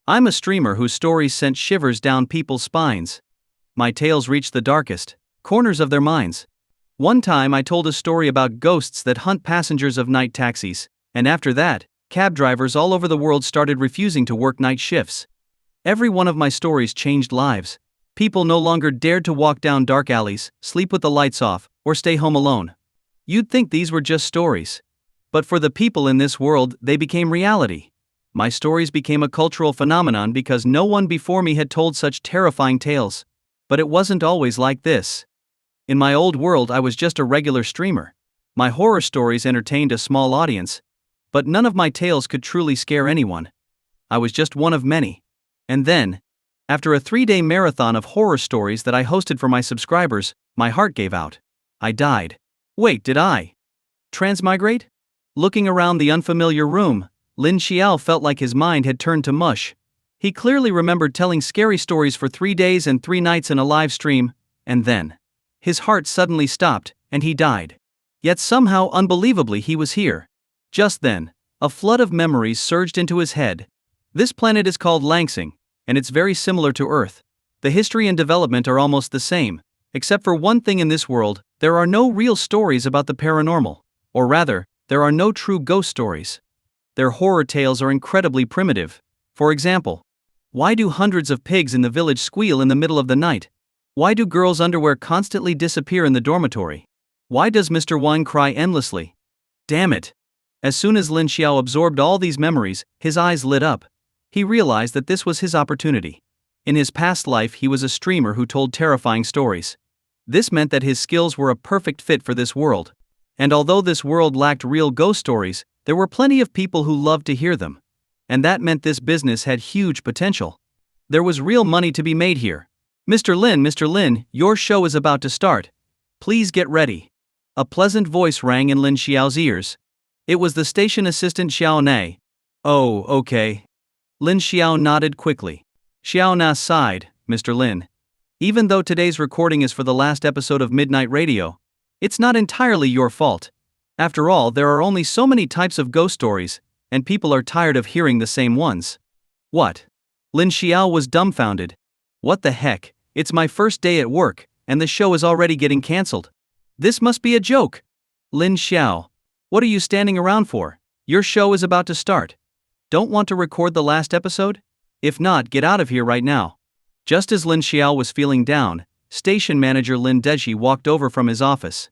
I'm a streamer whose stories sent shivers down people's spines. My tales reached the darkest corners of their minds. One time I told a story about ghosts that hunt passengers of night taxis, and after that, cab drivers all over the world started refusing to work night shifts. Every one of my stories changed lives. People no longer dared to walk down dark alleys, sleep with the lights off, or stay home alone. You'd think these were just stories. But for the people in this world, they became reality. My stories became a cultural phenomenon because no one before me had told such terrifying tales. But it wasn't always like this. In my old world, I was just a regular streamer. My horror stories entertained a small audience, but none of my tales could truly scare anyone. I was just one of many. And then, after a 3-day marathon of horror stories that I hosted for my subscribers, my heart gave out. I died. Wait, did I transmigrate? Looking around the unfamiliar room, Lin Xiao felt like his mind had turned to mush. He clearly remembered telling scary stories for 3 days and 3 nights in a live stream, and then his heart suddenly stopped, and he died. Yet somehow, unbelievably, he was here. Just then, a flood of memories surged into his head. This planet is called Langsing, and it's very similar to Earth. The history and development are almost the same, except for one thing: in this world, there are no real stories about the paranormal. Or rather, there are no true ghost stories. Their horror tales are incredibly primitive. For example, why do hundreds of pigs in the village squeal in the middle of the night? Why do girls' underwear constantly disappear in the dormitory? Why does Mr. Wine cry endlessly? Damn it! As soon as Lin Xiao absorbed all these memories, his eyes lit up. He realized that this was his opportunity. In his past life, he was a streamer who told terrifying stories. This meant that his skills were a perfect fit for this world. And although this world lacked real ghost stories, there were plenty of people who loved to hear them. And that meant this business had huge potential. There was real money to be made here. Mr. Lin, your show is about to start. Please get ready. A pleasant voice rang in Lin Xiao's ears. It was the station assistant Xiao Na. Oh, okay. Lin Xiao nodded quickly. Xiao Na sighed. Mr. Lin, even though today's recording is for the last episode of Midnight Radio, it's not entirely your fault. After all, there are only so many types of ghost stories, and people are tired of hearing the same ones. What? Lin Xiao was dumbfounded. What the heck? It's my first day at work, and the show is already getting cancelled. This must be a joke. Lin Xiao, what are you standing around for? Your show is about to start. Don't want to record the last episode? If not, get out of here right now. Just as Lin Xiao was feeling down, station manager Lin Deji walked over from his office.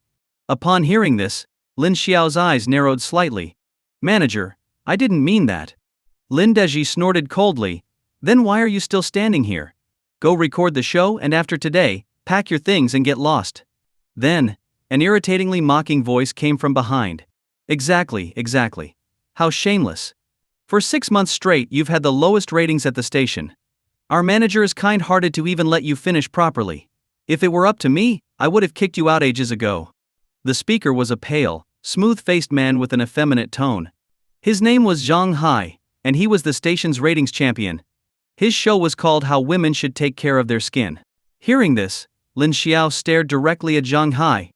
Upon hearing this, Lin Xiao's eyes narrowed slightly. Manager, I didn't mean that. Lin Deji snorted coldly. Then why are you still standing here? Go record the show, and after today, pack your things and get lost. Then, an irritatingly mocking voice came from behind. Exactly. How shameless. For 6 months straight, you've had the lowest ratings at the station. Our manager is kind-hearted to even let you finish properly. If it were up to me, I would have kicked you out ages ago. The speaker was a pale, smooth-faced man with an effeminate tone. His name was Zhang Hai, and he was the station's ratings champion. His show was called How Women Should Take Care of Their Skin. Hearing this, Lin Xiao stared directly at Zhang Hai.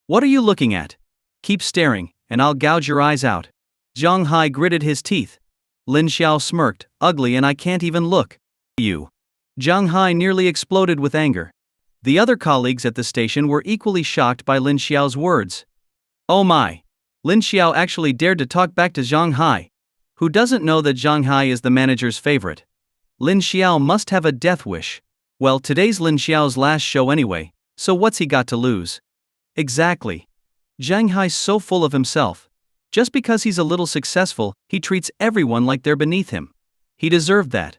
What are you looking at? Keep staring, and I'll gouge your eyes out. Zhang Hai gritted his teeth. Lin Xiao smirked. Ugly, and I can't even look. You. Zhang Hai nearly exploded with anger. The other colleagues at the station were equally shocked by Lin Xiao's words. Oh my! Lin Xiao actually dared to talk back to Zhang Hai. Who doesn't know that Zhang Hai is the manager's favorite? Lin Xiao must have a death wish. Well, today's Lin Xiao's last show anyway, so what's he got to lose? Exactly. Zhang Hai's so full of himself. Just because he's a little successful, he treats everyone like they're beneath him. He deserved that.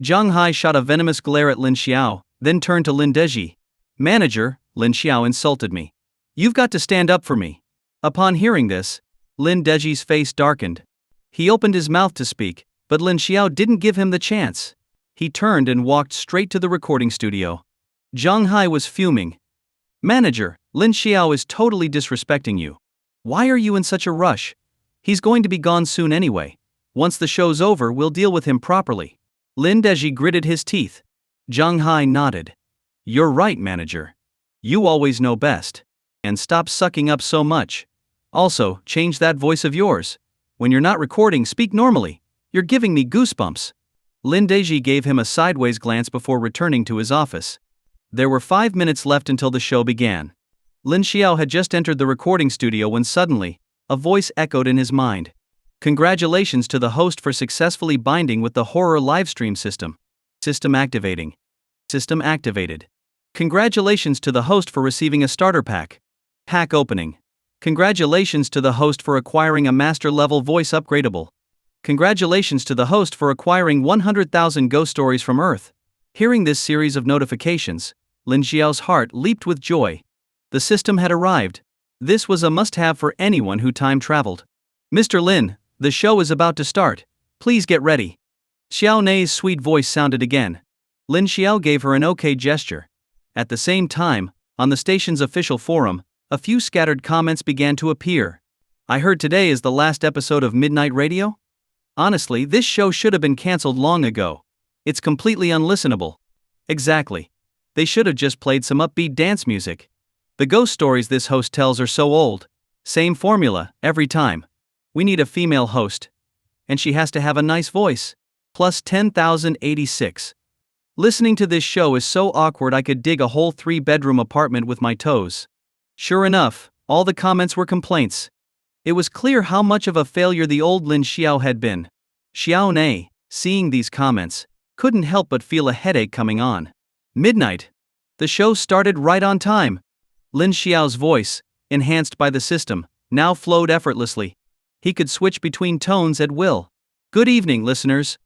Zhang Hai shot a venomous glare at Lin Xiao, then turned to Lin Deji. Manager, Lin Xiao insulted me. You've got to stand up for me. Upon hearing this, Lin Deji's face darkened. He opened his mouth to speak, but Lin Xiao didn't give him the chance. He turned and walked straight to the recording studio. Zhang Hai was fuming. Manager, Lin Xiao is totally disrespecting you. Why are you in such a rush? He's going to be gone soon anyway. Once the show's over, we'll deal with him properly. Lin Deji gritted his teeth. Zhang Hai nodded. You're right, manager. You always know best. And stop sucking up so much. Also, change that voice of yours. When you're not recording, speak normally. You're giving me goosebumps. Lin Deji gave him a sideways glance before returning to his office. There were 5 minutes left until the show began. Lin Xiao had just entered the recording studio when suddenly, a voice echoed in his mind. Congratulations to the host for successfully binding with the horror livestream system. System activating. System activated. Congratulations to the host for receiving a starter pack. Pack opening. Congratulations to the host for acquiring a master-level voice upgradable. Congratulations to the host for acquiring 100,000 ghost stories from Earth. Hearing this series of notifications, Lin Xiao's heart leaped with joy. The system had arrived. This was a must-have for anyone who time traveled. Mr. Lin, the show is about to start. Please get ready. Xiao Nei's sweet voice sounded again. Lin Xiao gave her an okay gesture. At the same time, on the station's official forum, a few scattered comments began to appear. I heard today is the last episode of Midnight Radio? Honestly, this show should have been cancelled long ago. It's completely unlistenable. Exactly. They should have just played some upbeat dance music. The ghost stories this host tells are so old. Same formula, every time. We need a female host. And she has to have a nice voice. Plus 10,086. Listening to this show is so awkward I could dig a whole 3-bedroom apartment with my toes. Sure enough, all the comments were complaints. It was clear how much of a failure the old Lin Xiao had been. Xiao Nei, seeing these comments, couldn't help but feel a headache coming on. Midnight. The show started right on time. Lin Xiao's voice, enhanced by the system, now flowed effortlessly. He could switch between tones at will. Good evening, listeners.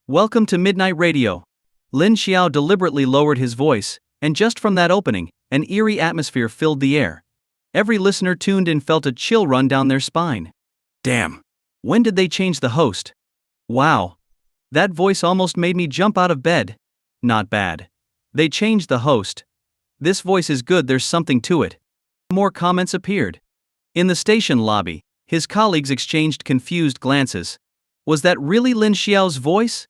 Welcome to Midnight Radio. Lin Xiao deliberately lowered his voice, and just from that opening, an eerie atmosphere filled the air. Every listener tuned in felt a chill run down their spine. Damn. When did they change the host? Wow. That voice almost made me jump out of bed. Not bad. They changed the host. This voice is good, there's something to it. More comments appeared. In the station lobby, his colleagues exchanged confused glances. Was that really Lin Xiao's voice?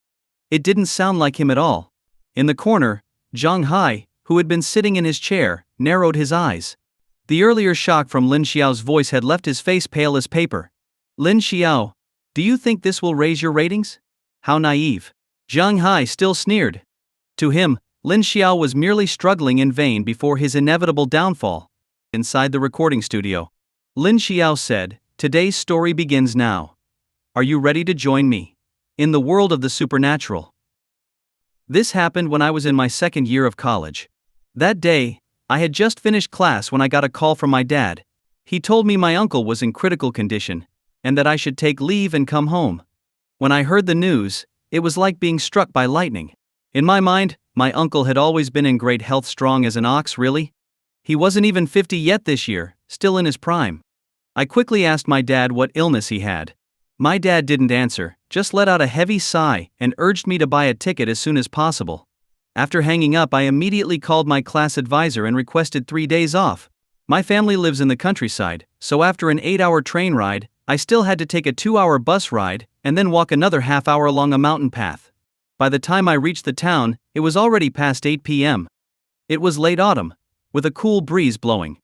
It didn't sound like him at all. In the corner, Zhang Hai, who had been sitting in his chair, narrowed his eyes. The earlier shock from Lin Xiao's voice had left his face pale as paper. Lin Xiao, do you think this will raise your ratings? How naive. Zhang Hai still sneered. To him, Lin Xiao was merely struggling in vain before his inevitable downfall. Inside the recording studio, Lin Xiao said, "Today's story begins now. Are you ready to join me in the world of the supernatural?" This happened when I was in my second year of college. That day, I had just finished class when I got a call from my dad. He told me my uncle was in critical condition, and that I should take leave and come home. When I heard the news, it was like being struck by lightning. In my mind, my uncle had always been in great health, strong as an ox, really. He wasn't even 50 yet this year, still in his prime. I quickly asked my dad what illness he had. My dad didn't answer, just let out a heavy sigh and urged me to buy a ticket as soon as possible. After hanging up, I immediately called my class advisor and requested 3 days off. My family lives in the countryside, so after an 8-hour train ride, I still had to take a 2-hour bus ride and then walk another half hour along a mountain path. By the time I reached the town, it was already past 8 p.m. It was late autumn, with a cool breeze blowing.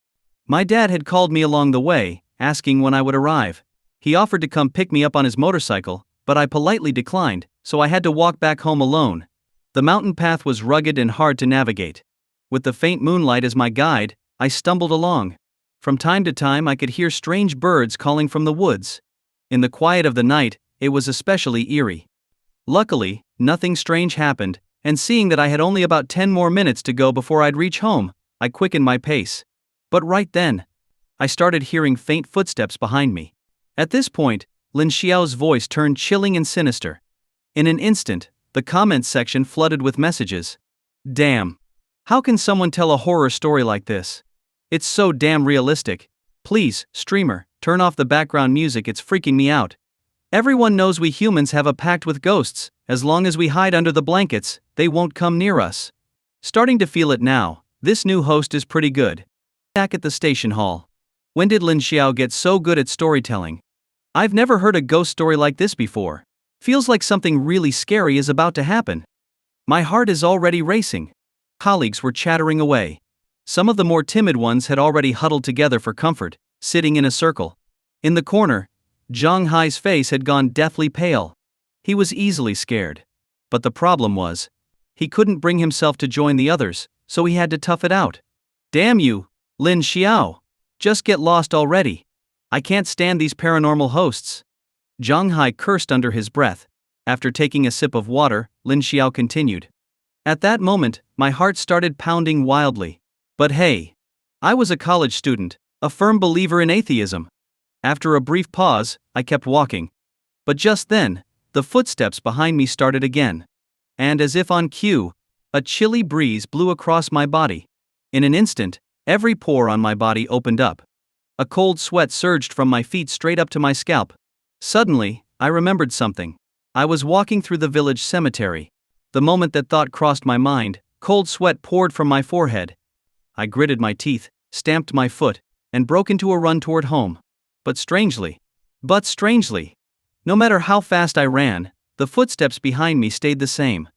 My dad had called me along the way, asking when I would arrive. He offered to come pick me up on his motorcycle, but I politely declined, so I had to walk back home alone. The mountain path was rugged and hard to navigate. With the faint moonlight as my guide, I stumbled along. From time to time I could hear strange birds calling from the woods. In the quiet of the night, it was especially eerie. Luckily, nothing strange happened, and seeing that I had only about 10 more minutes to go before I'd reach home, I quickened my pace. But right then, I started hearing faint footsteps behind me. At this point, Lin Xiao's voice turned chilling and sinister. In an instant, the comments section flooded with messages. Damn. How can someone tell a horror story like this? It's so damn realistic. Please, streamer, turn off the background music, it's freaking me out. Everyone knows we humans have a pact with ghosts. As long as we hide under the blankets, they won't come near us. Starting to feel it now, this new host is pretty good. Back at the station hall. When did Lin Xiao get so good at storytelling? I've never heard a ghost story like this before. Feels like something really scary is about to happen. My heart is already racing. Colleagues were chattering away. Some of the more timid ones had already huddled together for comfort, sitting in a circle. In the corner, Zhang Hai's face had gone deathly pale. He was easily scared. But the problem was, he couldn't bring himself to join the others, so he had to tough it out. Damn you, Lin Xiao. Just get lost already. I can't stand these paranormal hosts. Hai cursed under his breath. After taking a sip of water, Lin Xiao continued. At that moment, my heart started pounding wildly. But hey, I was a college student, a firm believer in atheism. After a brief pause, I kept walking. But just then, the footsteps behind me started again. And as if on cue, a chilly breeze blew across my body. In an instant, every pore on my body opened up. A cold sweat surged from my feet straight up to my scalp. Suddenly, I remembered something. I was walking through the village cemetery. The moment that thought crossed my mind, cold sweat poured from my forehead. I gritted my teeth, stamped my foot, and broke into a run toward home. But strangely, no matter how fast I ran, the footsteps behind me stayed the same,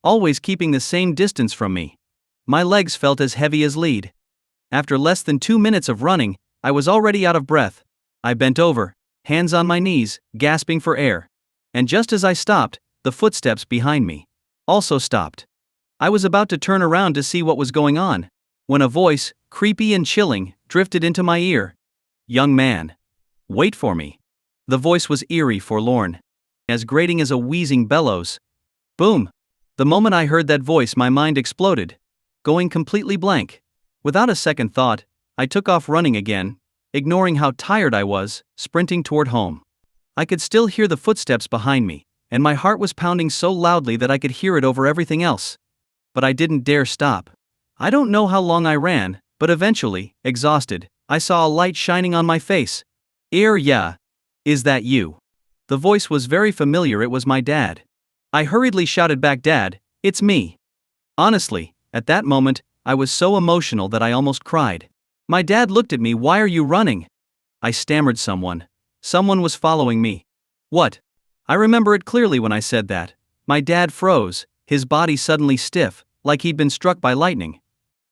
always keeping the same distance from me. My legs felt as heavy as lead. After less than 2 minutes of running, I was already out of breath. I bent over, hands on my knees, gasping for air. And just as I stopped, the footsteps behind me also stopped. I was about to turn around to see what was going on, when a voice, creepy and chilling, drifted into my ear. Young man. Wait for me. The voice was eerie, forlorn, as grating as a wheezing bellows. Boom! The moment I heard that voice, my mind exploded, going completely blank. Without a second thought, I took off running again, ignoring how tired I was, sprinting toward home. I could still hear the footsteps behind me, and my heart was pounding so loudly that I could hear it over everything else. But I didn't dare stop. I don't know how long I ran, but eventually, exhausted, I saw a light shining on my face. Yeah. Is that you? The voice was very familiar. It was my dad. I hurriedly shouted back, Dad, it's me. Honestly, at that moment, I was so emotional that I almost cried. My dad looked at me. Why are you running? I stammered, someone was following me. What? I remember it clearly when I said that. My dad froze, his body suddenly stiff, like he'd been struck by lightning.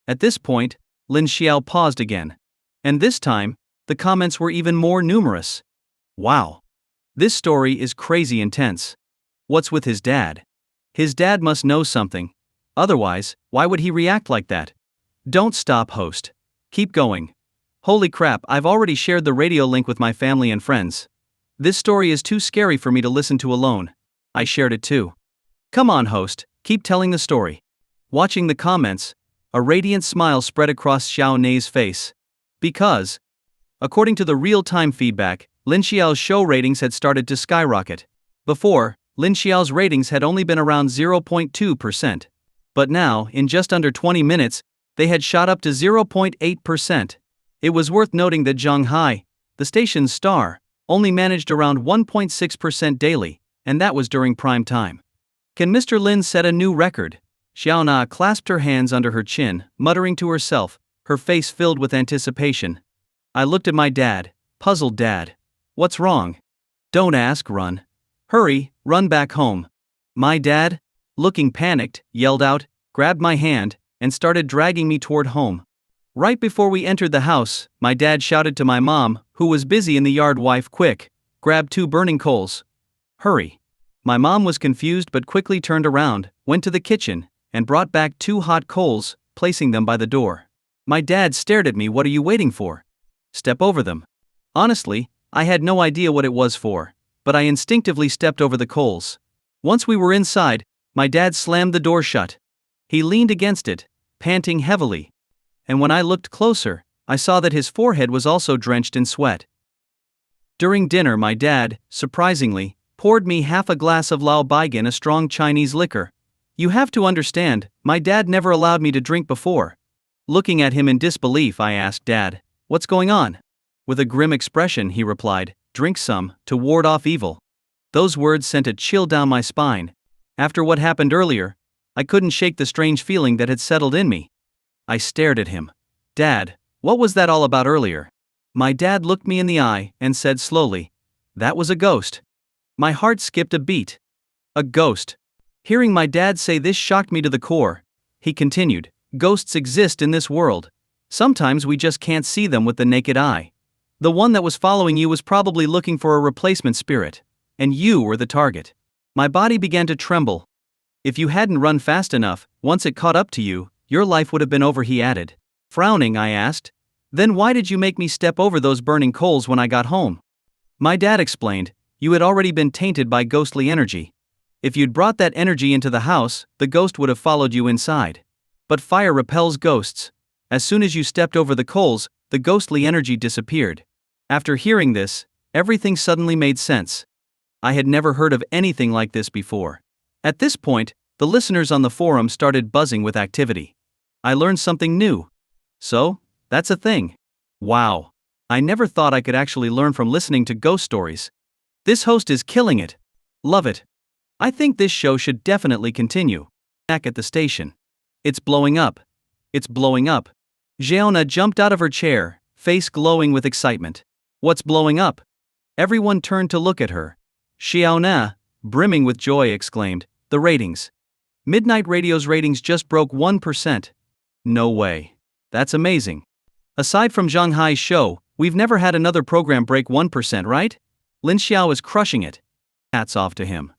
At this point, Lin Xiao paused again. And this time, the comments were even more numerous. Wow. This story is crazy intense. What's with his dad? His dad must know something. Otherwise, why would he react like that? Don't stop, host. Keep going. Holy crap, I've already shared the radio link with my family and friends. This story is too scary for me to listen to alone. I shared it too. Come on, host, keep telling the story. Watching the comments, a radiant smile spread across Xiao Nei's face. Because, according to the real-time feedback, Lin Xiao's show ratings had started to skyrocket. Before, Lin Xiao's ratings had only been around 0.2%. But now, in just under 20 minutes, they had shot up to 0.8%. It was worth noting that Hai, the station's star, only managed around 1.6% daily, and that was during prime time. Can Mr. Lin set a new record? Xiaona clasped her hands under her chin, muttering to herself, her face filled with anticipation. I looked at my dad, puzzled. Dad. What's wrong? Don't ask, run. Hurry, run back home. My dad, looking panicked, yelled out, grabbed my hand, and started dragging me toward home. Right before we entered the house, my dad shouted to my mom, who was busy in the yard, wife, quick, grab 2 burning coals. Hurry. My mom was confused but quickly turned around, went to the kitchen, and brought back 2 hot coals, placing them by the door. My dad stared at me. What are you waiting for? Step over them. Honestly, I had no idea what it was for, but I instinctively stepped over the coals. Once we were inside, my dad slammed the door shut. He leaned against it, panting heavily. And when I looked closer, I saw that his forehead was also drenched in sweat. During dinner, my dad, surprisingly, poured me half a glass of Lao Baigan, a strong Chinese liquor. You have to understand, my dad never allowed me to drink before. Looking at him in disbelief, I asked, Dad, what's going on? With a grim expression, he replied, drink some, to ward off evil. Those words sent a chill down my spine. After what happened earlier, I couldn't shake the strange feeling that had settled in me. I stared at him. Dad, what was that all about earlier? My dad looked me in the eye and said slowly, that was a ghost. My heart skipped a beat. A ghost. Hearing my dad say this shocked me to the core. He continued, ghosts exist in this world. Sometimes we just can't see them with the naked eye. The one that was following you was probably looking for a replacement spirit. And you were the target. My body began to tremble. If you hadn't run fast enough, once it caught up to you, your life would have been over, he added. Frowning, I asked, "Then why did you make me step over those burning coals when I got home?" My dad explained, "You had already been tainted by ghostly energy. If you'd brought that energy into the house, the ghost would have followed you inside. But fire repels ghosts. As soon as you stepped over the coals, the ghostly energy disappeared." After hearing this, everything suddenly made sense. I had never heard of anything like this before. At this point, the listeners on the forum started buzzing with activity. I learned something new. So, that's a thing. Wow. I never thought I could actually learn from listening to ghost stories. This host is killing it. Love it. I think this show should definitely continue. Back at the station. It's blowing up. It's blowing up. Jeona jumped out of her chair, face glowing with excitement. What's blowing up? Everyone turned to look at her. Jeona, brimming with joy, exclaimed, "The ratings. Midnight Radio's ratings just broke 1%. No way. That's amazing. Aside from Shanghai's show, we've never had another program break 1%, right? Lin Xiao is crushing it. Hats off to him.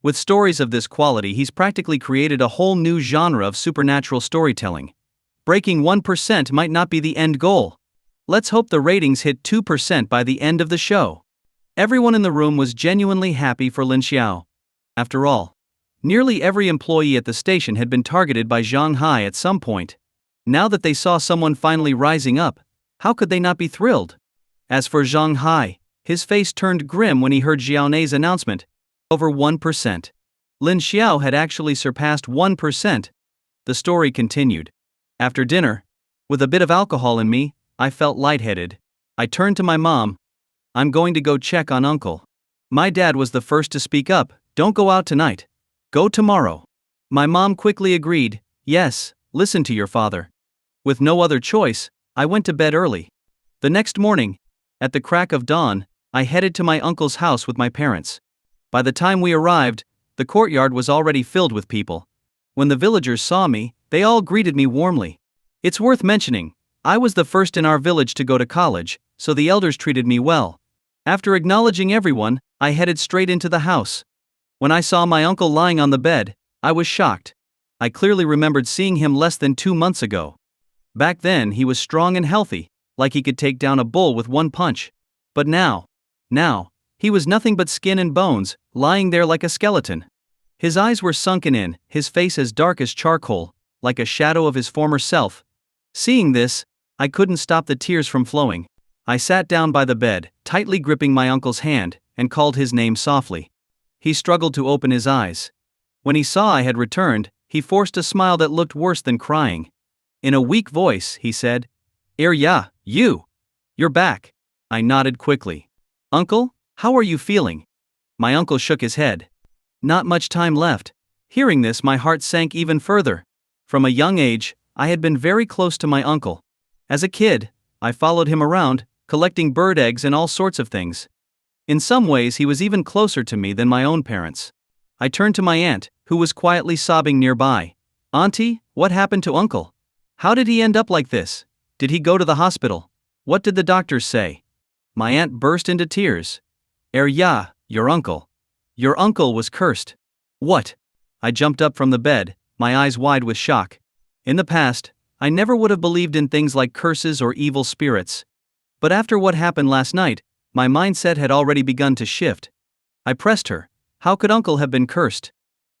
With stories of this quality, he's practically created a whole new genre of supernatural storytelling. Breaking 1% might not be the end goal. Let's hope the ratings hit 2% by the end of the show." Everyone in the room was genuinely happy for Lin Xiao. After all, nearly every employee at the station had been targeted by Shanghai at some point. Now that they saw someone finally rising up, how could they not be thrilled? As for Shanghai, his face turned grim when he heard Xiaone's announcement. Over 1%. Lin Xiao had actually surpassed 1%. The story continued. After dinner, with a bit of alcohol in me, I felt lightheaded. I turned to my mom. "I'm going to go check on Uncle." My dad was the first to speak up. "Don't go out tonight. Go tomorrow." My mom quickly agreed. "Yes, listen to your father." With no other choice, I went to bed early. The next morning, at the crack of dawn, I headed to my uncle's house with my parents. By the time we arrived, the courtyard was already filled with people. When the villagers saw me, they all greeted me warmly. It's worth mentioning, I was the first in our village to go to college, so the elders treated me well. After acknowledging everyone, I headed straight into the house. When I saw my uncle lying on the bed, I was shocked. I clearly remembered seeing him less than 2 months ago. Back then, he was strong and healthy, like he could take down a bull with one punch. But now, he was nothing but skin and bones, lying there like a skeleton. His eyes were sunken in, his face as dark as charcoal, like a shadow of his former self. Seeing this, I couldn't stop the tears from flowing. I sat down by the bed, tightly gripping my uncle's hand, and called his name softly. He struggled to open his eyes. When he saw I had returned, he forced a smile that looked worse than crying. In a weak voice, he said, "Eerie, you're back." I nodded quickly. "Uncle, how are you feeling?" My uncle shook his head. "Not much time left." Hearing this, my heart sank even further. From a young age, I had been very close to my uncle. As a kid, I followed him around, collecting bird eggs and all sorts of things. In some ways, he was even closer to me than my own parents. I turned to my aunt, who was quietly sobbing nearby. "Auntie, what happened to Uncle? How did he end up like this? Did he go to the hospital? What did the doctors say?" My aunt burst into tears. "Eerie, your uncle. Your uncle was cursed." "What?" I jumped up from the bed, my eyes wide with shock. In the past, I never would have believed in things like curses or evil spirits. But after what happened last night, my mindset had already begun to shift. I pressed her. How could Uncle have been cursed?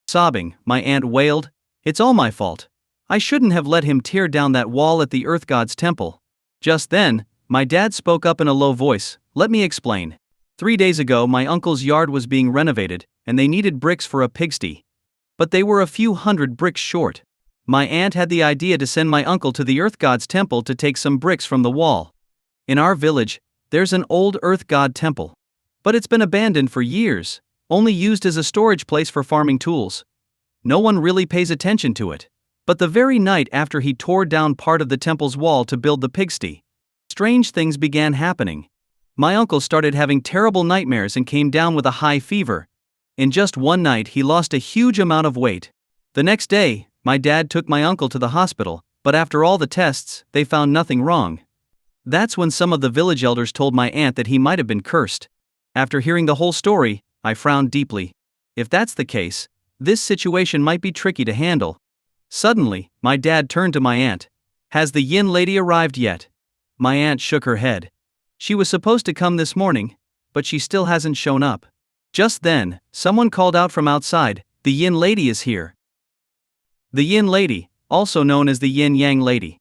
Sobbing, my aunt wailed, "It's all my fault. I shouldn't have let him tear down that wall at the Earth God's temple." Just then, my dad spoke up in a low voice. "Let me explain. 3 days ago, my uncle's yard was being renovated, and they needed bricks for a pigsty. But they were a few hundred bricks short. My aunt had the idea to send my uncle to the Earth God's temple to take some bricks from the wall. In our village, there's an old Earth God temple. But it's been abandoned for years, only used as a storage place for farming tools. No one really pays attention to it. But the very night after he tore down part of the temple's wall to build the pigsty, strange things began happening. My uncle started having terrible nightmares and came down with a high fever. In just one night, he lost a huge amount of weight. The next day, my dad took my uncle to the hospital, but after all the tests, they found nothing wrong. That's when some of the village elders told my aunt that he might have been cursed. After hearing the whole story, I frowned deeply. If that's the case, This situation might be tricky to handle. Suddenly, my dad turned to my aunt. Has the yin lady arrived yet? My aunt shook her head. She was supposed to come this morning, but she still hasn't shown up. Just then, someone called out from outside, the yin lady is here. The yin lady, also known as the yin-yang lady.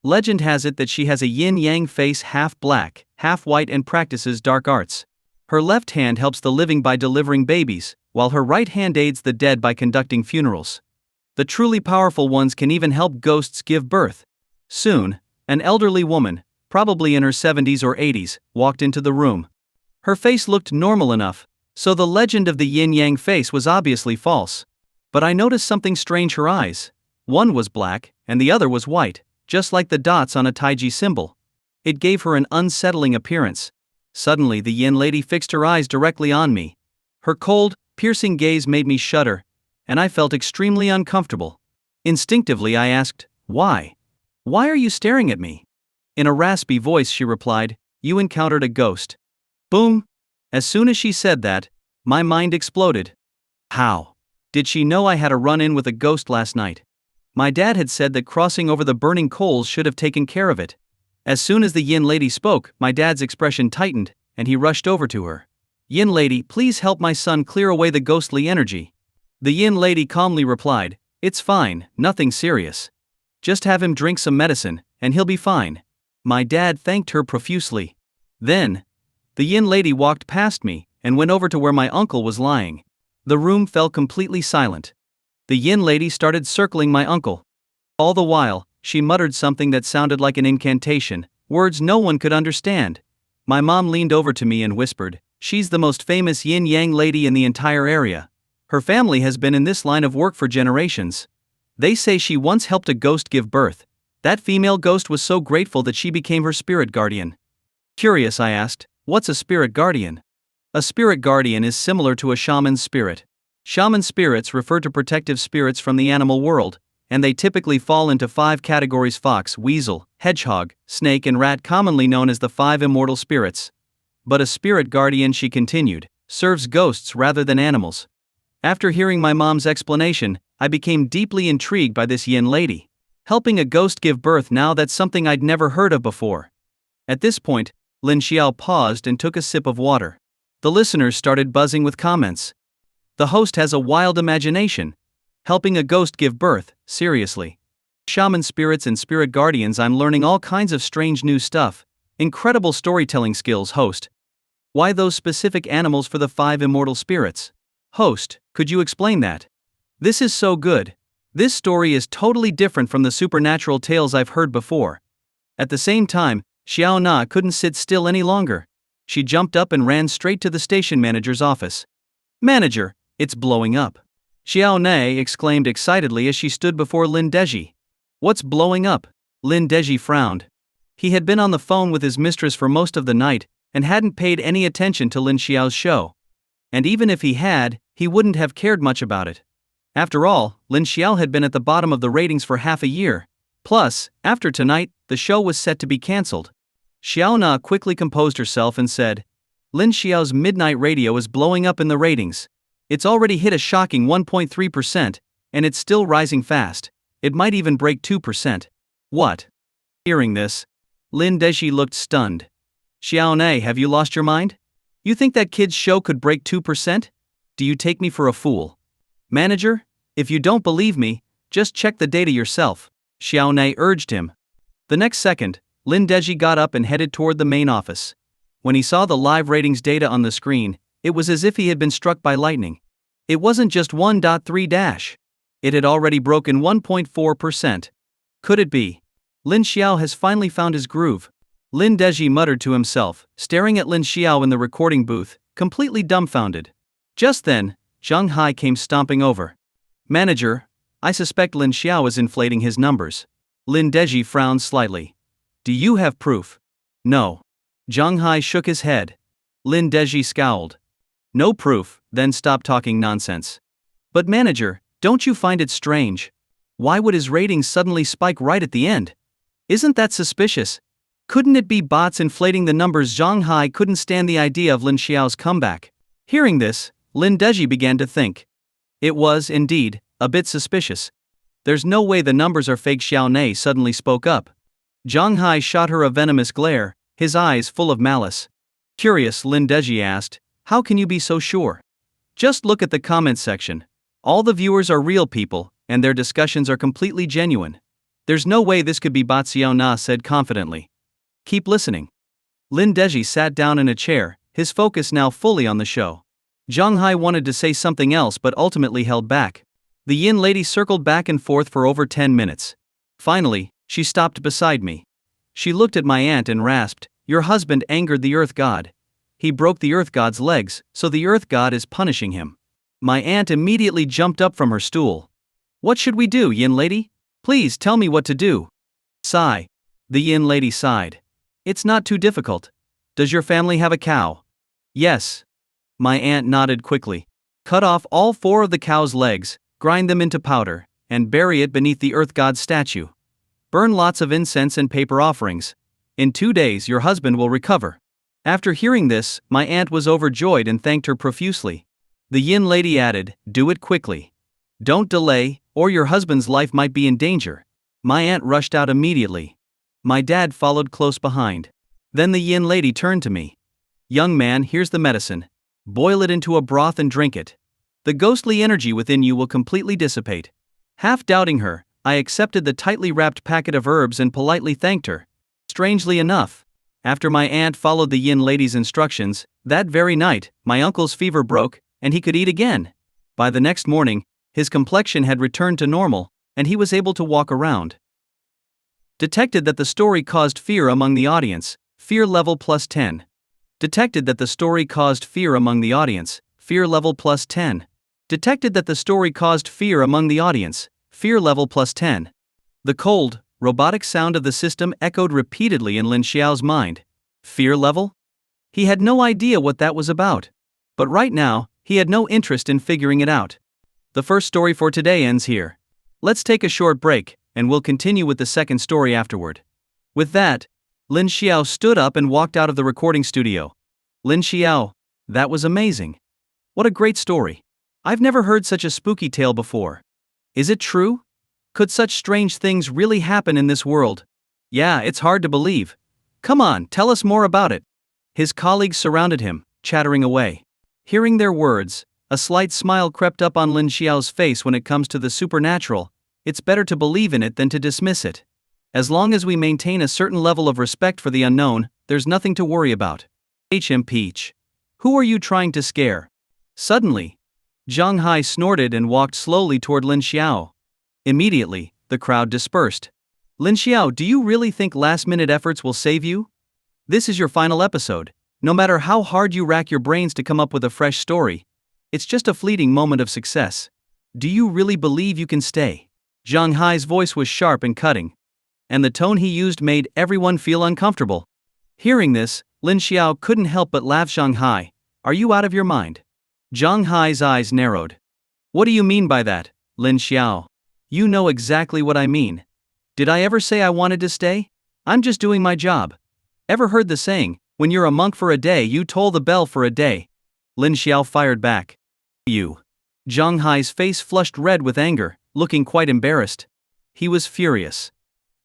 Legend has it that she has a yin-yang face, half black, half white, and practices dark arts. Her left hand helps the living by delivering babies, while her right hand aids the dead by conducting funerals. The truly powerful ones can even help ghosts give birth. Soon, an elderly woman, probably in her 70s or 80s, walked into the room. Her face looked normal enough, so the legend of the yin-yang face was obviously false. But I noticed something strange: her eyes. One was black, and the other was white, just like the dots on a taiji symbol. It gave her an unsettling appearance. Suddenly the yin lady fixed her eyes directly on me. Her cold, piercing gaze made me shudder, and I felt extremely uncomfortable. Instinctively I asked, "Why? Why are you staring at me?" In a raspy voice she replied, "You encountered a ghost." Boom! As soon as she said that, my mind exploded. How? Did she know I had a run-in with a ghost last night? My dad had said that crossing over the burning coals should have taken care of it. As soon as the yin lady spoke, my dad's expression tightened, and he rushed over to her. "Yin lady, please help my son clear away the ghostly energy." The yin lady calmly replied, "It's fine, nothing serious. Just have him drink some medicine, and he'll be fine." My dad thanked her profusely. Then, the yin lady walked past me, and went over to where my uncle was lying. The room fell completely silent. The yin lady started circling my uncle. All the while, she muttered something that sounded like an incantation, words no one could understand. My mom leaned over to me and whispered, "She's the most famous yin-yang lady in the entire area. Her family has been in this line of work for generations. They say she once helped a ghost give birth. That female ghost was so grateful that she became her spirit guardian." Curious, I asked, "What's a spirit guardian?" A spirit guardian is similar to a shaman's spirit. Shaman spirits refer to protective spirits from the animal world, and they typically fall into 5 categories: fox, weasel, hedgehog, snake, and rat, commonly known as the 5 immortal spirits. But a spirit guardian, she continued, serves ghosts rather than animals. After hearing my mom's explanation, I became deeply intrigued by this yin lady. Helping a ghost give birth, now that's something I'd never heard of before. At this point, Lin Xiao paused and took a sip of water. The listeners started buzzing with comments. "The host has a wild imagination. Helping a ghost give birth, seriously. Shaman spirits and spirit guardians, I'm learning all kinds of strange new stuff. Incredible storytelling skills, host. Why those specific animals for the 5 immortal spirits? Host, could you explain that? This is so good. This story is totally different from the supernatural tales I've heard before." At the same time, Xiao Na couldn't sit still any longer. She jumped up and ran straight to the station manager's office. "Manager, it's blowing up." Xiao Na exclaimed excitedly as she stood before Lin Deji. "What's blowing up?" Lin Deji frowned. He had been on the phone with his mistress for most of the night, and hadn't paid any attention to Lin Xiao's show. And even if he had, he wouldn't have cared much about it. After all, Lin Xiao had been at the bottom of the ratings for half a year. Plus, after tonight, the show was set to be cancelled. Xiao Na quickly composed herself and said, "Lin Xiao's midnight radio is blowing up in the ratings. It's already hit a shocking 1.3%, and it's still rising fast. It might even break 2%. What?" Hearing this, Lin Deji looked stunned. "Xiao Na, have you lost your mind? You think that kid's show could break 2%? Do you take me for a fool?" "Manager, if you don't believe me, just check the data yourself," Xiao Na urged him. The next second, Lin Deji got up and headed toward the main office. When he saw the live ratings data on the screen, it was as if he had been struck by lightning. It wasn't just 1.3 It had already broken 1.4%. Could it be? Lin Xiao has finally found his groove. Lin Deji muttered to himself, staring at Lin Xiao in the recording booth, completely dumbfounded. Just then, Zhang Hai came stomping over. "Manager, I suspect Lin Xiao is inflating his numbers." Lin Deji frowned slightly. "Do you have proof?" "No." Zhang Hai shook his head. Lin Deji scowled. "No proof, then stop talking nonsense." "But manager, don't you find it strange? Why would his ratings suddenly spike right at the end? Isn't that suspicious? Couldn't it be bots inflating the numbers?" Zhang Hai couldn't stand the idea of Lin Xiao's comeback. Hearing this, Lin Deji began to think. It was, indeed, a bit suspicious. There's no way the numbers are fake, Xiao Nei suddenly spoke up. Zhang Hai shot her a venomous glare, his eyes full of malice. Curious, Lin Deji asked, how can you be so sure? Just look at the comments section. All the viewers are real people, and their discussions are completely genuine. There's no way this could be bot, Xiao Na said confidently. Keep listening. Lin Deji sat down in a chair, his focus now fully on the show. Zhang Hai wanted to say something else but ultimately held back. The Yin lady circled back and forth for over 10 minutes. Finally, she stopped beside me. She looked at my aunt and rasped, your husband angered the earth god. He broke the earth god's legs, so the earth god is punishing him. My aunt immediately jumped up from her stool. What should we do, Yin lady? Please tell me what to do. Sigh. The Yin lady sighed. It's not too difficult. Does your family have a cow? Yes. My aunt nodded quickly. Cut off all 4 of the cow's legs, grind them into powder, and bury it beneath the earth god's statue. Burn lots of incense and paper offerings. In 2 days your husband will recover. After hearing this, my aunt was overjoyed and thanked her profusely. The Yin lady added, do it quickly. Don't delay, or your husband's life might be in danger. My aunt rushed out immediately. My dad followed close behind. Then the Yin lady turned to me. Young man, here's the medicine. Boil it into a broth and drink it. The ghostly energy within you will completely dissipate. Half doubting her, I accepted the tightly wrapped packet of herbs and politely thanked her. Strangely enough, after my aunt followed the Yin lady's instructions, that very night, my uncle's fever broke, and he could eat again. By the next morning, his complexion had returned to normal, and he was able to walk around. Detected that the story caused fear among the audience, fear level +10. Detected that the story caused fear among the audience, fear level +10. Detected that the story caused fear among the audience, fear level +10. The cold, robotic sound of the system echoed repeatedly in Lin Xiao's mind. Fear level? He had no idea what that was about. But right now, he had no interest in figuring it out. The first story for today ends here. Let's take a short break, and we'll continue with the second story afterward. With that, Lin Xiao stood up and walked out of the recording studio. Lin Xiao, that was amazing. What a great story. I've never heard such a spooky tale before. Is it true? Could such strange things really happen in this world? Yeah, it's hard to believe. Come on, tell us more about it. His colleagues surrounded him, chattering away. Hearing their words, a slight smile crept up on Lin Xiao's face. When it comes to the supernatural, it's better to believe in it than to dismiss it. As long as we maintain a certain level of respect for the unknown, there's nothing to worry about. Peach. Who are you trying to scare? Suddenly, Zhang Hai snorted and walked slowly toward Lin Xiao. Immediately, the crowd dispersed. Lin Xiao, do you really think last-minute efforts will save you? This is your final episode. No matter how hard you rack your brains to come up with a fresh story, it's just a fleeting moment of success. Do you really believe you can stay? Zhang Hai's voice was sharp and cutting, and the tone he used made everyone feel uncomfortable. Hearing this, Lin Xiao couldn't help but laugh. Zhang Hai, are you out of your mind? Zhang Hai's eyes narrowed. What do you mean by that, Lin Xiao? You know exactly what I mean. Did I ever say I wanted to stay? I'm just doing my job. Ever heard the saying, when you're a monk for a day you toll the bell for a day? Lin Xiao fired back. You. Zhang Hai's face flushed red with anger, looking quite embarrassed. He was furious.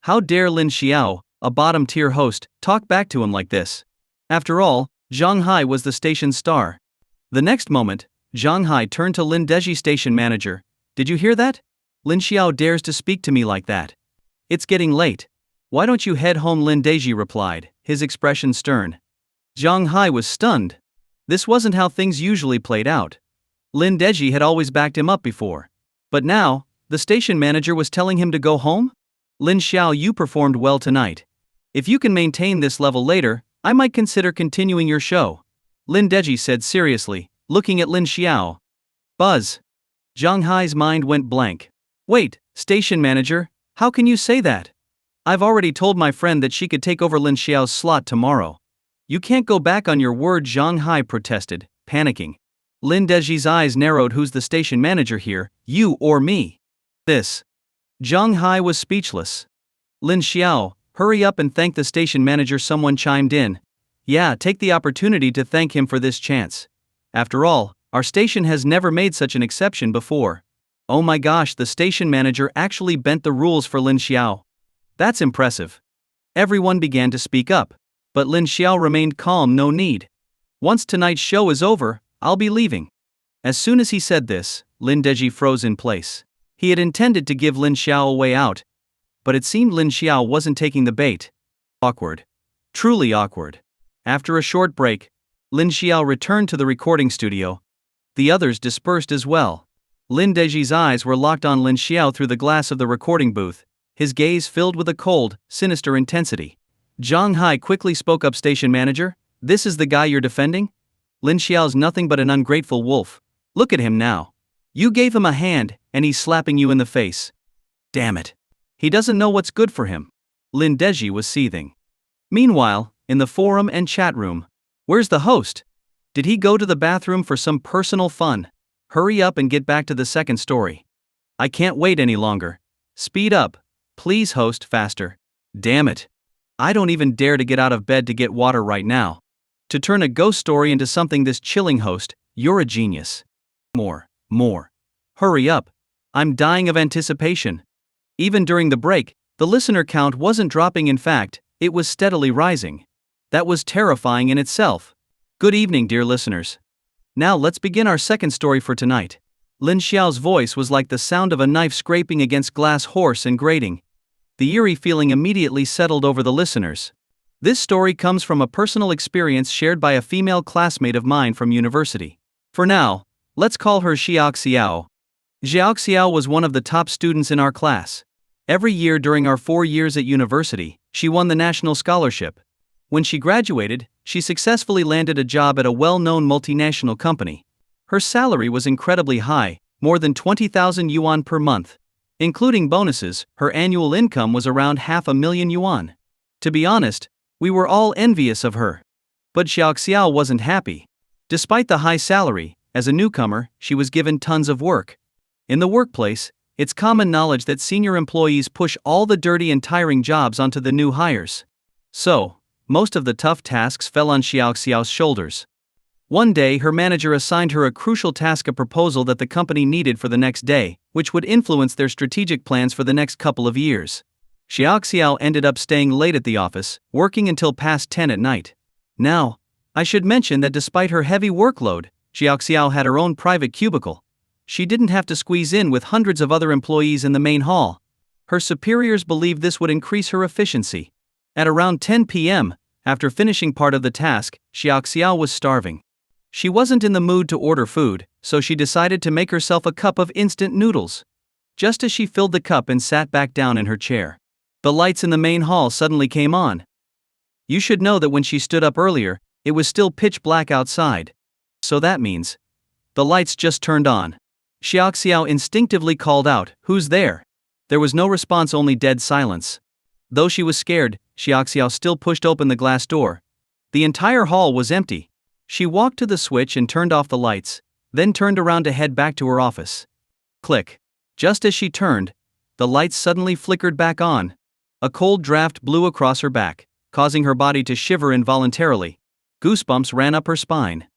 How dare Lin Xiao, a bottom-tier host, talk back to him like this? After all, Zhang Hai was the station's star. The next moment, Zhang Hai turned to Lin Deji, station manager. Did you hear that? Lin Xiao dares to speak to me like that. It's getting late. Why don't you head home? Lin Deji replied, his expression stern. Zhang Hai was stunned. This wasn't how things usually played out. Lin Deji had always backed him up before. But now, the station manager was telling him to go home? Lin Xiao, you performed well tonight. If you can maintain this level later, I might consider continuing your show. Lin Deji said seriously, looking at Lin Xiao. Buzz. Zhang Hai's mind went blank. Wait, station manager, how can you say that? I've already told my friend that she could take over Lin Xiao's slot tomorrow. You can't go back on your word, Zhang Hai protested, panicking. Lin Deji's eyes narrowed. Who's the station manager here, you or me? This. Zhang Hai was speechless. Lin Xiao, hurry up and thank the station manager, someone chimed in. Yeah, take the opportunity to thank him for this chance. After all, Our station has never made such an exception before. Oh my gosh, the station manager actually bent the rules for Lin Xiao. That's impressive. Everyone began to speak up, but Lin Xiao remained calm. No need. Once tonight's show is over, I'll be leaving. As soon as he said this, Lin Deji froze in place. He had intended to give Lin Xiao a way out, but it seemed Lin Xiao wasn't taking the bait. Awkward. Truly awkward. After a short break, Lin Xiao returned to the recording studio. The others dispersed as well. Lin Deji's eyes were locked on Lin Xiao through the glass of the recording booth, his gaze filled with a cold, sinister intensity. Zhang Hai quickly spoke up. Station manager, this is the guy you're defending? Lin Xiao's nothing but an ungrateful wolf. Look at him now. You gave him a hand, and he's slapping you in the face. Damn it. He doesn't know what's good for him. Lin Deji was seething. Meanwhile, in the forum and chat room, where's the host? Did he go to the bathroom for some personal fun? Hurry up and get back to the second story. I can't wait any longer. Speed up. Please host faster. Damn it. I don't even dare to get out of bed to get water right now. To turn a ghost story into something this chilling, host, you're a genius. More. Hurry up. I'm dying of anticipation. Even during the break, the listener count wasn't dropping. In fact, it was steadily rising. That was terrifying in itself. Good evening, dear listeners. Now let's begin our second story for tonight. Lin Xiao's voice was like the sound of a knife scraping against glass, hoarse and grating. The eerie feeling immediately settled over the listeners. This story comes from a personal experience shared by a female classmate of mine from university. For now, let's call her Xiao. Xiao was one of the top students in our class. Every year during our 4 years at university, she won the national scholarship. When she graduated, she successfully landed a job at a well-known multinational company. Her salary was incredibly high, more than 20,000 yuan per month. Including bonuses, her annual income was around 500,000 yuan. To be honest, we were all envious of her. But Xiao wasn't happy. Despite the high salary, as a newcomer, she was given tons of work. In the workplace, it's common knowledge that senior employees push all the dirty and tiring jobs onto the new hires. So, most of the tough tasks fell on Xiao's shoulders. One day, her manager assigned her a crucial task, a proposal that the company needed for the next day, which would influence their strategic plans for the next couple of years. Xiao ended up staying late at the office, working until past 10 at night. Now, I should mention that despite her heavy workload, Xiao had her own private cubicle. She didn't have to squeeze in with hundreds of other employees in the main hall. Her superiors believed this would increase her efficiency. At around 10 p.m., after finishing part of the task, Xiao was starving. She wasn't in the mood to order food, so she decided to make herself a cup of instant noodles. Just as she filled the cup and sat back down in her chair, the lights in the main hall suddenly came on. You should know that when she stood up earlier, it was still pitch black outside. So that means the lights just turned on. Xiao instinctively called out, "Who's there?" There was no response, only dead silence. Though she was scared, Xiao still pushed open the glass door. The entire hall was empty. She walked to the switch and turned off the lights, then turned around to head back to her office. Click. Just as she turned, the lights suddenly flickered back on. A cold draft blew across her back, causing her body to shiver involuntarily. Goosebumps ran up her spine.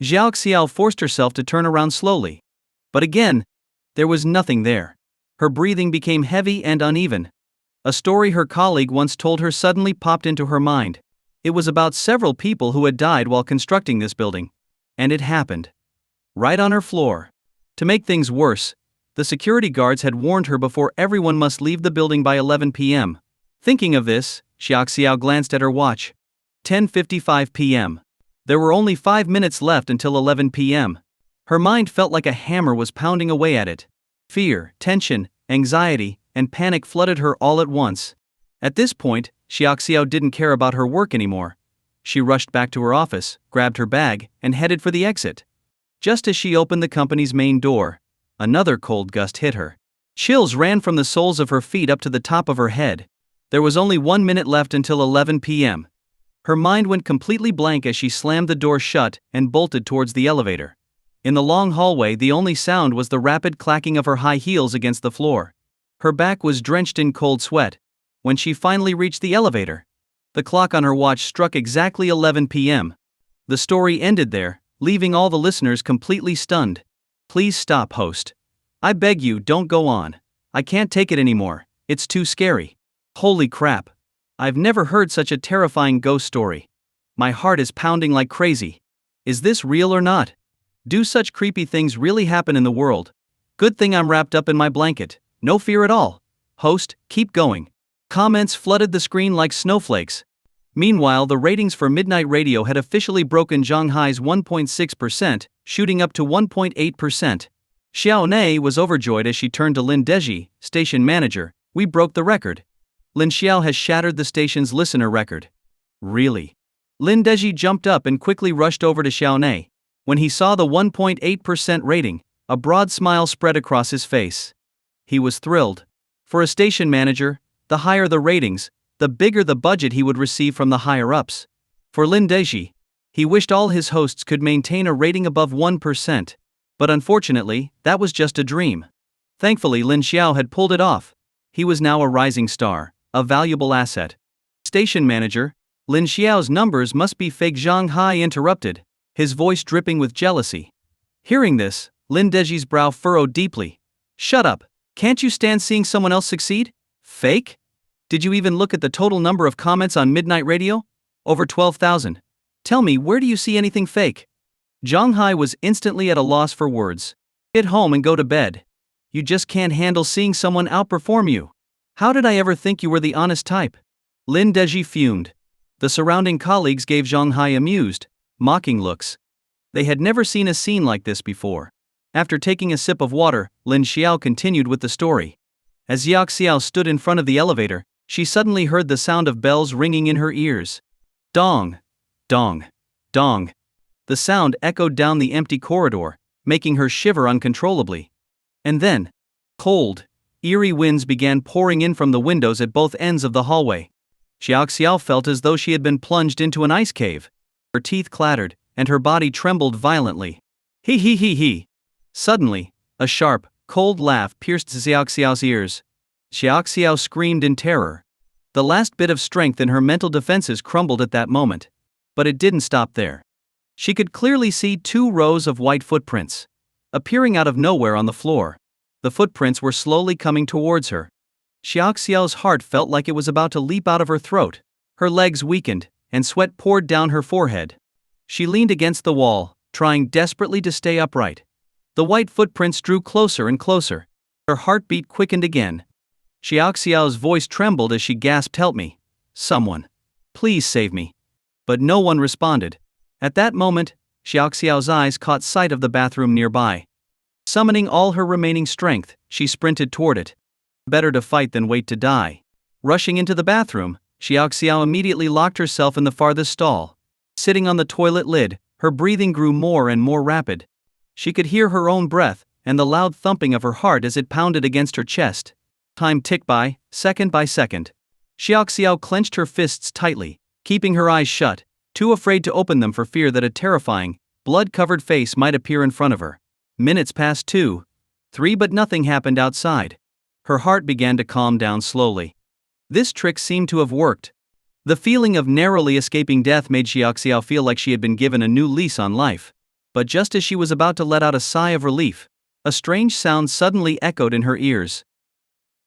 Xiao forced herself to turn around slowly. But again, there was nothing there. Her breathing became heavy and uneven. A story her colleague once told her suddenly popped into her mind. It was about several people who had died while constructing this building. And it happened right on her floor. To make things worse, the security guards had warned her before everyone must leave the building by 11 p.m. Thinking of this, Xiao glanced at her watch. 10:55 p.m. There were only 5 minutes left until 11 p.m. Her mind felt like a hammer was pounding away at it. Fear, tension, anxiety, and panic flooded her all at once. At this point, Xiao didn't care about her work anymore. She rushed back to her office, grabbed her bag, and headed for the exit. Just as she opened the company's main door, another cold gust hit her. Chills ran from the soles of her feet up to the top of her head. There was only 1 minute left until 11 p.m. Her mind went completely blank as she slammed the door shut and bolted towards the elevator. In the long hallway, the only sound was the rapid clacking of her high heels against the floor. Her back was drenched in cold sweat. When she finally reached the elevator, the clock on her watch struck exactly 11 p.m. The story ended there, leaving all the listeners completely stunned. Please stop, host. I beg you, don't go on. I can't take it anymore, it's too scary. Holy crap. I've never heard such a terrifying ghost story. My heart is pounding like crazy. Is this real or not? Do such creepy things really happen in the world? Good thing I'm wrapped up in my blanket. No fear at all. Host, keep going. Comments flooded the screen like snowflakes. Meanwhile, the ratings for Midnight Radio had officially broken Shanghai's 1.6%, shooting up to 1.8%. Xiao Nei was overjoyed as she turned to Lin Deji, station manager. We broke the record. Lin Xiao has shattered the station's listener record. Really? Lin Deji jumped up and quickly rushed over to Xiao Nei. When he saw the 1.8% rating, a broad smile spread across his face. He was thrilled. For a station manager, the higher the ratings, the bigger the budget he would receive from the higher-ups. For Lin Deji, he wished all his hosts could maintain a rating above 1%. But unfortunately, that was just a dream. Thankfully, Lin Xiao had pulled it off. He was now a rising star, a valuable asset. Station manager, Lin Xiao's numbers must be fake. Zhang Hai interrupted, his voice dripping with jealousy. Hearing this, Lin Deji's brow furrowed deeply. Shut up, can't you stand seeing someone else succeed? Fake? Did you even look at the total number of comments on Midnight Radio? Over 12,000. Tell me, where do you see anything fake? Zhang Hai was instantly at a loss for words. Get home and go to bed. You just can't handle seeing someone outperform you. How did I ever think you were the honest type? Lin Deji fumed. The surrounding colleagues gave Zhang Hai amused, mocking looks. They had never seen a scene like this before. After taking a sip of water, Lin Xiao continued with the story. As Yak Xiao stood in front of the elevator, she suddenly heard the sound of bells ringing in her ears. Dong! Dong! Dong! The sound echoed down the empty corridor, making her shiver uncontrollably. And then, cold, eerie winds began pouring in from the windows at both ends of the hallway. Xiao Xiao felt as though she had been plunged into an ice cave. Her teeth clattered, and her body trembled violently. He he he he! Suddenly, a sharp, cold laugh pierced Xiao Xiao's ears. Xiao Xiao screamed in terror. The last bit of strength in her mental defenses crumbled at that moment. But it didn't stop there. She could clearly see 2 rows of white footprints appearing out of nowhere on the floor. The footprints were slowly coming towards her. Xiao Xiao's heart felt like it was about to leap out of her throat. Her legs weakened, and sweat poured down her forehead. She leaned against the wall, trying desperately to stay upright. The white footprints drew closer and closer. Her heartbeat quickened again. Xiao Xiao's voice trembled as she gasped, "Help me! Someone! Please save me!" But no one responded. At that moment, Xiao Xiao's eyes caught sight of the bathroom nearby. Summoning all her remaining strength, she sprinted toward it. Better to fight than wait to die. Rushing into the bathroom, Xiao Xiao immediately locked herself in the farthest stall. Sitting on the toilet lid, her breathing grew more and more rapid. She could hear her own breath, and the loud thumping of her heart as it pounded against her chest. Time ticked by, second by second. Xiao Xiao clenched her fists tightly, keeping her eyes shut, too afraid to open them for fear that a terrifying, blood-covered face might appear in front of her. Minutes passed 2, 3, but nothing happened outside. Her heart began to calm down slowly. This trick seemed to have worked. The feeling of narrowly escaping death made Xiao Xiao feel like she had been given a new lease on life. But just as she was about to let out a sigh of relief, a strange sound suddenly echoed in her ears.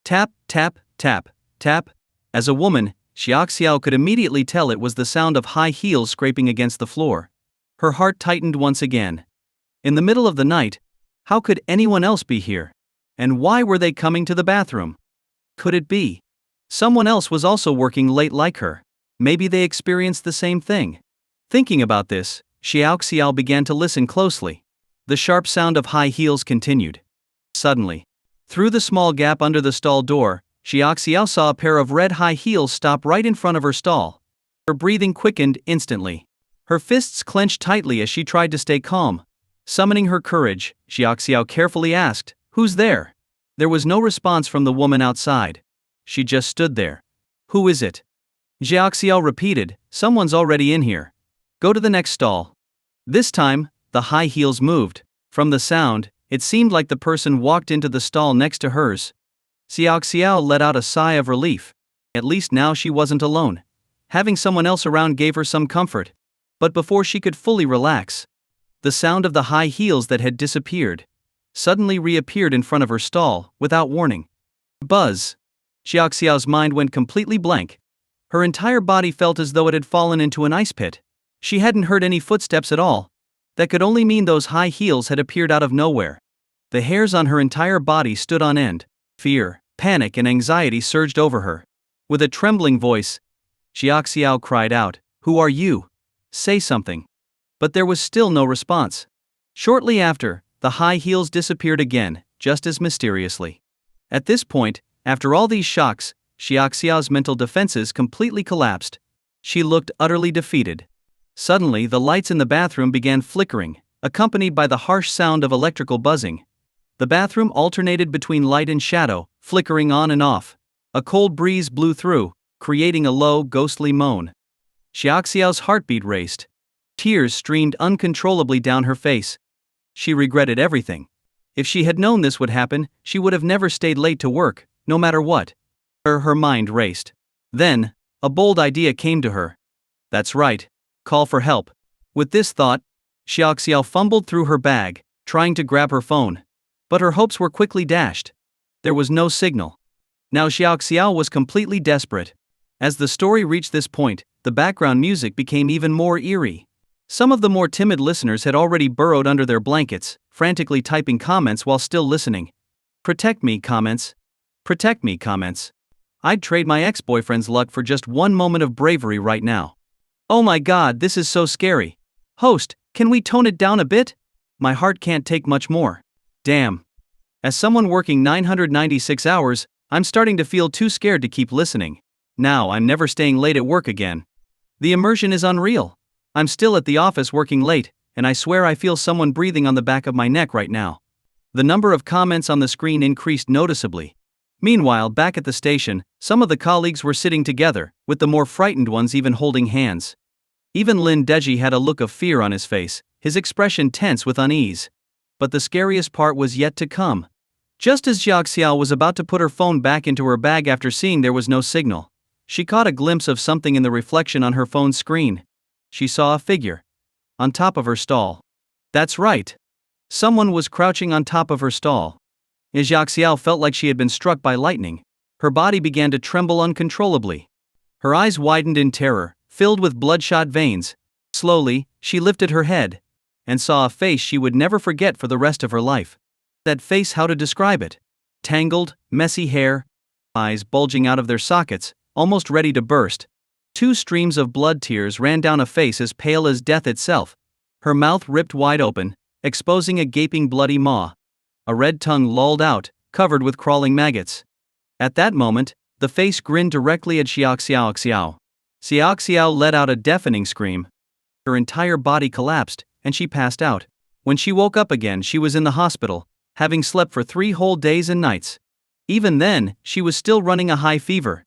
Tap, tap, tap, tap. As a woman, Xiao Xiao could immediately tell it was the sound of high heels scraping against the floor. Her heart tightened once again. In the middle of the night, how could anyone else be here? And why were they coming to the bathroom? Could it be someone else was also working late like her? Maybe they experienced the same thing. Thinking about this, Xiao Xiao began to listen closely. The sharp sound of high heels continued. Suddenly, through the small gap under the stall door, Xiao Xiao saw a pair of red high heels stop right in front of her stall. Her breathing quickened instantly. Her fists clenched tightly as she tried to stay calm. Summoning her courage, Xiao Xiao carefully asked, "Who's there?" There was no response from the woman outside. She just stood there. "Who is it?" Xiao Xiao repeated, "Someone's already in here. Go to the next stall." This time, the high heels moved. From the sound, it seemed like the person walked into the stall next to hers. Xiao Xiao let out a sigh of relief. At least now she wasn't alone. Having someone else around gave her some comfort. But before she could fully relax, The sound of the high heels that had disappeared suddenly reappeared in front of her stall, without warning. Buzz! Xiaoxiao's mind went completely blank. Her entire body felt as though it had fallen into an ice pit. She hadn't heard any footsteps at all. That could only mean those high heels had appeared out of nowhere. The hairs on her entire body stood on end. Fear, panic and anxiety surged over her. With a trembling voice, Xiaoxiao cried out, "Who are you? Say something." But there was still no response. Shortly after, the high heels disappeared again, just as mysteriously. At this point, after all these shocks, Xiaoxiao's mental defenses completely collapsed. She looked utterly defeated. Suddenly, the lights in the bathroom began flickering, accompanied by the harsh sound of electrical buzzing. The bathroom alternated between light and shadow, flickering on and off. A cold breeze blew through, creating a low, ghostly moan. Xiaoxiao's heartbeat raced. Tears streamed uncontrollably down her face. She regretted everything. If she had known this would happen, she would have never stayed late to work, no matter what. Her mind raced. Then, a bold idea came to her. That's right. Call for help. With this thought, Xiaoxiao fumbled through her bag, trying to grab her phone. But her hopes were quickly dashed. There was no signal. Now Xiaoxiao was completely desperate. As the story reached this point, the background music became even more eerie. Some of the more timid listeners had already burrowed under their blankets, frantically typing comments while still listening. "Protect me," comments. "Protect me," comments. "I'd trade my ex-boyfriend's luck for just one moment of bravery right now." "Oh my god, this is so scary. Host, can we tone it down a bit? My heart can't take much more." Damn. As someone working 996 hours, I'm starting to feel too scared to keep listening. Now I'm never staying late at work again. The immersion is unreal. I'm still at the office working late, and I swear I feel someone breathing on the back of my neck right now. The number of comments on the screen increased noticeably. Meanwhile, back at the station, some of the colleagues were sitting together, with the more frightened ones even holding hands. Even Lin Deji had a look of fear on his face, his expression tense with unease. But the scariest part was yet to come. Just as Xiaoxiao was about to put her phone back into her bag after seeing there was no signal, she caught a glimpse of something in the reflection on her phone's screen. She saw a figure on top of her stall. That's right. Someone was crouching on top of her stall. Xiaoxiao felt like she had been struck by lightning. Her body began to tremble uncontrollably. Her eyes widened in terror, filled with bloodshot veins. Slowly, she lifted her head and saw a face she would never forget for the rest of her life. That face, how to describe it? Tangled, messy hair, eyes bulging out of their sockets, almost ready to burst. 2 streams of blood tears ran down a face as pale as death itself. Her mouth ripped wide open, exposing a gaping bloody maw. A red tongue lolled out, covered with crawling maggots. At that moment, the face grinned directly at Xiaoxiao. Xiaoxiao let out a deafening scream. Her entire body collapsed, and she passed out. When she woke up again, she was in the hospital, having slept for 3 whole days and nights. Even then, she was still running a high fever.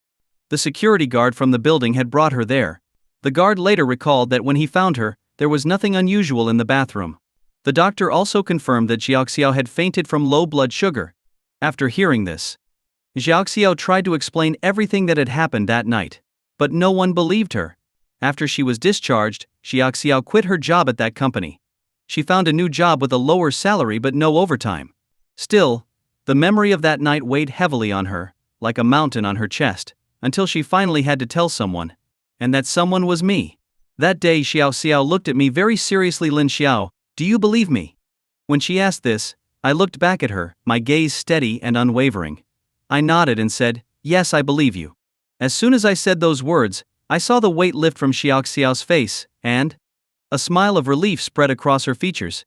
The security guard from the building had brought her there. The guard later recalled that when he found her, there was nothing unusual in the bathroom. The doctor also confirmed that Xiaoxiao had fainted from low blood sugar. After hearing this, Xiaoxiao tried to explain everything that had happened that night. But no one believed her. After she was discharged, Xiaoxiao quit her job at that company. She found a new job with a lower salary but no overtime. Still, the memory of that night weighed heavily on her, like a mountain on her chest, until she finally had to tell someone. And that someone was me. That day Xiaoxiao looked at me very seriously. "Lin Xiao, do you believe me?" When she asked this, I looked back at her, my gaze steady and unwavering. I nodded and said, "Yes, I believe you." As soon as I said those words, I saw the weight lift from Xiaoxiao's face, and a smile of relief spread across her features.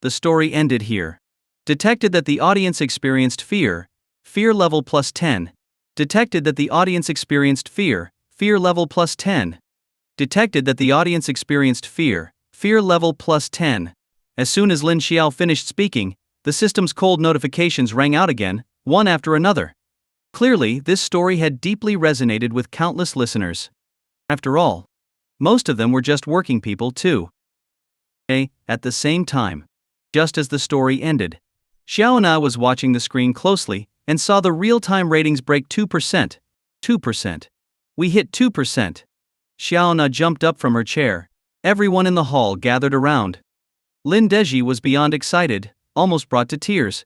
The story ended here. Detected that the audience experienced fear. Fear level +10. Detected that the audience experienced fear. Fear level +10. Detected that the audience experienced fear. Fear level +10. As soon as Lin Xiao finished speaking, the system's cold notifications rang out again, one after another. Clearly, this story had deeply resonated with countless listeners. After all, most of them were just working people too. At the same time, just as the story ended, Xiaona was watching the screen closely and saw the real-time ratings break 2%. 2%. We hit 2%. Xiaona jumped up from her chair. Everyone in the hall gathered around. Lin Deji was beyond excited, almost brought to tears.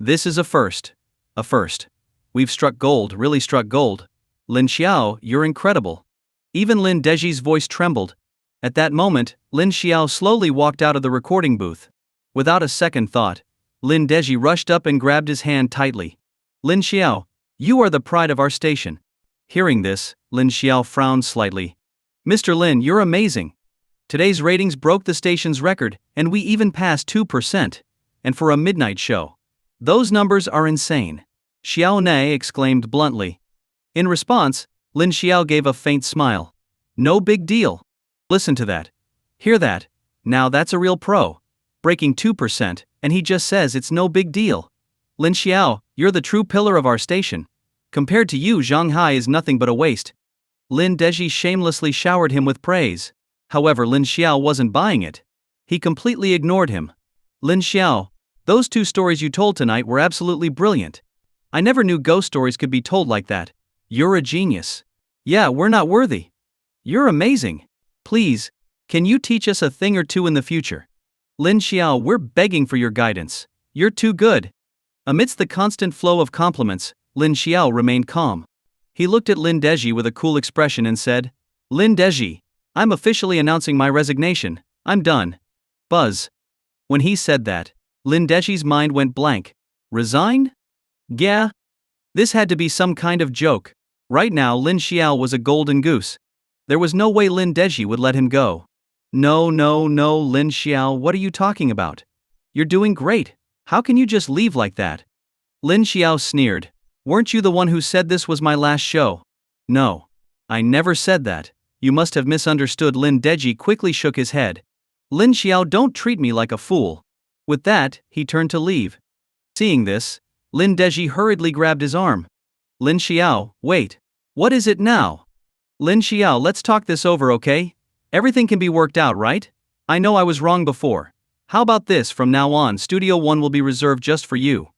This is a first. A first. We've struck gold, really struck gold. Lin Xiao, you're incredible. Even Lin Deji's voice trembled. At that moment, Lin Xiao slowly walked out of the recording booth. Without a second thought, Lin Deji rushed up and grabbed his hand tightly. Lin Xiao, you are the pride of our station. Hearing this, Lin Xiao frowned slightly. Mr. Lin, you're amazing. Today's ratings broke the station's record, and we even passed 2%. And for a midnight show. Those numbers are insane. Xiao Nei exclaimed bluntly. In response, Lin Xiao gave a faint smile. No big deal. Listen to that. Hear that. Now that's a real pro. Breaking 2%, and he just says it's no big deal. Lin Xiao, you're the true pillar of our station. Compared to you, Shanghai is nothing but a waste. Lin Deji shamelessly showered him with praise. However, Lin Xiao wasn't buying it. He completely ignored him. Lin Xiao, those 2 stories you told tonight were absolutely brilliant. I never knew ghost stories could be told like that. You're a genius. Yeah, we're not worthy. You're amazing. Please, can you teach us a thing or two in the future? Lin Xiao, we're begging for your guidance. You're too good. Amidst the constant flow of compliments, Lin Xiao remained calm. He looked at Lin Deji with a cool expression and said, Lin Deji, I'm officially announcing my resignation. I'm done. Buzz. When he said that, Lin Deji's mind went blank. Resign? Yeah. This had to be some kind of joke. Right now Lin Xiao was a golden goose. There was no way Lin Deji would let him go. No, Lin Xiao, what are you talking about? You're doing great. How can you just leave like that? Lin Xiao sneered. Weren't you the one who said this was my last show? No. I never said that. You must have misunderstood. Lin Deji quickly shook his head. Lin Xiao, don't treat me like a fool. With that, he turned to leave. Seeing this, Lin Deji hurriedly grabbed his arm. Lin Xiao, wait. What is it now? Lin Xiao, let's talk this over, okay? Everything can be worked out, right? I know I was wrong before. How about this? From now on, Studio 1 will be reserved just for you.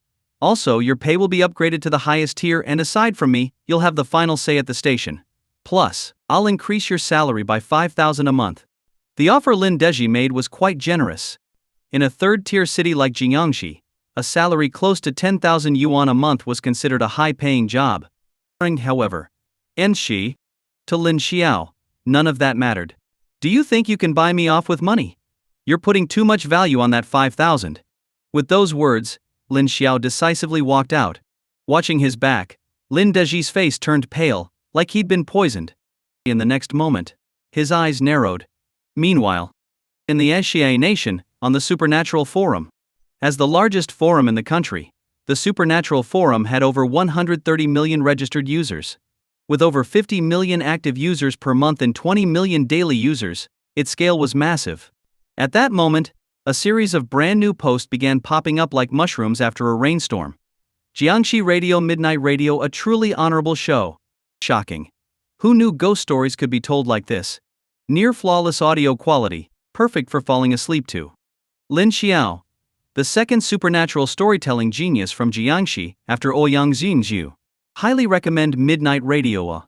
Also, your pay will be upgraded to the highest tier, and aside from me, you'll have the final say at the station. Plus, I'll increase your salary by 5,000 a month. The offer Lin Deji made was quite generous. In a third-tier city like Jiangxi, a salary close to 10,000 yuan a month was considered a high-paying job. However, Enshi, to Lin Xiao, none of that mattered. Do you think you can buy me off with money? You're putting too much value on that 5,000. With those words, Lin Xiao decisively walked out. Watching his back, Lin Deji's face turned pale, like he'd been poisoned. In the next moment, his eyes narrowed. Meanwhile, in the Asia nation, on the Supernatural Forum. As the largest forum in the country, the Supernatural Forum had over 130 million registered users. With over 50 million active users per month and 20 million daily users, its scale was massive. At that moment, a series of brand new posts began popping up like mushrooms after a rainstorm. Jiangxi Radio Midnight Radio, a truly honorable show. Shocking. Who knew ghost stories could be told like this? Near flawless audio quality, perfect for falling asleep to. Lin Xiao, the second supernatural storytelling genius from Jiangxi after Ouyang Xinjiu. Highly recommend Midnight Radio.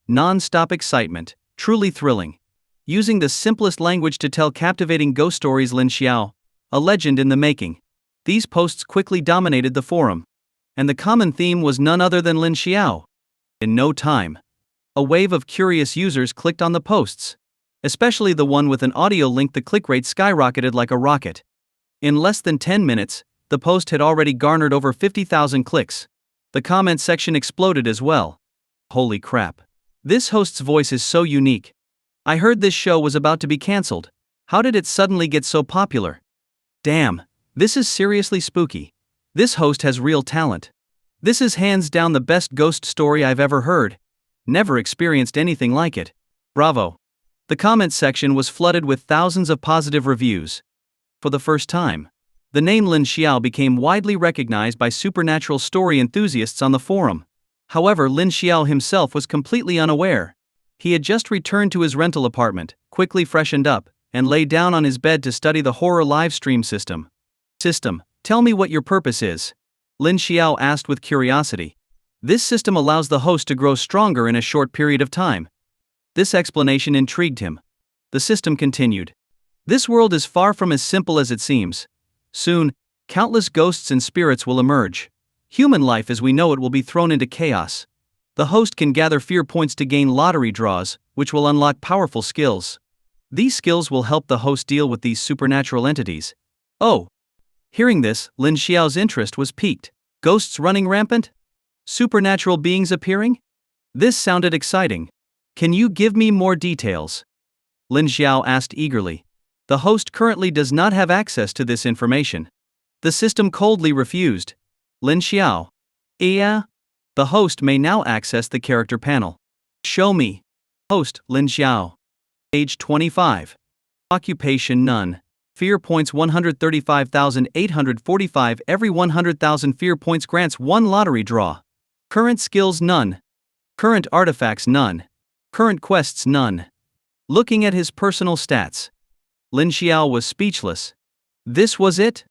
Non-stop excitement, truly thrilling. Using the simplest language to tell captivating ghost stories. Lin Xiao, a legend in the making. These posts quickly dominated the forum. And the common theme was none other than Lin Xiao. In no time, a wave of curious users clicked on the posts. Especially the one with an audio link. The click rate skyrocketed like a rocket. In less than 10 minutes, the post had already garnered over 50,000 clicks. The comment section exploded as well. Holy crap. This host's voice is so unique. I heard this show was about to be cancelled. How did it suddenly get so popular? Damn, this is seriously spooky. This host has real talent. This is hands down the best ghost story I've ever heard. Never experienced anything like it. Bravo. The comment section was flooded with thousands of positive reviews. For the first time, the name Lin Xiao became widely recognized by supernatural story enthusiasts on the forum. However, Lin Xiao himself was completely unaware. He had just returned to his rental apartment, quickly freshened up, and lay down on his bed to study the horror live stream system. Tell me what your purpose is. Lin Xiao asked with curiosity. This system allows the host to grow stronger in a short period of time. This explanation intrigued him. The system continued. This world is far from as simple as it seems. Soon, countless ghosts and spirits will emerge. Human life as we know it will be thrown into chaos. The host can gather fear points to gain lottery draws, which will unlock powerful skills. These skills will help the host deal with these supernatural entities. Oh! Hearing this, Lin Xiao's interest was piqued. Ghosts running rampant? Supernatural beings appearing? This sounded exciting. Can you give me more details? Lin Xiao asked eagerly. The host currently does not have access to this information. The system coldly refused. Lin Xiao. Yeah? The host may now access the character panel. Show me. Host, Lin Xiao. Age 25. Occupation none. Fear points 135,845. Every 100,000 fear points grants one lottery draw. Current skills none. Current artifacts none. Current quests none. Looking at his personal stats, Lin Xiao was speechless. This was it?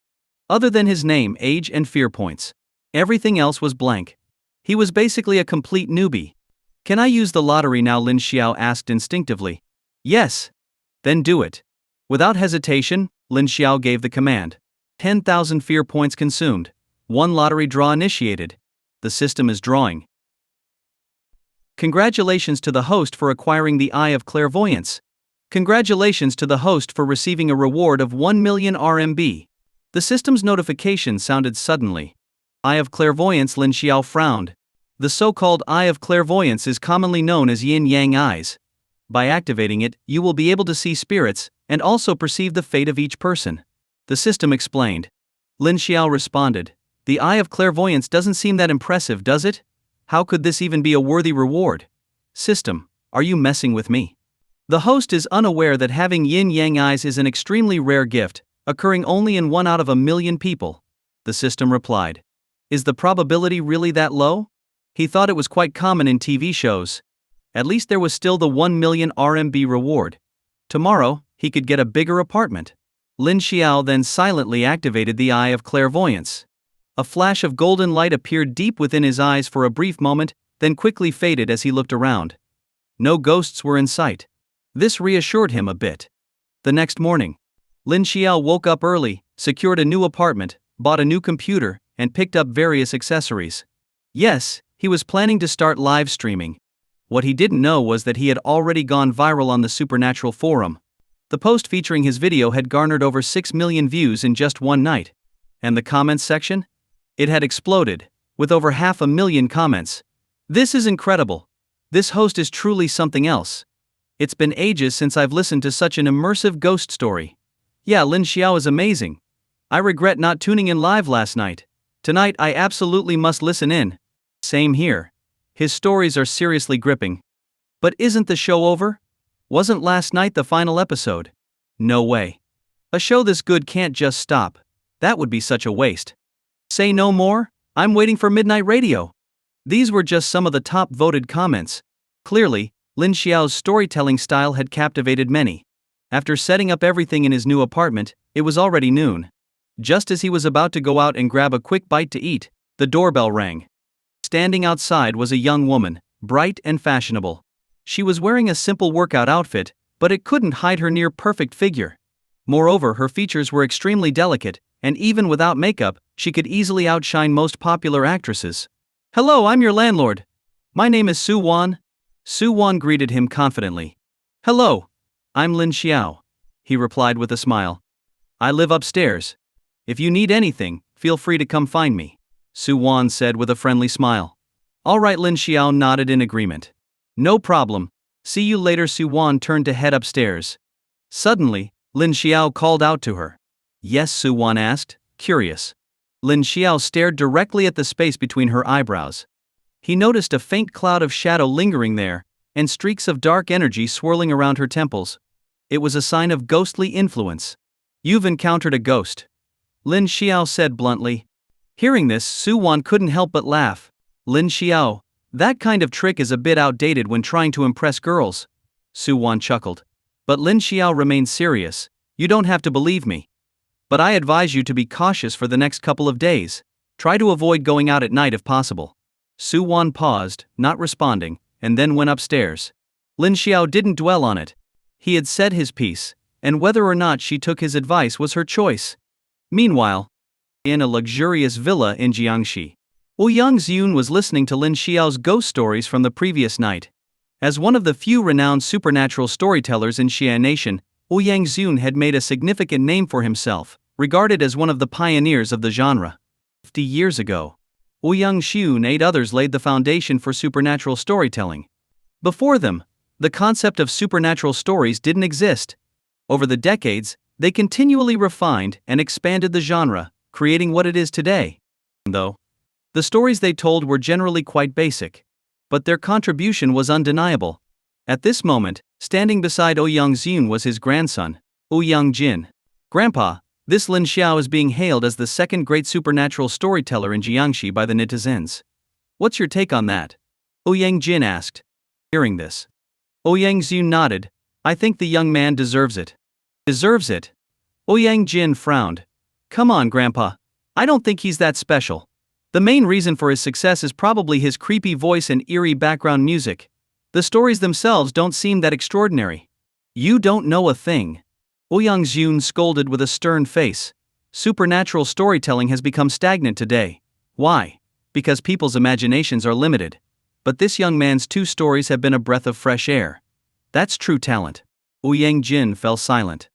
Other than his name, age, and fear points, everything else was blank. He was basically a complete newbie. Can I use the lottery now? Lin Xiao asked instinctively. Yes. Then do it. Without hesitation, Lin Xiao gave the command. 10,000 fear points consumed. One lottery draw initiated. The system is drawing. Congratulations to the host for acquiring the Eye of Clairvoyance. Congratulations to the host for receiving a reward of 1 million RMB. The system's notification sounded suddenly. Eye of Clairvoyance. Lin Xiao frowned. The so-called Eye of Clairvoyance is commonly known as yin-yang eyes. By activating it, you will be able to see spirits, and also perceive the fate of each person. The system explained. Lin Xiao responded. The Eye of Clairvoyance doesn't seem that impressive, does it? How could this even be a worthy reward? System, are you messing with me? The host is unaware that having yin-yang eyes is an extremely rare gift, occurring only in 1 out of a million people. The system replied. Is the probability really that low? He thought it was quite common in TV shows. At least there was still the 1 million RMB reward. Tomorrow, he could get a bigger apartment. Lin Xiao then silently activated the Eye of Clairvoyance. A flash of golden light appeared deep within his eyes for a brief moment, then quickly faded as he looked around. No ghosts were in sight. This reassured him a bit. The next morning, Lin Xiao woke up early, secured a new apartment, bought a new computer, and picked up various accessories. Yes, he was planning to start live streaming. What he didn't know was that he had already gone viral on the Supernatural forum. The post featuring his video had garnered over 6 million views in just one night. And the comments section? It had exploded, with over 500,000 comments. This is incredible. This host is truly something else. It's been ages since I've listened to such an immersive ghost story. Yeah, Lin Xiao is amazing. I regret not tuning in live last night. Tonight I absolutely must listen in. Same here. His stories are seriously gripping. But isn't the show over? Wasn't last night the final episode? No way. A show this good can't just stop. That would be such a waste. Say no more? I'm waiting for Midnight Radio. These were just some of the top voted comments. Clearly, Lin Xiao's storytelling style had captivated many. After setting up everything in his new apartment, it was already noon. Just as he was about to go out and grab a quick bite to eat, the doorbell rang. Standing outside was a young woman, bright and fashionable. She was wearing a simple workout outfit, but it couldn't hide her near-perfect figure. Moreover, her features were extremely delicate, and even without makeup, she could easily outshine most popular actresses. Hello, I'm your landlord. My name is Su Wan. Su Wan greeted him confidently. Hello. I'm Lin Xiao. He replied with a smile. I live upstairs. If you need anything, feel free to come find me. Su Wan said with a friendly smile. All right, Lin Xiao nodded in agreement. No problem. See you later. Su Wan turned to head upstairs. Suddenly, Lin Xiao called out to her. Yes, Su Wan asked, curious. Lin Xiao stared directly at the space between her eyebrows. He noticed a faint cloud of shadow lingering there, and streaks of dark energy swirling around her temples. It was a sign of ghostly influence. You've encountered a ghost. Lin Xiao said bluntly. Hearing this, Su Wan couldn't help but laugh. Lin Xiao, that kind of trick is a bit outdated when trying to impress girls. Su Wan chuckled. But Lin Xiao remained serious. You don't have to believe me. But I advise you to be cautious for the next couple of days. Try to avoid going out at night if possible. Su Wan paused, not responding, and then went upstairs. Lin Xiao didn't dwell on it. He had said his piece, and whether or not she took his advice was her choice. Meanwhile, in a luxurious villa in Jiangxi, Yang-Xun was listening to Lin Xiao's ghost stories from the previous night. As one of the few renowned supernatural storytellers in Xia Nation, Yang-Xun had made a significant name for himself, regarded as one of the pioneers of the genre. 50 years ago, Yang-Xun and 8 others laid the foundation for supernatural storytelling. Before them, the concept of supernatural stories didn't exist. Over the decades, they continually refined and expanded the genre, creating what it is today. Though the stories they told were generally quite basic, but their contribution was undeniable. At this moment, standing beside Yang-Xun was his grandson, Yang-Jin. "Grandpa, this Lin Xiao is being hailed as the second great supernatural storyteller in Jiangxi by the netizens. What's your take on that?" Yang-Jin asked. Hearing this, Yang-Xun nodded. "I think the young man deserves it." "Deserves it?" Yang-Jin frowned. "Come on, Grandpa. I don't think he's that special. The main reason for his success is probably his creepy voice and eerie background music. The stories themselves don't seem that extraordinary." "You don't know a thing," Yang-Xun scolded with a stern face. "Supernatural storytelling has become stagnant today. Why? Because people's imaginations are limited. But this young man's 2 stories have been a breath of fresh air. That's true talent." Yang-Jin fell silent.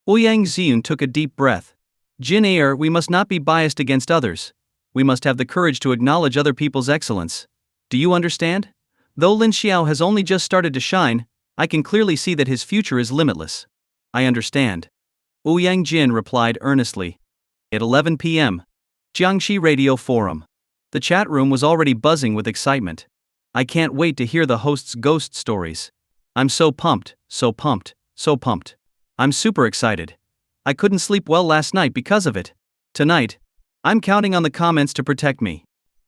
Yang-Xun took a deep breath. "Jin, we must not be biased against others. We must have the courage to acknowledge other people's excellence. Do you understand? Though Lin Xiao has only just started to shine, I can clearly see that his future is limitless." "I understand," Yang-Jin replied earnestly. At 11 p.m., Jiangxi Radio Forum. The chat room was already buzzing with excitement. "I can't wait to hear the host's ghost stories. I'm so pumped, so pumped, so pumped. I'm super excited. I couldn't sleep well last night because of it. Tonight, I'm counting on the comments to protect me.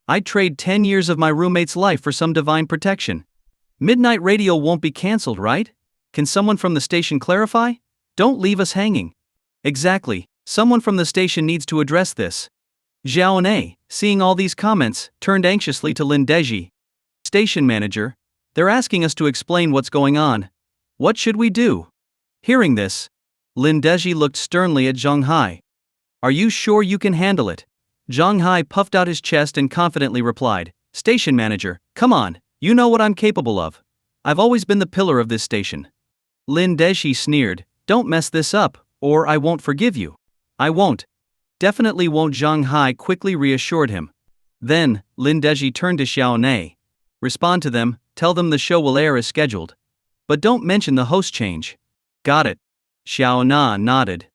I'd trade 10 years of my roommate's life for some divine protection. Midnight Radio won't be cancelled, right? Can someone from the station clarify? Don't leave us hanging." "Exactly, someone from the station needs to address this." Zhao Na, seeing all these comments, turned anxiously to Lin Deji. "Station manager, they're asking us to explain what's going on. What should we do?" Hearing this, Lin Deji looked sternly at Zhang Hai. "Are you sure you can handle it?" Zhang Hai puffed out his chest and confidently replied, "Station manager, come on, you know what I'm capable of. I've always been the pillar of this station." Lin Deji sneered, "Don't mess this up, or I won't forgive you." "I won't. Definitely won't," Zhang Hai quickly reassured him. Then, Lin Deji turned to Xiao Na. "Respond to them, tell them the show will air as scheduled. But don't mention the host change." "Got it." Xiao Na nodded.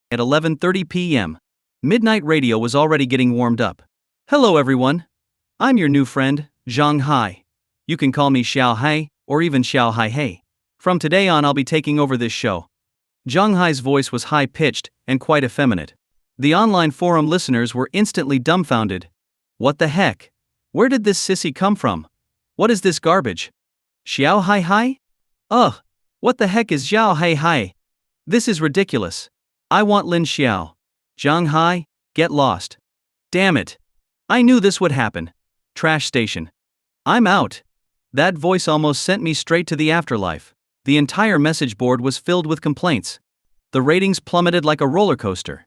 At 11:30 p.m., Midnight Radio was already getting warmed up. "Hello everyone. I'm your new friend, Zhang Hai. You can call me Xiao Hai, or even Xiao Hai Hei. From today on I'll be taking over this show." Zhang Hai's voice was high-pitched and quite effeminate. The online forum listeners were instantly dumbfounded. "What the heck? Where did this sissy come from? What is this garbage? Xiao Hai Hai? Ugh, what the heck is Xiao Hai Hai? This is ridiculous. I want Lin Xiao. Zhang Hai, get lost. Damn it. I knew this would happen. Trash station. I'm out." That voice almost sent me straight to the afterlife. The entire message board was filled with complaints. The ratings plummeted like a roller coaster.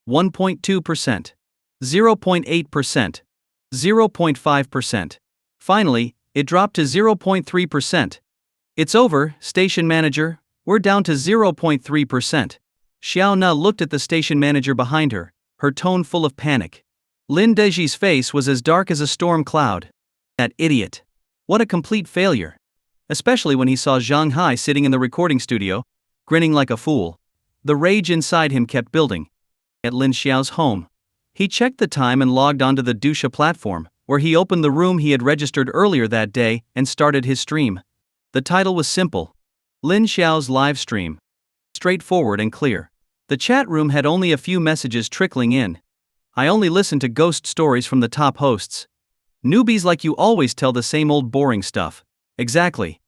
1.2%. 0.8%. 0.5%. Finally, it dropped to 0.3%. "It's over, station manager, we're down to 0.3%. Xiao Na looked at the station manager behind her, her tone full of panic. Lin Deji's face was as dark as a storm cloud. That idiot. What a complete failure. Especially when he saw Zhang Hai sitting in the recording studio, grinning like a fool. The rage inside him kept building. At Lin Xiao's home, he checked the time and logged onto the Dusha platform, where he opened the room he had registered earlier that day and started his stream. The title was simple: Lin Xiao's live stream. Straightforward and clear. The chat room had only a few messages trickling in. "I only listen to ghost stories from the top hosts. Newbies like you always tell the same old boring stuff." "Exactly.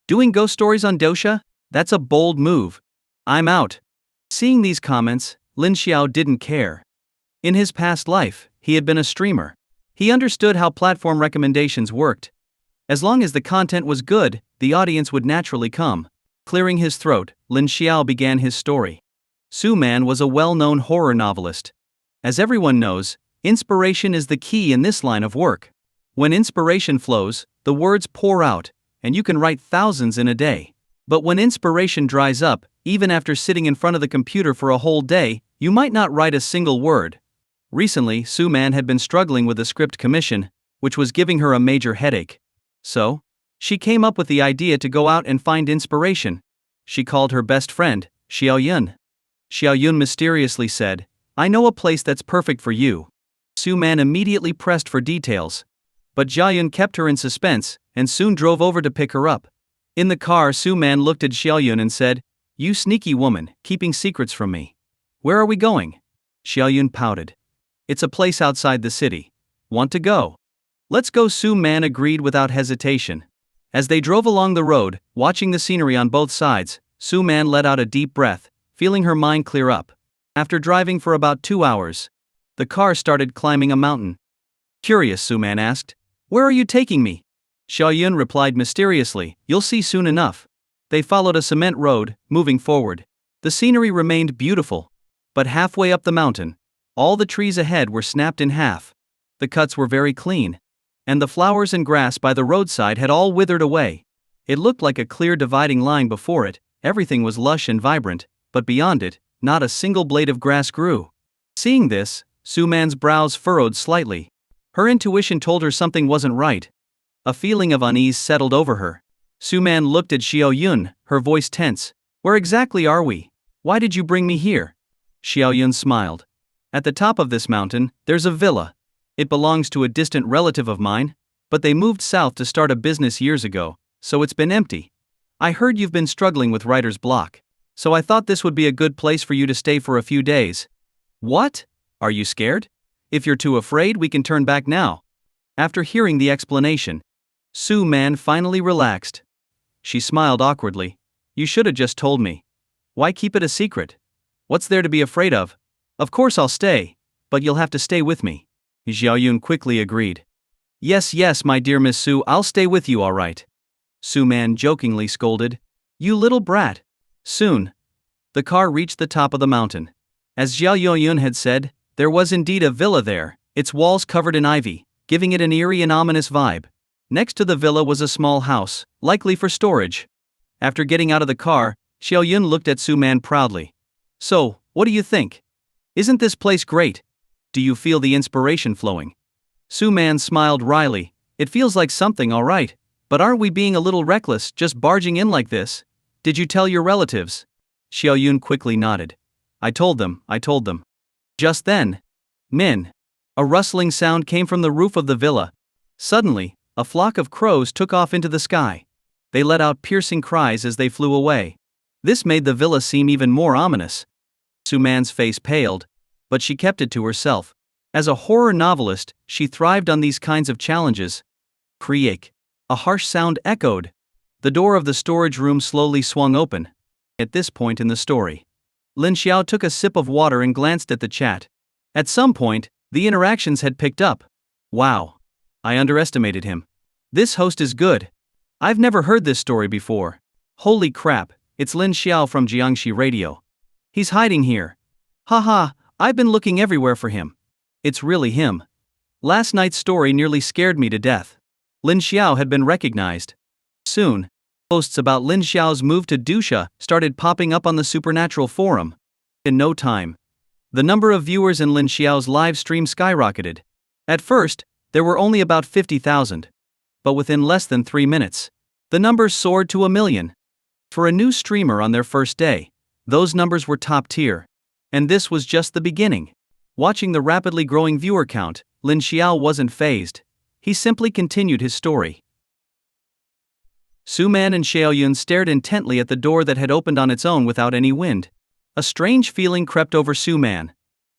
Doing ghost stories on Dosha? That's a bold move. I'm out." Seeing these comments, Lin Xiao didn't care. In his past life, he had been a streamer. He understood how platform recommendations worked. As long as the content was good, the audience would naturally come. Clearing his throat, Lin Xiao began his story. Su Man was a well-known horror novelist. As everyone knows, inspiration is the key in this line of work. When inspiration flows, the words pour out, and you can write thousands in a day. But when inspiration dries up, even after sitting in front of the computer for a whole day, you might not write a single word. Recently, Su Man had been struggling with a script commission, which was giving her a major headache. So, she came up with the idea to go out and find inspiration. She called her best friend, Xiao Yun. Xiao Yun mysteriously said, "I know a place that's perfect for you." Su Man immediately pressed for details. But Xiao Yun kept her in suspense, and soon drove over to pick her up. In the car, Su Man looked at Xiao Yun and said, "You sneaky woman, keeping secrets from me. Where are we going?" Xiao Yun pouted. "It's a place outside the city. Want to go?" "Let's go," Su Man agreed without hesitation. As they drove along the road, watching the scenery on both sides, Su Man let out a deep breath, feeling her mind clear up. After driving for about 2 hours, the car started climbing a mountain. Curious, Su Man asked, "Where are you taking me?" Xiao Yun replied mysteriously, "You'll see soon enough." They followed a cement road, moving forward. The scenery remained beautiful. But halfway up the mountain, all the trees ahead were snapped in half. The cuts were very clean. And the flowers and grass by the roadside had all withered away. It looked like a clear dividing line before it. Everything was lush and vibrant, but beyond it, not a single blade of grass grew. Seeing this, Su Man's brows furrowed slightly. Her intuition told her something wasn't right. A feeling of unease settled over her. Su Man looked at Xiao Yun, her voice tense. "Where exactly are we? Why did you bring me here?" Xiao Yun smiled. "At the top of this mountain, there's a villa. It belongs to a distant relative of mine, but they moved south to start a business years ago, so it's been empty. I heard you've been struggling with writer's block, so I thought this would be a good place for you to stay for a few days." "What? Are you scared? If you're too afraid, we can turn back now." After hearing the explanation, Su Man finally relaxed. She smiled awkwardly. "You should have just told me. Why keep it a secret? What's there to be afraid of? Of course I'll stay, but you'll have to stay with me." Xiao Yun quickly agreed. Yes, my dear Miss Su, I'll stay with you all right." Su Man jokingly scolded. "You little brat." Soon, the car reached the top of the mountain. As Xiao Yun had said, there was indeed a villa there, its walls covered in ivy, giving it an eerie and ominous vibe. Next to the villa was a small house, likely for storage. After getting out of the car, Xiao Yun looked at Su Man proudly. "So, what do you think? Isn't this place great? Do you feel the inspiration flowing?" Su Man smiled wryly. "It feels like something, all right, but aren't we being a little reckless just barging in like this? Did you tell your relatives?" Xiao Yun quickly nodded. I told them. Just then, a rustling sound came from the roof of the villa. Suddenly, a flock of crows took off into the sky. They let out piercing cries as they flew away. This made the villa seem even more ominous. Su Man's face paled, but she kept it to herself. As a horror novelist, she thrived on these kinds of challenges. Creak. A harsh sound echoed. The door of the storage room slowly swung open. At this point in the story, Lin Xiao took a sip of water and glanced at the chat. At some point, the interactions had picked up. Wow. I underestimated him. This host is good. I've never heard this story before. Holy crap, it's Lin Xiao from Jiangxi Radio. He's hiding here. Haha, I've been looking everywhere for him. It's really him. Last night's story nearly scared me to death. Lin Xiao had been recognized. Soon, posts about Lin Xiao's move to Dusha started popping up on the Supernatural forum. In no time, the number of viewers in Lin Xiao's live stream skyrocketed. At first, there were only about 50,000. But within less than 3 minutes, the numbers soared to 1 million. For a new streamer on their first day, those numbers were top tier. And this was just the beginning. Watching the rapidly growing viewer count, Lin Xiao wasn't fazed. He simply continued his story. Su Man and Xiao Yun stared intently at the door that had opened on its own without any wind. A strange feeling crept over Su Man.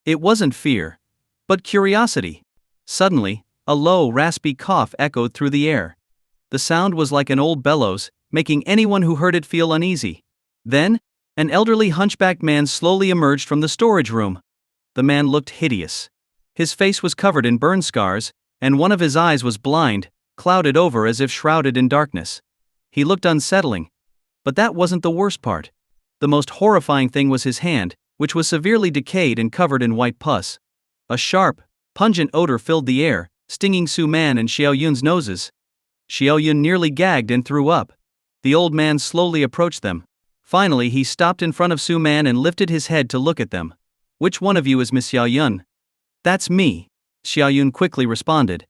It wasn't fear, but curiosity. Suddenly, a low, raspy cough echoed through the air. The sound was like an old bellows, making anyone who heard it feel uneasy. Then, an elderly hunchbacked man slowly emerged from the storage room. The man looked hideous. His face was covered in burn scars, and one of his eyes was blind, clouded over as if shrouded in darkness. He looked unsettling. But that wasn't the worst part. The most horrifying thing was his hand, which was severely decayed and covered in white pus. A sharp, pungent odor filled the air, stinging Su Man and Xiao Yun's noses. Xiao Yun nearly gagged and threw up. The old man slowly approached them. Finally, he stopped in front of Su Man and lifted his head to look at them. "Which one of you is Miss Xiao Yun?" "That's me," Xiao Yun quickly responded.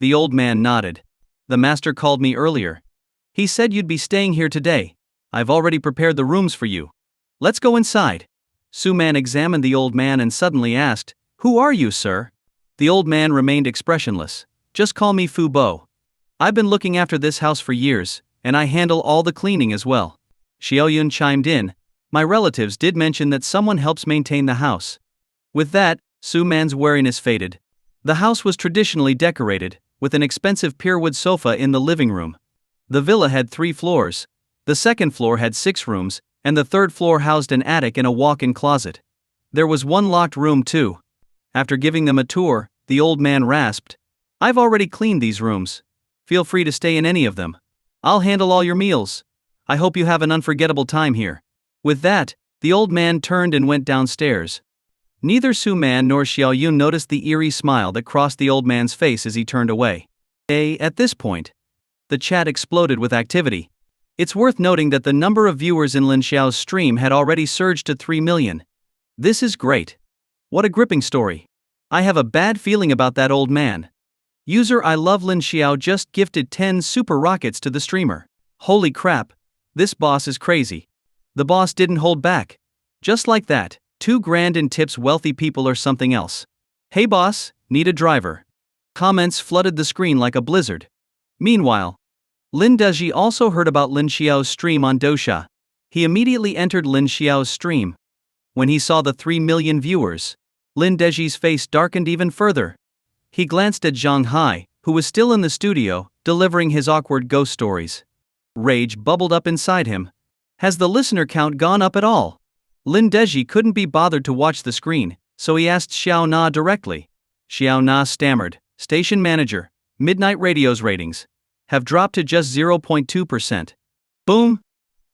The old man nodded. "The master called me earlier. He said you'd be staying here today. I've already prepared the rooms for you. Let's go inside." Su Man examined the old man and suddenly asked, "Who are you, sir?" The old man remained expressionless. "Just call me Fu Bo. I've been looking after this house for years, and I handle all the cleaning as well." Xiao Yun chimed in. "My relatives did mention that someone helps maintain the house." With that, Su Man's wariness faded. The house was traditionally decorated, with an expensive pierwood sofa in the living room. The villa had 3 floors. The second floor had 6 rooms, and the third floor housed an attic and a walk-in closet. There was one locked room too. After giving them a tour, the old man rasped, "I've already cleaned these rooms. Feel free to stay in any of them. I'll handle all your meals. I hope you have an unforgettable time here." With that, the old man turned and went downstairs. Neither Su Man nor Xiao Yun noticed the eerie smile that crossed the old man's face as he turned away. At this point, the chat exploded with activity. It's worth noting that the number of viewers in Lin Xiao's stream had already surged to 3 million. This is great. What a gripping story. I have a bad feeling about that old man. User I love Lin Xiao just gifted 10 super rockets to the streamer. Holy crap. This boss is crazy. The boss didn't hold back. Just like that, 2 grand in tips. Wealthy people or something else. Hey boss, need a driver. Comments flooded the screen like a blizzard. Meanwhile, Lin Deji also heard about Lin Xiao's stream on Dosha. He immediately entered Lin Xiao's stream. When he saw the 3 million viewers, Lin Deji's face darkened even further. He glanced at Zhang Hai, who was still in the studio, delivering his awkward ghost stories. Rage bubbled up inside him. Has the listener count gone up at all? Lin Deji couldn't be bothered to watch the screen, so he asked Xiao Na directly. Xiao Na stammered, "Station manager, Midnight Radio's ratings have dropped to just 0.2%. Boom!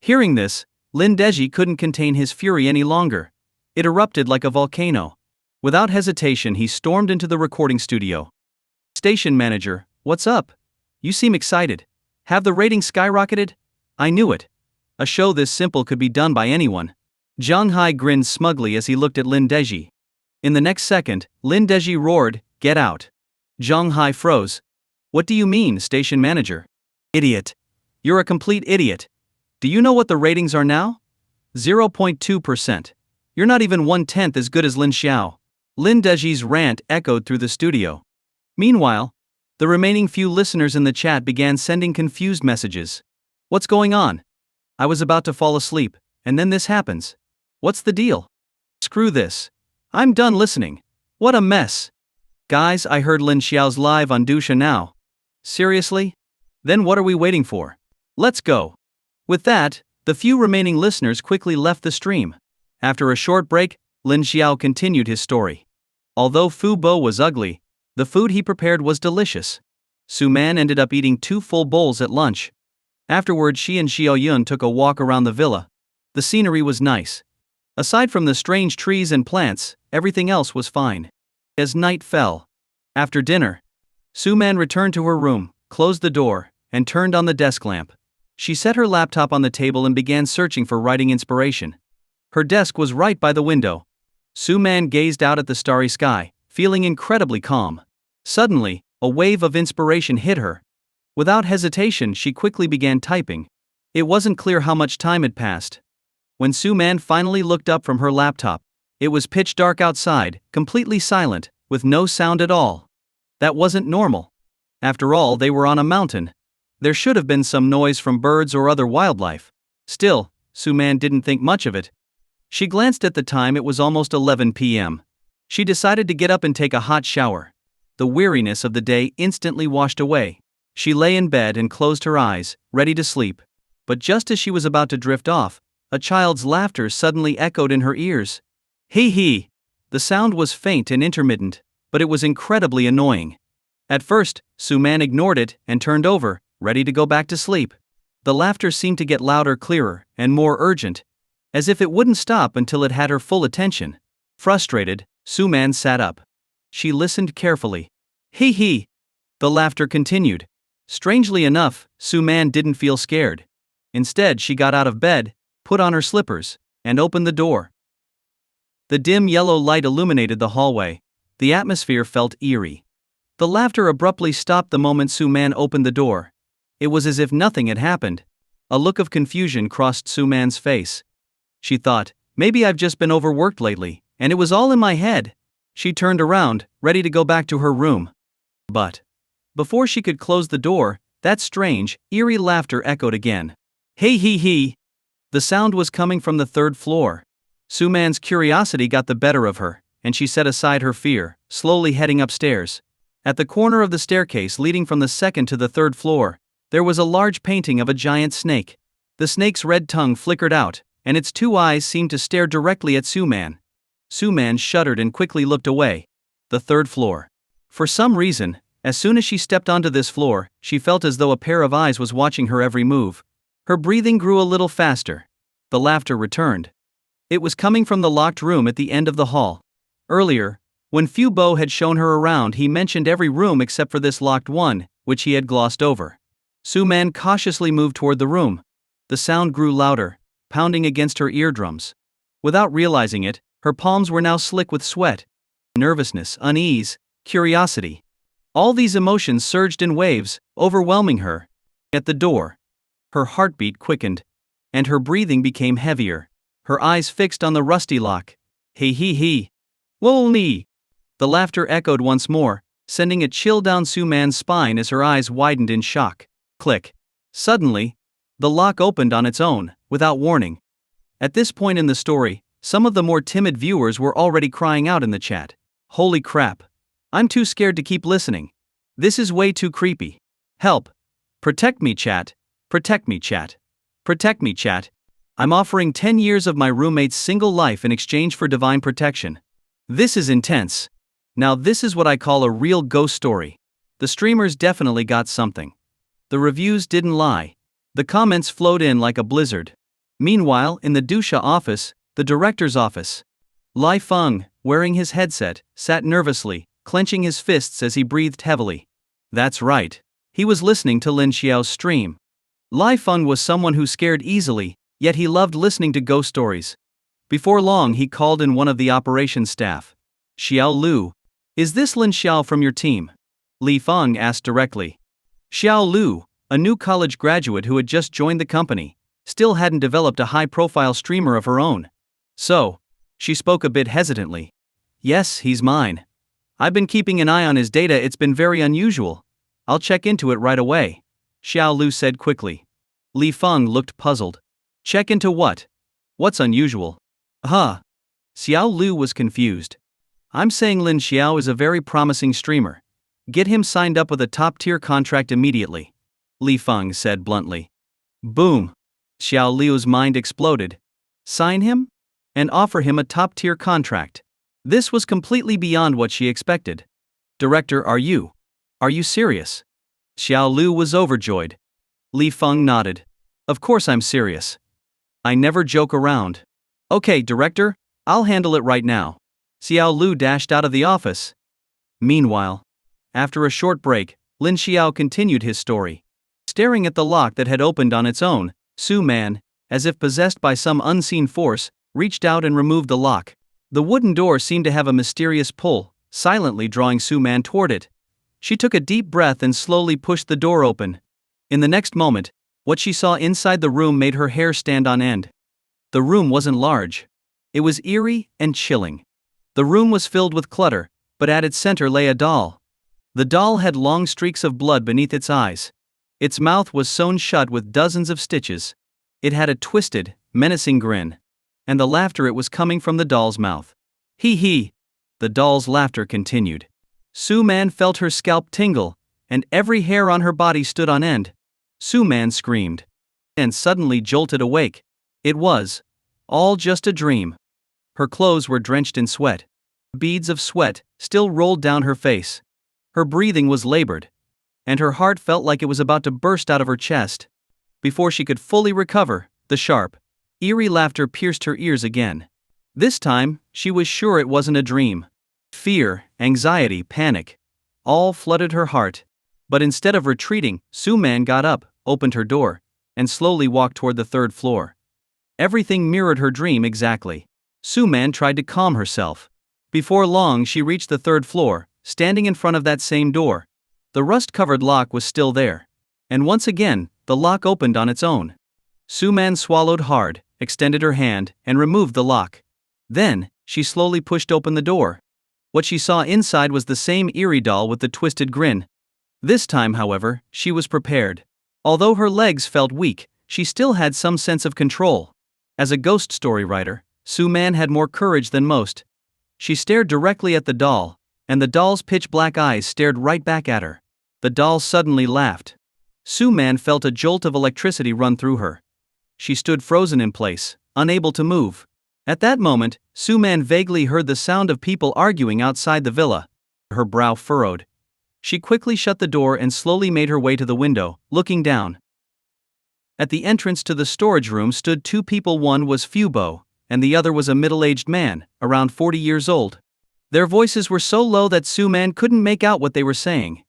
Hearing this, Lin Deji couldn't contain his fury any longer. It erupted like a volcano. Without hesitation, he stormed into the recording studio. "Station manager, what's up? You seem excited. Have the ratings skyrocketed? I knew it. A show this simple could be done by anyone." Zhang Hai grinned smugly as he looked at Lin Deji. In the next second, Lin Deji roared, "Get out." Zhang Hai froze. "What do you mean, station manager? Idiot. You're a complete idiot. Do you know what the ratings are now? 0.2%. You're not even 1/10 as good as Lin Xiao." Lin Deji's rant echoed through the studio. Meanwhile, the remaining few listeners in the chat began sending confused messages. "What's going on? I was about to fall asleep, and then this happens. What's the deal? Screw this. I'm done listening. What a mess. Guys, I heard Lin Xiao's live on Dusha now." "Seriously? Then what are we waiting for? Let's go." With that, the few remaining listeners quickly left the stream. After a short break, Lin Xiao continued his story. Although Fu Bo was ugly, the food he prepared was delicious. Su Man ended up eating 2 full bowls at lunch. Afterward, she and Xiao Yun took a walk around the villa. The scenery was nice. Aside from the strange trees and plants, everything else was fine. As night fell, after dinner, Su Man returned to her room, closed the door, and turned on the desk lamp. She set her laptop on the table and began searching for writing inspiration. Her desk was right by the window. Su Man gazed out at the starry sky, feeling incredibly calm. Suddenly, a wave of inspiration hit her. Without hesitation, she quickly began typing. It wasn't clear how much time had passed. When Su Man finally looked up from her laptop, it was pitch dark outside, completely silent, with no sound at all. That wasn't normal. After all, they were on a mountain. There should have been some noise from birds or other wildlife. Still, Su Man didn't think much of it. She glanced at the time. It was almost 11 p.m. She decided to get up and take a hot shower. The weariness of the day instantly washed away. She lay in bed and closed her eyes, ready to sleep. But just as she was about to drift off, a child's laughter suddenly echoed in her ears. Hee hee! The sound was faint and intermittent, but it was incredibly annoying. At first, Su Man ignored it and turned over, ready to go back to sleep. The laughter seemed to get louder, clearer, and more urgent, as if it wouldn't stop until it had her full attention. Frustrated, Su-man sat up. She listened carefully. Hee hee. The laughter continued. Strangely enough, Su-man didn't feel scared. Instead, she got out of bed, put on her slippers, and opened the door. The dim yellow light illuminated the hallway. The atmosphere felt eerie. The laughter abruptly stopped the moment Su-man opened the door. It was as if nothing had happened. A look of confusion crossed Su-man's face. She thought, maybe I've just been overworked lately, and it was all in my head. She turned around, ready to go back to her room. But before she could close the door, that strange, eerie laughter echoed again. Hey hee hee! The sound was coming from the third floor. Su-man's curiosity got the better of her, and she set aside her fear, slowly heading upstairs. At the corner of the staircase leading from the second to the third floor, there was a large painting of a giant snake. The snake's red tongue flickered out, and its two eyes seemed to stare directly at Su-man. Su-man shuddered and quickly looked away. The third floor. For some reason, as soon as she stepped onto this floor, she felt as though a pair of eyes was watching her every move. Her breathing grew a little faster. The laughter returned. It was coming from the locked room at the end of the hall. Earlier, when Fu Bo had shown her around, he mentioned every room except for this locked one, which he had glossed over. Su-man cautiously moved toward the room. The sound grew louder, pounding against her eardrums. Without realizing it, her palms were now slick with sweat. Nervousness, unease, curiosity. All these emotions surged in waves, overwhelming her. At the door, her heartbeat quickened, and her breathing became heavier. Her eyes fixed on the rusty lock. Hey hee hee. Whoa me. The laughter echoed once more, sending a chill down Su-man's spine as her eyes widened in shock. Click. Suddenly, the lock opened on its own, without warning. At this point in the story, some of the more timid viewers were already crying out in the chat. Holy crap. I'm too scared to keep listening. This is way too creepy. Help. Protect me, chat. Protect me, chat. Protect me, chat. I'm offering 10 years of my roommate's single life in exchange for divine protection. This is intense. Now this is what I call a real ghost story. The streamers definitely got something. The reviews didn't lie. The comments flowed in like a blizzard. Meanwhile, in the Dusha office, the director's office, Lai Feng, wearing his headset, sat nervously, clenching his fists as he breathed heavily. That's right. He was listening to Lin Xiao's stream. Lai Feng was someone who scared easily, yet he loved listening to ghost stories. Before long, he called in one of the operations staff. Xiao Lu. Is this Lin Xiao from your team? Li Feng asked directly. Xiao Lu, a new college graduate who had just joined the company, still hadn't developed a high-profile streamer of her own. So, she spoke a bit hesitantly. Yes, he's mine. I've been keeping an eye on his data. It's been very unusual. I'll check into it right away, Xiao Lu said quickly. Li Feng looked puzzled. Check into what? What's unusual? Huh. Xiao Lu was confused. I'm saying Lin Xiao is a very promising streamer. Get him signed up with a top-tier contract immediately, Li Feng said bluntly. Boom. Xiao Lu's mind exploded. Sign him? And offer him a top-tier contract. This was completely beyond what she expected. Director, are you serious? Xiao Lu was overjoyed. Li Feng nodded. Of course I'm serious. I never joke around. Okay, director, I'll handle it right now. Xiao Lu dashed out of the office. Meanwhile, after a short break, Lin Xiao continued his story. Staring at the lock that had opened on its own, Su-man, as if possessed by some unseen force, reached out and removed the lock. The wooden door seemed to have a mysterious pull, silently drawing Su-man toward it. She took a deep breath and slowly pushed the door open. In the next moment, what she saw inside the room made her hair stand on end. The room wasn't large. It was eerie and chilling. The room was filled with clutter, but at its center lay a doll. The doll had long streaks of blood beneath its eyes. Its mouth was sewn shut with dozens of stitches. It had a twisted, menacing grin. And the laughter, it was coming from the doll's mouth. Hee hee. The doll's laughter continued. Su-man felt her scalp tingle, and every hair on her body stood on end. Su-man screamed. And suddenly jolted awake. It was all just a dream. Her clothes were drenched in sweat. Beads of sweat still rolled down her face. Her breathing was labored. And her heart felt like it was about to burst out of her chest. Before she could fully recover, the sharp, eerie laughter pierced her ears again. This time, she was sure it wasn't a dream. Fear, anxiety, panic, all flooded her heart. But instead of retreating, Su-man got up, opened her door, and slowly walked toward the third floor. Everything mirrored her dream exactly. Su-man tried to calm herself. Before long she reached the third floor, standing in front of that same door. The rust-covered lock was still there. And once again, the lock opened on its own. Su-man swallowed hard, extended her hand, and removed the lock. Then, she slowly pushed open the door. What she saw inside was the same eerie doll with the twisted grin. This time, however, she was prepared. Although her legs felt weak, she still had some sense of control. As a ghost story writer, Su-man had more courage than most. She stared directly at the doll, and the doll's pitch-black eyes stared right back at her. The doll suddenly laughed. Su-man felt a jolt of electricity run through her. She stood frozen in place, unable to move. At that moment, Su-man vaguely heard the sound of people arguing outside the villa. Her brow furrowed. She quickly shut the door and slowly made her way to the window, looking down. At the entrance to the storage room stood two people. One was Fubo, and the other was a middle-aged man, around 40 years old. Their voices were so low that Su-man couldn't make out what they were saying.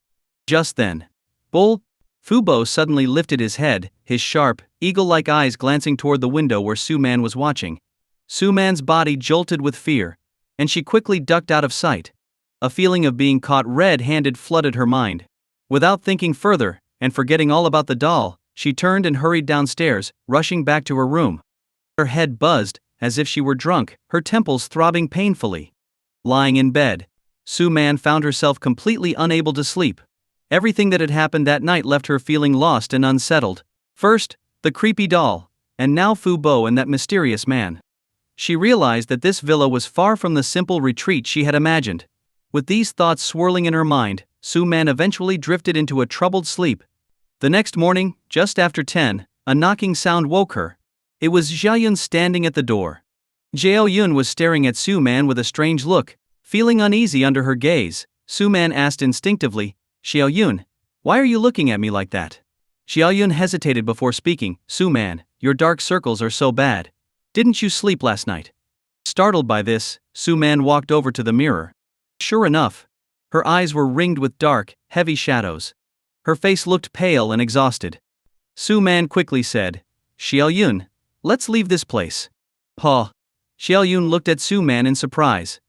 Just then, Bull, Fubo suddenly lifted his head, his sharp, eagle-like eyes glancing toward the window where Su-man was watching. Su-man's body jolted with fear, and she quickly ducked out of sight. A feeling of being caught red-handed flooded her mind. Without thinking further, and forgetting all about the doll, she turned and hurried downstairs, rushing back to her room. Her head buzzed, as if she were drunk, her temples throbbing painfully. Lying in bed, Su-man found herself completely unable to sleep. Everything that had happened that night left her feeling lost and unsettled. First, the creepy doll, and now Fubo and that mysterious man. She realized that this villa was far from the simple retreat she had imagined. With these thoughts swirling in her mind, Su-man eventually drifted into a troubled sleep. The next morning, just after 10, a knocking sound woke her. It was Xiaoyun standing at the door. Xiaoyun was staring at Su-man with a strange look. Feeling uneasy under her gaze, Su-man asked instinctively, "Xiaoyun, why are you looking at me like that?" Xiaoyun hesitated before speaking. "Su-man, your dark circles are so bad. Didn't you sleep last night?" Startled by this, Su-man walked over to the mirror. Sure enough, her eyes were ringed with dark, heavy shadows. Her face looked pale and exhausted. Su-man quickly said, "Xiaoyun, let's leave this place." "Huh?" Xiaoyun looked at Su-man in surprise.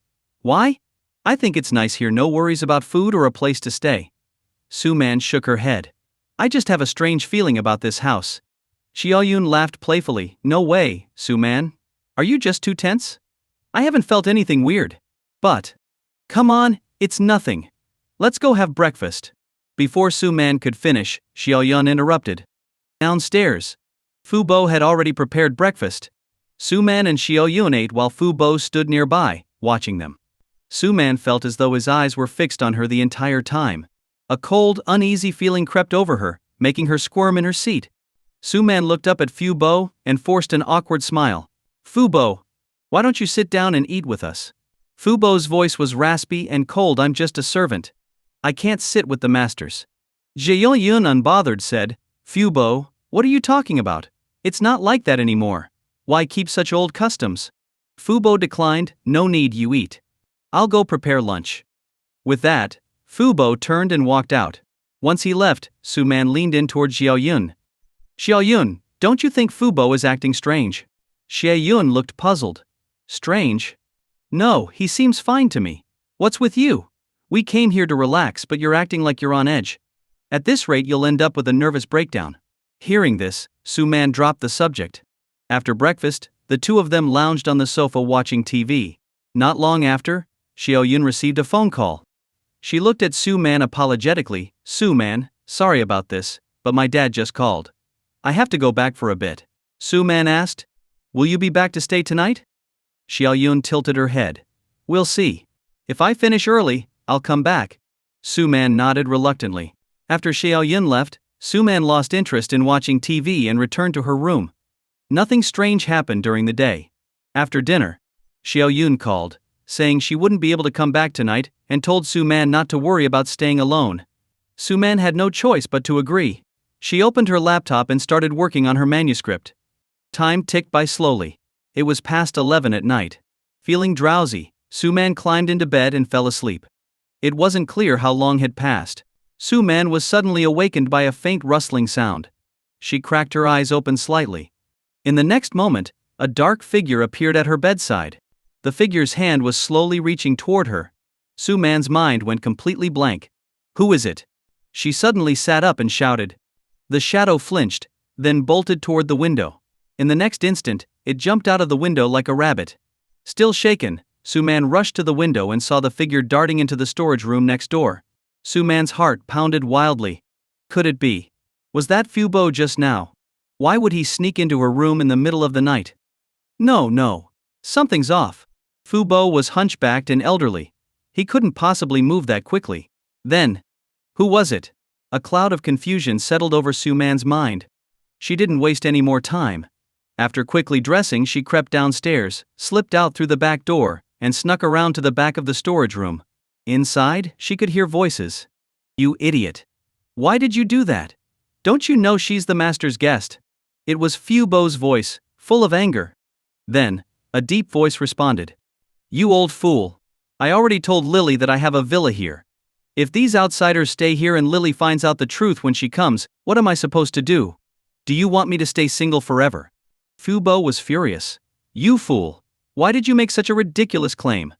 "Why? I think it's nice here, no worries about food or a place to stay." Su-man shook her head. "I just have a strange feeling about this house." Xiaoyun laughed playfully. "No way, Su-man. Are you just too tense? I haven't felt anything weird. But come on, it's nothing. Let's go have breakfast." Before Su-man could finish, Xiaoyun interrupted. Downstairs, Fubo had already prepared breakfast. Su-man and Xiaoyun ate while Fubo stood nearby, watching them. Su-man felt as though his eyes were fixed on her the entire time. A cold, uneasy feeling crept over her, making her squirm in her seat. Su-man looked up at Fubo and forced an awkward smile. "Fubo, why don't you sit down and eat with us?" Fubo's voice was raspy and cold. "I'm just a servant. I can't sit with the masters." Xiaoyun, unbothered, said, "Fubo, what are you talking about? It's not like that anymore. Why keep such old customs?" Fubo declined. "No need, you eat. I'll go prepare lunch." With that, Fubo turned and walked out. Once he left, Su-man leaned in toward Xiaoyun. "Xiaoyun, don't you think Fubo is acting strange?" Xiaoyun looked puzzled. "Strange? No, he seems fine to me. What's with you? We came here to relax, but you're acting like you're on edge. At this rate you'll end up with a nervous breakdown." Hearing this, Su-man dropped the subject. After breakfast, the two of them lounged on the sofa watching TV. Not long after, Xiaoyun received a phone call. She looked at Su-man apologetically. "Su-man, sorry about this, but my dad just called. I have to go back for a bit." Su-man asked, "Will you be back to stay tonight?" Xiaoyun tilted her head. "We'll see. If I finish early, I'll come back." Su-man nodded reluctantly. After Xiaoyun left, Su-man lost interest in watching TV and returned to her room. Nothing strange happened during the day. After dinner, Xiaoyun called, saying she wouldn't be able to come back tonight, and told Su-man not to worry about staying alone. Su-man had no choice but to agree. She opened her laptop and started working on her manuscript. Time ticked by slowly. It was past 11 at night. Feeling drowsy, Su-man climbed into bed and fell asleep. It wasn't clear how long had passed. Su-man was suddenly awakened by a faint rustling sound. She cracked her eyes open slightly. In the next moment, a dark figure appeared at her bedside. The figure's hand was slowly reaching toward her. Su-man's mind went completely blank. Who is it? She suddenly sat up and shouted. The shadow flinched, then bolted toward the window. In the next instant, it jumped out of the window like a rabbit. Still shaken, Su-man rushed to the window and saw the figure darting into the storage room next door. Su-man's heart pounded wildly. Could it be? Was that Fu-bo just now? Why would he sneak into her room in the middle of the night? No. Something's off. Fu-bo was hunchbacked and elderly. He couldn't possibly move that quickly. Then, who was it? A cloud of confusion settled over Su-man's mind. She didn't waste any more time. After quickly dressing, she crept downstairs, slipped out through the back door, and snuck around to the back of the storage room. Inside, she could hear voices. You idiot. Why did you do that? Don't you know she's the master's guest? It was Fu-bo's voice, full of anger. Then, a deep voice responded. You old fool. I already told Lily that I have a villa here. If these outsiders stay here and Lily finds out the truth when she comes, what am I supposed to do? Do you want me to stay single forever? Fu-bo was furious. You fool. Why did you make such a ridiculous claim?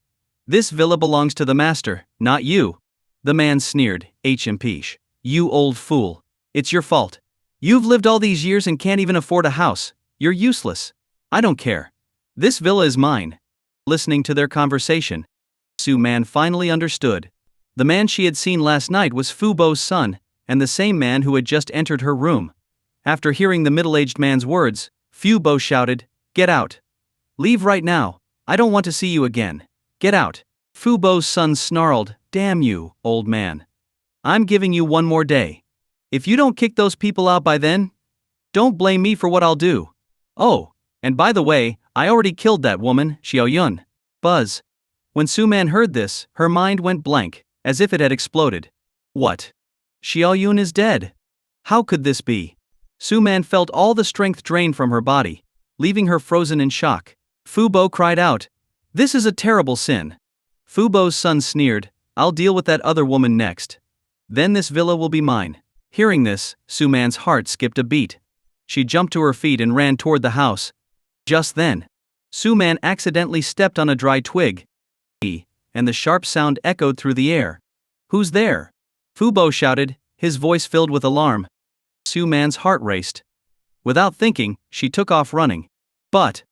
This villa belongs to the master, not you. The man sneered, H-impeach. You old fool. It's your fault. You've lived all these years and can't even afford a house. You're useless. I don't care. This villa is mine. Listening to their conversation, Su-man finally understood. The man she had seen last night was Fu-bo's son, and the same man who had just entered her room. After hearing the middle-aged man's words, Fu-bo shouted, Get out. Leave right now. I don't want to see you again. Get out. Fu-bo's son snarled, Damn you, old man. I'm giving you one more day. If you don't kick those people out by then, don't blame me for what I'll do. Oh, and by the way, I already killed that woman, Xiaoyun. Buzz. When Su-man heard this, her mind went blank, as if it had exploded. What? Xiaoyun is dead. How could this be? Su-man felt all the strength drained from her body, leaving her frozen in shock. Fu-bo cried out, This is a terrible sin. Fu-bo's son sneered, I'll deal with that other woman next. Then this villa will be mine. Hearing this, Su-man's heart skipped a beat. She jumped to her feet and ran toward the house. Just then, Su-man accidentally stepped on a dry twig, and the sharp sound echoed through the air. Who's there? Fu-bo shouted, his voice filled with alarm. Su-man's heart raced. Without thinking, she took off running. But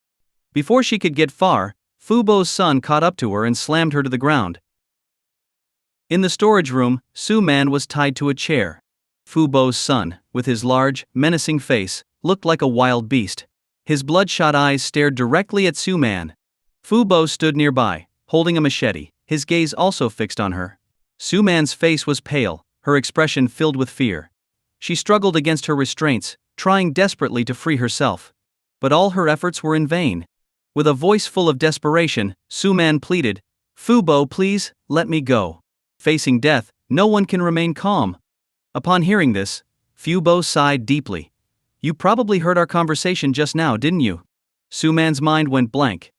before she could get far, Fu-bo's son caught up to her and slammed her to the ground. In the storage room, Su-man was tied to a chair. Fu-bo's son, with his large, menacing face, looked like a wild beast. His bloodshot eyes stared directly at Su-man. Fu-bo stood nearby, holding a machete, his gaze also fixed on her. Su-man's face was pale, her expression filled with fear. She struggled against her restraints, trying desperately to free herself. But all her efforts were in vain. With a voice full of desperation, Su-man pleaded, Fu-bo, please, let me go. Facing death, no one can remain calm. Upon hearing this, Fu-bo sighed deeply. You probably heard our conversation just now, didn't you? Su-man's mind went blank.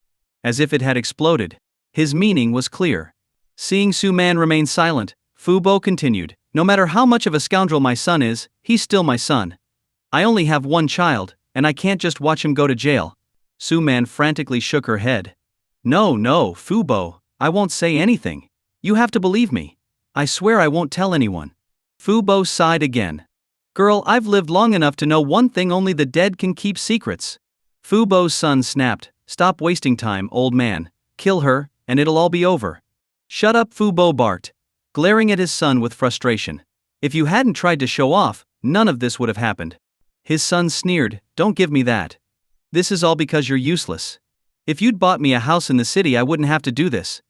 As if it had exploded. His meaning was clear. Seeing Su-man remain silent, Fu-bo continued, No matter how much of a scoundrel my son is, he's still my son. I only have one child, and I can't just watch him go to jail. Su-man frantically shook her head. No, Fu-bo, I won't say anything. You have to believe me. I swear I won't tell anyone. Fu-bo sighed again. Girl, I've lived long enough to know one thing: only the dead can keep secrets. Fu-bo's son snapped, Stop wasting time, old man. Kill her, and it'll all be over. Shut up, Fu-bo barked, glaring at his son with frustration. If you hadn't tried to show off, none of this would have happened. His son sneered, Don't give me that. This is all because you're useless. If you'd bought me a house in the city, I wouldn't have to do this.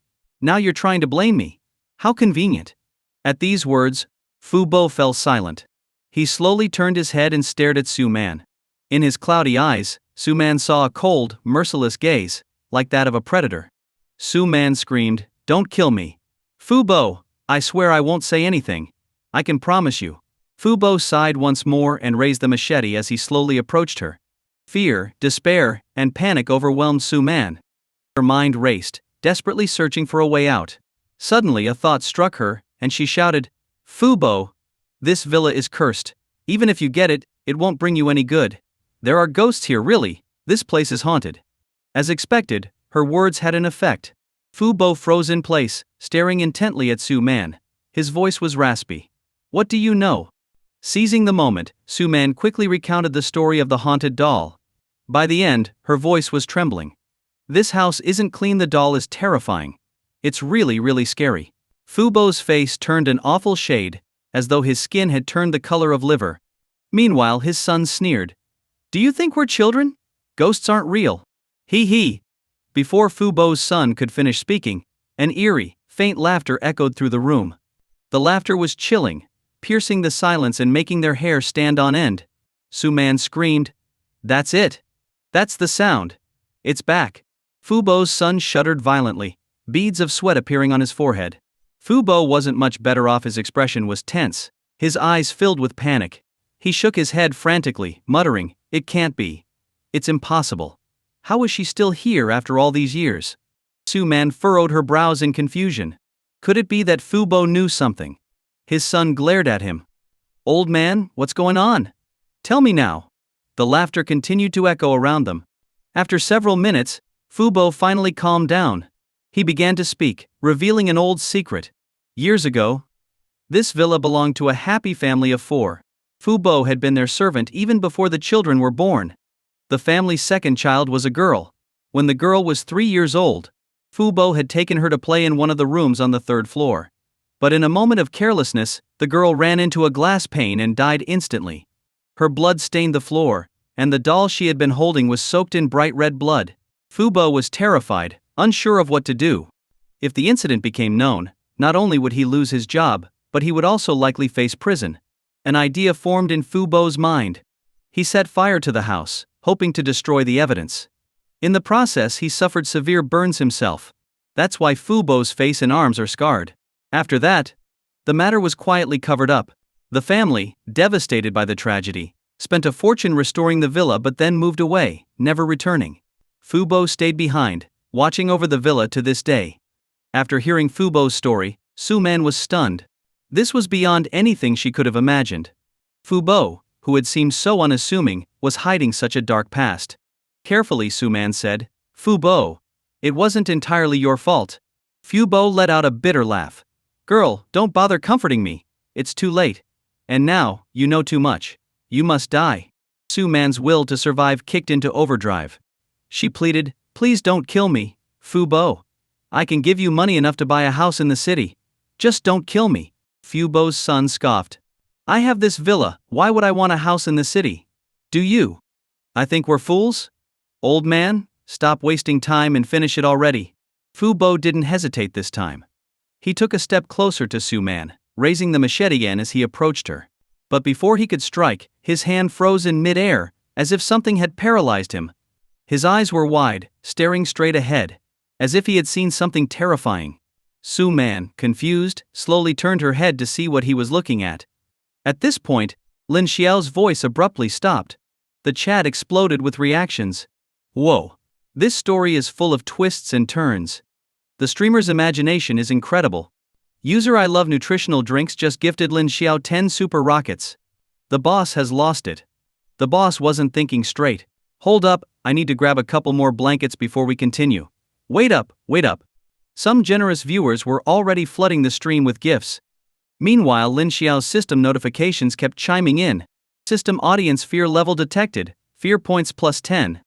Now you're trying to blame me. How convenient. At these words, Fu-bo fell silent. He slowly turned his head and stared at Su-man. In his cloudy eyes, Su-man saw a cold, merciless gaze, like that of a predator. Su-man screamed, Don't kill me. Fu-bo, I swear I won't say anything. I can promise you. Fubo sighed once more and raised the machete as he slowly approached her. Fear, despair, and panic overwhelmed Su-man. Her mind raced, desperately searching for a way out. Suddenly a thought struck her, and she shouted, "Fubo! This villa is cursed. Even if you get it, it won't bring you any good. There are ghosts here really, this place is haunted." As expected, her words had an effect. Fubo froze in place, staring intently at Su-man. His voice was raspy. "What do you know?" Seizing the moment, Su-man quickly recounted the story of the haunted doll. By the end, her voice was trembling. "This house isn't clean, the doll is terrifying. It's really scary." Fubo's face turned an awful shade, as though his skin had turned the color of liver. Meanwhile his son sneered. "Do you think we're children? Ghosts aren't real. Hee hee." Before Fubo's son could finish speaking, an eerie, faint laughter echoed through the room. The laughter was chilling, piercing the silence and making their hair stand on end. Su-man screamed, "That's it! That's the sound! It's back!" Fubo's son shuddered violently, beads of sweat appearing on his forehead. Fubo wasn't much better off, his expression was tense, his eyes filled with panic. He shook his head frantically, muttering, "It can't be. It's impossible. How is she still here after all these years?" Su-man furrowed her brows in confusion. Could it be that Fubo knew something? His son glared at him. "Old man, what's going on? Tell me now." The laughter continued to echo around them. After several minutes, Fubo finally calmed down. He began to speak, revealing an old secret. Years ago, this villa belonged to a happy family of 4. Fubo had been their servant even before the children were born. The family's second child was a girl. When the girl was 3 years old, Fubo had taken her to play in one of the rooms on the 3rd floor. But in a moment of carelessness, the girl ran into a glass pane and died instantly. Her blood stained the floor, and the doll she had been holding was soaked in bright red blood. Fubo was terrified, unsure of what to do. If the incident became known, not only would he lose his job, but he would also likely face prison. An idea formed in Fubo's mind. He set fire to the house, hoping to destroy the evidence. In the process, he suffered severe burns himself. That's why Fubo's face and arms are scarred. After that, the matter was quietly covered up. The family, devastated by the tragedy, spent a fortune restoring the villa but then moved away, never returning. Fubo stayed behind, watching over the villa to this day. After hearing Fubo's story, Su-man was stunned. This was beyond anything she could have imagined. Fubo, who had seemed so unassuming, was hiding such a dark past. Carefully, Su-man said, "Fubo, it wasn't entirely your fault." Fubo let out a bitter laugh. "Girl, don't bother comforting me. It's too late. And now, you know too much. You must die." Su-man's will to survive kicked into overdrive. She pleaded, "Please don't kill me, Fubo. I can give you money enough to buy a house in the city. Just don't kill me." Fubo's son scoffed. "I have this villa, why would I want a house in the city? Do you? I think we're fools? Old man, stop wasting time and finish it already." Fubo didn't hesitate this time. He took a step closer to Su-man, raising the machete again as he approached her. But before he could strike, his hand froze in mid-air, as if something had paralyzed him. His eyes were wide, staring straight ahead, as if he had seen something terrifying. Su-man, confused, slowly turned her head to see what he was looking at. At this point, Lin Xiao's voice abruptly stopped. The chat exploded with reactions. Whoa! This story is full of twists and turns. The streamer's imagination is incredible. User I love nutritional drinks just gifted Lin Xiao 10 super rockets. The boss has lost it. The boss wasn't thinking straight. Hold up, I need to grab a couple more blankets before we continue. Wait up, wait up. Some generous viewers were already flooding the stream with gifts. Meanwhile, Lin Xiao's system notifications kept chiming in. System audience fear level detected, fear points plus 10.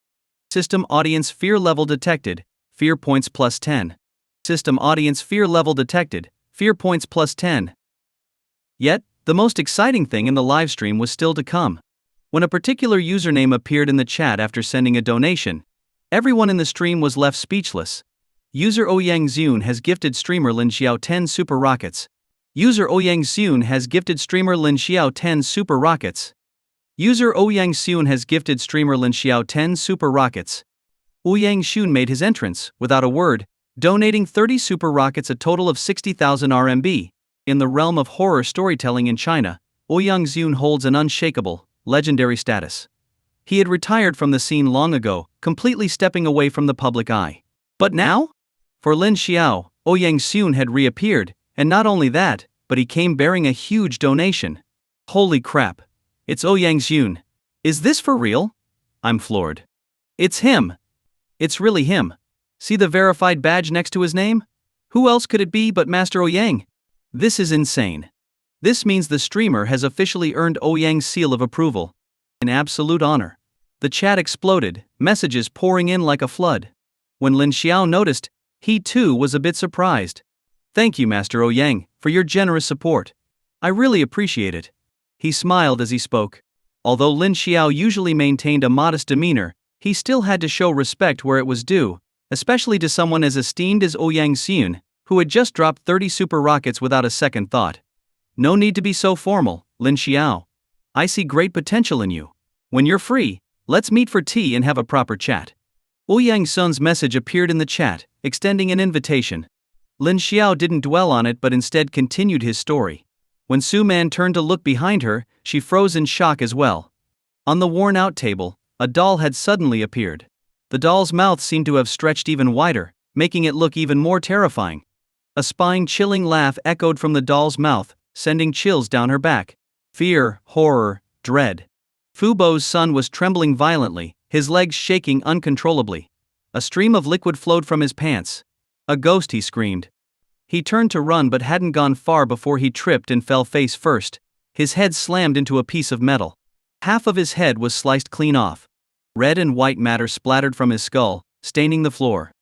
System audience fear level detected, fear points plus 10. System audience fear level detected, fear points plus 10. Yet, the most exciting thing in the livestream was still to come. When a particular username appeared in the chat after sending a donation, everyone in the stream was left speechless. User Ouyang Zun has gifted streamer Lin Xiao 10 super rockets. User Ouyang Zun has gifted streamer Lin Xiao 10 super rockets. User Ouyang Zun has gifted streamer Lin Xiao 10 super rockets. Ouyang Zun made his entrance, without a word, donating 30 super rockets, a total of 60,000 RMB. In the realm of horror storytelling in China, Ouyang Xun holds an unshakable, legendary status. He had retired from the scene long ago, completely stepping away from the public eye. But now? For Lin Xiao, Ouyang Xun had reappeared, and not only that, but he came bearing a huge donation. Holy crap. It's Ouyang Xun. Is this for real? I'm floored. It's him. It's really him. See the verified badge next to his name? Who else could it be but Master Ouyang? This is insane. This means the streamer has officially earned Ouyang's seal of approval. An absolute honor. The chat exploded, messages pouring in like a flood. When Lin Xiao noticed, he too was a bit surprised. Thank you, Master Ouyang, for your generous support. I really appreciate it. He smiled as he spoke. Although Lin Xiao usually maintained a modest demeanor, he still had to show respect where it was due, especially to someone as esteemed as Ouyang Xun, who had just dropped 30 super rockets without a second thought. No need to be so formal, Lin Xiao. I see great potential in you. When you're free, let's meet for tea and have a proper chat. Ouyang Xun's message appeared in the chat, extending an invitation. Lin Xiao didn't dwell on it but instead continued his story. When Su Man turned to look behind her, she froze in shock as well. On the worn-out table, a doll had suddenly appeared. The doll's mouth seemed to have stretched even wider, making it look even more terrifying. A spine-chilling laugh echoed from the doll's mouth, sending chills down her back. Fear, horror, dread. Fu Bo's son was trembling violently, his legs shaking uncontrollably. A stream of liquid flowed from his pants. A ghost, he screamed. He turned to run but hadn't gone far before he tripped and fell face first. His head slammed into a piece of metal. Half of his head was sliced clean off. Red and white matter splattered from his skull, staining the floor.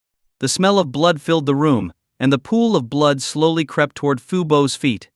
The smell of blood filled the room, and the pool of blood slowly crept toward Fu Bo's feet.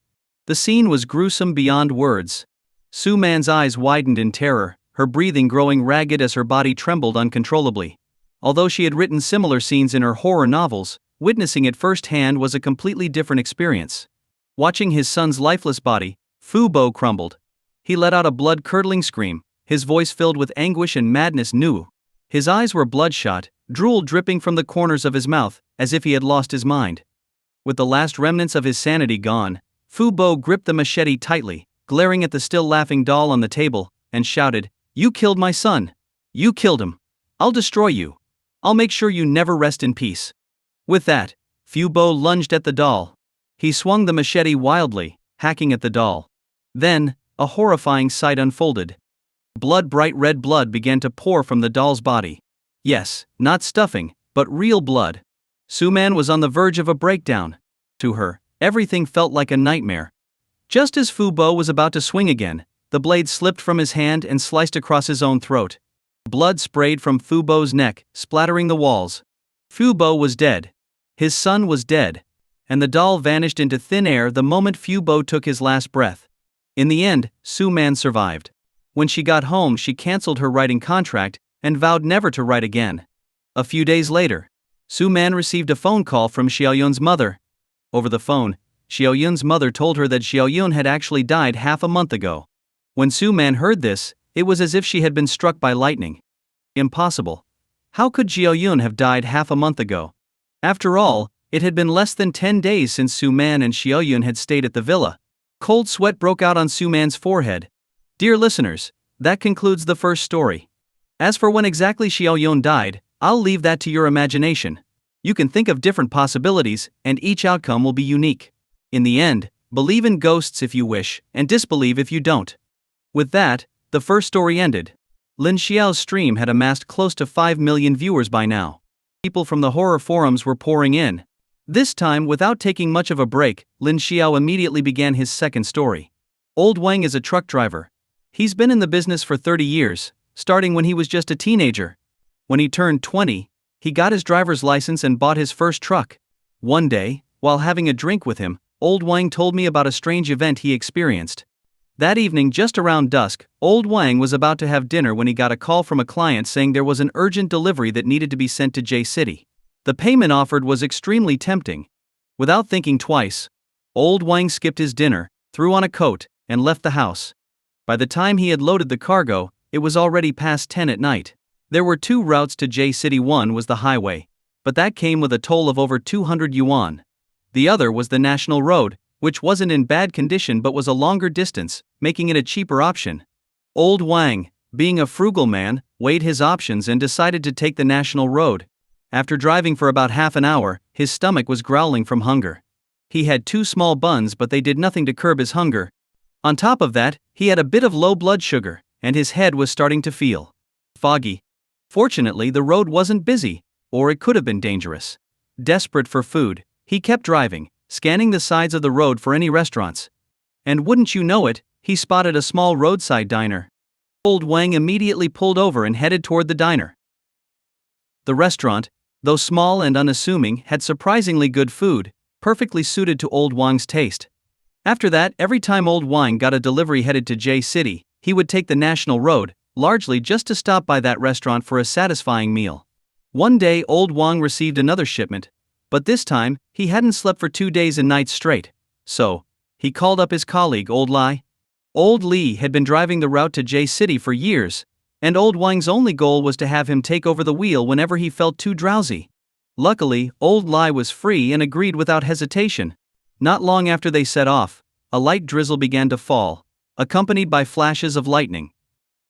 The scene was gruesome beyond words. Su Man's eyes widened in terror, her breathing growing ragged as her body trembled uncontrollably. Although she had written similar scenes in her horror novels, witnessing it firsthand was a completely different experience. Watching his son's lifeless body, Fu Bo crumbled. He let out a blood-curdling scream, his voice filled with anguish and madness new. His eyes were bloodshot, drool dripping from the corners of his mouth, as if he had lost his mind. With the last remnants of his sanity gone, Fu Bo gripped the machete tightly, glaring at the still laughing doll on the table, and shouted, "You killed my son! You killed him! I'll destroy you! I'll make sure you never rest in peace!" With that, Fu Bo lunged at the doll. He swung the machete wildly, hacking at the doll. Then, a horrifying sight unfolded. Bright red blood began to pour from the doll's body. Yes, not stuffing, but real blood. Su Man was on the verge of a breakdown. To her, everything felt like a nightmare. Just as Fu Bo was about to swing again, the blade slipped from his hand and sliced across his own throat. Blood sprayed from Fu Bo's neck, splattering the walls. Fu Bo was dead. His son was dead. And the doll vanished into thin air the moment Fu Bo took his last breath. In the end, Su Man survived. When she got home, she cancelled her writing contract and vowed never to write again. A few days later, Su Man received a phone call from Xiaoyun's mother. Over the phone, Xiaoyun's mother told her that Xiaoyun had actually died half a month ago. When Su Man heard this, it was as if she had been struck by lightning. Impossible. How could Xiaoyun have died half a month ago? After all, it had been less than 10 days since Su Man and Xiaoyun had stayed at the villa. Cold sweat broke out on Su Man's forehead. Dear listeners, that concludes the first story. As for when exactly Xiaoyun died, I'll leave that to your imagination. You can think of different possibilities, and each outcome will be unique. In the end, believe in ghosts if you wish, and disbelieve if you don't. With that, the first story ended. Lin Xiao's stream had amassed close to 5 million viewers by now. People from the horror forums were pouring in. This time, without taking much of a break, Lin Xiao immediately began his second story. Old Wang is a truck driver. He's been in the business for 30 years, starting when he was just a teenager. When he turned 20, he got his driver's license and bought his first truck. One day, while having a drink with him, Old Wang told me about a strange event he experienced. That evening, just around dusk, Old Wang was about to have dinner when he got a call from a client saying there was an urgent delivery that needed to be sent to J City. The payment offered was extremely tempting. Without thinking twice, Old Wang skipped his dinner, threw on a coat, and left the house. By the time he had loaded the cargo, it was already past 10 at night. There were two routes to J City. One was the highway, but that came with a toll of over 200 yuan. The other was the national road, which wasn't in bad condition but was a longer distance, making it a cheaper option. Old Wang, being a frugal man, weighed his options and decided to take the national road. After driving for about half an hour, his stomach was growling from hunger. He had 2 small buns, but they did nothing to curb his hunger. On top of that, he had a bit of low blood sugar, and his head was starting to feel foggy. Fortunately, the road wasn't busy, or it could have been dangerous. Desperate for food, he kept driving, scanning the sides of the road for any restaurants. And wouldn't you know it, he spotted a small roadside diner. Old Wang immediately pulled over and headed toward the diner. The restaurant, though small and unassuming, had surprisingly good food, perfectly suited to Old Wang's taste. After that, every time Old Wang got a delivery headed to J City, he would take the national road, largely just to stop by that restaurant for a satisfying meal. One day Old Wang received another shipment, but this time, he hadn't slept for 2 days and nights straight, so he called up his colleague Old Li. Old Li had been driving the route to J City for years, and Old Wang's only goal was to have him take over the wheel whenever he felt too drowsy. Luckily, Old Li was free and agreed without hesitation. Not long after they set off, a light drizzle began to fall, accompanied by flashes of lightning.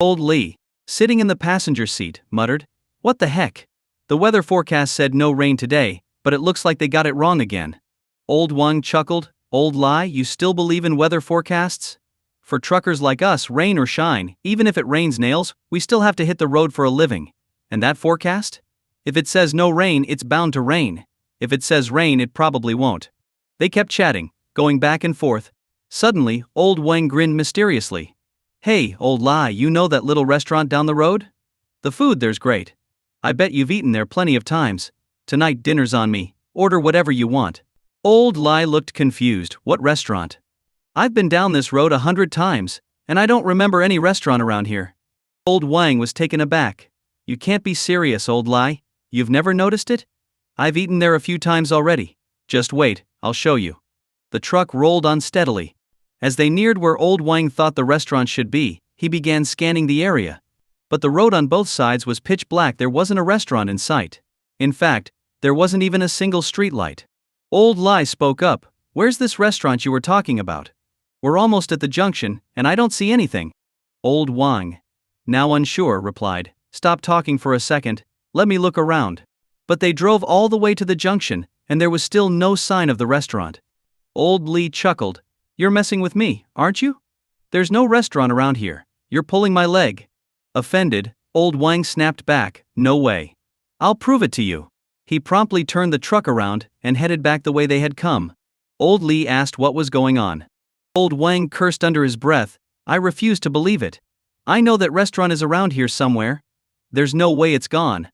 Old Li, sitting in the passenger seat, muttered, "What the heck? The weather forecast said no rain today, but it looks like they got it wrong again." Old Wang chuckled, "Old Li, you still believe in weather forecasts? For truckers like us, rain or shine, even if it rains nails, we still have to hit the road for a living. And that forecast? If it says no rain, it's bound to rain. If it says rain, it probably won't." They kept chatting, going back and forth. Suddenly, Old Wang grinned mysteriously. "Hey, Old Li, you know that little restaurant down the road? The food there's great. I bet you've eaten there plenty of times. Tonight dinner's on me, order whatever you want." Old Li looked confused. "What restaurant? I've been down this road 100 times, and I don't remember any restaurant around here." Old Wang was taken aback. "You can't be serious, Old Li. You've never noticed it? I've eaten there a few times already. Just wait, I'll show you." The truck rolled on steadily. As they neared where Old Wang thought the restaurant should be, he began scanning the area. But the road on both sides was pitch black. There wasn't a restaurant in sight. In fact, there wasn't even a single streetlight. Old Li spoke up, "Where's this restaurant you were talking about? We're almost at the junction, and I don't see anything." Old Wang, now unsure, replied, "Stop talking for a second, let me look around." But they drove all the way to the junction, and there was still no sign of the restaurant. Old Li chuckled, "You're messing with me, aren't you? There's no restaurant around here. You're pulling my leg." Offended, Old Wang snapped back, "No way. I'll prove it to you." He promptly turned the truck around and headed back the way they had come. Old Li asked what was going on. Old Wang cursed under his breath, "I refuse to believe it. I know that restaurant is around here somewhere. There's no way it's gone."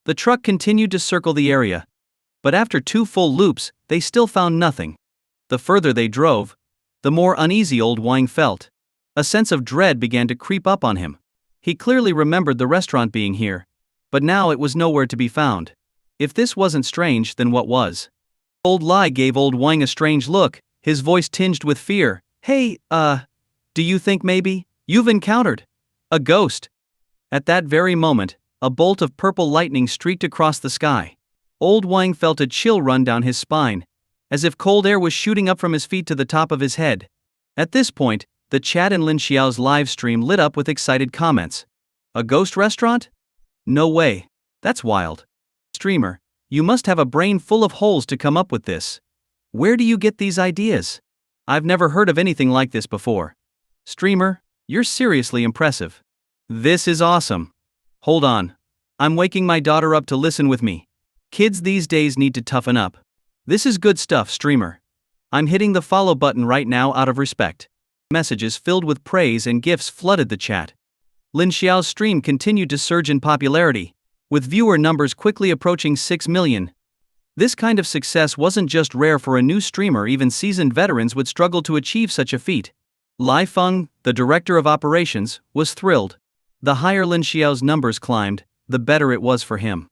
The truck continued to circle the area. But after 2 full loops, they still found nothing. The further they drove, the more uneasy Old Wang felt. A sense of dread began to creep up on him. He clearly remembered the restaurant being here, but now it was nowhere to be found. If this wasn't strange, then what was? Old Li gave Old Wang a strange look, his voice tinged with fear. "Hey, do you think maybe you've encountered a ghost?" At that very moment, a bolt of purple lightning streaked across the sky. Old Wang felt a chill run down his spine, as if cold air was shooting up from his feet to the top of his head. At this point, the chat in Lin Xiao's live stream lit up with excited comments. "A ghost restaurant? No way. That's wild. Streamer, you must have a brain full of holes to come up with this. Where do you get these ideas? I've never heard of anything like this before. Streamer, you're seriously impressive. This is awesome. Hold on. I'm waking my daughter up to listen with me. Kids these days need to toughen up. This is good stuff, streamer. I'm hitting the follow button right now out of respect." Messages filled with praise and gifts flooded the chat. Lin Xiao's stream continued to surge in popularity, with viewer numbers quickly approaching 6 million. This kind of success wasn't just rare for a new streamer, even seasoned veterans would struggle to achieve such a feat. Lai Feng, the director of operations, was thrilled. The higher Lin Xiao's numbers climbed, the better it was for him.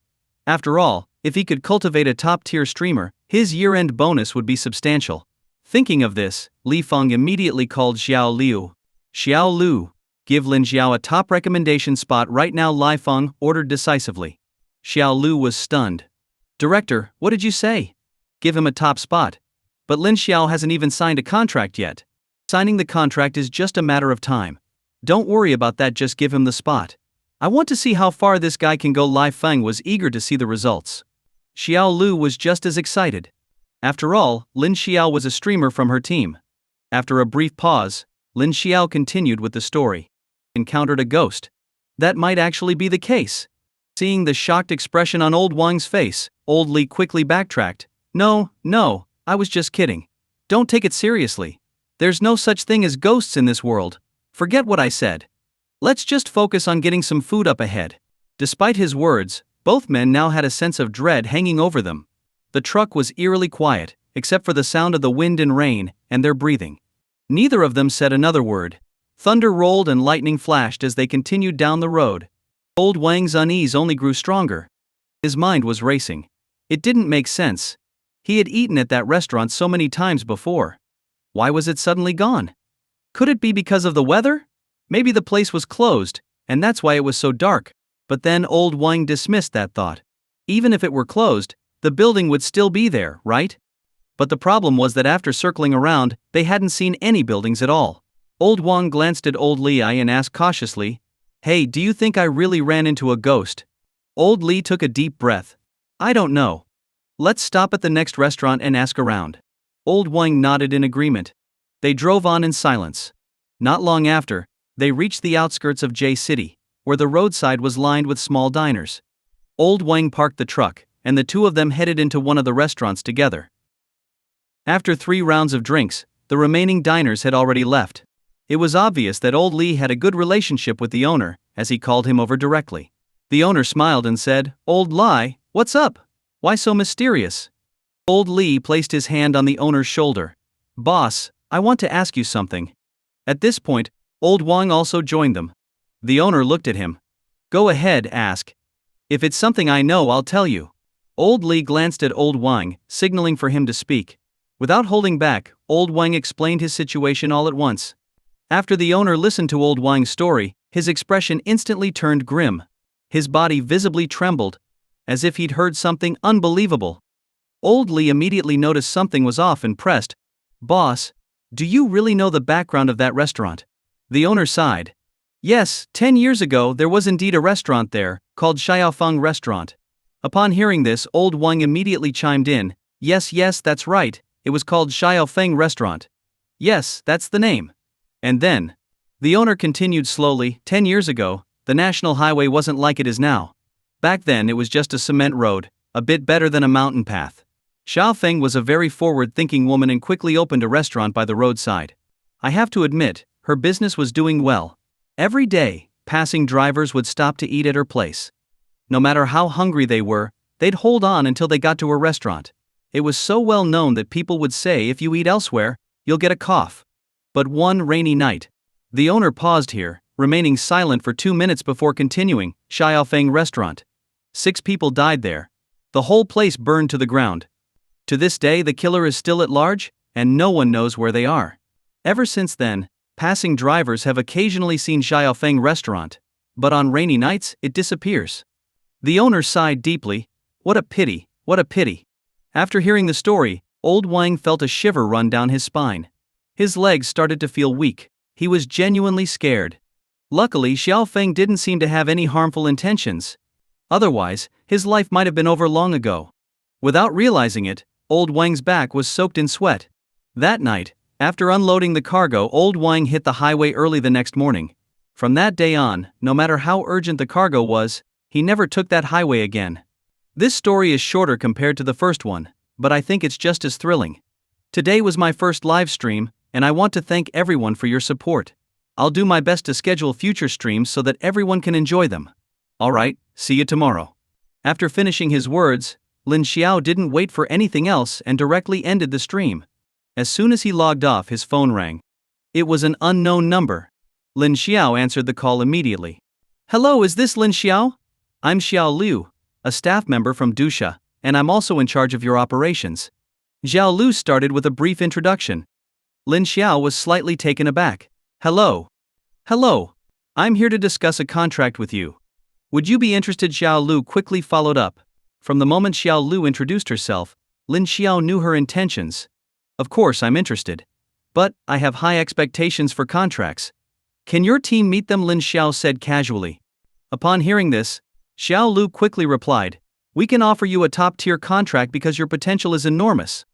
After all, if he could cultivate a top-tier streamer, his year-end bonus would be substantial. Thinking of this, Li Feng immediately called Xiao Liu. "Xiao Liu, give Lin Xiao a top recommendation spot right now," Li Feng ordered decisively. Xiao Liu was stunned. "Director, what did you say? Give him a top spot? But Lin Xiao hasn't even signed a contract yet. Signing the contract is just a matter of time. Don't worry about that, just give him the spot. I want to see how far this guy can go. Lai Feng was eager to see the results. Xiao Lu was just as excited. After all, Lin Xiao was a streamer from her team. After a brief pause, Lin Xiao continued with the story. Encountered a ghost. That might actually be the case. Seeing the shocked expression on old Wang's face, old Li quickly backtracked. No, I was just kidding. Don't take it seriously. There's no such thing as ghosts in this world. Forget what I said. Let's just focus on getting some food up ahead. Despite his words, both men now had a sense of dread hanging over them. The truck was eerily quiet, except for the sound of the wind and rain, and their breathing. Neither of them said another word. Thunder rolled and lightning flashed as they continued down the road. Old Wang's unease only grew stronger. His mind was racing. It didn't make sense. He had eaten at that restaurant so many times before. Why was it suddenly gone? Could it be because of the weather? Maybe the place was closed, and that's why it was so dark. But then old Wang dismissed that thought. Even if it were closed, the building would still be there, right? But the problem was that after circling around, they hadn't seen any buildings at all. Old Wang glanced at old Li and asked cautiously, "Hey, do you think I really ran into a ghost?" Old Li took a deep breath. "I don't know. Let's stop at the next restaurant and ask around." Old Wang nodded in agreement. They drove on in silence. Not long after, they reached the outskirts of J City, where the roadside was lined with small diners. Old Wang parked the truck, and the two of them headed into one of the restaurants together. After 3 rounds of drinks, the remaining diners had already left. It was obvious that old Li had a good relationship with the owner, as he called him over directly. The owner smiled and said, "Old Li, what's up? Why so mysterious?" Old Li placed his hand on the owner's shoulder. "Boss, I want to ask you something." At this point, old Wang also joined them. The owner looked at him. "Go ahead, ask. If it's something I know, I'll tell you." Old Li glanced at old Wang, signaling for him to speak. Without holding back, old Wang explained his situation all at once. After the owner listened to old Wang's story, his expression instantly turned grim. His body visibly trembled, as if he'd heard something unbelievable. Old Li immediately noticed something was off and pressed, "Boss, do you really know the background of that restaurant?" The owner sighed. "Yes, 10 years ago there was indeed a restaurant there, called Xiaofeng Restaurant." Upon hearing this, old Wang immediately chimed in, Yes, that's right, it was called Xiaofeng Restaurant. Yes, that's the name." And then, the owner continued slowly, 10 years ago, the national highway wasn't like it is now. Back then it was just a cement road, a bit better than a mountain path. Xiaofeng was a very forward-thinking woman and quickly opened a restaurant by the roadside. I have to admit, her business was doing well. Every day, passing drivers would stop to eat at her place. No matter how hungry they were, they'd hold on until they got to her restaurant. It was so well known that people would say if you eat elsewhere, you'll get a cough. But one rainy night, the owner paused here, remaining silent for 2 minutes before continuing, Xiaofeng Restaurant. 6 people died there. The whole place burned to the ground. To this day the killer is still at large, and no one knows where they are. Ever since then, passing drivers have occasionally seen Xiaofeng Restaurant, but on rainy nights it disappears. The owner sighed deeply. What a pity, what a pity. After hearing the story, old Wang felt a shiver run down his spine. His legs started to feel weak. He was genuinely scared. Luckily, Xiaofeng didn't seem to have any harmful intentions. Otherwise, his life might have been over long ago. Without realizing it, old Wang's back was soaked in sweat. That night, after unloading the cargo, old Wang hit the highway early the next morning. From that day on, no matter how urgent the cargo was, he never took that highway again. This story is shorter compared to the first one, but I think it's just as thrilling. Today was my first live stream, and I want to thank everyone for your support. I'll do my best to schedule future streams so that everyone can enjoy them. Alright, see you tomorrow. After finishing his words, Lin Xiao didn't wait for anything else and directly ended the stream. As soon as he logged off, his phone rang. It was an unknown number. Lin Xiao answered the call immediately. "Hello, is this Lin Xiao? I'm Xiao Liu, a staff member from Dusha, and I'm also in charge of your operations." Xiao Liu started with a brief introduction. Lin Xiao was slightly taken aback. Hello, I'm here to discuss a contract with you. Would you be interested?" Xiao Liu quickly followed up. From the moment Xiao Liu introduced herself, Lin Xiao knew her intentions. Of course I'm interested. But I have high expectations for contracts. Can your team meet them? Lin Xiao said casually. Upon hearing this, Xiao Lu quickly replied, we can offer you a top-tier contract because your potential is enormous.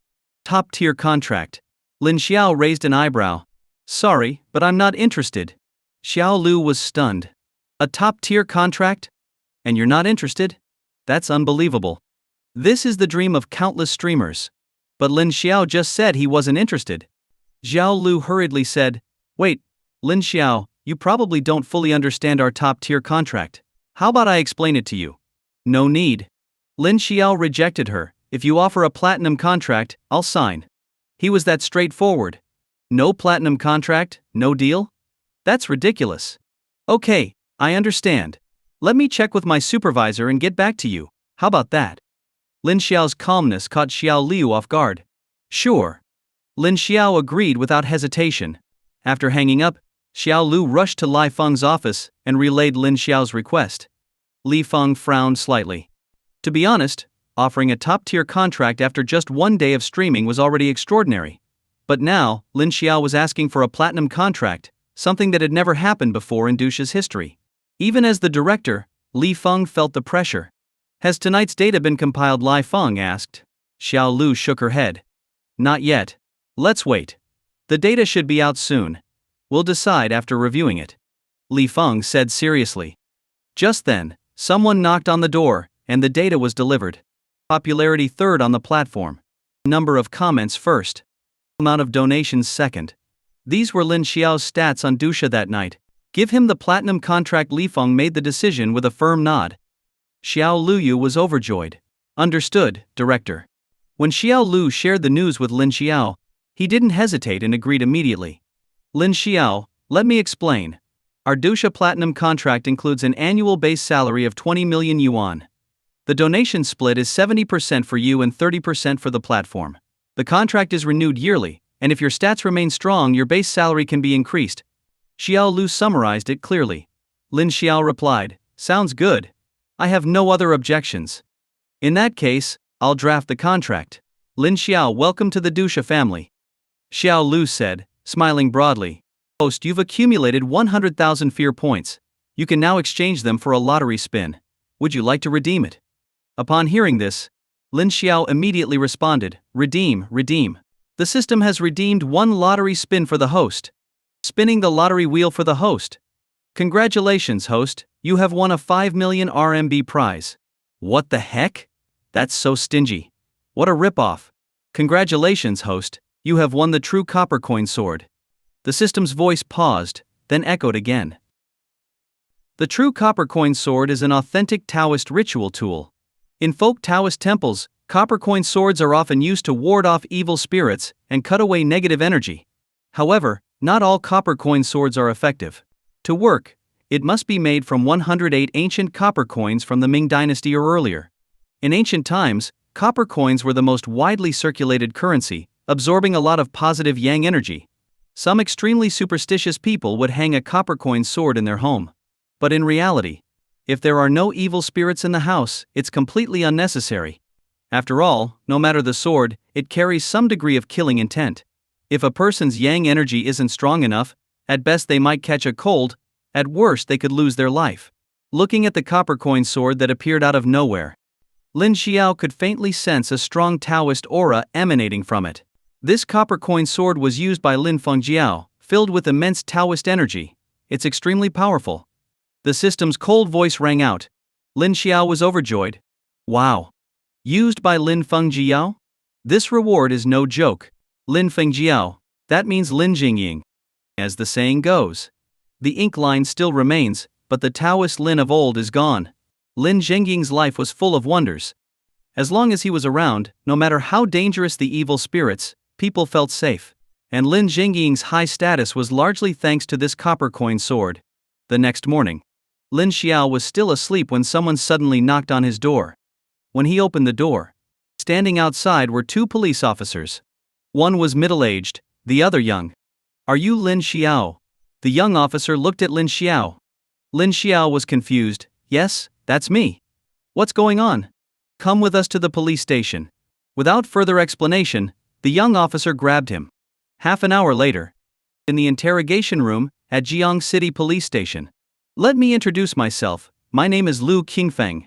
Top-tier contract. Lin Xiao raised an eyebrow. Sorry, but I'm not interested. Xiao Lu was stunned. A top-tier contract? And you're not interested? That's unbelievable. This is the dream of countless streamers. But Lin Xiao just said he wasn't interested. Xiao Lu hurriedly said, wait, Lin Xiao, you probably don't fully understand our top-tier contract. How about I explain it to you? No need. Lin Xiao rejected her. If you offer a platinum contract, I'll sign. He was that straightforward. No platinum contract, no deal? That's ridiculous. Okay, I understand. Let me check with my supervisor and get back to you. How about that? Lin Xiao's calmness caught Xiao Liu off guard. Sure. Lin Xiao agreed without hesitation. After hanging up, Xiao Lu rushed to Li Feng's office and relayed Lin Xiao's request. Li Feng frowned slightly. To be honest, offering a top-tier contract after just one day of streaming was already extraordinary. But now, Lin Xiao was asking for a platinum contract, something that had never happened before in Dusha's history. Even as the director, Li Feng felt the pressure. Has tonight's data been compiled? Li Feng asked. Xiao Lu shook her head. Not yet. Let's wait. The data should be out soon. We'll decide after reviewing it. Li Feng said seriously. Just then, someone knocked on the door, and the data was delivered. Popularity third on the platform. Number of comments first. Amount of donations second. These were Lin Xiao's stats on Dusha that night. Give him the platinum contract. Li Feng made the decision with a firm nod. Xiao Luyu was overjoyed. Understood, director. When Xiao Lu shared the news with Lin Xiao, he didn't hesitate and agreed immediately. Lin Xiao, let me explain. Our Dusha Platinum contract includes an annual base salary of 20 million yuan. The donation split is 70% for you and 30% for the platform. The contract is renewed yearly, and if your stats remain strong, your base salary can be increased. Xiao Lu summarized it clearly. Lin Xiao replied, sounds good. I have no other objections. In that case, I'll draft the contract. Lin Xiao, welcome to the Dusha family. Xiao Lu said, smiling broadly. Host, you've accumulated 100,000 fear points. You can now exchange them for a lottery spin. Would you like to redeem it? Upon hearing this, Lin Xiao immediately responded, redeem, redeem. The system has redeemed one lottery spin for the host. Spinning the lottery wheel for the host. Congratulations, host, you have won a 5 million RMB prize. What the heck? That's so stingy. What a ripoff. Congratulations, host, you have won the true copper coin sword. The system's voice paused, then echoed again. The true copper coin sword is an authentic Taoist ritual tool. In folk Taoist temples, copper coin swords are often used to ward off evil spirits and cut away negative energy. However, not all copper coin swords are effective. To work, it must be made from 108 ancient copper coins from the Ming Dynasty or earlier. In ancient times, copper coins were the most widely circulated currency, absorbing a lot of positive yang energy. Some extremely superstitious people would hang a copper coin sword in their home. But in reality, if there are no evil spirits in the house, it's completely unnecessary. After all, no matter the sword, it carries some degree of killing intent. If a person's yang energy isn't strong enough, at best they might catch a cold, at worst they could lose their life. Looking at the copper coin sword that appeared out of nowhere, Lin Xiao could faintly sense a strong Taoist aura emanating from it. This copper coin sword was used by Lin Fengjiao, filled with immense Taoist energy. It's extremely powerful. The system's cold voice rang out. Lin Xiao was overjoyed. Wow. Used by Lin Fengjiao? This reward is no joke. Lin Fengjiao, that means Lin Jingying. As the saying goes. The ink line still remains, but the Taoist Lin of old is gone. Lin Jingying's life was full of wonders. As long as he was around, no matter how dangerous the evil spirits, people felt safe. And Lin Jingying's high status was largely thanks to this copper coin sword. The next morning, Lin Xiao was still asleep when someone suddenly knocked on his door. When he opened the door, standing outside were two police officers. One was middle-aged, the other young. Are you Lin Xiao? The young officer looked at Lin Xiao. Lin Xiao was confused. Yes, that's me. What's going on? Come with us to the police station. Without further explanation, The young officer grabbed him. Half an hour later, in the interrogation room at Jiang City Police Station. Let me introduce myself, my name is Liu Qingfeng.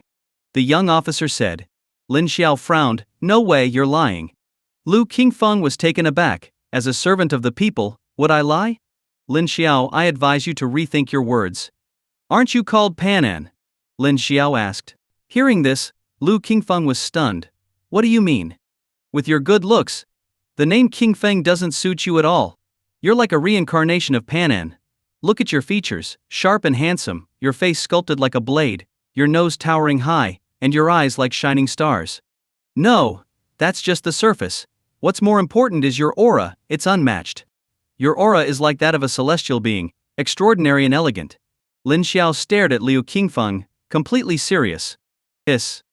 The young officer said. Lin Xiao frowned, no way, you're lying. Liu Qingfeng was taken aback. As a servant of the people, would I lie? Lin Xiao, I advise you to rethink your words. Aren't you called Panan? Lin Xiao asked. Hearing this, Liu Qingfeng was stunned. What do you mean? With your good looks, the name Qingfeng doesn't suit you at all. You're like a reincarnation of Panan. Look at your features, sharp and handsome, your face sculpted like a blade, your nose towering high, and your eyes like shining stars. No, that's just the surface. What's more important is your aura, it's unmatched. Your aura is like that of a celestial being, extraordinary and elegant. Lin Xiao stared at Liu Qingfeng, completely serious. Hiss.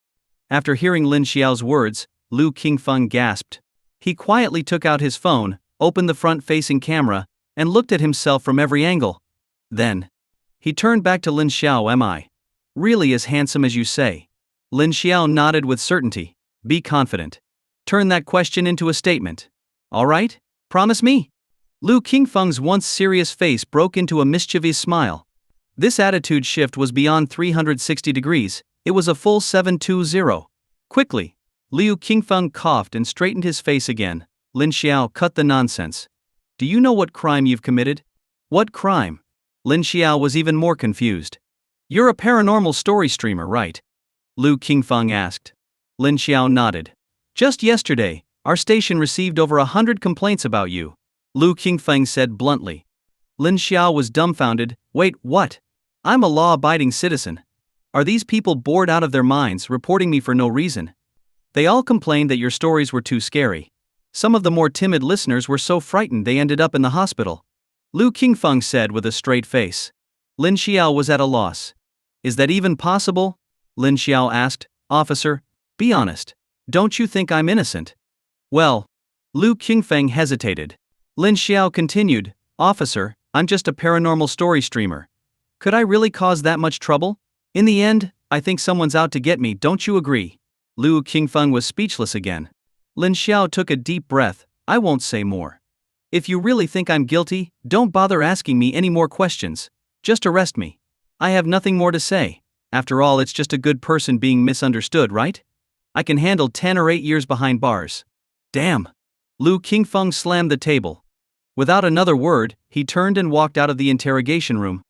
After hearing Lin Xiao's words, Liu Qingfeng gasped. He quietly took out his phone, opened the front-facing camera, and looked at himself from every angle. Then, he turned back to Lin Xiao. Am I really as handsome as you say? Lin Xiao nodded with certainty. Be confident. Turn that question into a statement. All right? Promise me? Liu Qingfeng's once serious face broke into a mischievous smile. This attitude shift was beyond 360 degrees, it was a full 720. Quickly, Liu Qingfeng coughed and straightened his face again. Lin Xiao, cut the nonsense. Do you know what crime you've committed? What crime? Lin Xiao was even more confused. You're a paranormal story streamer, right? Liu Qingfeng asked. Lin Xiao nodded. Just yesterday, our station received over 100 complaints about you, Liu Qingfeng said bluntly. Lin Xiao was dumbfounded. Wait, what? I'm a law-abiding citizen. Are these people bored out of their minds reporting me for no reason? They all complained that your stories were too scary. Some of the more timid listeners were so frightened they ended up in the hospital. Liu Qingfeng said with a straight face. Lin Xiao was at a loss. Is that even possible? Lin Xiao asked. Officer, be honest. Don't you think I'm innocent? Well, Liu Qingfeng hesitated. Lin Xiao continued. Officer, I'm just a paranormal story streamer. Could I really cause that much trouble? In the end, I think someone's out to get me, don't you agree? Liu Qingfeng was speechless again. Lin Xiao took a deep breath. I won't say more. If you really think I'm guilty, don't bother asking me any more questions. Just arrest me. I have nothing more to say. After all, it's just a good person being misunderstood, right? I can handle 10 or 8 years behind bars. Damn. Liu Qingfeng slammed the table. Without another word, he turned and walked out of the interrogation room.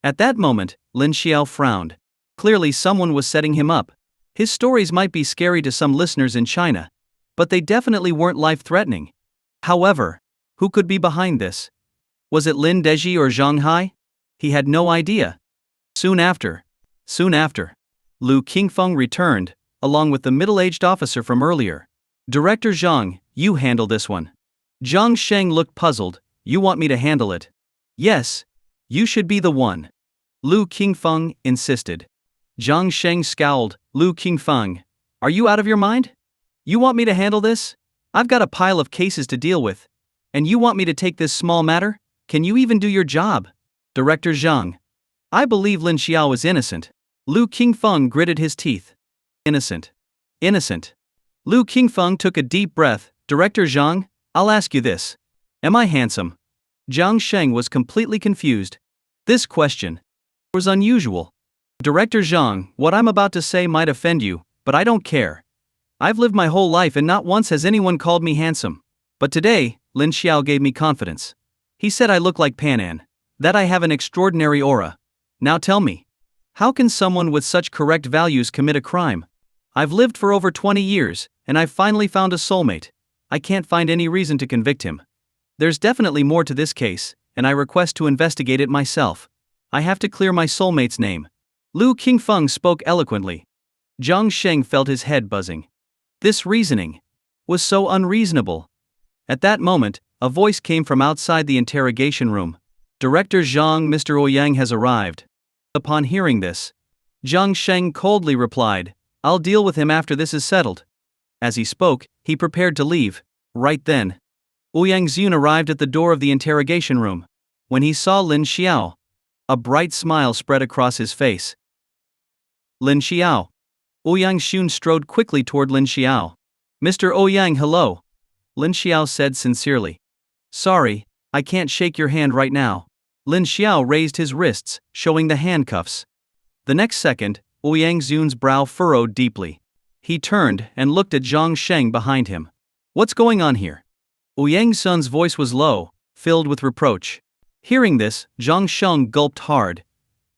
At that moment, Lin Xiao frowned. Clearly someone was setting him up. His stories might be scary to some listeners in China, but they definitely weren't life-threatening. However, who could be behind this? Was it Lin Deji or Zhang Hai? He had no idea. Soon after, Liu Qingfeng returned, along with the middle-aged officer from earlier. Director Zhang, you handle this one. Zhang Sheng looked puzzled. You want me to handle it? Yes, you should be the one. Liu Qingfeng insisted. Zhang Sheng scowled. Liu Qingfeng, are you out of your mind? You want me to handle this? I've got a pile of cases to deal with. And you want me to take this small matter? Can you even do your job? Director Zhang. I believe Lin Xiao is innocent. Liu Qingfeng gritted his teeth. Innocent. Innocent. Liu Qingfeng took a deep breath. Director Zhang, I'll ask you this. Am I handsome? Zhang Sheng was completely confused. This question was unusual. Director Zhang, what I'm about to say might offend you, but I don't care. I've lived my whole life and not once has anyone called me handsome. But today, Lin Xiao gave me confidence. He said I look like Panan, that I have an extraordinary aura. Now tell me, how can someone with such correct values commit a crime? I've lived for over 20 years, and I've finally found a soulmate. I can't find any reason to convict him. There's definitely more to this case, and I request to investigate it myself. I have to clear my soulmate's name. Liu Qingfeng spoke eloquently. Zhang Sheng felt his head buzzing. This reasoning was so unreasonable. At that moment, a voice came from outside the interrogation room. Director Zhang, Mr. Ouyang has arrived. Upon hearing this, Zhang Sheng coldly replied, I'll deal with him after this is settled. As he spoke, he prepared to leave. Right then, Ouyang Xun arrived at the door of the interrogation room. When he saw Lin Xiao, a bright smile spread across his face. Lin Xiao. Ouyang Xun strode quickly toward Lin Xiao. Mr. Ouyang, hello. Lin Xiao said sincerely. Sorry, I can't shake your hand right now. Lin Xiao raised his wrists, showing the handcuffs. The next second, Ouyang Zun's brow furrowed deeply. He turned and looked at Zhang Sheng behind him. What's going on here? Ouyang Zun's voice was low, filled with reproach. Hearing this, Zhang Sheng gulped hard.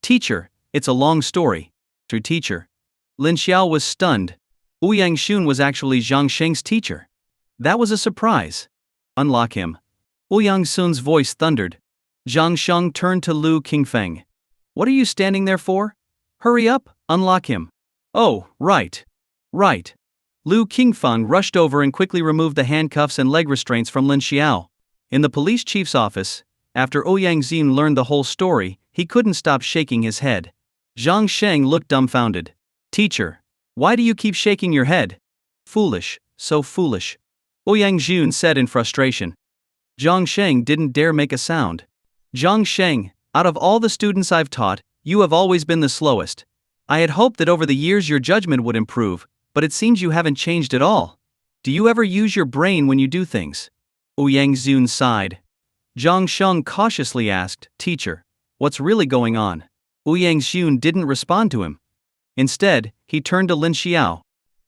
Teacher, it's a long story. Through teacher. Lin Xiao was stunned. Ouyang Zun was actually Zhang Sheng's teacher. That was a surprise. Unlock him. Ouyang Zun's voice thundered. Zhang Sheng turned to Lu Qingfeng. What are you standing there for? Hurry up, unlock him. Oh, right. Right. Lu Qingfeng rushed over and quickly removed the handcuffs and leg restraints from Lin Xiao. In the police chief's office, after Ouyang Zun learned the whole story, he couldn't stop shaking his head. Zhang Sheng looked dumbfounded. Teacher, why do you keep shaking your head? Foolish, so foolish. Ouyang Zun said in frustration. Zhang Sheng didn't dare make a sound. Zhang Sheng, out of all the students I've taught, you have always been the slowest. I had hoped that over the years your judgment would improve, but it seems you haven't changed at all. Do you ever use your brain when you do things? Ouyang Zun sighed. Zhang Sheng cautiously asked, Teacher, what's really going on? Ouyang Zun didn't respond to him. Instead, he turned to Lin Xiao.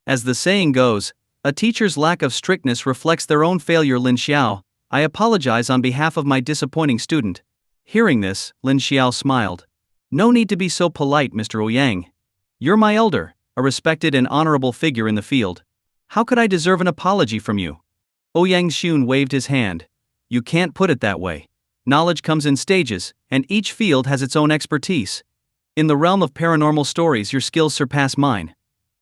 As the saying goes, a teacher's lack of strictness reflects their own failure. Lin Xiao, I apologize on behalf of my disappointing student. Hearing this, Lin Xiao smiled. No need to be so polite, Mr. Ouyang. You're my elder, a respected and honorable figure in the field. How could I deserve an apology from you? Ouyang Zun waved his hand. You can't put it that way. Knowledge comes in stages, and each field has its own expertise. In the realm of paranormal stories, your skills surpass mine.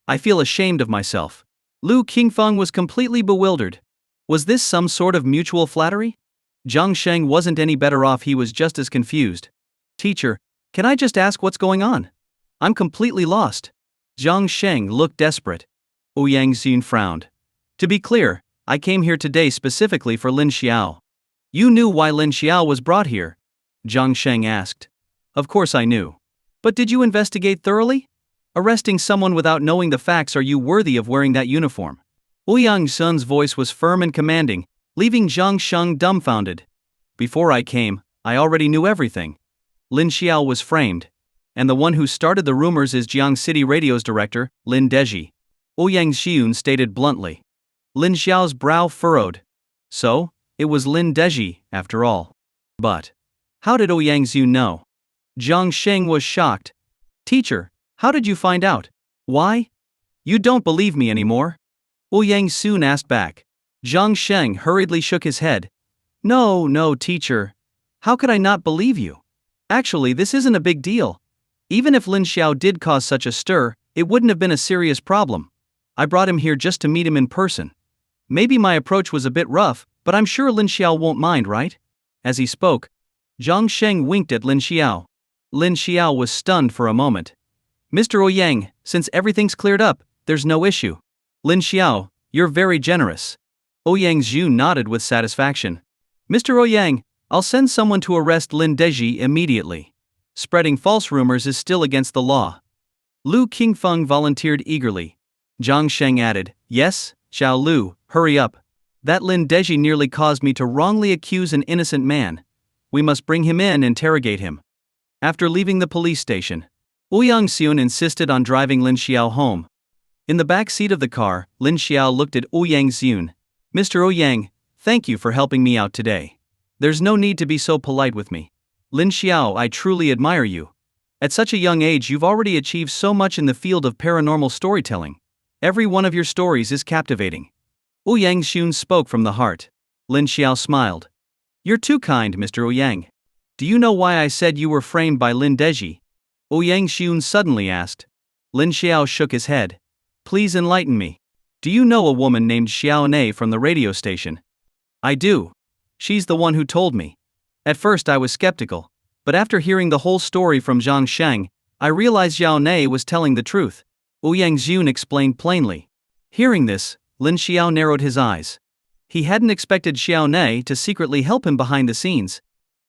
I feel ashamed of myself. Lu Qingfeng was completely bewildered. Was this some sort of mutual flattery? Zhang Sheng wasn't any better off, he was just as confused. Teacher, can I just ask what's going on? I'm completely lost. Zhang Sheng looked desperate. Ouyang Zun frowned. To be clear, I came here today specifically for Lin Xiao. You knew why Lin Xiao was brought here? Zhang Sheng asked. Of course I knew. But did you investigate thoroughly? Arresting someone without knowing the facts, are you worthy of wearing that uniform? Ouyang Zun's voice was firm and commanding, leaving Zhang Sheng dumbfounded. Before I came, I already knew everything. Lin Xiao was framed. And the one who started the rumors is Jiang City Radio's director, Lin Deji. Ouyang Zun stated bluntly. Lin Xiao's brow furrowed. So, it was Lin Deji, after all. But how did Ouyang Zun know? Zhang Sheng was shocked. Teacher, how did you find out? Why? You don't believe me anymore? Ouyang Zun asked back. Zhang Sheng hurriedly shook his head. No, teacher. How could I not believe you? Actually, this isn't a big deal. Even if Lin Xiao did cause such a stir, it wouldn't have been a serious problem. I brought him here just to meet him in person. Maybe my approach was a bit rough, but I'm sure Lin Xiao won't mind, right? As he spoke, Zhang Sheng winked at Lin Xiao. Lin Xiao was stunned for a moment. Mr. Ouyang, since everything's cleared up, there's no issue. Lin Xiao, you're very generous. Ouyang Zun nodded with satisfaction. Mr. Ouyang, I'll send someone to arrest Lin Deji immediately. Spreading false rumors is still against the law. Lu Qingfeng volunteered eagerly. Zhang Sheng added, Yes, Xiao Lu, hurry up. That Lin Deji nearly caused me to wrongly accuse an innocent man. We must bring him in and interrogate him. After leaving the police station, Ouyang Zun insisted on driving Lin Xiao home. In the back seat of the car, Lin Xiao looked at Ouyang Zun. Mr. Ouyang, thank you for helping me out today. There's no need to be so polite with me. Lin Xiao, I truly admire you. At such a young age, you've already achieved so much in the field of paranormal storytelling. Every one of your stories is captivating. Ouyang Zun spoke from the heart. Lin Xiao smiled. You're too kind, Mr. Ouyang. Do you know why I said you were framed by Lin Deji? Ouyang Zun suddenly asked. Lin Xiao shook his head. Please enlighten me. Do you know a woman named Xiao Nei from the radio station? I do. She's the one who told me. At first I was skeptical, but after hearing the whole story from Zhang Sheng, I realized Xiao Nei was telling the truth. Ouyang Zun explained plainly. Hearing this, Lin Xiao narrowed his eyes. He hadn't expected Xiao Nei to secretly help him behind the scenes.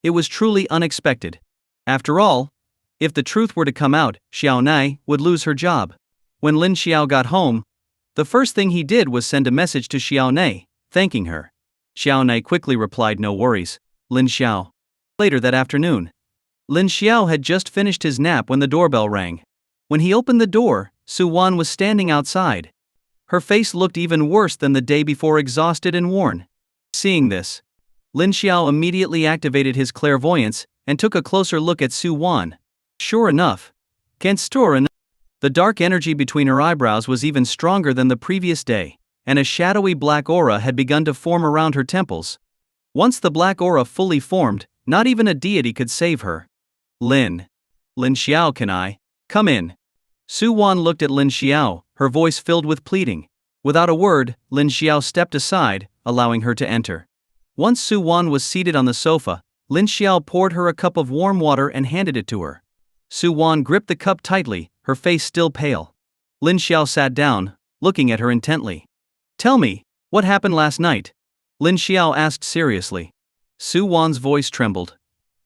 It was truly unexpected. After all, if the truth were to come out, Xiao Nei would lose her job. When Lin Xiao got home, the first thing he did was send a message to Xiao Nei. thanking her. Xiao Nei quickly replied, "No worries, Lin Xiao." Later that afternoon, Lin Xiao had just finished his nap when the doorbell rang. When he opened the door, Su Wan was standing outside. Her face looked even worse than the day before, exhausted and worn. Seeing this, Lin Xiao immediately activated his clairvoyance and took a closer look at Su Wan. Sure enough, the dark energy between her eyebrows was even stronger than the previous day, and a shadowy black aura had begun to form around her temples. Once the black aura fully formed, not even a deity could save her. Lin Xiao, can I come in? Su Wan looked at Lin Xiao, her voice filled with pleading. Without a word, Lin Xiao stepped aside, allowing her to enter. Once Su Wan was seated on the sofa, Lin Xiao poured her a cup of warm water and handed it to her. Su Wan gripped the cup tightly, her face still pale. Lin Xiao sat down, looking at her intently. "Tell me, what happened last night?" Lin Xiao asked seriously. Su Wan's voice trembled.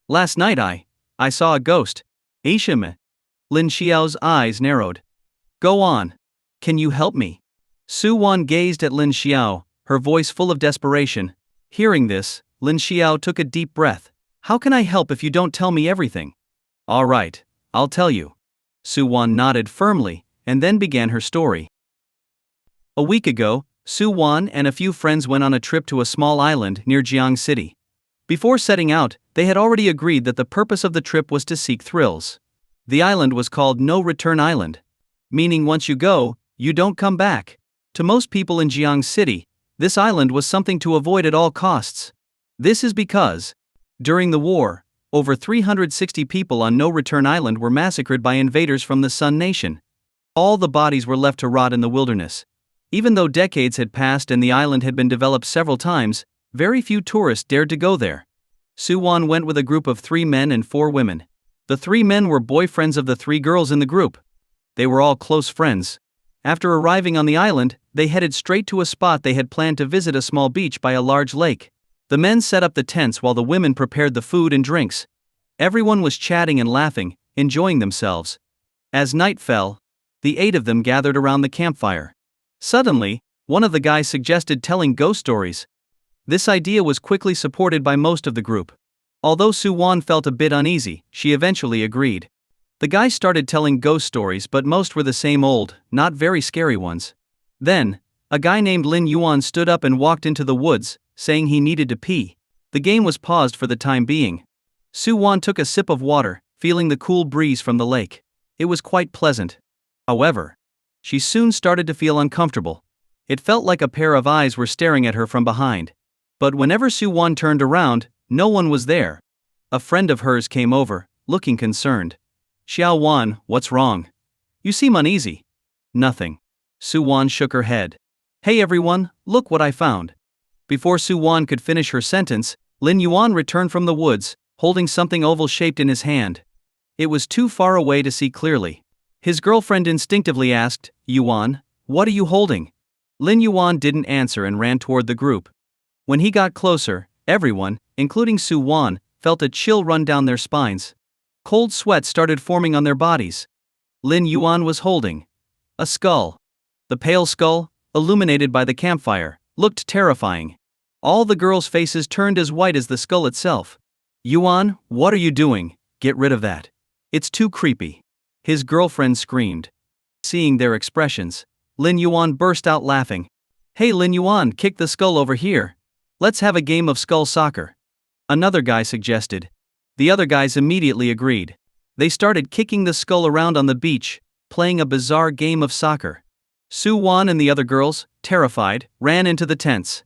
"Last night I saw a ghost. Aishame." Lin Xiao's eyes narrowed. "Go on. Can you help me?" Su Wan gazed at Lin Xiao, her voice full of desperation. Hearing this, Lin Xiao took a deep breath. "How can I help if you don't tell me everything?" "All right, I'll tell you." Su Wan nodded firmly, and then began her story. A week ago, Su Wan and a few friends went on a trip to a small island near Jiang City. Before setting out, they had already agreed that the purpose of the trip was to seek thrills. The island was called No Return Island, meaning once you go, you don't come back. To most people in Jiang City, this island was something to avoid at all costs. This is because, during the war, over 360 people on No Return Island were massacred by invaders from the Sun Nation. All the bodies were left to rot in the wilderness. Even though decades had passed and the island had been developed several times, very few tourists dared to go there. Su Wan went with a group of 3 men and 4 women. The 3 men were boyfriends of the 3 girls in the group. They were all close friends. After arriving on the island, they headed straight to a spot they had planned to visit, a small beach by a large lake. The men set up the tents while the women prepared the food and drinks. Everyone was chatting and laughing, enjoying themselves. As night fell, the 8 of them gathered around the campfire. Suddenly, one of the guys suggested telling ghost stories. This idea was quickly supported by most of the group. Although Su Wan felt a bit uneasy, she eventually agreed. The guys started telling ghost stories, but most were the same old, not very scary ones. Then, a guy named Lin Yuan stood up and walked into the woods, saying he needed to pee. The game was paused for the time being. Su Wan took a sip of water, feeling the cool breeze from the lake. It was quite pleasant. However, she soon started to feel uncomfortable. It felt like a pair of eyes were staring at her from behind. But whenever Su Wan turned around, no one was there. A friend of hers came over, looking concerned. "Xiao Wan, what's wrong? You seem uneasy." "Nothing." Su Wan shook her head. "Hey everyone, look what I found." Before Su Wan could finish her sentence, Lin Yuan returned from the woods, holding something oval-shaped in his hand. It was too far away to see clearly. His girlfriend instinctively asked, "Yuan, what are you holding?" Lin Yuan didn't answer and ran toward the group. When he got closer, everyone, including Su Wan, felt a chill run down their spines. Cold sweat started forming on their bodies. Lin Yuan was holding a skull. The pale skull, illuminated by the campfire, looked terrifying. All the girls' faces turned as white as the skull itself. "Yuan, what are you doing? Get rid of that. It's too creepy," his girlfriend screamed. Seeing their expressions, Lin Yuan burst out laughing. "Hey Lin Yuan, kick the skull over here. Let's have a game of skull soccer," another guy suggested. The other guys immediately agreed. They started kicking the skull around on the beach, playing a bizarre game of soccer. Su Wan and the other girls, terrified, ran into the tents.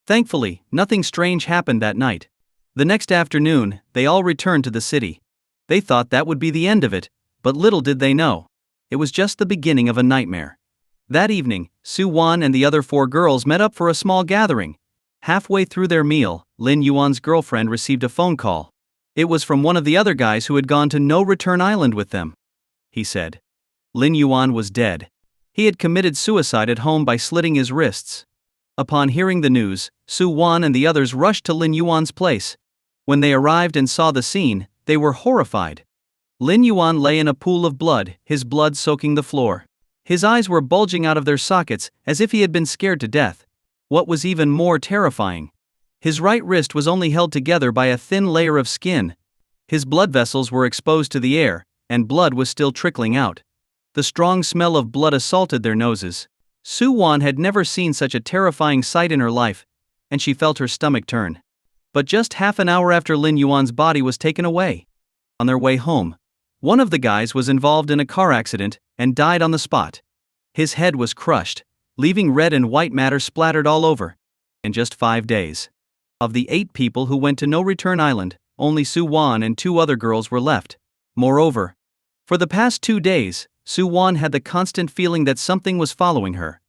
Thankfully, nothing strange happened that night. The next afternoon, they all returned to the city. They thought that would be the end of it, but little did they know. It was just the beginning of a nightmare. That evening, Su Wan and the other 4 girls met up for a small gathering. Halfway through their meal, Lin Yuan's girlfriend received a phone call. It was from one of the other guys who had gone to No Return Island with them. He said Lin Yuan was dead. He had committed suicide at home by slitting his wrists. Upon hearing the news, Su Wan and the others rushed to Lin Yuan's place. When they arrived and saw the scene, they were horrified. Lin Yuan lay in a pool of blood, his blood soaking the floor. His eyes were bulging out of their sockets, as if he had been scared to death. What was even more terrifying? His right wrist was only held together by a thin layer of skin. His blood vessels were exposed to the air, and blood was still trickling out. The strong smell of blood assaulted their noses. Soo-won had never seen such a terrifying sight in her life, and she felt her stomach turn. But just half an hour after Lin Yuan's body was taken away, on their way home, one of the guys was involved in a car accident and died on the spot. His head was crushed, leaving red and white matter splattered all over. In just 5 days. Of the 8 people who went to No Return Island, only Soo-won and 2 other girls were left. Moreover, for the past 2 days, Soo-won had the constant feeling that something was following her.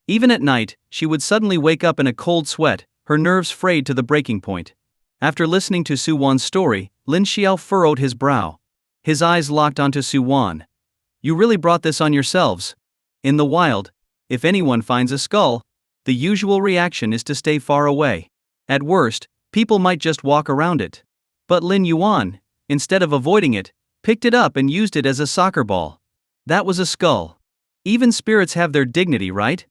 Even at night, she would suddenly wake up in a cold sweat, her nerves frayed to the breaking point. After listening to Soo-won's story, Lin Xiao furrowed his brow. His eyes locked onto Soo-won. You really brought this on yourselves. In the wild, if anyone finds a skull, the usual reaction is to stay far away. At worst, people might just walk around it. But Lin Yuan, instead of avoiding it, picked it up and used it as a soccer ball. That was a skull. Even spirits have their dignity, right?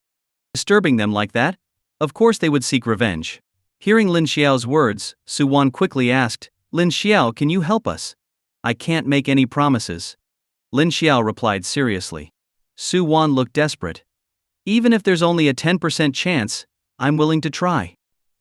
Disturbing them like that? Of course they would seek revenge. Hearing Lin Xiao's words, Soo-won quickly asked, Lin Xiao, can you help us? I can't make any promises. Lin Xiao replied seriously. Soo-won looked desperate. Even if there's only a 10% chance, I'm willing to try.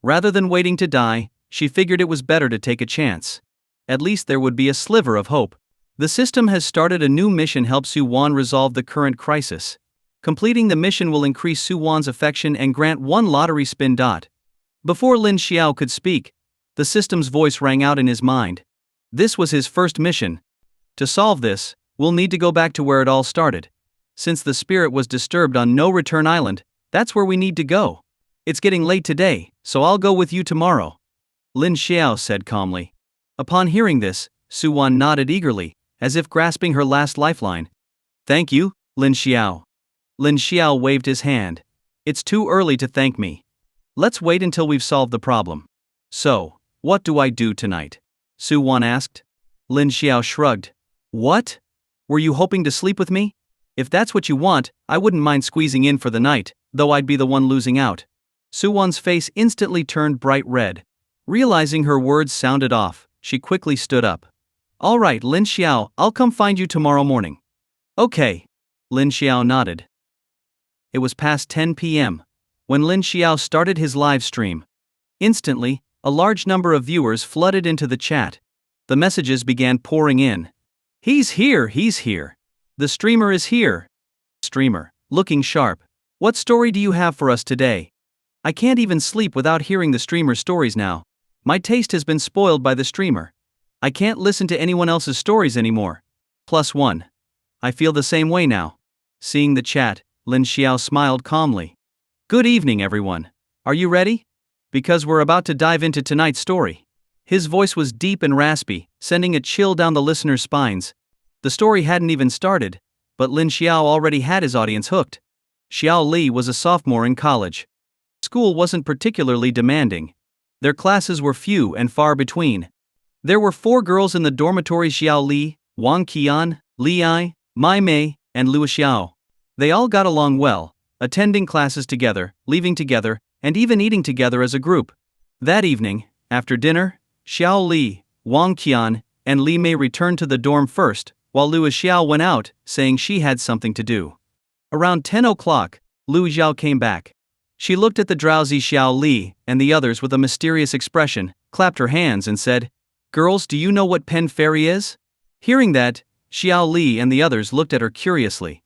Rather than waiting to die, she figured it was better to take a chance. At least there would be a sliver of hope. The system has started a new mission to help Soo-won resolve the current crisis. Completing the mission will increase Soo-won's affection and grant 1 lottery spin. Before Lin Xiao could speak, the system's voice rang out in his mind. This was his first mission. To solve this, we'll need to go back to where it all started. Since the spirit was disturbed on No Return Island, that's where we need to go. It's getting late today, so I'll go with you tomorrow. Lin Xiao said calmly. Upon hearing this, Soo-won nodded eagerly, as if grasping her last lifeline. Thank you, Lin Xiao. Lin Xiao waved his hand. It's too early to thank me. Let's wait until we've solved the problem. So, what do I do tonight? Soo-won asked. Lin Xiao shrugged. What? Were you hoping to sleep with me? If that's what you want, I wouldn't mind squeezing in for the night, though I'd be the one losing out. Soo-won's face instantly turned bright red. Realizing her words sounded off, she quickly stood up. All right, Lin Xiao, I'll come find you tomorrow morning. Okay. Lin Xiao nodded. It was past 10 p.m. when Lin Xiao started his live stream. Instantly, a large number of viewers flooded into the chat. The messages began pouring in. He's here, he's here. The streamer is here. Streamer, looking sharp. What story do you have for us today? I can't even sleep without hearing the streamer's stories now. My taste has been spoiled by the streamer. I can't listen to anyone else's stories anymore. +1. I feel the same way now. Seeing the chat, Lin Xiao smiled calmly. Good evening, everyone. Are you ready? Because we're about to dive into tonight's story. His voice was deep and raspy, sending a chill down the listeners' spines. The story hadn't even started, but Lin Xiao already had his audience hooked. Xiao Li was a sophomore in college. School wasn't particularly demanding. Their classes were few and far between. There were 4 girls in the dormitory: Xiao Li, Wang Qian, Li Ai, Mai Mei, and Lu Xiao. They all got along well, attending classes together, leaving together, and even eating together as a group. That evening, after dinner, Xiao Li, Wang Qian, and Li Mei returned to the dorm first, while Lu Xiao went out, saying she had something to do. Around 10 o'clock, Lu Xiao came back. She looked at the drowsy Xiao Li and the others with a mysterious expression, clapped her hands and said, Girls, do you know what pen fairy is? Hearing that, Xiao Li and the others looked at her curiously.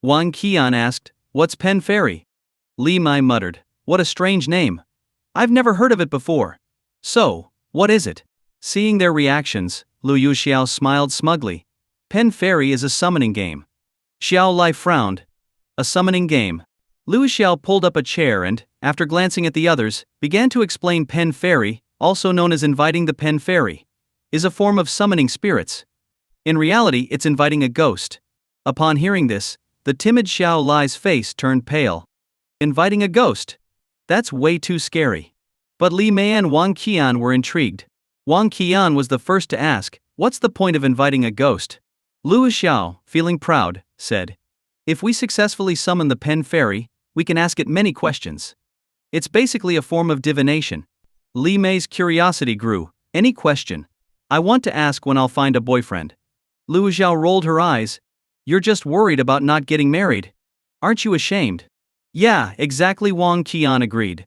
Wang Qian asked, What's pen fairy? Li Mei muttered, What a strange name. I've never heard of it before. So, what is it? Seeing their reactions, Lu Xiao smiled smugly. Pen fairy is a summoning game. Xiao Li frowned. A summoning game. Lu Xiao pulled up a chair and, after glancing at the others, began to explain pen fairy, also known as inviting the pen fairy, is a form of summoning spirits. In reality, it's inviting a ghost. Upon hearing this, the timid Xiao Li's face turned pale. Inviting a ghost? That's way too scary. But Li Mei and Wang Qian were intrigued. Wang Qian was the first to ask, What's the point of inviting a ghost? Lu Xiao, feeling proud, said, If we successfully summon the pen fairy, we can ask it many questions. It's basically a form of divination. Li Mei's curiosity grew. Any question? I want to ask when I'll find a boyfriend. Lu Xiao rolled her eyes. You're just worried about not getting married. Aren't you ashamed? Yeah, exactly, Wang Qian agreed.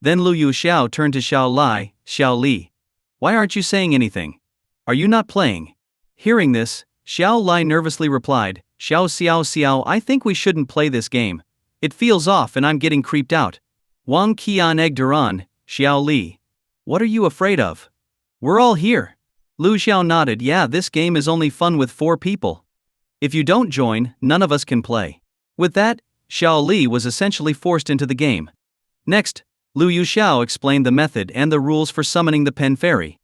Then Lu Xiao turned to Xiao Lai, Xiao Li. Why aren't you saying anything? Are you not playing? Hearing this, Xiao Lai nervously replied, Xiao Xiao Xiao, I think we shouldn't play this game. It feels off and I'm getting creeped out. Wang Qian egged her on. Xiao Li. What are you afraid of? We're all here. Lu Xiao nodded. Yeah, this game is only fun with 4 people. If you don't join, none of us can play. With that, Xiao Li was essentially forced into the game. Next, Lu Xiao explained the method and the rules for summoning the pen fairy.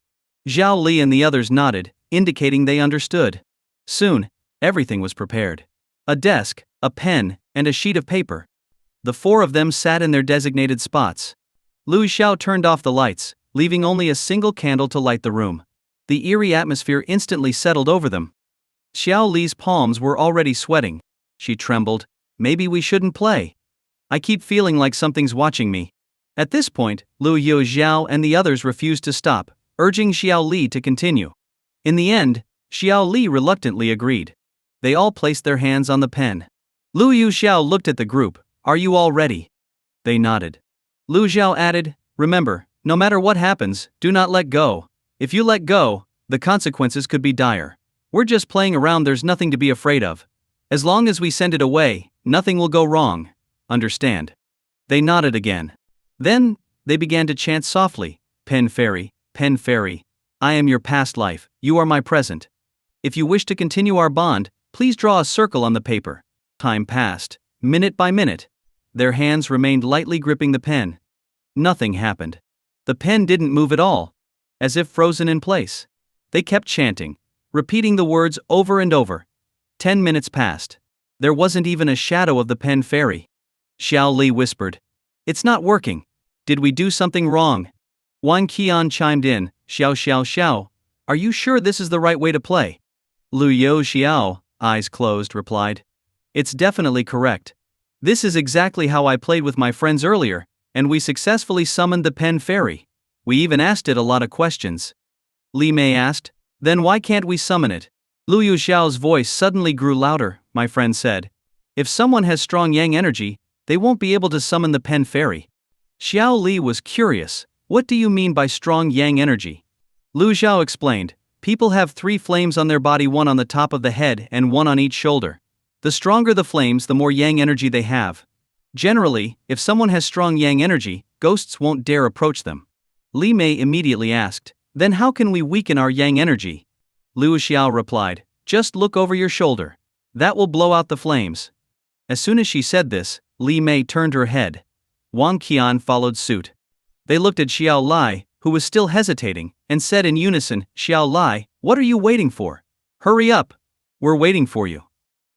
Xiao Li and the others nodded, indicating they understood. Soon, everything was prepared. A desk, a pen, and a sheet of paper. The 4 of them sat in their designated spots. Lu Xiao turned off the lights, leaving only a single candle to light the room. The eerie atmosphere instantly settled over them. Xiao Li's palms were already sweating. She trembled. Maybe we shouldn't play. I keep feeling like something's watching me. At this point, Lu Xiao and the others refused to stop, urging Xiao Li to continue. In the end, Xiao Li reluctantly agreed. They all placed their hands on the pen. Lu Xiao looked at the group. Are you all ready? They nodded. Lu Xiao added, remember, no matter what happens, do not let go. If you let go, the consequences could be dire. We're just playing around, there's nothing to be afraid of. As long as we send it away, nothing will go wrong. Understand? They nodded again. Then, they began to chant softly, Pen Fairy, I am your past life, you are my present. If you wish to continue our bond, please draw a circle on the paper. Time passed, minute by minute. Their hands remained lightly gripping the pen. Nothing happened. The pen didn't move at all. As if frozen in place. They kept chanting, repeating the words over and over. 10 minutes passed. There wasn't even a shadow of the pen fairy. Xiao Li whispered, it's not working. Did we do something wrong? Wang Qian chimed in, Xiao, are you sure this is the right way to play? Lu Xiao, eyes closed, replied, it's definitely correct. This is exactly how I played with my friends earlier, and we successfully summoned the pen fairy. We even asked it a lot of questions. Li Mei asked, then why can't we summon it? Lu Xiao's voice suddenly grew louder. My friend said, if someone has strong yang energy, they won't be able to summon the pen fairy. Xiao Li was curious. What do you mean by strong yang energy? Lu Xiao explained, people have 3 flames on their body, 1 on the top of the head and 1 on each shoulder. The stronger the flames, the more yang energy they have. Generally, if someone has strong yang energy, ghosts won't dare approach them. Li Mei immediately asked, then how can we weaken our yang energy? Lu Xiao replied, just look over your shoulder. That will blow out the flames. As soon as she said this, Li Mei turned her head. Wang Qian followed suit. They looked at Xiao Lai, who was still hesitating, and said in unison, Xiao Lai, what are you waiting for? Hurry up. We're waiting for you.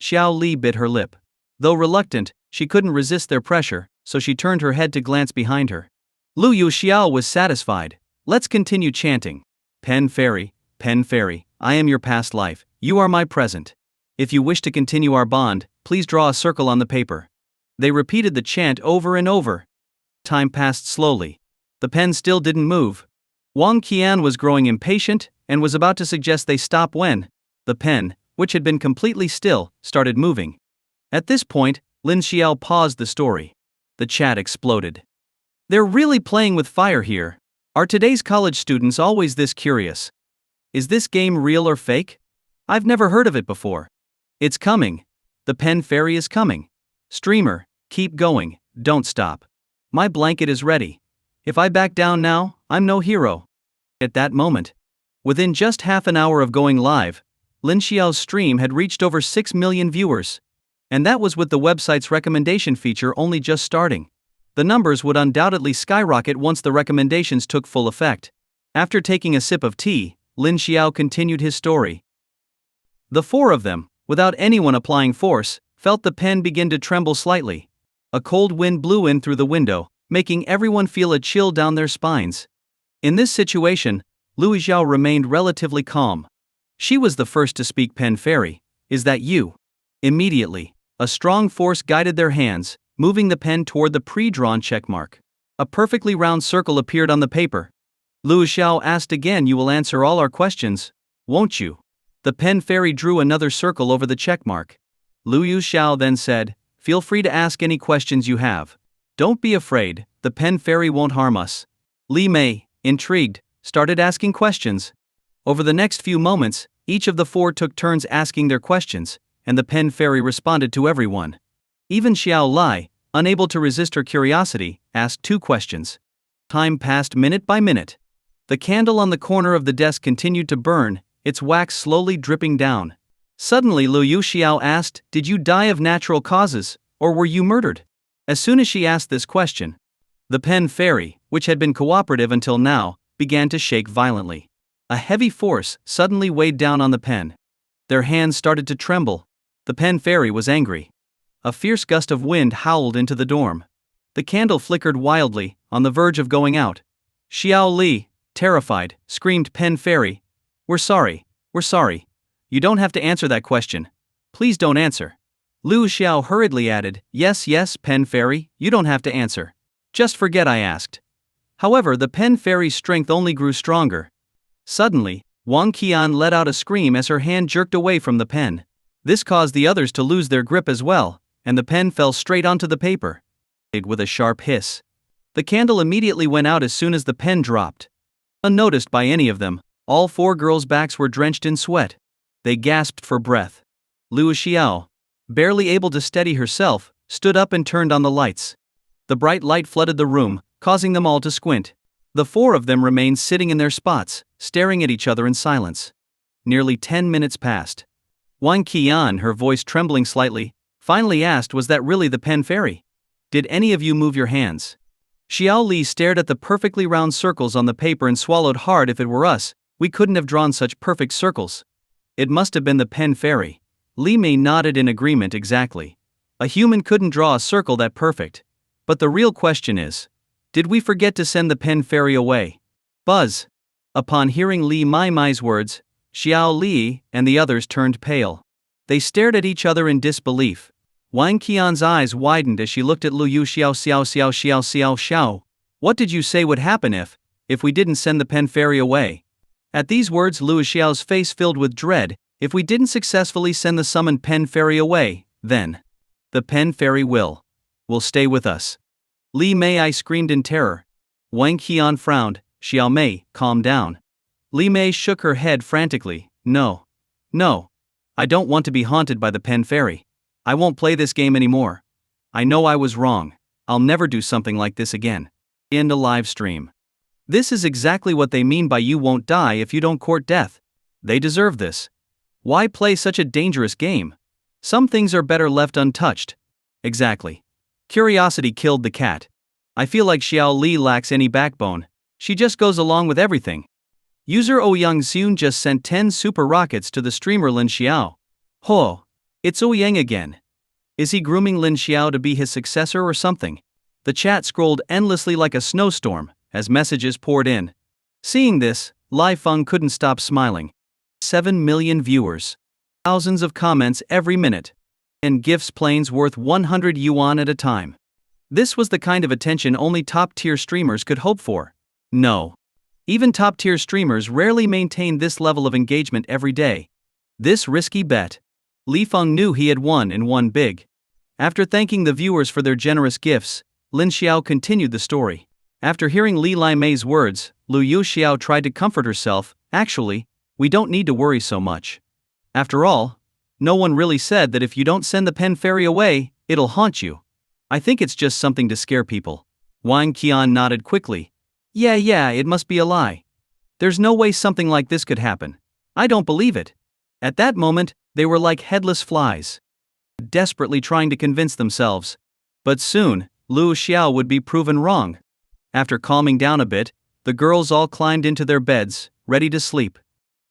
Xiao Li bit her lip. Though reluctant, she couldn't resist their pressure, so she turned her head to glance behind her. Lu Xiao was satisfied. Let's continue chanting. Pen fairy, I am your past life, you are my present. If you wish to continue our bond, please draw a circle on the paper. They repeated the chant over and over. Time passed slowly. The pen still didn't move. Wang Qian was growing impatient and was about to suggest they stop when the pen, which had been completely still, started moving. At this point, Lin Xiao paused the story. The chat exploded. They're really playing with fire here. Are today's college students always this curious? Is this game real or fake? I've never heard of it before. It's coming. The pen fairy is coming. Streamer, keep going, don't stop. My blanket is ready. If I back down now, I'm no hero. At that moment, within just half an hour of going live, Lin Xiao's stream had reached over 6 million viewers. And that was with the website's recommendation feature only just starting. The numbers would undoubtedly skyrocket once the recommendations took full effect. After taking a sip of tea, Lin Xiao continued his story. The 4 of them, without anyone applying force, felt the pen begin to tremble slightly. A cold wind blew in through the window, making everyone feel a chill down their spines. In this situation, Lu Xiao remained relatively calm. She was the first to speak. Pen fairy, is that you? Immediately, a strong force guided their hands, moving the pen toward the pre-drawn checkmark. A perfectly round circle appeared on the paper. Lu Xiao asked again, "You will answer all our questions, won't you?" The pen fairy drew another circle over the check mark. Lu Xiao then said, "Feel free to ask any questions you have. Don't be afraid, the pen fairy won't harm us." Li Mei, intrigued, started asking questions. Over the next few moments, each of the four took turns asking their questions, and the pen fairy responded to everyone. Even Xiao Lai, unable to resist her curiosity, asked 2 questions. Time passed minute by minute. The candle on the corner of the desk continued to burn, its wax slowly dripping down. Suddenly Lu Xiao asked, "Did you die of natural causes, or were you murdered?" As soon as she asked this question, the pen fairy, which had been cooperative until now, began to shake violently. A heavy force suddenly weighed down on the pen. Their hands started to tremble. The pen fairy was angry. A fierce gust of wind howled into the dorm. The candle flickered wildly, on the verge of going out. Xiao Li, terrified, screamed, "Pen fairy, we're sorry. You don't have to answer that question. Please don't answer." Lu Xiao hurriedly added, Yes, pen fairy, you don't have to answer. Just forget I asked." However, the pen fairy's strength only grew stronger. Suddenly, Wang Qian let out a scream as her hand jerked away from the pen. This caused the others to lose their grip as well, and the pen fell straight onto the paper. With a sharp hiss. The candle immediately went out as soon as the pen dropped. Unnoticed by any of them, all 4 girls' backs were drenched in sweat. They gasped for breath. Lu Xiao, barely able to steady herself, stood up and turned on the lights. The bright light flooded the room, causing them all to squint. The 4 of them remained sitting in their spots, staring at each other in silence. Nearly 10 minutes passed. Wang Qian, her voice trembling slightly, finally asked, "Was that really the pen fairy? Did any of you move your hands?" Xiao Li stared at the perfectly round circles on the paper and swallowed hard. "If it were us, we couldn't have drawn such perfect circles. It must have been the pen fairy." Li Mei nodded in agreement. "Exactly. A human couldn't draw a circle that perfect. But the real question is, did we forget to send the pen fairy away?" Buzz. Upon hearing Li Mei's words, Xiao Li and the others turned pale. They stared at each other in disbelief. Wang Qian's eyes widened as she looked at Lu Xiao. "What did you say would happen if we didn't send the pen fairy away?" At these words, Lu Xiao's face filled with dread. "If we didn't successfully send the summoned pen fairy away, then the pen fairy will stay with us." Li Mei screamed in terror. Wang Qian frowned. "Xiao Mei, calm down." Li Mei shook her head frantically. No, I don't want to be haunted by the pen fairy. I won't play this game anymore. I know I was wrong. I'll never do something like this again." End a live stream. This is exactly what they mean by "you won't die if you don't court death." They deserve this. Why play such a dangerous game? Some things are better left untouched. Exactly. Curiosity killed the cat. I feel like Xiao Li lacks any backbone. She just goes along with everything. User Ouyang Xun just sent 10 super rockets to the streamer Lin Xiao. Ho! It's Ouyang again. Is he grooming Lin Xiao to be his successor or something? The chat scrolled endlessly like a snowstorm as messages poured in. Seeing this, Lai Feng couldn't stop smiling. 7 million viewers. Thousands of comments every minute. And gifts planes worth 100 yuan at a time. This was the kind of attention only top-tier streamers could hope for. No. Even top-tier streamers rarely maintain this level of engagement every day. This risky bet. Li Feng knew he had won and won big. After thanking the viewers for their generous gifts, Lin Xiao continued the story. After hearing Li Mei's words, Lu Xiao tried to comfort herself. Actually, we don't need to worry so much. After all, no one really said that if you don't send the pen fairy away, it'll haunt you. I think it's just something to scare people. Wang Qian nodded quickly. Yeah, it must be a lie. There's no way something like this could happen. I don't believe it. At that moment, they were like headless flies, desperately trying to convince themselves. But soon, Lu Xiao would be proven wrong. After calming down a bit, the girls all climbed into their beds, ready to sleep.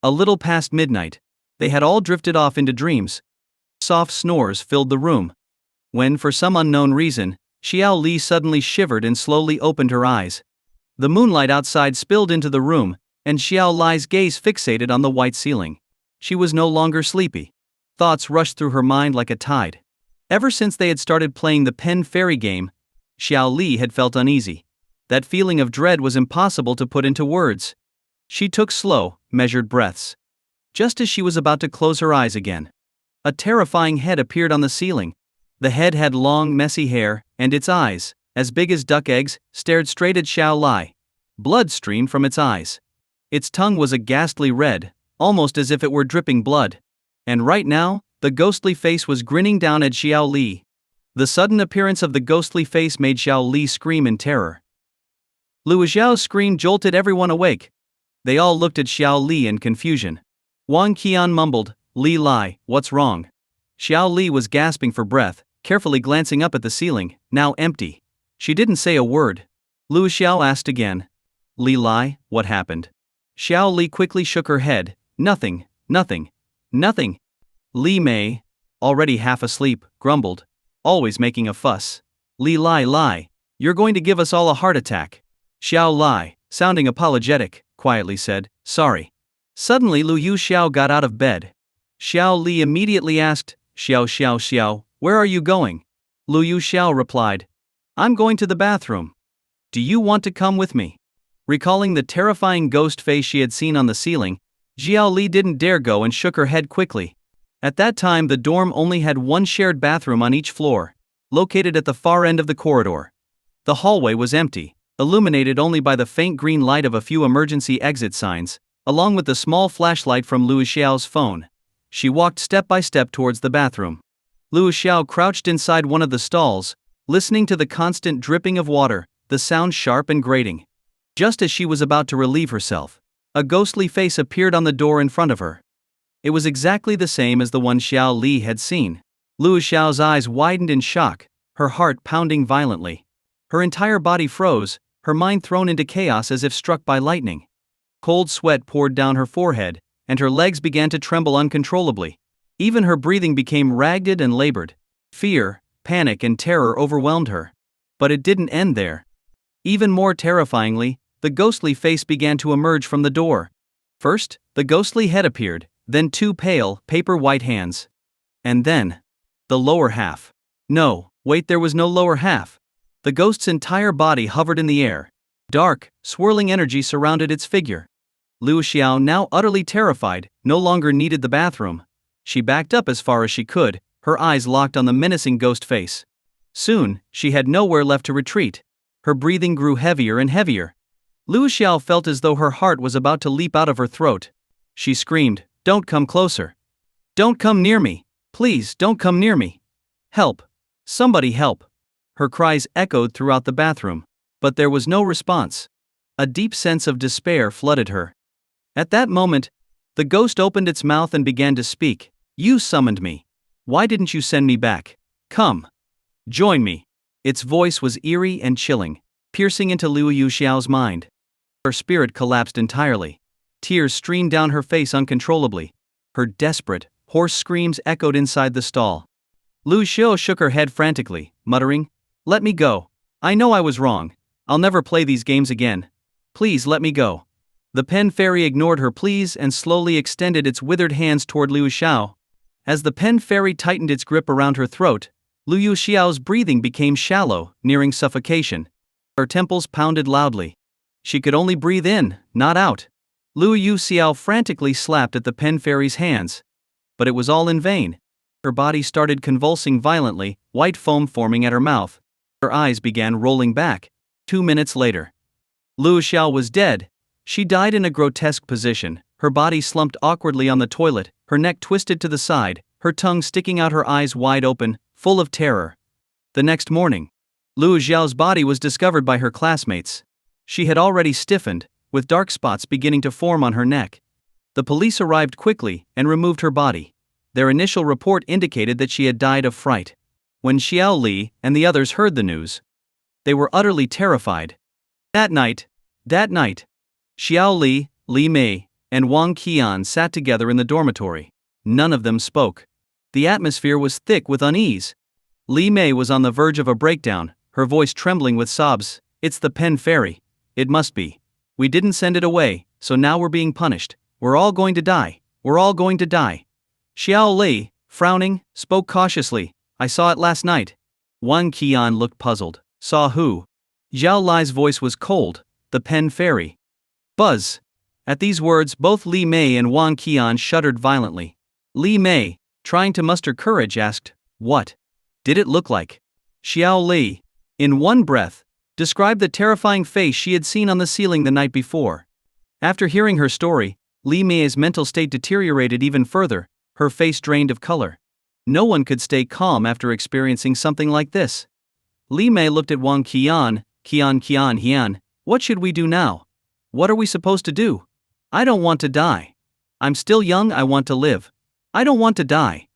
A little past midnight, they had all drifted off into dreams. Soft snores filled the room. When, for some unknown reason, Xiao Li suddenly shivered and slowly opened her eyes. The moonlight outside spilled into the room, and Xiao Li's gaze fixated on the white ceiling. She was no longer sleepy. Thoughts rushed through her mind like a tide. Ever since they had started playing the pen fairy game, Xiao Li had felt uneasy. That feeling of dread was impossible to put into words. She took slow, measured breaths. Just as she was about to close her eyes again, a terrifying head appeared on the ceiling. The head had long, messy hair, and its eyes, as big as duck eggs, stared straight at Xiao Li. Blood streamed from its eyes. Its tongue was a ghastly red, almost as if it were dripping blood. And right now, the ghostly face was grinning down at Xiao Li. The sudden appearance of the ghostly face made Xiao Li scream in terror. Lu Xiao's scream jolted everyone awake. They all looked at Xiao Li in confusion. Wang Qian mumbled, "Li Lai, what's wrong?" Xiao Li was gasping for breath, carefully glancing up at the ceiling, now empty. She didn't say a word. Lu Xiao asked again, "Li Lai, what happened?" Xiao Li quickly shook her head, "Nothing, nothing, nothing." Li Mei, already half asleep, grumbled, "Always making a fuss. Li Lai, you're going to give us all a heart attack." Xiao Li, sounding apologetic, quietly said, "Sorry." Suddenly Lu Xiao got out of bed. Xiao Li immediately asked, Xiao, where are you going?" Lu Xiao replied, "I'm going to the bathroom. Do you want to come with me?" Recalling the terrifying ghost face she had seen on the ceiling, Xiao Li didn't dare go and shook her head quickly. At that time the dorm only had one shared bathroom on each floor, located at the far end of the corridor. The hallway was empty, illuminated only by the faint green light of a few emergency exit signs, along with the small flashlight from Lu Xiao's phone. She walked step by step towards the bathroom. Lu Xiao crouched inside one of the stalls, listening to the constant dripping of water, the sound sharp and grating. Just as she was about to relieve herself, a ghostly face appeared on the door in front of her. It was exactly the same as the one Xiao Li had seen. Lu Xiao's eyes widened in shock, her heart pounding violently. Her entire body froze, her mind thrown into chaos as if struck by lightning. Cold sweat poured down her forehead, and her legs began to tremble uncontrollably. Even her breathing became ragged and labored. Fear, panic, and terror overwhelmed her. But it didn't end there. Even more terrifyingly, the ghostly face began to emerge from the door. First, the ghostly head appeared, then two pale, paper-white hands. And then, the lower half. No, wait, there was no lower half. The ghost's entire body hovered in the air. Dark, swirling energy surrounded its figure. Lu Xiao, now utterly terrified, no longer needed the bathroom. She backed up as far as she could, her eyes locked on the menacing ghost face. Soon, she had nowhere left to retreat. Her breathing grew heavier and heavier. Lu Xiao felt as though her heart was about to leap out of her throat. She screamed, "Don't come closer. Don't come near me. Please, don't come near me. Help. Somebody help." Her cries echoed throughout the bathroom. But there was no response. A deep sense of despair flooded her. At that moment, the ghost opened its mouth and began to speak. "You summoned me. Why didn't you send me back? Come. Join me." Its voice was eerie and chilling, piercing into Lu Xiao's mind. Her spirit collapsed entirely. Tears streamed down her face uncontrollably. Her desperate, hoarse screams echoed inside the stall. Lu Xiao shook her head frantically, muttering, "Let me go. I know I was wrong. I'll never play these games again. Please let me go." The pen fairy ignored her pleas and slowly extended its withered hands toward Lu Xiao. As the pen fairy tightened its grip around her throat, Lu Xiao's breathing became shallow, nearing suffocation. Her temples pounded loudly. She could only breathe in, not out. Lu Xiao frantically slapped at the pen fairy's hands. But it was all in vain. Her body started convulsing violently, white foam forming at her mouth. Her eyes began rolling back. 2 minutes later, Lu Xiao was dead. She died in a grotesque position, her body slumped awkwardly on the toilet, her neck twisted to the side, her tongue sticking out, her eyes wide open, full of terror. The next morning, Lu Xiao's body was discovered by her classmates. She had already stiffened, with dark spots beginning to form on her neck. The police arrived quickly and removed her body. Their initial report indicated that she had died of fright. When Xiao Li and the others heard the news, they were utterly terrified. That night, Xiao Li, Li Mei, and Wang Qian sat together in the dormitory. None of them spoke. The atmosphere was thick with unease. Li Mei was on the verge of a breakdown, her voice trembling with sobs. "It's the pen fairy. It must be. We didn't send it away, so now we're being punished. We're all going to die. We're all going to die." Xiao Li, frowning, spoke cautiously, "I saw it last night." Wang Qian looked puzzled. "Saw who?" Zhao Li's voice was cold. The pen fairy. Buzz. At these words, both Li Mei and Wang Qian shuddered violently. Li Mei, trying to muster courage, asked, "What did it look like?" Xiao Li, in one breath, described the terrifying face she had seen on the ceiling the night before. After hearing her story, Li Mei's mental state deteriorated even further, her face drained of color. No one could stay calm after experiencing something like this. Li Mei looked at Wang Qian. Qian Hian, what should we do now? What are we supposed to do? I don't want to die. I'm still young, I want to live. I don't want to die.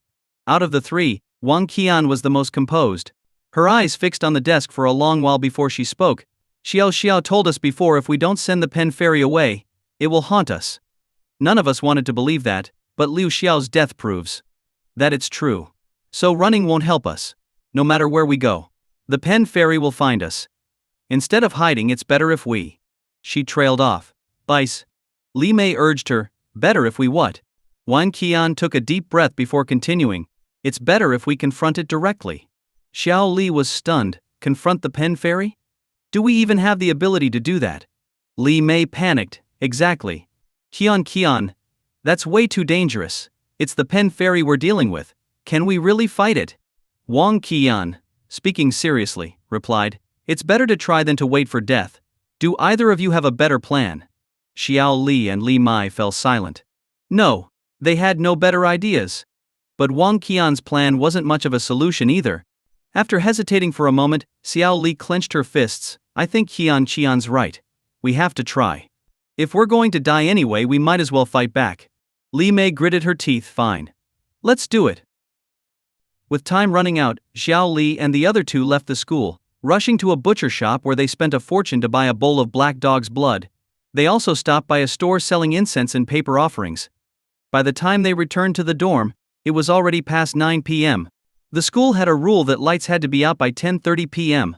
Out of the three, Wang Qian was the most composed. Her eyes fixed on the desk for a long while before she spoke. Xiao told us before, if we don't send the pen fairy away, it will haunt us. None of us wanted to believe that, but Liu Xiao's death proves that it's true. So running won't help us. No matter where we go, the pen fairy will find us. Instead of hiding, it's better if we. She trailed off. Bice. Li Mei urged her, better if we what? Wang Qian took a deep breath before continuing, it's better if we confront it directly. Xiao Li was stunned. Confront the pen fairy? Do we even have the ability to do that? Li Mei panicked. Exactly. Qian, that's way too dangerous. It's the pen fairy we're dealing with. Can we really fight it? Wang Qian, speaking seriously, replied, it's better to try than to wait for death. Do either of you have a better plan? Xiao Li and Li Mei fell silent. No, they had no better ideas. But Wang Qian's plan wasn't much of a solution either. After hesitating for a moment, Xiao Li clenched her fists. I think Qian's right. We have to try. If we're going to die anyway, we might as well fight back. Li Mei gritted her teeth. Fine. Let's do it. With time running out, Xiao Li and the other two left the school, rushing to a butcher shop where they spent a fortune to buy a bowl of black dog's blood. They also stopped by a store selling incense and paper offerings. By the time they returned to the dorm, it was already past 9 p.m. The school had a rule that lights had to be out by 10:30 p.m.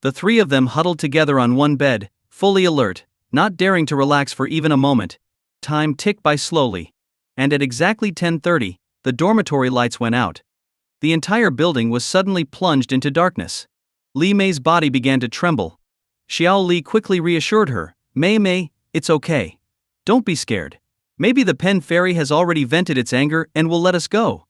The three of them huddled together on one bed, fully alert, not daring to relax for even a moment. Time ticked by slowly. And at exactly 10:30, the dormitory lights went out. The entire building was suddenly plunged into darkness. Li Mei's body began to tremble. Xiao Li quickly reassured her, Mei, it's okay. Don't be scared. Maybe the pen fairy has already vented its anger and will let us go.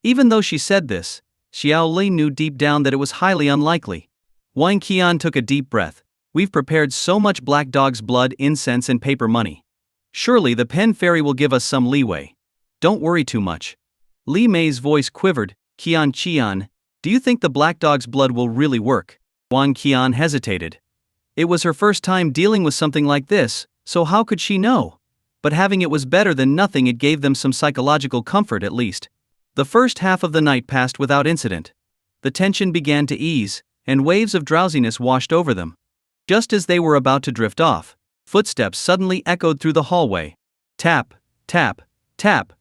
Even though she said this, Xiao Li knew deep down that it was highly unlikely. Wang Qian took a deep breath. We've prepared so much black dog's blood, incense and paper money. Surely the pen fairy will give us some leeway. Don't worry too much. Li Mei's voice quivered. Qian, do you think the black dog's blood will really work? Wang Qian hesitated. It was her first time dealing with something like this, so how could she know? But having it was better than nothing. It gave them some psychological comfort at least. The first half of the night passed without incident. The tension began to ease, and waves of drowsiness washed over them. Just as they were about to drift off, footsteps suddenly echoed through the hallway. Tap, tap, tap.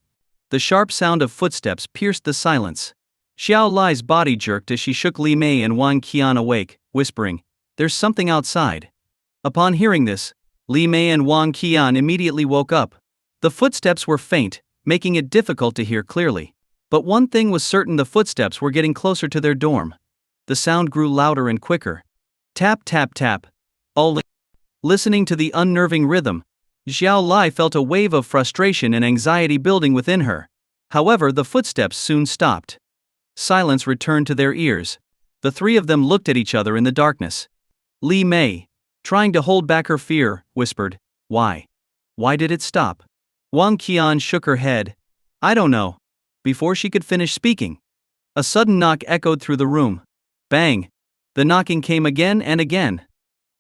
The sharp sound of footsteps pierced the silence. Xiao Li's body jerked as she shook Li Mei and Wang Qian awake, whispering, there's something outside. Upon hearing this, Li Mei and Wang Qian immediately woke up. The footsteps were faint, making it difficult to hear clearly. But one thing was certain, the footsteps were getting closer to their dorm. The sound grew louder and quicker. Tap, tap, tap. All listening to the unnerving rhythm, Xiao Li felt a wave of frustration and anxiety building within her. However, the footsteps soon stopped. Silence returned to their ears. The three of them looked at each other in the darkness. Li Mei, trying to hold back her fear, whispered, Why? Why did it stop? Wang Qian shook her head. I don't know. Before she could finish speaking, a sudden knock echoed through the room. Bang! The knocking came again and again.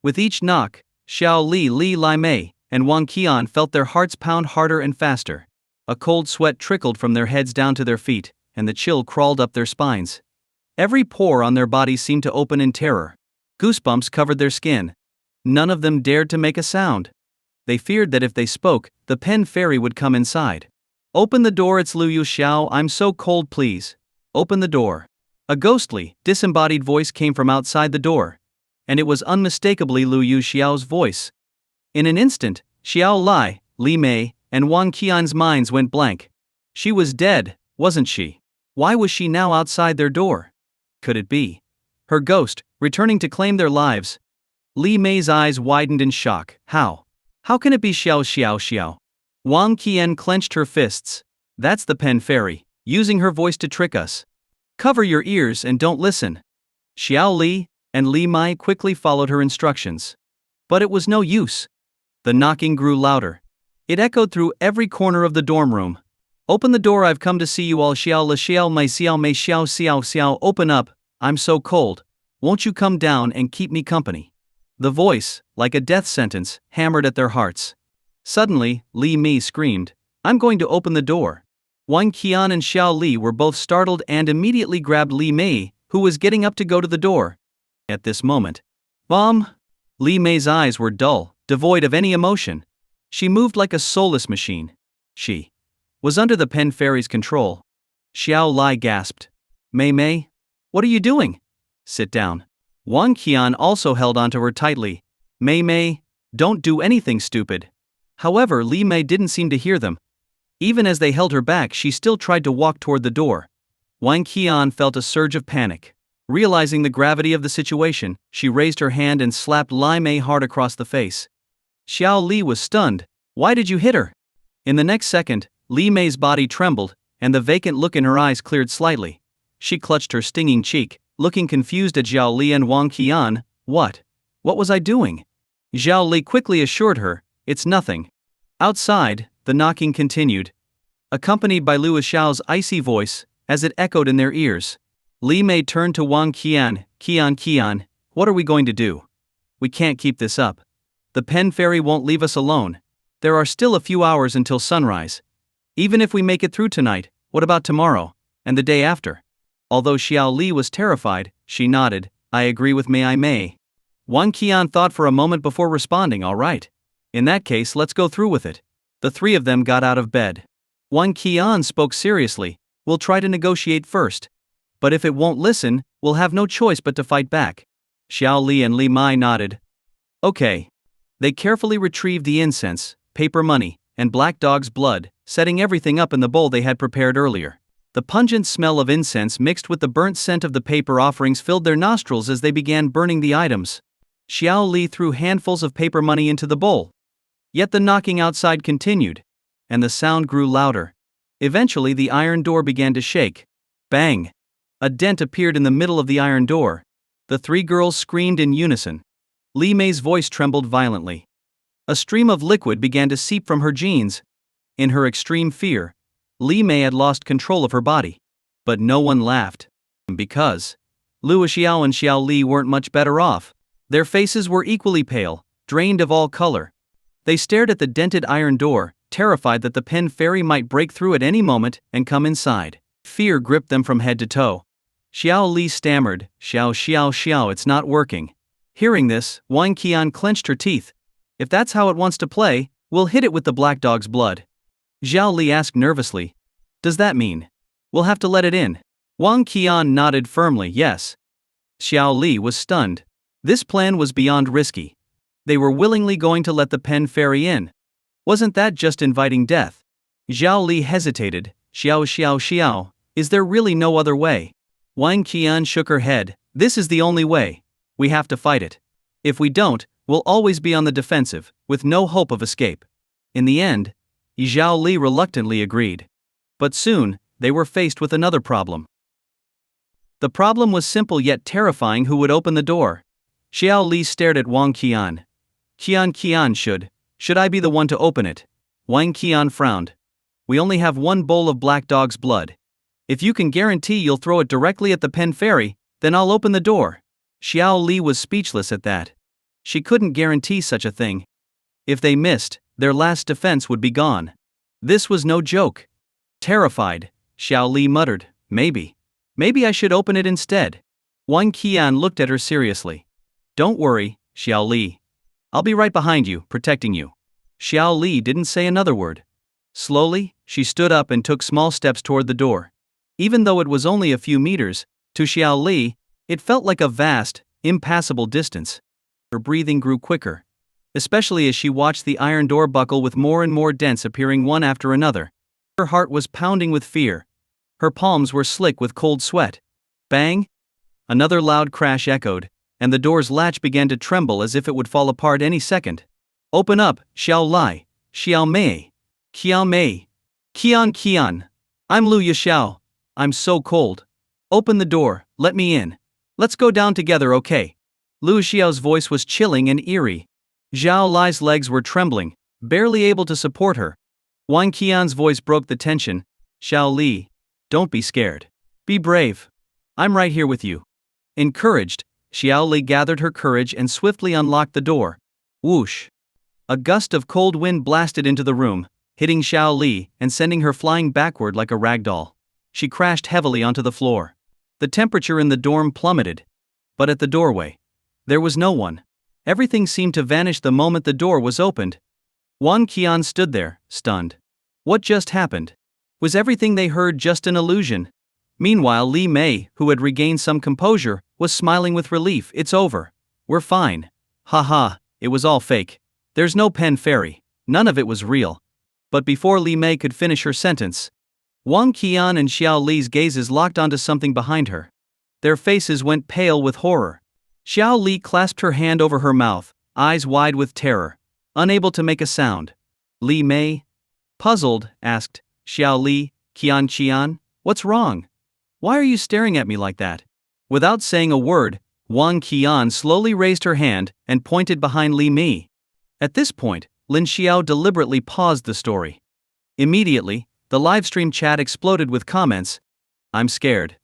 With each knock, Xiao Li, Li Mei, and Wang Qian felt their hearts pound harder and faster. A cold sweat trickled from their heads down to their feet, and the chill crawled up their spines. Every pore on their bodies seemed to open in terror. Goosebumps covered their skin. None of them dared to make a sound. They feared that if they spoke, the pen fairy would come inside. Open the door, it's Liu Xiao, I'm so cold, please. Open the door. A ghostly, disembodied voice came from outside the door. And it was unmistakably Liu Xiao's voice. In an instant, Xiao Li, Li Mei, and Wang Qian's minds went blank. She was dead, wasn't she? Why was she now outside their door? Could it be her ghost, returning to claim their lives? Li Mei's eyes widened in shock. How? How can it be Xiao Xiao Xiao? Wang Qian clenched her fists. That's the pen fairy, using her voice to trick us. Cover your ears and don't listen. Xiao Li and Li Mei quickly followed her instructions. But it was no use. The knocking grew louder. It echoed through every corner of the dorm room. Open the door, I've come to see you all. Xiao Le Xiao Mei Xiao Mei Xiao Xiao Xiao. Open up, I'm so cold. Won't you come down and keep me company? The voice, like a death sentence, hammered at their hearts. Suddenly, Li Mei screamed, I'm going to open the door. Wang Qian and Xiao Li were both startled and immediately grabbed Li Mei, who was getting up to go to the door. At this moment, Bomb! Li Mei's eyes were dull, devoid of any emotion. She moved like a soulless machine. She was under the pen fairy's control. Xiao Li gasped. Mei Mei? What are you doing? Sit down. Wang Qian also held onto her tightly. Mei Mei, don't do anything stupid. However, Li Mei didn't seem to hear them. Even as they held her back, she still tried to walk toward the door. Wang Qian felt a surge of panic. Realizing the gravity of the situation, she raised her hand and slapped Li Mei hard across the face. Xiao Li was stunned. Why did you hit her? In the next second, Li Mei's body trembled, and the vacant look in her eyes cleared slightly. She clutched her stinging cheek, looking confused at Xiao Li and Wang Qian. What? What was I doing? Xiao Li quickly assured her, it's nothing. Outside, the knocking continued, accompanied by Luo Xiao's icy voice, as it echoed in their ears. Li Mei turned to Wang Qian. Qian, what are we going to do? We can't keep this up. The pen fairy won't leave us alone. There are still a few hours until sunrise. Even if we make it through tonight, what about tomorrow, and the day after? Although Xiao Li was terrified, she nodded. I agree with Mei. Wang Qian thought for a moment before responding. All right. In that case, let's go through with it. The three of them got out of bed. Wang Qian spoke seriously. We'll try to negotiate first. But if it won't listen, we'll have no choice but to fight back. Xiao Li and Li Mei nodded. Okay. They carefully retrieved the incense, paper money, and Black Dog's blood, setting everything up in the bowl they had prepared earlier. The pungent smell of incense mixed with the burnt scent of the paper offerings filled their nostrils as they began burning the items. Xiao Li threw handfuls of paper money into the bowl. Yet the knocking outside continued, and the sound grew louder. Eventually the iron door began to shake. Bang! A dent appeared in the middle of the iron door. The three girls screamed in unison. Li Mei's voice trembled violently. A stream of liquid began to seep from her jeans. In her extreme fear, Li Mei had lost control of her body. But no one laughed. Because Luo Xiao and Xiao Li weren't much better off. Their faces were equally pale, drained of all color. They stared at the dented iron door, terrified that the pen fairy might break through at any moment and come inside. Fear gripped them from head to toe. Xiao Li stammered, Xiao, it's not working. Hearing this, Wang Qian clenched her teeth. If that's how it wants to play, we'll hit it with the Black Dog's blood. Xiao Li asked nervously. Does that mean we'll have to let it in? Wang Qian nodded firmly, yes. Xiao Li was stunned. This plan was beyond risky. They were willingly going to let the pen fairy in. Wasn't that just inviting death? Xiao Li hesitated. Xiao, is there really no other way? Wang Qian shook her head. This is the only way. We have to fight it. If we don't, we'll always be on the defensive, with no hope of escape. In the end, Xiao Li reluctantly agreed. But soon, they were faced with another problem. The problem was simple yet terrifying. Who would open the door? Xiao Li stared at Wang Qian. Qian, should I be the one to open it? Wang Qian frowned. We only have one bowl of Black Dog's blood. If you can guarantee you'll throw it directly at the pen fairy, then I'll open the door. Xiao Li was speechless at that. She couldn't guarantee such a thing. If they missed, their last defense would be gone. This was no joke. Terrified, Xiao Li muttered, Maybe I should open it instead. Wang Qian looked at her seriously. Don't worry, Xiao Li. I'll be right behind you, protecting you. Xiao Li didn't say another word. Slowly, she stood up and took small steps toward the door. Even though it was only a few meters, to Xiao Li, it felt like a vast, impassable distance. Her breathing grew quicker, especially as she watched the iron door buckle with more and more dents appearing one after another. Her heart was pounding with fear. Her palms were slick with cold sweat. Bang! Another loud crash echoed, and the door's latch began to tremble as if it would fall apart any second. Open up, Xiao Lai, Xiao Mei. Qiao Mei. Qian. I'm Lu Yixiao. I'm so cold. Open the door, let me in. Let's go down together, okay? Lu Xiao's voice was chilling and eerie. Zhao Lai's legs were trembling, barely able to support her. Wang Qian's voice broke the tension. Xiao Li, don't be scared. Be brave. I'm right here with you. Encouraged, Xiao Li gathered her courage and swiftly unlocked the door. Whoosh. A gust of cold wind blasted into the room, hitting Xiao Li and sending her flying backward like a ragdoll. She crashed heavily onto the floor. The temperature in the dorm plummeted. But at the doorway, there was no one. Everything seemed to vanish the moment the door was opened. Wang Qian stood there, stunned. What just happened? Was everything they heard just an illusion? Meanwhile, Li Mei, who had regained some composure, was smiling with relief. It's over. We're fine. Haha, it was all fake. There's no pen fairy. None of it was real. But before Li Mei could finish her sentence, Wang Qian and Xiao Li's gazes locked onto something behind her. Their faces went pale with horror. Xiao Li clasped her hand over her mouth, eyes wide with terror, unable to make a sound. Li Mei? Puzzled, asked Xiao Li, Qian, what's wrong? Why are you staring at me like that? Without saying a word, Wang Qian slowly raised her hand and pointed behind Li Mei. At this point, Lin Xiao deliberately paused the story. Immediately, the livestream chat exploded with comments. I'm scared,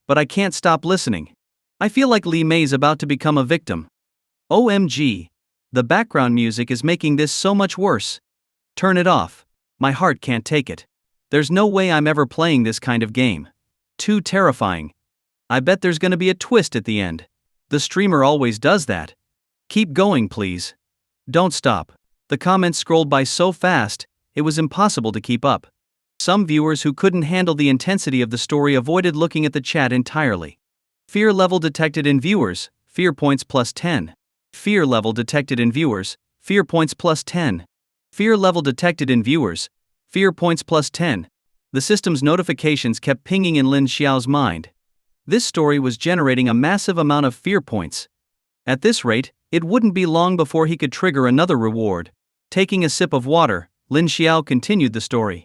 but I can't stop listening. I feel like Li Mei's about to become a victim. OMG. The background music is making this so much worse. Turn it off. My heart can't take it. There's no way I'm ever playing this kind of game. Too terrifying. I bet there's gonna be a twist at the end. The streamer always does that. Keep going, please. Don't stop. The comments scrolled by so fast, it was impossible to keep up. Some viewers who couldn't handle the intensity of the story avoided looking at the chat entirely. Fear level detected in viewers, fear points plus 10. Fear level detected in viewers, fear points plus 10. Fear level detected in viewers, fear points plus 10. The system's notifications kept pinging in Lin Xiao's mind. This story was generating a massive amount of fear points. At this rate, it wouldn't be long before he could trigger another reward. Taking a sip of water, Lin Xiao continued the story.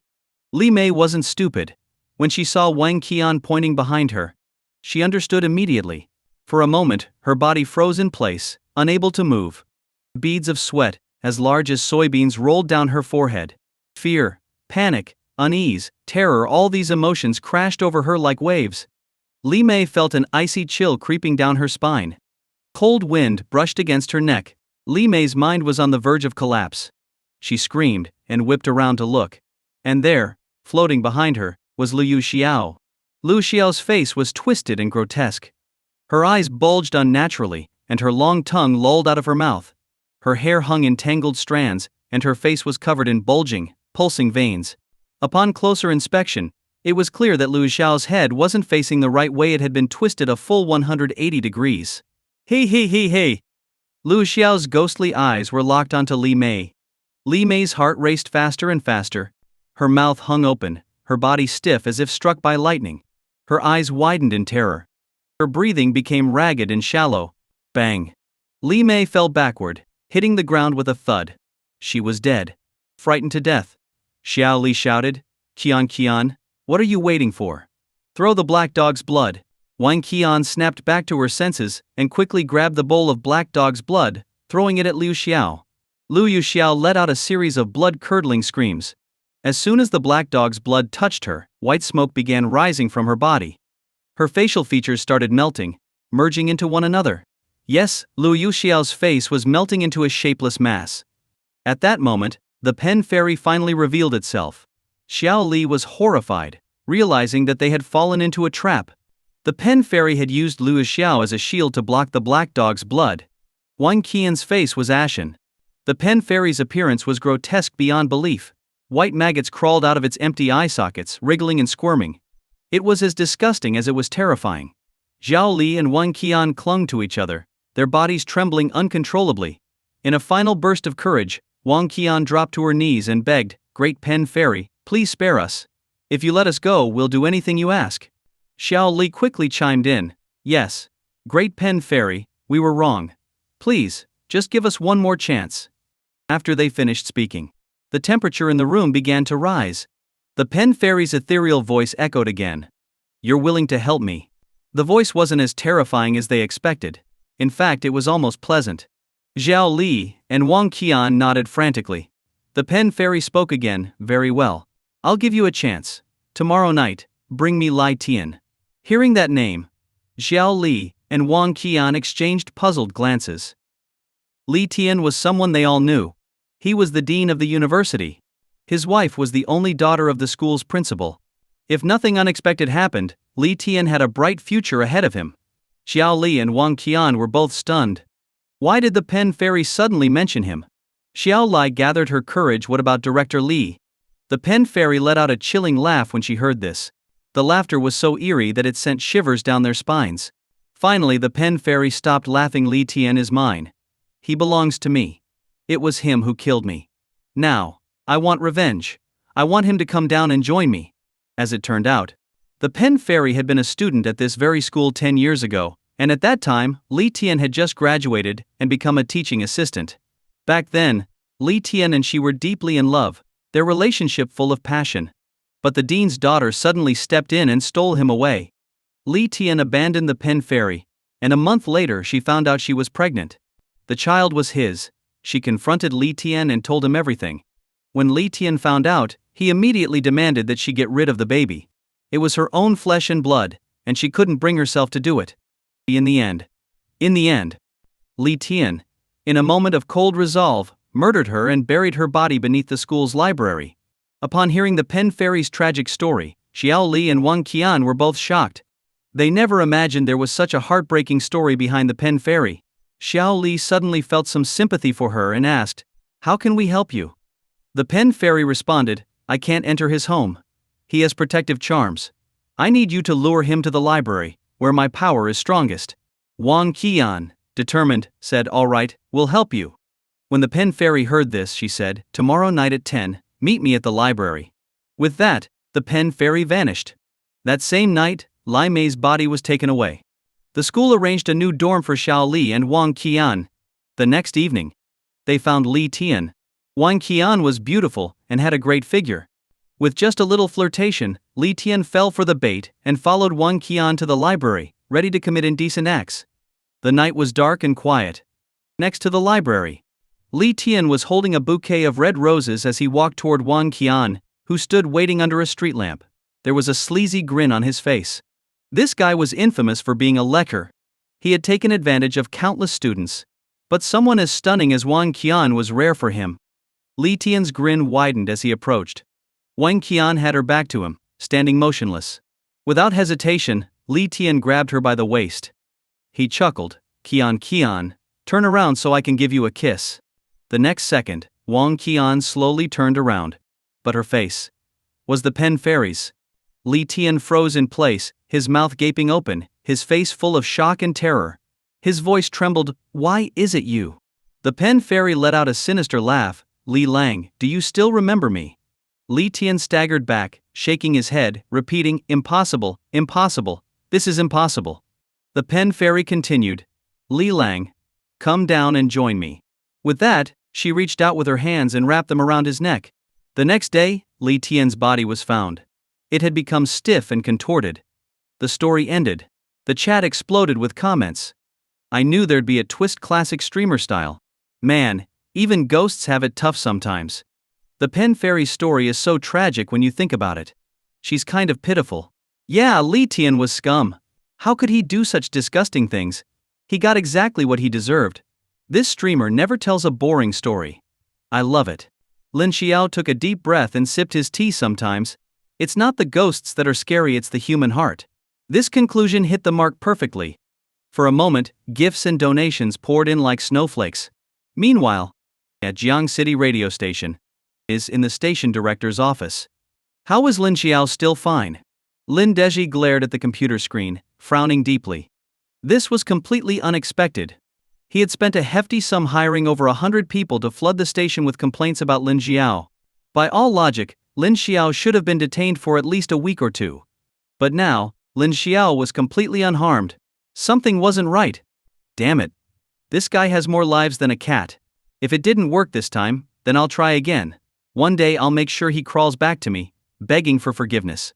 Li Mei wasn't stupid. When she saw Wang Qian pointing behind her, she understood immediately. For a moment, her body froze in place, unable to move. Beads of sweat, as large as soybeans, rolled down her forehead. Fear, panic, unease, terror, all these emotions crashed over her like waves. Li Mei felt an icy chill creeping down her spine. Cold wind brushed against her neck. Li Mei's mind was on the verge of collapse. She screamed and whipped around to look. And there, floating behind her, was Lu Xiao. Lu Xiao's face was twisted and grotesque. Her eyes bulged unnaturally, and her long tongue lolled out of her mouth. Her hair hung in tangled strands, and her face was covered in bulging, pulsing veins. Upon closer inspection, it was clear that Lu Xiao's head wasn't facing the right way, it had been twisted a full 180 degrees. Hey. Lu Xiao's ghostly eyes were locked onto Li Mei. Li Mei's heart raced faster and faster. Her mouth hung open, her body stiff as if struck by lightning. Her eyes widened in terror. Her breathing became ragged and shallow. Bang! Li Mei fell backward, hitting the ground with a thud. She was dead. Frightened to death. Xiao Li shouted, Qian, what are you waiting for? Throw the black dog's blood. Wang Qian snapped back to her senses and quickly grabbed the bowl of black dog's blood, throwing it at Lu Xiao. Lu Xiao let out a series of blood-curdling screams. As soon as the black dog's blood touched her, white smoke began rising from her body. Her facial features started melting, merging into one another. Yes, Lu Xiao's face was melting into a shapeless mass. At that moment, the pen fairy finally revealed itself. Xiao Li was horrified, realizing that they had fallen into a trap. The pen fairy had used Lu Xiao as a shield to block the black dog's blood. Wang Qian's face was ashen. The pen fairy's appearance was grotesque beyond belief. White maggots crawled out of its empty eye sockets, wriggling and squirming. It was as disgusting as it was terrifying. Xiao Li and Wang Qian clung to each other, their bodies trembling uncontrollably. In a final burst of courage, Wang Qian dropped to her knees and begged, Great Pen Fairy, please spare us. If you let us go, we'll do anything you ask. Xiao Li quickly chimed in, Yes. Great pen fairy, we were wrong. Please, just give us one more chance. After they finished speaking, the temperature in the room began to rise. The pen fairy's ethereal voice echoed again. You're willing to help me. The voice wasn't as terrifying as they expected. In fact, it was almost pleasant. Xiao Li and Wang Qian nodded frantically. The pen fairy spoke again. Very well. I'll give you a chance. Tomorrow night, bring me Lai Tian. Hearing that name, Xiao Li and Wang Qian exchanged puzzled glances. Li Tian was someone they all knew. He was the dean of the university. His wife was the only daughter of the school's principal. If nothing unexpected happened, Li Tian had a bright future ahead of him. Xiao Li and Wang Qian were both stunned. Why did the pen fairy suddenly mention him? Xiao Li gathered her courage. What about Director Li? The pen fairy let out a chilling laugh when she heard this. The laughter was so eerie that it sent shivers down their spines. Finally, the pen fairy stopped laughing. Li Tian is mine. He belongs to me. It was him who killed me. Now, I want revenge. I want him to come down and join me. As it turned out, the pen fairy had been a student at this very school 10 years ago, and at that time, Li Tian had just graduated and become a teaching assistant. Back then, Li Tian and she were deeply in love, their relationship full of passion. But the dean's daughter suddenly stepped in and stole him away. Li Tian abandoned the pen fairy, and a month later she found out she was pregnant. The child was his. She confronted Li Tian and told him everything. When Li Tian found out, he immediately demanded that she get rid of the baby. It was her own flesh and blood, and she couldn't bring herself to do it. In the end, Li Tian, in a moment of cold resolve, murdered her and buried her body beneath the school's library. Upon hearing the pen fairy's tragic story, Xiao Li and Wang Qian were both shocked. They never imagined there was such a heartbreaking story behind the pen fairy. Xiao Li suddenly felt some sympathy for her and asked, "How can we help you?" The pen fairy responded, "I can't enter his home. He has protective charms. I need you to lure him to the library, where my power is strongest." Wang Qian, determined, said, "All right, we'll help you." When the pen fairy heard this, she said, "Tomorrow night at 10, meet me at the library." With that, the pen fairy vanished. That same night, Lai Mei's body was taken away. The school arranged a new dorm for Xiao Li and Wang Qian. The next evening, they found Li Tian. Wang Qian was beautiful and had a great figure. With just a little flirtation, Li Tian fell for the bait and followed Wang Qian to the library, ready to commit indecent acts. The night was dark and quiet. Next to the library, Li Tian was holding a bouquet of red roses as he walked toward Wang Qian, who stood waiting under a street lamp. There was a sleazy grin on his face. This guy was infamous for being a lecher. He had taken advantage of countless students. But someone as stunning as Wang Qian was rare for him. Li Tian's grin widened as he approached. Wang Qian had her back to him, standing motionless. Without hesitation, Li Tian grabbed her by the waist. He chuckled, Qian, turn around so I can give you a kiss." The next second, Wang Qian slowly turned around. But her face was the pen fairy's. Li Tian froze in place, his mouth gaping open, his face full of shock and terror. His voice trembled, "Why is it you?" The pen fairy let out a sinister laugh. "Li Lang, do you still remember me?" Li Tian staggered back, shaking his head, repeating, "Impossible, impossible, this is impossible." The pen fairy continued, "Li Lang, come down and join me." With that, she reached out with her hands and wrapped them around his neck. The next day, Li Tian's body was found. It had become stiff and contorted. The story ended. The chat exploded with comments. "I knew there'd be a twist, classic streamer style. Man, even ghosts have it tough sometimes." The pen fairy's story is so tragic when you think about it. She's kind of pitiful. Yeah, Li Tian was scum. How could he do such disgusting things? He got exactly what he deserved. This streamer never tells a boring story. I love it. Lin Xiao took a deep breath and sipped his tea. Sometimes it's not the ghosts that are scary, it's the human heart. This conclusion hit the mark perfectly. For a moment, gifts and donations poured in like snowflakes. Meanwhile, at Jiang City radio station, is in the station director's office. How was Lin Xiao still fine? Lin Deji glared at the computer screen, frowning deeply. This was completely unexpected. He had spent a hefty sum hiring over 100 people to flood the station with complaints about Lin Xiao. By all logic, Lin Xiao should have been detained for at least a week or two. But now, Lin Xiao was completely unharmed. Something wasn't right. Damn it. This guy has more lives than a cat. If it didn't work this time, then I'll try again. One day I'll make sure he crawls back to me, begging for forgiveness.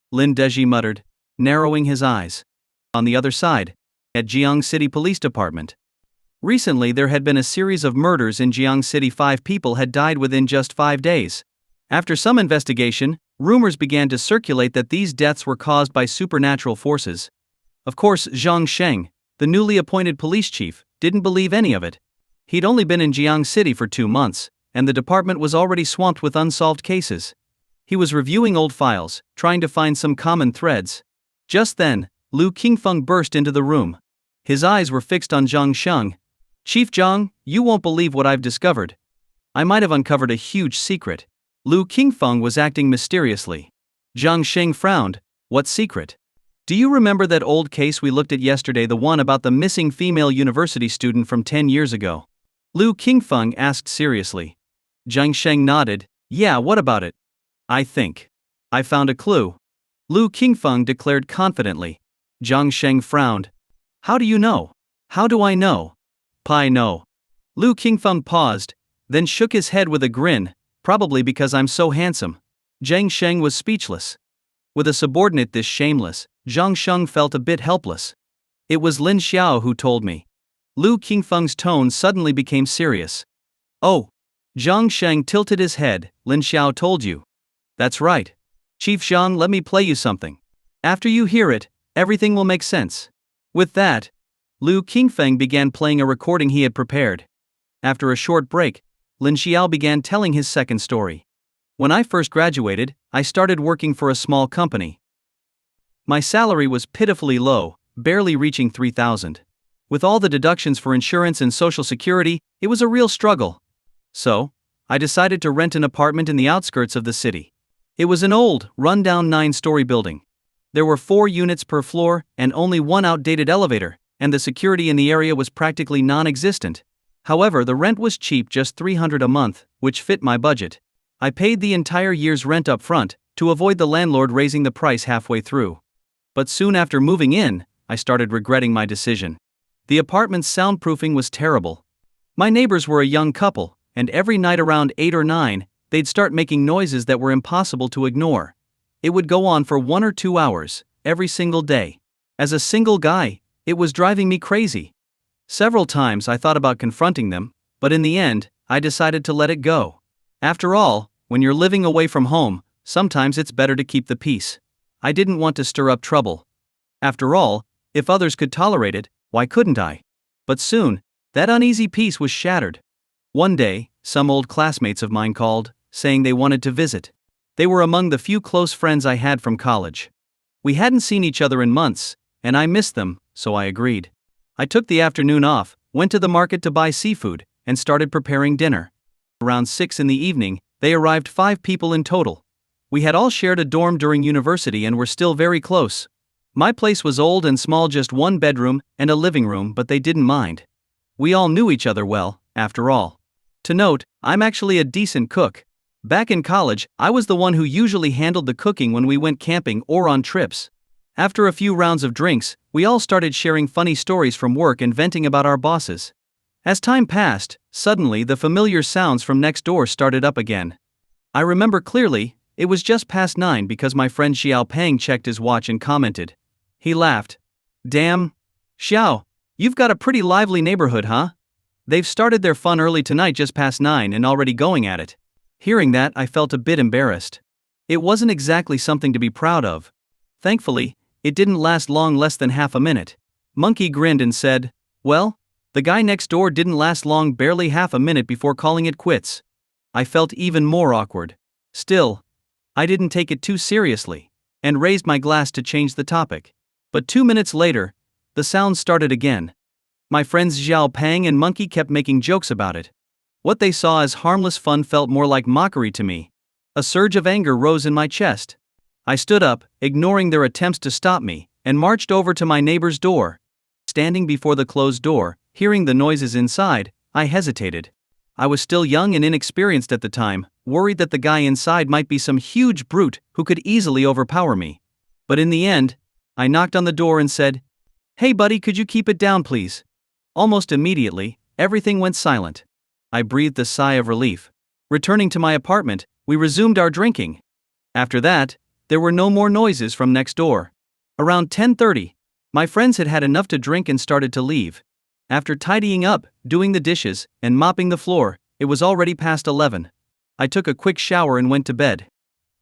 Lin Deji muttered, narrowing his eyes. On the other side, at Jiang City Police Department. Recently there had been a series of murders in Jiang City. 5 people had died within just 5 days. After some investigation, rumors began to circulate that these deaths were caused by supernatural forces. Of course, Zhang Sheng, the newly appointed police chief, didn't believe any of it. He'd only been in Jiang City for 2 months, and the department was already swamped with unsolved cases. He was reviewing old files, trying to find some common threads. Just then, Lu Qingfeng burst into the room. His eyes were fixed on Zhang Sheng. "Chief Zhang, you won't believe what I've discovered. I might have uncovered a huge secret." Lu Qingfeng was acting mysteriously. Zhang Sheng frowned. "What secret?" "Do you remember that old case we looked at yesterday, the one about the missing female university student from 10 years ago?" Lu Qingfeng asked seriously. Zhang Sheng nodded. "Yeah, what about it?" "I think I found a clue," Lu Qingfeng declared confidently. Zhang Sheng frowned. "How do you know?" "How do I know?" "Pi no." Lu Qingfeng paused, then shook his head with a grin. "Probably because I'm so handsome." Zhang Sheng was speechless. With a subordinate this shameless, Zhang Sheng felt a bit helpless. "It was Lin Xiao who told me." Lu Qingfeng's tone suddenly became serious. "Oh." Zhang Sheng tilted his head. "Lin Xiao told you?" "That's right. Chief Zhang, let me play you something. After you hear it, everything will make sense." With that, Lu Qingfeng began playing a recording he had prepared. After a short break, Lin Xiao began telling his second story. "When I first graduated, I started working for a small company. My salary was pitifully low, barely reaching 3,000. With all the deductions for insurance and social security, it was a real struggle. So, I decided to rent an apartment in the outskirts of the city. It was an old, run-down 9-story building. There were 4 units per floor and only one outdated elevator, and the security in the area was practically non-existent. However, the rent was cheap, just 300 a month, which fit my budget. I paid the entire year's rent up front, to avoid the landlord raising the price halfway through. But soon after moving in, I started regretting my decision. The apartment's soundproofing was terrible. My neighbors were a young couple, and every night around 8 or 9, they'd start making noises that were impossible to ignore. It would go on for 1 or 2 hours, every single day. As a single guy, it was driving me crazy. Several times I thought about confronting them, but in the end, I decided to let it go. After all, when you're living away from home, sometimes it's better to keep the peace. I didn't want to stir up trouble. After all, if others could tolerate it, why couldn't I? But soon, that uneasy peace was shattered. One day, some old classmates of mine called, saying they wanted to visit. They were among the few close friends I had from college. We hadn't seen each other in months, and I missed them, so I agreed. I took the afternoon off, went to the market to buy seafood, and started preparing dinner. Around 6 in the evening, they arrived, 5 people in total. We had all shared a dorm during university and were still very close. My place was old and small, just 1 bedroom and a living room, but they didn't mind. We all knew each other well, after all. To note, I'm actually a decent cook. Back in college, I was the one who usually handled the cooking when we went camping or on trips. After a few rounds of drinks, we all started sharing funny stories from work and venting about our bosses. As time passed, suddenly the familiar sounds from next door started up again. I remember clearly, it was just past 9 because my friend Xiao Peng checked his watch and commented. He laughed. "Damn. Xiao, you've got a pretty lively neighborhood, huh? They've started their fun early tonight, just past 9 and already going at it." Hearing that, I felt a bit embarrassed. It wasn't exactly something to be proud of. Thankfully, it didn't last long, less than half a minute. Monkey grinned and said, "Well, the guy next door didn't last long, barely half a minute before calling it quits." I felt even more awkward. Still, I didn't take it too seriously, and raised my glass to change the topic. But 2 minutes later, the sounds started again. My friends Xiao Peng and Monkey kept making jokes about it. What they saw as harmless fun felt more like mockery to me. A surge of anger rose in my chest. I stood up, ignoring their attempts to stop me, and marched over to my neighbor's door. Standing before the closed door, hearing the noises inside, I hesitated. I was still young and inexperienced at the time, worried that the guy inside might be some huge brute who could easily overpower me. But in the end, I knocked on the door and said, Hey buddy, could you keep it down please? Almost immediately, everything went silent. I breathed a sigh of relief. Returning to my apartment, we resumed our drinking. After that, there were no more noises from next door. Around 10:30, my friends had had enough to drink and started to leave. After tidying up, doing the dishes, and mopping the floor, it was already past 11. I took a quick shower and went to bed.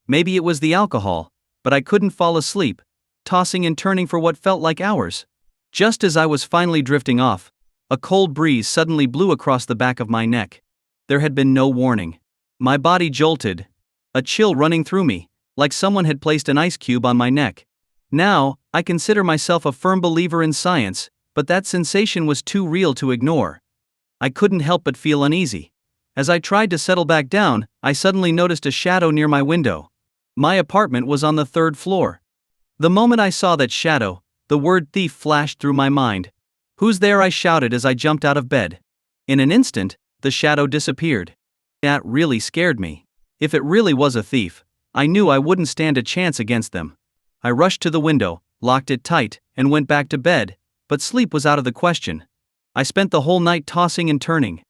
Maybe it was the alcohol, but I couldn't fall asleep, tossing and turning for what felt like hours. Just as I was finally drifting off, a cold breeze suddenly blew across the back of my neck. There had been no warning. My body jolted, a chill running through me, like someone had placed an ice cube on my neck. Now, I consider myself a firm believer in science, but that sensation was too real to ignore. I couldn't help but feel uneasy. As I tried to settle back down, I suddenly noticed a shadow near my window. My apartment was on the 3rd floor. The moment I saw that shadow, the word thief flashed through my mind. "Who's there?" I shouted as I jumped out of bed. In an instant, the shadow disappeared. That really scared me. If it really was a thief, I knew I wouldn't stand a chance against them. I rushed to the window, locked it tight, and went back to bed, but sleep was out of the question. I spent the whole night tossing and turning.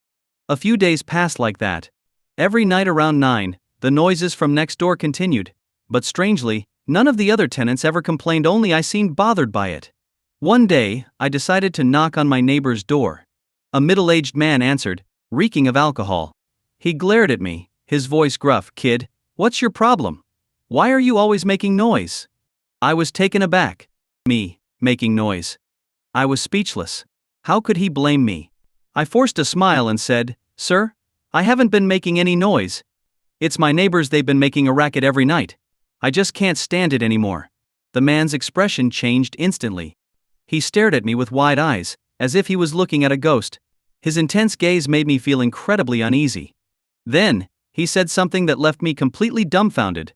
A few days passed like that. Every night around 9, the noises from next door continued, but strangely, none of the other tenants ever complained, only I seemed bothered by it. One day, I decided to knock on my neighbor's door. A middle-aged man answered, reeking of alcohol. He glared at me, his voice gruff. "Kid, what's your problem? Why are you always making noise?" I was taken aback. Me, making noise. I was speechless. How could he blame me? I forced a smile and said, "Sir, I haven't been making any noise. It's my neighbors, they've been making a racket every night. I just can't stand it anymore." The man's expression changed instantly. He stared at me with wide eyes, as if he was looking at a ghost. His intense gaze made me feel incredibly uneasy. Then, he said something that left me completely dumbfounded.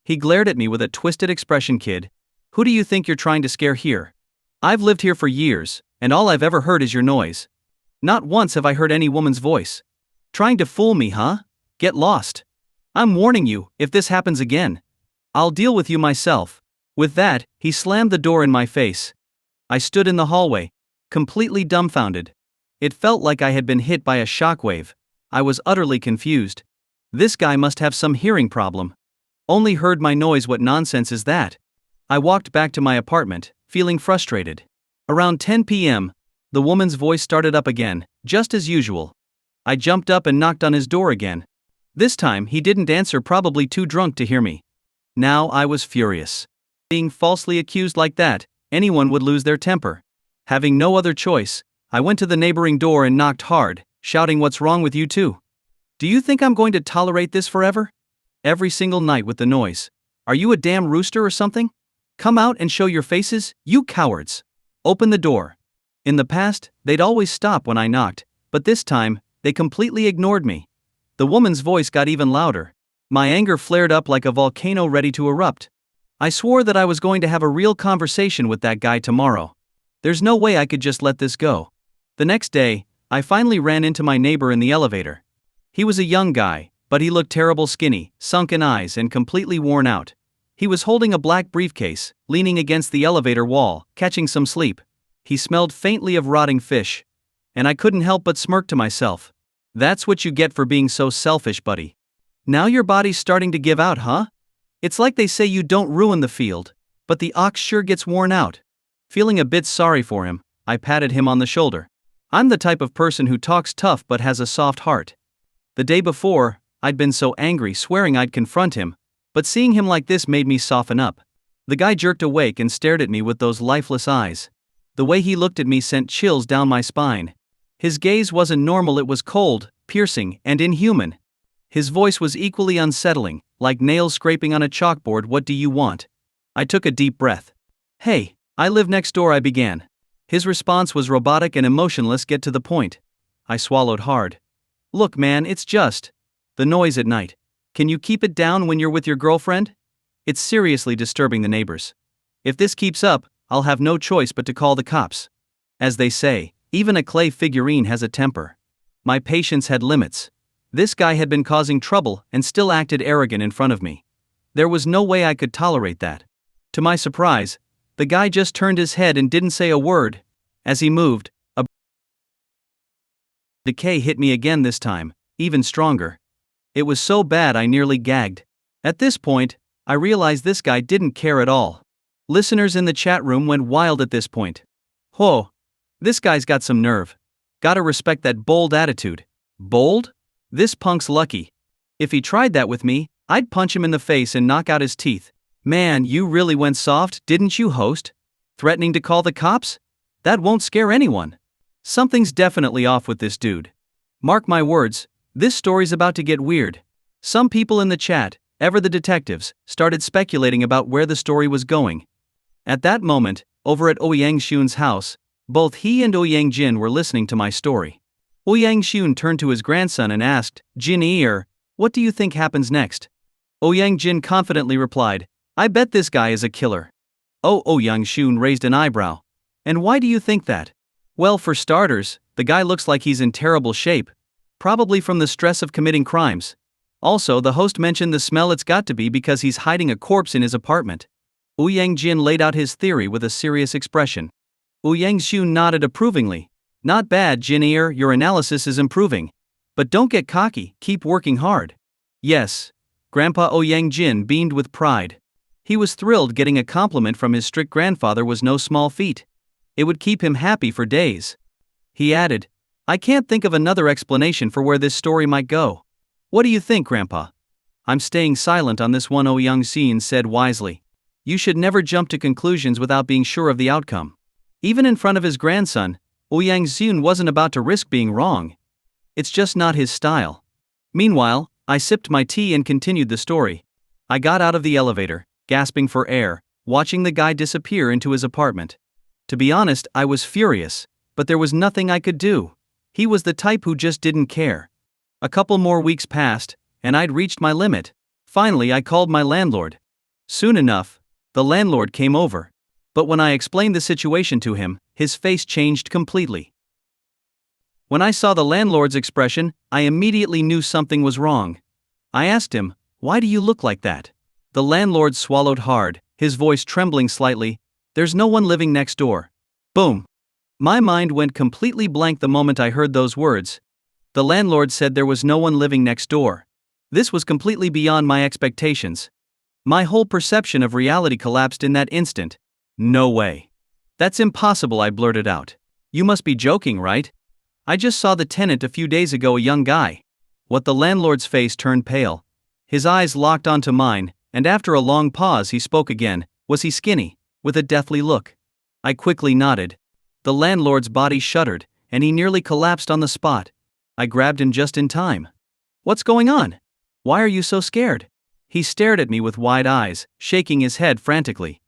He glared at me with a twisted expression. "Kid, who do you think you're trying to scare here? I've lived here for years, and all I've ever heard is your noise. Not once have I heard any woman's voice. Trying to fool me, huh? Get lost. I'm warning you, if this happens again, I'll deal with you myself." With that, he slammed the door in my face. I stood in the hallway, completely dumbfounded. It felt like I had been hit by a shockwave. I was utterly confused. This guy must have some hearing problem. Only heard my noise, what nonsense is that? I walked back to my apartment, feeling frustrated. Around 10 p.m., the woman's voice started up again, just as usual. I jumped up and knocked on his door again. This time he didn't answer, probably too drunk to hear me. Now I was furious. Being falsely accused like that, anyone would lose their temper. Having no other choice, I went to the neighboring door and knocked hard, shouting, "What's wrong with you two? Do you think I'm going to tolerate this forever? Every single night with the noise. Are you a damn rooster or something? Come out and show your faces, you cowards. Open the door." In the past, they'd always stop when I knocked, but this time, they completely ignored me. The woman's voice got even louder. My anger flared up like a volcano ready to erupt. I swore that I was going to have a real conversation with that guy tomorrow. There's no way I could just let this go. The next day, I finally ran into my neighbor in the elevator. He was a young guy, but he looked terrible, skinny, sunken eyes, and completely worn out. He was holding a black briefcase, leaning against the elevator wall, catching some sleep. He smelled faintly of rotting fish. And I couldn't help but smirk to myself. That's what you get for being so selfish, buddy. Now your body's starting to give out, huh? It's like they say, you don't ruin the field, but the ox sure gets worn out. Feeling a bit sorry for him, I patted him on the shoulder. I'm the type of person who talks tough but has a soft heart. The day before, I'd been so angry, swearing I'd confront him, but seeing him like this made me soften up. The guy jerked awake and stared at me with those lifeless eyes. The way he looked at me sent chills down my spine. His gaze wasn't normal, it was cold, piercing, and inhuman. His voice was equally unsettling, like nails scraping on a chalkboard. "What do you want?" I took a deep breath. "Hey, I live next door," I began. His response was robotic and emotionless. "Get to the point." I swallowed hard. "Look man, it's just the noise at night. Can you keep it down when you're with your girlfriend? It's seriously disturbing the neighbors. If this keeps up, I'll have no choice but to call the cops. As they say, even a clay figurine has a temper." My patience had limits. This guy had been causing trouble and still acted arrogant in front of me. There was no way I could tolerate that. To my surprise, the guy just turned his head and didn't say a word. As he moved, a decay hit me again, this time, even stronger. It was so bad I nearly gagged. At this point, I realized this guy didn't care at all. Listeners in the chat room went wild at this point. Whoa, this guy's got some nerve. Gotta respect that bold attitude. Bold? This punk's lucky. If he tried that with me, I'd punch him in the face and knock out his teeth. Man, you really went soft, didn't you, host? Threatening to call the cops? That won't scare anyone. Something's definitely off with this dude. Mark my words, this story's about to get weird. Some people in the chat, ever the detectives, started speculating about where the story was going. At that moment, over at Ouyang Xun's house, both he and Ouyang Jin were listening to my story. Ouyang Xun turned to his grandson and asked, Jin, what do you think happens next? Ouyang Jin confidently replied, I bet this guy is a killer. Ouyang Xun raised an eyebrow. And why do you think that? Well, for starters, the guy looks like he's in terrible shape. Probably from the stress of committing crimes. Also, the host mentioned the smell. It's got to be because he's hiding a corpse in his apartment. Ouyang Jin laid out his theory with a serious expression. Ouyang Xun nodded approvingly. Not bad, Jin, your analysis is improving. But don't get cocky, keep working hard. Yes. Grandpa Ouyang Jin beamed with pride. He was thrilled. Getting a compliment from his strict grandfather was no small feat. It would keep him happy for days. He added, I can't think of another explanation for where this story might go. What do you think, Grandpa? I'm staying silent on this one, Ouyang Xun said wisely. You should never jump to conclusions without being sure of the outcome. Even in front of his grandson, Ouyang Xun wasn't about to risk being wrong. It's just not his style. Meanwhile, I sipped my tea and continued the story. I got out of the elevator, gasping for air, watching the guy disappear into his apartment. To be honest, I was furious, but there was nothing I could do. He was the type who just didn't care. A couple more weeks passed, and I'd reached my limit. Finally, I called my landlord. Soon enough, the landlord came over. But when I explained the situation to him, his face changed completely. When I saw the landlord's expression, I immediately knew something was wrong. I asked him, why do you look like that? The landlord swallowed hard, his voice trembling slightly. There's no one living next door. Boom. My mind went completely blank the moment I heard those words. The landlord said there was no one living next door. This was completely beyond my expectations. My whole perception of reality collapsed in that instant. No way. That's impossible, I blurted out. You must be joking, right? I just saw the tenant a few days ago, a young guy. What? The landlord's face turned pale. His eyes locked onto mine, and after a long pause he spoke again. Was he skinny? With a deathly look. I quickly nodded. The landlord's body shuddered, and he nearly collapsed on the spot. I grabbed him just in time. What's going on? Why are you so scared? He stared at me with wide eyes, shaking his head frantically.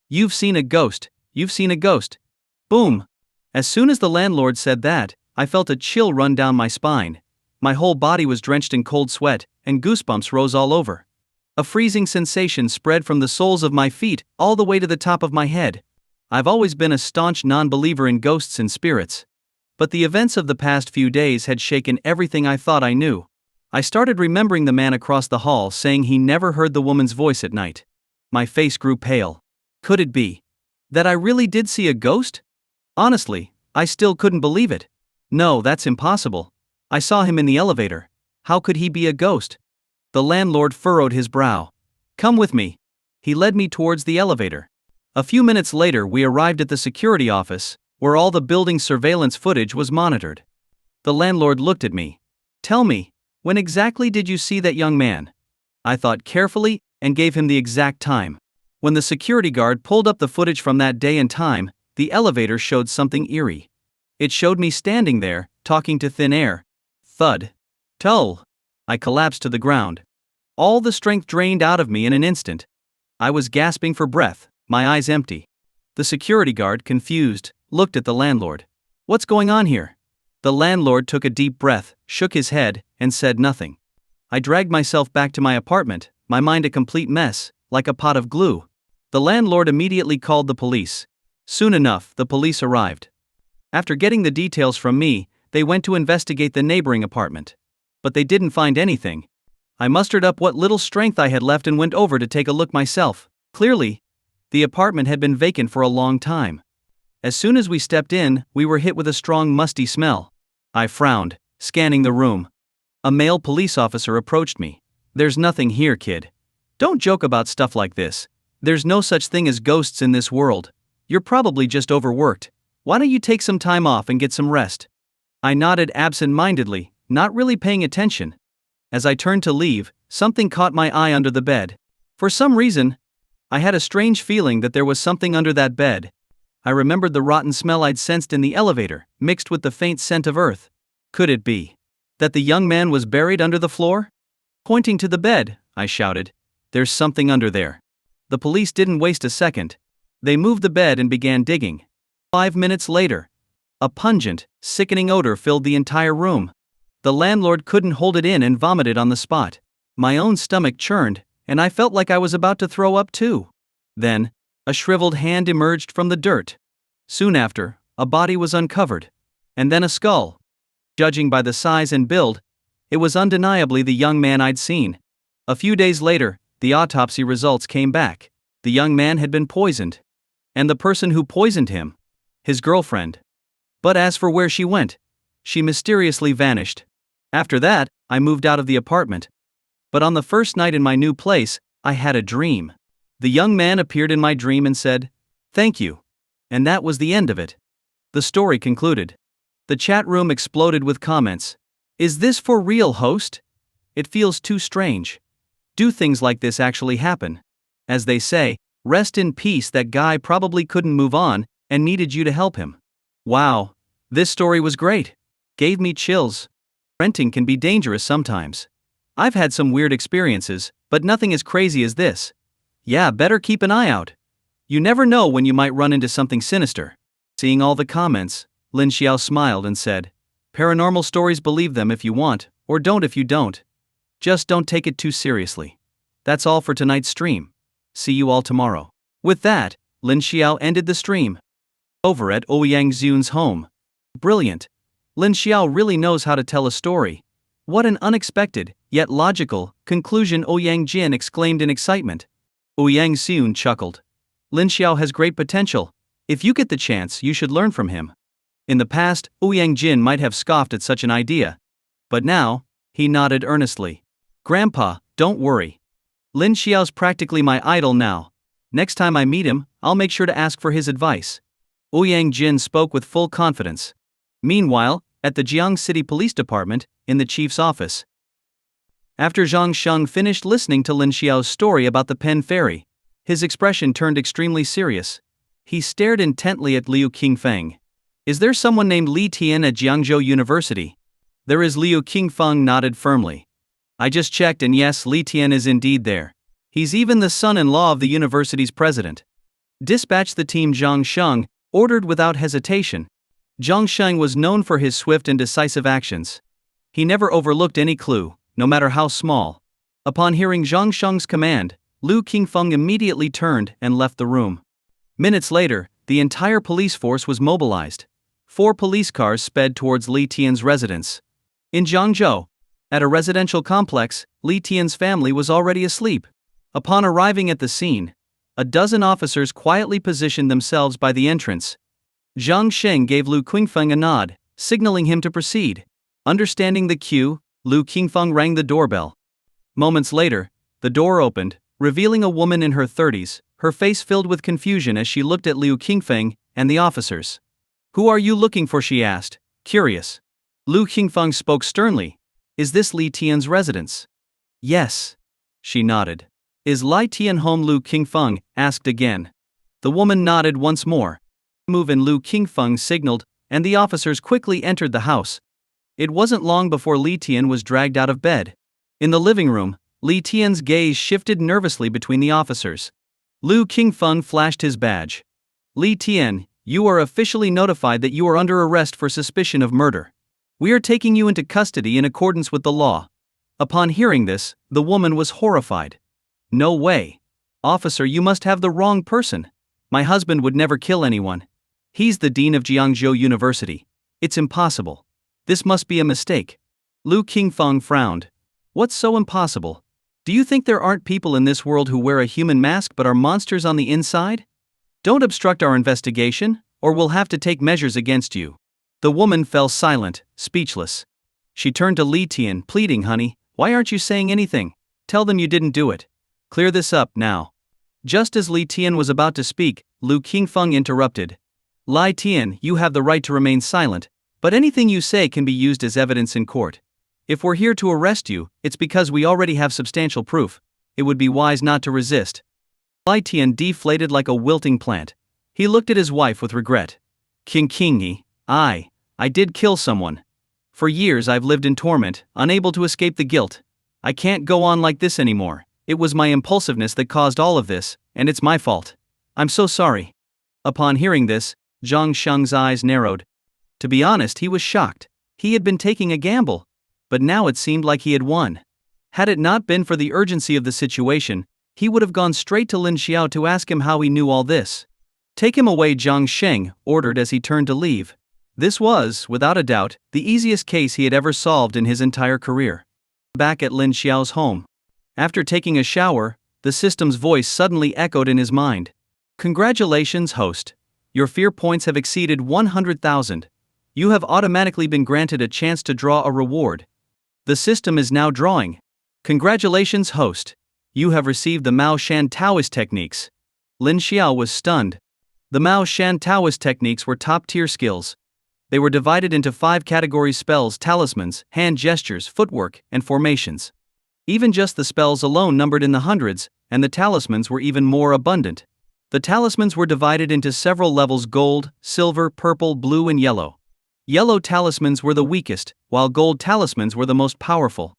You've seen a ghost. You've seen a ghost. Boom. As soon as the landlord said that, I felt a chill run down my spine. My whole body was drenched in cold sweat, and goosebumps rose all over. A freezing sensation spread from the soles of my feet all the way to the top of my head. I've always been a staunch non-believer in ghosts and spirits. But the events of the past few days had shaken everything I thought I knew. I started remembering the man across the hall saying he never heard the woman's voice at night. My face grew pale. Could it be that I really did see a ghost? Honestly, I still couldn't believe it. No, that's impossible. I saw him in the elevator. How could he be a ghost? The landlord furrowed his brow. Come with me. He led me towards the elevator. A few minutes later we arrived at the security office, where all the building's surveillance footage was monitored. The landlord looked at me. Tell me, when exactly did you see that young man? I thought carefully, and gave him the exact time. When the security guard pulled up the footage from that day and time, the elevator showed something eerie. It showed me standing there, talking to thin air. Thud. Tull. I collapsed to the ground. All the strength drained out of me in an instant. I was gasping for breath, my eyes empty. The security guard, confused, looked at the landlord. What's going on here? The landlord took a deep breath, shook his head, and said nothing. I dragged myself back to my apartment, my mind a complete mess, like a pot of glue. The landlord immediately called the police. Soon enough, the police arrived. After getting the details from me, they went to investigate the neighboring apartment. But they didn't find anything. I mustered up what little strength I had left and went over to take a look myself. Clearly, The apartment had been vacant for a long time. As soon as we stepped in, we were hit with a strong musty smell. I frowned, scanning the room. A male police officer approached me. "There's nothing here, kid. Don't joke about stuff like this. There's no such thing as ghosts in this world. You're probably just overworked. Why don't you take some time off and get some rest?" I nodded absent-mindedly, not really paying attention. As I turned to leave, something caught my eye under the bed. For some reason, I had a strange feeling that there was something under that bed. I remembered the rotten smell I'd sensed in the elevator, mixed with the faint scent of earth. Could it be that the young man was buried under the floor? Pointing to the bed, I shouted, "There's something under there." The police didn't waste a second. They moved the bed and began digging. 5 minutes later, a pungent, sickening odor filled the entire room. The landlord couldn't hold it in and vomited on the spot. My own stomach churned, and I felt like I was about to throw up too. Then, a shriveled hand emerged from the dirt. Soon after, a body was uncovered. And then a skull. Judging by the size and build, it was undeniably the young man I'd seen. A few days later, the autopsy results came back. The young man had been poisoned. And the person who poisoned him, his girlfriend. But as for where she went, she mysteriously vanished. After that, I moved out of the apartment. But on the first night in my new place, I had a dream. The young man appeared in my dream and said, "Thank you." And that was the end of it. The story concluded. The chat room exploded with comments. "Is this for real, host? It feels too strange. Do things like this actually happen?" As they say, rest in peace, that guy probably couldn't move on and needed you to help him. Wow, this story was great. Gave me chills. Renting can be dangerous sometimes. I've had some weird experiences, but nothing as crazy as this. Yeah, better keep an eye out. You never know when you might run into something sinister. Seeing all the comments, Lin Xiao smiled and said, "Paranormal stories, believe them if you want, or don't if you don't. Just don't take it too seriously." That's all for tonight's stream. See you all tomorrow. With that, Lin Xiao ended the stream. Over at Ouyang Zun's home. Brilliant. Lin Xiao really knows how to tell a story. What an unexpected, yet logical, conclusion, Ouyang Jin exclaimed in excitement. Ouyang Zun chuckled. Lin Xiao has great potential. If you get the chance, you should learn from him. In the past, Ouyang Jin might have scoffed at such an idea. But now, he nodded earnestly. "Grandpa, don't worry. Lin Xiao's practically my idol now. Next time I meet him, I'll make sure to ask for his advice." Ouyang Jin spoke with full confidence. Meanwhile, at the Jiang City Police Department, in the chief's office. After Zhang Sheng finished listening to Lin Xiao's story about the pen fairy, his expression turned extremely serious. He stared intently at Liu Qingfeng. "Is there someone named Li Tian at Jiangzhou University?" "There is." Liu Qingfeng nodded firmly. "I just checked, and yes, Li Tian is indeed there. He's even the son-in-law of the university's president." "Dispatch the team," Zhang Sheng ordered without hesitation. Zhang Sheng was known for his swift and decisive actions. He never overlooked any clue, no matter how small. Upon hearing Zhang Sheng's command, Liu Qingfeng immediately turned and left the room. Minutes later, the entire police force was mobilized. 4 police cars sped towards Li Tian's residence. In Jiangzhou, at a residential complex, Li Tian's family was already asleep. Upon arriving at the scene, a dozen officers quietly positioned themselves by the entrance. Zhang Sheng gave Liu Qingfeng a nod, signaling him to proceed. Understanding the cue, Liu Qingfeng rang the doorbell. Moments later, the door opened, revealing a woman in her 30s, her face filled with confusion as she looked at Liu Qingfeng and the officers. "Who are you looking for?" she asked, curious. Liu Qingfeng spoke sternly. "Is this Li Tian's residence?" "Yes." She nodded. "Is Li Tian home?" Liu Qingfeng asked again. The woman nodded once more. "Move in," Liu Qingfeng signaled, and the officers quickly entered the house. It wasn't long before Li Tian was dragged out of bed. In the living room, Li Tian's gaze shifted nervously between the officers. Liu Qingfeng flashed his badge. "Li Tian, you are officially notified that you are under arrest for suspicion of murder. We are taking you into custody in accordance with the law." Upon hearing this, the woman was horrified. "No way. Officer, you must have the wrong person. My husband would never kill anyone. He's the dean of Jiangzhou University. It's impossible. This must be a mistake." Liu Qingfeng frowned. "What's so impossible?" Do you think there aren't people in this world who wear a human mask but are monsters on the inside? Don't obstruct our investigation, or we'll have to take measures against you." The woman fell silent, speechless. She turned to Li Tian, pleading, "Honey, why aren't you saying anything? Tell them you didn't do it. Clear this up now." Just as Li Tian was about to speak, Lu Qingfeng interrupted. "Li Tian, you have the right to remain silent, but anything you say can be used as evidence in court. If we're here to arrest you, it's because we already have substantial proof. It would be wise not to resist." Li Tian deflated like a wilting plant. He looked at his wife with regret. "Qingqingyi, I did kill someone. For years I've lived in torment, unable to escape the guilt. I can't go on like this anymore. It was my impulsiveness that caused all of this, and it's my fault. I'm so sorry." Upon hearing this, Zhang Sheng's eyes narrowed. To be honest, he was shocked. He had been taking a gamble, but now it seemed like he had won. Had it not been for the urgency of the situation, he would have gone straight to Lin Xiao to ask him how he knew all this. "Take him away," Zhang Sheng ordered as he turned to leave. This was, without a doubt, the easiest case he had ever solved in his entire career. Back at Lin Xiao's home. After taking a shower, the system's voice suddenly echoed in his mind. "Congratulations, host. Your fear points have exceeded 100,000. You have automatically been granted a chance to draw a reward. The system is now drawing. Congratulations, host. You have received the Mao Shan Taoist techniques." Lin Xiao was stunned. The Mao Shan Taoist techniques were top-tier skills. They were divided into 5 categories: spells, talismans, hand gestures, footwork, and formations. Even just the spells alone numbered in the hundreds, and the talismans were even more abundant. The talismans were divided into several levels: gold, silver, purple, blue, and yellow. Yellow talismans were the weakest, while gold talismans were the most powerful.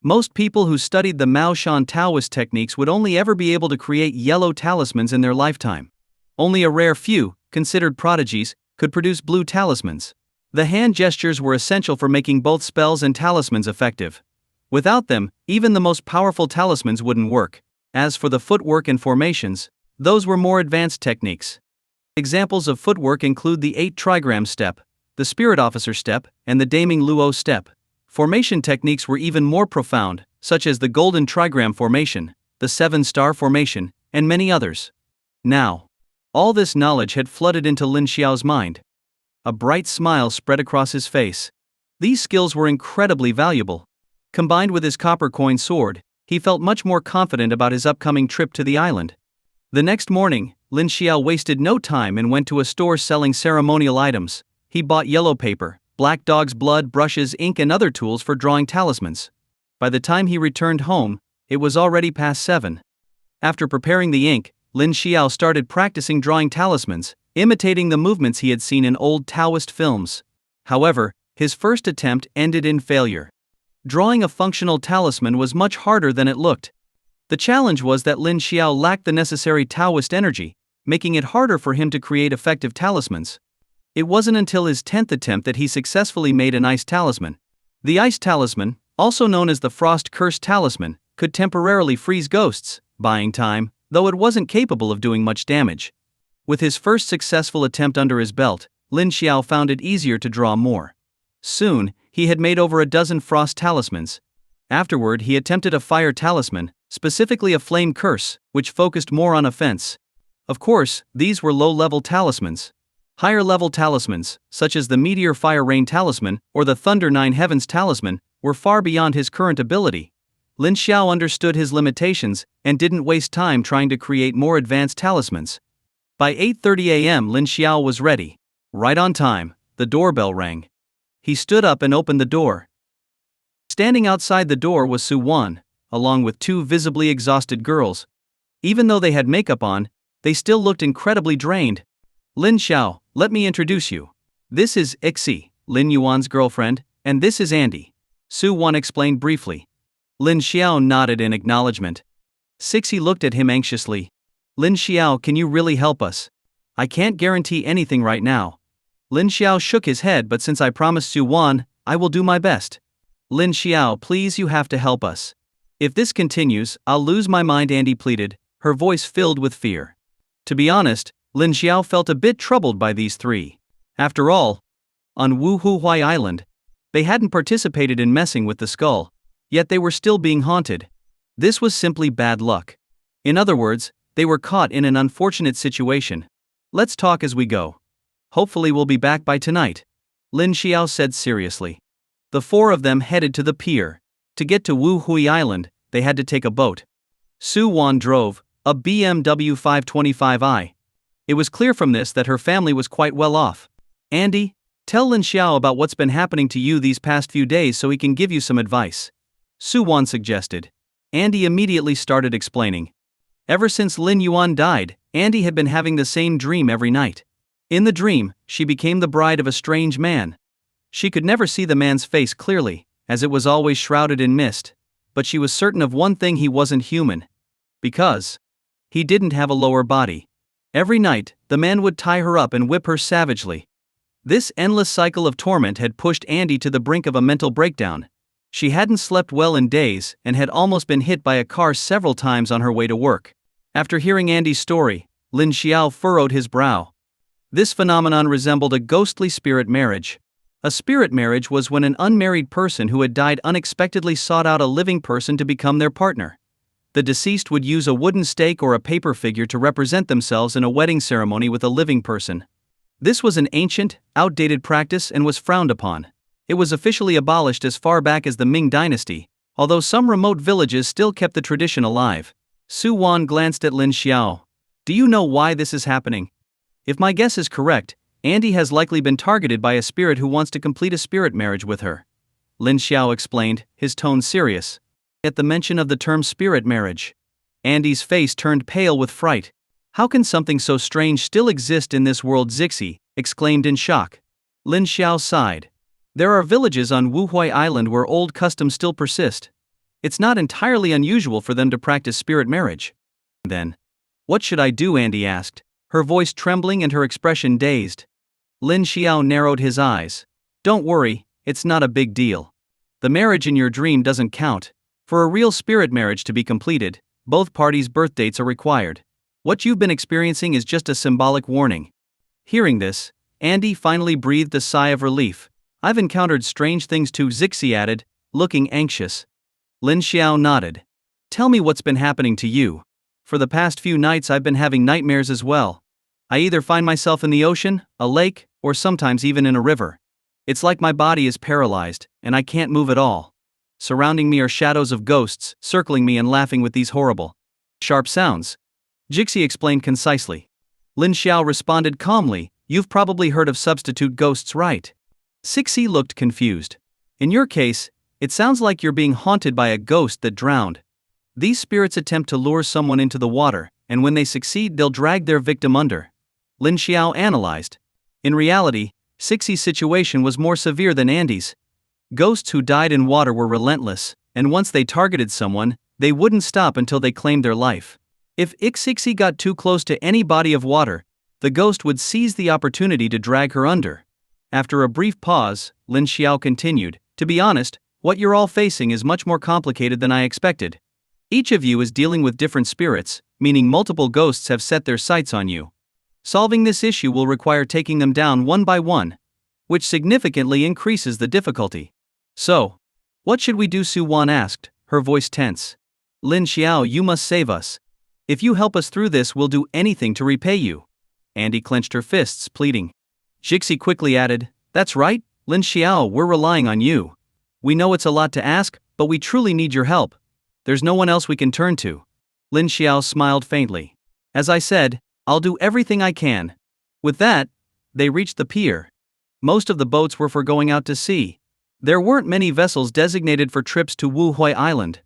Most people who studied the Mao Shan Taoist techniques would only ever be able to create yellow talismans in their lifetime. Only a rare few, considered prodigies, could produce blue talismans. The hand gestures were essential for making both spells and talismans effective. Without them, even the most powerful talismans wouldn't work. As for the footwork and formations, those were more advanced techniques. Examples of footwork include the 8 trigram step, the spirit officer step, and the Daming Luo step. Formation techniques were even more profound, such as the golden trigram formation, the 7-star formation, and many others. Now, all this knowledge had flooded into Lin Xiao's mind. A bright smile spread across his face. These skills were incredibly valuable. Combined with his copper coin sword, he felt much more confident about his upcoming trip to the island. The next morning, Lin Xiao wasted no time and went to a store selling ceremonial items. He bought yellow paper, black dog's blood, brushes, ink, and other tools for drawing talismans. By the time he returned home, it was already past 7. After preparing the ink, Lin Xiao started practicing drawing talismans, imitating the movements he had seen in old Taoist films. However, his first attempt ended in failure. Drawing a functional talisman was much harder than it looked. The challenge was that Lin Xiao lacked the necessary Taoist energy, making it harder for him to create effective talismans. It wasn't until his 10th attempt that he successfully made an ice talisman. The ice talisman, also known as the Frost Curse talisman, could temporarily freeze ghosts, buying time, though it wasn't capable of doing much damage. With his first successful attempt under his belt, Lin Xiao found it easier to draw more. Soon, he had made over a dozen frost talismans. Afterward, he attempted a fire talisman, specifically a flame curse, which focused more on offense. Of course, these were low-level talismans. Higher-level talismans, such as the Meteor Fire Rain talisman or the Thunder Nine Heavens talisman, were far beyond his current ability. Lin Xiao understood his limitations and didn't waste time trying to create more advanced talismans. By 8:30 a.m., Lin Xiao was ready. Right on time, the doorbell rang. He stood up and opened the door. Standing outside the door was Su Wan, along with 2 visibly exhausted girls. Even though they had makeup on, they still looked incredibly drained. "Lin Xiao, let me introduce you. This is Ixi, Lin Yuan's girlfriend, and this is Andy," Su Wan explained briefly. Lin Xiao nodded in acknowledgement. Sixi looked at him anxiously. "Lin Xiao, can you really help us? I can't guarantee anything right now." Lin Xiao shook his head, "But since I promised Su Wan, I will do my best." "Lin Xiao, please, you have to help us. If this continues, I'll lose my mind," Andy pleaded, her voice filled with fear. To be honest, Lin Xiao felt a bit troubled by these 3. After all, on Wuhuhuai Island, they hadn't participated in messing with the skull, yet they were still being haunted. This was simply bad luck. In other words, they were caught in an unfortunate situation. Let's talk as we go. Hopefully we'll be back by tonight, Lin Xiao said seriously. The four of them headed to the pier. To get to Wu Hui Island, they had to take a boat. Su Wan drove a BMW 525i. It was clear from this that her family was quite well off. Andy, tell Lin Xiao about what's been happening to you these past few days so he can give you some advice, Su Wan suggested. Andy immediately started explaining. Ever since Lin Yuan died, Andy had been having the same dream every night. In the dream, she became the bride of a strange man. She could never see the man's face clearly, as it was always shrouded in mist, but she was certain of one thing: he wasn't human. Because he didn't have a lower body. Every night, the man would tie her up and whip her savagely. This endless cycle of torment had pushed Andy to the brink of a mental breakdown. She hadn't slept well in days and had almost been hit by a car several times on her way to work. After hearing Andy's story, Lin Xiao furrowed his brow. This phenomenon resembled a ghostly spirit marriage. A spirit marriage was when an unmarried person who had died unexpectedly sought out a living person to become their partner. The deceased would use a wooden stake or a paper figure to represent themselves in a wedding ceremony with a living person. This was an ancient, outdated practice and was frowned upon. It was officially abolished as far back as the Ming Dynasty, although some remote villages still kept the tradition alive. Su Wan glanced at Lin Xiao. Do you know why this is happening? If my guess is correct, Andy has likely been targeted by a spirit who wants to complete a spirit marriage with her, Lin Xiao explained, his tone serious. At the mention of the term spirit marriage, Andy's face turned pale with fright. How can something so strange still exist in this world? Zixi exclaimed in shock. Lin Xiao sighed. There are villages on Wuhui Island where old customs still persist. It's not entirely unusual for them to practice spirit marriage. Then, what should I do? Andy asked, her voice trembling and her expression dazed. Lin Xiao narrowed his eyes. Don't worry, it's not a big deal. The marriage in your dream doesn't count. For a real spirit marriage to be completed, both parties' birth dates are required. What you've been experiencing is just a symbolic warning. Hearing this, Andy finally breathed a sigh of relief. I've encountered strange things too, Zixi added, looking anxious. Lin Xiao nodded. Tell me what's been happening to you. For the past few nights I've been having nightmares as well. I either find myself in the ocean, a lake, or sometimes even in a river. It's like my body is paralyzed, and I can't move at all. Surrounding me are shadows of ghosts, circling me and laughing with these horrible, sharp sounds. Zixi explained concisely. Lin Xiao responded calmly, You've probably heard of substitute ghosts, right? Zixi looked confused. In your case, it sounds like you're being haunted by a ghost that drowned. These spirits attempt to lure someone into the water, and when they succeed they'll drag their victim under, Lin Xiao analyzed. In reality, Zixi's situation was more severe than Andy's. Ghosts who died in water were relentless, and once they targeted someone, they wouldn't stop until they claimed their life. If Zixi got too close to any body of water, the ghost would seize the opportunity to drag her under. After a brief pause, Lin Xiao continued, To be honest, what you're all facing is much more complicated than I expected. Each of you is dealing with different spirits, meaning multiple ghosts have set their sights on you. Solving this issue will require taking them down one by one, which significantly increases the difficulty. So, what should we do? Su Wan asked, her voice tense. Lin Xiao, you must save us. If you help us through this, we'll do anything to repay you. Andy clenched her fists, pleading. Zixi quickly added, That's right, Lin Xiao, we're relying on you. We know it's a lot to ask, but we truly need your help. There's no one else we can turn to. Lin Xiao smiled faintly. As I said, I'll do everything I can. With that, they reached the pier. Most of the boats were for going out to sea. There weren't many vessels designated for trips to Wuhui Island.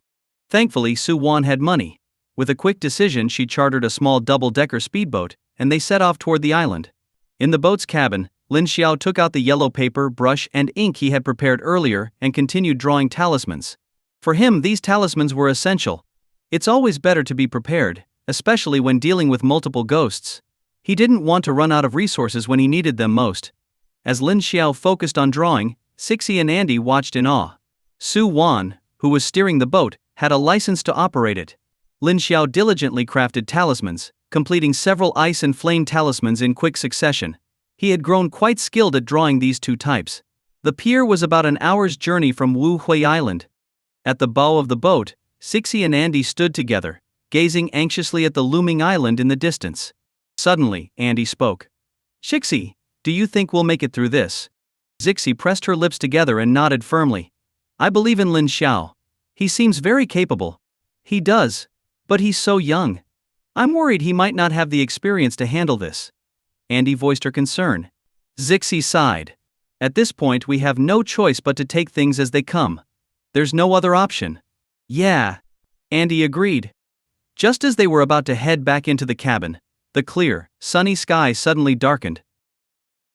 Thankfully, Su Wan had money. With a quick decision, she chartered a small double-decker speedboat, and they set off toward the island. In the boat's cabin, Lin Xiao took out the yellow paper, brush, and ink he had prepared earlier and continued drawing talismans. For him, these talismans were essential. It's always better to be prepared, especially when dealing with multiple ghosts. He didn't want to run out of resources when he needed them most. As Lin Xiao focused on drawing, Zixi and Andy watched in awe. Su Wan, who was steering the boat, had a license to operate it. Lin Xiao diligently crafted talismans, completing several ice and flame talismans in quick succession. He had grown quite skilled at drawing these two types. The pier was about an hour's journey from Wuhui Island. At the bow of the boat, Sixie and Andy stood together, gazing anxiously at the looming island in the distance. Suddenly, Andy spoke. "Shixie, do you think we'll make it through this?" Zixi pressed her lips together and nodded firmly. "I believe in Lin Xiao. He seems very capable." "He does. But he's so young. I'm worried he might not have the experience to handle this." Andy voiced her concern. Zixi sighed. "At this point we have no choice but to take things as they come. There's no other option." "Yeah," Andy agreed. Just as they were about to head back into the cabin, the clear, sunny sky suddenly darkened.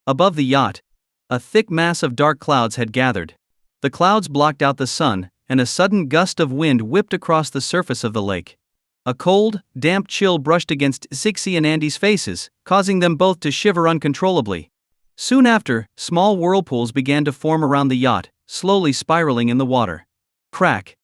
Above the yacht, a thick mass of dark clouds had gathered. The clouds blocked out the sun, and a sudden gust of wind whipped across the surface of the lake. A cold, damp chill brushed against Zixi and Andy's faces, causing them both to shiver uncontrollably. Soon after, small whirlpools began to form around the yacht, slowly spiraling in the water. Crack!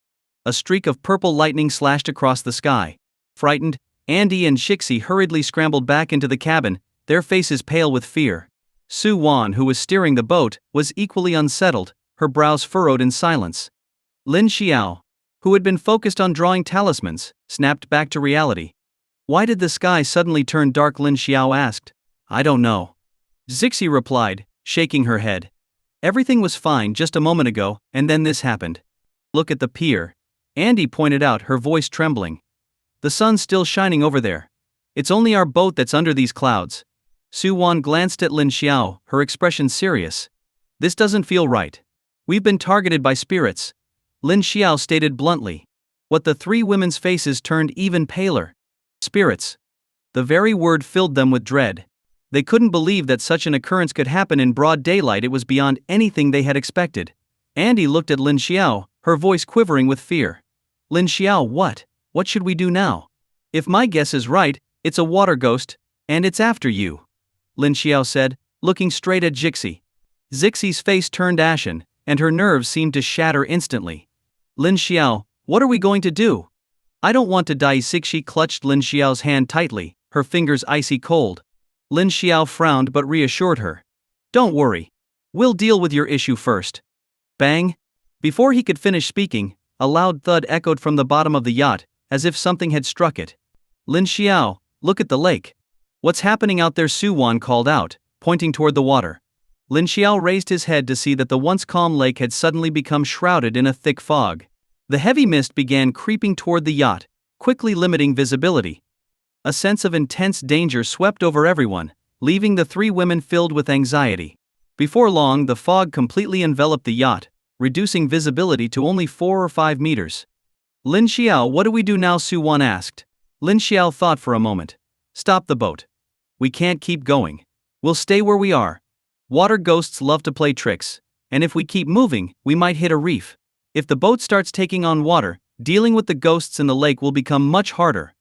A streak of purple lightning slashed across the sky. Frightened, Andy and Shixi hurriedly scrambled back into the cabin, their faces pale with fear. Su Wan, who was steering the boat, was equally unsettled, her brows furrowed in silence. Lin Xiao, who had been focused on drawing talismans, snapped back to reality. "Why did the sky suddenly turn dark?" Lin Xiao asked. "I don't know." Zixi replied, shaking her head. "Everything was fine just a moment ago, and then this happened." "Look at the pier," Andy pointed out, her voice trembling. "The sun's still shining over there. It's only our boat that's under these clouds." Su Wan glanced at Lin Xiao, her expression serious. "This doesn't feel right. We've been targeted by spirits," Lin Xiao stated bluntly. What the three women's faces turned even paler. Spirits. The very word filled them with dread. They couldn't believe that such an occurrence could happen in broad daylight. It was beyond anything they had expected. Andy looked at Lin Xiao, her voice quivering with fear. "Lin Xiao, what? What should we do now? If my guess is right, it's a water ghost, and it's after you," Lin Xiao said, looking straight at Zixi. Zixi's face turned ashen, and her nerves seemed to shatter instantly. "Lin Xiao, what are we going to do?" "I don't want to die." Zixi clutched Lin Xiao's hand tightly, her fingers icy cold. Lin Xiao frowned but reassured her. "Don't worry. We'll deal with your issue first." Bang! Before he could finish speaking, a loud thud echoed from the bottom of the yacht, as if something had struck it. "Lin Xiao, look at the lake. What's happening out there?" Su Wan called out, pointing toward the water. Lin Xiao raised his head to see that the once calm lake had suddenly become shrouded in a thick fog. The heavy mist began creeping toward the yacht, quickly limiting visibility. A sense of intense danger swept over everyone, leaving the three women filled with anxiety. Before long, the fog completely enveloped the yacht, reducing visibility to only 4 or 5 meters. "Lin Xiao, what do we do now?" Su Wan asked. Lin Xiao thought for a moment. "Stop the boat. We can't keep going. We'll stay where we are. Water ghosts love to play tricks, and if we keep moving, we might hit a reef. If the boat starts taking on water, dealing with the ghosts in the lake will become much harder."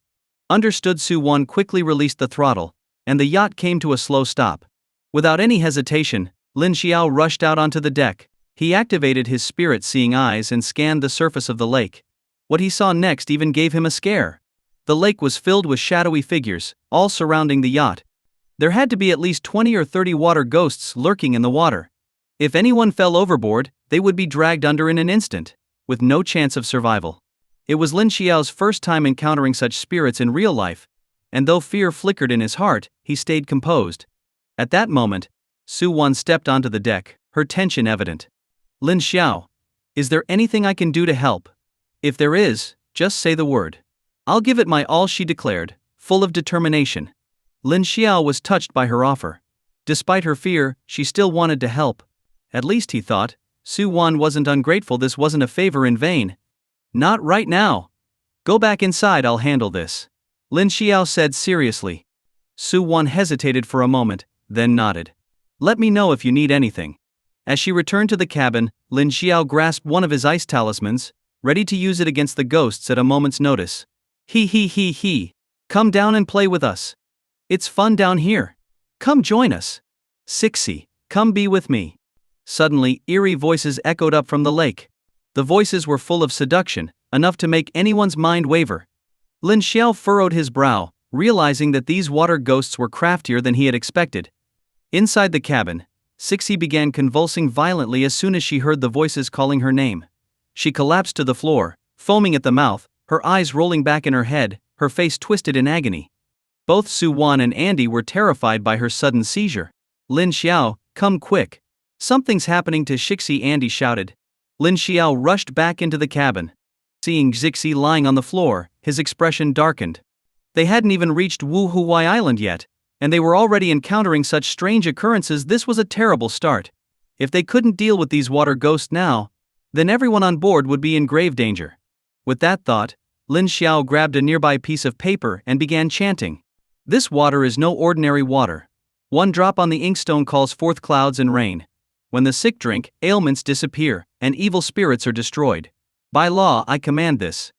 Understood. Su Wan quickly released the throttle, and the yacht came to a slow stop. Without any hesitation, Lin Xiao rushed out onto the deck. He activated his spirit-seeing eyes and scanned the surface of the lake. What he saw next even gave him a scare. The lake was filled with shadowy figures, all surrounding the yacht. There had to be at least 20 or 30 water ghosts lurking in the water. If anyone fell overboard, they would be dragged under in an instant, with no chance of survival. It was Lin Xiao's first time encountering such spirits in real life, and though fear flickered in his heart, he stayed composed. At that moment, Su Wan stepped onto the deck, her tension evident. "Lin Xiao, is there anything I can do to help? If there is, just say the word. I'll give it my all," she declared, full of determination. Lin Xiao was touched by her offer. Despite her fear, she still wanted to help. At least, he thought, Su Wan wasn't ungrateful. This wasn't a favor in vain. "Not right now. Go back inside, I'll handle this," Lin Xiao said seriously. Su Wan hesitated for a moment, then nodded. "Let me know if you need anything." As she returned to the cabin, Lin Xiao grasped one of his ice talismans, ready to use it against the ghosts at a moment's notice. He. Come down and play with us. It's fun down here. Come join us. Sixie, come be with me." Suddenly, eerie voices echoed up from the lake. The voices were full of seduction, enough to make anyone's mind waver. Lin Xiao furrowed his brow, realizing that these water ghosts were craftier than he had expected. Inside the cabin, Sixie began convulsing violently as soon as she heard the voices calling her name. She collapsed to the floor, foaming at the mouth, her eyes rolling back in her head, her face twisted in agony. Both Su-won and Andy were terrified by her sudden seizure. Lin Xiao, come quick. Something's happening to Shixi, Andy shouted. Lin Xiao rushed back into the cabin. Seeing Zixi lying on the floor, his expression darkened. They hadn't even reached Wu Huai Island yet, and they were already encountering such strange occurrences. This was a terrible start. If they couldn't deal with these water ghosts now, then everyone on board would be in grave danger. With that thought, Lin Xiao grabbed a nearby piece of paper and began chanting. This water is no ordinary water. One drop on the inkstone calls forth clouds and rain. When the sick drink, ailments disappear, and evil spirits are destroyed. By law, I command this.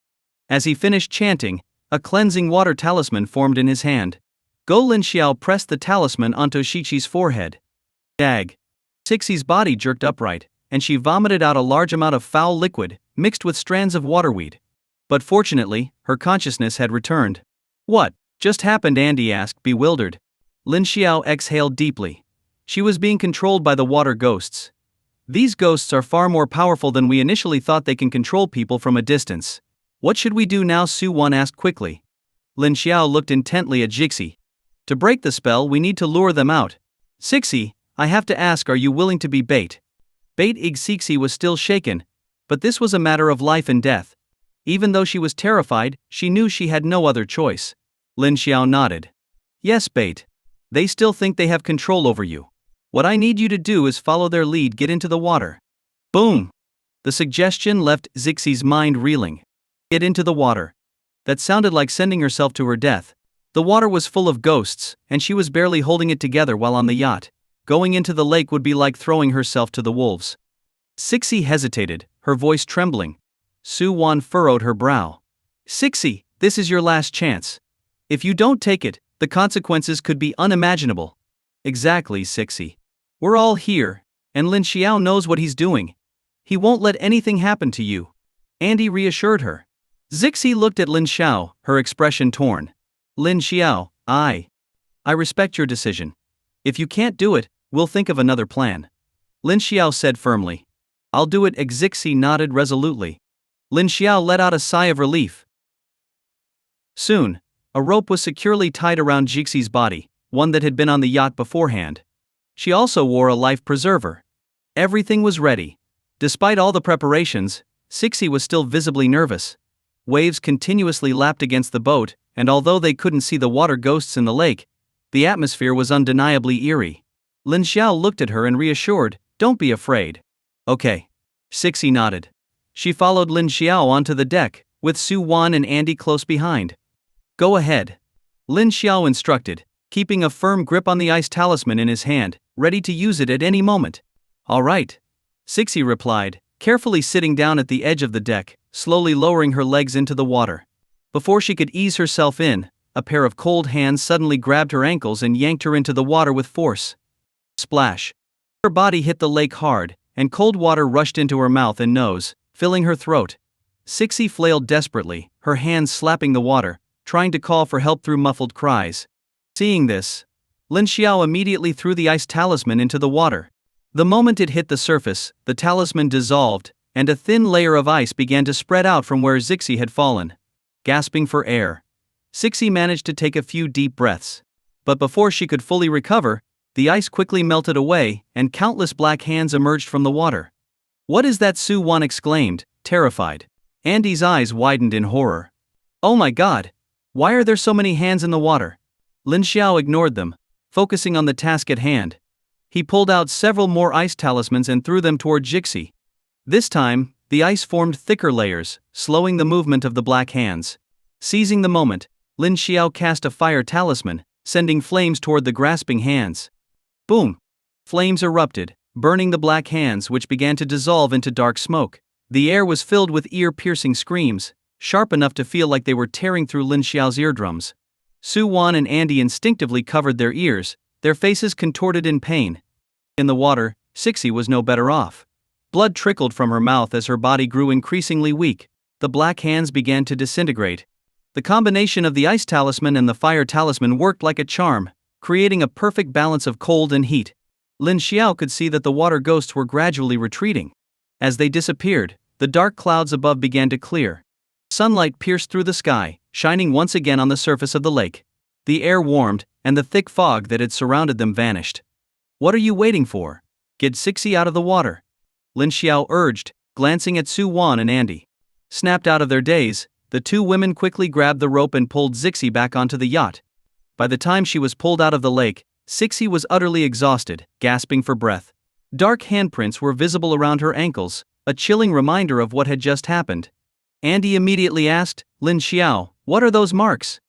As he finished chanting, a cleansing water talisman formed in his hand. Go Lin Xiao pressed the talisman onto Shichi's forehead. Dag. Sixi's body jerked upright, and she vomited out a large amount of foul liquid, mixed with strands of waterweed. But fortunately, her consciousness had returned. What just happened? Andy asked, bewildered. Lin Xiao exhaled deeply. She was being controlled by the water ghosts. These ghosts are far more powerful than we initially thought. They can control people from a distance. What should we do now? Su-won asked quickly. Lin Xiao looked intently at Jixi. To break the spell, we need to lure them out. Sixi, I have to ask, are you willing to be bait? Bait? Sixi was still shaken, but this was a matter of life and death. Even though she was terrified, she knew she had no other choice. Lin Xiao nodded. Yes, bait. They still think they have control over you. What I need you to do is follow their lead. Get into the water. Boom! The suggestion left Zixi's mind reeling. Get into the water. That sounded like sending herself to her death. The water was full of ghosts, and she was barely holding it together while on the yacht. Going into the lake would be like throwing herself to the wolves. Sixi hesitated, her voice trembling. Su-won furrowed her brow. Sixi, this is your last chance. If you don't take it, the consequences could be unimaginable. Exactly, Sixi. We're all here, and Lin Xiao knows what he's doing. He won't let anything happen to you. Andy reassured her. Zixi looked at Lin Xiao, her expression torn. Lin Xiao, I respect your decision. If you can't do it, we'll think of another plan. Lin Xiao said firmly. I'll do it. Zixi nodded resolutely. Lin Xiao let out a sigh of relief. Soon, a rope was securely tied around Jixi's body, one that had been on the yacht beforehand. She also wore a life preserver. Everything was ready. Despite all the preparations, Sixi was still visibly nervous. Waves continuously lapped against the boat, and although they couldn't see the water ghosts in the lake, the atmosphere was undeniably eerie. Lin Xiao looked at her and reassured, don't be afraid. Okay. Sixi nodded. She followed Lin Xiao onto the deck, with Su-won and Andy close behind. Go ahead. Lin Xiao instructed, keeping a firm grip on the ice talisman in his hand, ready to use it at any moment. All right. Sixi replied, carefully sitting down at the edge of the deck, slowly lowering her legs into the water. Before she could ease herself in, a pair of cold hands suddenly grabbed her ankles and yanked her into the water with force. Splash. Her body hit the lake hard, and cold water rushed into her mouth and nose, filling her throat. Sixi flailed desperately, her hands slapping the water, trying to call for help through muffled cries. Seeing this, Lin Xiao immediately threw the ice talisman into the water. The moment it hit the surface, the talisman dissolved, and a thin layer of ice began to spread out from where Zixi had fallen. Gasping for air, Sixi managed to take a few deep breaths. But before she could fully recover, the ice quickly melted away, and countless black hands emerged from the water. What is that? Su-won exclaimed, terrified. Andy's eyes widened in horror. Oh my god! Why are there so many hands in the water? Lin Xiao ignored them, focusing on the task at hand. He pulled out several more ice talismans and threw them toward Jixi. This time, the ice formed thicker layers, slowing the movement of the black hands. Seizing the moment, Lin Xiao cast a fire talisman, sending flames toward the grasping hands. Boom! Flames erupted, burning the black hands, which began to dissolve into dark smoke. The air was filled with ear-piercing screams, sharp enough to feel like they were tearing through Lin Xiao's eardrums. Su-won and Andy instinctively covered their ears, their faces contorted in pain. In the water, Sixi was no better off. Blood trickled from her mouth as her body grew increasingly weak. The black hands began to disintegrate. The combination of the ice talisman and the fire talisman worked like a charm, creating a perfect balance of cold and heat. Lin Xiao could see that the water ghosts were gradually retreating. As they disappeared, the dark clouds above began to clear, Sunlight pierced through the sky, shining once again on the surface of the lake. The air warmed, and the thick fog that had surrounded them vanished. "What are you waiting for? Get Sixi out of the water," Lin Xiao urged, glancing at Su Wan and Andy. Snapped out of their daze, the two women quickly grabbed the rope and pulled Zixi back onto the yacht. By the time she was pulled out of the lake, Sixi was utterly exhausted, gasping for breath. Dark handprints were visible around her ankles, a chilling reminder of what had just happened. Andy immediately asked, "Lin Xiao, what are those marks?"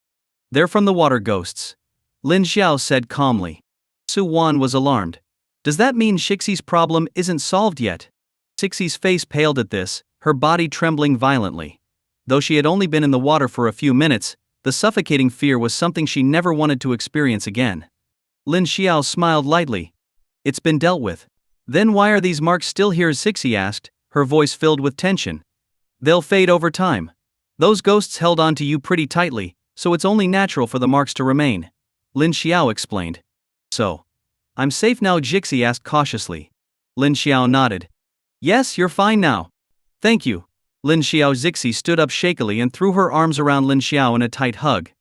"They're from the water ghosts," Lin Xiao said calmly. Su Wan was alarmed. "Does that mean Shixi's problem isn't solved yet?" Sixi's face paled at this, her body trembling violently. Though she had only been in the water for a few minutes, the suffocating fear was something she never wanted to experience again. Lin Xiao smiled lightly. "It's been dealt with." "Then why are these marks still here?" Sixi asked, her voice filled with tension. "They'll fade over time. Those ghosts held on to you pretty tightly, so it's only natural for the marks to remain," Lin Xiao explained. "So, I'm safe now?" Jixi asked cautiously. Lin Xiao nodded. "Yes, you're fine now." "Thank you." Lin Xiao. Zixi stood up shakily and threw her arms around Lin Xiao in a tight hug.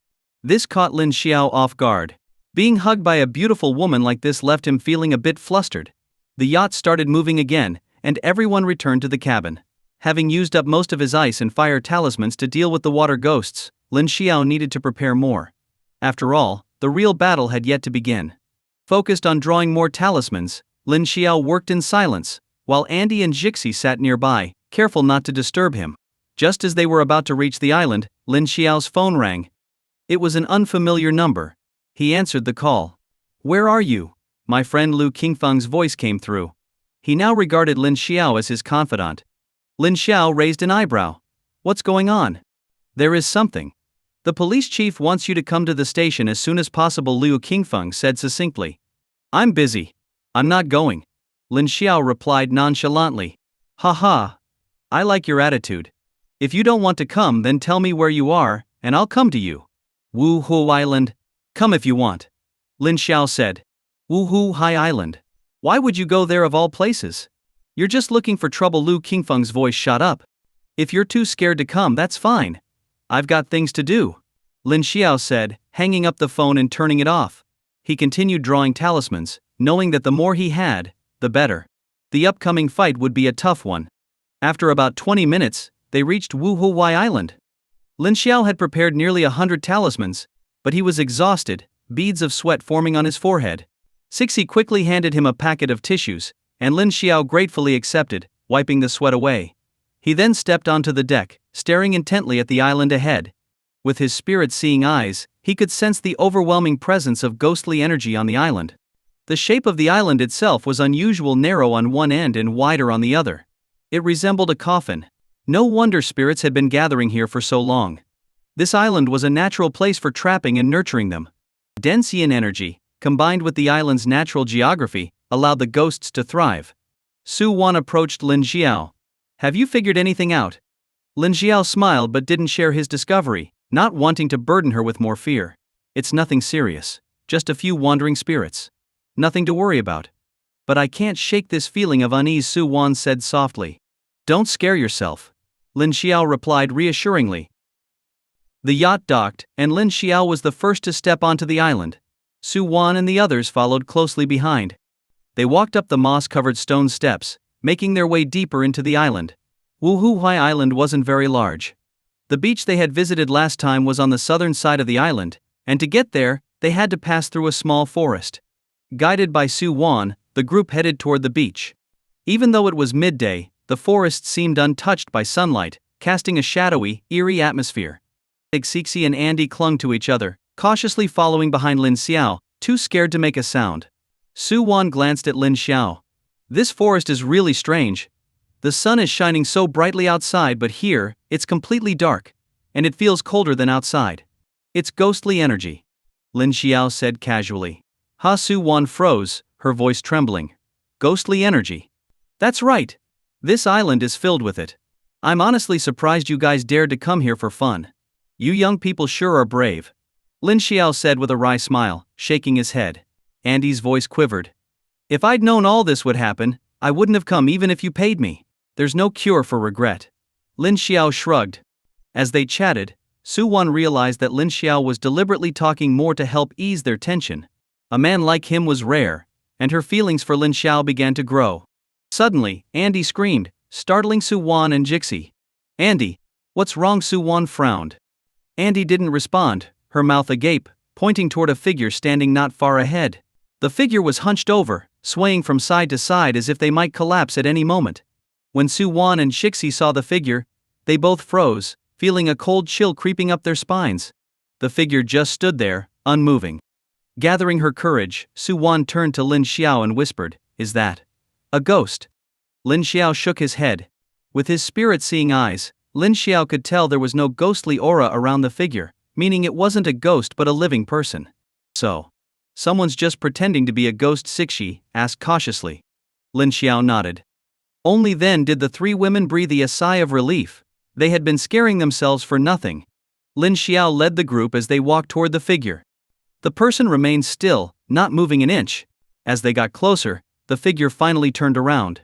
This caught Lin Xiao off guard. Being hugged by a beautiful woman like this left him feeling a bit flustered. The yacht started moving again, and everyone returned to the cabin. Having used up most of his ice and fire talismans to deal with the water ghosts, Lin Xiao needed to prepare more. After all, the real battle had yet to begin. Focused on drawing more talismans, Lin Xiao worked in silence, while Andy and Jixi sat nearby, careful not to disturb him. Just as they were about to reach the island, Lin Xiao's phone rang. It was an unfamiliar number. He answered the call. "Where are you?" My friend Lu Qingfeng's voice came through. He now regarded Lin Xiao as his confidant. Lin Xiao raised an eyebrow. "What's going on?" "There is something. The police chief wants you to come to the station as soon as possible," Liu Qingfeng said succinctly. "I'm busy. I'm not going," Lin Xiao replied nonchalantly. "Haha. I like your attitude. If you don't want to come, then tell me where you are, and I'll come to you." "Wuhu Island? Come if you want," Lin Xiao said. "Wuhu-High Island? Why would you go there of all places? You're just looking for trouble." Lu Qingfeng's voice shot up. "If you're too scared to come, that's fine. I've got things to do," Lin Xiao said, hanging up the phone and turning it off. He continued drawing talismans, knowing that the more he had, the better. The upcoming fight would be a tough one. After about 20 minutes, they reached Wuhu-High Island. Lin Xiao had prepared nearly 100 talismans, but he was exhausted, beads of sweat forming on his forehead. Sixi quickly handed him a packet of tissues, and Lin Xiao gratefully accepted, wiping the sweat away. He then stepped onto the deck, staring intently at the island ahead. With his spirit-seeing eyes, he could sense the overwhelming presence of ghostly energy on the island. The shape of the island itself was unusual, narrow on one end and wider on the other. It resembled a coffin. No wonder spirits had been gathering here for so long. This island was a natural place for trapping and nurturing them. Dense yin energy, combined with the island's natural geography, allowed the ghosts to thrive. Su Wan approached Lin Xiao. "Have you figured anything out?" Lin Xiao smiled but didn't share his discovery, not wanting to burden her with more fear. "It's nothing serious. Just a few wandering spirits. Nothing to worry about." "But I can't shake this feeling of unease," Su Wan said softly. "Don't scare yourself," Lin Xiao replied reassuringly. The yacht docked, and Lin Xiao was the first to step onto the island. Su Wan and the others followed closely behind. They walked up the moss-covered stone steps, making their way deeper into the island. Wuhu-High Island wasn't very large. The beach they had visited last time was on the southern side of the island, and to get there, they had to pass through a small forest. Guided by Su Wan, the group headed toward the beach. Even though it was midday, the forest seemed untouched by sunlight, casting a shadowy, eerie atmosphere. Xixi and Andy clung to each other, cautiously following behind Lin Xiao, too scared to make a sound. Su Wan glanced at Lin Xiao. "This forest is really strange. The sun is shining so brightly outside, but here, it's completely dark, and it feels colder than outside. It's ghostly energy," Lin Xiao said casually. Su Wan froze, her voice trembling. "Ghostly energy? That's right. This island is filled with it. I'm honestly surprised you guys dared to come here for fun. You young people sure are brave," Lin Xiao said with a wry smile, shaking his head. Andy's voice quivered. "If I'd known all this would happen, I wouldn't have come even if you paid me. There's no cure for regret." Lin Xiao shrugged. As they chatted, Su-won realized that Lin Xiao was deliberately talking more to help ease their tension. A man like him was rare, and her feelings for Lin Xiao began to grow. Suddenly, Andy screamed, startling Su-won and Jixi. "Andy, what's wrong?" Su-won frowned. Andy didn't respond, her mouth agape, pointing toward a figure standing not far ahead. The figure was hunched over, swaying from side to side as if they might collapse at any moment. When Su-won and Jixi saw the figure, they both froze, feeling a cold chill creeping up their spines. The figure just stood there, unmoving. Gathering her courage, Su-won turned to Lin Xiao and whispered, "Is that a ghost?" Lin Xiao shook his head. With his spirit-seeing eyes, Lin Xiao could tell there was no ghostly aura around the figure, meaning it wasn't a ghost but a living person. "So, someone's just pretending to be a ghost?" Sixi asked cautiously. Lin Xiao nodded. Only then did the three women breathe a sigh of relief. They had been scaring themselves for nothing. Lin Xiao led the group as they walked toward the figure. The person remained still, not moving an inch. As they got closer, the figure finally turned around.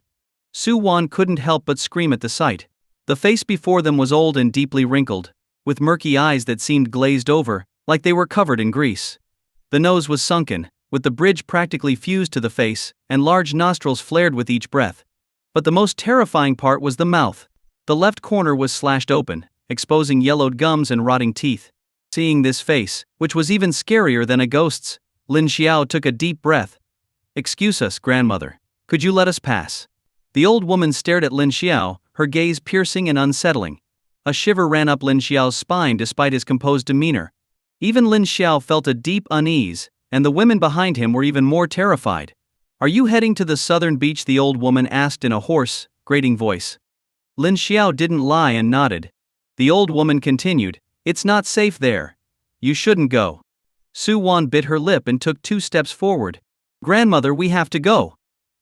Su-won couldn't help but scream at the sight. The face before them was old and deeply wrinkled, with murky eyes that seemed glazed over, like they were covered in grease. The nose was sunken, with the bridge practically fused to the face, and large nostrils flared with each breath. But the most terrifying part was the mouth. The left corner was slashed open, exposing yellowed gums and rotting teeth. Seeing this face, which was even scarier than a ghost's, Lin Xiao took a deep breath. "Excuse us, grandmother. Could you let us pass?" The old woman stared at Lin Xiao, her gaze piercing and unsettling. A shiver ran up Lin Xiao's spine despite his composed demeanor. Even Lin Xiao felt a deep unease, and the women behind him were even more terrified. "Are you heading to the southern beach?" the old woman asked in a hoarse, grating voice. Lin Xiao didn't lie and nodded. The old woman continued, "It's not safe there. You shouldn't go." Su-won bit her lip and took 2 steps forward. "Grandmother, we have to go.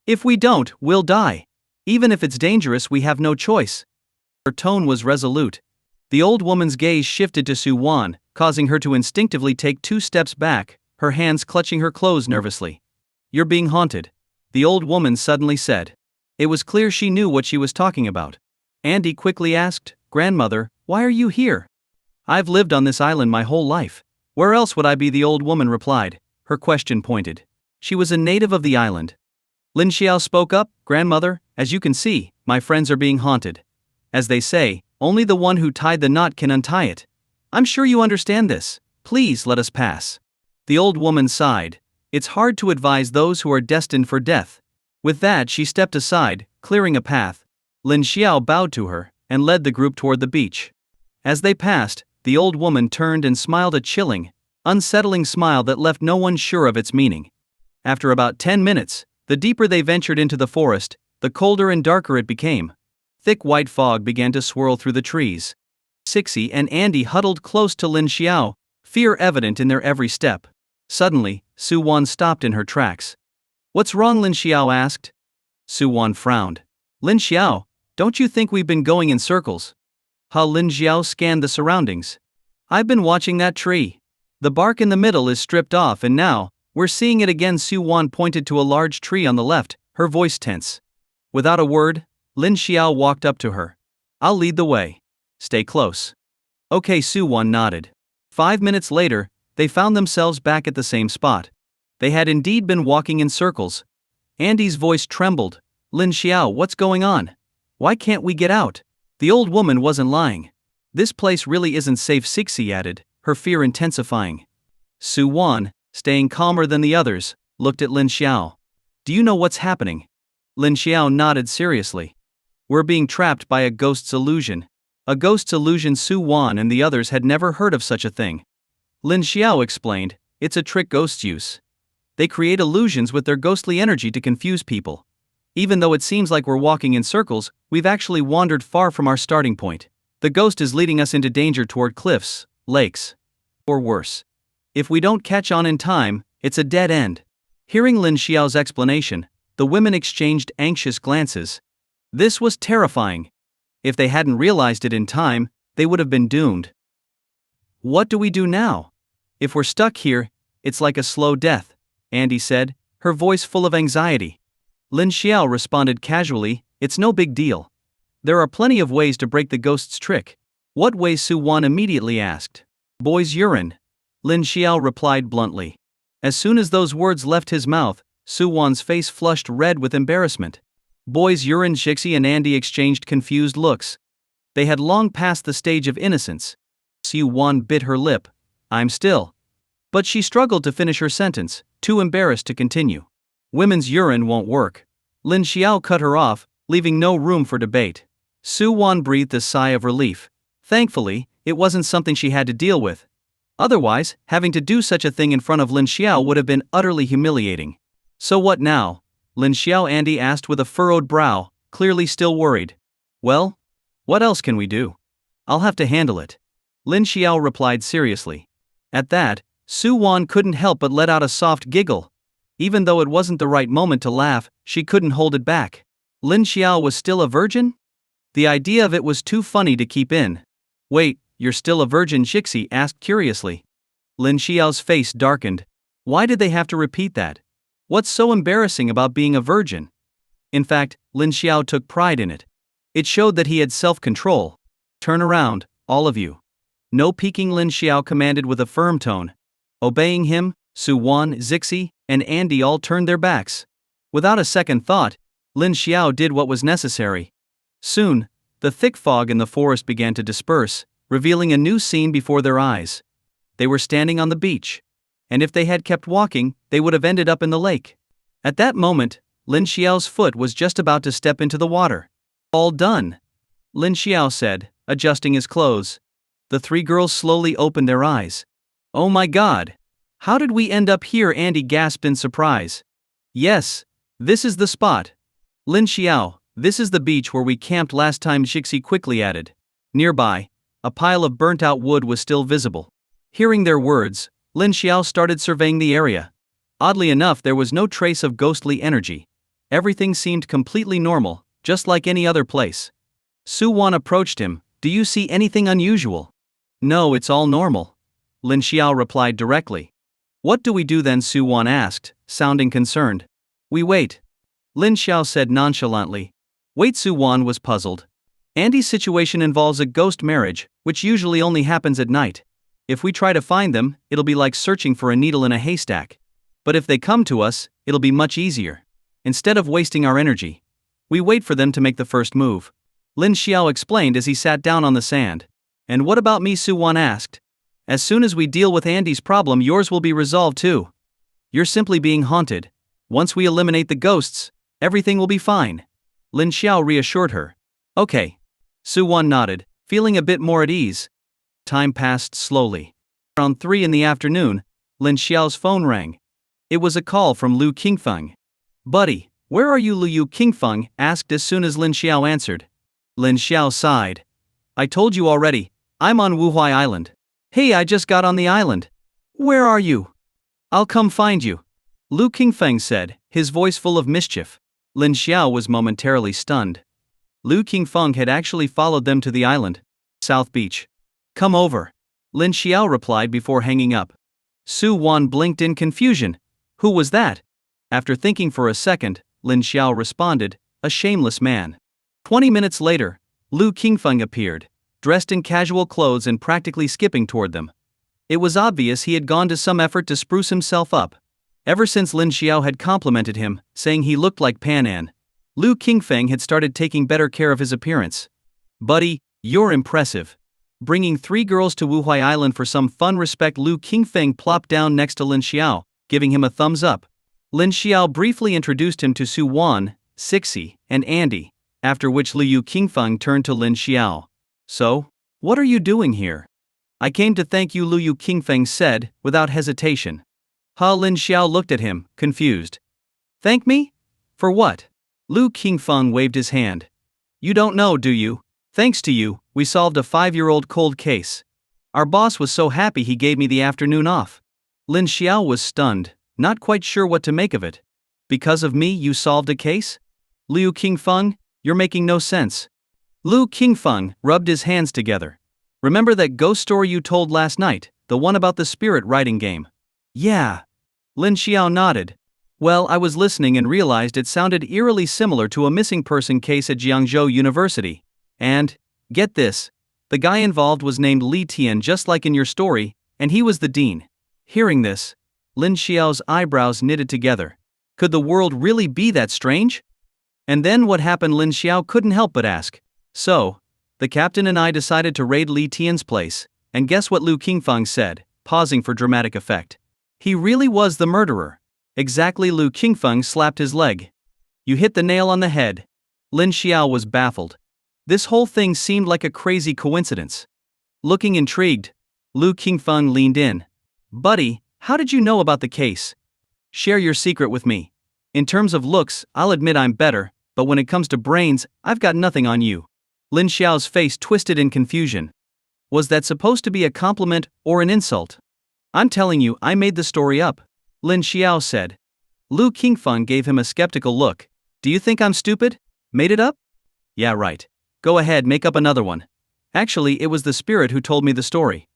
If we don't, we'll die. Even if it's dangerous, we have no choice." Her tone was resolute. The old woman's gaze shifted to Su-won, causing her to instinctively take 2 steps back, her hands clutching her clothes nervously. "You're being haunted," the old woman suddenly said. It was clear she knew what she was talking about. Andy quickly asked, "Grandmother, why are you here?" "I've lived on this island my whole life. Where else would I be?" the old woman replied, her question pointed. She was a native of the island. Lin Xiao spoke up, "Grandmother, as you can see, my friends are being haunted. As they say, only the one who tied the knot can untie it. I'm sure you understand this. Please let us pass." The old woman sighed. "It's hard to advise those who are destined for death." With that, she stepped aside, clearing a path. Lin Xiao bowed to her and led the group toward the beach. As they passed, the old woman turned and smiled a chilling, unsettling smile that left no one sure of its meaning. After about 10 minutes, the deeper they ventured into the forest, the colder and darker it became. Thick white fog began to swirl through the trees. Sixi and Andy huddled close to Lin Xiao, fear evident in their every step. Suddenly, Su-won stopped in her tracks. "What's wrong?" Lin Xiao asked. Su-won frowned. "Lin Xiao, don't you think we've been going in circles?" Lin Xiao scanned the surroundings. "I've been watching that tree. The bark in the middle is stripped off and now, we're seeing it again." Su-won pointed to a large tree on the left, her voice tense. Without a word, Lin Xiao walked up to her. "I'll lead the way. Stay close." "Okay." Su-won nodded. 5 minutes later, they found themselves back at the same spot. They had indeed been walking in circles. Andy's voice trembled. "Lin Xiao, what's going on? Why can't we get out?" The old woman wasn't lying. "This place really isn't safe," Sixi added, her fear intensifying. Su-won, staying calmer than the others, looked at Lin Xiao. "Do you know what's happening?" Lin Xiao nodded seriously. "We're being trapped by a ghost's illusion." A ghost's illusion? Su-won and the others had never heard of such a thing. Lin Xiao explained, "It's a trick ghosts use. They create illusions with their ghostly energy to confuse people. Even though it seems like we're walking in circles, we've actually wandered far from our starting point. The ghost is leading us into danger toward cliffs, lakes, or worse. If we don't catch on in time, it's a dead end." Hearing Lin Xiao's explanation, the women exchanged anxious glances. This was terrifying. If they hadn't realized it in time, they would have been doomed. "What do we do now? If we're stuck here, it's like a slow death," Andy said, her voice full of anxiety. Lin Xiao responded casually, "It's no big deal. There are plenty of ways to break the ghost's trick. What way? Su Wan immediately asked. Boy's urine. Lin Xiao replied bluntly. As soon as those words left his mouth, Su Wan's face flushed red with embarrassment. Boy's urine. Shixi and Andy exchanged confused looks. They had long passed the stage of innocence. Su Wan bit her lip. I'm still. But she struggled to finish her sentence, too embarrassed to continue. Women's urine won't work. Lin Xiao cut her off, leaving no room for debate. Su Wan breathed a sigh of relief. Thankfully, it wasn't something she had to deal with. Otherwise, having to do such a thing in front of Lin Xiao would have been utterly humiliating. So what now? Lin Xiao Andy asked with a furrowed brow, clearly still worried. Well, what else can we do? I'll have to handle it. Lin Xiao replied seriously. At that, Su Wan couldn't help but let out a soft giggle. Even though it wasn't the right moment to laugh, she couldn't hold it back. Lin Xiao was still a virgin? The idea of it was too funny to keep in. Wait, you're still a virgin? Shixi asked curiously. Lin Xiao's face darkened. Why did they have to repeat that? What's so embarrassing about being a virgin? In fact, Lin Xiao took pride in it. It showed that he had self-control. Turn around, all of you. No peeking, Lin Xiao commanded with a firm tone. Obeying him, Su Wan, Zixi, and Andy all turned their backs. Without a second thought, Lin Xiao did what was necessary. Soon, the thick fog in the forest began to disperse, revealing a new scene before their eyes. They were standing on the beach. And if they had kept walking, they would have ended up in the lake. At that moment, Lin Xiao's foot was just about to step into the water. All done, Lin Xiao said, adjusting his clothes. The three girls slowly opened their eyes. Oh my God! How did we end up here? Andy gasped in surprise. Yes, this is the spot. Lin Xiao, this is the beach where we camped last time, Shixi quickly added. Nearby, a pile of burnt-out wood was still visible. Hearing their words, Lin Xiao started surveying the area. Oddly enough, there was no trace of ghostly energy. Everything seemed completely normal, just like any other place. Su Wan approached him. Do you see anything unusual? No, it's all normal. Lin Xiao replied directly. What do we do then? Su Wan asked, sounding concerned. We wait. Lin Xiao said nonchalantly. Wait. Su Wan was puzzled. Andy's situation involves a ghost marriage, which usually only happens at night. If we try to find them, it'll be like searching for a needle in a haystack. But if they come to us, it'll be much easier. Instead of wasting our energy, we wait for them to make the first move. Lin Xiao explained as he sat down on the sand. And what about me? Su Wan asked. As soon as we deal with Andy's problem, yours will be resolved too. You're simply being haunted. Once we eliminate the ghosts, everything will be fine. Lin Xiao reassured her. Okay. Su Wan nodded, feeling a bit more at ease. Time passed slowly. Around 3 in the afternoon, Lin Xiao's phone rang. It was a call from Lu Qingfeng. Buddy, where are you? Lu Qingfeng asked as soon as Lin Xiao answered. Lin Xiao sighed. I told you already, I'm on Wuhuai Island. Hey, I just got on the island. Where are you? I'll come find you. Lu Qingfeng said, his voice full of mischief. Lin Xiao was momentarily stunned. Lu Qingfeng had actually followed them to the island. South Beach. Come over. Lin Xiao replied before hanging up. Su Wan blinked in confusion. Who was that? After thinking for a second, Lin Xiao responded, a shameless man. 20 minutes later, Lu Qingfeng appeared, dressed in casual clothes and practically skipping toward them. It was obvious he had gone to some effort to spruce himself up. Ever since Lin Xiao had complimented him, saying he looked like Pan An, Lu Qingfeng had started taking better care of his appearance. Buddy, you're impressive. Bringing 3 girls to Wuhuai Island for some fun. Respect. Lu Qingfeng plopped down next to Lin Xiao, giving him a thumbs up. Lin Xiao briefly introduced him to Su Wan, Sixi, and Andy, after which Lu Qingfeng turned to Lin Xiao. So, what are you doing here? I came to thank you, Lu Qingfeng said, without hesitation. Lin Xiao looked at him, confused. Thank me? For what? Lu Qingfeng waved his hand. You don't know, do you? Thanks to you, we solved a 5-year-old cold case. Our boss was so happy he gave me the afternoon off. Lin Xiao was stunned, not quite sure what to make of it. Because of me you solved a case? Lu Qingfeng, you're making no sense. Lu Qingfeng rubbed his hands together. Remember that ghost story you told last night, the one about the spirit writing game? Yeah. Lin Xiao nodded. Well, I was listening and realized it sounded eerily similar to a missing person case at Jiangzhou University. And, get this, The guy involved was named Li Tian, just like in your story, and he was the dean. Hearing this, Lin Xiao's eyebrows knitted together. Could the world really be that strange? And then what happened? Lin Xiao couldn't help but ask. So, the captain and I decided to raid Li Tian's place, and guess what Lu Qingfeng said, pausing for dramatic effect. He really was the murderer. Exactly. Lu Qingfeng slapped his leg. You hit the nail on the head. Lin Xiao was baffled. This whole thing seemed like a crazy coincidence. Looking intrigued, Lu Qingfeng leaned in. Buddy, how did you know about the case? Share your secret with me. In terms of looks, I'll admit I'm better, but when it comes to brains, I've got nothing on you. Lin Xiao's face twisted in confusion. Was that supposed to be a compliment or an insult? I'm telling you, I made the story up, Lin Xiao said. Lu Qingfeng gave him a skeptical look. Do you think I'm stupid? Made it up? Yeah, right. Go ahead, make up another one. Actually, it was the spirit who told me the story,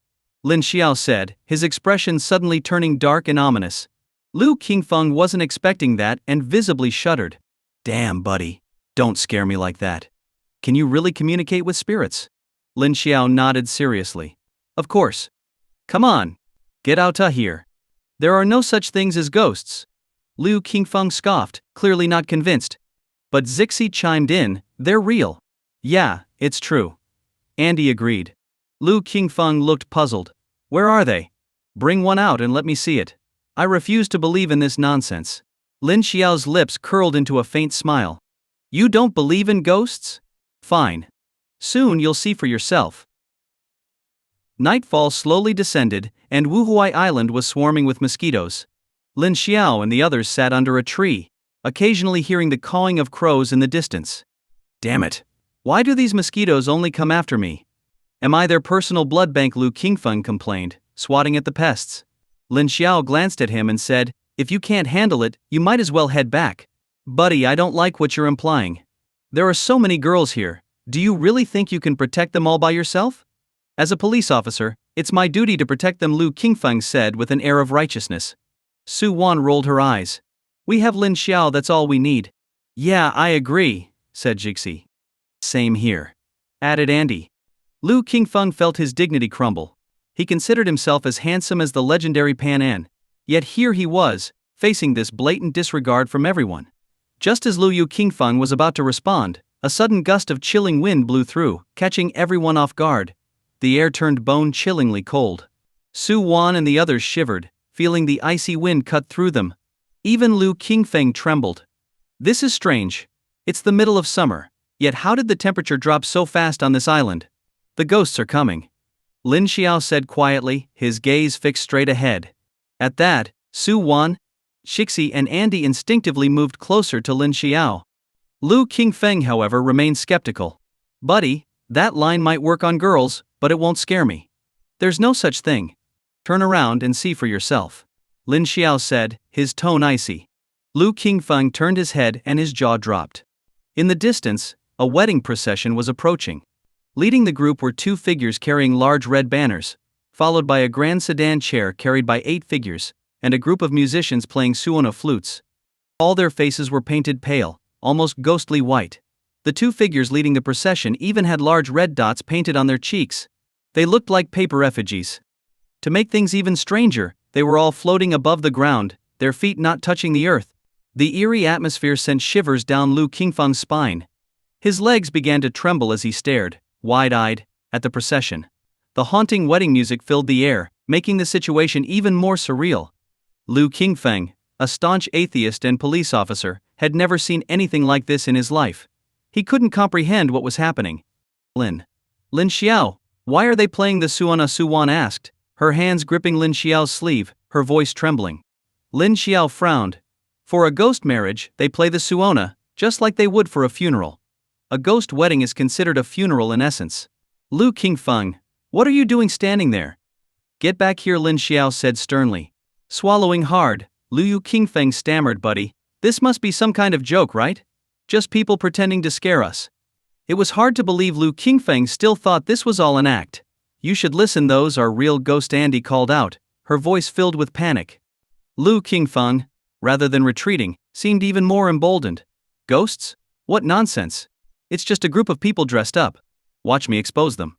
Lin Xiao said, his expression suddenly turning dark and ominous. Lu Qingfeng wasn't expecting that and visibly shuddered. Damn, buddy. Don't scare me like that. Can you really communicate with spirits? Lin Xiao nodded seriously. Of course. Come on. Get out of here. There are no such things as ghosts. Lu Qingfeng scoffed, clearly not convinced. But Zixi chimed in, they're real. Yeah, it's true. Andy agreed. Lu Qingfeng looked puzzled. Where are they? Bring one out and let me see it. I refuse to believe in this nonsense. Lin Xiao's lips curled into a faint smile. You don't believe in ghosts? Fine. Soon you'll see for yourself. Nightfall slowly descended, and Wuhuai Island was swarming with mosquitoes. Lin Xiao and the others sat under a tree, occasionally hearing the cawing of crows in the distance. Damn it. Why do these mosquitoes only come after me? Am I their personal blood bank? Lu Qingfeng complained, swatting at the pests. Lin Xiao glanced at him and said, if you can't handle it, you might as well head back. Buddy, I don't like what you're implying. There are so many girls here. Do you really think you can protect them all by yourself? As a police officer, it's my duty to protect them, Lu Qingfeng said with an air of righteousness. Su Wan rolled her eyes. We have Lin Xiao, that's all we need. Yeah, I agree, said Jixi. Same here, added Andy. Lu Qingfeng felt his dignity crumble. He considered himself as handsome as the legendary Pan An. Yet here he was, facing this blatant disregard from everyone. Just as Lu Qingfeng was about to respond, a sudden gust of chilling wind blew through, catching everyone off guard. The air turned bone-chillingly cold. Su Wan and the others shivered, feeling the icy wind cut through them. Even Lu Qingfeng trembled. This is strange. It's the middle of summer, yet how did the temperature drop so fast on this island? The ghosts are coming, Lin Xiao said quietly, his gaze fixed straight ahead. At that, Su Wan, Shixi and Andy instinctively moved closer to Lin Xiao. Lu Qingfeng, however, remained skeptical. Buddy, that line might work on girls, but it won't scare me. There's no such thing. Turn around and see for yourself, Lin Xiao said, his tone icy. Lu Qingfeng turned his head and his jaw dropped. In the distance, a wedding procession was approaching. Leading the group were two figures carrying large red banners, followed by a grand sedan chair carried by 8 figures, and a group of musicians playing suona flutes. All their faces were painted pale, almost ghostly white. The two figures leading the procession even had large red dots painted on their cheeks. They looked like paper effigies. To make things even stranger, they were all floating above the ground, their feet not touching the earth. The eerie atmosphere sent shivers down Lu Qingfeng's spine. His legs began to tremble as he stared, wide-eyed, at the procession. The haunting wedding music filled the air, making the situation even more surreal. Lu Qingfeng, a staunch atheist and police officer, had never seen anything like this in his life. He couldn't comprehend what was happening. Lin Xiao, why are they playing the suona? Su Wan asked, her hands gripping Lin Xiao's sleeve, her voice trembling. Lin Xiao frowned. For a ghost marriage, they play the suona, just like they would for a funeral. A ghost wedding is considered a funeral in essence. Lu Qingfeng, what are you doing standing there? Get back here, Lin Xiao said sternly. Swallowing hard, Lu Qingfeng stammered, buddy, this must be some kind of joke, right? Just people pretending to scare us. It was hard to believe Lu Qingfeng still thought this was all an act. You should listen, those are real ghosts, Andy called out, her voice filled with panic. Lu Qingfeng, rather than retreating, seemed even more emboldened. Ghosts? What nonsense. It's just a group of people dressed up. Watch me expose them.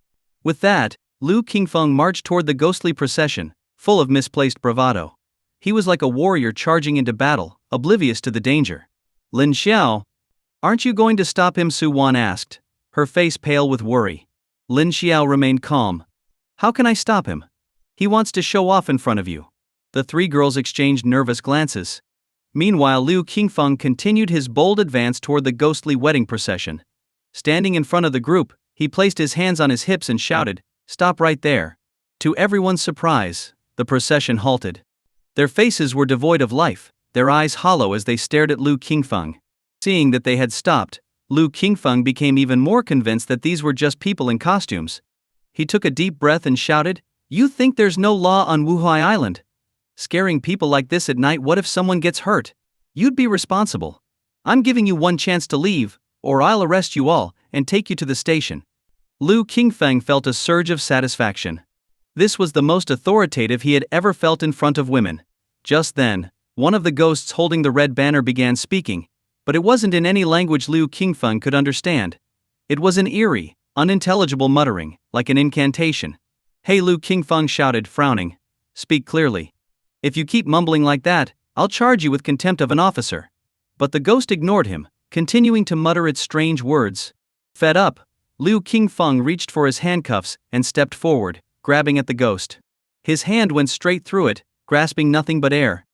With that, Lu Qingfeng marched toward the ghostly procession, full of misplaced bravado. He was like a warrior charging into battle, oblivious to the danger. Lin Xiao, aren't you going to stop him? Su Wan asked, her face pale with worry. Lin Xiao remained calm. How can I stop him? He wants to show off in front of you. The three girls exchanged nervous glances. Meanwhile, Lu Qingfeng continued his bold advance toward the ghostly wedding procession. Standing in front of the group, he placed his hands on his hips and shouted, "Stop right there." To everyone's surprise, the procession halted. Their faces were devoid of life, their eyes hollow as they stared at Lu Qingfeng. Seeing that they had stopped, Lu Qingfeng became even more convinced that these were just people in costumes. He took a deep breath and shouted, "You think there's no law on Wuhai Island? Scaring people like this at night, what if someone gets hurt? You'd be responsible. I'm giving you one chance to leave, or I'll arrest you all and take you to the station." Lu Qingfeng felt a surge of satisfaction. This was the most authoritative he had ever felt in front of women. Just then, one of the ghosts holding the red banner began speaking, but it wasn't in any language Lu Qingfeng could understand. It was an eerie, unintelligible muttering, like an incantation. "Hey," Lu Qingfeng shouted, frowning. "Speak clearly. If you keep mumbling like that, I'll charge you with contempt of an officer." But the ghost ignored him, continuing to mutter its strange words. Fed up, Lu Qingfeng reached for his handcuffs and stepped forward, grabbing at the ghost. His hand went straight through it, grasping nothing but air.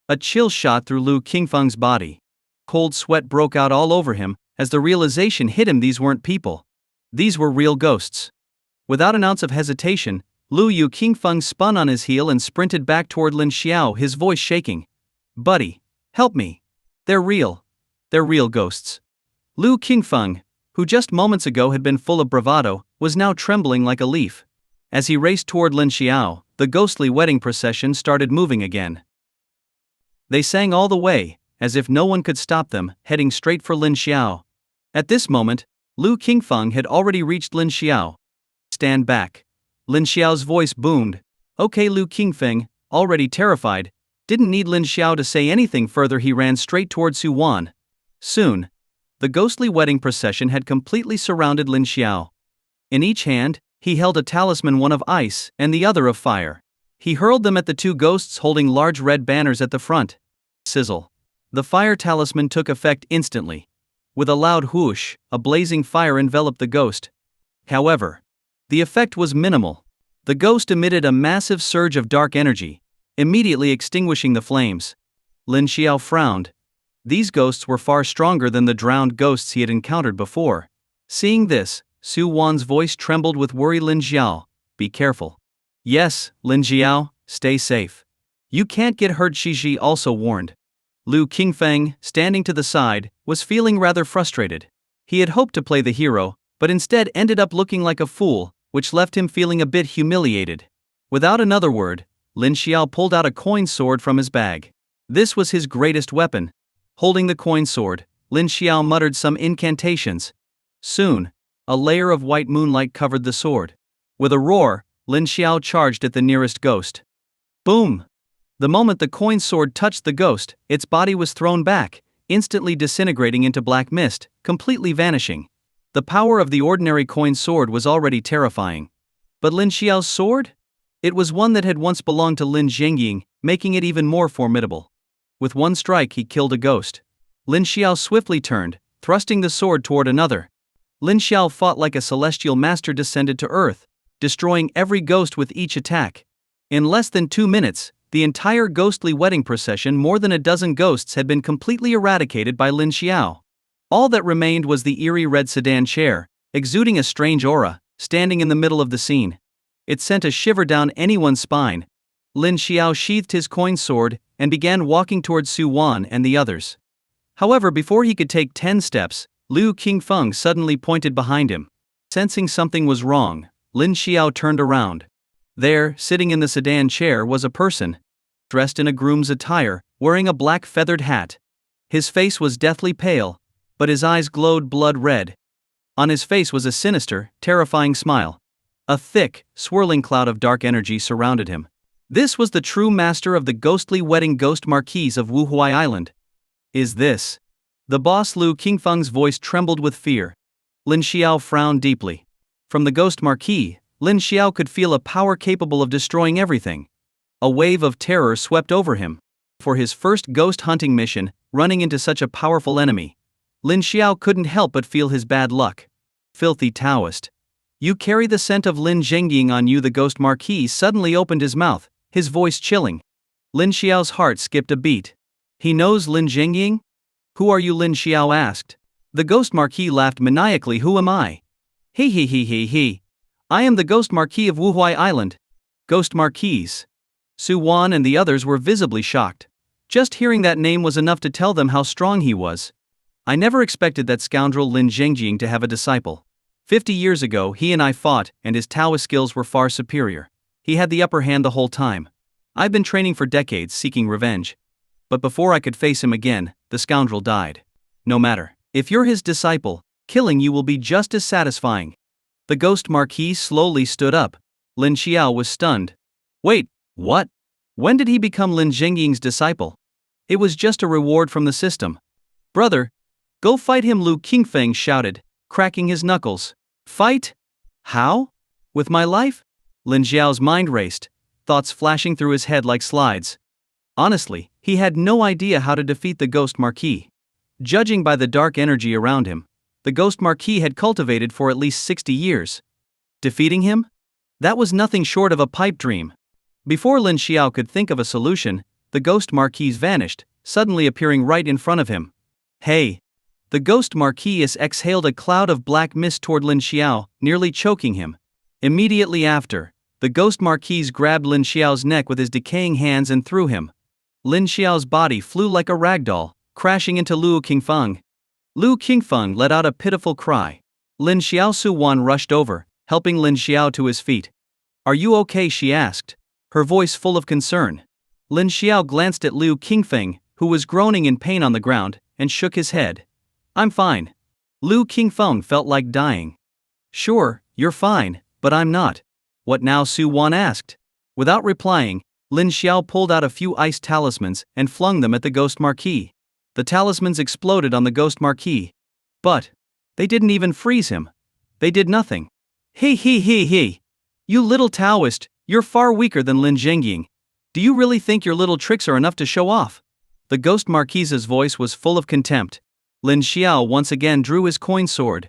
A chill shot through Lu Qingfeng's body. Cold sweat broke out all over him as the realization hit him these weren't people. These were real ghosts. Without an ounce of hesitation, Lu Qingfeng spun on his heel and sprinted back toward Lin Xiao, his voice shaking. "Buddy, help me. They're real. They're real ghosts." Lu Qingfeng, who just moments ago had been full of bravado, was now trembling like a leaf. As he raced toward Lin Xiao, the ghostly wedding procession started moving again. They sang all the way, as if no one could stop them, heading straight for Lin Xiao. At this moment, Lu Qingfeng had already reached Lin Xiao. "Stand back." Lin Xiao's voice boomed. Okay, Lu Qingfeng, already terrified, didn't need Lin Xiao to say anything further. He ran straight toward Su Wan. Soon, the ghostly wedding procession had completely surrounded Lin Xiao. In each hand, he held a talisman, one of ice and the other of fire. He hurled them at the two ghosts holding large red banners at the front. Sizzle. The fire talisman took effect instantly. With a loud whoosh, a blazing fire enveloped the ghost. However, the effect was minimal. The ghost emitted a massive surge of dark energy, immediately extinguishing the flames. Lin Xiao frowned. These ghosts were far stronger than the drowned ghosts he had encountered before. Seeing this, Su Wan's voice trembled with worry. "Lin Xiao, be careful." "Yes, Lin Xiao, stay safe. You can't get hurt," Shiji also warned. Lu Qingfeng, standing to the side, was feeling rather frustrated. He had hoped to play the hero, but instead ended up looking like a fool, which left him feeling a bit humiliated. Without another word, Lin Xiao pulled out a coin sword from his bag. This was his greatest weapon. Holding the coin sword, Lin Xiao muttered some incantations. Soon, a layer of white moonlight covered the sword. With a roar, Lin Xiao charged at the nearest ghost. Boom! The moment the coin sword touched the ghost, its body was thrown back, instantly disintegrating into black mist, completely vanishing. The power of the ordinary coin sword was already terrifying. But Lin Xiao's sword? It was one that had once belonged to Lin Zhengying, making it even more formidable. With one strike he killed a ghost. Lin Xiao swiftly turned, thrusting the sword toward another. Lin Xiao fought like a celestial master descended to earth, destroying every ghost with each attack. In less than 2 minutes, the entire ghostly wedding procession, more than a dozen ghosts, had been completely eradicated by Lin Xiao. All that remained was the eerie red sedan chair, exuding a strange aura, standing in the middle of the scene. It sent a shiver down anyone's spine. Lin Xiao sheathed his coin sword and began walking towards Su Wan and the others. However, before he could take 10 steps, Lu Qingfeng suddenly pointed behind him. Sensing something was wrong, Lin Xiao turned around. There, sitting in the sedan chair, was a person, dressed in a groom's attire, wearing a black feathered hat. His face was deathly pale, but his eyes glowed blood red. On his face was a sinister, terrifying smile. A thick, swirling cloud of dark energy surrounded him. This was the true master of the ghostly wedding, Ghost Marquis of Wuhai Island. Is this the boss? Lu Qingfeng's voice trembled with fear. Lin Xiao frowned deeply. From the Ghost Marquis, Lin Xiao could feel a power capable of destroying everything. A wave of terror swept over him. For his first ghost hunting mission, running into such a powerful enemy, Lin Xiao couldn't help but feel his bad luck. Filthy Taoist. You carry the scent of Lin Zhengying on you. The ghost marquis suddenly opened his mouth, his voice chilling. Lin Xiao's heart skipped a beat. He knows Lin Zhengying? Who are you? Lin Xiao asked. The ghost marquis laughed maniacally. Who am I? He. I am the ghost marquis of Wuhuai Island. Ghost marquis. Su Wan and the others were visibly shocked. Just hearing that name was enough to tell them how strong he was. I never expected that scoundrel Lin Zhengying to have a disciple. 50 years ago he and I fought, and his Taoist skills were far superior. He had the upper hand the whole time. I've been training for decades seeking revenge. But before I could face him again, the scoundrel died. No matter. If you're his disciple, killing you will be just as satisfying. The ghost marquis slowly stood up. Lin Xiao was stunned. Wait, what? When did he become Lin Zhengying's disciple? It was just a reward from the system. Brother, go fight him, Lu Qingfeng shouted, cracking his knuckles. Fight? How? With my life? Lin Xiao's mind raced, thoughts flashing through his head like slides. Honestly, he had no idea how to defeat the ghost marquis. Judging by the dark energy around him, the ghost marquis had cultivated for at least 60 years. Defeating him? That was nothing short of a pipe dream. Before Lin Xiao could think of a solution, the ghost marquis vanished, suddenly appearing right in front of him. Hey! The ghost marquis exhaled a cloud of black mist toward Lin Xiao, nearly choking him. Immediately after, the ghost marquis grabbed Lin Xiao's neck with his decaying hands and threw him. Lin Xiao's body flew like a ragdoll, crashing into Lu Qingfeng. Lu Qingfeng let out a pitiful cry. Lin Xiao Su Wan rushed over, helping Lin Xiao to his feet. Are you okay? She asked, her voice full of concern. Lin Xiao glanced at Lu Qingfeng, who was groaning in pain on the ground, and shook his head. I'm fine. Lu Qingfeng felt like dying. Sure, you're fine, but I'm not. What now? Su Wan asked. Without replying, Lin Xiao pulled out a few ice talismans and flung them at the ghost marquis. The talismans exploded on the ghost marquis. But they didn't even freeze him. They did nothing. He. You little Taoist, you're far weaker than Lin Zhengying. Do you really think your little tricks are enough to show off? The ghost marquis's voice was full of contempt. Lin Xiao once again drew his coin sword.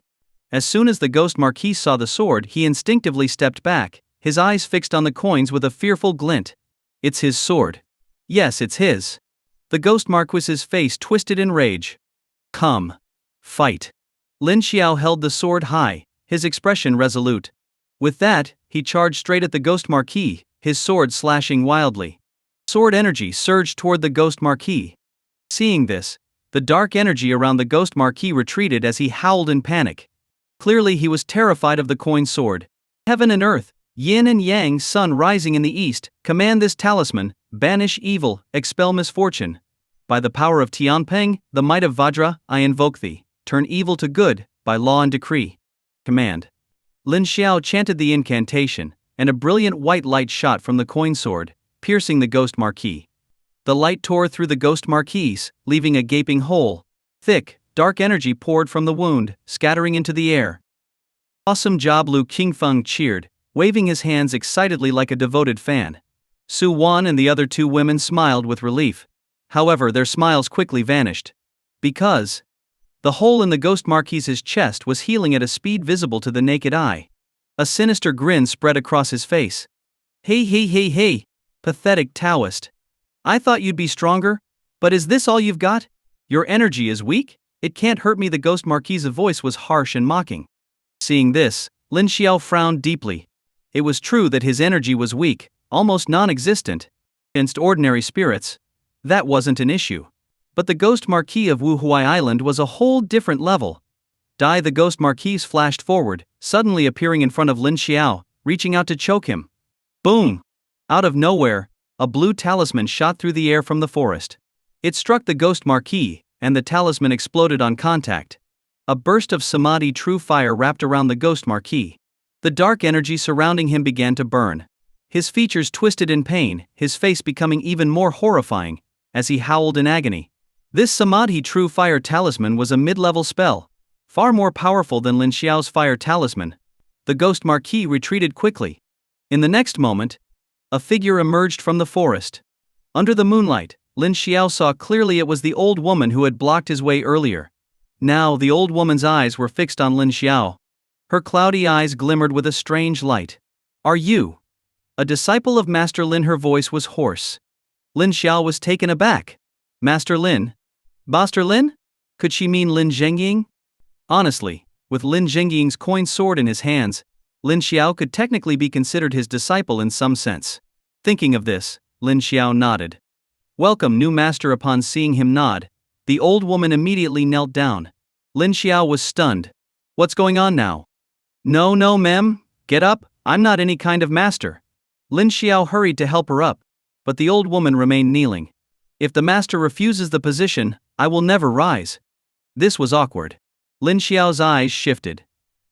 As soon as the ghost marquis saw the sword, he instinctively stepped back, his eyes fixed on the coins with a fearful glint. It's his sword. Yes, it's his. The ghost marquis's face twisted in rage. Come. Fight. Lin Xiao held the sword high, his expression resolute. With that, he charged straight at the ghost marquis, his sword slashing wildly. Sword energy surged toward the ghost marquis. Seeing this, the dark energy around the ghost marquis retreated as he howled in panic. Clearly he was terrified of the coin sword. Heaven and earth, yin and yang, sun rising in the east, command this talisman, banish evil, expel misfortune. By the power of Tianpeng, the might of Vajra, I invoke thee, turn evil to good, by law and decree. Command. Lin Xiao chanted the incantation, and a brilliant white light shot from the coin sword, piercing the ghost marquis. The light tore through the ghost marquis, leaving a gaping hole. Thick, dark energy poured from the wound, scattering into the air. Awesome job! Lu Qingfeng cheered, waving his hands excitedly like a devoted fan. Su Wan and the other two women smiled with relief. However, their smiles quickly vanished. Because the hole in the ghost marquis's chest was healing at a speed visible to the naked eye. A sinister grin spread across his face. Hey, pathetic Taoist. I thought you'd be stronger, but is this all you've got? Your energy is weak? It can't hurt me. The ghost marquis's voice was harsh and mocking. Seeing this, Lin Xiao frowned deeply. It was true that his energy was weak, almost non-existent. Against ordinary spirits, that wasn't an issue. But the ghost marquis of Wuhuai Island was a whole different level. The ghost marquis flashed forward, suddenly appearing in front of Lin Xiao, reaching out to choke him. Boom! Out of nowhere, a blue talisman shot through the air from the forest. It struck the ghost marquis, and the talisman exploded on contact. A burst of samadhi true fire wrapped around the ghost marquis. The dark energy surrounding him began to burn. His features twisted in pain, his face becoming even more horrifying, as he howled in agony. This samadhi true fire talisman was a mid-level spell, far more powerful than Lin Xiao's fire talisman. The ghost marquis retreated quickly. In the next moment, a figure emerged from the forest. Under the moonlight, Lin Xiao saw clearly it was the old woman who had blocked his way earlier. Now the old woman's eyes were fixed on Lin Xiao. Her cloudy eyes glimmered with a strange light. "Are you a disciple of Master Lin?" Her voice was hoarse. Lin Xiao was taken aback. "Master Lin? Master Lin? Could she mean Lin Zhengying?" Honestly, with Lin Zhengying's coin sword in his hands, Lin Xiao could technically be considered his disciple in some sense. Thinking of this, Lin Xiao nodded. "Welcome, new master." Upon seeing him nod, the old woman immediately knelt down. Lin Xiao was stunned. "What's going on now?" "No, no, ma'am, get up, I'm not any kind of master." Lin Xiao hurried to help her up, but the old woman remained kneeling. "If the master refuses the position, I will never rise." This was awkward. Lin Xiao's eyes shifted.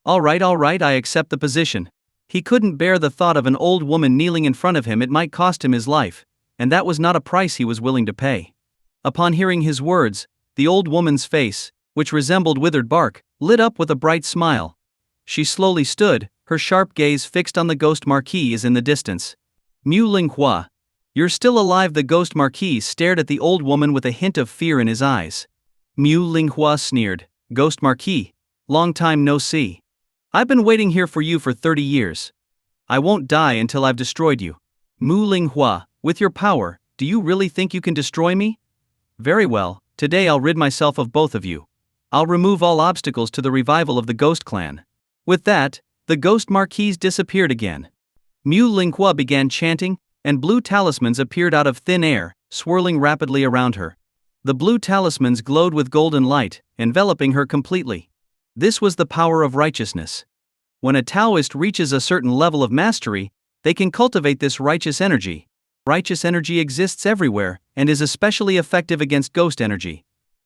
All right, I accept the position." He couldn't bear the thought of an old woman kneeling in front of him. It might cost him his life, and that was not a price he was willing to pay. Upon hearing his words, the old woman's face, which resembled withered bark, lit up with a bright smile. She slowly stood, her sharp gaze fixed on the ghost marquis in the distance. "Mu Linghua, you're still alive?" The ghost marquis stared at the old woman with a hint of fear in his eyes. Mu Linghua sneered. "Ghost marquis, long time no see. I've been waiting here for you for 30 years. I won't die until I've destroyed you." "Mu Linghua, with your power, do you really think you can destroy me?" "Very well, today I'll rid myself of both of you. I'll remove all obstacles to the revival of the ghost clan." With that, the ghost marquis disappeared again. Mu Linghua began chanting, and blue talismans appeared out of thin air, swirling rapidly around her. The blue talismans glowed with golden light, enveloping her completely. This was the power of righteousness. When a Taoist reaches a certain level of mastery, they can cultivate this righteous energy. Righteous energy exists everywhere, and is especially effective against ghost energy.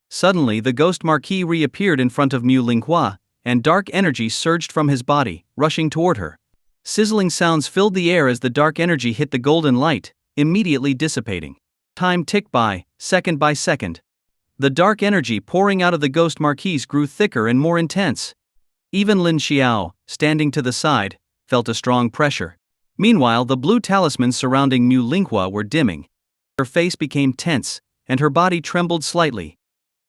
Suddenly the ghost marquis reappeared in front of Mu Linghua, and dark energy surged from his body, rushing toward her. Sizzling sounds filled the air as the dark energy hit the golden light, immediately dissipating. Time ticked by second. The dark energy pouring out of the ghost marquis grew thicker and more intense. Even Lin Xiao, standing to the side, felt a strong pressure. Meanwhile, the blue talismans surrounding Mu Linghua were dimming. Her face became tense, and her body trembled slightly.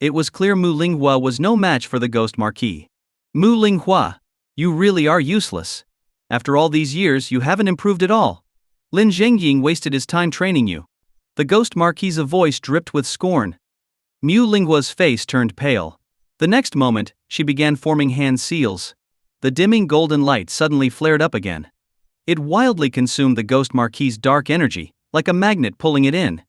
It was clear Mu Linghua was no match for the ghost marquis. "Mu Linghua, you really are useless. After all these years, you haven't improved at all. Lin Zhengying wasted his time training you." The ghost marquis's voice dripped with scorn. Mu Linghua's face turned pale. The next moment, she began forming hand seals. The dimming golden light suddenly flared up again. It wildly consumed the ghost marquis's dark energy, like a magnet pulling it in.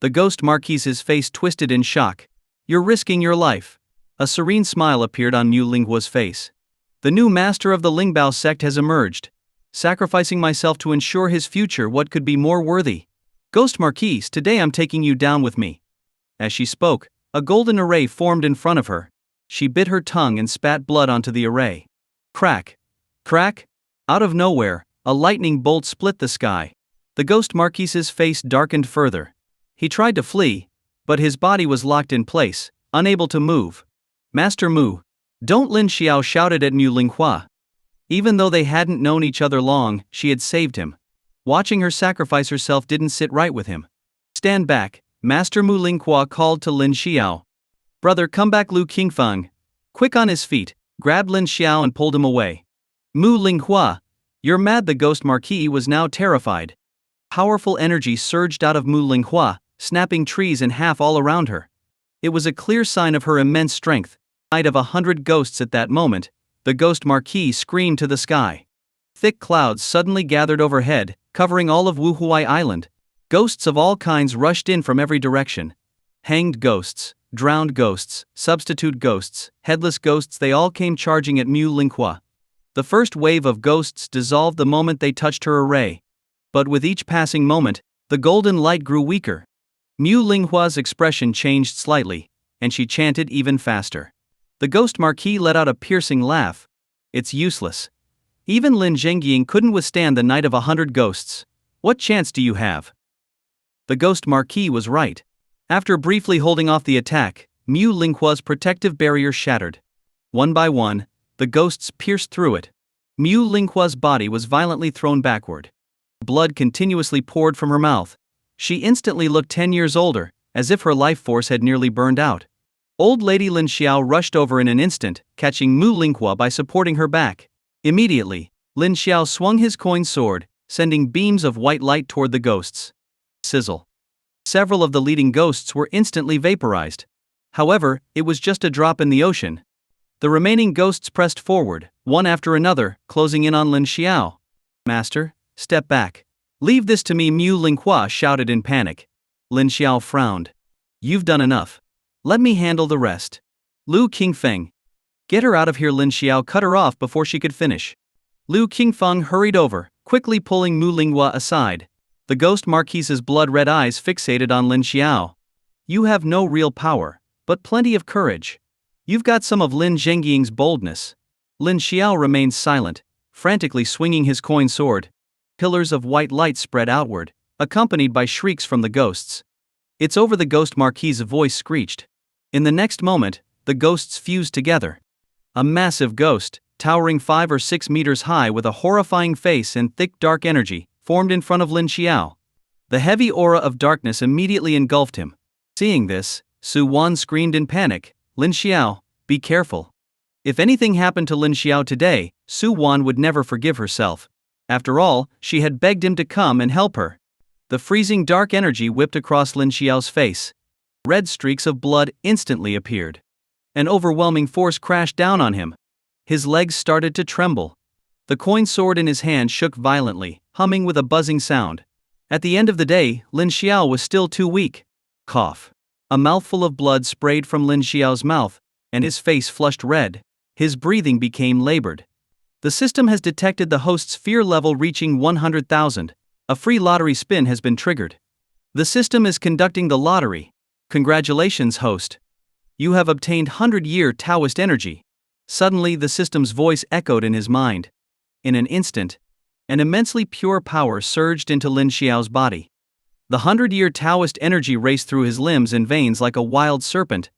The ghost marquis's face twisted in shock. "You're risking your life." A serene smile appeared on Mu Linghua's face. "The new master of the Lingbao sect has emerged. Sacrificing myself to ensure his future, what could be more worthy? Ghost marquis, today I'm taking you down with me." As she spoke, a golden array formed in front of her. She bit her tongue and spat blood onto the array. Crack! Crack! Out of nowhere, a lightning bolt split the sky. The ghost marquis's face darkened further. He tried to flee, but his body was locked in place, unable to move. "Master Mu, don't!" Lin Xiao shouted at Mu Linghua. Even though they hadn't known each other long, she had saved him. Watching her sacrifice herself didn't sit right with him. "Stand back," Master Mu Linghua called to Lin Xiao. "Brother, come back!" Lu Qingfeng, quick on his feet, grabbed Lin Xiao and pulled him away. "Mu Linghua, you're mad!" The ghost marquis was now terrified. Powerful energy surged out of Mu Linghua, snapping trees in half all around her. It was a clear sign of her immense strength. Night of 100 ghosts. At that moment, the ghost marquis screamed to the sky. Thick clouds suddenly gathered overhead, covering all of Wuhuai Island. Ghosts of all kinds rushed in from every direction. Hanged ghosts, drowned ghosts, substitute ghosts, headless ghosts, they all came charging at Mu Linghua. The first wave of ghosts dissolved the moment they touched her array. But with each passing moment, the golden light grew weaker. Mu Linghua's expression changed slightly, and she chanted even faster. The ghost marquis let out a piercing laugh. "It's useless. Even Lin Zhengying couldn't withstand the night of 100 ghosts. What chance do you have?" The ghost marquis was right. After briefly holding off the attack, Mu Linghua's protective barrier shattered. One by one, the ghosts pierced through it. Mu Linghua's body was violently thrown backward. Blood continuously poured from her mouth. She instantly looked 10 years older, as if her life force had nearly burned out. Old Lady Lin Xiao rushed over in an instant, catching Mu Linghua by supporting her back. Immediately, Lin Xiao swung his coin sword, sending beams of white light toward the ghosts. Sizzle. Several of the leading ghosts were instantly vaporized. However, it was just a drop in the ocean. The remaining ghosts pressed forward, one after another, closing in on Lin Xiao. Master, step back. Leave this to me, Mu Linghua shouted in panic. Lin Xiao frowned. You've done enough. Let me handle the rest. Lu Qingfeng. Get her out of here. Lin Xiao cut her off before she could finish. Lu Qingfeng hurried over, quickly pulling Mu Linghua aside. The ghost marquise's blood-red eyes fixated on Lin Xiao. You have no real power, but plenty of courage. You've got some of Lin Zhengying's boldness. Lin Xiao remained silent, frantically swinging his coin sword. Pillars of white light spread outward, accompanied by shrieks from the ghosts. It's over, the ghost marquise's voice screeched. In the next moment, the ghosts fused together. A massive ghost, towering 5 or 6 meters high with a horrifying face and thick dark energy, formed in front of Lin Xiao. The heavy aura of darkness immediately engulfed him. Seeing this, Su Wan screamed in panic, Lin Xiao, be careful. If anything happened to Lin Xiao today, Su Wan would never forgive herself. After all, she had begged him to come and help her. The freezing dark energy whipped across Lin Xiao's face. Red streaks of blood instantly appeared. An overwhelming force crashed down on him. His legs started to tremble. The coin sword in his hand shook violently, humming with a buzzing sound. At the end of the day, Lin Xiao was still too weak. Cough. A mouthful of blood sprayed from Lin Xiao's mouth, and his face flushed red. His breathing became labored. The system has detected the host's fear level reaching 100,000. A free lottery spin has been triggered. The system is conducting the lottery. Congratulations, host. You have obtained 100-year Taoist energy. Suddenly, the system's voice echoed in his mind. In an instant, an immensely pure power surged into Lin Xiao's body. The 100-year Taoist energy raced through his limbs and veins like a wild serpent.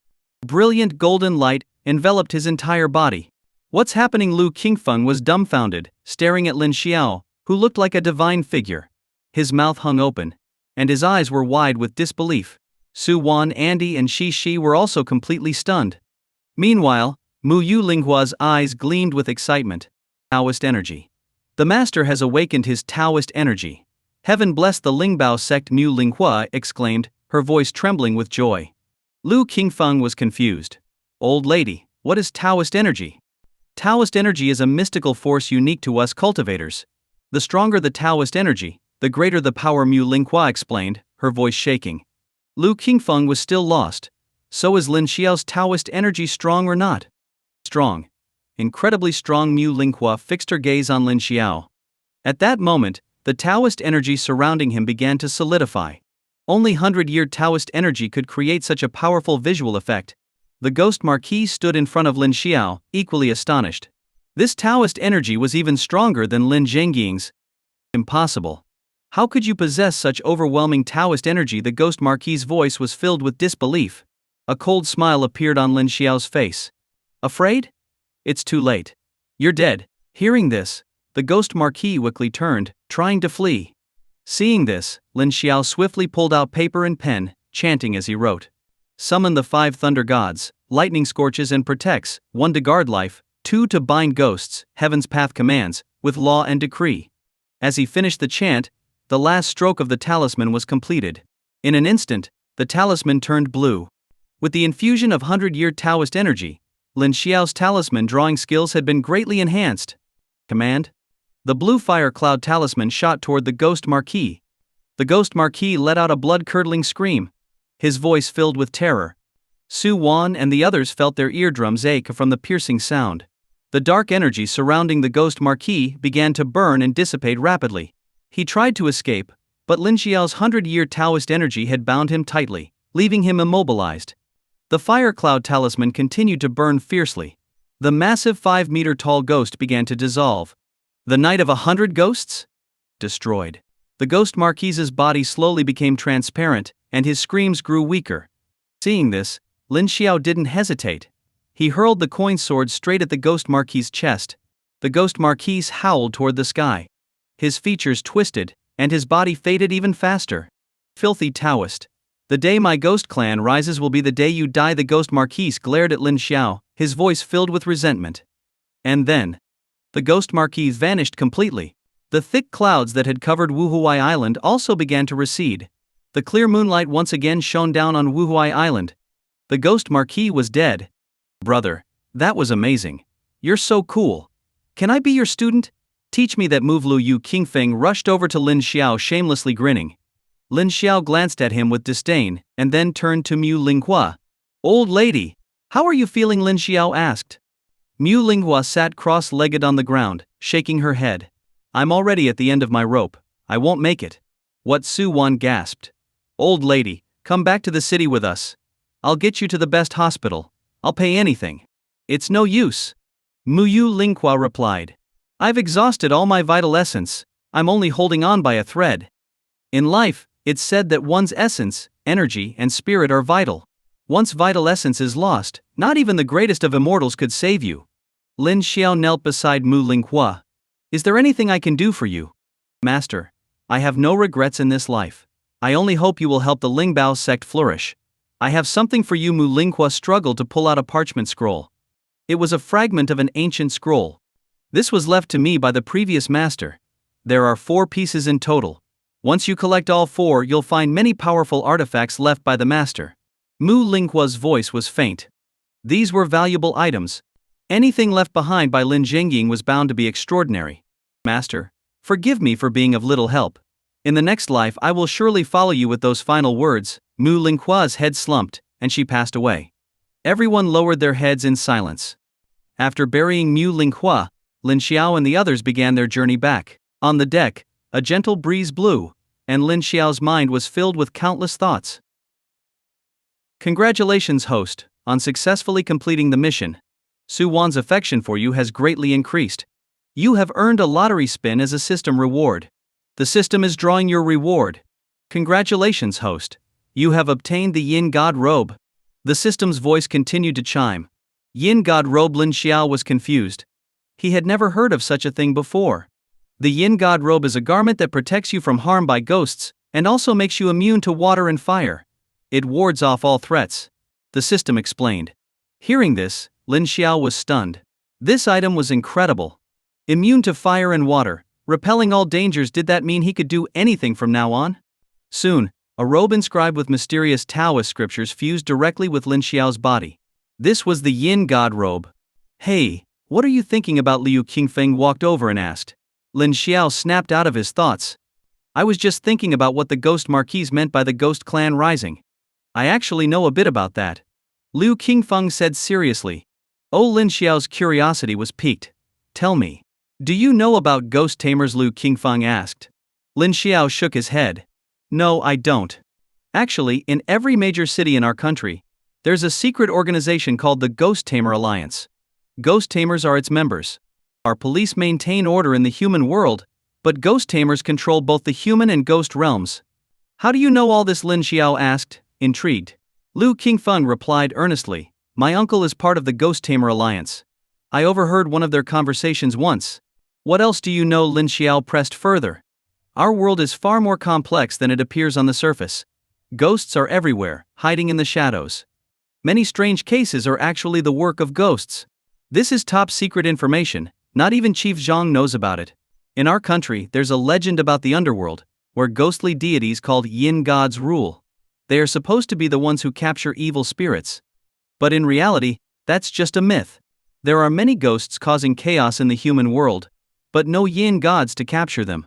Brilliant golden light enveloped his entire body. What's happening? Lu Qingfeng was dumbfounded, staring at Lin Xiao, who looked like a divine figure. His mouth hung open, and his eyes were wide with disbelief. Su Wan, Andy, and Shi were also completely stunned. Meanwhile, Mu Yu Linghua's eyes gleamed with excitement. Taoist energy. The master has awakened his Taoist energy. Heaven bless the Lingbao sect, Mu Linghua exclaimed, her voice trembling with joy. Lu Qingfeng was confused. Old lady, what is Taoist energy? Taoist energy is a mystical force unique to us cultivators. The stronger the Taoist energy, the greater the power, Mu Linghua explained, her voice shaking. Lu Qingfeng was still lost. So is Lin Xiao's Taoist energy strong or not? Strong. Incredibly strong. Mu Linghua fixed her gaze on Lin Xiao. At that moment, the Taoist energy surrounding him began to solidify. Only 100-year Taoist energy could create such a powerful visual effect. The ghost marquis stood in front of Lin Xiao, equally astonished. This Taoist energy was even stronger than Lin Zhengying's. Impossible. How could you possess such overwhelming Taoist energy? The ghost marquis's voice was filled with disbelief. A cold smile appeared on Lin Xiao's face. Afraid? It's too late. You're dead. Hearing this, the ghost marquis quickly turned, trying to flee. Seeing this, Lin Xiao swiftly pulled out paper and pen, chanting as he wrote. Summon the 5 thunder gods, lightning scorches and protects, 1 to guard life, 2 to bind ghosts, heaven's path commands, with law and decree. As he finished the chant, the last stroke of the talisman was completed. In an instant, the talisman turned blue. With the infusion of 100-year Taoist energy, Lin Xiao's talisman drawing skills had been greatly enhanced. Command. The blue fire cloud talisman shot toward the ghost marquis. The ghost marquis let out a blood-curdling scream. His voice filled with terror. Su Wan and the others felt their eardrums ache from the piercing sound. The dark energy surrounding the ghost marquis began to burn and dissipate rapidly. He tried to escape, but Lin Xiao's 100-year Taoist energy had bound him tightly, leaving him immobilized. The fire cloud talisman continued to burn fiercely. The massive 5-meter-tall ghost began to dissolve. The night of 100 ghosts? Destroyed. The ghost marquis's body slowly became transparent, and his screams grew weaker. Seeing this, Lin Xiao didn't hesitate. He hurled the coin sword straight at the ghost marquis's chest. The ghost marquis howled toward the sky. His features twisted, and his body faded even faster. Filthy Taoist. The day my ghost clan rises will be the day you die. The ghost marquis glared at Lin Xiao, his voice filled with resentment. And then, the ghost marquis vanished completely. The thick clouds that had covered Wuhuai Island also began to recede. The clear moonlight once again shone down on Wuhuai Island. The ghost marquis was dead. Brother, that was amazing. You're so cool. Can I be your student? Teach me that move. Lu Yu Qingfeng rushed over to Lin Xiao, shamelessly grinning. Lin Xiao glanced at him with disdain, and then turned to Mu Linghua. Old lady, how are you feeling? Lin Xiao asked. Mu Linghua sat cross-legged on the ground, shaking her head. I'm already at the end of my rope. I won't make it. What? Su Wan gasped. Old lady, come back to the city with us. I'll get you to the best hospital. I'll pay anything. It's no use. Mu Yu Linghua replied. I've exhausted all my vital essence. I'm only holding on by a thread. In life, it's said that one's essence, energy, and spirit are vital. Once vital essence is lost, not even the greatest of immortals could save you. Lin Xiao knelt beside Mu Linghua. Is there anything I can do for you? Master, I have no regrets in this life. I only hope you will help the Lingbao sect flourish. I have something for you. Mu Linghua struggled to pull out a parchment scroll. It was a fragment of an ancient scroll. This was left to me by the previous master. There are 4 pieces in total. Once you collect all 4, you'll find many powerful artifacts left by the master. Mu Linghua's voice was faint. These were valuable items. Anything left behind by Lin Jingying was bound to be extraordinary. Master, forgive me for being of little help. In the next life I will surely follow you. With those final words, Mu Linghua's head slumped, and she passed away. Everyone lowered their heads in silence. After burying Mu Linghua, Lin Xiao and the others began their journey back. On the deck, a gentle breeze blew, and Lin Xiao's mind was filled with countless thoughts. Congratulations, host, on successfully completing the mission. Su Wan's affection for you has greatly increased. You have earned a lottery spin as a system reward. The system is drawing your reward. Congratulations, host. You have obtained the Yin God robe. The system's voice continued to chime. Yin God robe. Lin Xiao was confused. He had never heard of such a thing before. The Yin God robe is a garment that protects you from harm by ghosts, and also makes you immune to water and fire. It wards off all threats. The system explained. Hearing this, Lin Xiao was stunned. This item was incredible. Immune to fire and water, repelling all dangers. Did that mean he could do anything from now on? Soon, a robe inscribed with mysterious Taoist scriptures fused directly with Lin Xiao's body. This was the Yin God robe. Hey, what are you thinking about? Liu Qingfeng walked over and asked. Lin Xiao snapped out of his thoughts. I was just thinking about what the ghost marquis meant by the ghost clan rising. I actually know a bit about that. Liu Qingfeng said seriously. Oh, Lin Xiao's curiosity was piqued. Tell me. Do you know about ghost tamers? Liu Qingfeng asked. Lin Xiao shook his head. No, I don't. Actually, in every major city in our country, there's a secret organization called the Ghost Tamer Alliance. Ghost tamers are its members. Our police maintain order in the human world, but ghost tamers control both the human and ghost realms. How do you know all this? Lin Xiao asked, intrigued. Liu Qingfeng replied earnestly. My uncle is part of the Ghost Tamer Alliance. I overheard one of their conversations once. What else do you know? Lin Xiao pressed further. Our world is far more complex than it appears on the surface. Ghosts are everywhere, hiding in the shadows. Many strange cases are actually the work of ghosts. This is top secret information. Not even Chief Zhang knows about it. In our country, there's a legend about the underworld, where ghostly deities called Yin gods rule. They are supposed to be the ones who capture evil spirits. But in reality, that's just a myth. There are many ghosts causing chaos in the human world, but no Yin gods to capture them.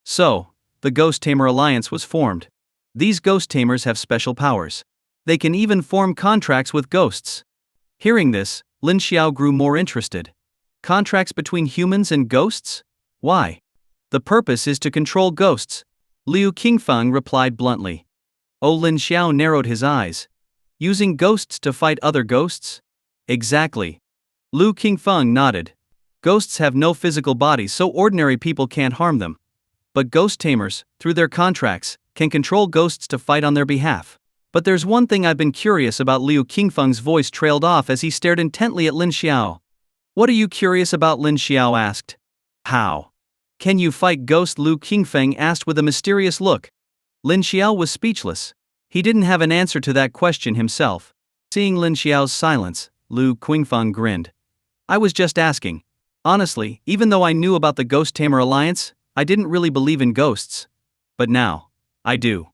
So, the Ghost Tamer Alliance was formed. These ghost tamers have special powers. They can even form contracts with ghosts. Hearing this, Lin Xiao grew more interested. Contracts between humans and ghosts? Why? The purpose is to control ghosts. Liu Qingfeng replied bluntly. Oh, Lin Xiao narrowed his eyes. Using ghosts to fight other ghosts? Exactly. Liu Qingfeng nodded. Ghosts have no physical bodies, so ordinary people can't harm them. But ghost tamers, through their contracts, can control ghosts to fight on their behalf. But there's one thing I've been curious about. Liu Qingfeng's voice trailed off as he stared intently at Lin Xiao. What are you curious about? Lin Xiao asked. How can you fight ghost? Lu Qingfeng asked with a mysterious look. Lin Xiao was speechless. He didn't have an answer to that question himself. Seeing Lin Xiao's silence, Lu Qingfeng grinned. I was just asking. Honestly, even though I knew about the Ghost Tamer Alliance, I didn't really believe in ghosts. But now, I do.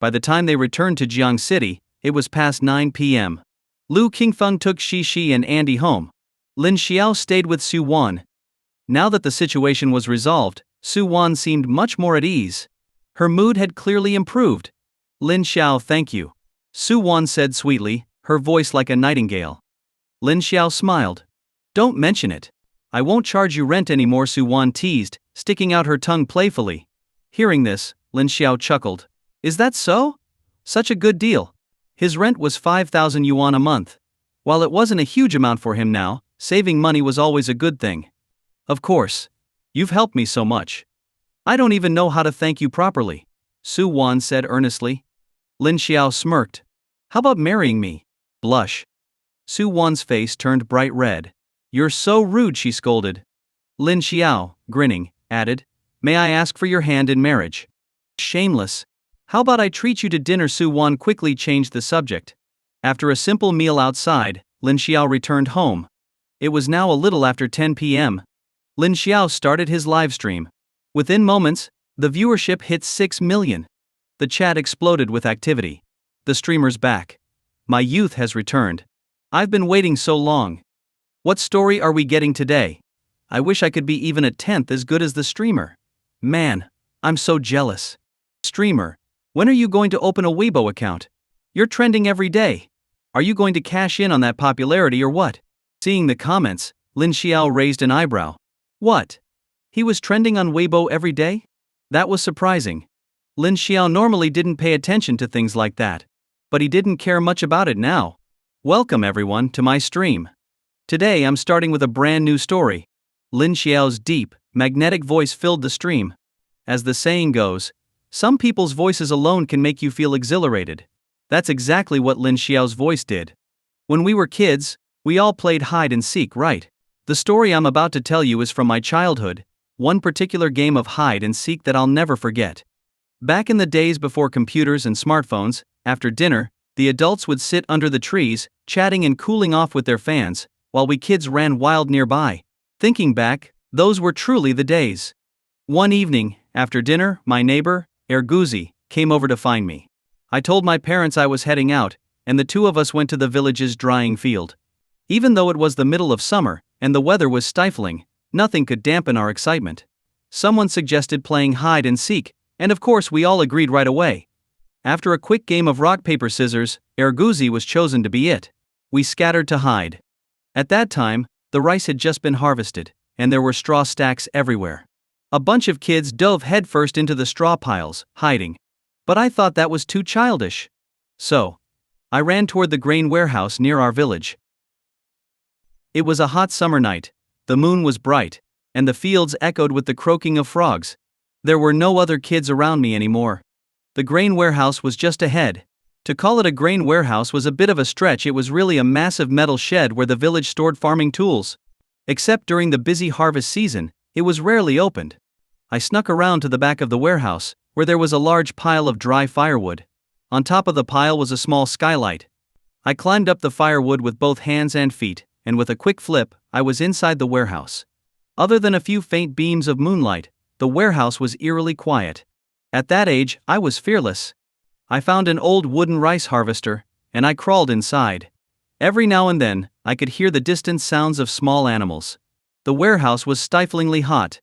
By the time they returned to Jiang City, it was past 9 p.m. Lu Qingfeng took Shi and Andy home. Lin Xiao stayed with Su Wan. Now that the situation was resolved, Su Wan seemed much more at ease. Her mood had clearly improved. Lin Xiao, thank you, Su Wan said sweetly, her voice like a nightingale. Lin Xiao smiled. Don't mention it. I won't charge you rent anymore, Su Wan teased, sticking out her tongue playfully. Hearing this, Lin Xiao chuckled. Is that so? Such a good deal. His rent was 5,000 yuan a month. While it wasn't a huge amount for him now, saving money was always a good thing. Of course. You've helped me so much. I don't even know how to thank you properly, Su Wan said earnestly. Lin Xiao smirked. How about marrying me? Blush. Su Wan's face turned bright red. You're so rude, she scolded. Lin Xiao, grinning, added, May I ask for your hand in marriage? Shameless. How about I treat you to dinner? Su Wan quickly changed the subject. After a simple meal outside, Lin Xiao returned home. It was now a little after 10 p.m. Lin Xiao started his live stream. Within moments, the viewership hit 6 million. The chat exploded with activity. The streamer's back. My youth has returned. I've been waiting so long. What story are we getting today? I wish I could be even a tenth as good as the streamer. Man, I'm so jealous. Streamer, when are you going to open a Weibo account? You're trending every day. Are you going to cash in on that popularity or what? Seeing the comments, Lin Xiao raised an eyebrow. What? He was trending on Weibo every day? That was surprising. Lin Xiao normally didn't pay attention to things like that. But he didn't care much about it now. Welcome everyone to my stream. Today I'm starting with a brand new story. Lin Xiao's deep, magnetic voice filled the stream. As the saying goes, some people's voices alone can make you feel exhilarated. That's exactly what Lin Xiao's voice did. When we were kids, we all played hide and seek, right? The story I'm about to tell you is from my childhood, one particular game of hide and seek that I'll never forget. Back in the days before computers and smartphones, after dinner, the adults would sit under the trees, chatting and cooling off with their fans, while we kids ran wild nearby. Thinking back, those were truly the days. One evening, after dinner, my neighbor, Erguzi, came over to find me. I told my parents I was heading out, and the two of us went to the village's drying field. Even though it was the middle of summer, and the weather was stifling, nothing could dampen our excitement. Someone suggested playing hide and seek, and of course we all agreed right away. After a quick game of rock paper scissors, Erguzi was chosen to be it. We scattered to hide. At that time, the rice had just been harvested, and there were straw stacks everywhere. A bunch of kids dove headfirst into the straw piles, hiding. But I thought that was too childish. So, I ran toward the grain warehouse near our village. It was a hot summer night, the moon was bright, and the fields echoed with the croaking of frogs. There were no other kids around me anymore. The grain warehouse was just ahead. To call it a grain warehouse was a bit of a stretch. It was really a massive metal shed where the village stored farming tools. Except during the busy harvest season, it was rarely opened. I snuck around to the back of the warehouse, where there was a large pile of dry firewood. On top of the pile was a small skylight. I climbed up the firewood with both hands and feet, and with a quick flip, I was inside the warehouse. Other than a few faint beams of moonlight, the warehouse was eerily quiet. At that age, I was fearless. I found an old wooden rice harvester, and I crawled inside. Every now and then, I could hear the distant sounds of small animals. The warehouse was stiflingly hot.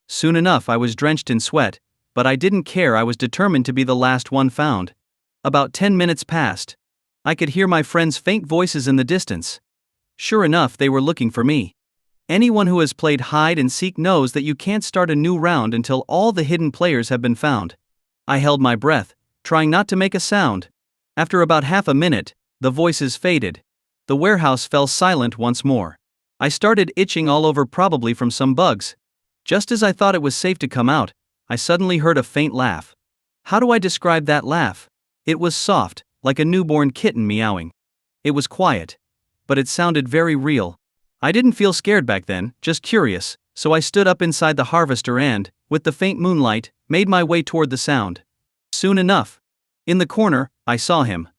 Soon enough I was drenched in sweat, but I didn't care. I was determined to be the last one found. About 10 minutes passed. I could hear my friends' faint voices in the distance. Sure enough, they were looking for me. Anyone who has played hide and seek knows that you can't start a new round until all the hidden players have been found. I held my breath, trying not to make a sound. After about half a minute, the voices faded. The warehouse fell silent once more. I started itching all over, probably from some bugs. Just as I thought it was safe to come out, I suddenly heard a faint laugh. How do I describe that laugh? It was soft, like a newborn kitten meowing. It was quiet, but it sounded very real. I didn't feel scared back then, just curious, so I stood up inside the harvester and, with the faint moonlight, made my way toward the sound. Soon enough, in the corner, I saw him.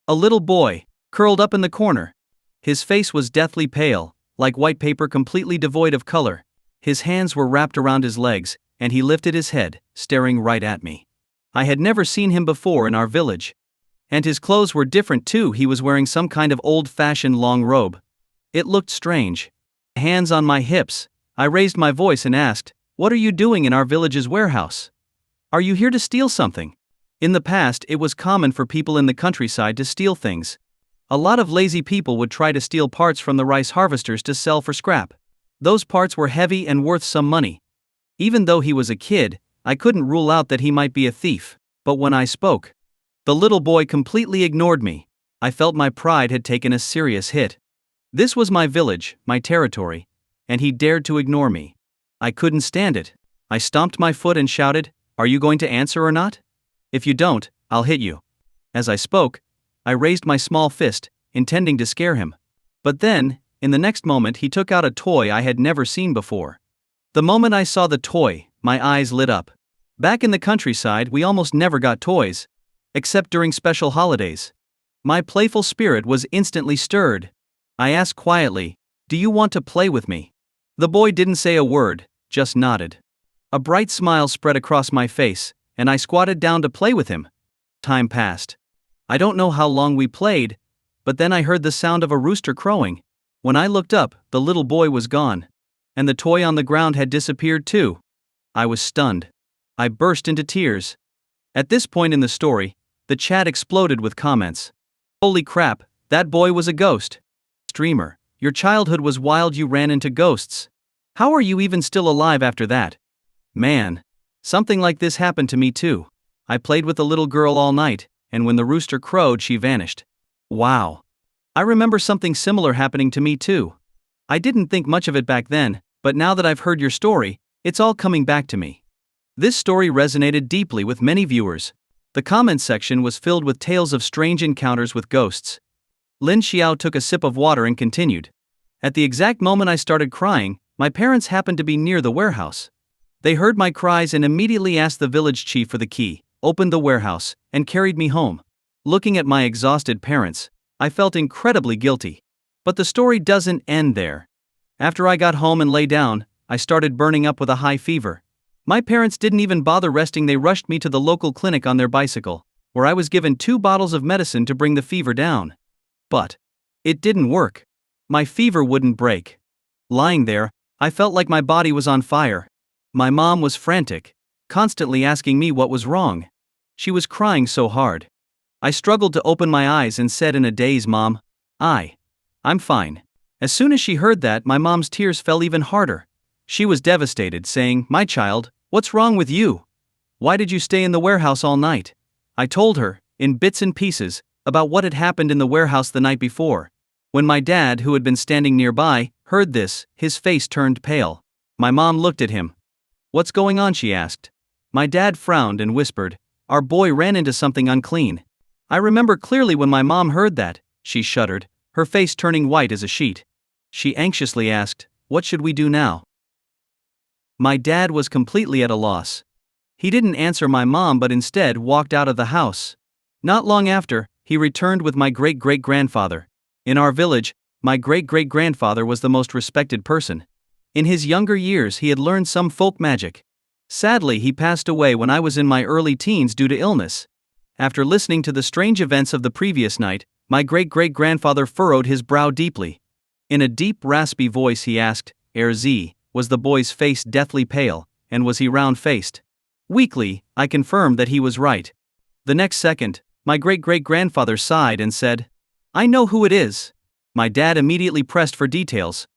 A little boy, curled up in the corner. His face was deathly pale, like white paper completely devoid of color. His hands were wrapped around his legs, and he lifted his head, staring right at me. I had never seen him before in our village. And his clothes were different too. He was wearing some kind of old-fashioned long robe. It looked strange. Hands on my hips, I raised my voice and asked, "What are you doing in our village's warehouse? Are you here to steal something?" In the past, it was common for people in the countryside to steal things. A lot of lazy people would try to steal parts from the rice harvesters to sell for scrap. Those parts were heavy and worth some money. Even though he was a kid, I couldn't rule out that he might be a thief. But when I spoke, the little boy completely ignored me. I felt my pride had taken a serious hit. This was my village, my territory, and he dared to ignore me. I couldn't stand it. I stomped my foot and shouted, "Are you going to answer or not? If you don't, I'll hit you." As I spoke, I raised my small fist, intending to scare him. But then, in the next moment, he took out a toy I had never seen before. The moment I saw the toy, my eyes lit up. Back in the countryside, we almost never got toys, except during special holidays. My playful spirit was instantly stirred. I asked quietly, "Do you want to play with me?" The boy didn't say a word, just nodded. A bright smile spread across my face, and I squatted down to play with him. Time passed. I don't know how long we played, but then I heard the sound of a rooster crowing. When I looked up, the little boy was gone, and the toy on the ground had disappeared too. I was stunned. I burst into tears. At this point in the story, the chat exploded with comments. "Holy crap, that boy was a ghost. Streamer, your childhood was wild, you ran into ghosts. How are you even still alive after that? Man, something like this happened to me too. I played with a little girl all night, and when the rooster crowed, she vanished. Wow. I remember something similar happening to me too. I didn't think much of it back then, but now that I've heard your story, it's all coming back to me." This story resonated deeply with many viewers. The comments section was filled with tales of strange encounters with ghosts. Lin Xiao took a sip of water and continued. "At the exact moment I started crying, my parents happened to be near the warehouse. They heard my cries and immediately asked the village chief for the key, opened the warehouse, and carried me home. Looking at my exhausted parents, I felt incredibly guilty. But the story doesn't end there. After I got home and lay down, I started burning up with a high fever. My parents didn't even bother resting, they rushed me to the local clinic on their bicycle, where I was given 2 bottles of medicine to bring the fever down. But it didn't work. My fever wouldn't break. Lying there, I felt like my body was on fire. My mom was frantic, constantly asking me what was wrong. She was crying so hard. I struggled to open my eyes and said in a daze, "Mom, I'm fine." As soon as she heard that, my mom's tears fell even harder. She was devastated, saying, "My child, what's wrong with you? Why did you stay in the warehouse all night?" I told her, in bits and pieces, about what had happened in the warehouse the night before. When my dad, who had been standing nearby, heard this, his face turned pale. My mom looked at him. "What's going on?" she asked. My dad frowned and whispered, "Our boy ran into something unclean." I remember clearly when my mom heard that, she shuddered, her face turning white as a sheet. She anxiously asked, "What should we do now?" My dad was completely at a loss. He didn't answer my mom but instead walked out of the house. Not long after, he returned with my great-great-grandfather. In our village, my great-great-grandfather was the most respected person. In his younger years, he had learned some folk magic. Sadly, he passed away when I was in my early teens due to illness. After listening to the strange events of the previous night, my great-great-grandfather furrowed his brow deeply. In a deep, raspy voice he asked, was the boy's face deathly pale, and was he round-faced? Weakly, I confirmed that he was right. The next second, my great-great-grandfather sighed and said, "I know who it is." My dad immediately pressed for details.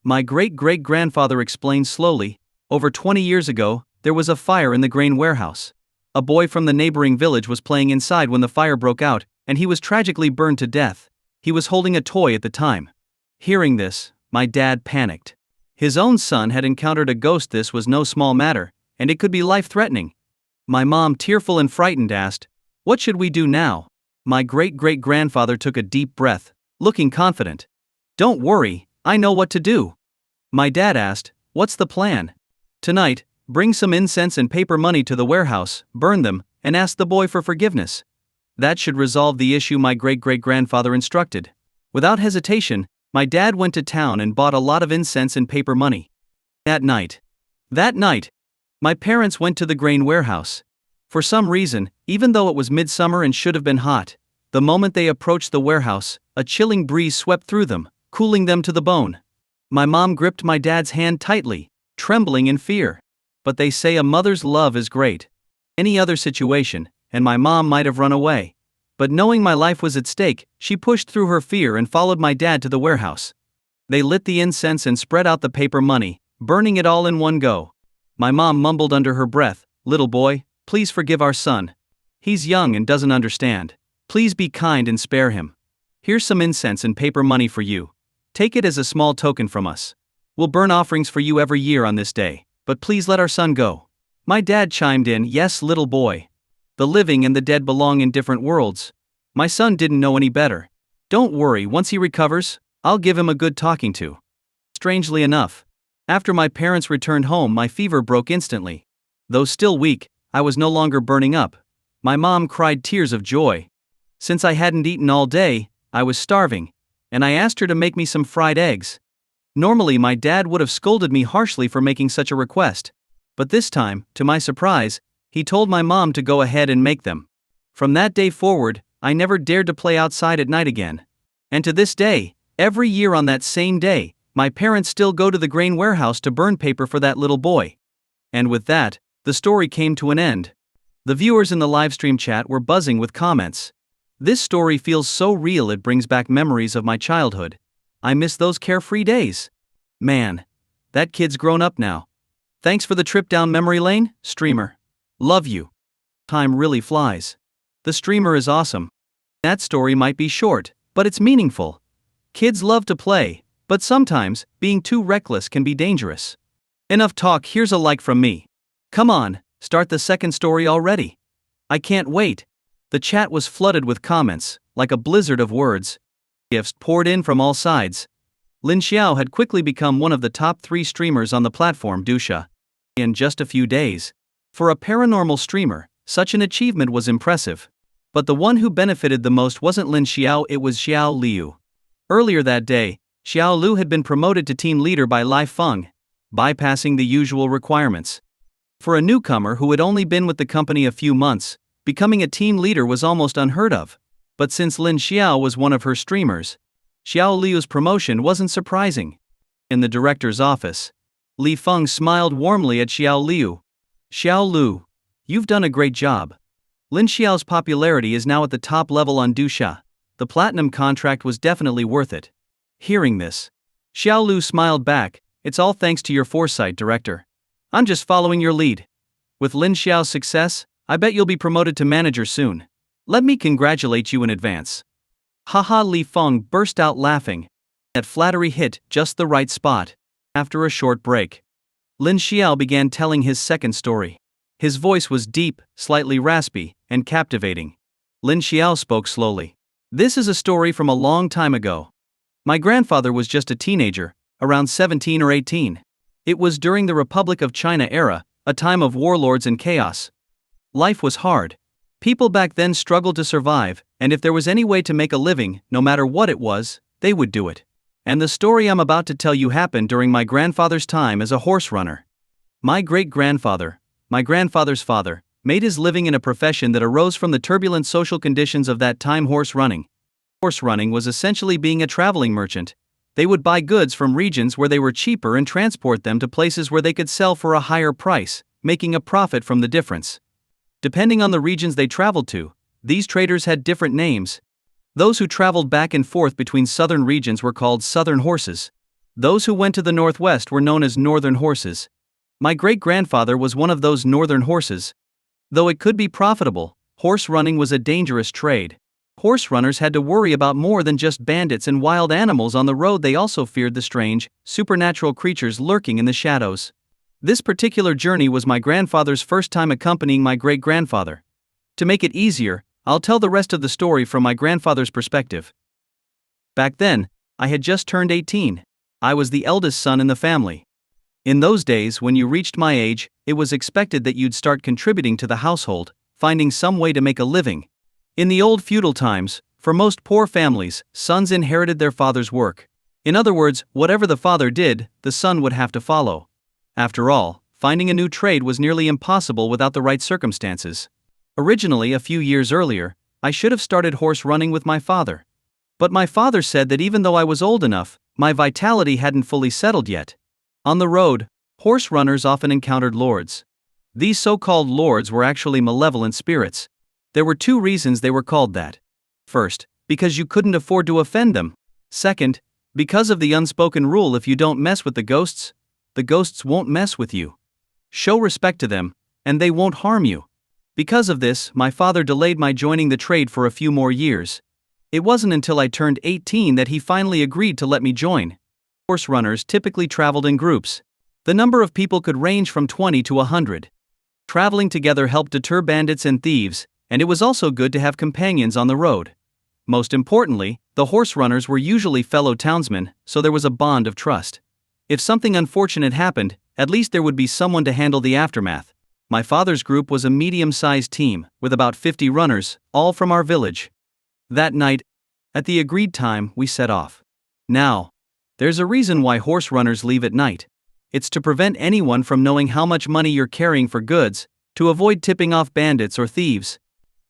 My great-great-grandfather explained slowly, "Over 20 years ago, there was a fire in the grain warehouse. A boy from the neighboring village was playing inside when the fire broke out, and he was tragically burned to death. He was holding a toy at the time." Hearing this, my dad panicked. His own son had encountered a ghost. This was no small matter, and it could be life-threatening. My mom, tearful and frightened, asked, "What should we do now?" My great-great-grandfather took a deep breath, looking confident. "Don't worry, I know what to do. My dad asked, "What's the plan?" "Tonight, bring some incense and paper money to the warehouse, burn them, and ask the boy for forgiveness. That should resolve the issue," my great-great-grandfather instructed. Without hesitation, my dad went to town and bought a lot of incense and paper money. That night, my parents went to the grain warehouse. For some reason, even though it was midsummer and should have been hot, the moment they approached the warehouse, a chilling breeze swept through them, cooling them to the bone. My mom gripped my dad's hand tightly, trembling in fear. But they say a mother's love is great. Any other situation, and my mom might have run away. But knowing my life was at stake, she pushed through her fear and followed my dad to the warehouse. They lit the incense and spread out the paper money, burning it all in one go. My mom mumbled under her breath, "Little boy, please forgive our son. He's young and doesn't understand. Please be kind and spare him. Here's some incense and paper money for you. Take it as a small token from us. We'll burn offerings for you every year on this day, but please let our son go." My dad chimed in, "Yes, little boy. The living and the dead belong in different worlds. My son didn't know any better. Don't worry, once he recovers, I'll give him a good talking to." Strangely enough, after my parents returned home, my fever broke instantly. Though still weak, I was no longer burning up. My mom cried tears of joy. Since I hadn't eaten all day, I was starving, and I asked her to make me some fried eggs. Normally, my dad would have scolded me harshly for making such a request. But this time, to my surprise, he told my mom to go ahead and make them. From that day forward, I never dared to play outside at night again. And to this day, every year on that same day, my parents still go to the grain warehouse to burn paper for that little boy. And with that, the story came to an end. The viewers in the livestream chat were buzzing with comments. "This story feels so real, it brings back memories of my childhood. I miss those carefree days. Man, that kid's grown up now. Thanks for the trip down memory lane, streamer. Love you. Time really flies. The streamer is awesome. That story might be short, but it's meaningful. Kids love to play, but sometimes, being too reckless can be dangerous." Enough talk, here's a like from me. Come on, start the second story already. I can't wait. The chat was flooded with comments, like a blizzard of words. Gifts poured in from all sides. Lin Xiao had quickly become one of the top 3 streamers on the platform Dusha. In just a few days. For a paranormal streamer, such an achievement was impressive. But the one who benefited the most wasn't Lin Xiao, it was Xiao Liu. Earlier that day, Xiao Liu had been promoted to team leader by Lai Feng, bypassing the usual requirements. For a newcomer who had only been with the company a few months, becoming a team leader was almost unheard of. But since Lin Xiao was one of her streamers, Xiao Liu's promotion wasn't surprising. In the director's office, Li Feng smiled warmly at Xiao Liu. "Xiao Liu, you've done a great job. Lin Xiao's popularity is now at the top level on Dusha. The platinum contract was definitely worth it." Hearing this, Xiao Liu smiled back, "It's all thanks to your foresight, director. I'm just following your lead. With Lin Xiao's success, I bet you'll be promoted to manager soon. Let me congratulate you in advance." Haha, Li Feng burst out laughing. That flattery hit just the right spot. After a short break, Lin Xiao began telling his second story. His voice was deep, slightly raspy, and captivating. Lin Xiao spoke slowly. "This is a story from a long time ago. My grandfather was just a teenager, around 17 or 18. It was during the Republic of China era, a time of warlords and chaos. Life was hard. People back then struggled to survive, and if there was any way to make a living, no matter what it was, they would do it. And the story I'm about to tell you happened during my grandfather's time as a horse runner. My great-grandfather, my grandfather's father, made his living in a profession that arose from the turbulent social conditions of that time: horse running. Horse running was essentially being a traveling merchant. They would buy goods from regions where they were cheaper and transport them to places where they could sell for a higher price, making a profit from the difference. Depending on the regions they traveled to, these traders had different names. Those who traveled back and forth between southern regions were called southern horses. Those who went to the northwest were known as northern horses. My great-grandfather was one of those northern horses. Though it could be profitable, horse running was a dangerous trade. Horse runners had to worry about more than just bandits and wild animals on the road. They also feared the strange, supernatural creatures lurking in the shadows. This particular journey was my grandfather's first time accompanying my great-grandfather. To make it easier, I'll tell the rest of the story from my grandfather's perspective. Back then, I had just turned 18. I was the eldest son in the family. In those days, when you reached my age, it was expected that you'd start contributing to the household, finding some way to make a living. In the old feudal times, for most poor families, sons inherited their father's work. In other words, whatever the father did, the son would have to follow. After all, finding a new trade was nearly impossible without the right circumstances. Originally, a few years earlier, I should have started horse running with my father. But my father said that even though I was old enough, my vitality hadn't fully settled yet. On the road, horse runners often encountered lords. These so-called lords were actually malevolent spirits. There were 2 reasons they were called that. First, because you couldn't afford to offend them. Second, because of the unspoken rule, if you don't mess with the ghosts won't mess with you. Show respect to them, and they won't harm you. Because of this, my father delayed my joining the trade for a few more years. It wasn't until I turned 18 that he finally agreed to let me join. Horse runners typically traveled in groups. The number of people could range from 20 to 100. Traveling together helped deter bandits and thieves, and it was also good to have companions on the road. Most importantly, the horse runners were usually fellow townsmen, so there was a bond of trust. If something unfortunate happened, at least there would be someone to handle the aftermath. My father's group was a medium-sized team, with about 50 runners, all from our village. That night, at the agreed time, we set off. Now, there's a reason why horse runners leave at night. It's to prevent anyone from knowing how much money you're carrying for goods, to avoid tipping off bandits or thieves.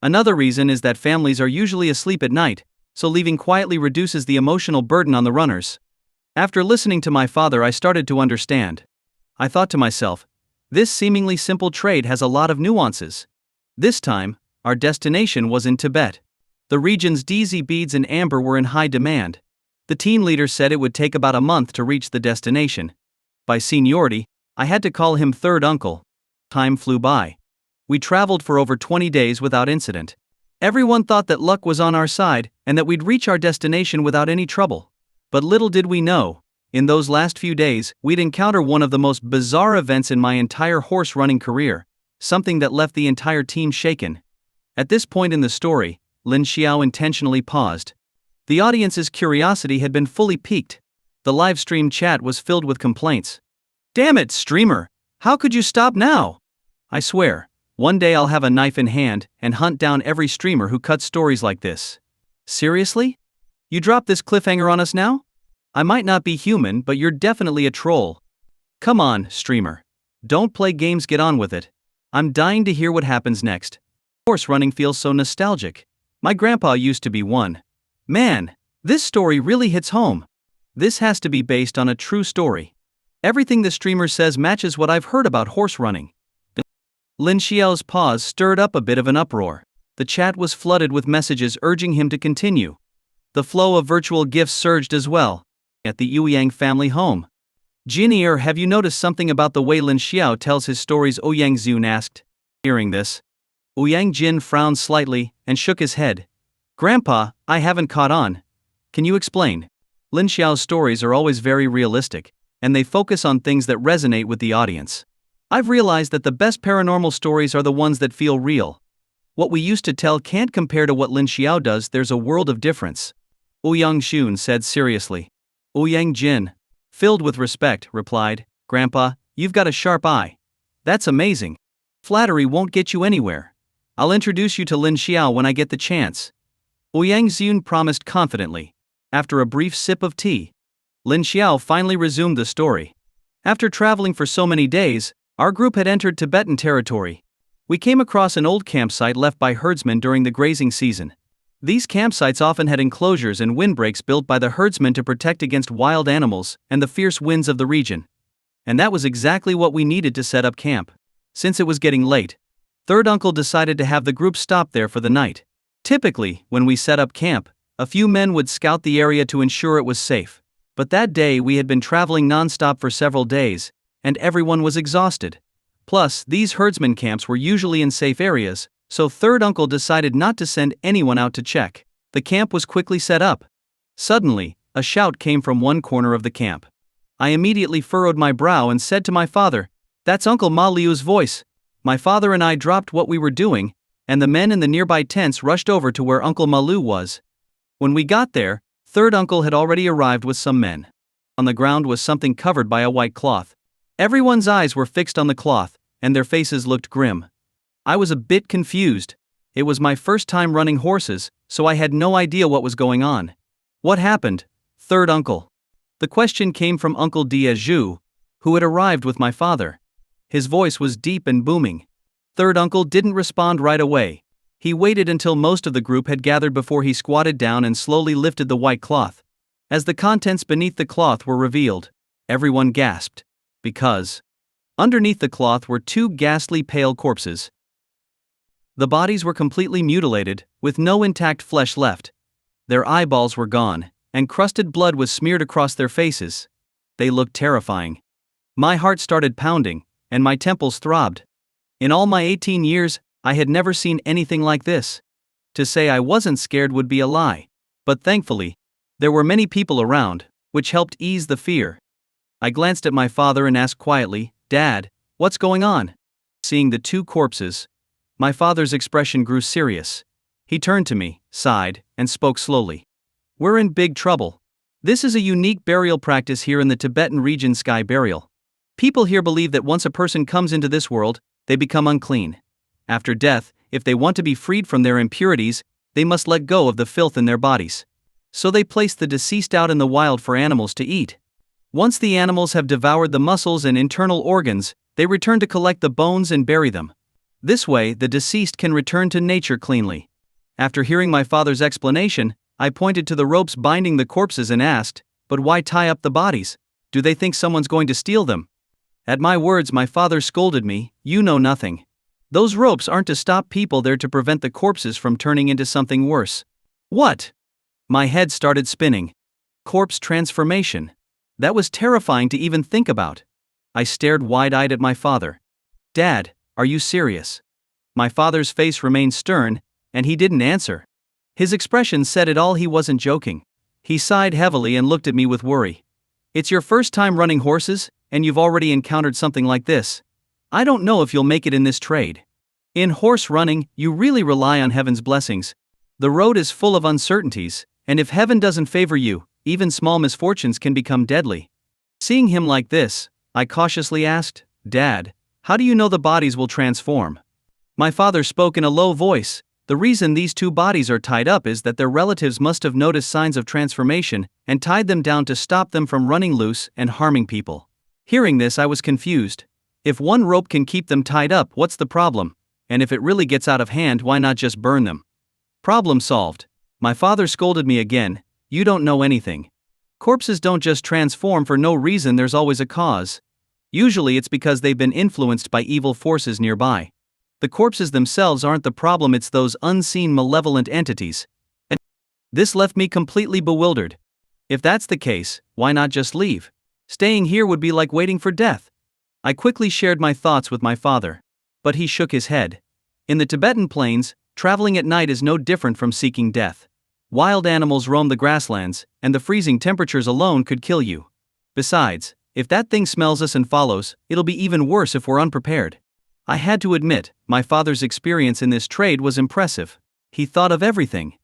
Another reason is that families are usually asleep at night, so leaving quietly reduces the emotional burden on the runners. After listening to my father, I started to understand. I thought to myself, this seemingly simple trade has a lot of nuances. This time, our destination was in Tibet. The region's DZ beads and amber were in high demand. The team leader said it would take about a month to reach the destination. By seniority, I had to call him third uncle. Time flew by. We traveled for over 20 days without incident. Everyone thought that luck was on our side and that we'd reach our destination without any trouble. But little did we know, in those last few days, we'd encounter one of the most bizarre events in my entire horse running career, something that left the entire team shaken. At this point in the story, Lin Xiao intentionally paused. The audience's curiosity had been fully piqued. The live stream chat was filled with complaints. "Damn it, streamer! How could you stop now? I swear, one day I'll have a knife in hand and hunt down every streamer who cuts stories like this. Seriously? You drop this cliffhanger on us now? I might not be human, but you're definitely a troll. Come on, streamer. Don't play games, get on with it. I'm dying to hear what happens next." Horse running feels so nostalgic. My grandpa used to be one. Man, this story really hits home. This has to be based on a true story. Everything the streamer says matches what I've heard about horse running. Lin Xiao's pause stirred up a bit of an uproar. The chat was flooded with messages urging him to continue. The flow of virtual gifts surged as well. At the Ouyang family home. "Jinier, have you noticed something about the way Lin Xiao tells his stories?" Ouyang Zun asked. Hearing this, Ouyang Jin frowned slightly and shook his head. "Grandpa, I haven't caught on. Can you explain?" Lin Xiao's stories are always very realistic, and they focus on things that resonate with the audience. I've realized that the best paranormal stories are the ones that feel real. What we used to tell can't compare to what Lin Xiao does, there's a world of difference. Ouyang Xun said seriously. Ouyang Jin, filled with respect, replied, "Grandpa, you've got a sharp eye. That's amazing. Flattery won't get you anywhere. I'll introduce you to Lin Xiao when I get the chance." Ouyang Xun promised confidently. After a brief sip of tea, Lin Xiao finally resumed the story. "After traveling for so many days, our group had entered Tibetan territory. We came across an old campsite left by herdsmen during the grazing season. These campsites often had enclosures and windbreaks built by the herdsmen to protect against wild animals and the fierce winds of the region. And that was exactly what we needed to set up camp. Since it was getting late, third uncle decided to have the group stop there for the night. Typically, when we set up camp, a few men would scout the area to ensure it was safe. But that day we had been traveling non-stop for several days, and everyone was exhausted. Plus, these herdsman camps were usually in safe areas, so third uncle decided not to send anyone out to check. The camp was quickly set up. Suddenly, a shout came from one corner of the camp. I immediately furrowed my brow and said to my father, "That's Uncle Ma Liu's voice." My father and I dropped what we were doing, and the men in the nearby tents rushed over to where Uncle Ma Liu was. When we got there, third uncle had already arrived with some men. On the ground was something covered by a white cloth. Everyone's eyes were fixed on the cloth, and their faces looked grim. I was a bit confused. It was my first time running horses, so I had no idea what was going on. What happened, third uncle? The question came from Uncle Diazhu, who had arrived with my father. His voice was deep and booming. Third uncle didn't respond right away. He waited until most of the group had gathered before he squatted down and slowly lifted the white cloth. As the contents beneath the cloth were revealed, everyone gasped. Because underneath the cloth were two ghastly pale corpses. The bodies were completely mutilated, with no intact flesh left. Their eyeballs were gone, and crusted blood was smeared across their faces. They looked terrifying. My heart started pounding, and my temples throbbed. In all my 18 years, I had never seen anything like this. To say I wasn't scared would be a lie. But thankfully, there were many people around, which helped ease the fear. I glanced at my father and asked quietly, "Dad, what's going on?" Seeing the two corpses, my father's expression grew serious. He turned to me, sighed, and spoke slowly. "We're in big trouble. This is a unique burial practice here in the Tibetan region, sky burial. People here believe that once a person comes into this world, they become unclean. After death, if they want to be freed from their impurities, they must let go of the filth in their bodies. So they place the deceased out in the wild for animals to eat. Once the animals have devoured the muscles and internal organs, they return to collect the bones and bury them. This way, the deceased can return to nature cleanly." After hearing my father's explanation, I pointed to the ropes binding the corpses and asked, "But why tie up the bodies? Do they think someone's going to steal them?" At my words, my father scolded me, "You know nothing. Those ropes aren't to stop people, they're to prevent the corpses from turning into something worse." What? My head started spinning. Corpse transformation. That was terrifying to even think about. I stared wide-eyed at my father. "Dad, are you serious?" My father's face remained stern, and he didn't answer. His expression said it all, he wasn't joking. He sighed heavily and looked at me with worry. "It's your first time running horses, and you've already encountered something like this. I don't know if you'll make it in this trade. In horse running, you really rely on heaven's blessings. The road is full of uncertainties, and if heaven doesn't favor you, even small misfortunes can become deadly." Seeing him like this, I cautiously asked, "Dad, how do you know the bodies will transform?" My father spoke in a low voice. "The reason these two bodies are tied up is that their relatives must have noticed signs of transformation and tied them down to stop them from running loose and harming people." Hearing this, I was confused. If one rope can keep them tied up, what's the problem? And if it really gets out of hand, why not just burn them? Problem solved. My father scolded me again, "You don't know anything. Corpses don't just transform for no reason, there's always a cause. Usually it's because they've been influenced by evil forces nearby. The corpses themselves aren't the problem, it's those unseen malevolent entities." And this left me completely bewildered. If that's the case, why not just leave? Staying here would be like waiting for death. I quickly shared my thoughts with my father. But he shook his head. In the Tibetan plains, traveling at night is no different from seeking death. Wild animals roam the grasslands, and the freezing temperatures alone could kill you. Besides, if that thing smells us and follows, it'll be even worse if we're unprepared. I had to admit, my father's experience in this trade was impressive. He thought of everything.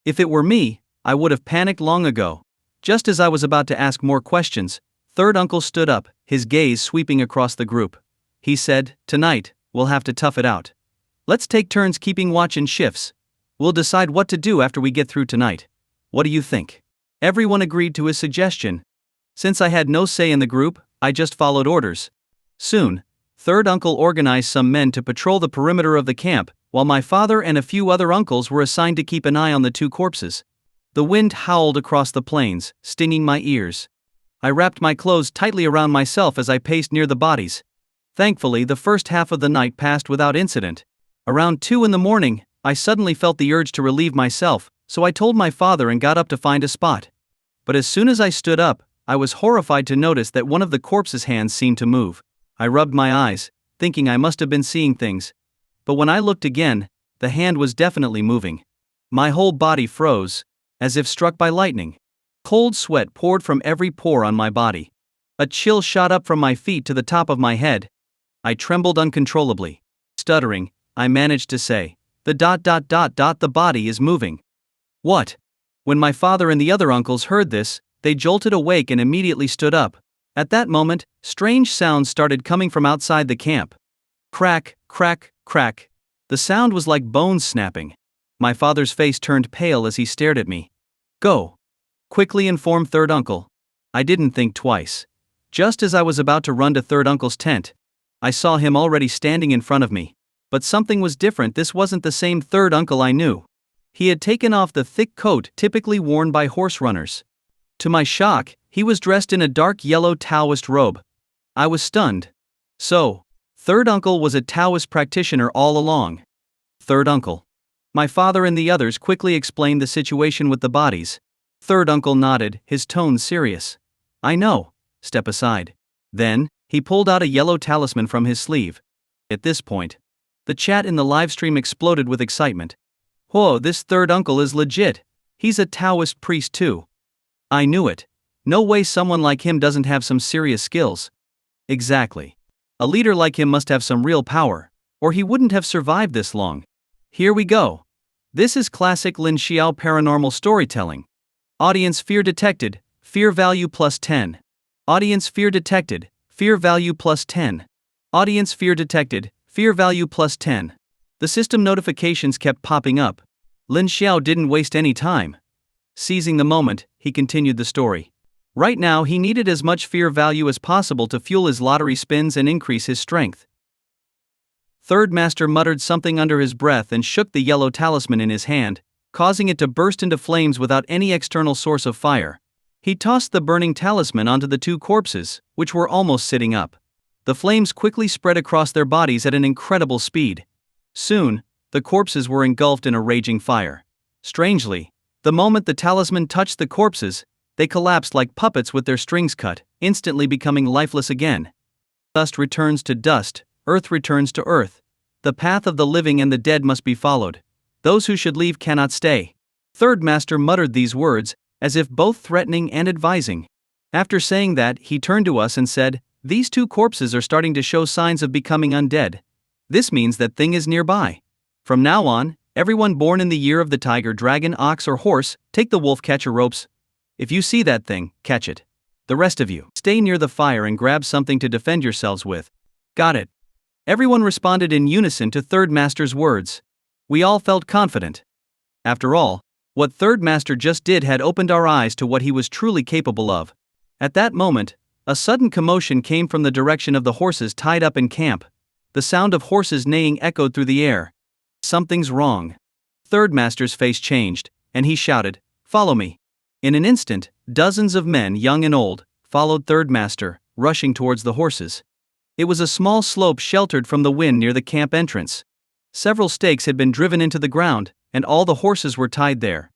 If it were me, I would have panicked long ago. Just as I was about to ask more questions, third uncle stood up, his gaze sweeping across the group. He said, "Tonight, we'll have to tough it out. Let's take turns keeping watch in shifts. We'll decide what to do after we get through tonight. What do you think?" Everyone agreed to his suggestion. Since I had no say in the group, I just followed orders. Soon, third uncle organized some men to patrol the perimeter of the camp, while my father and a few other uncles were assigned to keep an eye on the two corpses. The wind howled across the plains, stinging my ears. I wrapped my clothes tightly around myself as I paced near the bodies. Thankfully, the first half of the night passed without incident. Around 2 in the morning, I suddenly felt the urge to relieve myself, so I told my father and got up to find a spot. But as soon as I stood up, I was horrified to notice that one of the corpse's hands seemed to move. I rubbed my eyes, thinking I must have been seeing things. But when I looked again, the hand was definitely moving. My whole body froze, as if struck by lightning. Cold sweat poured from every pore on my body. A chill shot up from my feet to the top of my head. I trembled uncontrollably. Stuttering, I managed to say, the body is moving." "What?" When my father and the other uncles heard this, They jolted awake and immediately stood up. At that moment, strange sounds started coming from outside the camp. Crack, crack, crack. The sound was like bones snapping. My father's face turned pale as he stared at me. Go! Quickly informed third uncle. I didn't think twice. Just as I was about to run to third uncle's tent, I saw him already standing in front of me. But something was different. This wasn't the same third uncle I knew. He had taken off the thick coat typically worn by horse runners. To my shock, he was dressed in a dark yellow Taoist robe. I was stunned. So, third uncle was a Taoist practitioner all along. Third uncle. My father and the others quickly explained the situation with the bodies. Third uncle nodded, his tone serious. I know. Step aside. Then, he pulled out a yellow talisman from his sleeve. At this point, the chat in the livestream exploded with excitement. Whoa, this third uncle is legit. He's a Taoist priest too. I knew it. No way someone like him doesn't have some serious skills. Exactly. A leader like him must have some real power, or he wouldn't have survived this long. Here we go. This is classic Lin Xiao paranormal storytelling. Audience fear detected, fear value plus 10. Audience fear detected, fear value plus 10. Audience fear detected, fear value plus 10. The system notifications kept popping up. Lin Xiao didn't waste any time. Seizing the moment, he continued the story. Right now he needed as much fear value as possible to fuel his lottery spins and increase his strength. Third Master muttered something under his breath and shook the yellow talisman in his hand, causing it to burst into flames without any external source of fire. He tossed the burning talisman onto the two corpses, which were almost sitting up. The flames quickly spread across their bodies at an incredible speed. Soon, the corpses were engulfed in a raging fire. Strangely, the moment the talisman touched the corpses, they collapsed like puppets with their strings cut, instantly becoming lifeless again. Dust returns to dust, earth returns to earth. The path of the living and the dead must be followed. Those who should leave cannot stay. Third Master muttered these words, as if both threatening and advising. After saying that, he turned to us and said, "These two corpses are starting to show signs of becoming undead. This means that thing is nearby. From now on, everyone born in the year of the tiger, dragon, ox, or horse, take the wolf catcher ropes. If you see that thing, catch it. The rest of you, stay near the fire and grab something to defend yourselves with." Got it. Everyone responded in unison to Third Master's words. We all felt confident. After all, what Third Master just did had opened our eyes to what he was truly capable of. At that moment, a sudden commotion came from the direction of the horses tied up in camp. The sound of horses neighing echoed through the air. Something's wrong. Third Master's face changed, and he shouted, "Follow me." In an instant, dozens of men, young and old, followed Third Master, rushing towards the horses. It was a small slope sheltered from the wind near the camp entrance. Several stakes had been driven into the ground, and all the horses were tied there.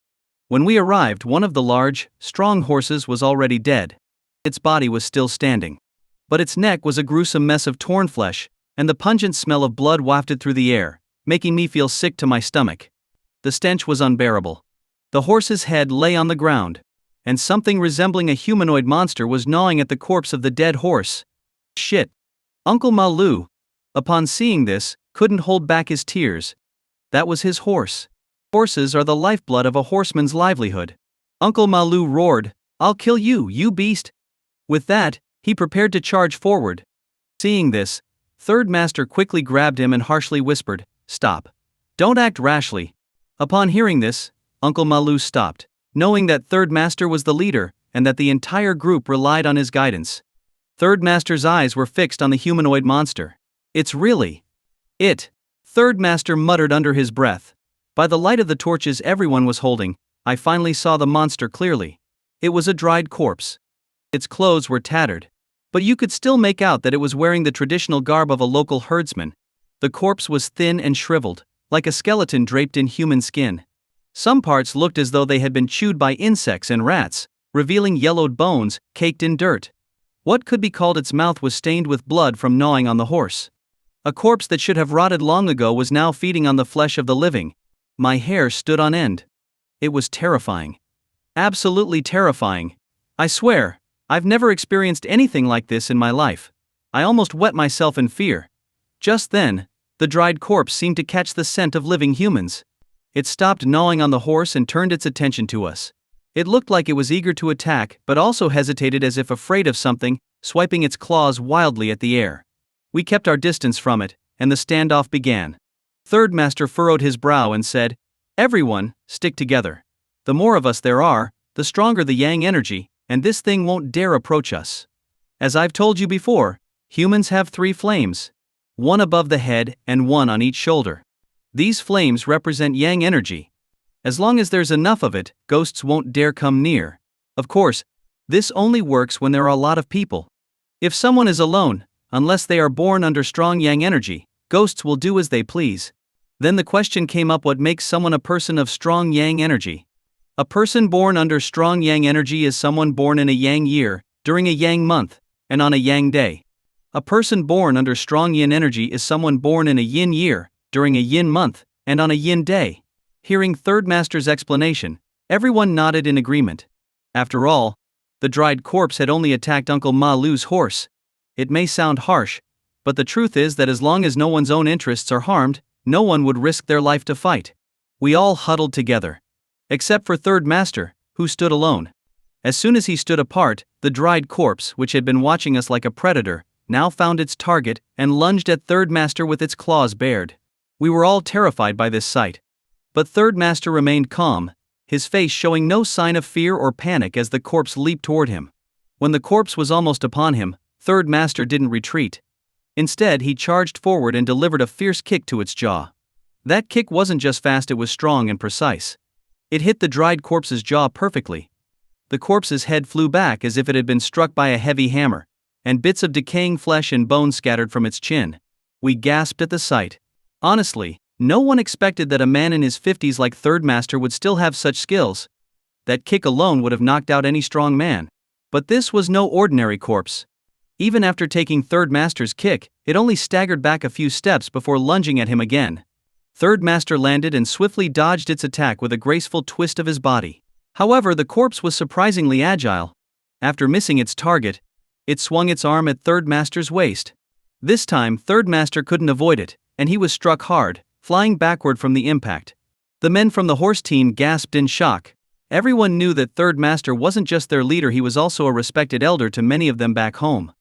When we arrived, one of the large, strong horses was already dead. Its body was still standing. But its neck was a gruesome mess of torn flesh, and the pungent smell of blood wafted through the air, making me feel sick to my stomach. The stench was unbearable. The horse's head lay on the ground, and something resembling a humanoid monster was gnawing at the corpse of the dead horse. Shit. Uncle Malu, upon seeing this, couldn't hold back his tears. That was his horse. Horses are the lifeblood of a horseman's livelihood. Uncle Malu roared, "I'll kill you, you beast!" With that, he prepared to charge forward. Seeing this, Third Master quickly grabbed him and harshly whispered, "Stop. Don't act rashly." Upon hearing this, Uncle Malu stopped, knowing that Third Master was the leader, and that the entire group relied on his guidance. Third Master's eyes were fixed on the humanoid monster. "It's really it," Third Master muttered under his breath. By the light of the torches everyone was holding, I finally saw the monster clearly. It was a dried corpse. Its clothes were tattered, but you could still make out that it was wearing the traditional garb of a local herdsman. The corpse was thin and shriveled, like a skeleton draped in human skin. Some parts looked as though they had been chewed by insects and rats, revealing yellowed bones, caked in dirt. What could be called its mouth was stained with blood from gnawing on the horse. A corpse that should have rotted long ago was now feeding on the flesh of the living. My hair stood on end. It was terrifying. Absolutely terrifying. I swear, I've never experienced anything like this in my life. I almost wet myself in fear. Just then, the dried corpse seemed to catch the scent of living humans. It stopped gnawing on the horse and turned its attention to us. It looked like it was eager to attack but also hesitated as if afraid of something, swiping its claws wildly at the air. We kept our distance from it, and the standoff began. Third Master furrowed his brow and said, "Everyone, stick together. The more of us there are, the stronger the yang energy, and this thing won't dare approach us. As I've told you before, humans have 3 flames. One above the head and one on each shoulder. These flames represent yang energy. As long as there's enough of it, ghosts won't dare come near. Of course, this only works when there are a lot of people. If someone is alone, unless they are born under strong yang energy, ghosts will do as they please." Then the question came up, what makes someone a person of strong yang energy? A person born under strong yang energy is someone born in a yang year, during a yang month, and on a yang day. A person born under strong yin energy is someone born in a yin year, during a yin month, and on a yin day. Hearing Third Master's explanation, everyone nodded in agreement. After all, the dried corpse had only attacked Uncle Ma Lu's horse. It may sound harsh, but the truth is that as long as no one's own interests are harmed, no one would risk their life to fight. We all huddled together. Except for Third Master, who stood alone. As soon as he stood apart, the dried corpse, which had been watching us like a predator, now found its target and lunged at Third Master with its claws bared. We were all terrified by this sight. But Third Master remained calm, his face showing no sign of fear or panic as the corpse leaped toward him. When the corpse was almost upon him, Third Master didn't retreat. Instead, he charged forward and delivered a fierce kick to its jaw. That kick wasn't just fast, it was strong and precise. It hit the dried corpse's jaw perfectly. The corpse's head flew back as if it had been struck by a heavy hammer, and bits of decaying flesh and bone scattered from its chin. We gasped at the sight. Honestly, no one expected that a man in his 50s like Third Master would still have such skills. That kick alone would have knocked out any strong man. But this was no ordinary corpse. Even after taking Third Master's kick, it only staggered back a few steps before lunging at him again. Third Master landed and swiftly dodged its attack with a graceful twist of his body. However, the corpse was surprisingly agile. After missing its target, it swung its arm at Third Master's waist. This time, Third Master couldn't avoid it, and he was struck hard, flying backward from the impact. The men from the horse team gasped in shock. Everyone knew that Third Master wasn't just their leader, he was also a respected elder to many of them back home.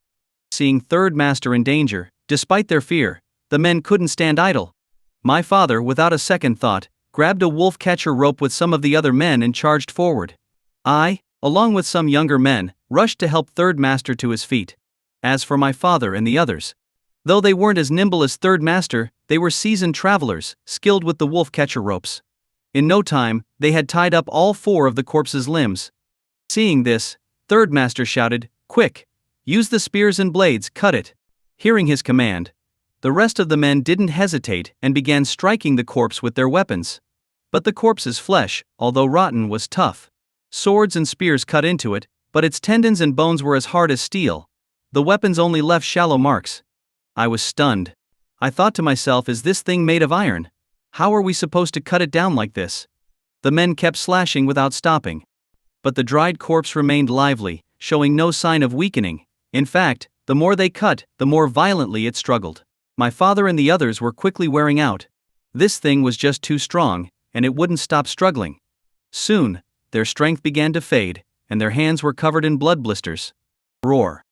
Seeing Third Master in danger, despite their fear, the men couldn't stand idle. My father, without a second thought, grabbed a wolf catcher rope with some of the other men and charged forward. I, along with some younger men, rushed to help Third Master to his feet. As for my father and the others, though they weren't as nimble as Third Master, they were seasoned travelers, skilled with the wolf catcher ropes. In no time, they had tied up all 4 of the corpse's limbs. Seeing this, Third Master shouted, "Quick! Use the spears and blades, cut it!" Hearing his command, the rest of the men didn't hesitate and began striking the corpse with their weapons. But the corpse's flesh, although rotten, was tough. Swords and spears cut into it, but its tendons and bones were as hard as steel. The weapons only left shallow marks. I was stunned. I thought to myself, is this thing made of iron? How are we supposed to cut it down like this? The men kept slashing without stopping. But the dried corpse remained lively, showing no sign of weakening. In fact, the more they cut, the more violently it struggled. My father and the others were quickly wearing out. This thing was just too strong, and it wouldn't stop struggling. Soon, their strength began to fade, and their hands were covered in blood blisters. Roar.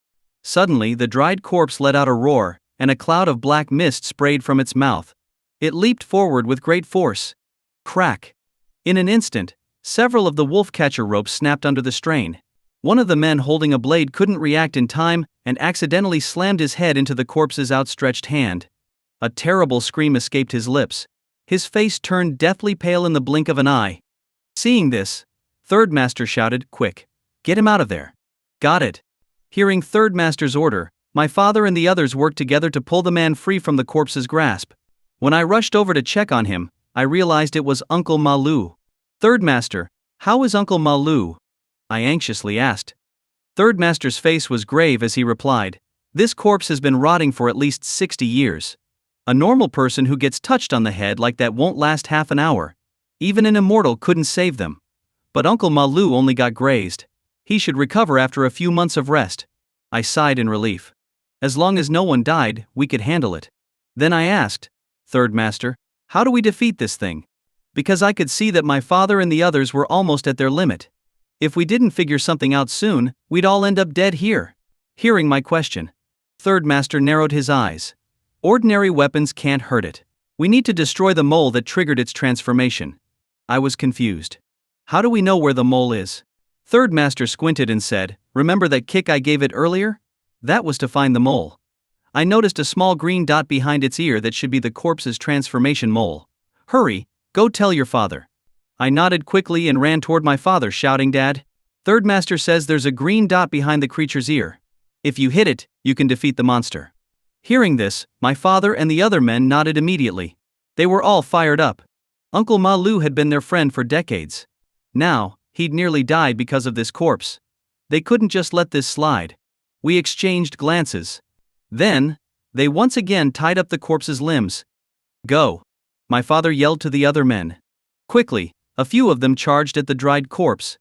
Suddenly, the dried corpse let out a roar, and a cloud of black mist sprayed from its mouth. It leaped forward with great force. Crack! In an instant, several of the wolf catcher ropes snapped under the strain. One of the men holding a blade couldn't react in time and accidentally slammed his head into the corpse's outstretched hand. A terrible scream escaped his lips. His face turned deathly pale in the blink of an eye. Seeing this, Third Master shouted, "Quick! Get him out of there!" "Got it!" Hearing Third Master's order, my father and the others worked together to pull the man free from the corpse's grasp. When I rushed over to check on him, I realized it was Uncle Ma Lu. "Third Master, how is Uncle Ma Lu?" I anxiously asked. Third Master's face was grave as he replied, "This corpse has been rotting for at least 60 years. A normal person who gets touched on the head like that won't last half an hour. Even an immortal couldn't save them. But Uncle Ma Lu only got grazed. He should recover after a few months of rest." I sighed in relief. As long as no one died, we could handle it. Then I asked, "Third Master, how do we defeat this thing?" Because I could see that my father and the others were almost at their limit. If we didn't figure something out soon, we'd all end up dead here. Hearing my question, Third Master narrowed his eyes. Ordinary weapons can't hurt it. We need to destroy the mole that triggered its transformation. I was confused. How do we know where the mole is? Third Master squinted and said, remember that kick I gave it earlier? That was to find the mole. I noticed a small green dot behind its ear that should be the corpse's transformation mole. Hurry, go tell your father. I nodded quickly and ran toward my father, shouting, Dad, Third Master says there's a green dot behind the creature's ear. If you hit it, you can defeat the monster. Hearing this, my father and the other men nodded immediately. They were all fired up. Uncle Ma Lu had been their friend for decades. Now, he'd nearly died because of this corpse. They couldn't just let this slide. We exchanged glances. Then, they once again tied up the corpse's limbs. Go! My father yelled to the other men. Quickly, a few of them charged at the dried corpse.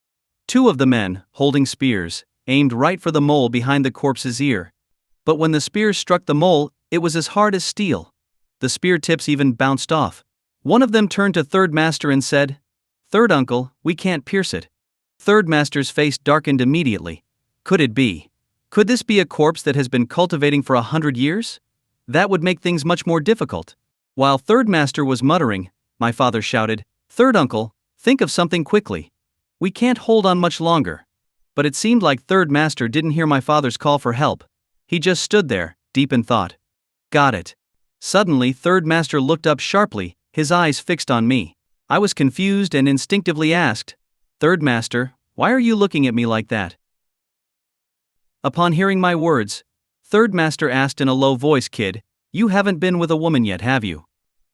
Two of the men, holding spears, aimed right for the mole behind the corpse's ear. But when the spears struck the mole, it was as hard as steel. The spear tips even bounced off. One of them turned to Third Master and said, Third Uncle, we can't pierce it. Third Master's face darkened immediately. Could it be? Could this be a corpse that has been cultivating for 100 years? That would make things much more difficult. While Third Master was muttering, my father shouted, Third Uncle, think of something quickly. We can't hold on much longer. But it seemed like Third Master didn't hear my father's call for help. He just stood there, deep in thought. Got it. Suddenly Third Master looked up sharply, his eyes fixed on me. I was confused and instinctively asked, Third Master, why are you looking at me like that? Upon hearing my words, Third Master asked in a low voice, Kid, you haven't been with a woman yet, have you?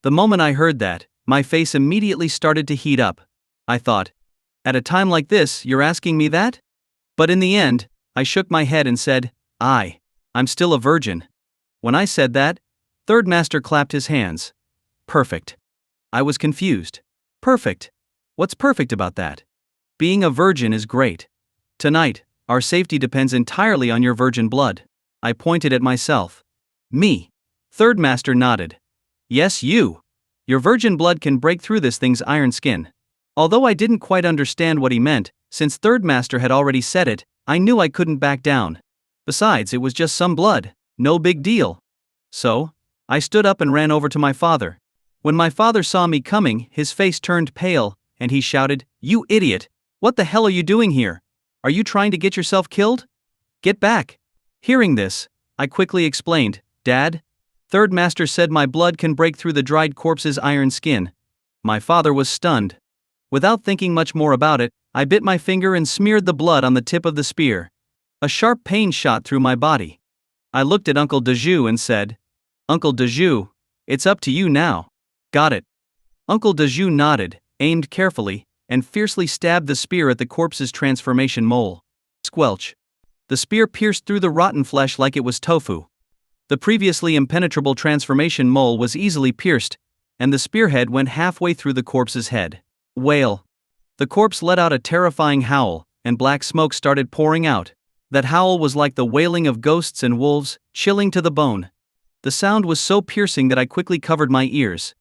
The moment I heard that, my face immediately started to heat up. I thought, at a time like this, you're asking me that? But in the end, I shook my head and said, I'm still a virgin. When I said that, Third Master clapped his hands. Perfect. I was confused. Perfect? What's perfect about that? Being a virgin is great. Tonight, our safety depends entirely on your virgin blood. I pointed at myself. Me. Third Master nodded. Yes, you. Your virgin blood can break through this thing's iron skin. Although I didn't quite understand what he meant, since Third Master had already said it, I knew I couldn't back down. Besides, it was just some blood, no big deal. So, I stood up and ran over to my father. When my father saw me coming, his face turned pale, and he shouted, You idiot! What the hell are you doing here? Are you trying to get yourself killed? Get back! Hearing this, I quickly explained, Dad, Third Master said my blood can break through the dried corpse's iron skin. My father was stunned. Without thinking much more about it, I bit my finger and smeared the blood on the tip of the spear. A sharp pain shot through my body. I looked at Uncle Dejou and said, Uncle Dejou, it's up to you now. Got it. Uncle Dejou nodded, aimed carefully, and fiercely stabbed the spear at the corpse's transformation mole. Squelch. The spear pierced through the rotten flesh like it was tofu. The previously impenetrable transformation mole was easily pierced, and the spearhead went halfway through the corpse's head. Wail. The corpse let out a terrifying howl, and black smoke started pouring out. That howl was like the wailing of ghosts and wolves, chilling to the bone. The sound was so piercing that I quickly covered my ears.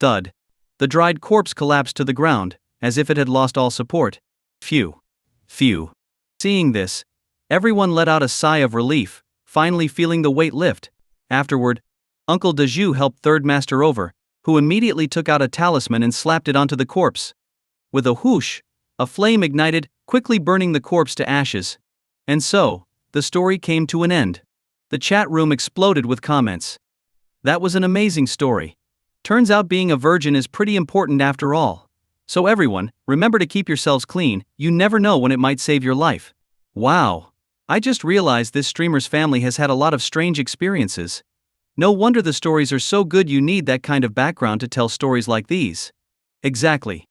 Thud. The dried corpse collapsed to the ground, as if it had lost all support. Phew. Phew. Seeing this, everyone let out a sigh of relief, finally feeling the weight lift. Afterward, Uncle Dejou helped Third Master over, who immediately took out a talisman and slapped it onto the corpse. With a whoosh, a flame ignited, quickly burning the corpse to ashes. And so, the story came to an end. The chat room exploded with comments. That was an amazing story. Turns out being a virgin is pretty important after all. So everyone, remember to keep yourselves clean, you never know when it might save your life. Wow. I just realized this streamer's family has had a lot of strange experiences. No wonder the stories are so good, you need that kind of background to tell stories like these. Exactly.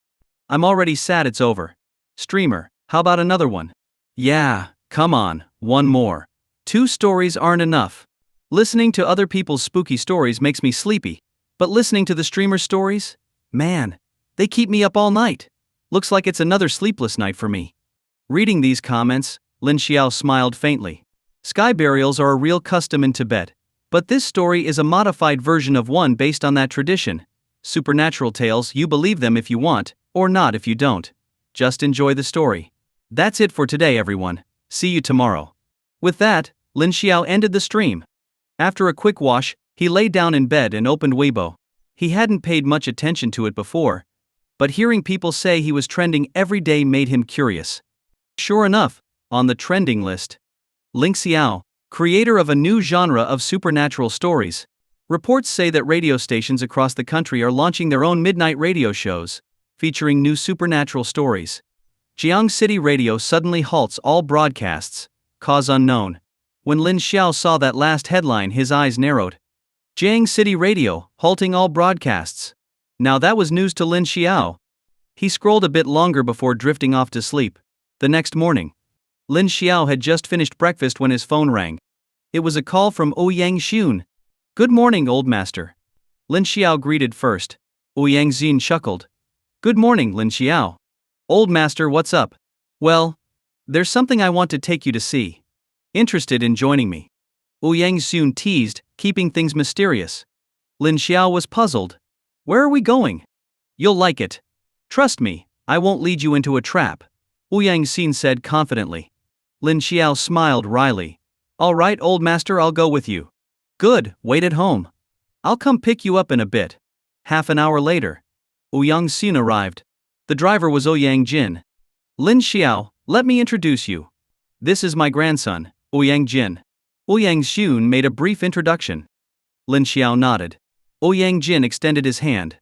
I'm already sad it's over. Streamer, how about another one? Yeah, come on, one more. 2 stories aren't enough. Listening to other people's spooky stories makes me sleepy, but listening to the streamer's stories? Man, they keep me up all night. Looks like it's another sleepless night for me. Reading these comments, Lin Xiao smiled faintly. Sky burials are a real custom in Tibet, but this story is a modified version of one based on that tradition. Supernatural tales, you believe them if you want, or not if you don't. Just enjoy the story. That's it for today, everyone. See you tomorrow. With that, Lin Xiao ended the stream. After a quick wash, he lay down in bed and opened Weibo. He hadn't paid much attention to it before, but hearing people say he was trending every day made him curious. Sure enough, on the trending list, Ling Xiao, creator of a new genre of supernatural stories. Reports say that radio stations across the country are launching their own midnight radio shows, featuring new supernatural stories. Jiang City Radio suddenly halts all broadcasts, cause unknown. When Lin Xiao saw that last headline, his eyes narrowed. Jiang City Radio, halting all broadcasts. Now that was news to Lin Xiao. He scrolled a bit longer before drifting off to sleep. The next morning, Lin Xiao had just finished breakfast when his phone rang. It was a call from Ouyang Xun. Good morning, old master. Lin Xiao greeted first. Ouyang Xin chuckled. Good morning, Lin Xiao. Old master, what's up? Well, there's something I want to take you to see. Interested in joining me? Ouyang Xun teased, keeping things mysterious. Lin Xiao was puzzled. Where are we going? You'll like it. Trust me, I won't lead you into a trap, Ouyang Xin said confidently. Lin Xiao smiled wryly. All right, old master, I'll go with you. Good, wait at home. I'll come pick you up in a bit. Half an hour later, Ouyang Xin arrived. The driver was Ouyang Jin. Lin Xiao, let me introduce you. This is my grandson, Ouyang Jin. Ouyang Xun made a brief introduction. Lin Xiao nodded. Ouyang Jin extended his hand.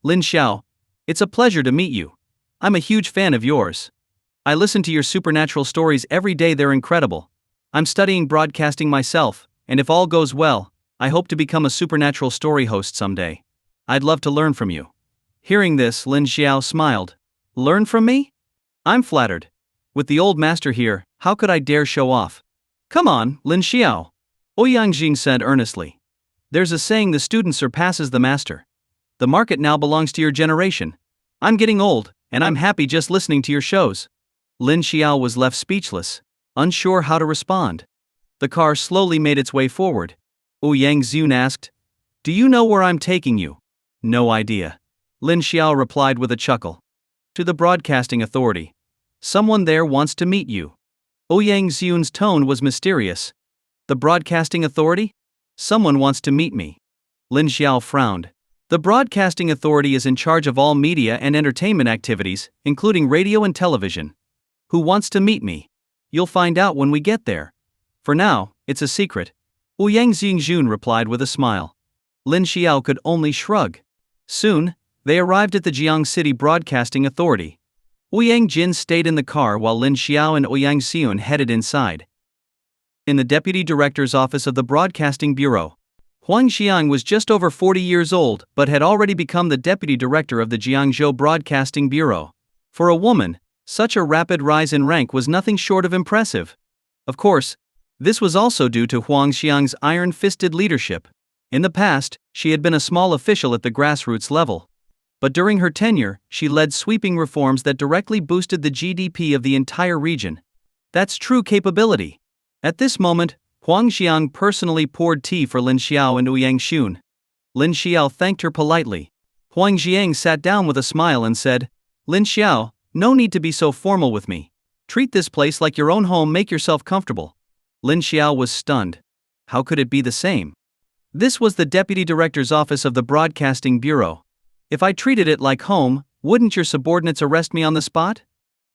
Lin Xiao, it's a pleasure to meet you. I'm a huge fan of yours. I listen to your supernatural stories every day, they're incredible. I'm studying broadcasting myself, and if all goes well, I hope to become a supernatural story host someday. I'd love to learn from you. Hearing this, Lin Xiao smiled. Learn from me? I'm flattered. With the old master here, how could I dare show off? Come on, Lin Xiao. Ouyang Jing said earnestly. There's a saying, the student surpasses the master. The market now belongs to your generation. I'm getting old, and I'm happy just listening to your shows. Lin Xiao was left speechless, unsure how to respond. The car slowly made its way forward. Ouyang Xun asked, Do you know where I'm taking you? No idea. Lin Xiao replied with a chuckle. To the broadcasting authority. Someone there wants to meet you. Ouyang Xun's tone was mysterious. The broadcasting authority? Someone wants to meet me. Lin Xiao frowned. The broadcasting authority is in charge of all media and entertainment activities, including radio and television. Who wants to meet me? You'll find out when we get there. For now, it's a secret. Ouyang Xingjun replied with a smile. Lin Xiao could only shrug. Soon, they arrived at the Jiang City Broadcasting Authority. Ouyang Jin stayed in the car while Lin Xiao and Ouyang Xiun headed inside. In the deputy director's office of the Broadcasting Bureau, Huang Xiang was just over 40 years old but had already become the deputy director of the Jiangzhou Broadcasting Bureau. For a woman, such a rapid rise in rank was nothing short of impressive. Of course, this was also due to Huang Xiang's iron-fisted leadership. In the past, she had been a small official at the grassroots level. But during her tenure, she led sweeping reforms that directly boosted the GDP of the entire region. That's true capability. At this moment, Huang Xiang personally poured tea for Lin Xiao and Ouyang Xun. Lin Xiao thanked her politely. Huang Xiang sat down with a smile and said, Lin Xiao, no need to be so formal with me. Treat this place like your own home, make yourself comfortable. Lin Xiao was stunned. How could it be the same? This was the deputy director's office of the Broadcasting Bureau. If I treated it like home, wouldn't your subordinates arrest me on the spot?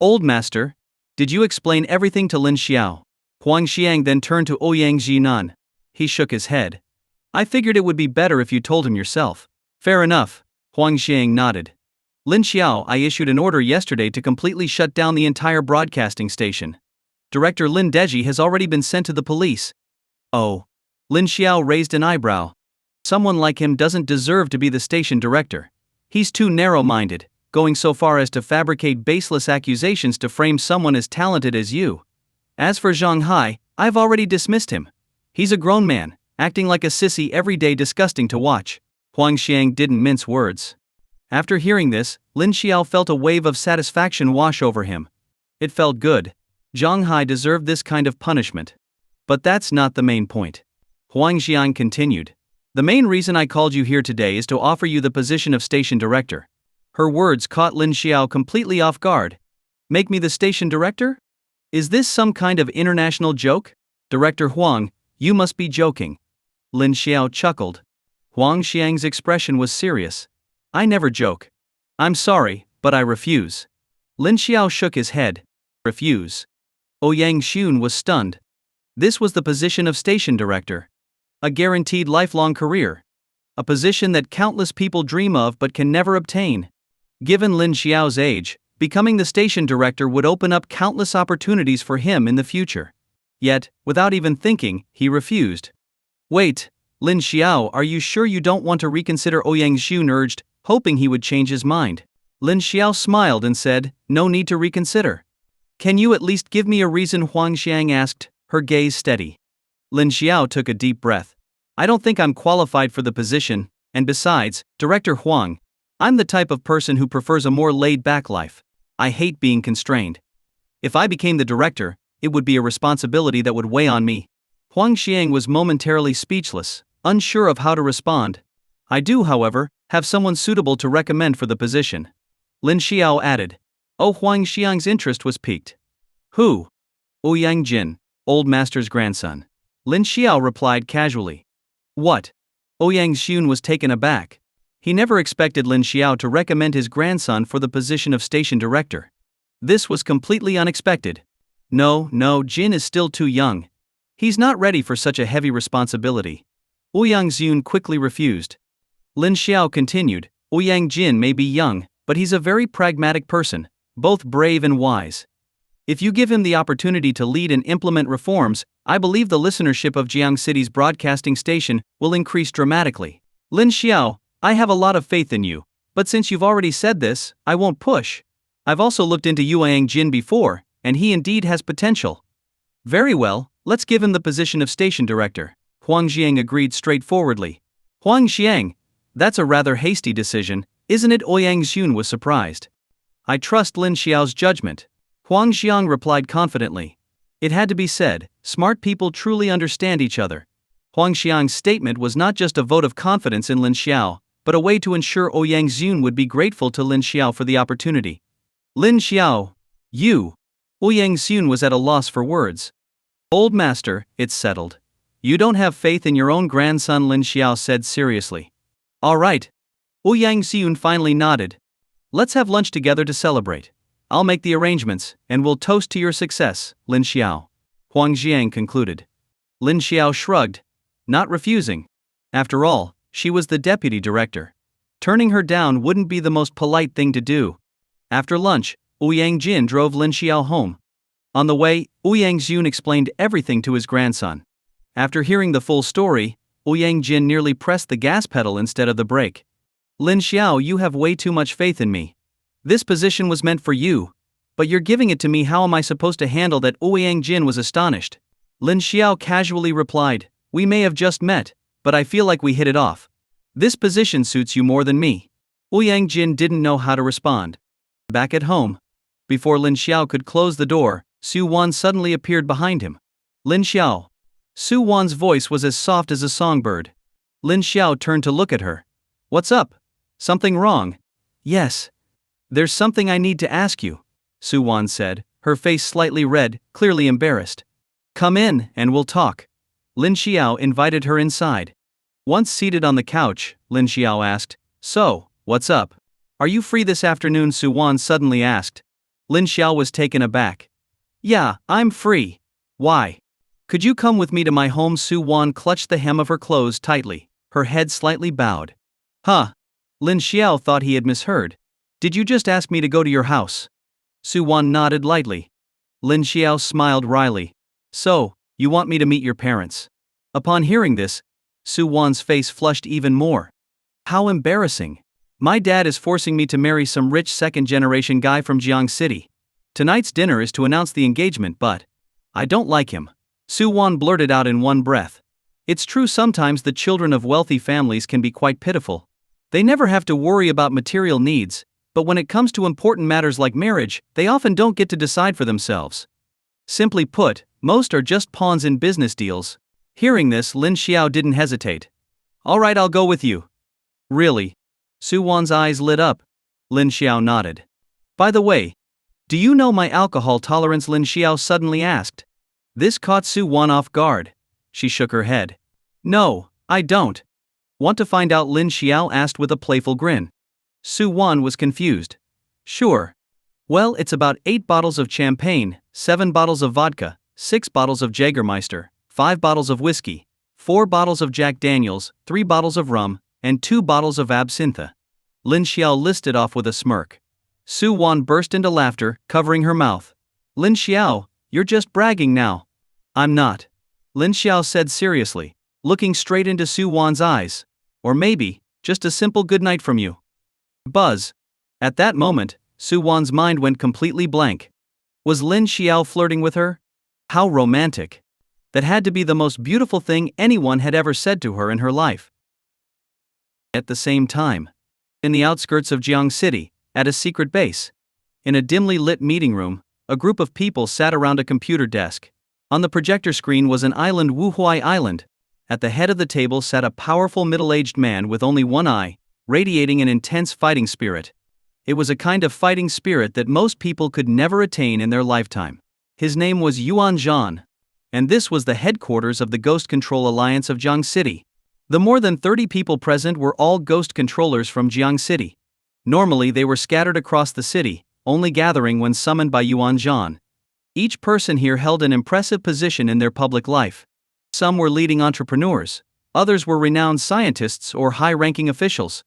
Old master, did you explain everything to Lin Xiao? Huang Xiang then turned to Ouyang Jinan. He shook his head. I figured it would be better if you told him yourself. Fair enough, Huang Xiang nodded. Lin Xiao, I issued an order yesterday to completely shut down the entire broadcasting station. Director Lin Deji has already been sent to the police. Oh. Lin Xiao raised an eyebrow. Someone like him doesn't deserve to be the station director. He's too narrow-minded, going so far as to fabricate baseless accusations to frame someone as talented as you. As for Zhang Hai, I've already dismissed him. He's a grown man, acting like a sissy every day, disgusting to watch. Huang Xiang didn't mince words. After hearing this, Lin Xiao felt a wave of satisfaction wash over him. It felt good. Zhang Hai deserved this kind of punishment. But that's not the main point. Huang Xiang continued. The main reason I called you here today is to offer you the position of station director. Her words caught Lin Xiao completely off guard. Make me the station director? Is this some kind of international joke? Director Huang, you must be joking. Lin Xiao chuckled. Huang Xiang's expression was serious. I never joke. I'm sorry, but I refuse. Lin Xiao shook his head. Refuse. Ouyang Xun was stunned. This was the position of station director. A guaranteed lifelong career. A position that countless people dream of but can never obtain. Given Lin Xiao's age, becoming the station director would open up countless opportunities for him in the future. Yet, without even thinking, he refused. Wait, Lin Xiao, are you sure you don't want to reconsider? Ouyang Xun urged, hoping he would change his mind. Lin Xiao smiled and said, no need to reconsider. Can you at least give me a reason? Huang Xiang asked, her gaze steady. Lin Xiao took a deep breath. I don't think I'm qualified for the position, and besides, Director Huang, I'm the type of person who prefers a more laid-back life. I hate being constrained. If I became the director, it would be a responsibility that would weigh on me. Huang Xiang was momentarily speechless, unsure of how to respond. I do, however, have someone suitable to recommend for the position. Lin Xiao added. Oh, Huang Xiang's interest was piqued. Who? Ouyang Jin, old master's grandson. Lin Xiao replied casually. What? Ouyang Xun was taken aback. He never expected Lin Xiao to recommend his grandson for the position of station director. This was completely unexpected. No, Jin is still too young. He's not ready for such a heavy responsibility. Ouyang Xun quickly refused. Lin Xiao continued, Ouyang Jin may be young, but he's a very pragmatic person, both brave and wise. If you give him the opportunity to lead and implement reforms, I believe the listenership of Jiang City's broadcasting station will increase dramatically. Lin Xiao, I have a lot of faith in you, but since you've already said this, I won't push. I've also looked into Ouyang Jin before, and he indeed has potential. Very well, let's give him the position of station director. Huang Xiang agreed straightforwardly. Huang Xiang, that's a rather hasty decision, isn't it? Ouyang Xun was surprised. I trust Lin Xiao's judgment. Huang Xiang replied confidently. It had to be said, smart people truly understand each other. Huang Xiang's statement was not just a vote of confidence in Lin Xiao, but a way to ensure Ouyang Xun would be grateful to Lin Xiao for the opportunity. Lin Xiao, you. Ouyang Xun was at a loss for words. Old master, it's settled. You don't have faith in your own grandson, Lin Xiao said seriously. All right. Ouyang Xun finally nodded. Let's have lunch together to celebrate. I'll make the arrangements, and we'll toast to your success, Lin Xiao. Huang Xiang concluded. Lin Xiao shrugged, not refusing. After all, she was the deputy director. Turning her down wouldn't be the most polite thing to do. After lunch, Ouyang Jin drove Lin Xiao home. On the way, Ouyang Xun explained everything to his grandson. After hearing the full story, Ouyang Jin nearly pressed the gas pedal instead of the brake. Lin Xiao, you have way too much faith in me. This position was meant for you, but you're giving it to me. How am I supposed to handle that? Ouyang Jin was astonished. Lin Xiao casually replied, we may have just met, but I feel like we hit it off. This position suits you more than me. Ouyang Jin didn't know how to respond. Back at home, before Lin Xiao could close the door, Su Wan suddenly appeared behind him. Lin Xiao. Su Wan's voice was as soft as a songbird. Lin Xiao turned to look at her. What's up? Something wrong? Yes. There's something I need to ask you, Su Wan said, her face slightly red, clearly embarrassed. Come in, and we'll talk. Lin Xiao invited her inside. Once seated on the couch, Lin Xiao asked, so, what's up? Are you free this afternoon? Su Wan suddenly asked. Lin Xiao was taken aback. Yeah, I'm free. Why? Could you come with me to my home? Su Wan clutched the hem of her clothes tightly, her head slightly bowed. Huh? Lin Xiao thought he had misheard. Did you just ask me to go to your house? Su Wan nodded lightly. Lin Xiao smiled wryly. So, you want me to meet your parents? Upon hearing this, Su Wan's face flushed even more. How embarrassing. My dad is forcing me to marry some rich second-generation guy from Jiang City. Tonight's dinner is to announce the engagement, but I don't like him. Su Wan blurted out in one breath. It's true, sometimes the children of wealthy families can be quite pitiful. They never have to worry about material needs, but when it comes to important matters like marriage, they often don't get to decide for themselves. Simply put, most are just pawns in business deals. Hearing this, Lin Xiao didn't hesitate. All right, I'll go with you. Really? Su Wan's eyes lit up. Lin Xiao nodded. By the way, Do you know my alcohol tolerance? Lin Xiao suddenly asked. This caught Su Wan off guard. She shook her head. No, I don't. Want to find out? Lin Xiao asked with a playful grin. Su Wan was confused. Sure. Well, it's about 8 bottles of champagne, 7 bottles of vodka, 6 bottles of Jägermeister, 5 bottles of whiskey, 4 bottles of Jack Daniels, 3 bottles of rum, and 2 bottles of absinthe. Lin Xiao listed off with a smirk. Su Wan burst into laughter, covering her mouth. Lin Xiao, you're just bragging now. I'm not. Lin Xiao said seriously, looking straight into Su Wan's eyes. Or maybe, just a simple good night from you. Buzz. At that moment, Su Wan's mind went completely blank. Was Lin Xiao flirting with her? How romantic. That had to be the most beautiful thing anyone had ever said to her in her life. At the same time, in the outskirts of Jiang City, at a secret base, in a dimly lit meeting room, a group of people sat around a computer desk. On the projector screen was an island, Wuhuai Island. At the head of the table sat a powerful middle-aged man with only one eye, radiating an intense fighting spirit. It was a kind of fighting spirit that most people could never attain in their lifetime. His name was Yuan Zhan. And this was the headquarters of the Ghost Control Alliance of Jiang City. The more than 30 people present were all ghost controllers from Jiang City. Normally they were scattered across the city, only gathering when summoned by Yuan Zhan. Each person here held an impressive position in their public life. Some were leading entrepreneurs, others were renowned scientists or high-ranking officials.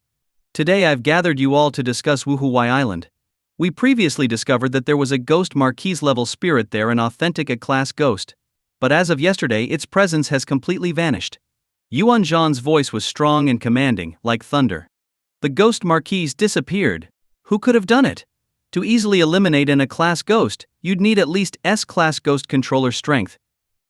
Today I've gathered you all to discuss Wuhuai Island. We previously discovered that there was a ghost marquise-level spirit there, an authentic A-class ghost. But as of yesterday its presence has completely vanished. Yuan Zhan's voice was strong and commanding, like thunder. The ghost marquise disappeared. Who could have done it? To easily eliminate an A-class ghost, you'd need at least S-class ghost controller strength.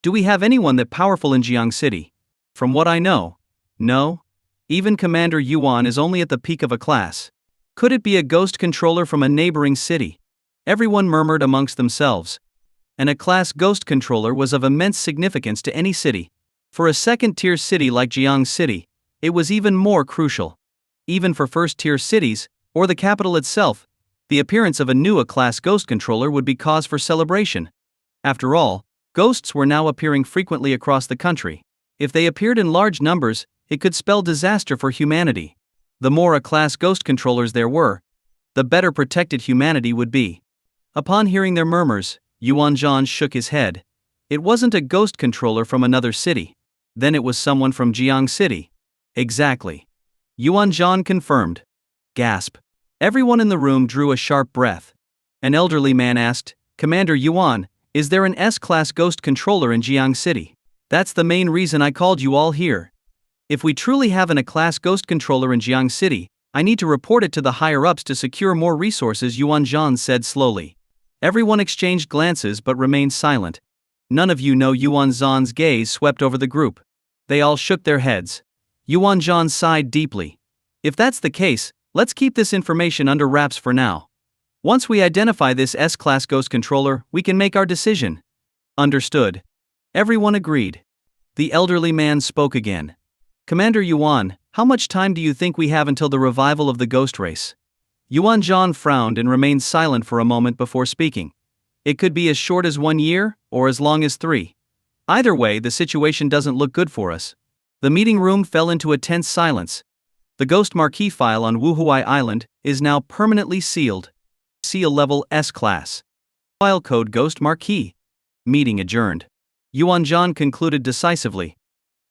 Do we have anyone that powerful in Jiang City? From what I know, no. Even Commander Yuan is only at the peak of A-class. Could it be a ghost controller from a neighboring city? Everyone murmured amongst themselves. An A-class ghost controller was of immense significance to any city. For a second-tier city like Jiang City, it was even more crucial. Even for first-tier cities, or the capital itself, the appearance of a new A-class ghost controller would be cause for celebration. After all, ghosts were now appearing frequently across the country. If they appeared in large numbers, it could spell disaster for humanity. The more A-class ghost controllers there were, the better protected humanity would be. Upon hearing their murmurs, Yuan Zhan shook his head. It wasn't a ghost controller from another city. Then it was someone from Jiang City. Exactly. Yuan Zhan confirmed. Gasp. Everyone in the room drew a sharp breath. An elderly man asked, Commander Yuan, is there an S-class ghost controller in Jiang City? That's the main reason I called you all here. If we truly have an A-class ghost controller in Jiang City, I need to report it to the higher-ups to secure more resources, Yuan Zhan said slowly. Everyone exchanged glances but remained silent. None of you know. Yuan Zhan's gaze swept over the group. They all shook their heads. Yuan Zhan sighed deeply. If that's the case, let's keep this information under wraps for now. Once we identify this S-class ghost controller, we can make our decision. Understood. Everyone agreed. The elderly man spoke again. Commander Yuan, how much time do you think we have until the revival of the ghost race? Yuan Zhan frowned and remained silent for a moment before speaking. It could be as short as 1 year, or as long as 3. Either way, the situation doesn't look good for us. The meeting room fell into a tense silence. The Ghost Marquee file on Wuhuai Island is now permanently sealed. Seal level S-class. File code Ghost Marquee. Meeting adjourned. Yuan Zhan concluded decisively.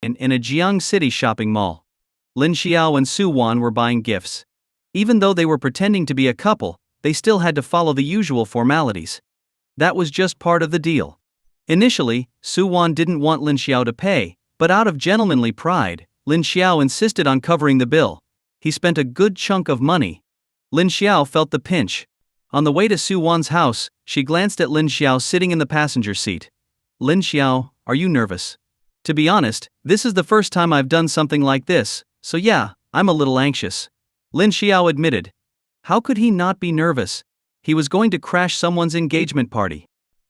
In a Jiang City shopping mall, Lin Xiao and Su Wan were buying gifts. Even though they were pretending to be a couple, they still had to follow the usual formalities. That was just part of the deal. Initially, Su Wan didn't want Lin Xiao to pay, but out of gentlemanly pride, Lin Xiao insisted on covering the bill. He spent a good chunk of money. Lin Xiao felt the pinch. On the way to Su Wan's house, she glanced at Lin Xiao sitting in the passenger seat. Lin Xiao, are you nervous? To be honest, this is the first time I've done something like this, so yeah, I'm a little anxious. Lin Xiao admitted. How could he not be nervous? He was going to crash someone's engagement party.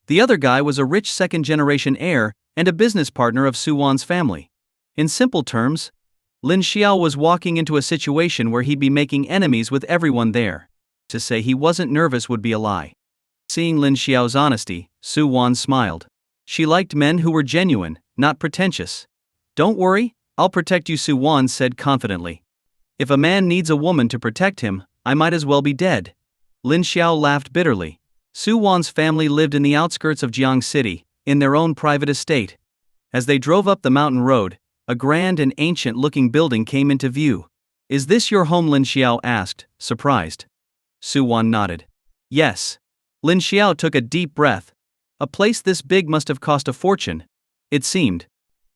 The other guy was a rich second-generation heir and a business partner of Su Wan's family. In simple terms, Lin Xiao was walking into a situation where he'd be making enemies with everyone there. To say he wasn't nervous would be a lie. Seeing Lin Xiao's honesty, Su Wan smiled. She liked men who were genuine, not pretentious. Don't worry, I'll protect you, Su Wan said confidently. If a man needs a woman to protect him, I might as well be dead. Lin Xiao laughed bitterly. Su Wan's family lived in the outskirts of Jiang City, in their own private estate. As they drove up the mountain road, a grand and ancient-looking building came into view. Is this your home? Lin Xiao asked, surprised. Su Wan nodded. Yes. Lin Xiao took a deep breath. A place this big must have cost a fortune. It seemed.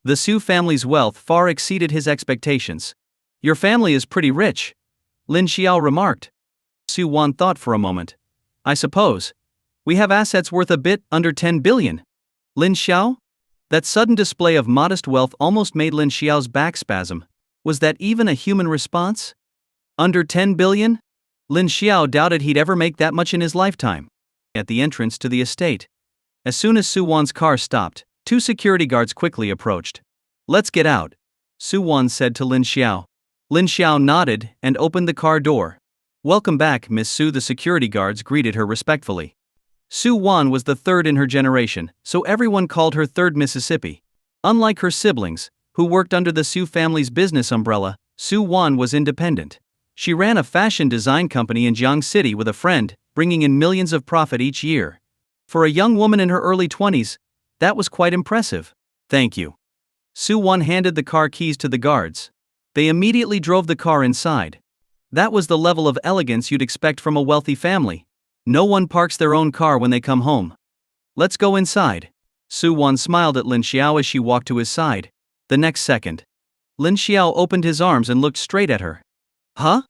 The Su family's wealth far exceeded his expectations. Your family is pretty rich, Lin Xiao remarked. Su Wan thought for a moment. I suppose. We have assets worth a bit under 10 billion. Lin Xiao? That sudden display of modest wealth almost made Lin Xiao's back spasm. Was that even a human response? Under 10 billion? Lin Xiao doubted he'd ever make that much in his lifetime. At the entrance to the estate. As soon as Su Wan's car stopped, 2 security guards quickly approached. Let's get out, Su Wan said to Lin Xiao. Lin Xiao nodded and opened the car door. Welcome back, Miss Su. The security guards greeted her respectfully. Su Wan was the third in her generation, so everyone called her Third Mississippi. Unlike her siblings, who worked under the Su family's business umbrella, Su Wan was independent. She ran a fashion design company in Jiang City with a friend, bringing in millions of profit each year. For a young woman in her early 20s, that was quite impressive. Thank you. Su Wan handed the car keys to the guards. They immediately drove the car inside. That was the level of elegance you'd expect from a wealthy family. No one parks their own car when they come home. Let's go inside. Su Wan smiled at Lin Xiao as she walked to his side. The next second, Lin Xiao opened his arms and looked straight at her. Huh?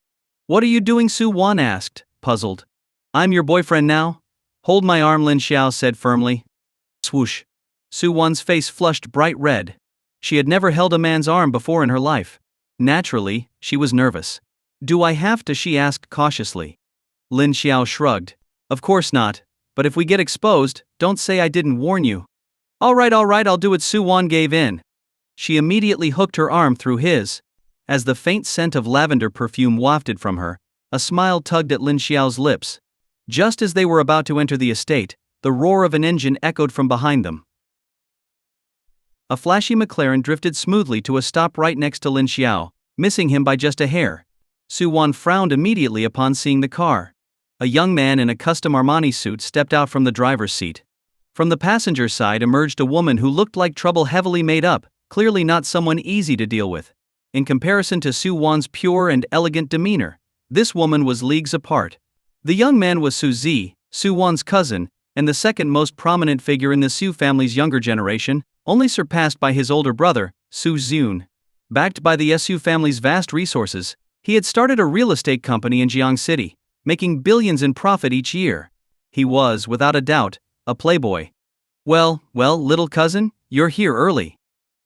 What are you doing? Su Wan asked, puzzled. I'm your boyfriend now? Hold my arm, Lin Xiao said firmly. Swoosh. Su Wan's face flushed bright red. She had never held a man's arm before in her life. Naturally, she was nervous. Do I have to? She asked cautiously. Lin Xiao shrugged. Of course not, but if we get exposed, don't say I didn't warn you. All right, I'll do it. Su Wan gave in. She immediately hooked her arm through his. As the faint scent of lavender perfume wafted from her, a smile tugged at Lin Xiao's lips. Just as they were about to enter the estate, the roar of an engine echoed from behind them. A flashy McLaren drifted smoothly to a stop right next to Lin Xiao, missing him by just a hair. Su Wan frowned immediately upon seeing the car. A young man in a custom Armani suit stepped out from the driver's seat. From the passenger side emerged a woman who looked like trouble, heavily made up, clearly not someone easy to deal with. In comparison to Su Wan's pure and elegant demeanor, this woman was leagues apart. The young man was Su Zi, Su Wan's cousin, and the second most prominent figure in the Su family's younger generation, only surpassed by his older brother, Su Zun. Backed by the Su family's vast resources, he had started a real estate company in Jiang City, making billions in profit each year. He was, without a doubt, a playboy. Well, little cousin, you're here early,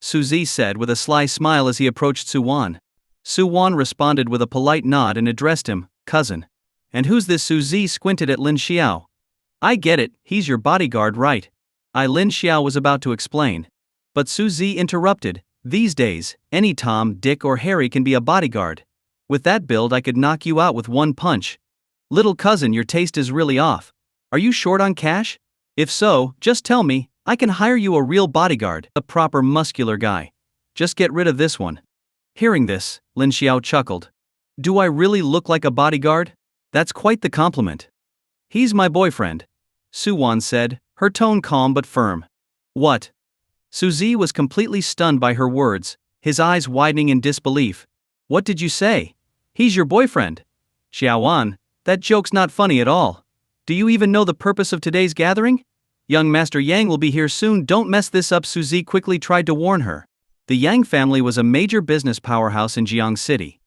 Su Zi said with a sly smile as he approached Su Wan. Su Wan responded with a polite nod and addressed him, cousin. And who's this? Su Zi squinted at Lin Xiao. I get it, he's your bodyguard, right? Lin Xiao was about to explain. But Su Zi interrupted. These days, any Tom, Dick or Harry can be a bodyguard. With that build I could knock you out with one punch. Little cousin, your taste is really off. Are you short on cash? If so, just tell me, I can hire you a real bodyguard, a proper muscular guy. Just get rid of this one. Hearing this, Lin Xiao chuckled. Do I really look like a bodyguard? That's quite the compliment. He's my boyfriend, Su Wan said, her tone calm but firm. What? Su Zi was completely stunned by her words, his eyes widening in disbelief. What did you say? He's your boyfriend? Xiao Wan, that joke's not funny at all. Do you even know the purpose of today's gathering? Young Master Yang will be here soon. Don't mess this up, Su Zi quickly tried to warn her. The Yang family was a major business powerhouse in Jiang City.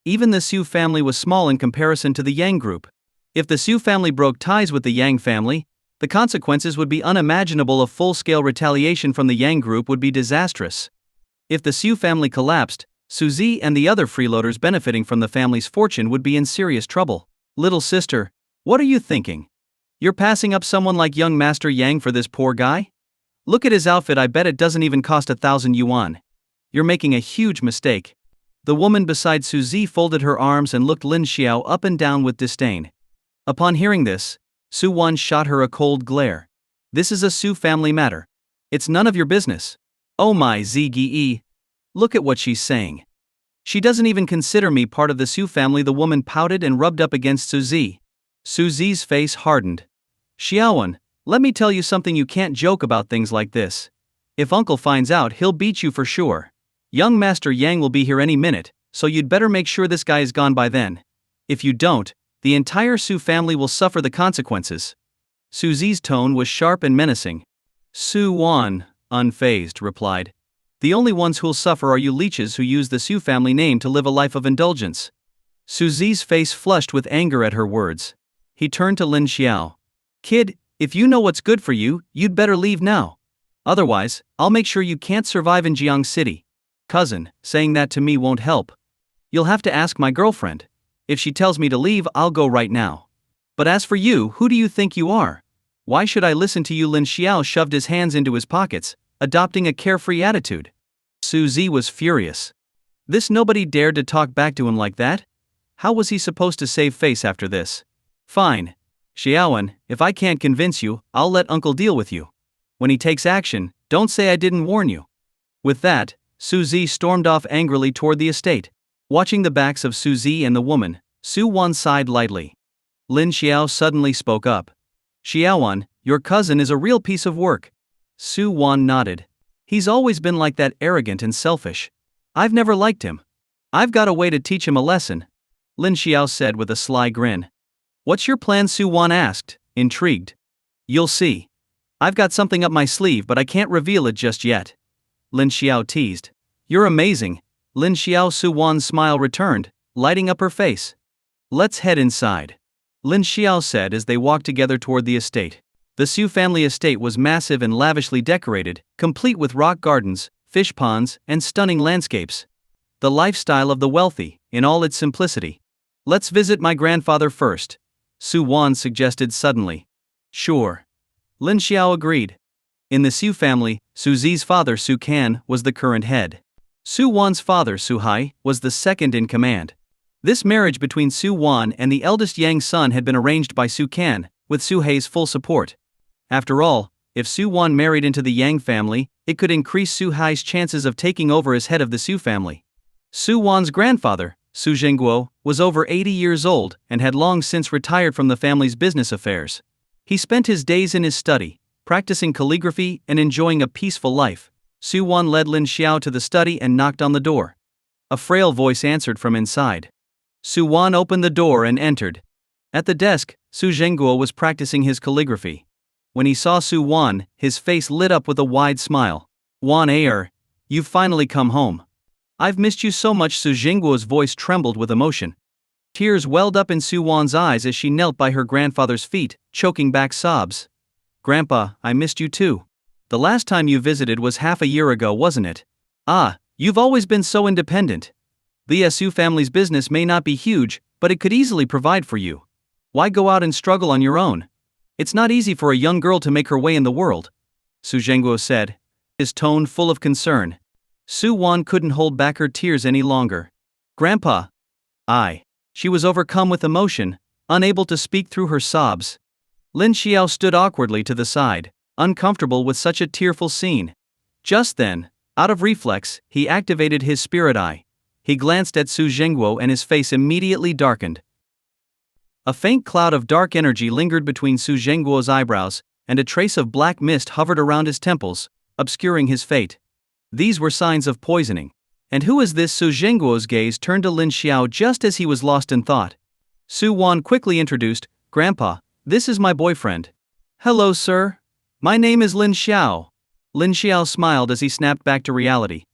Even the Su family was small in comparison to the Yang group. If the Su family broke ties with the Yang family, the consequences would be unimaginable. A full-scale retaliation from the Yang group would be disastrous. If the Su family collapsed, Su Zi and the other freeloaders benefiting from the family's fortune would be in serious trouble. Little sister, what are you thinking? You're passing up someone like young Master Yang for this poor guy? Look at his outfit, I bet it doesn't even cost 1,000 yuan. You're making a huge mistake. The woman beside Su Zi folded her arms and looked Lin Xiao up and down with disdain. Upon hearing this, Su Wan shot her a cold glare. This is a Su family matter. It's none of your business. Oh my zge. Look at what she's saying. She doesn't even consider me part of the Su family. The woman pouted and rubbed up against Su Zi. Su Zi's face hardened. Xiaowen, let me tell you something, you can't joke about things like this. If uncle finds out, he'll beat you for sure. Young Master Yang will be here any minute, so you'd better make sure this guy is gone by then. If you don't, the entire Su family will suffer the consequences. Su Zi's tone was sharp and menacing. Su Wan, unfazed, replied. The only ones who'll suffer are you leeches who use the Su family name to live a life of indulgence. Su Zi's face flushed with anger at her words. He turned to Lin Xiao. Kid, if you know what's good for you, you'd better leave now. Otherwise, I'll make sure you can't survive in Jiang City. Cousin, saying that to me won't help. You'll have to ask my girlfriend. If she tells me to leave, I'll go right now. But as for you, who do you think you are? Why should I listen to you? Lin Xiao shoved his hands into his pockets, adopting a carefree attitude. Su Zi was furious. This nobody dared to talk back to him like that? How was he supposed to save face after this? Fine. Xiaowen, if I can't convince you, I'll let uncle deal with you. When he takes action, don't say I didn't warn you. With that, Su Zi stormed off angrily toward the estate. Watching the backs of Su Zi and the woman, Su Wan sighed lightly. Lin Xiao suddenly spoke up. Xiaowan, your cousin is a real piece of work. Su Wan nodded. He's always been like that, arrogant and selfish. I've never liked him. I've got a way to teach him a lesson. Lin Xiao said with a sly grin. What's your plan? Su Wan asked, intrigued. You'll see. I've got something up my sleeve, but I can't reveal it just yet. Lin Xiao teased. You're amazing. Lin Xiao. Su Wan's smile returned, lighting up her face. Let's head inside. Lin Xiao said as they walked together toward the estate. The Su family estate was massive and lavishly decorated, complete with rock gardens, fish ponds, and stunning landscapes. The lifestyle of the wealthy, in all its simplicity. Let's visit my grandfather first, Su Wan suggested suddenly. Sure. Lin Xiao agreed. In the Su family, Su Zi's father Su Kan was the current head. Su Wan's father Su Hai was the second in command. This marriage between Su Wan and the eldest Yang son had been arranged by Su Kan, with Su Hai's full support. After all, if Su Wan married into the Yang family, it could increase Su Hai's chances of taking over as head of the Su family. Su Wan's grandfather, Su Zhengguo, was over 80 years old and had long since retired from the family's business affairs. He spent his days in his study, practicing calligraphy and enjoying a peaceful life. Su Wan led Lin Xiao to the study and knocked on the door. A frail voice answered from inside. Su Wan opened the door and entered. At the desk, Su Zhengguo was practicing his calligraphy. When he saw Su Wan, his face lit up with a wide smile. Wan Ayer, you've finally come home. I've missed you so much. Su Zhengguo's voice trembled with emotion. Tears welled up in Su Wan's eyes as she knelt by her grandfather's feet, choking back sobs. Grandpa, I missed you too. The last time you visited was half a year ago, wasn't it? Ah, you've always been so independent. The Su family's business may not be huge, but it could easily provide for you. Why go out and struggle on your own? It's not easy for a young girl to make her way in the world, Su Zhengguo said, his tone full of concern. Su Wan couldn't hold back her tears any longer. Grandpa. She was overcome with emotion, unable to speak through her sobs. Lin Xiao stood awkwardly to the side, uncomfortable with such a tearful scene. Just then, out of reflex, he activated his spirit eye. He glanced at Su Zhengguo and his face immediately darkened. A faint cloud of dark energy lingered between Su Zhengguo's eyebrows, and a trace of black mist hovered around his temples, obscuring his fate. These were signs of poisoning. And who is this? Su Zhengguo's gaze turned to Lin Xiao just as he was lost in thought. Su Wan quickly introduced, Grandpa, this is my boyfriend. Hello, sir. My name is Lin Xiao. Lin Xiao smiled as he snapped back to reality.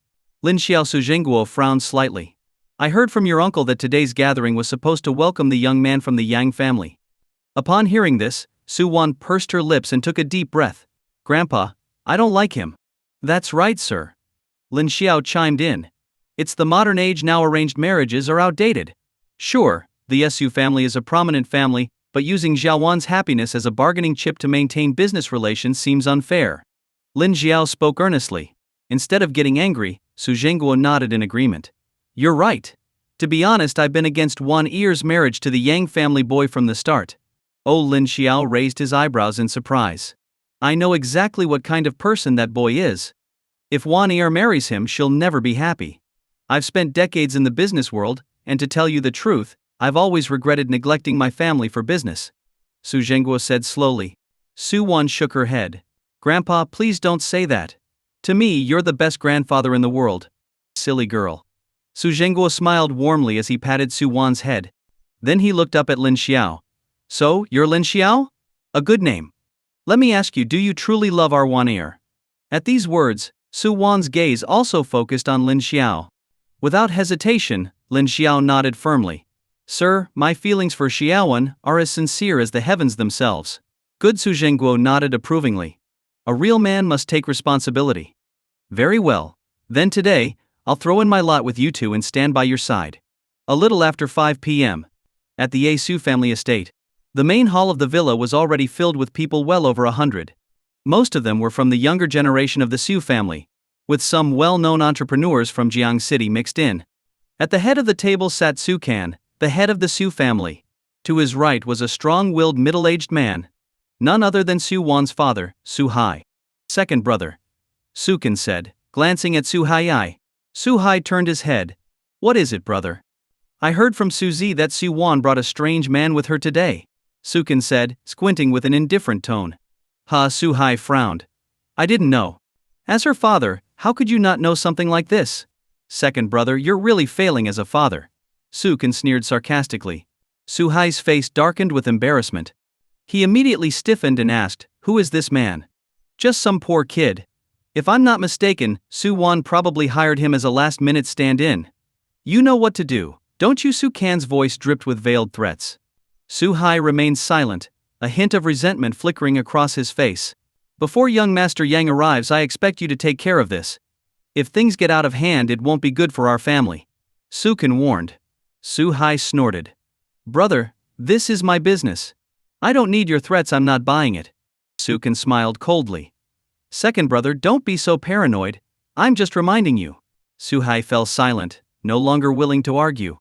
Lin Xiao. Su Zhengguo frowned slightly. I heard from your uncle that today's gathering was supposed to welcome the young man from the Yang family. Upon hearing this, Su Wan pursed her lips and took a deep breath. Grandpa, I don't like him. That's right, sir. Lin Xiao chimed in. It's the modern age now. Arranged marriages are outdated. Sure, the Su family is a prominent family, but using Xiaowan's happiness as a bargaining chip to maintain business relations seems unfair. Lin Xiao spoke earnestly. Instead of getting angry, Su Zhengguo nodded in agreement. You're right. To be honest, I've been against Wan Er's marriage to the Yang family boy from the start. Oh, Lin Xiao raised his eyebrows in surprise. I know exactly what kind of person that boy is. If Wan Er marries him, she'll never be happy. I've spent decades in the business world, and to tell you the truth, I've always regretted neglecting my family for business. Su Zhenguo said slowly. Su Wan shook her head. Grandpa, please don't say that. To me, you're the best grandfather in the world. Silly girl. Su Zhenguo smiled warmly as he patted Su Wan's head. Then he looked up at Lin Xiao. So, you're Lin Xiao? A good name. Let me ask you, do you truly love our Wan Er? At these words, Su Wan's gaze also focused on Lin Xiao. Without hesitation, Lin Xiao nodded firmly. Sir, my feelings for Xiaowan are as sincere as the heavens themselves. Good. Su Zhenguo nodded approvingly. A real man must take responsibility. Very well. Then today, I'll throw in my lot with you two and stand by your side. A little after 5 p.m. At the Su family estate. The main hall of the villa was already filled with people well over 100. Most of them were from the younger generation of the Su family, with some well-known entrepreneurs from Jiang City mixed in. At the head of the table sat Su Kan, the head of the Su family. To his right was a strong-willed middle-aged man. None other than Su Wan's father, Su Hai. Second brother. Su Kan said, glancing at Su Hai. Su Hai turned his head. What is it, brother? I heard from Su Zi that Su Wan brought a strange man with her today. Su Kan said, squinting with an indifferent tone. Su Hai frowned. I didn't know. As her father, how could you not know something like this? Second brother, you're really failing as a father. Su Kan sneered sarcastically. Su Hai's face darkened with embarrassment. He immediately stiffened and asked, who is this man? Just some poor kid. If I'm not mistaken, Su Wan probably hired him as a last-minute stand-in. You know what to do, don't you? Su Kan's voice dripped with veiled threats. Su Hai remained silent, a hint of resentment flickering across his face. Before young Master Yang arrives, I expect you to take care of this. If things get out of hand, it won't be good for our family. Su Kan warned. Su Hai snorted. Brother, this is my business. I don't need your threats, I'm not buying it. Su Kan smiled coldly. Second brother, don't be so paranoid, I'm just reminding you. Su Hai fell silent, no longer willing to argue.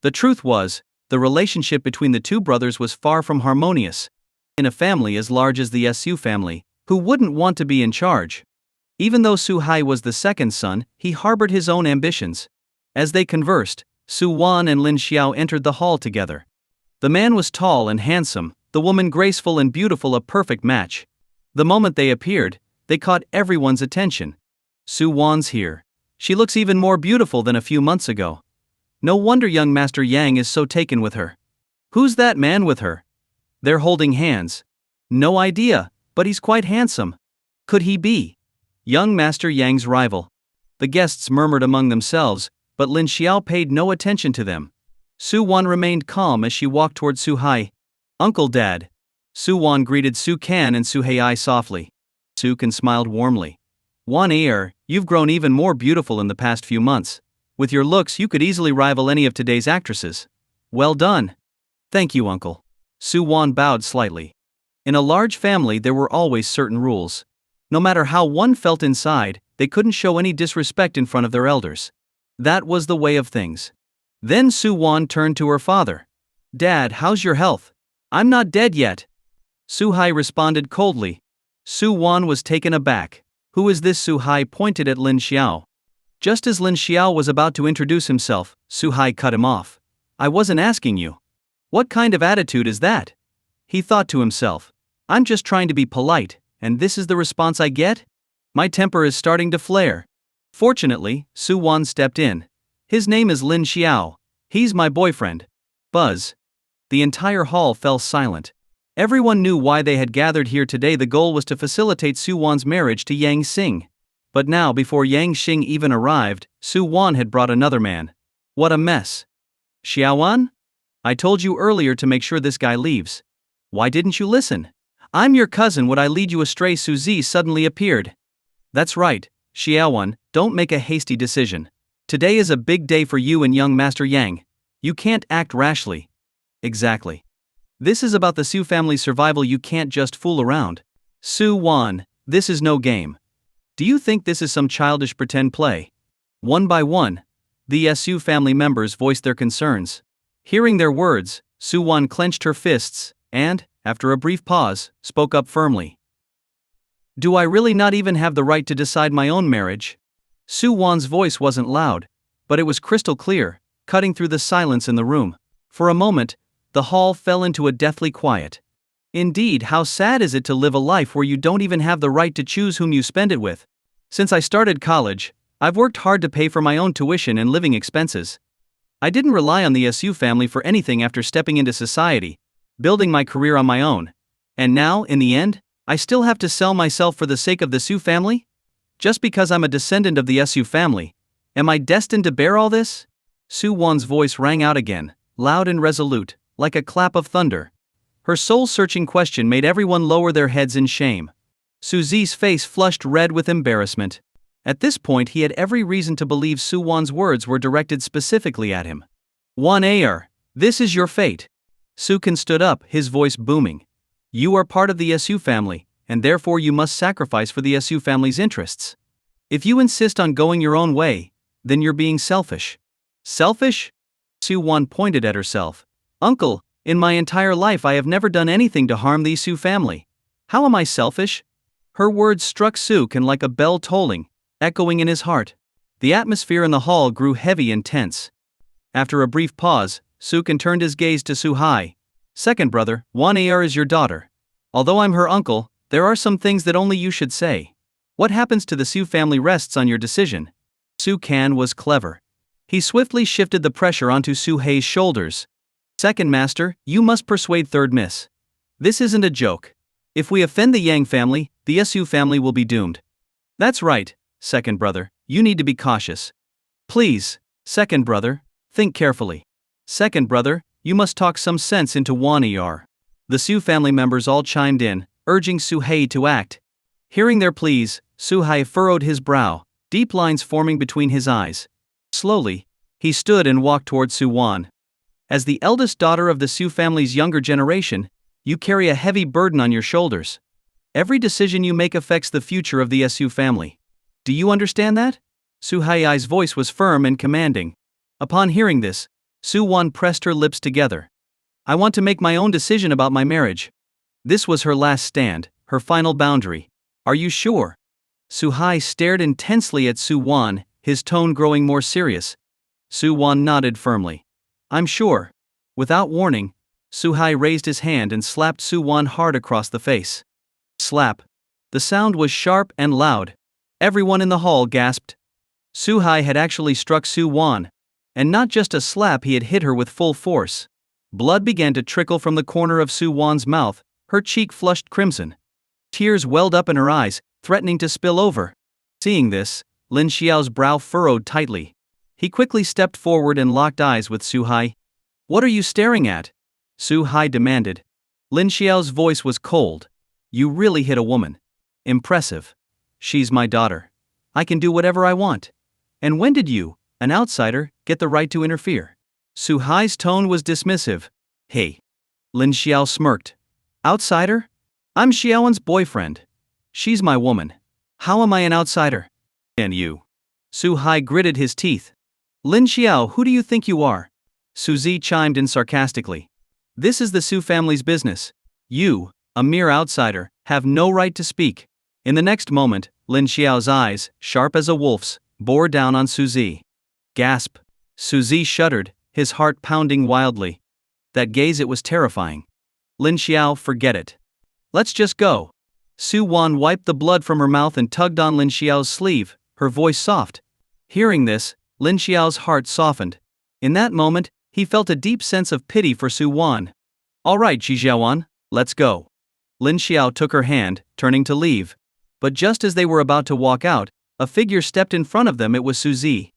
The truth was, the relationship between the two brothers was far from harmonious. In a family as large as the Su family, who wouldn't want to be in charge? Even though Su Hai was the second son, he harbored his own ambitions. As they conversed, Su Wan and Lin Xiao entered the hall together. The man was tall and handsome, the woman graceful and beautiful, a perfect match. The moment they appeared, they caught everyone's attention. Su Wan's here. She looks even more beautiful than a few months ago. No wonder young Master Yang is so taken with her. Who's that man with her? They're holding hands. No idea, but he's quite handsome. Could he be young Master Yang's rival? The guests murmured among themselves, but Lin Xiao paid no attention to them. Su Wan remained calm as she walked toward Su Hai. Uncle, Dad. Su Wan greeted Su Kan and Su Hai softly. Su Kan smiled warmly. Wan Er, you've grown even more beautiful in the past few months. With your looks, you could easily rival any of today's actresses. Well done. Thank you, Uncle. Su Wan bowed slightly. In a large family, there were always certain rules. No matter how one felt inside, they couldn't show any disrespect in front of their elders. That was the way of things. Then Su Wan turned to her father. Dad, how's your health? I'm not dead yet. Su Hai responded coldly. Su Wan was taken aback. Who is this? Su Hai pointed at Lin Xiao. Just as Lin Xiao was about to introduce himself, Su Hai cut him off. I wasn't asking you. What kind of attitude is that? He thought to himself. I'm just trying to be polite, and this is the response I get? My temper is starting to flare. Fortunately, Su Wan stepped in. His name is Lin Xiao. He's my boyfriend. Buzz. The entire hall fell silent. Everyone knew why they had gathered here today. The goal was to facilitate Su Wan's marriage to Yang Xing. But now, before Yang Xing even arrived, Su Wan had brought another man. What a mess. Xiaowan? I told you earlier to make sure this guy leaves. Why didn't you listen? I'm your cousin, would I lead you astray? Su Zi suddenly appeared. That's right, Xiaowan, don't make a hasty decision. Today is a big day for you and young Master Yang. You can't act rashly. Exactly. This is about the Su family's survival, you can't just fool around. Su Wan, this is no game. Do you think this is some childish pretend play? One by one, the Su family members voiced their concerns. Hearing their words, Su Wan clenched her fists, and, after a brief pause, spoke up firmly. Do I really not even have the right to decide my own marriage? Su Wan's voice wasn't loud, but it was crystal clear, cutting through the silence in the room. For a moment, the hall fell into a deathly quiet. Indeed, how sad is it to live a life where you don't even have the right to choose whom you spend it with? Since I started college, I've worked hard to pay for my own tuition and living expenses. I didn't rely on the SU family for anything after stepping into society, building my career on my own. And now, in the end, I still have to sell myself for the sake of the Su family? Just because I'm a descendant of the SU family, am I destined to bear all this? Su Wan's voice rang out again, loud and resolute, like a clap of thunder. Her soul-searching question made everyone lower their heads in shame. Su Zi's face flushed red with embarrassment. At this point he had every reason to believe Su Wan's words were directed specifically at him. Wan Aer, this is your fate. Sukin stood up, his voice booming. You are part of the SU family, and therefore you must sacrifice for the SU family's interests. If you insist on going your own way, then you're being selfish. Selfish? Su Wan pointed at herself. Uncle, in my entire life I have never done anything to harm the Su family. How am I selfish? Her words struck Sukin like a bell tolling, echoing in his heart. The atmosphere in the hall grew heavy and tense. After a brief pause, Sukin turned his gaze to Su-hai. Second brother, Wan Aer is your daughter. Although I'm her uncle, there are some things that only you should say. What happens to the Su family rests on your decision. Su-kan was clever. He swiftly shifted the pressure onto Su-hei's shoulders. Second master, you must persuade third miss. This isn't a joke. If we offend the Yang family, the Su family will be doomed. That's right, second brother, you need to be cautious. Please, second brother, think carefully. Second brother, you must talk some sense into Wan Aer. The Su family members all chimed in, urging Su-hai to act. Hearing their pleas, Su-hai furrowed his brow, deep lines forming between his eyes. Slowly, he stood and walked toward Su Wan. As the eldest daughter of the Su family's younger generation, you carry a heavy burden on your shoulders. Every decision you make affects the future of the Su family. Do you understand that? Su-hai's voice was firm and commanding. Upon hearing this, Su Wan pressed her lips together. I want to make my own decision about my marriage. This was her last stand, her final boundary. Are you sure? Su-hai stared intensely at Su Wan, his tone growing more serious. Su Wan nodded firmly. I'm sure. Without warning, Su-hai raised his hand and slapped Su Wan hard across the face. Slap. The sound was sharp and loud. Everyone in the hall gasped. Su-hai had actually struck Su Wan. And not just a slap, he had hit her with full force. Blood began to trickle from the corner of Su Wan's mouth, her cheek flushed crimson. Tears welled up in her eyes, threatening to spill over. Seeing this, Lin Xiao's brow furrowed tightly. He quickly stepped forward and locked eyes with Su-hai. What are you staring at? Su-hai demanded. Lin Xiao's voice was cold. You really hit a woman. Impressive. She's my daughter. I can do whatever I want. And when did you, an outsider, get the right to interfere? Su-hai's tone was dismissive. Hey. Lin Xiao smirked. Outsider? I'm Xiaowen's boyfriend. She's my woman. How am I an outsider? And you? Su-hai gritted his teeth. Lin Xiao, who do you think you are? Su Zi chimed in sarcastically. This is the Su family's business. You, a mere outsider, have no right to speak. In the next moment, Lin Xiao's eyes, sharp as a wolf's, bore down on Su Zi. Gasp. Su Zi shuddered, his heart pounding wildly. That gaze, it was terrifying. Lin Xiao, forget it. Let's just go. Su Wan wiped the blood from her mouth and tugged on Lin Xiao's sleeve, her voice soft. Hearing this, Lin Xiao's heart softened. In that moment, he felt a deep sense of pity for Su Wan. All right, Xiaowan, let's go. Lin Xiao took her hand, turning to leave. But just as they were about to walk out, a figure stepped in front of them. It was Su Zi.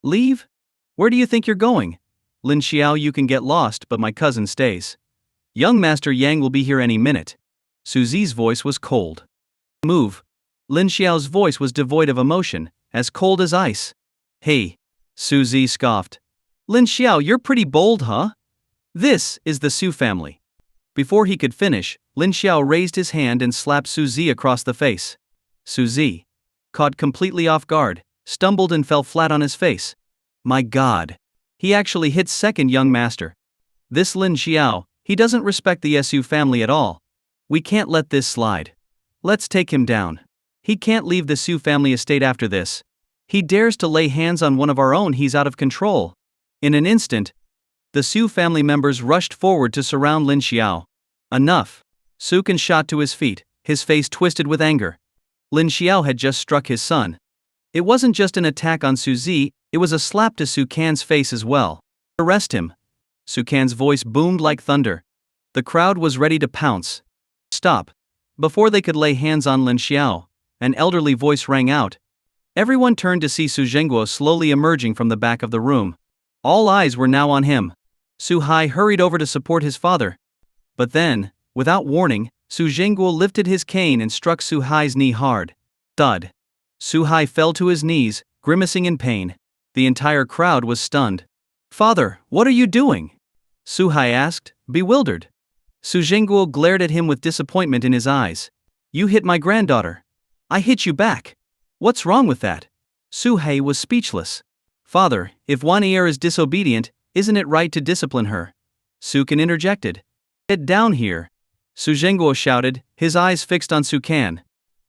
Leave? Where do you think you're going? Lin Xiao, you can get lost, but my cousin stays. Young Master Yang will be here any minute. Su Zi's voice was cold. Move. Lin Xiao's voice was devoid of emotion, as cold as ice. Hey. Su Zi scoffed. Lin Xiao, you're pretty bold, huh? This is the Su family. Before he could finish, Lin Xiao raised his hand and slapped Su Zi across the face. Su Zi, caught completely off guard, stumbled and fell flat on his face. My God. He actually hit second young master. This Lin Xiao, He doesn't respect the Su family at all. We can't let this slide. Let's take him down. He can't leave the Su family estate after this. He dares to lay hands on one of our own, he's out of control. In an instant, the Su family members rushed forward to surround Lin Xiao. Enough. Su Can shot to his feet, his face twisted with anger. Lin Xiao had just struck his son. It wasn't just an attack on Su Zi, it was a slap to Su Can's face as well. Arrest him. Su Can's voice boomed like thunder. The crowd was ready to pounce. Stop. Before they could lay hands on Lin Xiao, an elderly voice rang out. Everyone turned to see Su Zhengguo slowly emerging from the back of the room. All eyes were now on him. Su Hai hurried over to support his father. But then, without warning, Su Zhengguo lifted his cane and struck Su Hai's knee hard. Thud. Su Hai fell to his knees, grimacing in pain. The entire crowd was stunned. Father, what are you doing? Su Hai asked, bewildered. Su Zhengguo glared at him with disappointment in his eyes. You hit my granddaughter. I hit you back. What's wrong with that? Su Hai was speechless. Father, if Wanier is disobedient, isn't it right to discipline her? Su Can interjected. Get down here. Su Zhengguo shouted, his eyes fixed on Su Can.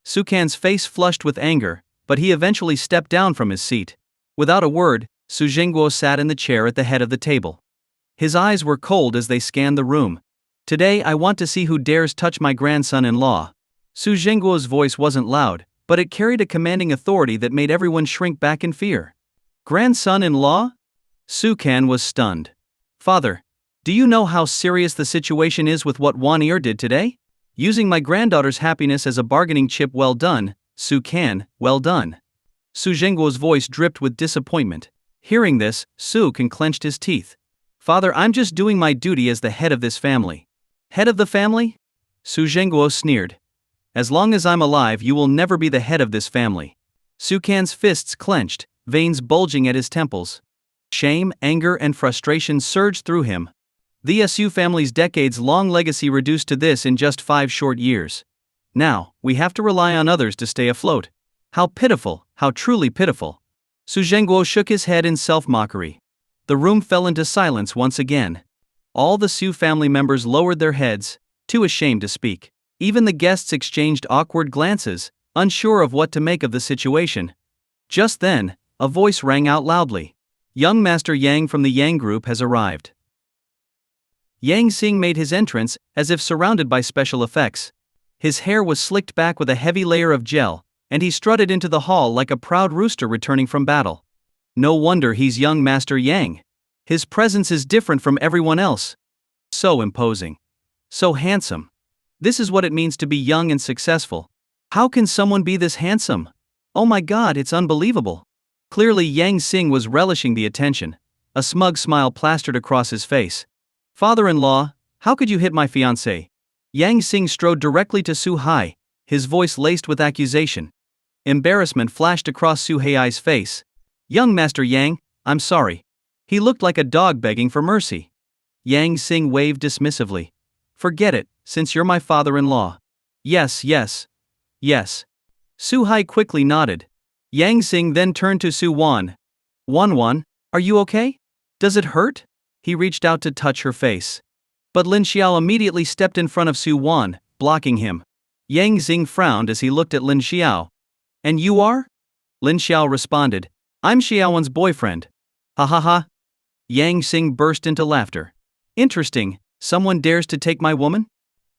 Su Can's face flushed with anger, but he eventually stepped down from his seat. Without a word, Su Zhengguo sat in the chair at the head of the table. His eyes were cold as they scanned the room. Today I want to see who dares touch my grandson-in-law. Su Zhengguo's voice wasn't loud, but it carried a commanding authority that made everyone shrink back in fear. Grandson-in-law? Su Can was stunned. Father, do you know how serious the situation is with what Wanier did today? Using my granddaughter's happiness as a bargaining chip. Well done, Su Can, well done. Su Zhengguo's voice dripped with disappointment. Hearing this, Su Can clenched his teeth. Father, I'm just doing my duty as the head of this family. Head of the family? Su Zhengguo sneered. As long as I'm alive, you will never be the head of this family. Su Can's fists clenched, veins bulging at his temples. Shame, anger, and frustration surged through him. The Su family's decades-long legacy reduced to this in just 5 short years. Now, we have to rely on others to stay afloat. How pitiful, how truly pitiful. Su Zhengguo shook his head in self-mockery. The room fell into silence once again. All the Su family members lowered their heads, too ashamed to speak. Even the guests exchanged awkward glances, unsure of what to make of the situation. Just then, a voice rang out loudly. Young Master Yang from the Yang group has arrived. Yang Xing made his entrance, as if surrounded by special effects. His hair was slicked back with a heavy layer of gel, and he strutted into the hall like a proud rooster returning from battle. No wonder he's young Master Yang. His presence is different from everyone else. So imposing. So handsome. This is what it means to be young and successful. How can someone be this handsome? Oh my God, it's unbelievable. Clearly Yang Xing was relishing the attention. A smug smile plastered across his face. Father-in-law, how could you hit my fiancée? Yang Xing strode directly to Su Hai, his voice laced with accusation. Embarrassment flashed across Su Hai's face. Young Master Yang, I'm sorry. He looked like a dog begging for mercy. Yang Xing waved dismissively. Forget it, since you're my father-in-law. Yes. Su Hai quickly nodded. Yang Xing then turned to Su Wan. Wan, are you okay? Does it hurt? He reached out to touch her face. But Lin Xiao immediately stepped in front of Su Wan, blocking him. Yang Xing frowned as he looked at Lin Xiao. And you are? Lin Xiao responded. I'm Xiaowan's boyfriend. Ha ha ha. Yang Xing burst into laughter. Interesting, someone dares to take my woman?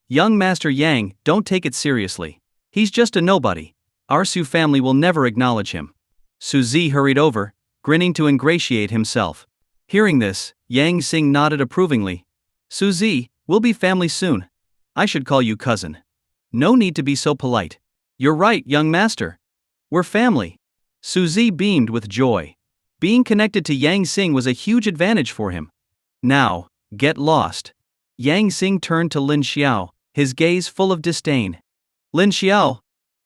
Young Master Yang, don't take it seriously. He's just a nobody. Our Su family will never acknowledge him. Su Zi hurried over, grinning to ingratiate himself. Hearing this, Yang Xing nodded approvingly. Su Zi, we'll be family soon. I should call you cousin. No need to be so polite. You're right, young master. We're family. Su Zi beamed with joy. Being connected to Yang Xing was a huge advantage for him. Now, get lost. Yang Xing turned to Lin Xiao, his gaze full of disdain. Lin Xiao,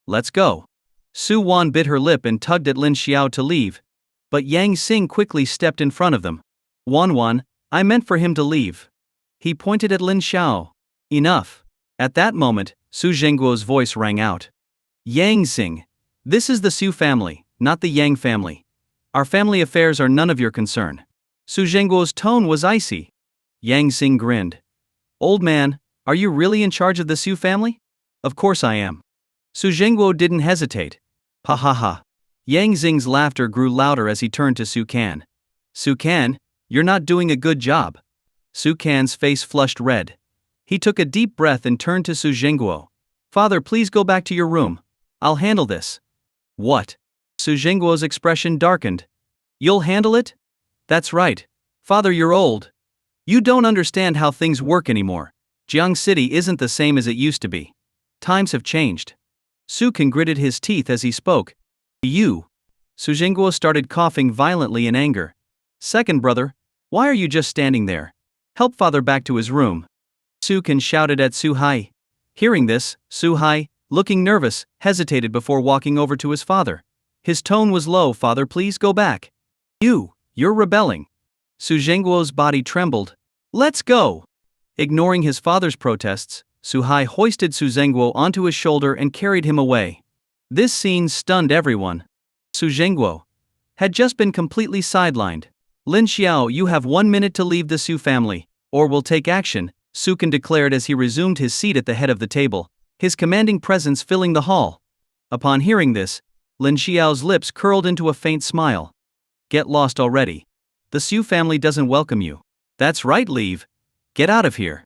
let's go. Su Wan bit her lip and tugged at Lin Xiao to leave. But Yang Xing quickly stepped in front of them. Wan, I meant for him to leave. He pointed at Lin Xiao. Enough. At that moment, Su Zhengguo's voice rang out. Yang Xing. This is the Su family, not the Yang family. Our family affairs are none of your concern. Su Zhengguo's tone was icy. Yang Xing grinned. Old man, are you really in charge of the Su family? Of course I am. Su Zhengguo didn't hesitate. Ha ha ha. Yang Xing's laughter grew louder as he turned to Su Kan. Su Kan, you're not doing a good job. Su Kan's face flushed red. He took a deep breath and turned to Su Zhengguo. Father, please go back to your room. I'll handle this. What? Su Zhengguo's expression darkened. You'll handle it? That's right. Father, you're old. You don't understand how things work anymore. Jiang City isn't the same as it used to be. Times have changed. Su Kan gritted his teeth as he spoke. You. Su Zhengguo started coughing violently in anger. Second brother, why are you just standing there? Help father back to his room. Su Kan shouted at Su Hai. Hearing this, Su Hai, looking nervous, hesitated before walking over to his father. His tone was low. Father, please go back. You're rebelling. Su Zhengguo's body trembled. Let's go. Ignoring his father's protests, Su Hai hoisted Su Zhengguo onto his shoulder and carried him away. This scene stunned everyone. Su Zhengguo had just been completely sidelined. Lin Xiao, you have 1 minute to leave the Su family, or we'll take action, Su Kan declared as he resumed his seat at the head of the table, his commanding presence filling the hall. Upon hearing this, Lin Xiao's lips curled into a faint smile. Get lost already. The Su family doesn't welcome you. That's right, leave. Get out of here.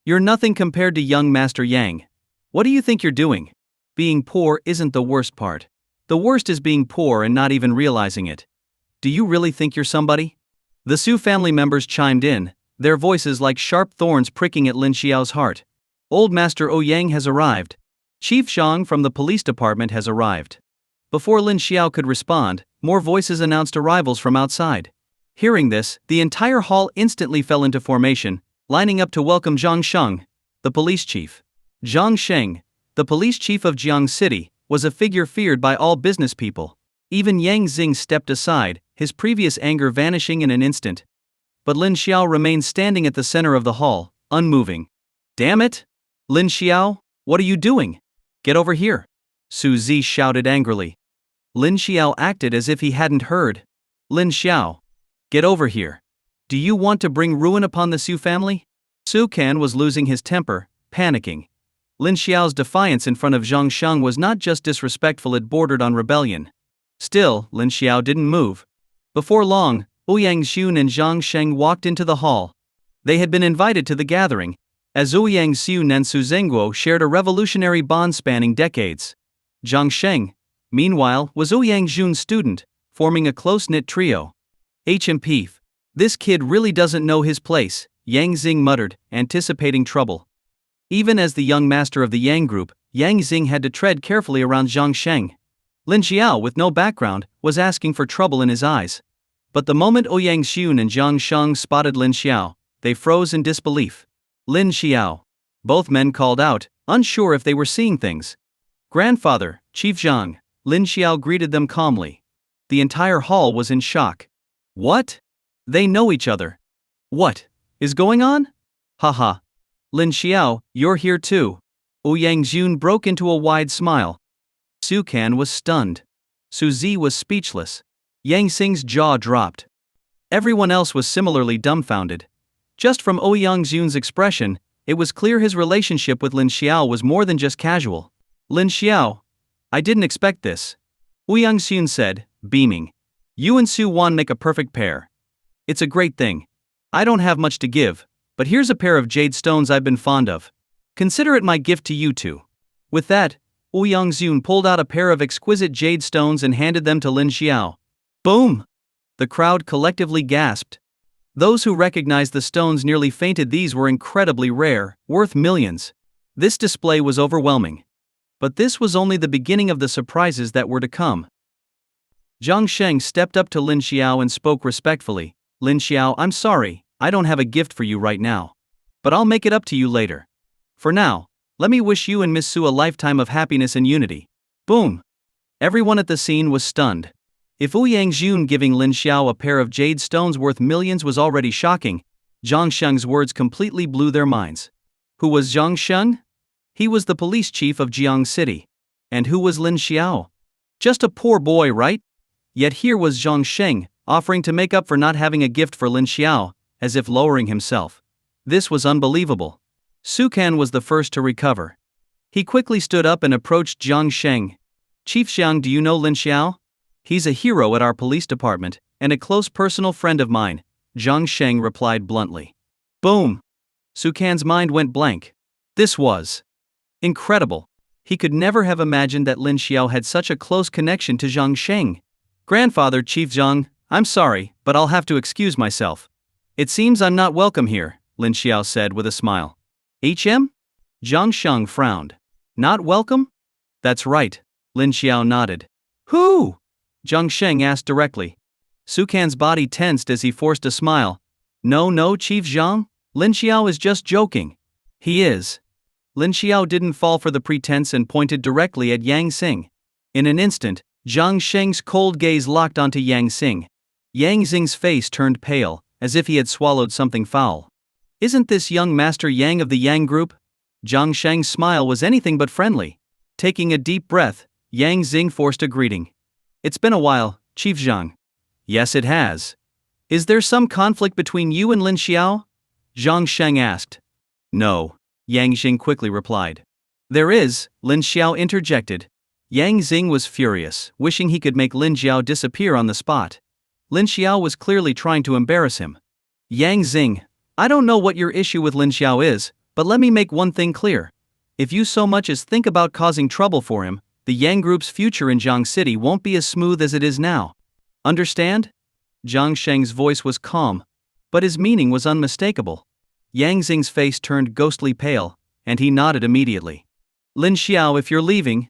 You're nothing compared to young Master Yang. What do you think you're doing? Being poor isn't the worst part. The worst is being poor and not even realizing it. Do you really think you're somebody? The Su family members chimed in, their voices like sharp thorns pricking at Lin Xiao's heart. Old Master Ouyang has arrived. Chief Zhang from the police department has arrived. Before Lin Xiao could respond, more voices announced arrivals from outside. Hearing this, the entire hall instantly fell into formation, lining up to welcome Zhang Sheng, the police chief. Zhang Sheng, the police chief of Jiang City, was a figure feared by all business people. Even Yang Xing stepped aside, his previous anger vanishing in an instant. But Lin Xiao remained standing at the center of the hall, unmoving. Damn it! Lin Xiao, what are you doing? Get over here! Su Zi shouted angrily. Lin Xiao acted as if he hadn't heard. Lin Xiao, get over here. Do you want to bring ruin upon the Su family? Su Kan was losing his temper, panicking. Lin Xiao's defiance in front of Zhang Sheng was not just disrespectful, it bordered on rebellion. Still, Lin Xiao didn't move. Before long, Ouyang Xun and Zhang Sheng walked into the hall. They had been invited to the gathering, as Ouyang Xun and Su Zhengguo shared a revolutionary bond spanning decades. Zhang Sheng, meanwhile, was Ouyang Xun's student, forming a close-knit trio. HMP. This kid really doesn't know his place, Yang Xing muttered, anticipating trouble. Even as the young master of the Yang group, Yang Xing had to tread carefully around Zhang Sheng. Lin Xiao, with no background, was asking for trouble in his eyes. But the moment Ouyang Xun and Zhang Sheng spotted Lin Xiao, they froze in disbelief. Lin Xiao. Both men called out, unsure if they were seeing things. Grandfather, Chief Zhang, Lin Xiao greeted them calmly. The entire hall was in shock. What? They know each other. What is going on? Haha. Lin Xiao, you're here too. Ouyang Xun broke into a wide smile. Su Kan was stunned. Su Zi was speechless. Yang Xing's jaw dropped. Everyone else was similarly dumbfounded. Just from Ouyang Xun's expression, it was clear his relationship with Lin Xiao was more than just casual. Lin Xiao, I didn't expect this. Ouyang Xun said, beaming. You and Su Wan make a perfect pair. It's a great thing. I don't have much to give, but here's a pair of jade stones I've been fond of. Consider it my gift to you two. With that, Ouyang Xun pulled out a pair of exquisite jade stones and handed them to Lin Xiao. Boom! The crowd collectively gasped. Those who recognized the stones nearly fainted. These were incredibly rare, worth millions. This display was overwhelming. But this was only the beginning of the surprises that were to come. Zhang Sheng stepped up to Lin Xiao and spoke respectfully. Lin Xiao, I'm sorry, I don't have a gift for you right now. But I'll make it up to you later. For now, let me wish you and Miss Su a lifetime of happiness and unity. Boom! Everyone at the scene was stunned. If Ouyang Xun giving Lin Xiao a pair of jade stones worth millions was already shocking, Zhang Sheng's words completely blew their minds. Who was Zhang Sheng? He was the police chief of Jiang City. And who was Lin Xiao? Just a poor boy, right? Yet here was Zhang Sheng, offering to make up for not having a gift for Lin Xiao, as if lowering himself. This was unbelievable. Sukan was the first to recover. He quickly stood up and approached Jiang Sheng. Chief Xiang, do you know Lin Xiao? He's a hero at our police department, and a close personal friend of mine, Jiang Sheng replied bluntly. Boom! Sukan's mind went blank. This was incredible. He could never have imagined that Lin Xiao had such a close connection to Jiang Sheng. Grandfather Chief Jiang, I'm sorry, but I'll have to excuse myself. It seems I'm not welcome here, Lin Xiao said with a smile. HM? Jiang Sheng frowned. Not welcome? That's right, Lin Xiao nodded. Who? Jiang Sheng asked directly. Sukan's body tensed as he forced a smile. No, Chief Jiang, Lin Xiao is just joking. He is. Lin Xiao didn't fall for the pretense and pointed directly at Yang Xing. In an instant, Jiang Sheng's cold gaze locked onto Yang Xing. Yang Xing's face turned pale, as if he had swallowed something foul. Isn't this young Master Yang of the Yang group? Jiang Sheng's smile was anything but friendly. Taking a deep breath, Yang Xing forced a greeting. It's been a while, Chief Jiang. Yes, it has. Is there some conflict between you and Lin Xiao? Jiang Sheng asked. No, Yang Xing quickly replied. There is, Lin Xiao interjected. Yang Xing was furious, wishing he could make Lin Xiao disappear on the spot. Lin Xiao was clearly trying to embarrass him. Yang Xing, I don't know what your issue with Lin Xiao is, but let me make one thing clear. If you so much as think about causing trouble for him, the Yang Group's future in Jiang City won't be as smooth as it is now. Understand? Jiang Sheng's voice was calm, but his meaning was unmistakable. Yang Xing's face turned ghostly pale, and he nodded immediately. Lin Xiao, if you're leaving,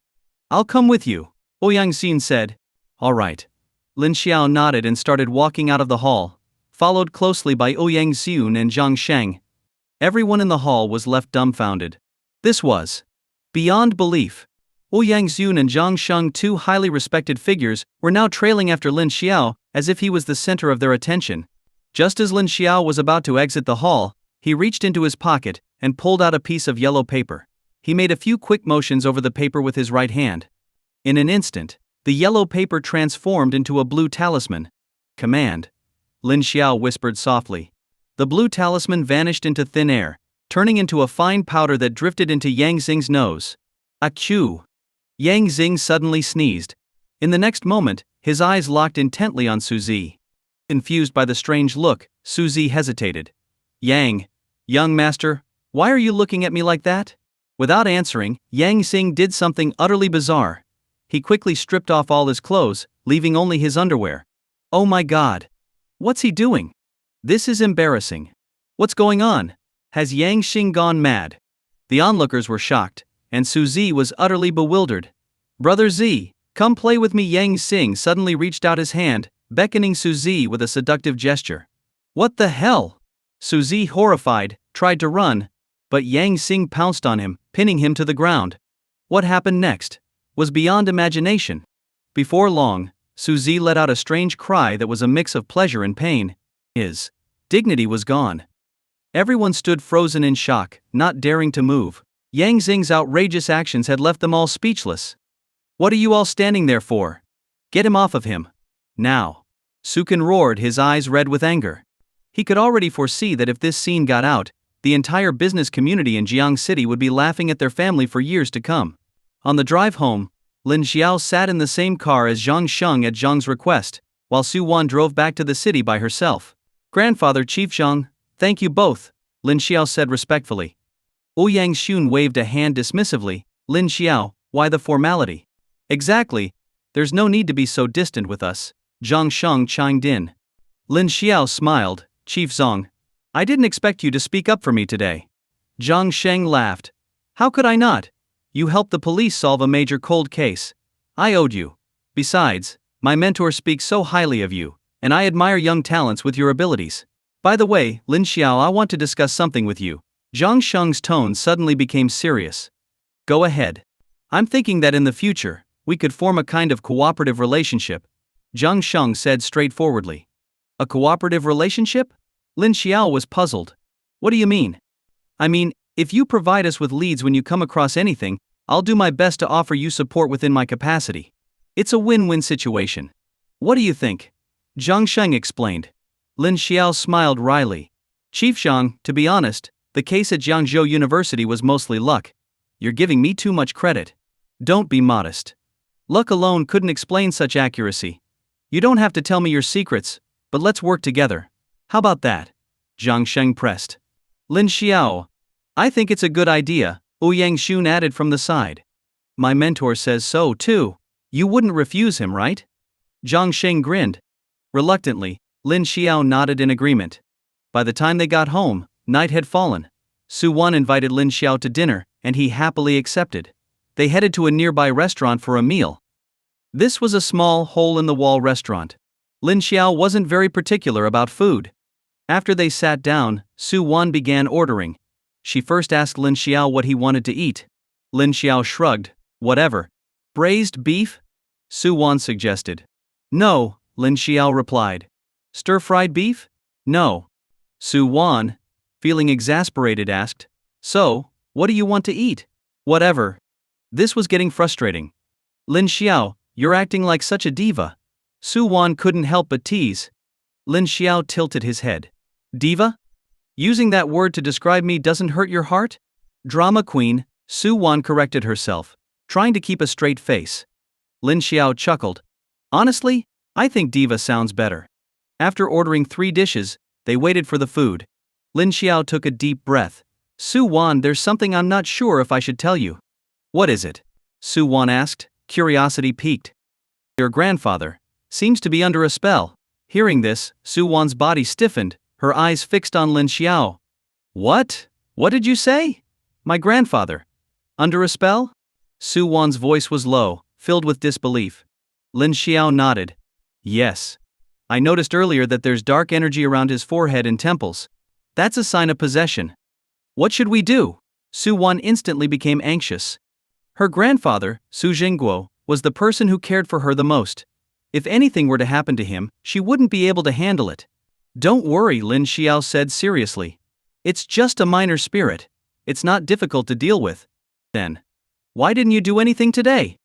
I'll come with you, Ouyang Xin said. All right. Lin Xiao nodded and started walking out of the hall, followed closely by Ouyang Xiun and Jiang Sheng. Everyone in the hall was left dumbfounded. This was beyond belief. Ouyang Xiun and Jiang Sheng, two highly respected figures, were now trailing after Lin Xiao, as if he was the center of their attention. Just as Lin Xiao was about to exit the hall, he reached into his pocket and pulled out a piece of yellow paper. He made a few quick motions over the paper with his right hand. In an instant, the yellow paper transformed into a blue talisman. Command. Lin Xiao whispered softly. The blue talisman vanished into thin air, turning into a fine powder that drifted into Yang Xing's nose. Achoo! Yang Xing suddenly sneezed. In the next moment, his eyes locked intently on Suzy. Confused by the strange look, Suzy hesitated. Yang, young master, why are you looking at me like that? Without answering, Yang Xing did something utterly bizarre. He quickly stripped off all his clothes, leaving only his underwear. Oh my god! What's he doing? This is embarrassing. What's going on? Has Yang Xing gone mad? The onlookers were shocked, and Suzy was utterly bewildered. Brother Z, come play with me. Yang Xing suddenly reached out his hand, beckoning Suzy with a seductive gesture. What the hell? Suzy, horrified, tried to run, but Yang Xing pounced on him, pinning him to the ground. What happened next was beyond imagination. Before long, Suzy let out a strange cry that was a mix of pleasure and pain. His dignity was gone. Everyone stood frozen in shock, not daring to move. Yang Xing's outrageous actions had left them all speechless. What are you all standing there for? Get him off of him. Now. Sukan roared, his eyes red with anger. He could already foresee that if this scene got out, the entire business community in Jiang City would be laughing at their family for years to come. On the drive home, Lin Xiao sat in the same car as Jiang Sheng at Zhang's request, while Su Wan drove back to the city by herself. Grandfather Chief Zhang, thank you both, Lin Xiao said respectfully. Ouyang Xun waved a hand dismissively. Lin Xiao, why the formality? Exactly. There's no need to be so distant with us, Jiang Sheng chimed in. Lin Xiao smiled. Chief Zhang, I didn't expect you to speak up for me today. Jiang Sheng laughed. How could I not? You helped the police solve a major cold case. I owed you. Besides, my mentor speaks so highly of you, and I admire young talents with your abilities. By the way, Lin Xiao, I want to discuss something with you. Jiang Sheng's tone suddenly became serious. Go ahead. I'm thinking that in the future, we could form a kind of cooperative relationship, Jiang Sheng said straightforwardly. A cooperative relationship? Lin Xiao was puzzled. What do you mean? I mean, if you provide us with leads when you come across anything, I'll do my best to offer you support within my capacity. It's a win-win situation. What do you think? Jiang Sheng explained. Lin Xiao smiled wryly. Chief Zhang, to be honest, The case at Jiangzhou University was mostly luck. You're giving me too much credit. Don't be modest. Luck alone couldn't explain such accuracy. You don't have to tell me your secrets, but let's work together. How about that? Zhang Sheng pressed. Lin Xiao. I think it's a good idea, Ouyang Xun added from the side. My mentor says so too. You wouldn't refuse him, right? Zhang Sheng grinned. Reluctantly, Lin Xiao nodded in agreement. By the time they got home, night had fallen. Su Wan invited Lin Xiao to dinner, and he happily accepted. They headed to a nearby restaurant for a meal. This was a small, hole-in-the-wall restaurant. Lin Xiao wasn't very particular about food. After they sat down, Su Wan began ordering. She first asked Lin Xiao what he wanted to eat. Lin Xiao shrugged. Whatever. Braised beef? Su Wan suggested. No, Lin Xiao replied. Stir-fried beef? No. Su Wan, feeling exasperated, asked. So, what do you want to eat? Whatever. This was getting frustrating. Lin Xiao, you're acting like such a diva. Su Wan couldn't help but tease. Lin Xiao tilted his head. Diva? Using that word to describe me doesn't hurt your heart? Drama queen, Su Wan corrected herself, trying to keep a straight face. Lin Xiao chuckled. Honestly, I think diva sounds better. After ordering 3 dishes, they waited for the food. Lin Xiao took a deep breath. Su Wan, there's something I'm not sure if I should tell you. What is it? Su Wan asked, curiosity piqued. Your grandfather seems to be under a spell. Hearing this, Su Wan's body stiffened, her eyes fixed on Lin Xiao. What? What did you say? My grandfather. Under a spell? Su Wan's voice was low, filled with disbelief. Lin Xiao nodded. Yes. I noticed earlier that there's dark energy around his forehead and temples. That's a sign of possession. What should we do? Su Wan instantly became anxious. Her grandfather, Su Jingguo, was the person who cared for her the most. If anything were to happen to him, she wouldn't be able to handle it. Don't worry, Lin Xiao said seriously. It's just a minor spirit. It's not difficult to deal with. Then, why didn't you do anything today?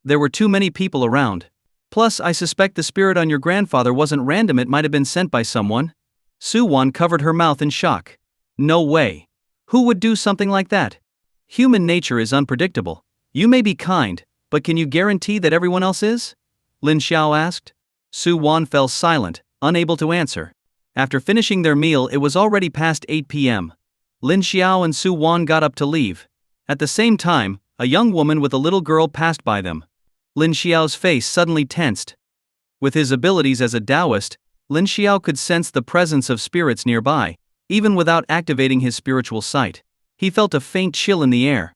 There were too many people around. Plus, I suspect the spirit on your grandfather wasn't random, it might have been sent by someone. Su Wan covered her mouth in shock. No way. Who would do something like that? Human nature is unpredictable. You may be kind, but can you guarantee that everyone else is? Lin Xiao asked. Su Wan fell silent, unable to answer. After finishing their meal, it was already past 8 p.m. Lin Xiao and Su Wan got up to leave. At the same time, a young woman with a little girl passed by them. Lin Xiao's face suddenly tensed. With his abilities as a Taoist, Lin Xiao could sense the presence of spirits nearby, even without activating his spiritual sight. He felt a faint chill in the air.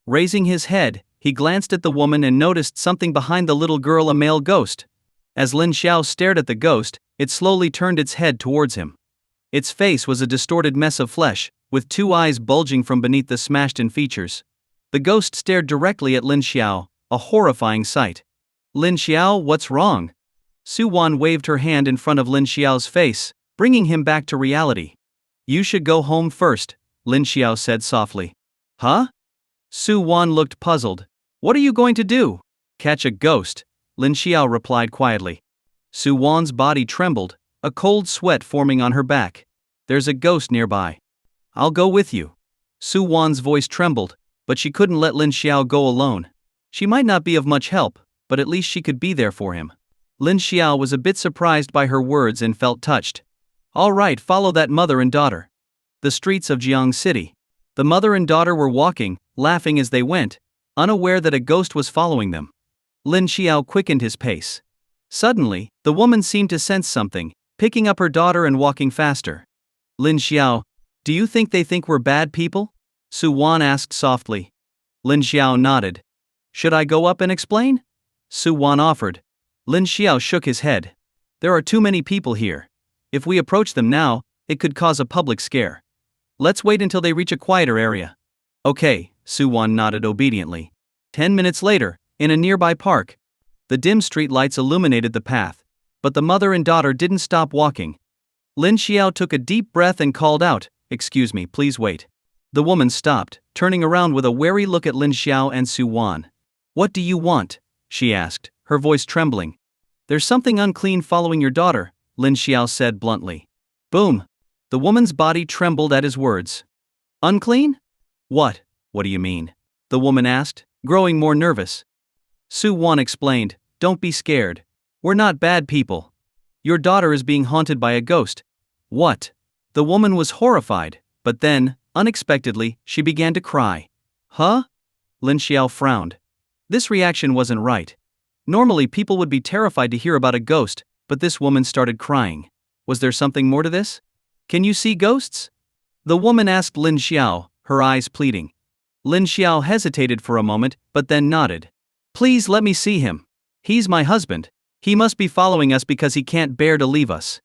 Raising his head, he glanced at the woman and noticed something behind the little girl, a male ghost. As Lin Xiao stared at the ghost, it slowly turned its head towards him. Its face was a distorted mess of flesh, with 2 eyes bulging from beneath the smashed-in features. The ghost stared directly at Lin Xiao, a horrifying sight. Lin Xiao, what's wrong? Su Wan waved her hand in front of Lin Xiao's face, bringing him back to reality. You should go home first, Lin Xiao said softly. Huh? Su Wan looked puzzled. What are you going to do? Catch a ghost, Lin Xiao replied quietly. Su Wan's body trembled, a cold sweat forming on her back. There's a ghost nearby. I'll go with you. Su Wan's voice trembled, but she couldn't let Lin Xiao go alone. She might not be of much help, but at least she could be there for him. Lin Xiao was a bit surprised by her words and felt touched. All right, follow that mother and daughter. The streets of Jiang City. The mother and daughter were walking, laughing as they went, unaware that a ghost was following them. Lin Xiao quickened his pace. Suddenly, the woman seemed to sense something, picking up her daughter and walking faster. Lin Xiao, do you think they think we're bad people? Su Wan asked softly. Lin Xiao nodded. Should I go up and explain? Su Wan offered. Lin Xiao shook his head. There are too many people here. If we approach them now, it could cause a public scare. Let's wait until they reach a quieter area. Okay, Su Wan nodded obediently. 10 minutes later, in a nearby park, the dim street lights illuminated the path, but the mother and daughter didn't stop walking. Lin Xiao took a deep breath and called out, Excuse me, please wait. The woman stopped, turning around with a wary look at Lin Xiao and Su Wan. What do you want? She asked, her voice trembling. There's something unclean following your daughter, Lin Xiao said bluntly. Boom! The woman's body trembled at his words. Unclean? What? What do you mean? The woman asked, growing more nervous. Su Wan explained, don't be scared. We're not bad people. Your daughter is being haunted by a ghost. What? The woman was horrified, but then, unexpectedly, she began to cry. Huh? Lin Xiao frowned. This reaction wasn't right. Normally people would be terrified to hear about a ghost, but this woman started crying. Was there something more to this? Can you see ghosts? The woman asked Lin Xiao, her eyes pleading. Lin Xiao hesitated for a moment, but then nodded. Please let me see him. He's my husband. He must be following us because he can't bear to leave us.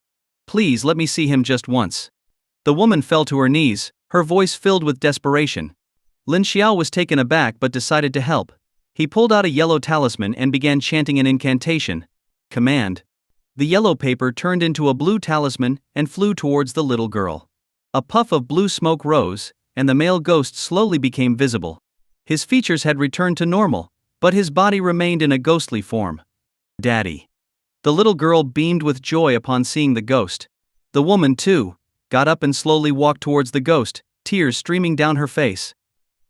Please let me see him just once. The woman fell to her knees, her voice filled with desperation. Lin Xiao was taken aback but decided to help. He pulled out a yellow talisman and began chanting an incantation. Command. The yellow paper turned into a blue talisman and flew towards the little girl. A puff of blue smoke rose, and the male ghost slowly became visible. His features had returned to normal, but his body remained in a ghostly form. Daddy. The little girl beamed with joy upon seeing the ghost. The woman, too, got up and slowly walked towards the ghost, tears streaming down her face.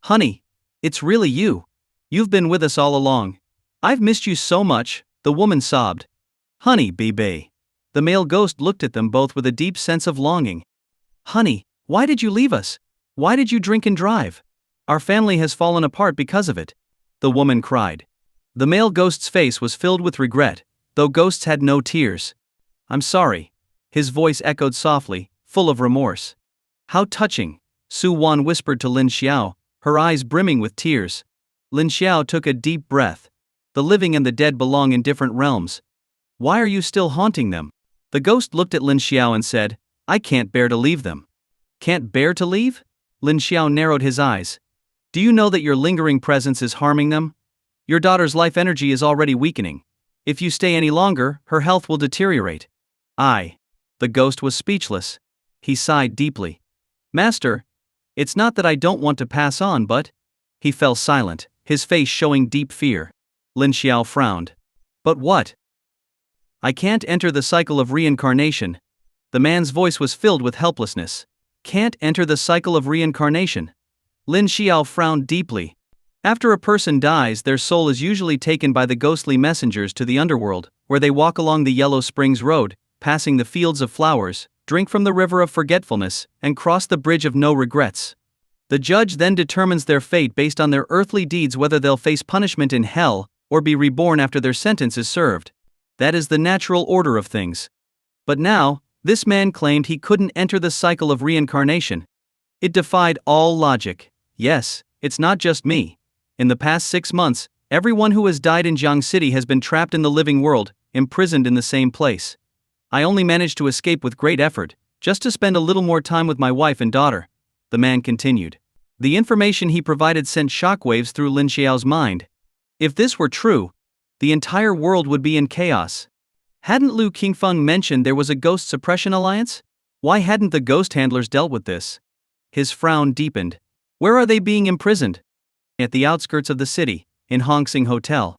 Honey, it's really you. You've been with us all along. I've missed you so much, the woman sobbed. Honey, baby. The male ghost looked at them both with a deep sense of longing. Honey, why did you leave us? Why did you drink and drive? Our family has fallen apart because of it. The woman cried. The male ghost's face was filled with regret, though ghosts had no tears. I'm sorry. His voice echoed softly, full of remorse. How touching, Su Wan whispered to Lin Xiao, her eyes brimming with tears. Lin Xiao took a deep breath. The living and the dead belong in different realms. Why are you still haunting them? The ghost looked at Lin Xiao and said, I can't bear to leave them. Can't bear to leave? Lin Xiao narrowed his eyes. Do you know that your lingering presence is harming them? Your daughter's life energy is already weakening. If you stay any longer, her health will deteriorate. The ghost was speechless. He sighed deeply. Master, it's not that I don't want to pass on, but... He fell silent, his face showing deep fear. Lin Xiao frowned. But what? I can't enter the cycle of reincarnation. The man's voice was filled with helplessness. Can't enter the cycle of reincarnation. Lin Xiao frowned deeply. After a person dies, their soul is usually taken by the ghostly messengers to the underworld, where they walk along the Yellow Springs Road, passing the fields of flowers, drink from the river of forgetfulness, and cross the bridge of no regrets. The judge then determines their fate based on their earthly deeds, whether they'll face punishment in hell, or be reborn after their sentence is served. That is the natural order of things. But now, this man claimed he couldn't enter the cycle of reincarnation. It defied all logic. Yes, it's not just me. In the past 6 months, everyone who has died in Jiang City has been trapped in the living world, imprisoned in the same place. I only managed to escape with great effort, just to spend a little more time with my wife and daughter. The man continued. The information he provided sent shockwaves through Lin Xiao's mind. If this were true, the entire world would be in chaos. Hadn't Lu Qingfeng mentioned there was a ghost suppression alliance? Why hadn't the ghost handlers dealt with this? His frown deepened. Where are they being imprisoned? At the outskirts of the city, in Hong Sing Hotel.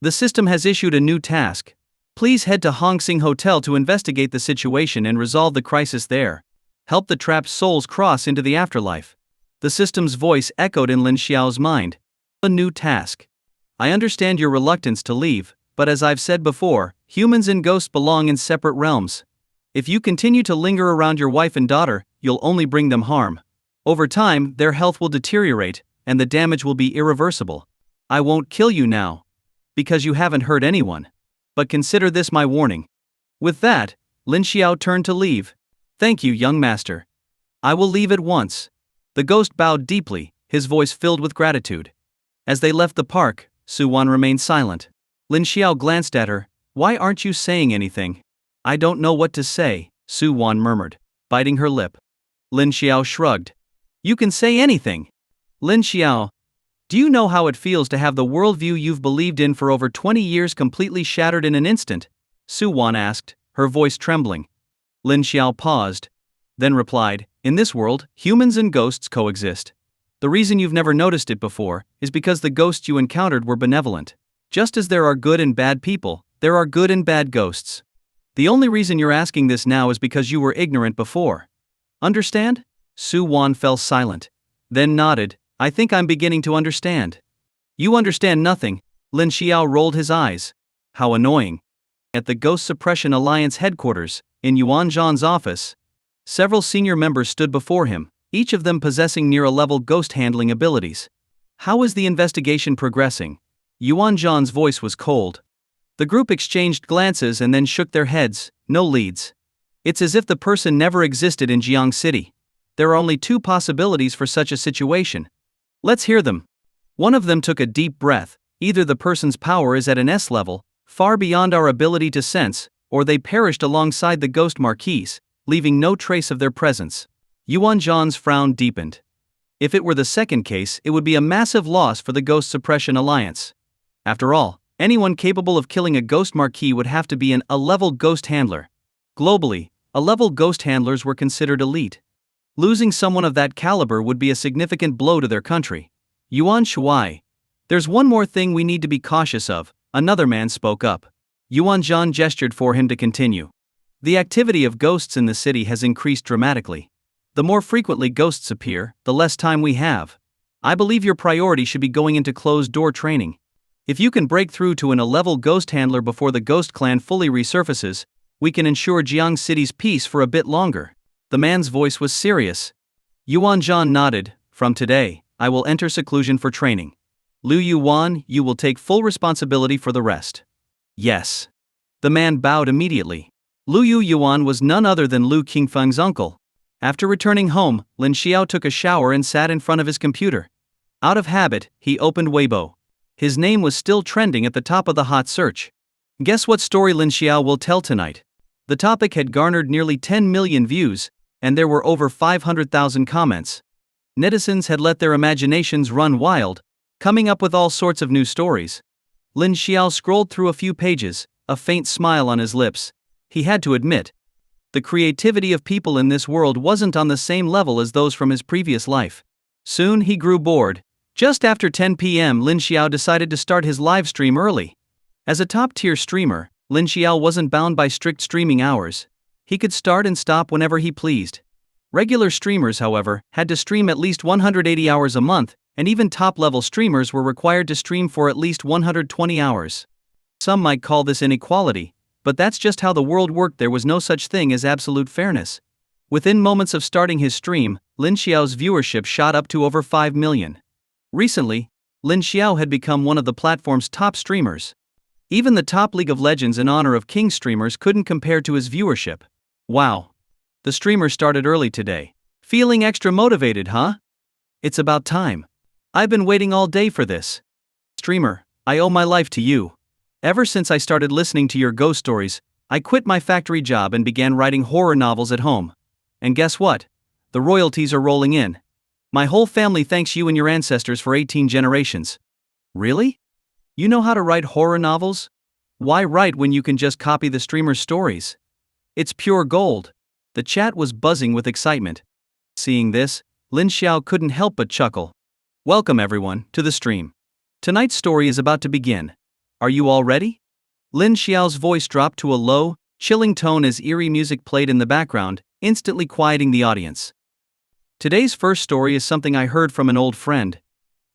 The system has issued a new task. Please head to Hong Sing Hotel to investigate the situation and resolve the crisis there. Help the trapped souls cross into the afterlife. The system's voice echoed in Lin Xiao's mind. A new task. I understand your reluctance to leave, but as I've said before, humans and ghosts belong in separate realms. If you continue to linger around your wife and daughter, you'll only bring them harm. Over time, their health will deteriorate, and the damage will be irreversible. I won't kill you now, because you haven't hurt anyone. But consider this my warning. With that, Lin Xiao turned to leave. Thank you, young master. I will leave at once. The ghost bowed deeply, his voice filled with gratitude. As they left the park, Su Wan remained silent. Lin Xiao glanced at her. Why aren't you saying anything? I don't know what to say, Su Wan murmured, biting her lip. Lin Xiao shrugged. You can say anything. Lin Xiao, do you know how it feels to have the worldview you've believed in for over 20 years completely shattered in an instant? Su Wan asked, her voice trembling. Lin Xiao paused, then replied, in this world, humans and ghosts coexist. The reason you've never noticed it before is because the ghosts you encountered were benevolent. Just as there are good and bad people, there are good and bad ghosts. The only reason you're asking this now is because you were ignorant before. Understand? Su Wan fell silent. then nodded. I think I'm beginning to understand. You understand nothing. Lin Xiao rolled his eyes. How annoying. At the Ghost Suppression Alliance headquarters, in Yuan Zhan's office, several senior members stood before him, each of them possessing near-a-level ghost handling abilities. How is the investigation progressing? Yuan Zhan's voice was cold. The group exchanged glances and then shook their heads. No leads. It's as if the person never existed in Jiang City. There are only two possibilities for such a situation. Let's hear them. One of them took a deep breath. Either the person's power is at an S level, far beyond our ability to sense, or they perished alongside the ghost marquise, leaving no trace of their presence. Yuan Zhan's frown deepened. If it were the second case, it would be a massive loss for the Ghost Suppression Alliance. After all, anyone capable of killing a ghost marquis would have to be an A-level ghost handler. Globally, A-level ghost handlers were considered elite. Losing someone of that caliber would be a significant blow to their country. Yuan Shuai. There's one more thing we need to be cautious of, another man spoke up. Yuan Zhan gestured for him to continue. The activity of ghosts in the city has increased dramatically. The more frequently ghosts appear, the less time we have. I believe your priority should be going into closed-door training. If you can break through to an A-level ghost handler before the ghost clan fully resurfaces, we can ensure Jiang City's peace for a bit longer. The man's voice was serious. Yuan Zhan nodded. From today, I will enter seclusion for training. Lu Yuan, you will take full responsibility for the rest. Yes. The man bowed immediately. Lu Yuan was none other than Lu Qingfeng's uncle. After returning home, Lin Xiao took a shower and sat in front of his computer. Out of habit, he opened Weibo. His name was still trending at the top of the hot search. Guess what story Lin Xiao will tell tonight? The topic had garnered nearly 10 million views, and there were over 500,000 comments. Netizens had let their imaginations run wild, coming up with all sorts of new stories. Lin Xiao scrolled through a few pages, a faint smile on his lips. He had to admit, the creativity of people in this world wasn't on the same level as those from his previous life. Soon he grew bored. Just after 10 p.m. Lin Xiao decided to start his live stream early. As a top-tier streamer, Lin Xiao wasn't bound by strict streaming hours. He could start and stop whenever he pleased. Regular streamers, however, had to stream at least 180 hours a month, and even top-level streamers were required to stream for at least 120 hours. Some might call this inequality, but that's just how the world worked. There was no such thing as absolute fairness. Within moments of starting his stream, Lin Xiao's viewership shot up to over 5 million. Recently, Lin Xiao had become one of the platform's top streamers. Even the top League of Legends in honor of King streamers couldn't compare to his viewership. Wow. The streamer started early today. Feeling extra motivated, huh? It's about time. I've been waiting all day for this. Streamer, I owe my life to you. Ever since I started listening to your ghost stories, I quit my factory job and began writing horror novels at home. And guess what? The royalties are rolling in. My whole family thanks you and your ancestors for 18 generations. Really? You know how to write horror novels? Why write when you can just copy the streamer's stories? It's pure gold. The chat was buzzing with excitement. Seeing this, Lin Xiao couldn't help but chuckle. Welcome everyone, to the stream. Tonight's story is about to begin. Are you all ready? Lin Xiao's voice dropped to a low, chilling tone as eerie music played in the background, instantly quieting the audience. Today's first story is something I heard from an old friend.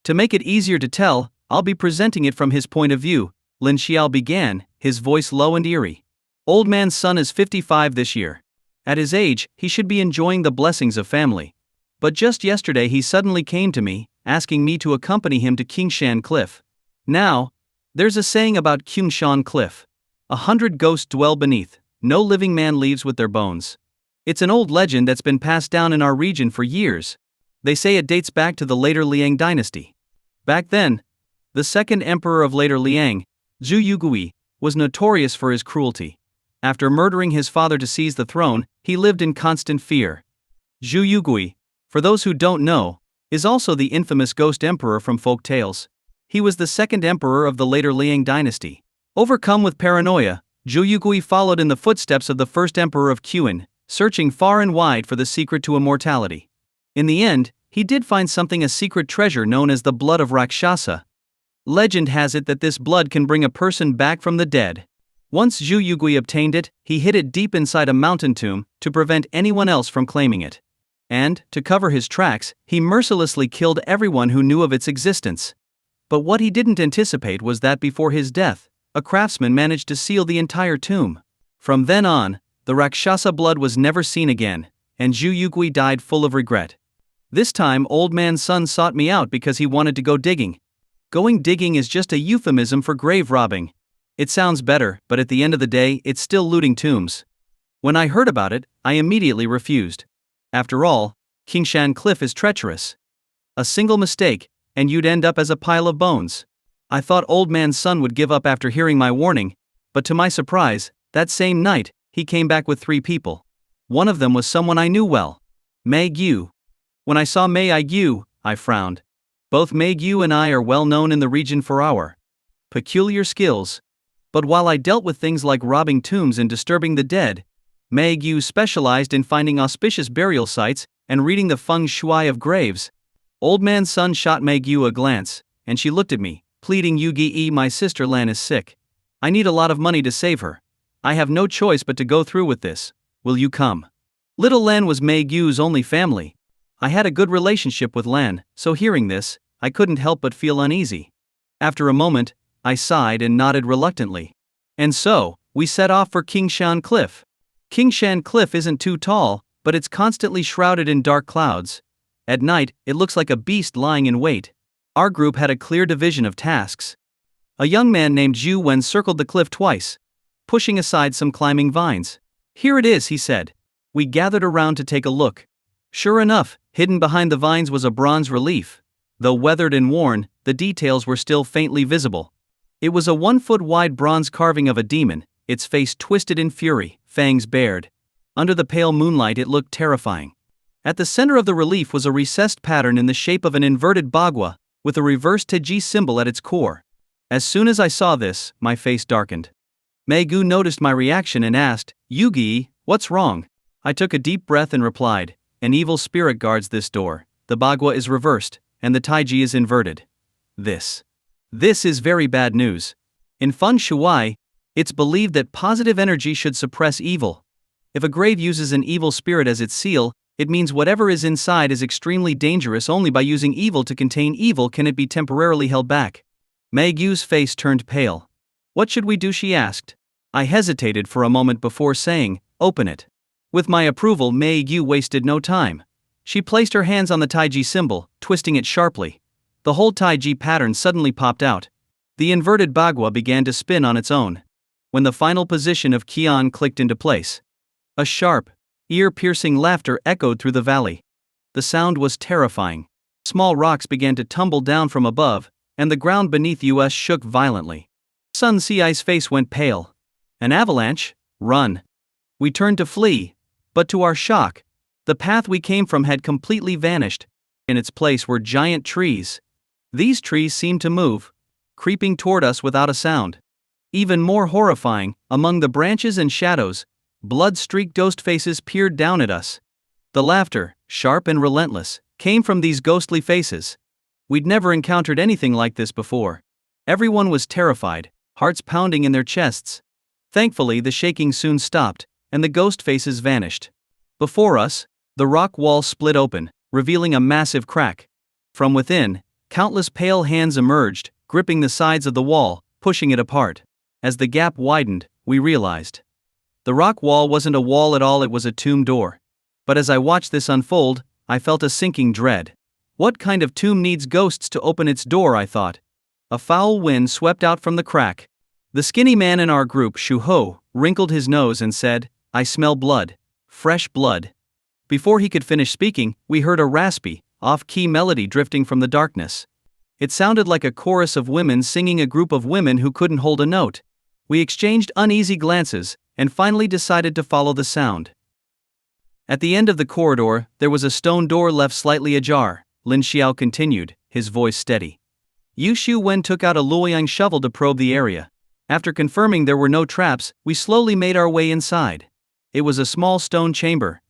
To make it easier to tell, I'll be presenting it from his point of view. Lin Xiao began, his voice low and eerie. Old man's son is 55 this year. At his age, he should be enjoying the blessings of family. But just yesterday he suddenly came to me, asking me to accompany him to Qingshan Cliff. Now, there's a saying about Qingshan Cliff. 100 ghosts dwell beneath, no living man leaves with their bones. It's an old legend that's been passed down in our region for years. They say it dates back to the later Liang dynasty. Back then, the second emperor of later Liang, Zhu Yugui, was notorious for his cruelty. After murdering his father to seize the throne, he lived in constant fear. Zhu Yugui, for those who don't know, is also the infamous ghost emperor from folk tales. He was the second emperor of the later Liang dynasty. Overcome with paranoia, Zhu Yugui followed in the footsteps of the first emperor of Qin, searching far and wide for the secret to immortality. In the end, he did find something, a secret treasure known as the blood of Rakshasa. Legend has it that this blood can bring a person back from the dead. Once Zhu Yugui obtained it, he hid it deep inside a mountain tomb to prevent anyone else from claiming it. And, to cover his tracks, he mercilessly killed everyone who knew of its existence. But what he didn't anticipate was that before his death, a craftsman managed to seal the entire tomb. From then on, the Rakshasa blood was never seen again, and Zhu Yugui died full of regret. This time Old Man's son sought me out because he wanted to go digging. Going digging is just a euphemism for grave robbing. It sounds better, but at the end of the day, it's still looting tombs. When I heard about it, I immediately refused. After all, Qingshan Cliff is treacherous. A single mistake, and you'd end up as a pile of bones. I thought Old Man's son would give up after hearing my warning, but to my surprise, that same night, he came back with 3 people. One of them was someone I knew well. Mei Gu. When I saw Mei Gu, I frowned. Both Mei Gu and I are well known in the region for our peculiar skills. But while I dealt with things like robbing tombs and disturbing the dead, Mei Gu specialized in finding auspicious burial sites and reading the feng shui of graves. Old Man's son shot Mei Gu a glance, and she looked at me, pleading, Yugi, my sister Lan is sick. I need a lot of money to save her. I have no choice but to go through with this. Will you come? Little Lan was Mei Gu's only family. I had a good relationship with Lan, so hearing this, I couldn't help but feel uneasy. After a moment, I sighed and nodded reluctantly. And so, we set off for Qingshan Cliff. Qingshan Cliff isn't too tall, but it's constantly shrouded in dark clouds. At night, it looks like a beast lying in wait. Our group had a clear division of tasks. A young man named Zhu Wen circled the cliff twice, pushing aside some climbing vines. Here it is, he said. We gathered around to take a look. Sure enough, hidden behind the vines was a bronze relief. Though weathered and worn, the details were still faintly visible. It was a 1-foot-wide bronze carving of a demon, its face twisted in fury, fangs bared. Under the pale moonlight it looked terrifying. At the center of the relief was a recessed pattern in the shape of an inverted bagua, with a reverse Teji symbol at its core. As soon as I saw this, my face darkened. Mei Gu noticed my reaction and asked, Yugi, what's wrong? I took a deep breath and replied, an evil spirit guards this door, the bagua is reversed, and the taiji is inverted. This is very bad news. In feng shui, it's believed that positive energy should suppress evil. If a grave uses an evil spirit as its seal, it means whatever is inside is extremely dangerous. Only by using evil to contain evil can it be temporarily held back. Mei Gu's face turned pale. What should we do, she asked. I hesitated for a moment before saying, open it. With my approval, Mei Gu wasted no time. She placed her hands on the taiji symbol, twisting it sharply. The whole taiji pattern suddenly popped out. The inverted bagua began to spin on its own. When the final position of Qian clicked into place, a sharp, ear-piercing laughter echoed through the valley. The sound was terrifying. Small rocks began to tumble down from above, and the ground beneath us shook violently. Sun Ci's face went pale. An avalanche? Run. We turned to flee, but to our shock, the path we came from had completely vanished. In its place were giant trees. These trees seemed to move, creeping toward us without a sound. Even more horrifying, among the branches and shadows, blood-streaked ghost faces peered down at us. The laughter, sharp and relentless, came from these ghostly faces. We'd never encountered anything like this before. Everyone was terrified, hearts pounding in their chests. Thankfully, the shaking soon stopped, and the ghost faces vanished. Before us, the rock wall split open, revealing a massive crack. From within, countless pale hands emerged, gripping the sides of the wall, pushing it apart. As the gap widened, we realized the rock wall wasn't a wall at all, it was a tomb door. But as I watched this unfold, I felt a sinking dread. What kind of tomb needs ghosts to open its door, I thought. A foul wind swept out from the crack. The skinny man in our group, Shu Ho, wrinkled his nose and said, I smell blood. Fresh blood. Before he could finish speaking, we heard a raspy, off-key melody drifting from the darkness. It sounded like a chorus of women singing, a group of women who couldn't hold a note. We exchanged uneasy glances, and finally decided to follow the sound. At the end of the corridor, there was a stone door left slightly ajar. Lin Xiao continued, his voice steady. Yu Shu Wen took out a Luoyang shovel to probe the area. After confirming there were no traps, we slowly made our way inside. It was a small stone chamber.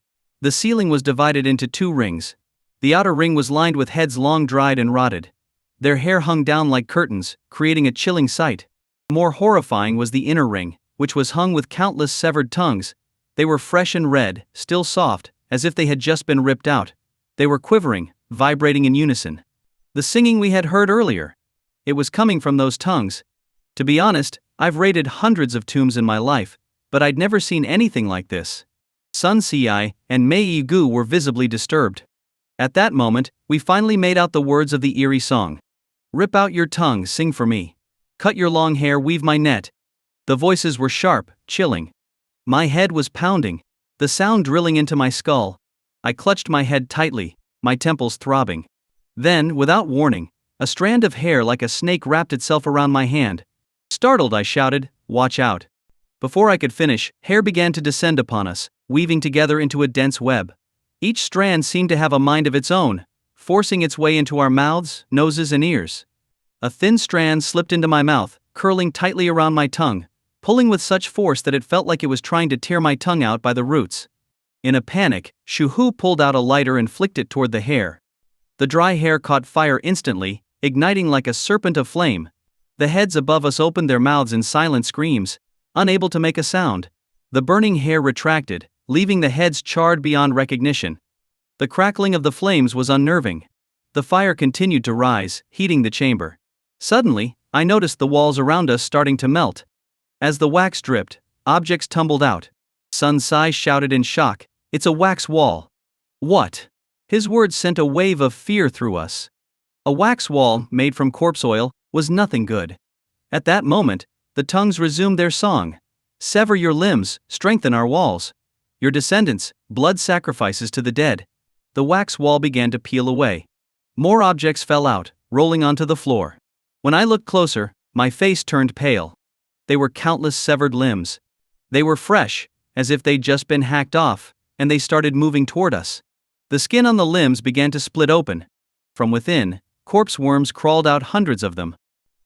The ceiling was divided into 2 rings. The outer ring was lined with heads long dried and rotted. Their hair hung down like curtains, creating a chilling sight. More horrifying was the inner ring, which was hung with countless severed tongues. They were fresh and red, still soft, as if they had just been ripped out. They were quivering, vibrating in unison. The singing we had heard earlier. It was coming from those tongues. To be honest, I've raided hundreds of tombs in my life, but I'd never seen anything like this. Sun Si and Mei Gu were visibly disturbed. At that moment, we finally made out the words of the eerie song. Rip out your tongue, sing for me. Cut your long hair, weave my net. The voices were sharp, chilling. My head was pounding, the sound drilling into my skull. I clutched my head tightly, my temples throbbing. Then, without warning, a strand of hair like a snake wrapped itself around my hand. Startled, I shouted, "Watch out." Before I could finish, hair began to descend upon us, weaving together into a dense web. Each strand seemed to have a mind of its own, forcing its way into our mouths, noses, and ears. A thin strand slipped into my mouth, curling tightly around my tongue, pulling with such force that it felt like it was trying to tear my tongue out by the roots. In a panic, Shuhu pulled out a lighter and flicked it toward the hair. The dry hair caught fire instantly, igniting like a serpent of flame. The heads above us opened their mouths in silent screams, unable to make a sound. The burning hair retracted, leaving the heads charred beyond recognition. The crackling of the flames was unnerving. The fire continued to rise, heating the chamber. Suddenly, I noticed the walls around us starting to melt. As the wax dripped, objects tumbled out. Sun Si shouted in shock, "It's a wax wall." What? His words sent a wave of fear through us. A wax wall, made from corpse oil, was nothing good. At that moment, the tongues resumed their song. Sever your limbs, strengthen our walls. Your descendants, blood sacrifices to the dead. The wax wall began to peel away. More objects fell out, rolling onto the floor. When I looked closer, my face turned pale. They were countless severed limbs. They were fresh, as if they'd just been hacked off, and they started moving toward us. The skin on the limbs began to split open. From within, corpse worms crawled out, hundreds of them.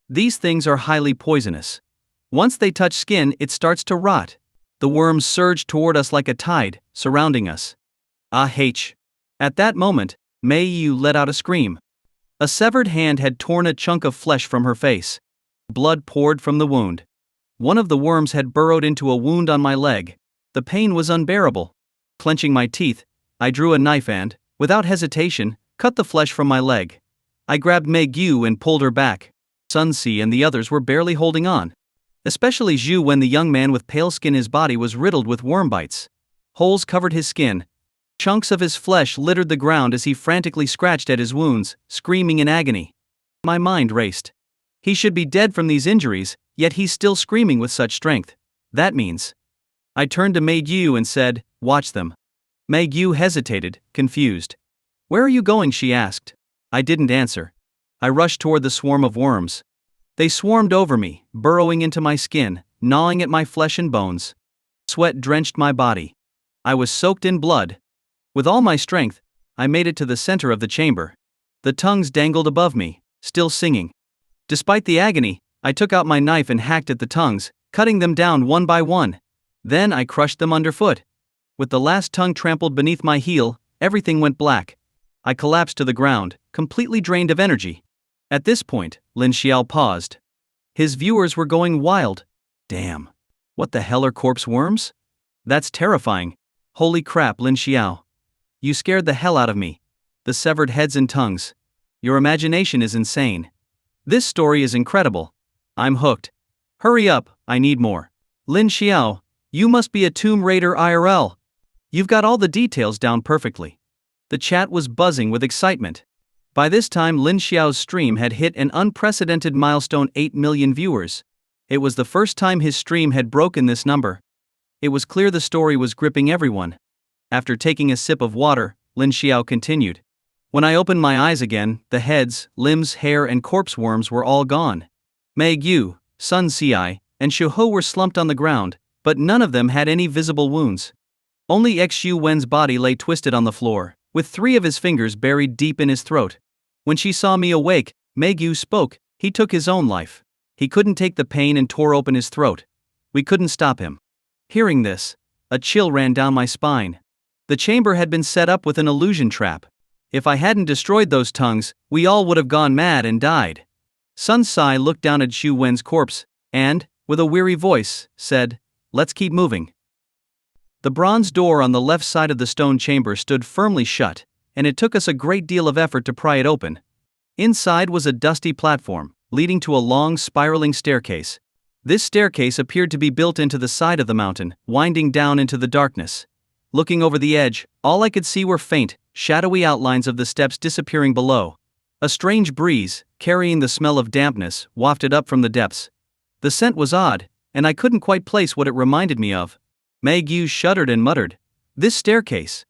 These things are highly poisonous. Once they touch skin, it starts to rot. The worms surged toward us like a tide, surrounding us. Ah-h. At that moment, Mei Yu let out a scream. A severed hand had torn a chunk of flesh from her face. Blood poured from the wound. One of the worms had burrowed into a wound on my leg. The pain was unbearable. Clenching my teeth, I drew a knife and, without hesitation, cut the flesh from my leg. I grabbed Mei Yu and pulled her back. Sun Si and the others were barely holding on. Especially Zhu when the young man with pale skin, his body was riddled with worm bites. Holes covered his skin. Chunks of his flesh littered the ground as he frantically scratched at his wounds, screaming in agony. My mind raced. He should be dead from these injuries, yet he's still screaming with such strength. That means. I turned to Mei Yu and said, "Watch them." Mei Yu hesitated, confused. "Where are you going?" she asked. I didn't answer. I rushed toward the swarm of worms. They swarmed over me, burrowing into my skin, gnawing at my flesh and bones. Sweat drenched my body. I was soaked in blood. With all my strength, I made it to the center of the chamber. The tongues dangled above me, still singing. Despite the agony, I took out my knife and hacked at the tongues, cutting them down one by one. Then I crushed them underfoot. With the last tongue trampled beneath my heel, everything went black. I collapsed to the ground, completely drained of energy. At this point, Lin Xiao paused. His viewers were going wild. Damn. What the hell are corpse worms? That's terrifying. Holy crap, Lin Xiao. You scared the hell out of me. The severed heads and tongues. Your imagination is insane. This story is incredible. I'm hooked. Hurry up, I need more. Lin Xiao, you must be a Tomb Raider IRL. You've got all the details down perfectly. The chat was buzzing with excitement. By this time, Lin Xiao's stream had hit an unprecedented milestone: 8 million viewers. It was the first time his stream had broken this number. It was clear the story was gripping everyone. After taking a sip of water, Lin Xiao continued. When I opened my eyes again, the heads, limbs, hair, and corpse worms were all gone. Mei Yu, Sun Si, and Shuho were slumped on the ground, but none of them had any visible wounds. Only Xu Wen's body lay twisted on the floor, with 3 of his fingers buried deep in his throat. When she saw me awake, Mei Yu spoke. He took his own life. He couldn't take the pain and tore open his throat. We couldn't stop him. Hearing this, a chill ran down my spine. The chamber had been set up with an illusion trap. If I hadn't destroyed those tongues, we all would have gone mad and died. Sun Si looked down at Xu Wen's corpse, and, with a weary voice, said, "Let's keep moving." The bronze door on the left side of the stone chamber stood firmly shut, and it took us a great deal of effort to pry it open. Inside was a dusty platform, leading to a long spiraling staircase. This staircase appeared to be built into the side of the mountain, winding down into the darkness. Looking over the edge, all I could see were faint, shadowy outlines of the steps disappearing below. A strange breeze, carrying the smell of dampness, wafted up from the depths. The scent was odd, and I couldn't quite place what it reminded me of. Magyu shuddered and muttered, "This staircase.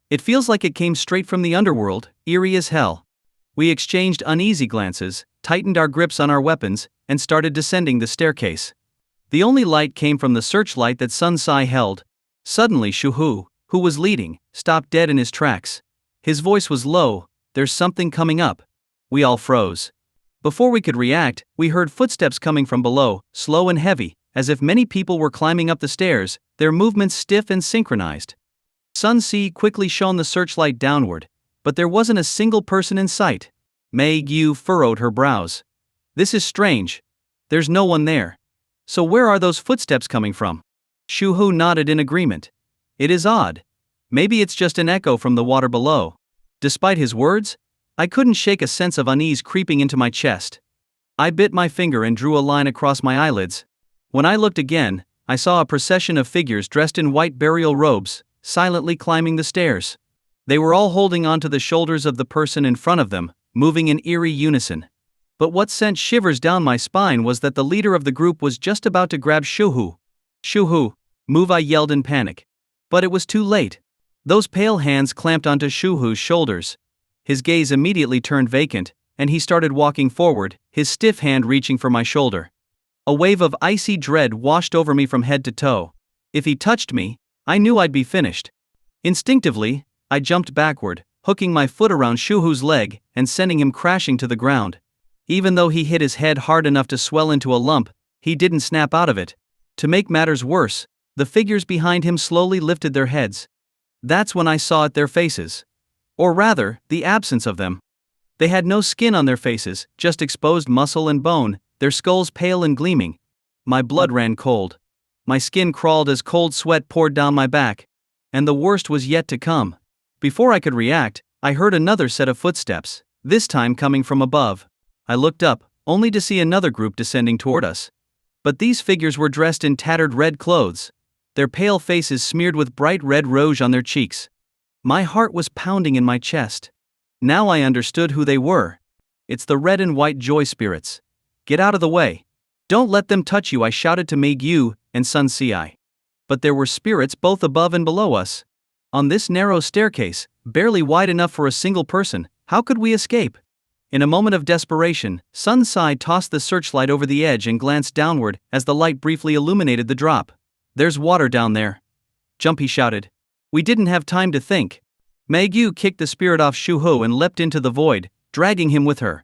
It feels like it came straight from the underworld, eerie as hell." We exchanged uneasy glances, tightened our grips on our weapons, and started descending the staircase. The only light came from the searchlight that Sun Sai held. Suddenly Shuhu, who was leading, stopped dead in his tracks. His voice was low, "There's something coming up." We all froze. Before we could react, we heard footsteps coming from below, slow and heavy, as if many people were climbing up the stairs, their movements stiff and synchronized. Sun Si quickly shone the searchlight downward, but there wasn't a single person in sight. Mei Yu furrowed her brows. "This is strange. There's no one there. So where are those footsteps coming from?" Shu Hu nodded in agreement. "It is odd. Maybe it's just an echo from the water below." Despite his words, I couldn't shake a sense of unease creeping into my chest. I bit my finger and drew a line across my eyelids. When I looked again, I saw a procession of figures dressed in white burial robes, silently climbing the stairs. They were all holding onto the shoulders of the person in front of them, moving in eerie unison. But what sent shivers down my spine was that the leader of the group was just about to grab Shuhu. "Shuhu, move!" I yelled in panic. But it was too late. Those pale hands clamped onto Shuhu's shoulders. His gaze immediately turned vacant, and he started walking forward, his stiff hand reaching for my shoulder. A wave of icy dread washed over me from head to toe. If he touched me, I knew I'd be finished. Instinctively, I jumped backward, hooking my foot around Shuhu's leg and sending him crashing to the ground. Even though he hit his head hard enough to swell into a lump, he didn't snap out of it. To make matters worse, the figures behind him slowly lifted their heads. That's when I saw their faces. Or rather, the absence of them. They had no skin on their faces, just exposed muscle and bone, their skulls pale and gleaming. My blood ran cold. My skin crawled as cold sweat poured down my back. And the worst was yet to come. Before I could react, I heard another set of footsteps, this time coming from above. I looked up, only to see another group descending toward us. But these figures were dressed in tattered red clothes, their pale faces smeared with bright red rouge on their cheeks. My heart was pounding in my chest. Now I understood who they were. It's the red and white joy spirits. "Get out of the way. Don't let them touch you," I shouted to Mei Yu and Sun Si. But there were spirits both above and below us. On this narrow staircase, barely wide enough for a single person, how could we escape? In a moment of desperation, Sun Si tossed the searchlight over the edge and glanced downward as the light briefly illuminated the drop. "There's water down there. Jump!" he shouted. We didn't have time to think. Mei Yu kicked the spirit off Shuhu and leapt into the void, dragging him with her.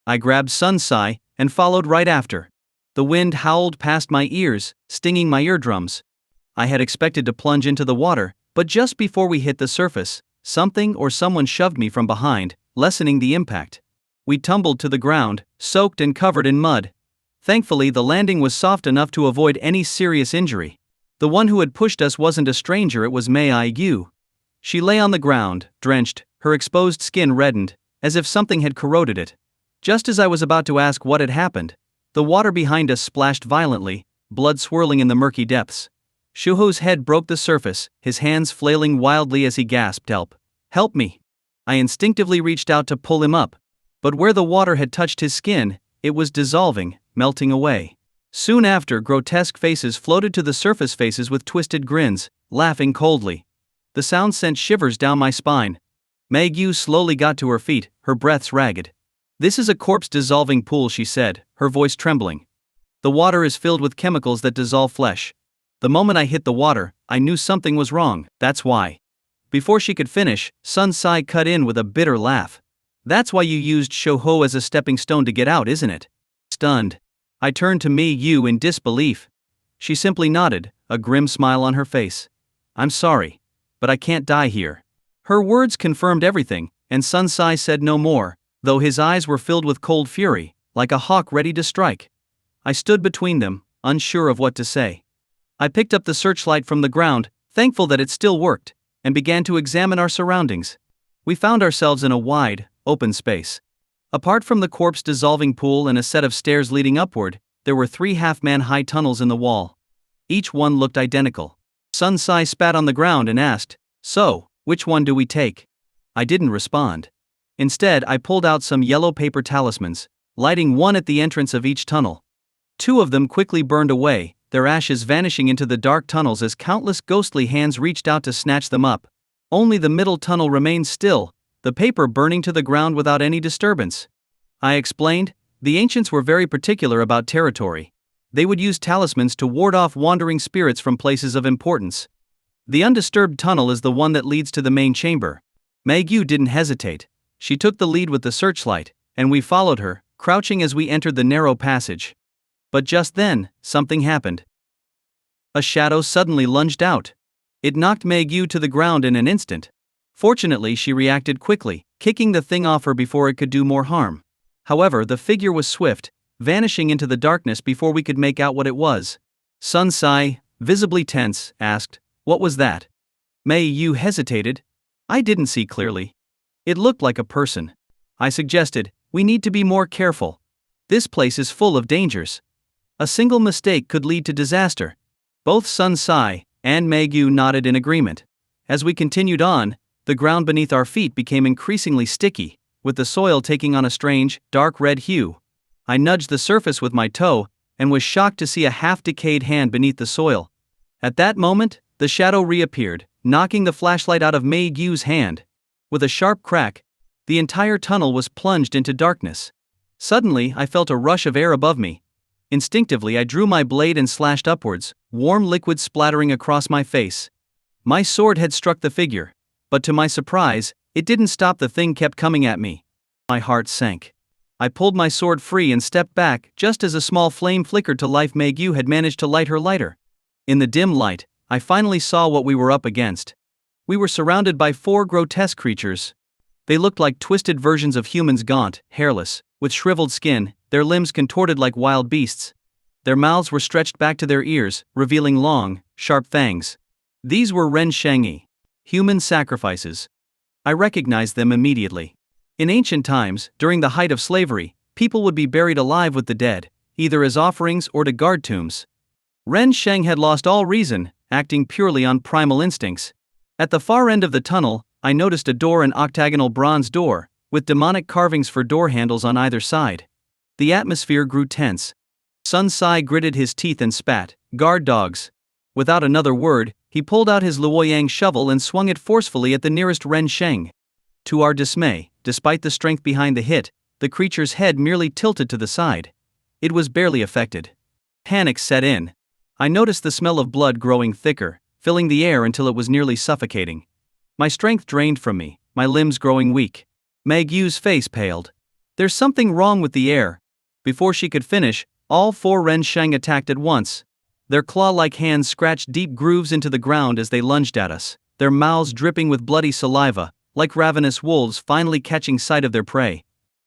I grabbed Sun Si and followed right after. The wind howled past my ears, stinging my eardrums. I had expected to plunge into the water, but just before we hit the surface, something or someone shoved me from behind, lessening the impact. We tumbled to the ground, soaked and covered in mud. Thankfully, the landing was soft enough to avoid any serious injury. The one who had pushed us wasn't a stranger, it was Mei Yu. She lay on the ground, drenched, her exposed skin reddened, as if something had corroded it. Just as I was about to ask what had happened, the water behind us splashed violently, blood swirling in the murky depths. Shuhu's head broke the surface, his hands flailing wildly as he gasped, "Help! Help me!" I instinctively reached out to pull him up. But where the water had touched his skin, it was dissolving, melting away. Soon after, grotesque faces floated to the surface, faces with twisted grins, laughing coldly. The sound sent shivers down my spine. Mei Yu slowly got to her feet, her breaths ragged. "This is a corpse-dissolving pool," she said, her voice trembling. "The water is filled with chemicals that dissolve flesh. The moment I hit the water, I knew something was wrong, that's why." Before she could finish, Sun Si cut in with a bitter laugh. "That's why you used Shuhu as a stepping stone to get out, isn't it?" Stunned, I turned to Mei Yu in disbelief. She simply nodded, a grim smile on her face. "I'm sorry, but I can't die here." Her words confirmed everything, and Sun Si said no more, though his eyes were filled with cold fury, like a hawk ready to strike. I stood between them, unsure of what to say. I picked up the searchlight from the ground, thankful that it still worked, and began to examine our surroundings. We found ourselves in a wide, open space. Apart from the corpse dissolving pool and a set of stairs leading upward, there were 3 half-man-high tunnels in the wall. Each one looked identical. Sun Sai spat on the ground and asked, "So, which one do we take?" I didn't respond. Instead, I pulled out some yellow paper talismans, lighting one at the entrance of each tunnel. 2 of them quickly burned away, their ashes vanishing into the dark tunnels as countless ghostly hands reached out to snatch them up. Only the middle tunnel remained still, the paper burning to the ground without any disturbance. I explained, the ancients were very particular about territory. They would use talismans to ward off wandering spirits from places of importance. The undisturbed tunnel is the one that leads to the main chamber. Magyu didn't hesitate. She took the lead with the searchlight, and we followed her, crouching as we entered the narrow passage. But just then, something happened. A shadow suddenly lunged out. It knocked Magyu to the ground in an instant. Fortunately, she reacted quickly, kicking the thing off her before it could do more harm. However, the figure was swift, vanishing into the darkness before we could make out what it was. Sun Sai, visibly tense, asked, "What was that?" Magyu hesitated. I didn't see clearly. It looked like a person. I suggested, "We need to be more careful. This place is full of dangers. A single mistake could lead to disaster." Both Sun Sai and Magyu nodded in agreement. As we continued on, the ground beneath our feet became increasingly sticky, with the soil taking on a strange, dark red hue. I nudged the surface with my toe, and was shocked to see a half-decayed hand beneath the soil. At that moment, the shadow reappeared, knocking the flashlight out of Magyu's hand. With a sharp crack, the entire tunnel was plunged into darkness. Suddenly, I felt a rush of air above me. Instinctively, I drew my blade and slashed upwards, warm liquid splattering across my face. My sword had struck the figure, but to my surprise, it didn't stop. The thing kept coming at me. My heart sank. I pulled my sword free and stepped back just as a small flame flickered to life. Magyu had managed to light her lighter. In the dim light, I finally saw what we were up against. We were surrounded by 4 grotesque creatures. They looked like twisted versions of humans, gaunt, hairless, with shriveled skin, their limbs contorted like wild beasts. Their mouths were stretched back to their ears, revealing long, sharp fangs. These were Ren Shangyi, human sacrifices. I recognized them immediately. In ancient times, during the height of slavery, people would be buried alive with the dead, either as offerings or to guard tombs. Ren Sheng had lost all reason, acting purely on primal instincts. At the far end of the tunnel, I noticed a door, an octagonal bronze door, with demonic carvings for door handles on either side. The atmosphere grew tense. Sun Sai gritted his teeth and spat, "Guard dogs." Without another word, he pulled out his Luoyang shovel and swung it forcefully at the nearest Ren Sheng. To our dismay, despite the strength behind the hit, the creature's head merely tilted to the side. It was barely affected. Panic set in. I noticed the smell of blood growing thicker, filling the air until it was nearly suffocating. My strength drained from me, my limbs growing weak. Magyu's face paled. "There's something wrong with the air." Before she could finish, all 4 Ren Sheng attacked at once. Their claw-like hands scratched deep grooves into the ground as they lunged at us, their mouths dripping with bloody saliva, like ravenous wolves finally catching sight of their prey.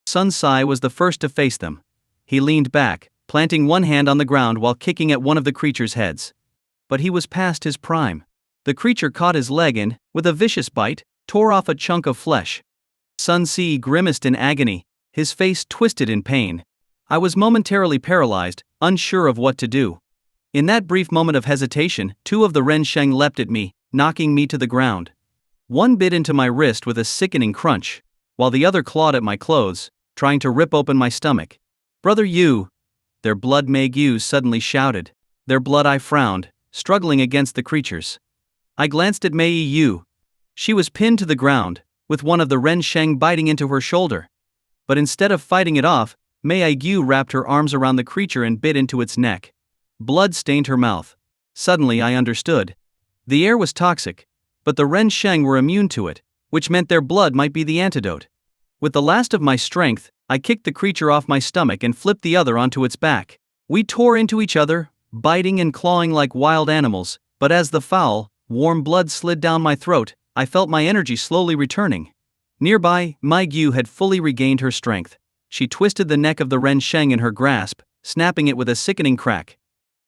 Sun Sai was the first to face them. He leaned back, planting one hand on the ground while kicking at one of the creature's heads. But he was past his prime. The creature caught his leg and, with a vicious bite, tore off a chunk of flesh. Sun Si grimaced in agony, his face twisted in pain. I was momentarily paralyzed, unsure of what to do. In that brief moment of hesitation, 2 of the Ren Sheng leapt at me, knocking me to the ground. One bit into my wrist with a sickening crunch, while the other clawed at my clothes, trying to rip open my stomach. "Brother Yu!" "Their blood," Magyu suddenly shouted. "Their blood," I frowned, struggling against the creatures. I glanced at Mei Yu. She was pinned to the ground, with one of the Ren Sheng biting into her shoulder. But instead of fighting it off, Mei Yu wrapped her arms around the creature and bit into its neck. Blood stained her mouth. Suddenly I understood. The air was toxic, but the Ren Sheng were immune to it, which meant their blood might be the antidote. With the last of my strength, I kicked the creature off my stomach and flipped the other onto its back. We tore into each other, biting and clawing like wild animals, but as the foul, warm blood slid down my throat, I felt my energy slowly returning. Nearby, Magyu had fully regained her strength. She twisted the neck of the Ren Sheng in her grasp, snapping it with a sickening crack.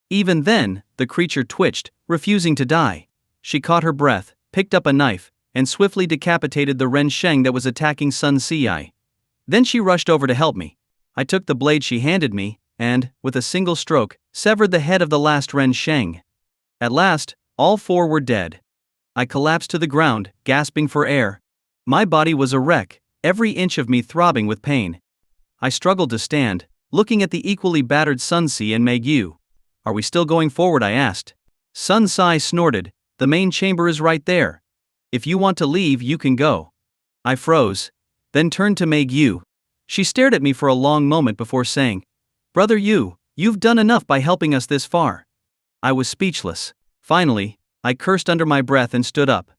Even then, the creature twitched, refusing to die. she caught her breath, picked up a knife, and swiftly decapitated the Ren Sheng that was attacking Sun Si. Then she rushed over to help me. I took the blade she handed me, and, with a single stroke, severed the head of the last Ren Sheng. At last, all four were dead. I collapsed to the ground, gasping for air. My body was a wreck, every inch of me throbbing with pain. I struggled to stand, looking at the equally battered Sun Si and Meg Yu. Are we still going forward? I asked. Sun Si snorted, the main chamber is right there. If you want to leave, you can go. I froze, then turned to Meg Yu. She stared at me for a long moment before saying, Brother Yu, you've done enough by helping us this far. I was speechless. Finally, I cursed under my breath and stood up.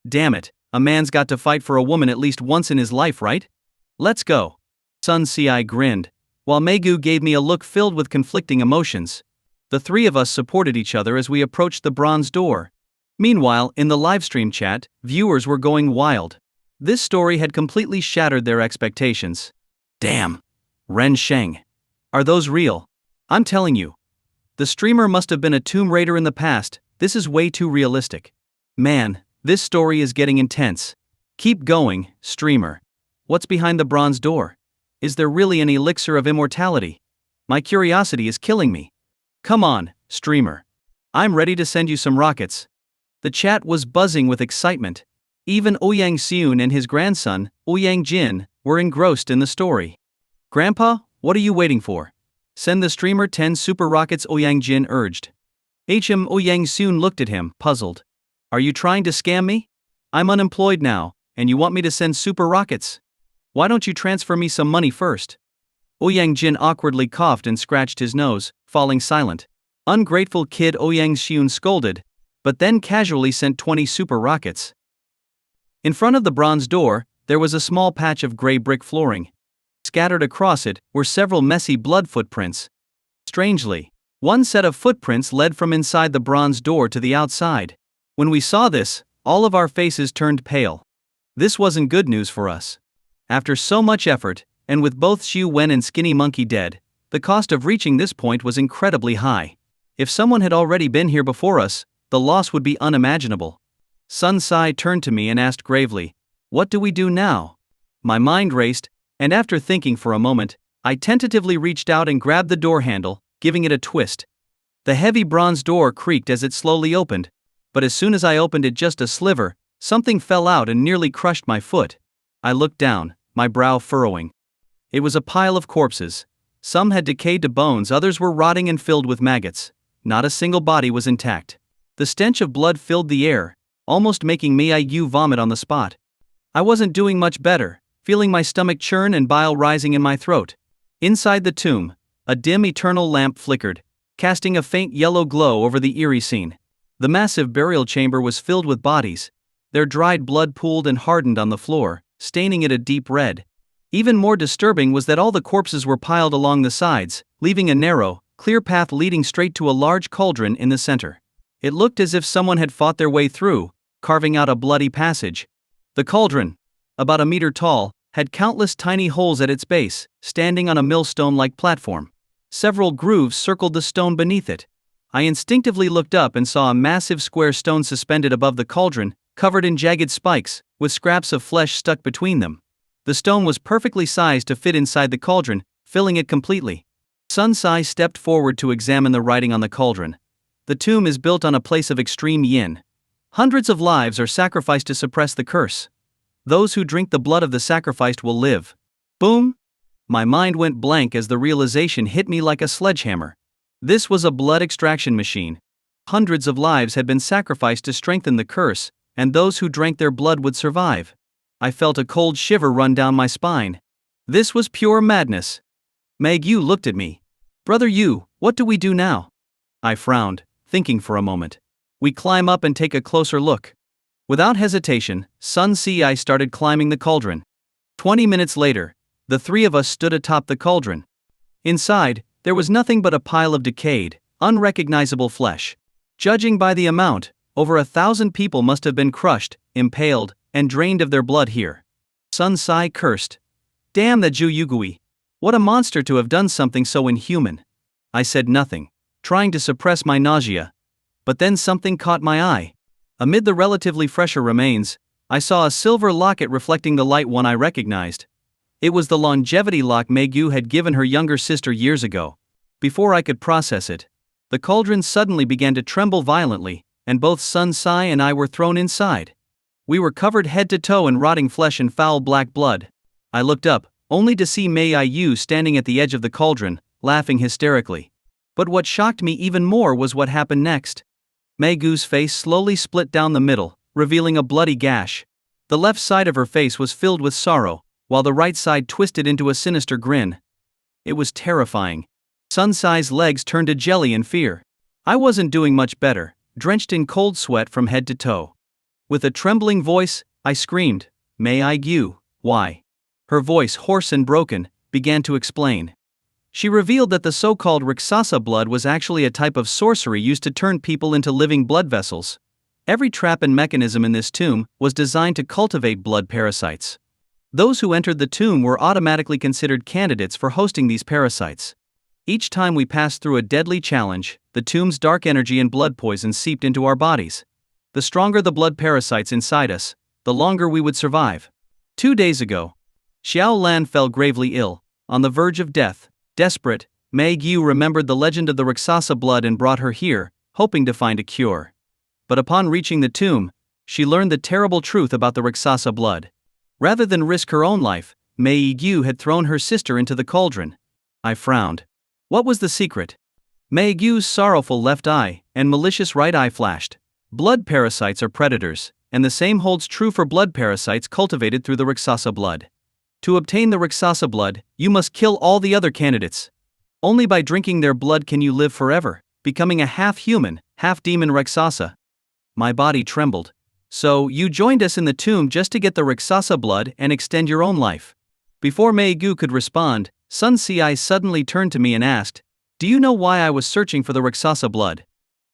Damn it, a man's got to fight for a woman at least once in his life, right? Let's go. Sun Si grinned, while Megu gave me a look filled with conflicting emotions. The three of us supported each other as we approached the bronze door. Meanwhile, in the livestream chat, viewers were going wild. This story had completely shattered their expectations. Damn. Ren Sheng. Are those real? I'm telling you. The streamer must have been a Tomb Raider in the past, this is way too realistic. Man, this story is getting intense. Keep going, streamer. What's behind the bronze door? Is there really an elixir of immortality? My curiosity is killing me. Come on, streamer. I'm ready to send you some rockets. The chat was buzzing with excitement. Even Ouyang Seun and his grandson, Ouyang Jin, were engrossed in the story. Grandpa, what are you waiting for? Send the streamer 10 super rockets, Ouyang Jin urged. Ouyang Seun looked at him, puzzled. Are you trying to scam me? I'm unemployed now, and you want me to send super rockets? Why don't you transfer me some money first? Ouyang Jin awkwardly coughed and scratched his nose, falling silent. Ungrateful kid, Ouyang Seun scolded, but then casually sent 20 super rockets. In front of the bronze door, there was a small patch of gray brick flooring. Scattered across it were several messy blood footprints. Strangely, one set of footprints led from inside the bronze door to the outside. When we saw this, all of our faces turned pale. This wasn't good news for us. After so much effort, and with both Xu Wen and Skinny Monkey dead, the cost of reaching this point was incredibly high. If someone had already been here before us, the loss would be unimaginable. Sun Si turned to me and asked gravely, What do we do now? My mind raced, and after thinking for a moment, I tentatively reached out and grabbed the door handle, giving it a twist. The heavy bronze door creaked as it slowly opened, but as soon as I opened it just a sliver, something fell out and nearly crushed my foot. I looked down, my brow furrowing. It was a pile of corpses. Some had decayed to bones, others were rotting and filled with maggots. Not a single body was intact. The stench of blood filled the air, almost making me vomit on the spot. I wasn't doing much better, feeling my stomach churn and bile rising in my throat. Inside the tomb, a dim eternal lamp flickered, casting a faint yellow glow over the eerie scene. The massive burial chamber was filled with bodies. Their dried blood pooled and hardened on the floor, staining it a deep red. Even more disturbing was that all the corpses were piled along the sides, leaving a narrow, clear path leading straight to a large cauldron in the center. It looked as if someone had fought their way through, carving out a bloody passage. The cauldron, about a meter tall, had countless tiny holes at its base, standing on a millstone-like platform. Several grooves circled the stone beneath it. I instinctively looked up and saw a massive square stone suspended above the cauldron, covered in jagged spikes, with scraps of flesh stuck between them. The stone was perfectly sized to fit inside the cauldron, filling it completely. Sun Si stepped forward to examine the writing on the cauldron. The tomb is built on a place of extreme yin. Hundreds of lives are sacrificed to suppress the curse. Those who drink the blood of the sacrificed will live. Boom! My mind went blank as the realization hit me like a sledgehammer. This was a blood extraction machine. Hundreds of lives had been sacrificed to strengthen the curse, and those who drank their blood would survive. I felt a cold shiver run down my spine. This was pure madness. Meg Yu looked at me. Brother Yu, what do we do now? I frowned, thinking for a moment. We climb up and take a closer look. Without hesitation, Sun Si started climbing the cauldron. 20 minutes later, the three of us stood atop the cauldron. Inside, there was nothing but a pile of decayed, unrecognizable flesh. Judging by the amount, over 1,000 people must have been crushed, impaled, and drained of their blood here. Sun Si cursed. Damn the Ju Yugui. What a monster to have done something so inhuman. I said nothing, trying to suppress my nausea. But then something caught my eye. Amid the relatively fresher remains, I saw a silver locket reflecting the light one I recognized. It was the longevity lock Megu had given her younger sister years ago. Before I could process it, the cauldron suddenly began to tremble violently, and both Sun Sai and I were thrown inside. We were covered head to toe in rotting flesh and foul black blood. I looked up, only to see Mei Yu standing at the edge of the cauldron, laughing hysterically. But what shocked me even more was what happened next. Megu's face slowly split down the middle, revealing a bloody gash. The left side of her face was filled with sorrow, while the right side twisted into a sinister grin. It was terrifying. Sun Sai's legs turned to jelly in fear. I wasn't doing much better, drenched in cold sweat from head to toe. With a trembling voice, I screamed, "Mei Yu, why?" Her voice, hoarse and broken, began to explain. She revealed that the so-called Raksasa blood was actually a type of sorcery used to turn people into living blood vessels. Every trap and mechanism in this tomb was designed to cultivate blood parasites. Those who entered the tomb were automatically considered candidates for hosting these parasites. Each time we passed through a deadly challenge, the tomb's dark energy and blood poison seeped into our bodies. The stronger the blood parasites inside us, the longer we would survive. 2 days ago, Xiao Lan fell gravely ill, on the verge of death. Desperate, Mei Yu remembered the legend of the Raksasa blood and brought her here, hoping to find a cure. But upon reaching the tomb, she learned the terrible truth about the Raksasa blood. Rather than risk her own life, Mei Yu had thrown her sister into the cauldron. I frowned. What was the secret? Mei Yu's sorrowful left eye and malicious right eye flashed. Blood parasites are predators, and the same holds true for blood parasites cultivated through the Raksasa blood. To obtain the Raksasa blood, you must kill all the other candidates. Only by drinking their blood can you live forever, becoming a half-human, half-demon Raksasa. My body trembled. So, you joined us in the tomb just to get the Raksasa blood and extend your own life. Before Mei Yu could respond, Sun Sai suddenly turned to me and asked, "Do you know why I was searching for the Raksasa blood?"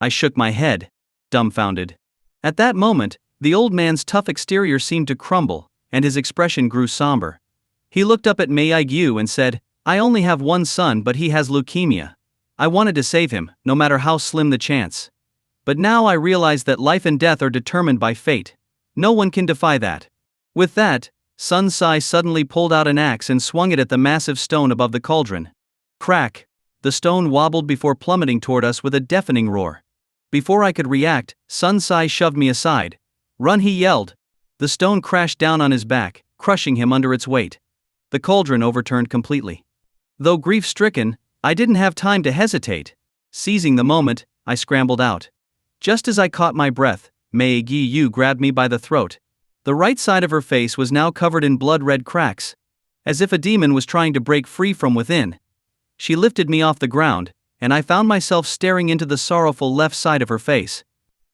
I shook my head, dumbfounded. At that moment, the old man's tough exterior seemed to crumble, and his expression grew somber. He looked up at Mei Yu and said, "I only have one son, but he has leukemia. I wanted to save him, no matter how slim the chance. But now I realize that life and death are determined by fate. No one can defy that." With that, Sun Sai suddenly pulled out an axe and swung it at the massive stone above the cauldron. Crack! The stone wobbled before plummeting toward us with a deafening roar. Before I could react, Sun Sai shoved me aside. "Run!" he yelled. The stone crashed down on his back, crushing him under its weight. The cauldron overturned completely. Though grief-stricken, I didn't have time to hesitate. Seizing the moment, I scrambled out. Just as I caught my breath, Mei Yu grabbed me by the throat. The right side of her face was now covered in blood-red cracks, as if a demon was trying to break free from within. She lifted me off the ground, and I found myself staring into the sorrowful left side of her face.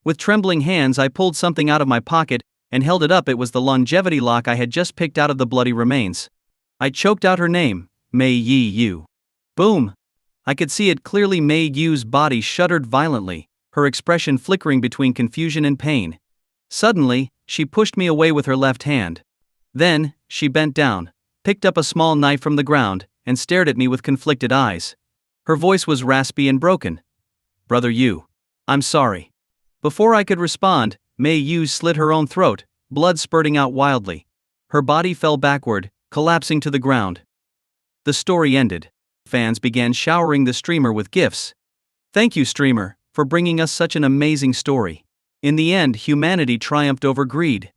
With trembling hands, I pulled something out of my pocket and held it up. It was the longevity lock I had just picked out of the bloody remains. I choked out her name, Mei Yu. Boom! I could see it clearly. Mei Yu's body shuddered violently, her expression flickering between confusion and pain. Suddenly, she pushed me away with her left hand. Then, she bent down, picked up a small knife from the ground, and stared at me with conflicted eyes. Her voice was raspy and broken. "Brother Yu, I'm sorry." Before I could respond, Mei Yu slit her own throat, blood spurting out wildly. Her body fell backward, collapsing to the ground. The story ended. Fans began showering the streamer with gifts. "Thank you, streamer, for bringing us such an amazing story. In the end, humanity triumphed over greed.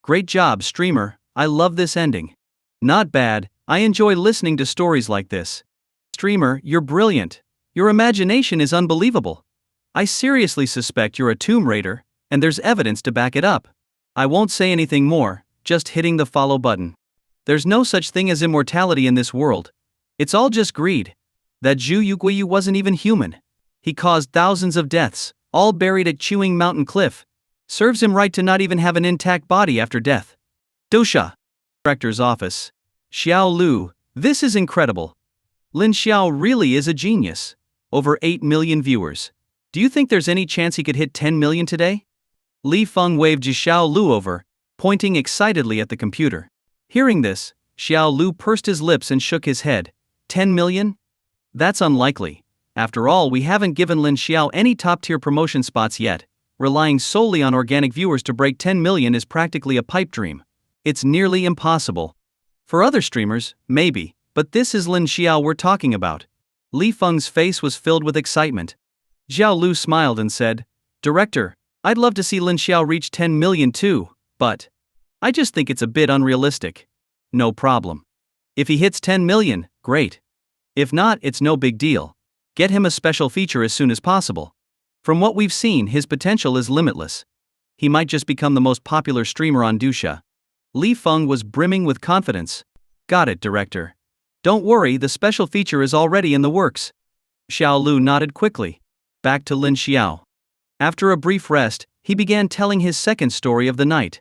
Great job, streamer, I love this ending. Not bad, I enjoy listening to stories like this. Streamer, you're brilliant. Your imagination is unbelievable. I seriously suspect you're a tomb raider, and there's evidence to back it up. I won't say anything more, just hitting the follow button. There's no such thing as immortality in this world. It's all just greed. That Zhu Yuguiyu wasn't even human. He caused thousands of deaths, all buried at Chewing Mountain Cliff. Serves him right to not even have an intact body after death." Dosha. Director's office. Xiao Lu, this is incredible. Lin Xiao really is a genius. Over 8 million viewers. Do you think there's any chance he could hit 10 million today? Li Feng waved Xiao Lu over, pointing excitedly at the computer. Hearing this, Xiao Lu pursed his lips and shook his head. 10 million? That's unlikely. After all, we haven't given Lin Xiao any top-tier promotion spots yet. relying solely on organic viewers to break 10 million is practically a pipe dream. It's nearly impossible. For other streamers, maybe, but this is Lin Xiao we're talking about. Li Feng's face was filled with excitement. Xiao Lu smiled and said, "Director, I'd love to see Lin Xiao reach 10 million too, but I just think it's a bit unrealistic." "No problem. If he hits 10 million, great. If not, it's no big deal. Get him a special feature as soon as possible. From what we've seen, his potential is limitless. He might just become the most popular streamer on Dusha." Li Feng was brimming with confidence. "Got it, director. Don't worry, the special feature is already in the works." Xiao Lu nodded quickly. Back to Lin Xiao. After a brief rest, he began telling his second story of the night.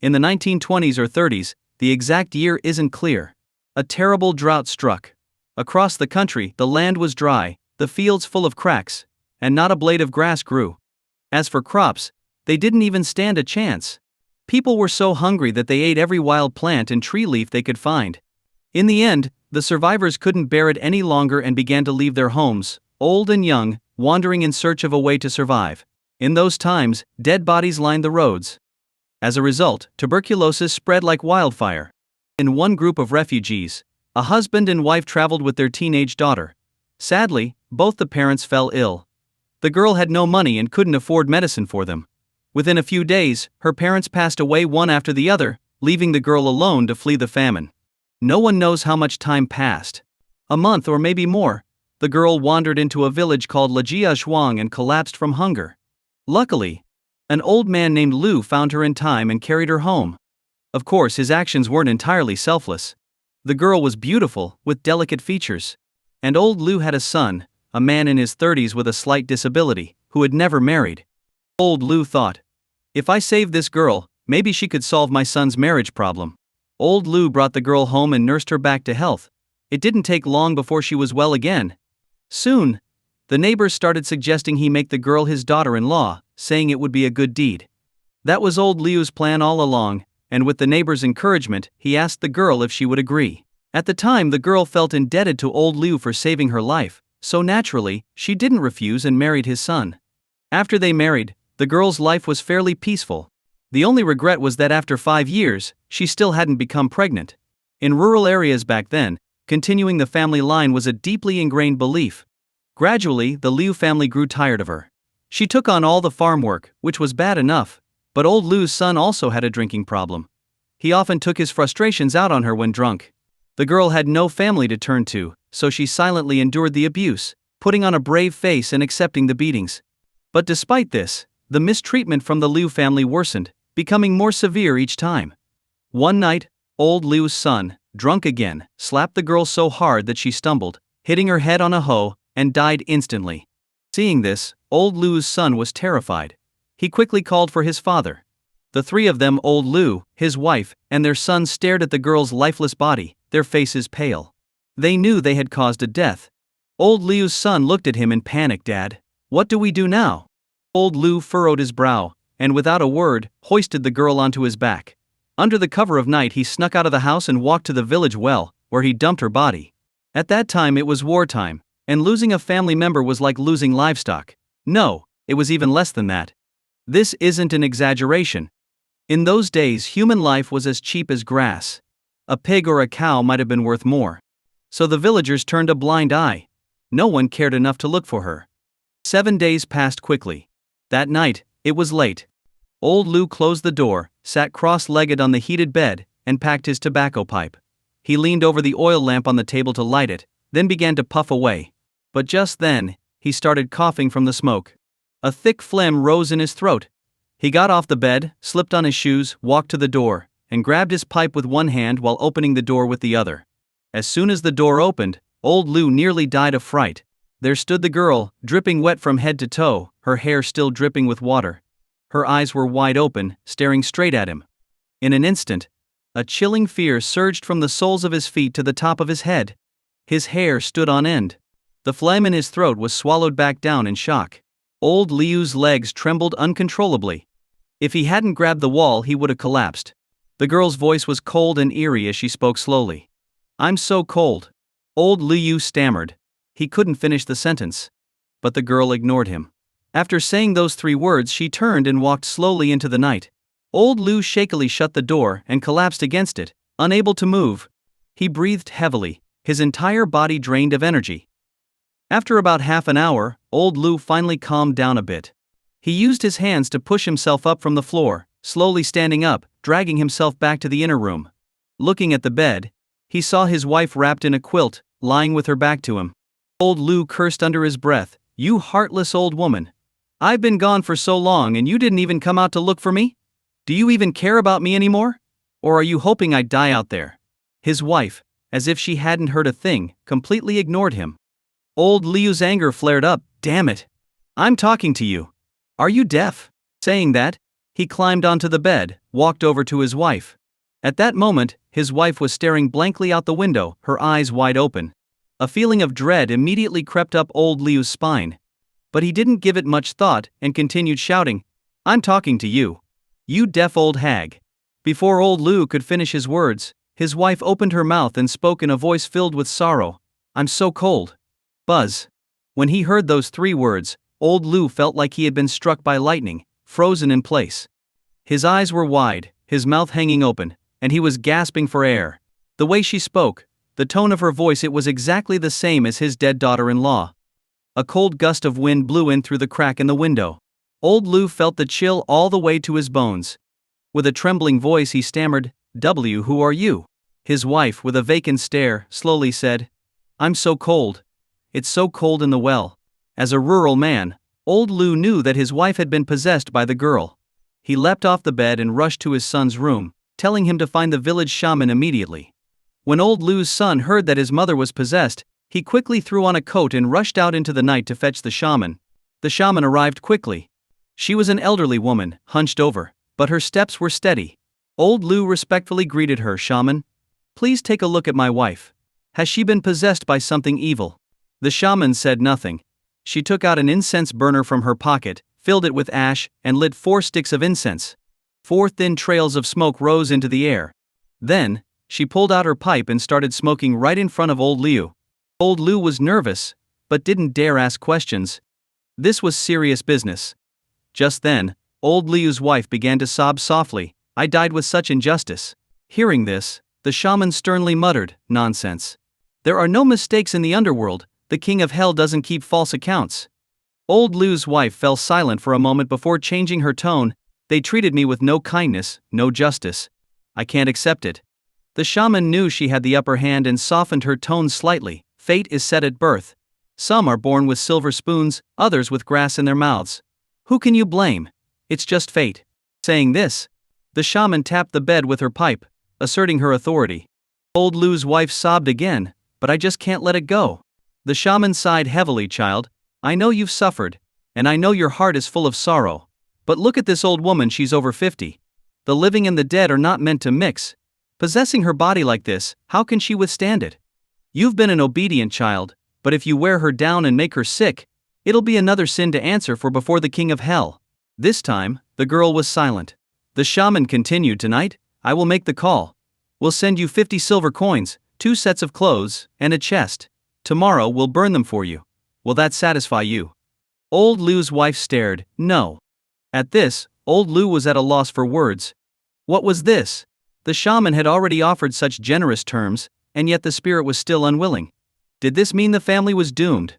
In the 1920s or 30s, the exact year isn't clear, a terrible drought struck. Across the country, the land was dry, the fields full of cracks, and not a blade of grass grew. As for crops, they didn't even stand a chance. People were so hungry that they ate every wild plant and tree leaf they could find. In the end, the survivors couldn't bear it any longer and began to leave their homes, old and young, wandering in search of a way to survive. In those times, dead bodies lined the roads. As a result, tuberculosis spread like wildfire. In one group of refugees, a husband and wife traveled with their teenage daughter. Sadly, both the parents fell ill. The girl had no money and couldn't afford medicine for them. Within a few days, her parents passed away one after the other, leaving the girl alone to flee the famine. No one knows how much time passed. A month or maybe more. The girl wandered into a village called Lejia Shuang and collapsed from hunger. Luckily, an old man named Lu found her in time and carried her home. Of course, his actions weren't entirely selfless. The girl was beautiful, with delicate features. And old Lu had a son, a man in his 30s with a slight disability, who had never married. Old Lu thought, "If I save this girl, maybe she could solve my son's marriage problem." Old Lu brought the girl home and nursed her back to health. It didn't take long before she was well again. Soon, the neighbors started suggesting he make the girl his daughter-in-law, saying it would be a good deed. That was old Liu's plan all along, and with the neighbors' encouragement, he asked the girl if she would agree. At the time, the girl felt indebted to old Liu for saving her life, so naturally, she didn't refuse and married his son. After they married, the girl's life was fairly peaceful. The only regret was that after 5 years, she still hadn't become pregnant. In rural areas back then, continuing the family line was a deeply ingrained belief. Gradually, the Liu family grew tired of her. She took on all the farm work, which was bad enough, but old Liu's son also had a drinking problem. He often took his frustrations out on her when drunk. The girl had no family to turn to, so she silently endured the abuse, putting on a brave face and accepting the beatings. But despite this, the mistreatment from the Liu family worsened, becoming more severe each time. One night, old Liu's son, drunk again, slapped the girl so hard that she stumbled, hitting her head on a hoe, and died instantly. Seeing this, old Liu's son was terrified. He quickly called for his father. The three of them, old Liu, his wife, and their son, stared at the girl's lifeless body, their faces pale. They knew they had caused a death. Old Liu's son looked at him in panic. "Dad, what do we do now?" Old Liu furrowed his brow, and without a word, hoisted the girl onto his back. Under the cover of night, he snuck out of the house and walked to the village well, where he dumped her body. At that time it was wartime, and losing a family member was like losing livestock. No, it was even less than that. This isn't an exaggeration. In those days, human life was as cheap as grass. A pig or a cow might have been worth more. So the villagers turned a blind eye. No one cared enough to look for her. 7 days passed quickly. That night, it was late. Old Liu closed the door, sat cross-legged on the heated bed, and packed his tobacco pipe. He leaned over the oil lamp on the table to light it, then began to puff away. But just then, he started coughing from the smoke. A thick phlegm rose in his throat. He got off the bed, slipped on his shoes, walked to the door, and grabbed his pipe with one hand while opening the door with the other. As soon as the door opened, old Liu nearly died of fright. There stood the girl, dripping wet from head to toe, her hair still dripping with water. Her eyes were wide open, staring straight at him. In an instant, a chilling fear surged from the soles of his feet to the top of his head. His hair stood on end. The phlegm in his throat was swallowed back down in shock. Old Liu's legs trembled uncontrollably. If he hadn't grabbed the wall, he would have collapsed. The girl's voice was cold and eerie as she spoke slowly. "I'm so cold." Old Liu stammered. He couldn't finish the sentence. But the girl ignored him. After saying those 3 words, she turned and walked slowly into the night. Old Lu shakily shut the door and collapsed against it, unable to move. He breathed heavily, his entire body drained of energy. After about half an hour, old Lu finally calmed down a bit. He used his hands to push himself up from the floor, slowly standing up, dragging himself back to the inner room. Looking at the bed, he saw his wife wrapped in a quilt, lying with her back to him. Old Lu cursed under his breath, "You heartless old woman. I've been gone for so long and you didn't even come out to look for me? Do you even care about me anymore? Or are you hoping I'd die out there?" His wife, as if she hadn't heard a thing, completely ignored him. Old Liu's anger flared up. "Damn it! I'm talking to you. Are you deaf?" Saying that, he climbed onto the bed, walked over to his wife. At that moment, his wife was staring blankly out the window, her eyes wide open. A feeling of dread immediately crept up old Liu's spine. But he didn't give it much thought and continued shouting, "I'm talking to you. You deaf old hag." Before old Liu could finish his words, his wife opened her mouth and spoke in a voice filled with sorrow, "I'm so cold." Buzz. When he heard those 3 words, old Liu felt like he had been struck by lightning, frozen in place. His eyes were wide, his mouth hanging open, and he was gasping for air. The way she spoke, the tone of her voice, it was exactly the same as his dead daughter-in-law. A cold gust of wind blew in through the crack in the window. Old Liu felt the chill all the way to his bones. With a trembling voice he stammered, "Who are you?" His wife, with a vacant stare, slowly said, "I'm so cold. It's so cold in the well." As a rural man, old Liu knew that his wife had been possessed by the girl. He leapt off the bed and rushed to his son's room, telling him to find the village shaman immediately. When old Liu's son heard that his mother was possessed, he quickly threw on a coat and rushed out into the night to fetch the shaman. The shaman arrived quickly. She was an elderly woman, hunched over, but her steps were steady. Old Liu respectfully greeted her. "Shaman, please take a look at my wife. Has she been possessed by something evil?" The shaman said nothing. She took out an incense burner from her pocket, filled it with ash, and lit 4 sticks of incense. 4 thin trails of smoke rose into the air. Then, she pulled out her pipe and started smoking right in front of old Liu. Old Liu was nervous, but didn't dare ask questions. This was serious business. Just then, old Liu's wife began to sob softly, "I died with such injustice." Hearing this, the shaman sternly muttered, "Nonsense. There are no mistakes in the underworld. The king of hell doesn't keep false accounts." Old Liu's wife fell silent for a moment before changing her tone, "They treated me with no kindness, no justice. I can't accept it." The shaman knew she had the upper hand and softened her tone slightly. "Fate is set at birth. Some are born with silver spoons, others with grass in their mouths. Who can you blame? It's just fate." Saying this, the shaman tapped the bed with her pipe, asserting her authority. Old Liu's wife sobbed again, "But I just can't let it go." The shaman sighed heavily. "Child, I know you've suffered, and I know your heart is full of sorrow. But look at this old woman, she's over 50. The living and the dead are not meant to mix. Possessing her body like this, how can she withstand it? You've been an obedient child, but if you wear her down and make her sick, it'll be another sin to answer for before the king of hell." This time, the girl was silent. The shaman continued, "Tonight, I will make the call. We'll send you 50 silver coins, 2 sets of clothes, and a chest. Tomorrow we'll burn them for you. Will that satisfy you?" Old Liu's wife stared, "No." At this, old Liu was at a loss for words. What was this? The shaman had already offered such generous terms, and yet the spirit was still unwilling. Did this mean the family was doomed?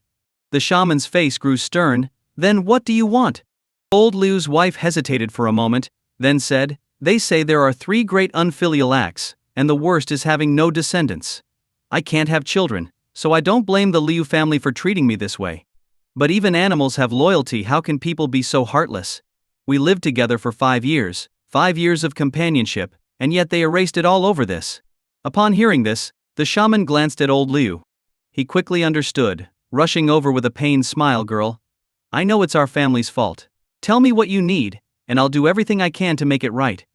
The shaman's face grew stern. "Then what do you want?" Old Liu's wife hesitated for a moment, then said, "They say there are 3 great unfilial acts, and the worst is having no descendants. I can't have children, so I don't blame the Liu family for treating me this way. But even animals have loyalty. How can people be so heartless? We lived together for 5 years, 5 years of companionship, and yet they erased it all over this." Upon hearing this, the shaman glanced at old Liu. He quickly understood, rushing over with a pained smile, "Girl, I know it's our family's fault. Tell me what you need, and I'll do everything I can to make it right."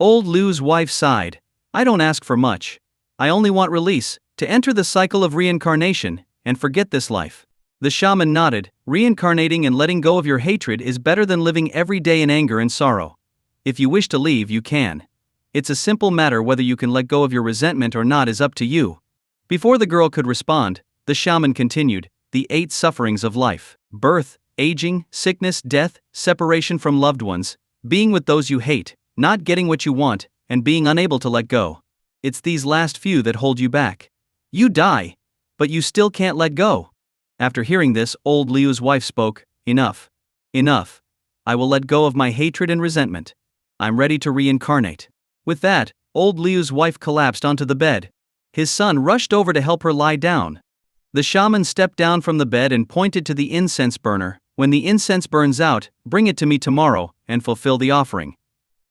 Old Liu's wife sighed, "I don't ask for much. I only want release, to enter the cycle of reincarnation, and forget this life." The shaman nodded, "Reincarnating and letting go of your hatred is better than living every day in anger and sorrow. If you wish to leave, you can. It's a simple matter. Whether you can let go of your resentment or not is up to you." Before the girl could respond, the shaman continued, "The 8 sufferings of life: birth, aging, sickness, death, separation from loved ones, being with those you hate, not getting what you want, and being unable to let go. It's these last few that hold you back. You die, but you still can't let go. After hearing this, old Liu's wife spoke, Enough. Enough. I will let go of my hatred and resentment. I'm ready to reincarnate. With that, old Liu's wife collapsed onto the bed. His son rushed over to help her lie down. The shaman stepped down from the bed and pointed to the incense burner. When the incense burns out, bring it to me tomorrow, and fulfill the offering.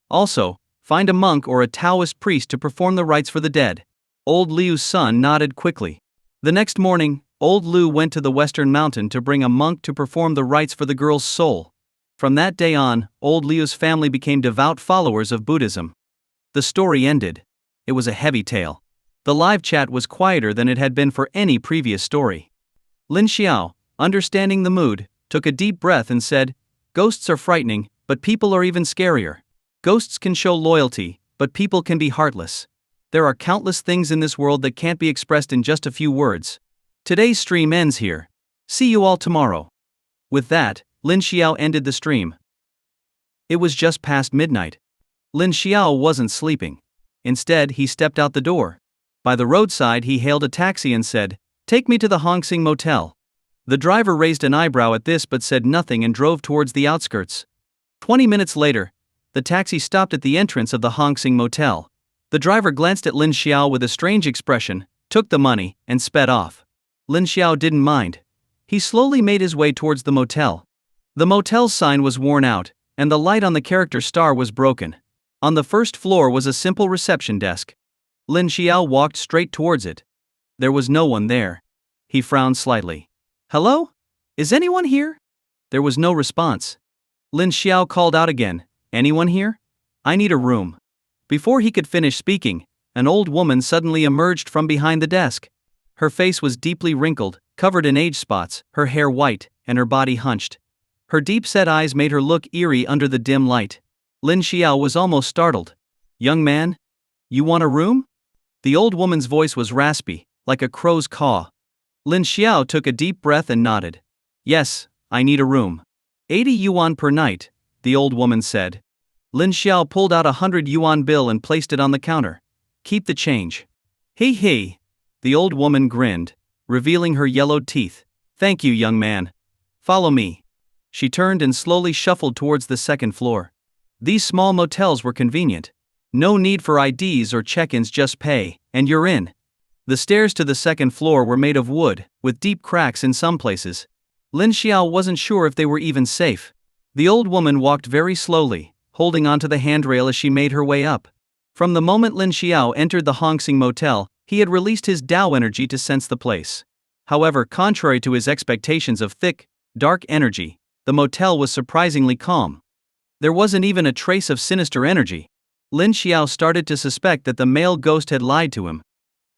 Also, find a monk or a Taoist priest to perform the rites for the dead. Old Liu's son nodded quickly. The next morning, old Liu went to the western mountain to bring a monk to perform the rites for the girl's soul. From that day on, old Liu's family became devout followers of Buddhism. The story ended. It was a heavy tale. The live chat was quieter than it had been for any previous story. Lin Xiao, understanding the mood, took a deep breath and said, Ghosts are frightening, but people are even scarier. Ghosts can show loyalty, but people can be heartless. There are countless things in this world that can't be expressed in just a few words. Today's stream ends here. See you all tomorrow. With that, Lin Xiao ended the stream. It was just past midnight. Lin Xiao wasn't sleeping. Instead, he stepped out the door. By the roadside, he hailed a taxi and said, Take me to the Hong Sing Motel. The driver raised an eyebrow at this but said nothing and drove towards the outskirts. 20 minutes later, the taxi stopped at the entrance of the Hong Sing Motel. The driver glanced at Lin Xiao with a strange expression, took the money, and sped off. Lin Xiao didn't mind. He slowly made his way towards the motel. The motel's sign was worn out, and the light on the character star was broken. On the first floor was a simple reception desk. Lin Xiao walked straight towards it. There was no one there. He frowned slightly. Hello? Is anyone here? There was no response. Lin Xiao called out again, Anyone here? I need a room. Before he could finish speaking, an old woman suddenly emerged from behind the desk. Her face was deeply wrinkled, covered in age spots, her hair white, and her body hunched. Her deep-set eyes made her look eerie under the dim light. Lin Xiao was almost startled. Young man? You want a room? The old woman's voice was raspy, like a crow's caw. Lin Xiao took a deep breath and nodded. Yes, I need a room. 80 yuan per night, the old woman said. Lin Xiao pulled out a 100 yuan bill and placed it on the counter. Keep the change. Hey, the old woman grinned, revealing her yellowed teeth. Thank you, young man. Follow me. She turned and slowly shuffled towards the second floor. These small motels were convenient. No need for IDs or check-ins, just pay, and you're in. The stairs to the second floor were made of wood, with deep cracks in some places. Lin Xiao wasn't sure if they were even safe. The old woman walked very slowly, holding onto the handrail as she made her way up. From the moment Lin Xiao entered the Hong Sing Motel, he had released his Tao energy to sense the place. However, contrary to his expectations of thick, dark energy, the motel was surprisingly calm. There wasn't even a trace of sinister energy. Lin Xiao started to suspect that the male ghost had lied to him.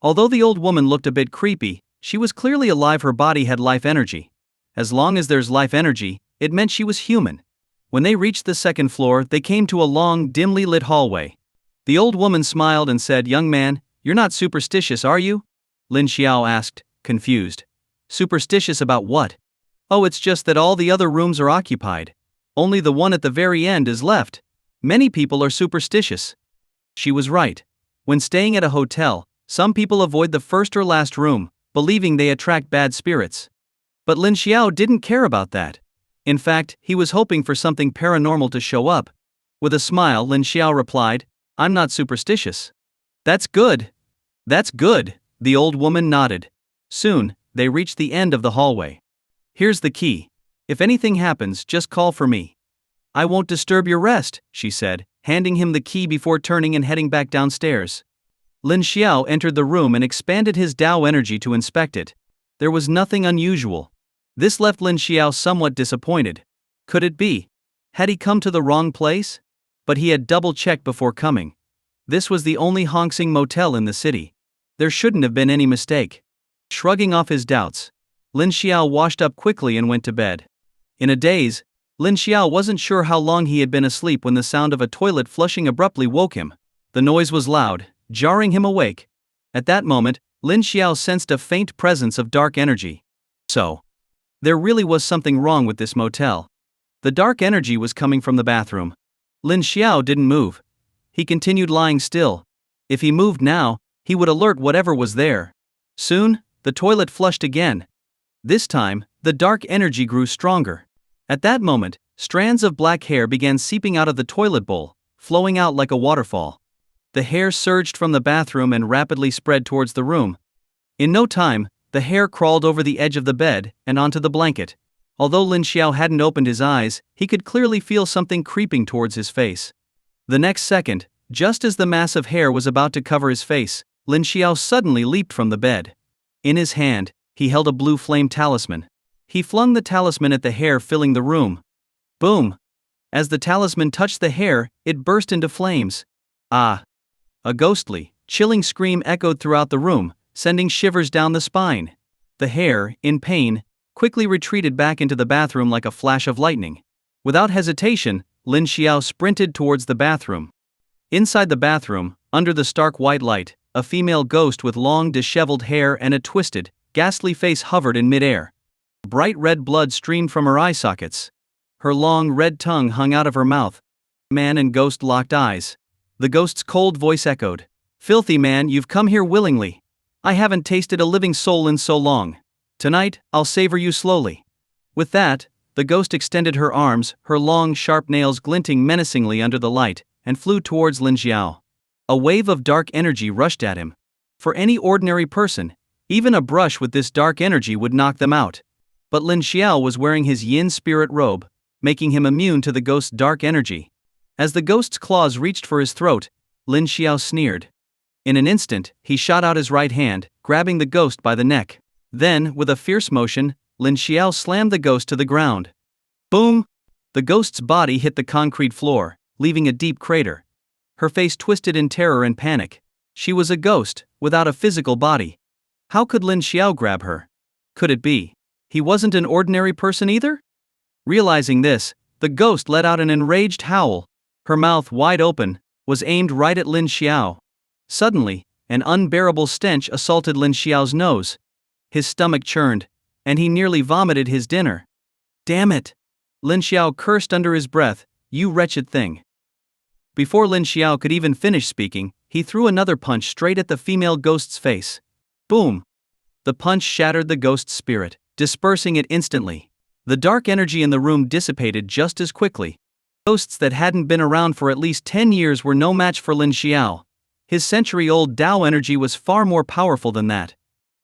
Although the old woman looked a bit creepy, she was clearly alive. Her body had life energy. As long as there's life energy, it meant she was human. When they reached the second floor, they came to a long, dimly lit hallway. The old woman smiled and said, Young man, you're not superstitious, are you? Lin Xiao asked, confused. Superstitious about what? Oh, it's just that all the other rooms are occupied. Only the one at the very end is left. Many people are superstitious. She was right. When staying at a hotel, some people avoid the first or last room, believing they attract bad spirits. But Lin Xiao didn't care about that. In fact, he was hoping for something paranormal to show up. With a smile, Lin Xiao replied, I'm not superstitious. That's good. That's good, the old woman nodded. Soon, they reached the end of the hallway. Here's the key. If anything happens, just call for me. I won't disturb your rest, she said, handing him the key before turning and heading back downstairs. Lin Xiao entered the room and expanded his Tao energy to inspect it. There was nothing unusual. This left Lin Xiao somewhat disappointed. Could it be? Had he come to the wrong place? But he had double-checked before coming. This was the only Hong Sing motel in the city. There shouldn't have been any mistake. Shrugging off his doubts, Lin Xiao washed up quickly and went to bed. In a daze, Lin Xiao wasn't sure how long he had been asleep when the sound of a toilet flushing abruptly woke him. The noise was loud, jarring him awake. At that moment, Lin Xiao sensed a faint presence of dark energy. So, There really was something wrong with this motel. The dark energy was coming from the bathroom. Lin Xiao didn't move. He continued lying still. If he moved now, he would alert whatever was there. Soon, the toilet flushed again. This time, the dark energy grew stronger. At that moment, strands of black hair began seeping out of the toilet bowl, flowing out like a waterfall. The hair surged from the bathroom and rapidly spread towards the room. In no time, the hair crawled over the edge of the bed and onto the blanket. Although Lin Xiao hadn't opened his eyes, he could clearly feel something creeping towards his face. The next second, just as the mass of hair was about to cover his face, Lin Xiao suddenly leaped from the bed. In his hand, he held a blue flame talisman. He flung the talisman at the hair filling the room. Boom! As the talisman touched the hair, it burst into flames. Ah! A ghostly, chilling scream echoed throughout the room, sending shivers down the spine. The hair, in pain, quickly retreated back into the bathroom like a flash of lightning. Without hesitation, Lin Xiao sprinted towards the bathroom. Inside the bathroom, under the stark white light, a female ghost with long disheveled hair and a twisted, ghastly face hovered in midair. Bright red blood streamed from her eye sockets. Her long red tongue hung out of her mouth. Man and ghost locked eyes. The ghost's cold voice echoed. "Filthy man, you've come here willingly. I haven't tasted a living soul in so long. Tonight, I'll savor you slowly." With that, the ghost extended her arms, her long, sharp nails glinting menacingly under the light, and flew towards Lin Xiao. A wave of dark energy rushed at him. For any ordinary person, even a brush with this dark energy would knock them out. But Lin Xiao was wearing his yin spirit robe, making him immune to the ghost's dark energy. As the ghost's claws reached for his throat, Lin Xiao sneered. In an instant, he shot out his right hand, grabbing the ghost by the neck. Then, with a fierce motion, Lin Xiao slammed the ghost to the ground. Boom! The ghost's body hit the concrete floor, leaving a deep crater. Her face twisted in terror and panic. She was a ghost, without a physical body. How could Lin Xiao grab her? Could it be he wasn't an ordinary person either? Realizing this, the ghost let out an enraged howl. Her mouth, wide open, was aimed right at Lin Xiao. Suddenly, an unbearable stench assaulted Lin Xiao's nose. His stomach churned, and he nearly vomited his dinner. Damn it! Lin Xiao cursed under his breath, "You wretched thing." Before Lin Xiao could even finish speaking, he threw another punch straight at the female ghost's face. Boom! The punch shattered the ghost's spirit, dispersing it instantly. The dark energy in the room dissipated just as quickly. Ghosts that hadn't been around for at least 10 years were no match for Lin Xiao. His century-old Tao energy was far more powerful than that.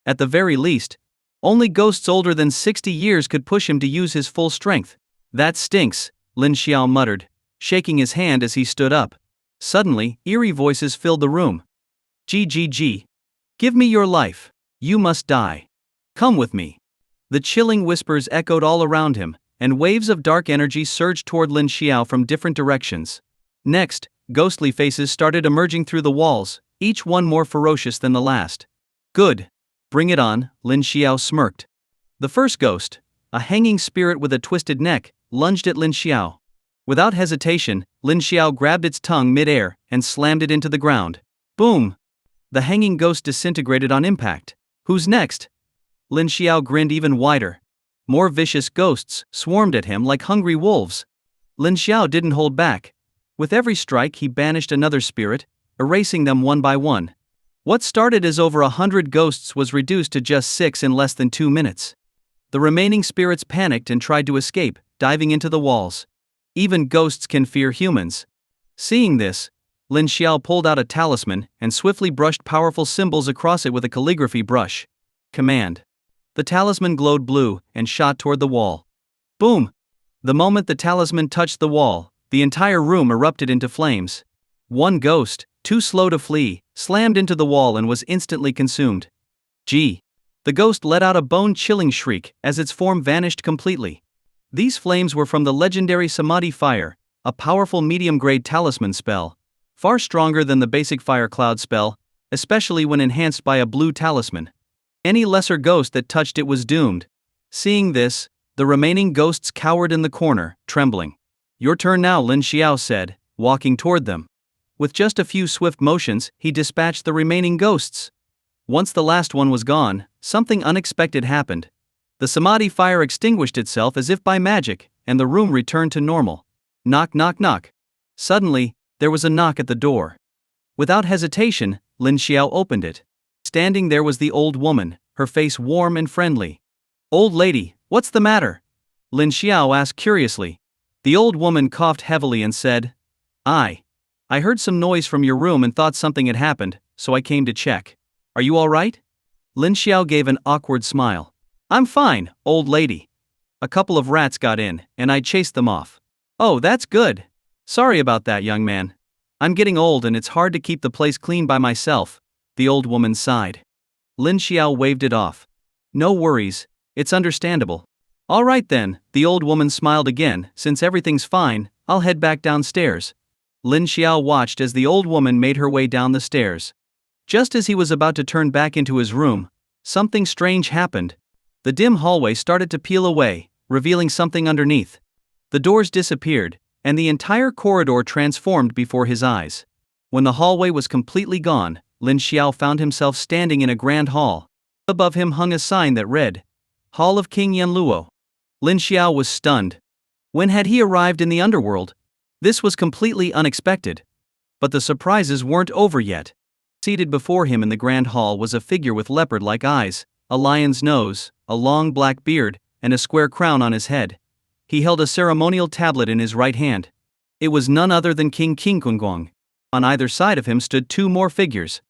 At the very least, only ghosts older than 60 years could push him to use his full strength. That stinks, Lin Xiao muttered, shaking his hand as he stood up. Suddenly, eerie voices filled the room. "GGG. Give me your life. You must die. Come with me." The chilling whispers echoed all around him, and waves of dark energy surged toward Lin Xiao from different directions. Next, ghostly faces started emerging through the walls, each one more ferocious than the last. "Good. Bring it on," Lin Xiao smirked. The first ghost, a hanging spirit with a twisted neck, lunged at Lin Xiao. Without hesitation, Lin Xiao grabbed its tongue mid-air and slammed it into the ground. Boom! The hanging ghost disintegrated on impact. "Who's next?" Lin Xiao grinned even wider. More vicious ghosts swarmed at him like hungry wolves. Lin Xiao didn't hold back. With every strike he banished another spirit, erasing them one by one. What started as over 100 ghosts was reduced to just 6 in less than 2 minutes. The remaining spirits panicked and tried to escape, diving into the walls. Even ghosts can fear humans. Seeing this, Lin Xiao pulled out a talisman and swiftly brushed powerful symbols across it with a calligraphy brush. Command. The talisman glowed blue and shot toward the wall. Boom! The moment the talisman touched the wall, the entire room erupted into flames. One ghost, too slow to flee, slammed into the wall and was instantly consumed. Gee! The ghost let out a bone-chilling shriek as its form vanished completely. These flames were from the legendary Samadhi Fire, a powerful medium-grade talisman spell, far stronger than the basic Fire Cloud spell, especially when enhanced by a blue talisman. Any lesser ghost that touched it was doomed. Seeing this, the remaining ghosts cowered in the corner, trembling. "Your turn now," Lin Xiao said, walking toward them. With just a few swift motions, he dispatched the remaining ghosts. Once the last one was gone, something unexpected happened. The samadhi fire extinguished itself as if by magic, and the room returned to normal. Knock, knock, knock. Suddenly, there was a knock at the door. Without hesitation, Lin Xiao opened it. Standing there was the old woman, her face warm and friendly. "Old lady, what's the matter?" Lin Xiao asked curiously. The old woman coughed heavily and said, I heard some noise from your room and thought something had happened, so I came to check. Are you all right?" Lin Xiao gave an awkward smile. "I'm fine, old lady. A couple of rats got in, and I chased them off." "Oh, that's good. Sorry about that, young man. I'm getting old and it's hard to keep the place clean by myself," the old woman sighed. Lin Xiao waved it off. "No worries, it's understandable." "All right then," the old woman smiled again, "since everything's fine, I'll head back downstairs." Lin Xiao watched as the old woman made her way down the stairs. Just as he was about to turn back into his room, something strange happened. The dim hallway started to peel away, revealing something underneath. The doors disappeared, and the entire corridor transformed before his eyes. When the hallway was completely gone, Lin Xiao found himself standing in a grand hall. Above him hung a sign that read, "Hall of King Yanluo." Lin Xiao was stunned. When had he arrived in the underworld? This was completely unexpected. But the surprises weren't over yet. Seated before him in the grand hall was a figure with leopard-like eyes, a lion's nose, a long black beard, and a square crown on his head. He held a ceremonial tablet in his right hand. It was none other than King Qingguang. On either side of him stood two more figures.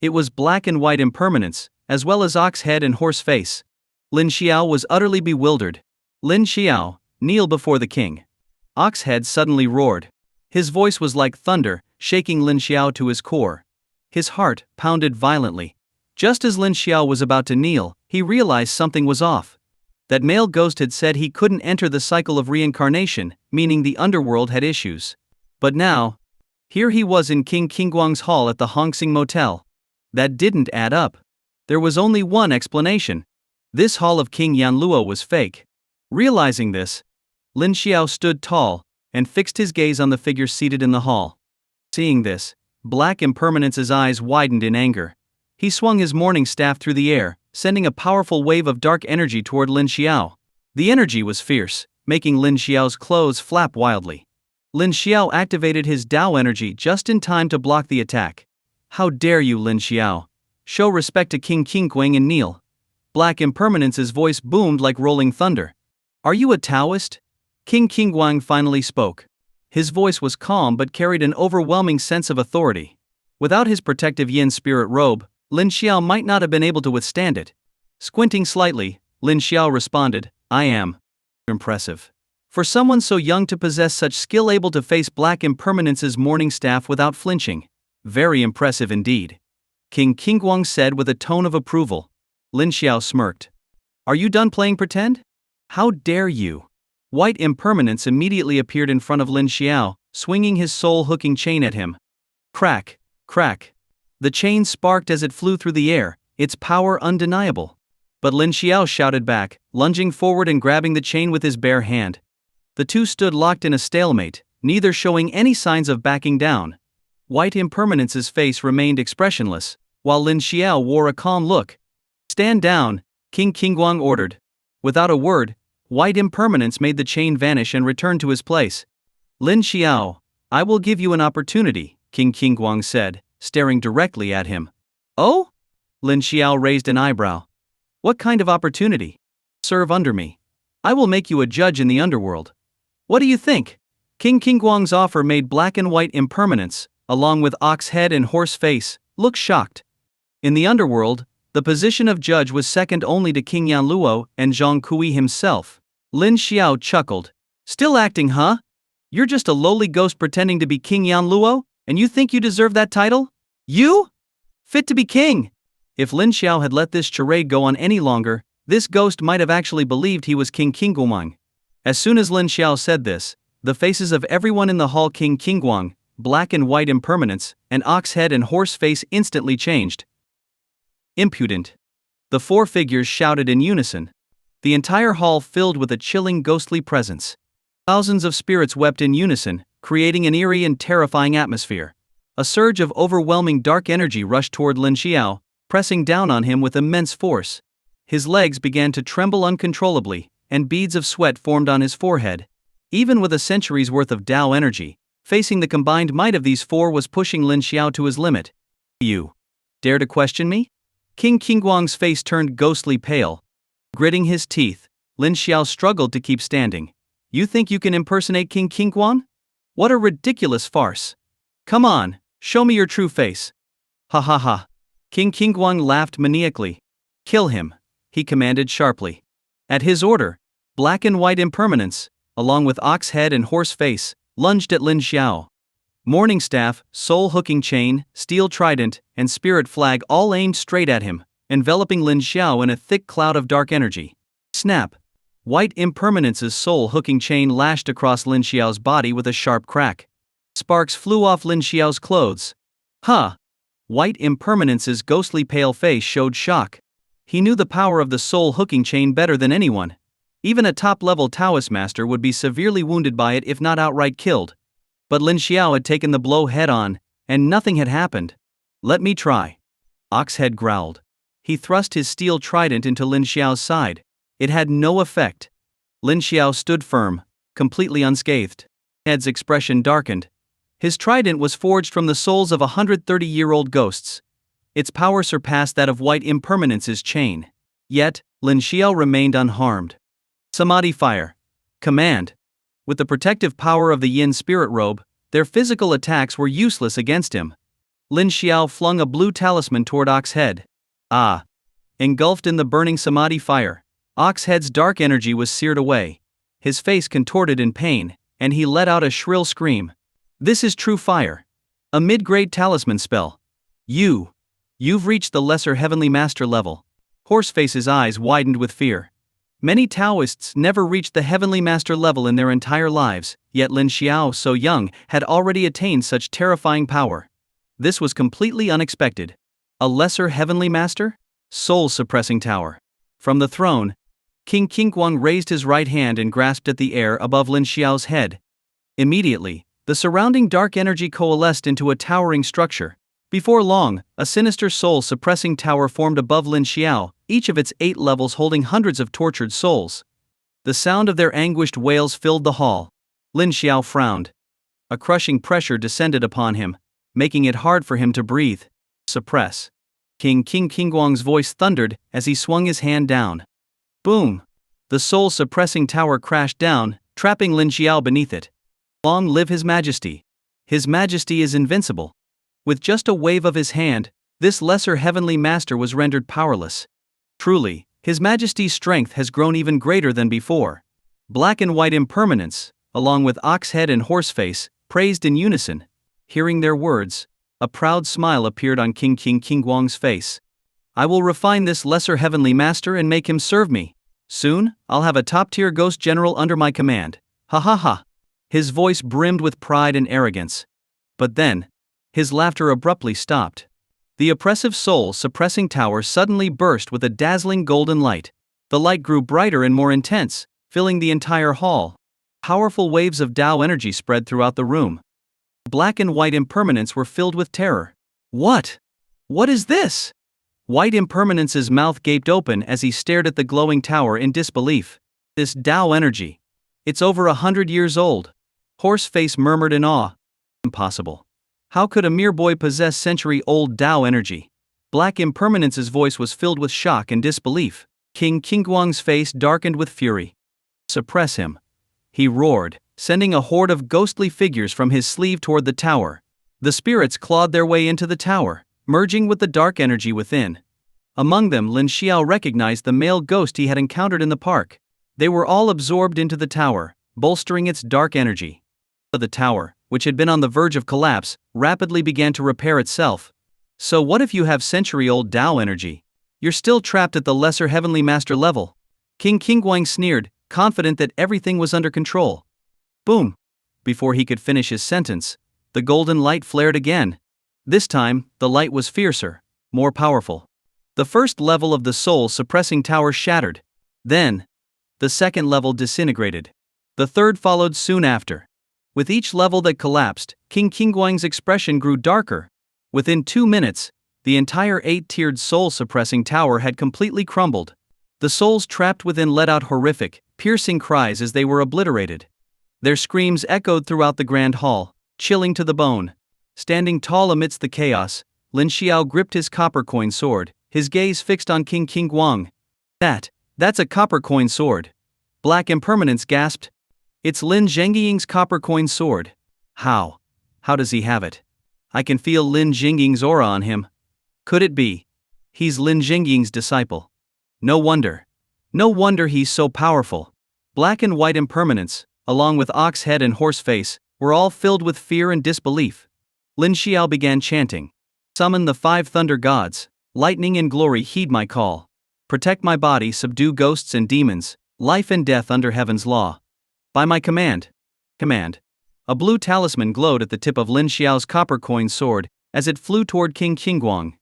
It was black and white impermanence, as well as ox head and horse face. Lin Xiao was utterly bewildered. "Lin Xiao, kneel before the king." Oxhead suddenly roared. His voice was like thunder, shaking Lin Xiao to his core. His heart pounded violently. Just as Lin Xiao was about to kneel, he realized something was off. That male ghost had said he couldn't enter the cycle of reincarnation, meaning the underworld had issues. But now, here he was in King Qingguang's hall at the Hongsing Motel. That didn't add up. There was only one explanation. This hall of King Yanluo was fake. Realizing this, Lin Xiao stood tall and fixed his gaze on the figure seated in the hall. Seeing this, Black Impermanence's eyes widened in anger. He swung his morning staff through the air, sending a powerful wave of dark energy toward Lin Xiao. The energy was fierce, making Lin Xiao's clothes flap wildly. Lin Xiao activated his Dao energy just in time to block the attack. "How dare you, Lin Xiao? Show respect to King Qingguang and kneel." Black Impermanence's voice boomed like rolling thunder. "Are you a Taoist?" King Qingguang finally spoke. His voice was calm but carried an overwhelming sense of authority. Without his protective yin spirit robe, Lin Xiao might not have been able to withstand it. Squinting slightly, Lin Xiao responded, "I am." Impressive. For someone so young to possess such skill, able to face Black Impermanence's morning staff without flinching. Very impressive indeed. King Qingguang said with a tone of approval. Lin Xiao smirked. "Are you done playing pretend? How dare you?" White Impermanence immediately appeared in front of Lin Xiao, swinging his soul-hooking chain at him. Crack, crack. The chain sparked as it flew through the air, its power undeniable. But Lin Xiao shouted back, lunging forward and grabbing the chain with his bare hand. The two stood locked in a stalemate, neither showing any signs of backing down. White Impermanence's face remained expressionless, while Lin Xiao wore a calm look. "Stand down," King Qingguang ordered. Without a word, White Impermanence made the chain vanish and returned to his place. "Lin Xiao, I will give you an opportunity," King Qingguang said, staring directly at him. "Oh?" Lin Xiao raised an eyebrow. "What kind of opportunity?" "Serve under me. I will make you a judge in the underworld. What do you think?" King Qingguang's offer made Black and White Impermanence, along with ox head and horse face, look shocked. In the underworld, the position of judge was second only to King Yanluo and Zhang Kui himself. Lin Xiao chuckled. "Still acting, huh? You're just a lowly ghost pretending to be King Yanluo, and you think you deserve that title? You? Fit to be king?" If Lin Xiao had let this charade go on any longer, this ghost might have actually believed he was King Qingguang. As soon as Lin Xiao said this, the faces of everyone in the hall, King Qingguang, Black and White Impermanence, and ox head and horse face, instantly changed. "Impudent!" The four figures shouted in unison. The entire hall filled with a chilling ghostly presence. Thousands of spirits wept in unison, creating an eerie and terrifying atmosphere. A surge of overwhelming dark energy rushed toward Lin Xiao, pressing down on him with immense force. His legs began to tremble uncontrollably, and beads of sweat formed on his forehead. Even with a century's worth of Tao energy, facing the combined might of these four was pushing Lin Xiao to his limit. You dare to question me? King Qingguang's face turned ghostly pale. Gritting his teeth, Lin Xiao struggled to keep standing. You think you can impersonate King Qingguang? What a ridiculous farce. Come on, show me your true face. Ha ha ha. King Qingguang laughed maniacally. Kill him, he commanded sharply. At his order, black and white impermanence, along with ox head and horse face, lunged at Lin Xiao. Morning staff, soul hooking chain, steel trident, and spirit flag all aimed straight at him, enveloping Lin Xiao in a thick cloud of dark energy. Snap! White impermanence's soul hooking chain lashed across Lin Xiao's body with a sharp crack. Sparks flew off Lin Xiao's clothes. Huh! White impermanence's ghostly pale face showed shock. He knew the power of the soul hooking chain better than anyone. Even a top-level Taoist master would be severely wounded by it if not outright killed. But Lin Xiao had taken the blow head-on, and nothing had happened. Let me try. Oxhead growled. He thrust his steel trident into Lin Xiao's side. It had no effect. Lin Xiao stood firm, completely unscathed. Head's expression darkened. His trident was forged from the souls of 130-year-old ghosts. Its power surpassed that of white impermanence's chain. Yet, Lin Xiao remained unharmed. Samadhi fire. Command. With the protective power of the yin spirit robe, their physical attacks were useless against him. Lin Xiao flung a blue talisman toward Oxhead. Ah! Engulfed in the burning Samadhi fire, Oxhead's dark energy was seared away. His face contorted in pain, and he let out a shrill scream. This is true fire. A mid-grade talisman spell. You've reached the lesser heavenly master level. Horseface's eyes widened with fear. Many Taoists never reached the heavenly master level in their entire lives, yet Lin Xiao, so young, had already attained such terrifying power. This was completely unexpected. A lesser heavenly master? Soul-suppressing tower. From the throne, King Qingguang raised his right hand and grasped at the air above Lin Xiao's head. Immediately, the surrounding dark energy coalesced into a towering structure. Before long, a sinister soul-suppressing tower formed above Lin Xiao, each of its 8 levels holding hundreds of tortured souls. The sound of their anguished wails filled the hall. Lin Xiao frowned. A crushing pressure descended upon him, making it hard for him to breathe. Suppress. King Qingguang's voice thundered as he swung his hand down. Boom! The soul-suppressing tower crashed down, trapping Lin Xiao beneath it. Long live His Majesty! His Majesty is invincible. With just a wave of his hand, this lesser heavenly master was rendered powerless. Truly, His Majesty's strength has grown even greater than before. Black and white impermanence, along with Oxhead and Horseface, praised in unison. Hearing their words, a proud smile appeared on King Qingguang's face. I will refine this lesser heavenly master and make him serve me. Soon, I'll have a top-tier ghost general under my command. Ha ha ha. His voice brimmed with pride and arrogance. But then, his laughter abruptly stopped. The oppressive soul-suppressing tower suddenly burst with a dazzling golden light. The light grew brighter and more intense, filling the entire hall. Powerful waves of Tao energy spread throughout the room. Black and white impermanence were filled with terror. What? What is this? White impermanence's mouth gaped open as he stared at the glowing tower in disbelief. This Tao energy. It's over 100 years old. Horseface murmured in awe. Impossible. How could a mere boy possess century-old Tao energy? Black impermanence's voice was filled with shock and disbelief. King Qingguang's face darkened with fury. Suppress him. He roared, sending a horde of ghostly figures from his sleeve toward the tower. The spirits clawed their way into the tower, merging with the dark energy within. Among them, Lin Xiao recognized the male ghost he had encountered in the park. They were all absorbed into the tower, bolstering its dark energy. The tower, which had been on the verge of collapse, rapidly began to repair itself. So what if you have century-old Tao energy? You're still trapped at the lesser heavenly master level. King Qingguang sneered, confident that everything was under control. Boom! Before he could finish his sentence, the golden light flared again. This time, the light was fiercer, more powerful. The first level of the soul-suppressing tower shattered. Then, the second level disintegrated. The third followed soon after. With each level that collapsed, King Qingguang's expression grew darker. Within 2 minutes, the entire 8-tiered soul-suppressing tower had completely crumbled. The souls trapped within let out horrific, piercing cries as they were obliterated. Their screams echoed throughout the grand hall, chilling to the bone. Standing tall amidst the chaos, Lin Xiao gripped his copper coin sword, his gaze fixed on King Qingguang. That's a copper coin sword. Black Impermanence gasped. It's Lin Zhengying's copper coin sword. How does he have it? I can feel Lin Zhengying's aura on him. Could it be? He's Lin Zhengying's disciple. No wonder he's so powerful. Black and white impermanence, along with ox head and horse face, were all filled with fear and disbelief. Lin Xiao began chanting. Summon the 5 thunder gods, lightning and glory heed my call. Protect my body, subdue ghosts and demons, life and death under heaven's law. By my command. A blue talisman glowed at the tip of Lin Xiao's copper coin sword as it flew toward King Qingguang.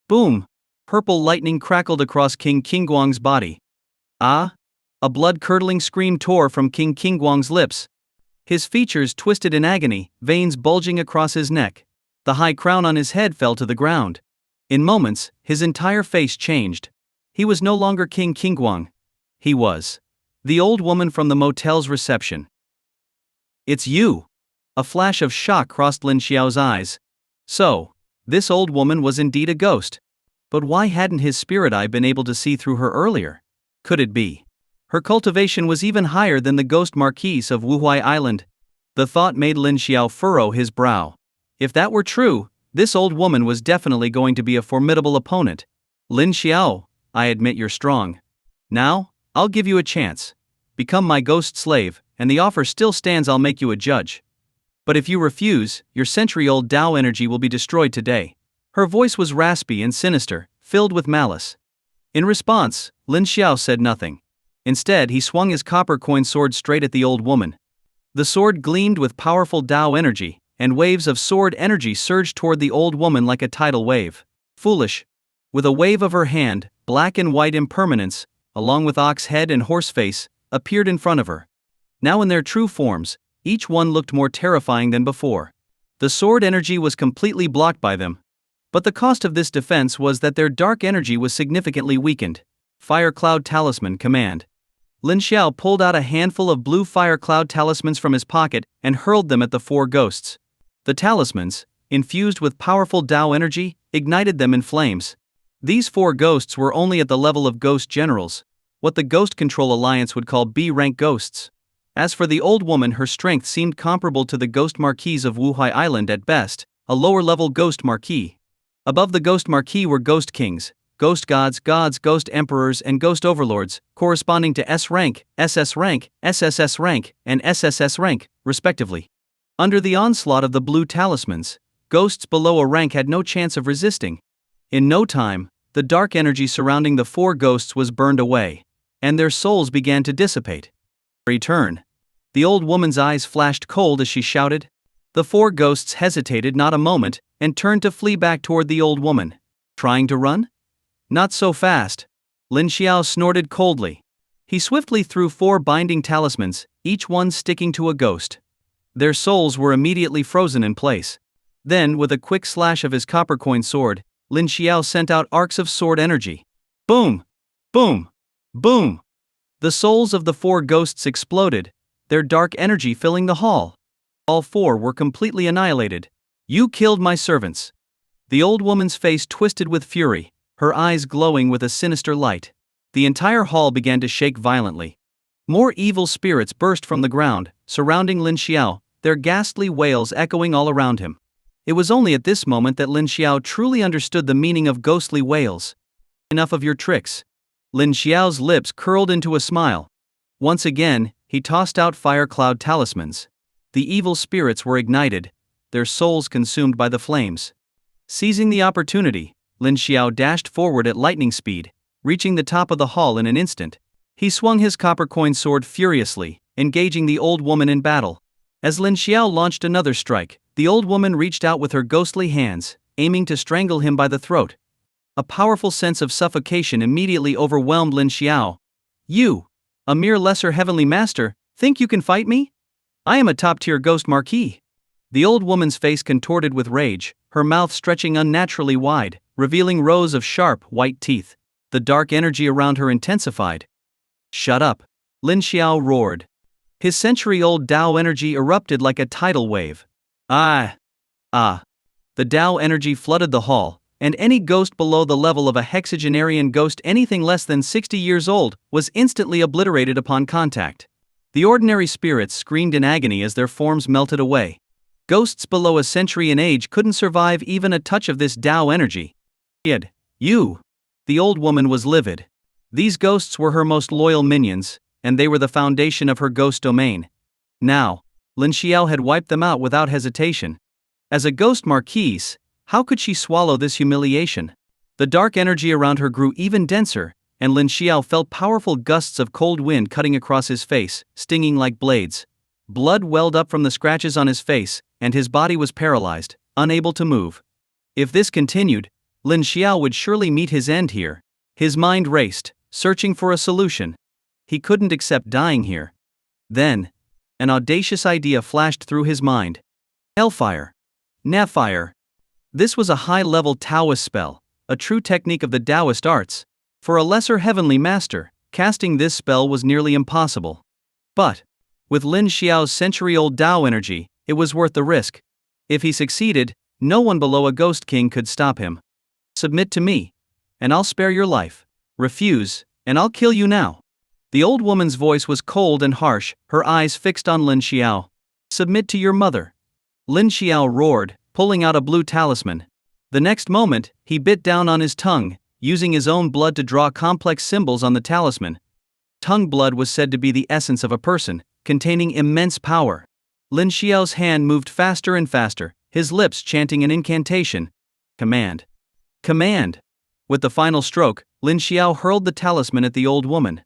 Boom! Purple lightning crackled across King Qingguang's body. Ah! A blood-curdling scream tore from King Qingguang's lips. His features twisted in agony, veins bulging across his neck. The high crown on his head fell to the ground. In moments, his entire face changed. He was no longer King Qingguang. He was the old woman from the motel's reception. It's you! A flash of shock crossed Lin Xiao's eyes. So, this old woman was indeed a ghost. But why hadn't his spirit eye been able to see through her earlier? Could it be her cultivation was even higher than the ghost marquise of Wuhui Island? The thought made Lin Xiao furrow his brow. If that were true, this old woman was definitely going to be a formidable opponent. Lin Xiao, I admit you're strong. Now, I'll give you a chance. Become my ghost slave, and the offer still stands. I'll make you a judge. But if you refuse, your century-old Tao energy will be destroyed today. Her voice was raspy and sinister, filled with malice. In response, Lin Xiao said nothing. Instead, he swung his copper coin sword straight at the old woman. The sword gleamed with powerful Tao energy, and waves of sword energy surged toward the old woman like a tidal wave. Foolish. With a wave of her hand, black and white impermanence, along with ox head and horse face, appeared in front of her. Now in their true forms, each one looked more terrifying than before. The sword energy was completely blocked by them. But the cost of this defense was that their dark energy was significantly weakened. Fire Cloud Talisman command. Lin Xiao pulled out a handful of blue Fire Cloud talismans from his pocket and hurled them at the 4 ghosts. The talismans, infused with powerful Tao energy, ignited them in flames. These 4 ghosts were only at the level of ghost generals, what the Ghost Control Alliance would call B-rank ghosts. As for the old woman, her strength seemed comparable to the Ghost Marquise of Wuhui Island at best, a lower-level Ghost Marquis. Above the Ghost Marquis were Ghost Kings, Ghost Gods, Ghost Emperors and Ghost Overlords, corresponding to S rank, SS rank, SSS rank, and SSS rank, respectively. Under the onslaught of the blue talismans, ghosts below a rank had no chance of resisting. In no time, the dark energy surrounding the 4 ghosts was burned away, and their souls began to dissipate. Return. The old woman's eyes flashed cold as she shouted. The 4 ghosts hesitated not a moment and turned to flee back toward the old woman. Trying to run? Not so fast. Lin Xiao snorted coldly. He swiftly threw 4 binding talismans, each one sticking to a ghost. Their souls were immediately frozen in place. Then, with a quick slash of his copper coin sword, Lin Xiao sent out arcs of sword energy. Boom! Boom! Boom! The souls of the 4 ghosts exploded, their dark energy filling the hall. All 4 were completely annihilated. You killed my servants. The old woman's face twisted with fury, her eyes glowing with a sinister light. The entire hall began to shake violently. More evil spirits burst from the ground, surrounding Lin Xiao, their ghastly wails echoing all around him. It was only at this moment that Lin Xiao truly understood the meaning of ghostly wails. Enough of your tricks. Lin Xiao's lips curled into a smile. Once again, he tossed out Fire Cloud talismans. The evil spirits were ignited, their souls consumed by the flames. Seizing the opportunity, Lin Xiao dashed forward at lightning speed, reaching the top of the hall in an instant. He swung his copper coin sword furiously, engaging the old woman in battle. As Lin Xiao launched another strike, the old woman reached out with her ghostly hands, aiming to strangle him by the throat. A powerful sense of suffocation immediately overwhelmed Lin Xiao. You, a mere lesser heavenly master, think you can fight me? I am a top-tier ghost marquis. The old woman's face contorted with rage, her mouth stretching unnaturally wide, revealing rows of sharp, white teeth. The dark energy around her intensified. "Shut up," Lin Xiao roared. His century-old Tao energy erupted like a tidal wave. Ah! Ah! The Tao energy flooded the hall, and any ghost below the level of a hexagenarian ghost anything less than 60 years old was instantly obliterated upon contact. The ordinary spirits screamed in agony as their forms melted away. Ghosts below a century in age couldn't survive even a touch of this Tao energy. You! The old woman was livid. These ghosts were her most loyal minions, and they were the foundation of her ghost domain. Now, Lin Xiao had wiped them out without hesitation. As a ghost marquise, how could she swallow this humiliation? The dark energy around her grew even denser, and Lin Xiao felt powerful gusts of cold wind cutting across his face, stinging like blades. Blood welled up from the scratches on his face, and his body was paralyzed, unable to move. If this continued, Lin Xiao would surely meet his end here. His mind raced, searching for a solution. He couldn't accept dying here. Then, an audacious idea flashed through his mind. Hellfire. Napfire. This was a high-level Taoist spell, a true technique of the Taoist arts. For a lesser heavenly master, casting this spell was nearly impossible. But, with Lin Xiao's century-old Tao energy, it was worth the risk. If he succeeded, no one below a Ghost King could stop him. Submit to me, and I'll spare your life. Refuse, and I'll kill you now. The old woman's voice was cold and harsh, her eyes fixed on Lin Xiao. Submit to your mother. Lin Xiao roared, pulling out a blue talisman. The next moment, he bit down on his tongue, using his own blood to draw complex symbols on the talisman. Tongue blood was said to be the essence of a person, containing immense power. Lin Xiao's hand moved faster and faster, his lips chanting an incantation. Command. Command! With the final stroke, Lin Xiao hurled the talisman at the old woman.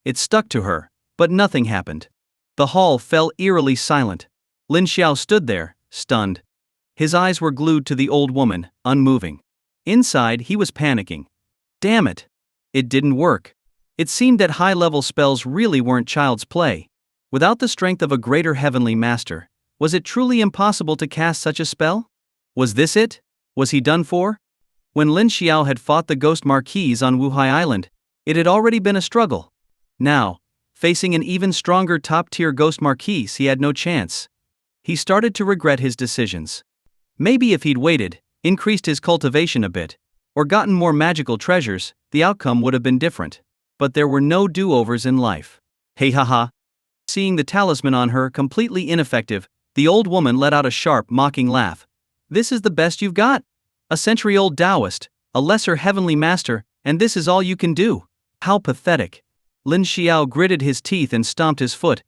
It stuck to her, but nothing happened. The hall fell eerily silent. Lin Xiao stood there, stunned. His eyes were glued to the old woman, unmoving. Inside, he was panicking. Damn it! It didn't work. It seemed that high-level spells really weren't child's play. Without the strength of a greater heavenly master, was it truly impossible to cast such a spell? Was this it? Was he done for? When Lin Xiao had fought the Ghost Marquise on Wuhai Island, it had already been a struggle. Now, facing an even stronger top-tier Ghost Marquise, he had no chance. He started to regret his decisions. Maybe if he'd waited, increased his cultivation a bit, or gotten more magical treasures, the outcome would have been different. But there were no do-overs in life. Hey haha. Seeing the talisman on her completely ineffective, the old woman let out a sharp, mocking laugh. This is the best you've got? A century-old Taoist, a lesser heavenly master, and this is all you can do? How pathetic. Lin Xiao gritted his teeth and stomped his foot.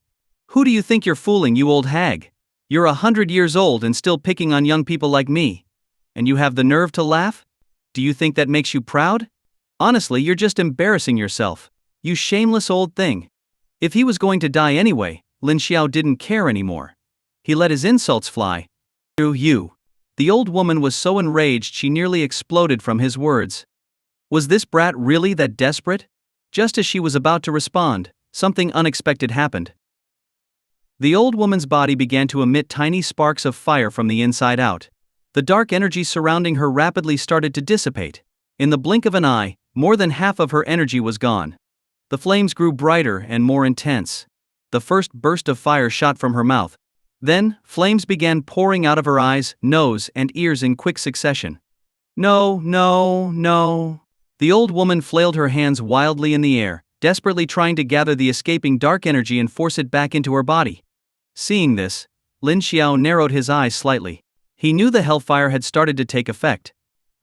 Who do you think you're fooling, you old hag? You're 100 years old and still picking on young people like me. And you have the nerve to laugh? Do you think that makes you proud? Honestly, you're just embarrassing yourself. You shameless old thing. If he was going to die anyway, Lin Xiao didn't care anymore. He let his insults fly. You. The old woman was so enraged she nearly exploded from his words. Was this brat really that desperate? Just as she was about to respond, something unexpected happened. The old woman's body began to emit tiny sparks of fire from the inside out. The dark energy surrounding her rapidly started to dissipate. In the blink of an eye, more than half of her energy was gone. The flames grew brighter and more intense. The first burst of fire shot from her mouth. Then, flames began pouring out of her eyes, nose, and ears in quick succession. No. The old woman flailed her hands wildly in the air, desperately trying to gather the escaping dark energy and force it back into her body. Seeing this, Lin Xiao narrowed his eyes slightly. He knew the hellfire had started to take effect.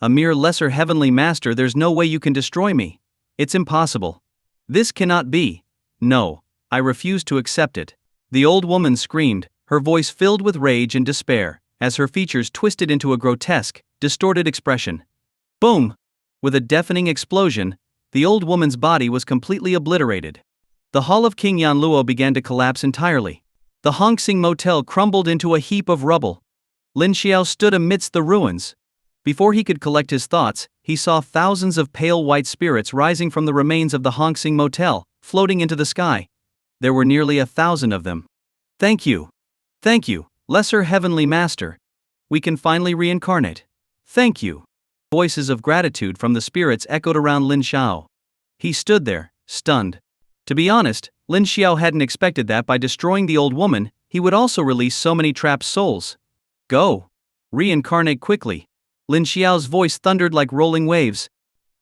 A mere lesser heavenly master, there's no way you can destroy me. It's impossible. This cannot be. No, I refuse to accept it. The old woman screamed, her voice filled with rage and despair, as her features twisted into a grotesque, distorted expression. Boom! With a deafening explosion, the old woman's body was completely obliterated. The hall of King Yanluo began to collapse entirely. The Hong Xing motel crumbled into a heap of rubble. Lin Xiao stood amidst the ruins. Before he could collect his thoughts, he saw thousands of pale white spirits rising from the remains of the Hong Xing motel, floating into the sky. There were nearly 1,000 of them. Thank you, lesser heavenly master. We can finally reincarnate. Thank you. Voices of gratitude from the spirits echoed around Lin Xiao. He stood there, stunned. To be honest, Lin Xiao hadn't expected that by destroying the old woman, he would also release so many trapped souls. Go! Reincarnate quickly. Lin Xiao's voice thundered like rolling waves.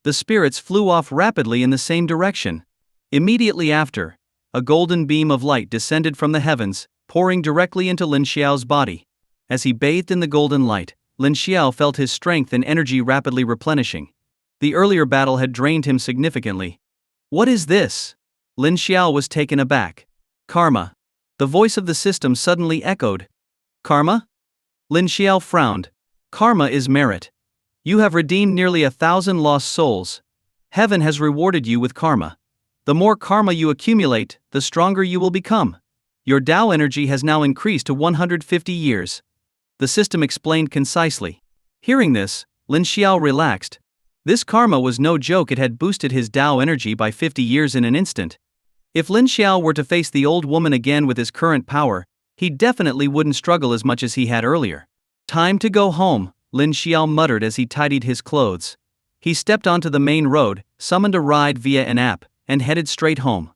The spirits flew off rapidly in the same direction. Immediately after, a golden beam of light descended from the heavens, pouring directly into Lin Xiao's body. As he bathed in the golden light, Lin Xiao felt his strength and energy rapidly replenishing. The earlier battle had drained him significantly. What is this? Lin Xiao was taken aback. Karma. The voice of the system suddenly echoed. Karma? Lin Xiao frowned. Karma is merit. You have redeemed nearly 1,000 lost souls. Heaven has rewarded you with karma. The more karma you accumulate, the stronger you will become. Your Tao energy has now increased to 150 years. The system explained concisely. Hearing this, Lin Xiao relaxed. This karma was no joke, it had boosted his Tao energy by 50 years in an instant. If Lin Xiao were to face the old woman again with his current power, he definitely wouldn't struggle as much as he had earlier. Time to go home, Lin Xiao muttered as he tidied his clothes. He stepped onto the main road, summoned a ride via an app, and headed straight home.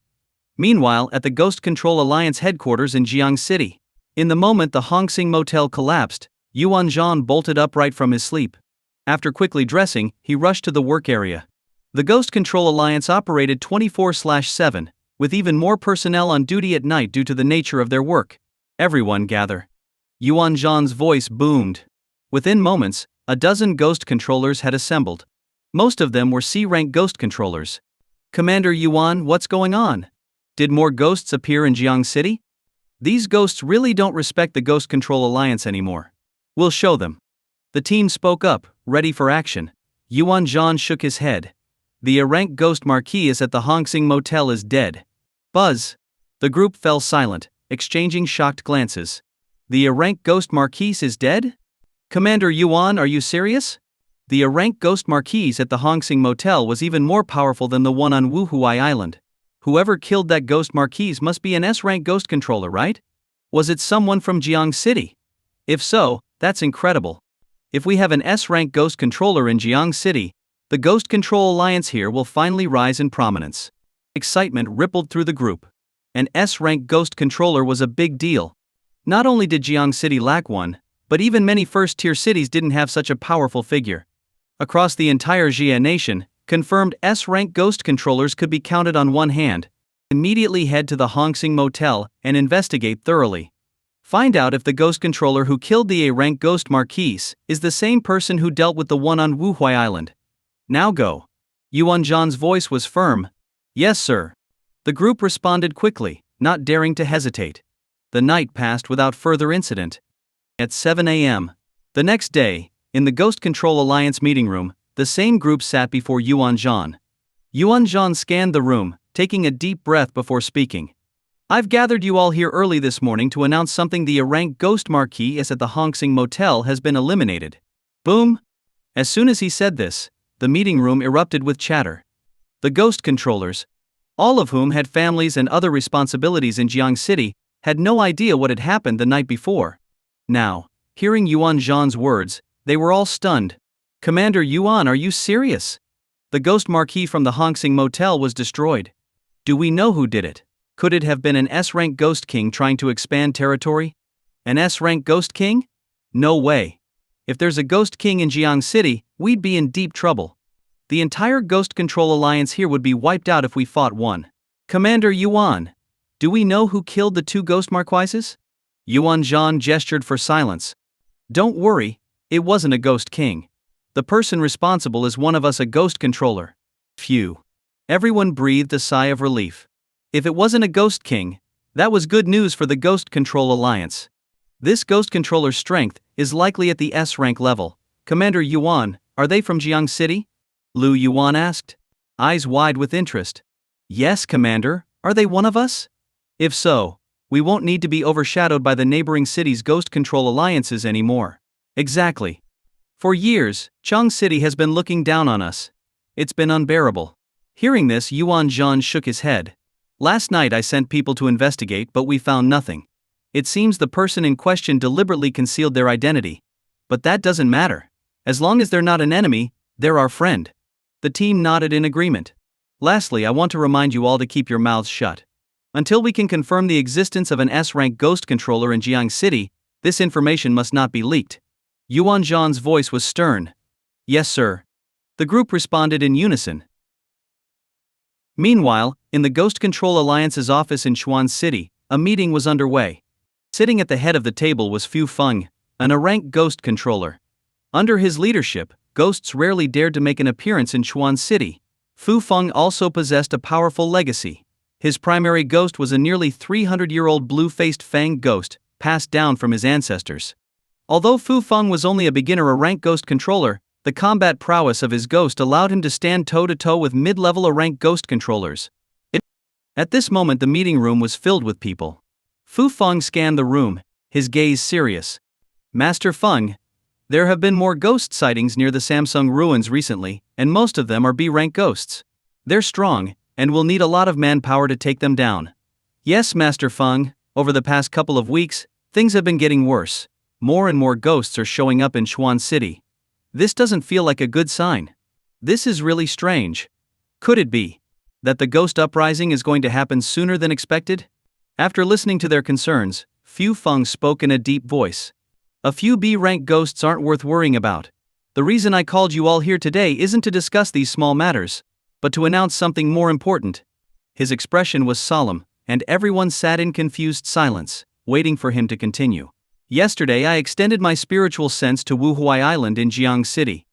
Meanwhile, at the Ghost Control Alliance headquarters in Jiang City, in the moment the Hongsing Motel collapsed, Yuan Zhan bolted upright from his sleep. After quickly dressing, he rushed to the work area. The Ghost Control Alliance operated 24/7, with even more personnel on duty at night due to the nature of their work. Everyone gather. Yuan Zhan's voice boomed. Within moments, a dozen ghost controllers had assembled. Most of them were C-rank ghost controllers. Commander Yuan, what's going on? Did more ghosts appear in Jiang City? These ghosts really don't respect the Ghost Control Alliance anymore. We'll show them. The team spoke up, ready for action. Yuan Zhan shook his head. The A-rank ghost marquis at the Hongsing Motel is dead. Buzz. The group fell silent, exchanging shocked glances. The A-rank ghost marquis is dead? Commander Yuan, are you serious? The A-rank ghost marquis at the Hongsing Motel was even more powerful than the one on Wuhuai Island. Whoever killed that ghost marquis must be an S-rank ghost controller, right? Was it someone from Jiang City? If so, that's incredible. If we have an S-rank ghost controller in Jiang City, the Ghost Control Alliance here will finally rise in prominence. Excitement rippled through the group. An S-rank ghost controller was a big deal. Not only did Jiang City lack one, but even many first-tier cities didn't have such a powerful figure. Across the entire Jia nation, confirmed S-rank ghost controllers could be counted on one hand. Immediately head to the Hongsing Motel and investigate thoroughly. Find out if the ghost controller who killed the A-rank ghost marquis is the same person who dealt with the one on Wuhuai Island. Now go. Yuan Zhan's voice was firm. Yes, sir. The group responded quickly, not daring to hesitate. The night passed without further incident. At 7 a.m. the next day, in the Ghost Control Alliance meeting room, the same group sat before Yuan Zhan. Yuan Zhan scanned the room, taking a deep breath before speaking. I've gathered you all here early this morning to announce something. The A-rank ghost marquis at the Hongsing Motel has been eliminated. Boom! As soon as he said this, the meeting room erupted with chatter. The ghost controllers, all of whom had families and other responsibilities in Jiang City, had no idea what had happened the night before. Now, hearing Yuan Zhan's words, they were all stunned. Commander Yuan, are you serious? The ghost marquis from the Hongsing Motel was destroyed. Do we know who did it? Could it have been an S-rank ghost king trying to expand territory? An S-rank ghost king? No way. If there's a ghost king in Jiang City, we'd be in deep trouble. The entire Ghost Control Alliance here would be wiped out if we fought one. Commander Yuan, do we know who killed the two ghost marquises? Yuan Zhan gestured for silence. Don't worry, it wasn't a ghost king. The person responsible is one of us, a ghost controller. Phew. Everyone breathed a sigh of relief. If it wasn't a ghost king, that was good news for the Ghost Control Alliance. This ghost controller's strength is likely at the S-rank level. Commander Yuan, are they from Jiang City? Lu Yuan asked, eyes wide with interest. Yes, Commander, are they one of us? If so, we won't need to be overshadowed by the neighboring cities' ghost control alliances anymore. Exactly. For years, Chang City has been looking down on us. It's been unbearable. Hearing this, Yuan Zhan shook his head. Last night I sent people to investigate, but we found nothing. It seems the person in question deliberately concealed their identity. But that doesn't matter. As long as they're not an enemy, they're our friend. The team nodded in agreement. Lastly, I want to remind you all to keep your mouths shut. Until we can confirm the existence of an S-rank ghost controller in Jiang City, this information must not be leaked. Yuan Zhan's voice was stern. Yes, sir. The group responded in unison. Meanwhile, in the Ghost Control Alliance's office in Chuan City, a meeting was underway. Sitting at the head of the table was Fu Feng, an A-rank ghost controller. Under his leadership, ghosts rarely dared to make an appearance in Chuan City. Fu Feng also possessed a powerful legacy. His primary ghost was a nearly 300-year-old blue-faced Fang ghost, passed down from his ancestors. Although Fu Feng was only a beginner A-rank ghost controller, the combat prowess of his ghost allowed him to stand toe-to-toe with mid-level A-rank ghost controllers. At this moment the meeting room was filled with people. Fu Feng scanned the room, his gaze serious. Master Feng, there have been more ghost sightings near the Samsung ruins recently, and most of them are B-rank ghosts. They're strong, and will need a lot of manpower to take them down. Yes, Master Feng, over the past couple of weeks, things have been getting worse. More and more ghosts are showing up in Chuan City. This doesn't feel like a good sign. This is really strange. Could it be that the ghost uprising is going to happen sooner than expected? After listening to their concerns, Fu Feng spoke in a deep voice. A few B-rank ghosts aren't worth worrying about. The reason I called you all here today isn't to discuss these small matters, but to announce something more important. His expression was solemn, and everyone sat in confused silence, waiting for him to continue. Yesterday I extended my spiritual sense to Wuhuai Island in Jiang City.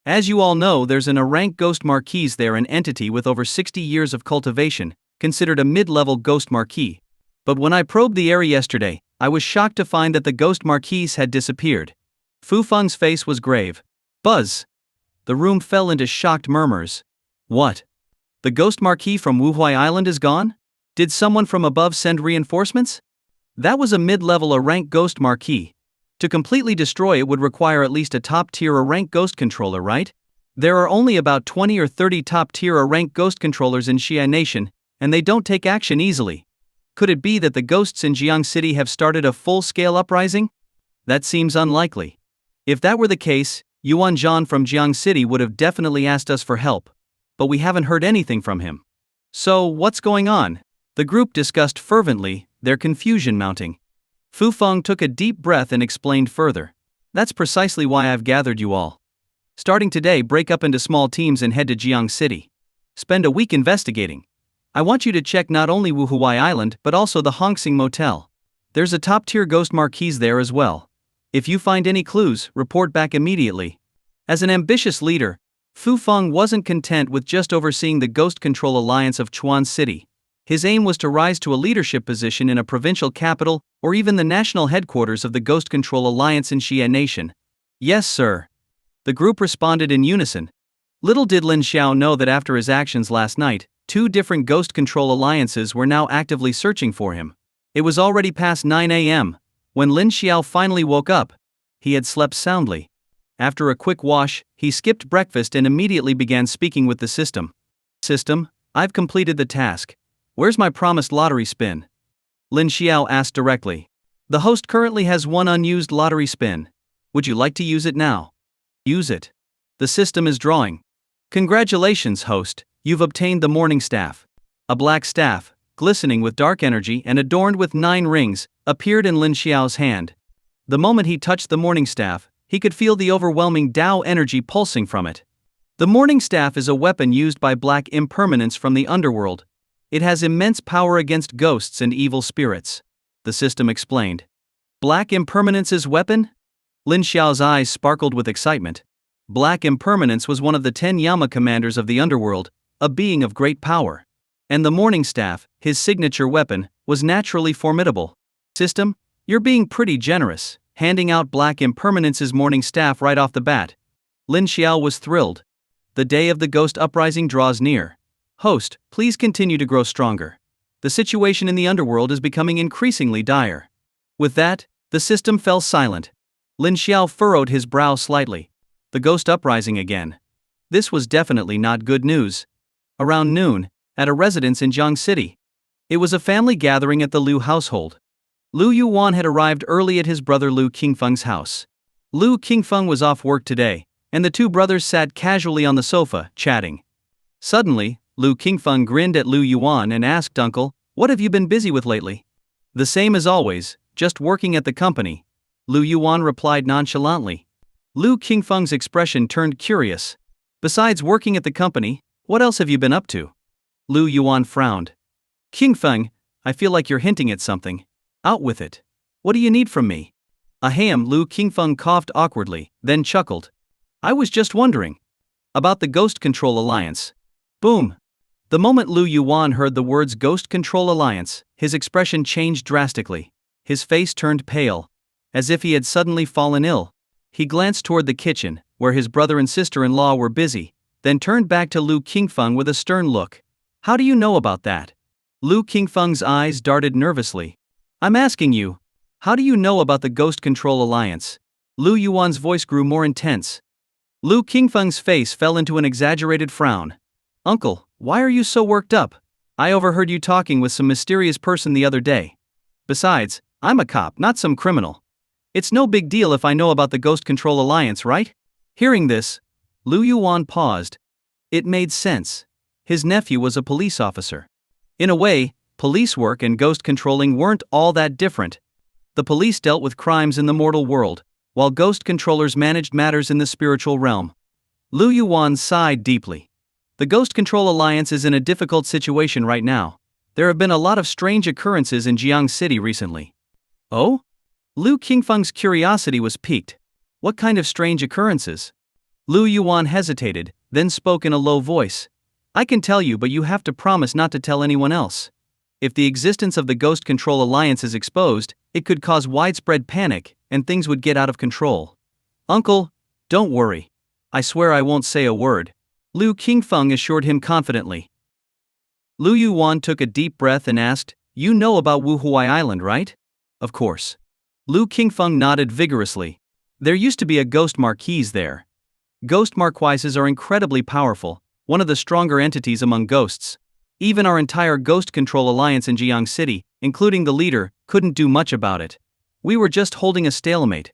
As you all know, there's an A-rank ghost marquise there, an entity with over 60 years of cultivation, considered a mid-level ghost marquis. But when I probed the area yesterday, I was shocked to find that the ghost marquise had disappeared. Fu Feng's face was grave. Buzz! The room fell into shocked murmurs. What? The ghost marquis from Wuhuai Island is gone? Did someone from above send reinforcements? That was a mid-level A-rank ghost marquis. To completely destroy it would require at least a top-tier A-rank ghost controller, right? There are only about 20 or 30 top-tier A-rank ghost controllers in Xia Nation, and they don't take action easily. Could it be that the ghosts in Jiang City have started a full-scale uprising? That seems unlikely. If that were the case, Yuan Zhan from Jiang City would have definitely asked us for help. But we haven't heard anything from him. So, what's going on? The group discussed fervently, their confusion mounting. Fu Feng took a deep breath and explained further. That's precisely why I've gathered you all. Starting today, break up into small teams and head to Jiang City. Spend a week investigating. I want you to check not only Wuhuai Island but also the Hongsing Motel. There's a top-tier ghost marquise there as well. If you find any clues, report back immediately. As an ambitious leader, Fu Feng wasn't content with just overseeing the Ghost Control Alliance of Chuan City. His aim was to rise to a leadership position in a provincial capital or even the national headquarters of the Ghost Control Alliance in Xia Nation. Yes, sir. The group responded in unison. Little did Lin Xiao know that after his actions last night, 2 different Ghost Control Alliances were now actively searching for him. It was already past 9 a.m. when Lin Xiao finally woke up. He had slept soundly. After a quick wash, he skipped breakfast and immediately began speaking with the system. System, I've completed the task. Where's my promised lottery spin? Lin Xiao asked directly. The host currently has 1 unused lottery spin. Would you like to use it now? Use it. The system is drawing. Congratulations, host, you've obtained the morning staff. A black staff, glistening with dark energy and adorned with 9 rings, appeared in Lin Xiao's hand. The moment he touched the morning staff, he could feel the overwhelming Tao energy pulsing from it. The morning staff is a weapon used by black impermanents from the underworld. It has immense power against ghosts and evil spirits, the system explained. Black Impermanence's weapon? Lin Xiao's eyes sparkled with excitement. Black Impermanence was one of the 10 Yama commanders of the underworld, a being of great power. And the morning staff, his signature weapon, was naturally formidable. System, you're being pretty generous, handing out Black Impermanence's morning staff right off the bat. Lin Xiao was thrilled. The day of the ghost uprising draws near. Host, please continue to grow stronger. The situation in the underworld is becoming increasingly dire. With that, the system fell silent. Lin Xiao furrowed his brow slightly. The ghost uprising again. This was definitely not good news. Around noon, at a residence in Jiang City. It was a family gathering at the Liu household. Liu Yuan had arrived early at his brother Liu Qingfeng's house. Liu Qingfeng was off work today, and the 2 brothers sat casually on the sofa, chatting. Suddenly, Lu Qingfeng grinned at Lu Yuan and asked, "Uncle, what have you been busy with lately?" "The same as always, just working at the company," Lu Yuan replied nonchalantly. Lu Qingfeng's expression turned curious. "Besides working at the company, what else have you been up to?" Lu Yuan frowned. "Qingfeng, I feel like you're hinting at something. Out with it. What do you need from me?" Ahem, Lu Qingfeng coughed awkwardly, then chuckled. "I was just wondering. About the Ghost Control Alliance." Boom! The moment Lu Yuan heard the words Ghost Control Alliance, his expression changed drastically. His face turned pale, as if he had suddenly fallen ill. He glanced toward the kitchen, where his brother and sister-in-law were busy, then turned back to Lu Qingfeng with a stern look. "How do you know about that?" Lu Qingfeng's eyes darted nervously. "I'm asking you. How do you know about the Ghost Control Alliance?" Lu Yuan's voice grew more intense. Lu Qingfeng's face fell into an exaggerated frown. "Uncle, why are you so worked up? I overheard you talking with some mysterious person the other day. Besides, I'm a cop, not some criminal. It's no big deal if I know about the Ghost Control Alliance, right?" Hearing this, Lu Yuan paused. It made sense. His nephew was a police officer. In a way, police work and ghost controlling weren't all that different. The police dealt with crimes in the mortal world, while ghost controllers managed matters in the spiritual realm. Lu Yuan sighed deeply. The Ghost Control Alliance is in a difficult situation right now. There have been a lot of strange occurrences in Jiang City recently. Oh? Lu Qingfeng's curiosity was piqued. What kind of strange occurrences? Lu Yuan hesitated, then spoke in a low voice. "I can tell you, but you have to promise not to tell anyone else. If the existence of the Ghost Control Alliance is exposed, it could cause widespread panic, and things would get out of control." "Uncle, don't worry. I swear I won't say a word," Lu Qingfeng assured him confidently. Lu Yuan took a deep breath and asked, "You know about Wuhuai Island, right?" "Of course." Lu Qingfeng nodded vigorously. "There used to be a ghost marquise there. Ghost marquises are incredibly powerful, one of the stronger entities among ghosts. Even our entire Ghost Control Alliance in Jiang City, including the leader, couldn't do much about it. We were just holding a stalemate.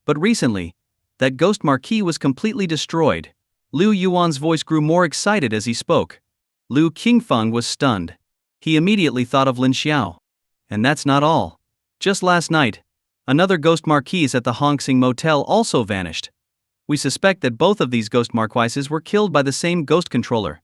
But recently, that ghost marquis was completely destroyed." Lu Yuan's voice grew more excited as he spoke. Lu Qingfeng was stunned. He immediately thought of Lin Xiao. And that's not all. Just last night, another ghost marquise at the Hongxing Motel also vanished. We suspect that both of these ghost marquises were killed by the same ghost controller.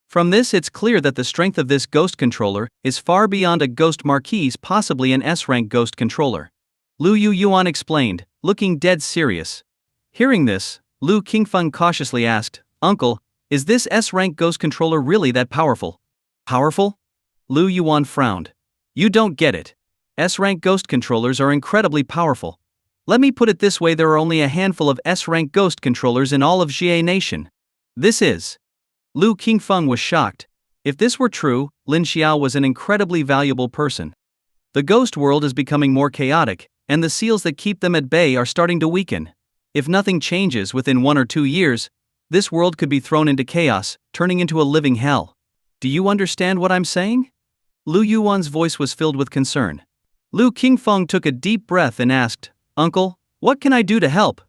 From this, it's clear that the strength of this ghost controller is far beyond a ghost marquise, possibly an S-rank ghost controller. Lu Yuan explained, looking dead serious. Hearing this, Lu Qingfeng cautiously asked, "Uncle, is this S-rank ghost controller really that powerful?" "Powerful?" Lu Yuan frowned. "You don't get it. S-rank ghost controllers are incredibly powerful. Let me put it this way, there are only a handful of S-rank ghost controllers in all of Jie Nation. This is..." Lu Qingfeng was shocked. If this were true, Lin Xiao was an incredibly valuable person. The ghost world is becoming more chaotic, and the seals that keep them at bay are starting to weaken. If nothing changes within 1 or 2 years, this world could be thrown into chaos, turning into a living hell. Do you understand what I'm saying? Lu Yuan's voice was filled with concern. Lu Qingfeng took a deep breath and asked, "Uncle, what can I do to help?"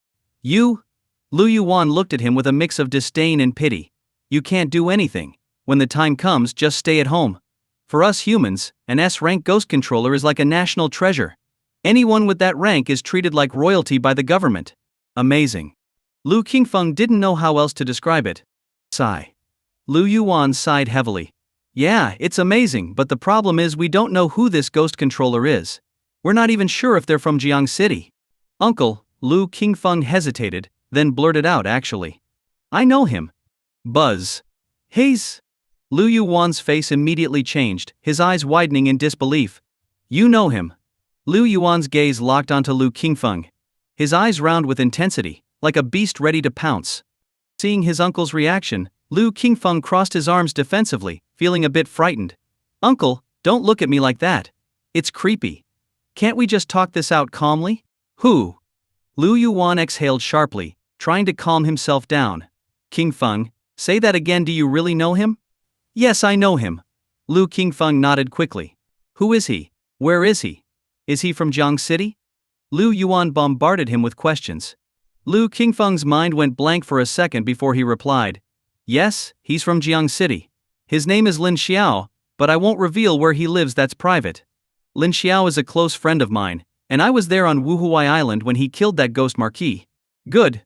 "You?" Lu Yuan looked at him with a mix of disdain and pity. "You can't do anything. When the time comes, just stay at home. For us humans, an S-rank ghost controller is like a national treasure. Anyone with that rank is treated like royalty by the government." Amazing. Lu Qingfeng didn't know how else to describe it. Sigh. Lu Yuan sighed heavily. "Yeah, it's amazing, but the problem is we don't know who this ghost controller is. We're not even sure if they're from Jiang City." "Uncle," Lu Qingfeng hesitated, then blurted out, "Actually, I know him." Buzz. "He's..." Lu Yuan's face immediately changed, his eyes widening in disbelief. "You know him?" Lu Yuan's gaze locked onto Lu Qingfeng. His eyes round with intensity, like a beast ready to pounce. Seeing his uncle's reaction, Lu Qingfeng crossed his arms defensively, feeling a bit frightened. "Uncle, don't look at me like that. It's creepy. Can't we just talk this out calmly?" "Who?" Lu Yuan exhaled sharply, trying to calm himself down. "Qingfeng, say that again, do you really know him?" "Yes, I know him." Lu Qingfeng nodded quickly. "Who is he? Where is he? Is he from Jiang City?" Lu Yuan bombarded him with questions. Lu Qingfeng's mind went blank for a second before he replied, "Yes, he's from Jiang City." His name is Lin Xiao, but I won't reveal where he lives, that's private. Lin Xiao is a close friend of mine, and I was there on Wuhuai Island when he killed that ghost marquis. Good.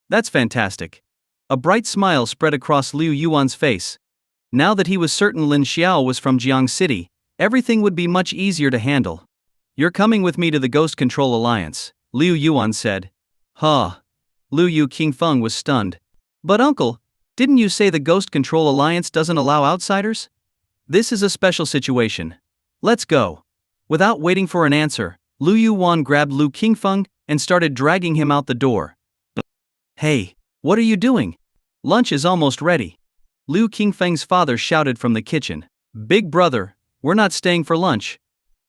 That's fantastic. A bright smile spread across Liu Yuan's face. Now that he was certain Lin Xiao was from Jiang City, everything would be much easier to handle. You're coming with me to the Ghost Control Alliance, Liu Yuan said. Huh. Liu Yu Qingfeng was stunned. But uncle, didn't you say the Ghost Control Alliance doesn't allow outsiders? This is a special situation. Let's go. Without waiting for an answer, Liu Yuan grabbed Liu Qingfeng and started dragging him out the door. Hey, what are you doing? Lunch is almost ready. Liu Qingfeng's father shouted from the kitchen. Big brother, we're not staying for lunch.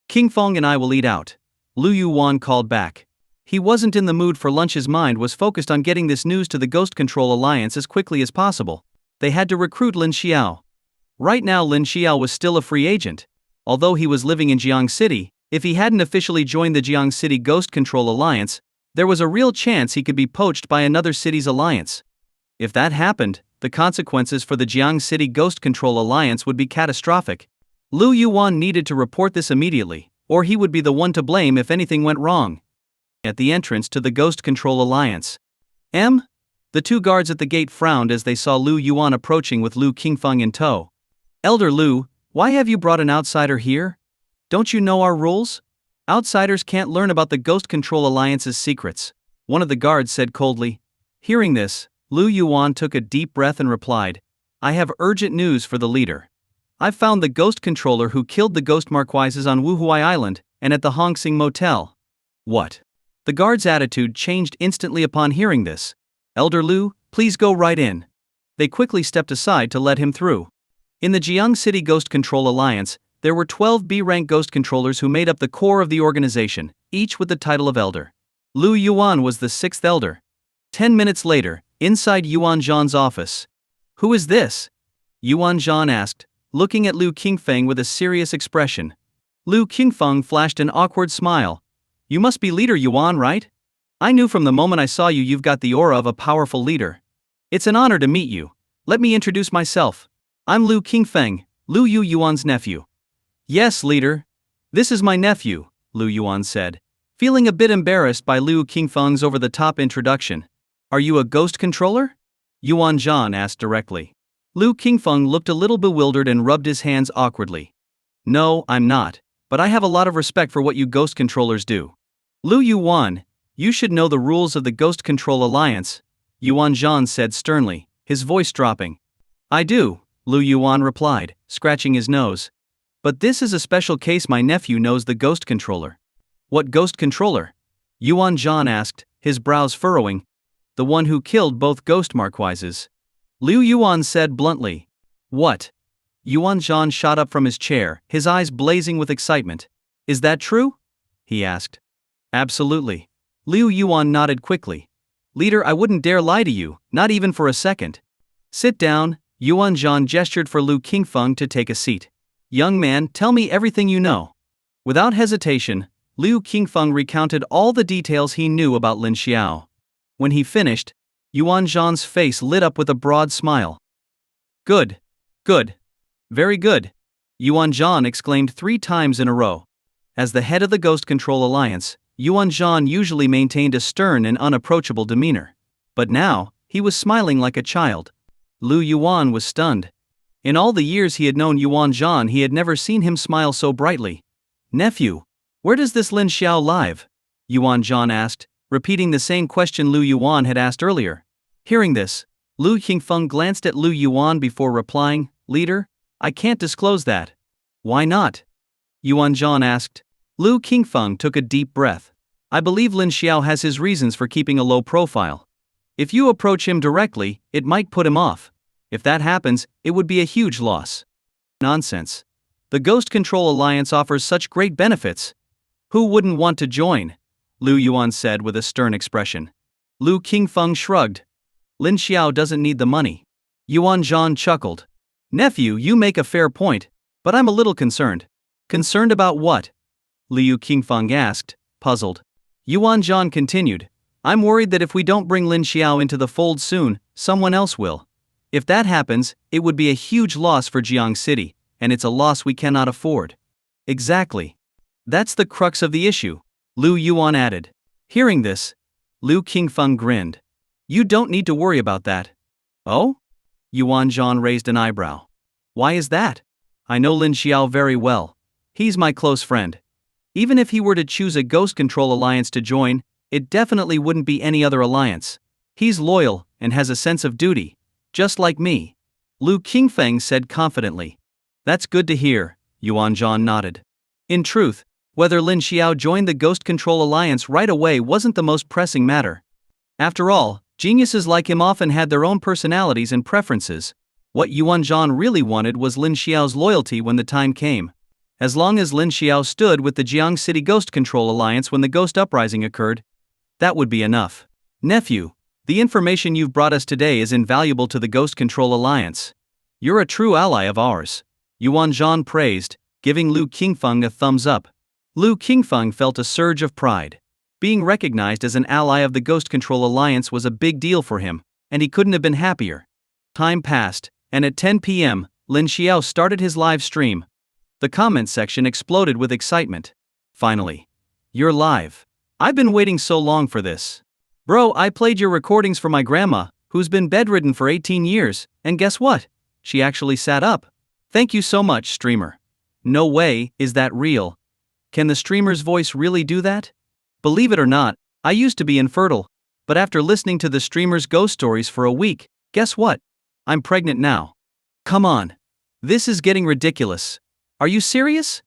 Qingfeng and I will eat out. Liu Yuan called back. He wasn't in the mood for lunch. His mind was focused on getting this news to the Ghost Control Alliance as quickly as possible. They had to recruit Lin Xiao. Right now Lin Xiao was still a free agent. Although he was living in Jiang City, if he hadn't officially joined the Jiang City Ghost Control Alliance, there was a real chance he could be poached by another city's alliance. If that happened, the consequences for the Jiang City Ghost Control Alliance would be catastrophic. Liu Yuan needed to report this immediately, or he would be the one to blame if anything went wrong. At the entrance to the Ghost Control Alliance. The two guards at the gate frowned as they saw Liu Yuan approaching with Liu Qingfeng in tow. Elder Liu, why have you brought an outsider here? Don't you know our rules? Outsiders can't learn about the Ghost Control Alliance's secrets, one of the guards said coldly. Hearing this, Liu Yuan took a deep breath and replied, I have urgent news for the leader. I've found the ghost controller who killed the ghost marquises on Wuhuai Island and at the Hongsing Motel. What? The guard's attitude changed instantly upon hearing this. Elder Liu, please go right in. They quickly stepped aside to let him through. In the Jiang City Ghost Control Alliance, there were 12 B-rank ghost controllers who made up the core of the organization, each with the title of elder. Liu Yuan was the 6th elder. 10 minutes later, inside Yuan Zhan's office. Who is this? Yuan Zhan asked, looking at Liu Qingfeng with a serious expression. Liu Qingfeng flashed an awkward smile. You must be leader Yuan, right? I knew from the moment I saw you you've got the aura of a powerful leader. It's an honor to meet you. Let me introduce myself. I'm Liu Qingfeng, Liu Yu Yuan's nephew. Yes, leader. This is my nephew, Liu Yuan said, feeling a bit embarrassed by Liu Qingfeng's over-the-top introduction. Are you a ghost controller? Yuan Zhan asked directly. Liu Qingfeng looked a little bewildered and rubbed his hands awkwardly. No, I'm not, but I have a lot of respect for what you ghost controllers do. Liu Yuan, you should know the rules of the Ghost Control Alliance, Yuan Zhan said sternly, his voice dropping. I do, Liu Yuan replied, scratching his nose. But this is a special case. My nephew knows the ghost controller. What ghost controller? Yuan Zhan asked, his brows furrowing. The one who killed both ghost marquises. Liu Yuan said bluntly. What? Yuan Zhan shot up from his chair, his eyes blazing with excitement. Is that true? He asked. Absolutely. Liu Yuan nodded quickly. Leader, I wouldn't dare lie to you, not even for a second. Sit down, Yuan Zhan gestured for Liu Qingfeng to take a seat. Young man, tell me everything you know. Without hesitation, Liu Qingfeng recounted all the details he knew about Lin Xiao. When he finished, Yuan Zhan's face lit up with a broad smile. Good. Good. Very good. Yuan Zhan exclaimed 3 times in a row. As the head of the Ghost Control Alliance, Yuan Zhan usually maintained a stern and unapproachable demeanor. But now, he was smiling like a child. Liu Yuan was stunned. In all the years he had known Yuan Zhan, he had never seen him smile so brightly. Nephew, where does this Lin Xiao live? Yuan Zhan asked, repeating the same question Liu Yuan had asked earlier. Hearing this, Liu Qingfeng glanced at Liu Yuan before replying, Leader, I can't disclose that. Why not? Yuan Zhan asked. Liu Qingfeng took a deep breath. I believe Lin Xiao has his reasons for keeping a low profile. If you approach him directly, it might put him off. If that happens, it would be a huge loss. Nonsense. The Ghost Control Alliance offers such great benefits. Who wouldn't want to join? Liu Yuan said with a stern expression. Liu Qingfeng shrugged. Lin Xiao doesn't need the money. Yuan Zhan chuckled. Nephew, you make a fair point, but I'm a little concerned. Concerned about what? Liu Qingfeng asked, puzzled. Yuan Zhan continued. I'm worried that if we don't bring Lin Xiao into the fold soon, someone else will. If that happens, it would be a huge loss for Jiang City, and it's a loss we cannot afford. Exactly. That's the crux of the issue, Lu Yuan added. Hearing this, Lu Qingfeng grinned. You don't need to worry about that. Oh? Yuan Zhan raised an eyebrow. Why is that? I know Lin Xiao very well. He's my close friend. Even if he were to choose a ghost control alliance to join, it definitely wouldn't be any other alliance. He's loyal and has a sense of duty, just like me. Lu Qingfeng said confidently. That's good to hear, Yuan Zhan nodded. In truth, whether Lin Xiao joined the Ghost Control Alliance right away wasn't the most pressing matter. After all, geniuses like him often had their own personalities and preferences. What Yuan Zhan really wanted was Lin Xiao's loyalty when the time came. As long as Lin Xiao stood with the Jiang City Ghost Control Alliance when the Ghost Uprising occurred, that would be enough. Nephew, the information you've brought us today is invaluable to the Ghost Control Alliance. You're a true ally of ours, Yuan Zhan praised, giving Lu Qingfeng a thumbs up. Lu Qingfeng felt a surge of pride. Being recognized as an ally of the Ghost Control Alliance was a big deal for him, and he couldn't have been happier. Time passed, and at 10 p.m., Lin Xiao started his live stream. The comments section exploded with excitement. Finally. You're live. I've been waiting so long for this. Bro, I played your recordings for my grandma, who's been bedridden for 18 years, and guess what? She actually sat up. Thank you so much, streamer. No way, is that real? Can the streamer's voice really do that? Believe it or not, I used to be infertile, but after listening to the streamer's ghost stories for a week, guess what? I'm pregnant now. Come on. This is getting ridiculous. Are you serious?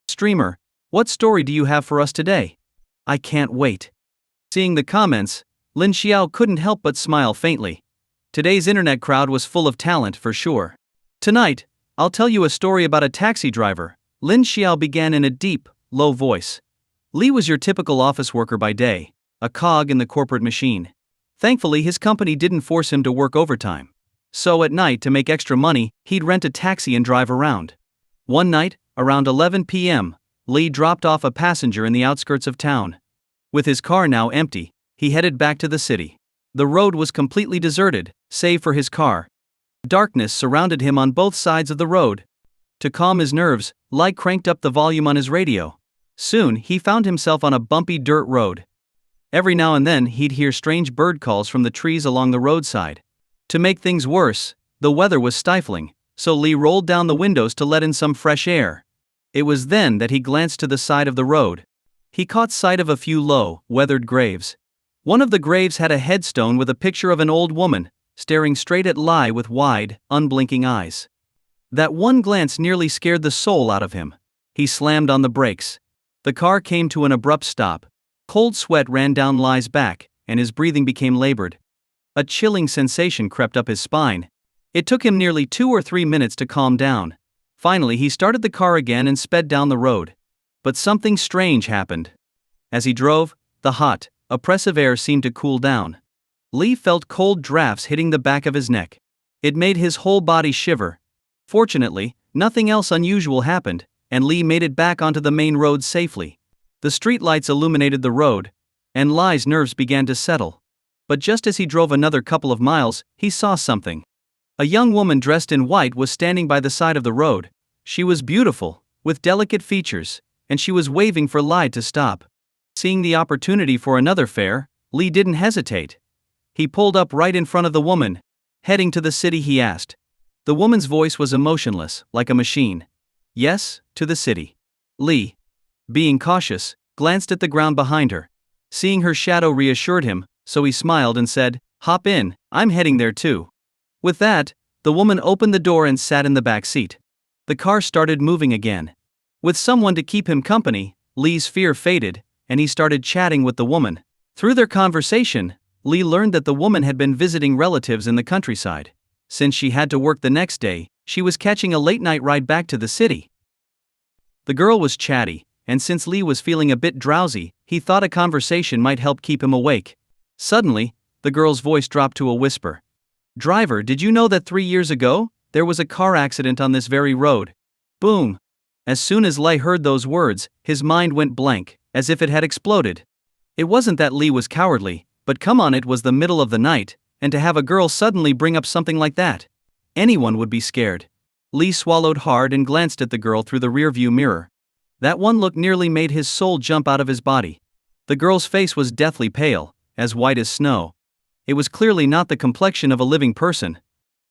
Streamer, what story do you have for us today? I can't wait. Seeing the comments, Lin Xiao couldn't help but smile faintly. Today's internet crowd was full of talent for sure. Tonight, I'll tell you a story about a taxi driver, Lin Xiao began in a deep, low voice. Li was your typical office worker by day, a cog in the corporate machine. Thankfully, his company didn't force him to work overtime. So at night, to make extra money, he'd rent a taxi and drive around. One night, around 11 p.m., Li dropped off a passenger in the outskirts of town. With his car now empty, he headed back to the city. The road was completely deserted, save for his car. Darkness surrounded him on both sides of the road. To calm his nerves, Li cranked up the volume on his radio. Soon, he found himself on a bumpy dirt road. Every now and then, he'd hear strange bird calls from the trees along the roadside. To make things worse, the weather was stifling, so Li rolled down the windows to let in some fresh air. It was then that he glanced to the side of the road. He caught sight of a few low, weathered graves. One of the graves had a headstone with a picture of an old woman, staring straight at Li with wide, unblinking eyes. That one glance nearly scared the soul out of him. He slammed on the brakes. The car came to an abrupt stop. Cold sweat ran down Li's back, and his breathing became labored. A chilling sensation crept up his spine. It took him nearly 2 or 3 minutes to calm down. Finally, he started the car again and sped down the road. But something strange happened. As he drove, the hot, oppressive air seemed to cool down. Li felt cold drafts hitting the back of his neck. It made his whole body shiver. Fortunately, nothing else unusual happened, and Li made it back onto the main road safely. The streetlights illuminated the road, and Li's nerves began to settle. But just as he drove another couple of miles, he saw something. A young woman dressed in white was standing by the side of the road. She was beautiful, with delicate features, and she was waving for Li to stop. Seeing the opportunity for another fare, Li didn't hesitate. He pulled up right in front of the woman. Heading to the city, he asked. The woman's voice was emotionless, like a machine. Yes, to the city. Li, being cautious, glanced at the ground behind her. Seeing her shadow reassured him, so he smiled and said, Hop in, I'm heading there too. With that, the woman opened the door and sat in the back seat. The car started moving again. With someone to keep him company, Li's fear faded, and he started chatting with the woman. Through their conversation, Li learned that the woman had been visiting relatives in the countryside. Since she had to work the next day, she was catching a late-night ride back to the city. The girl was chatty, and since Li was feeling a bit drowsy, he thought a conversation might help keep him awake. Suddenly, the girl's voice dropped to a whisper. Driver, did you know that 3 years ago, there was a car accident on this very road? Boom! As soon as Li heard those words, his mind went blank, as if it had exploded. It wasn't that Li was cowardly, but come on, it was the middle of the night, and to have a girl suddenly bring up something like that. Anyone would be scared. Lee swallowed hard and glanced at the girl through the rearview mirror. That one look nearly made his soul jump out of his body. The girl's face was deathly pale, as white as snow. It was clearly not the complexion of a living person.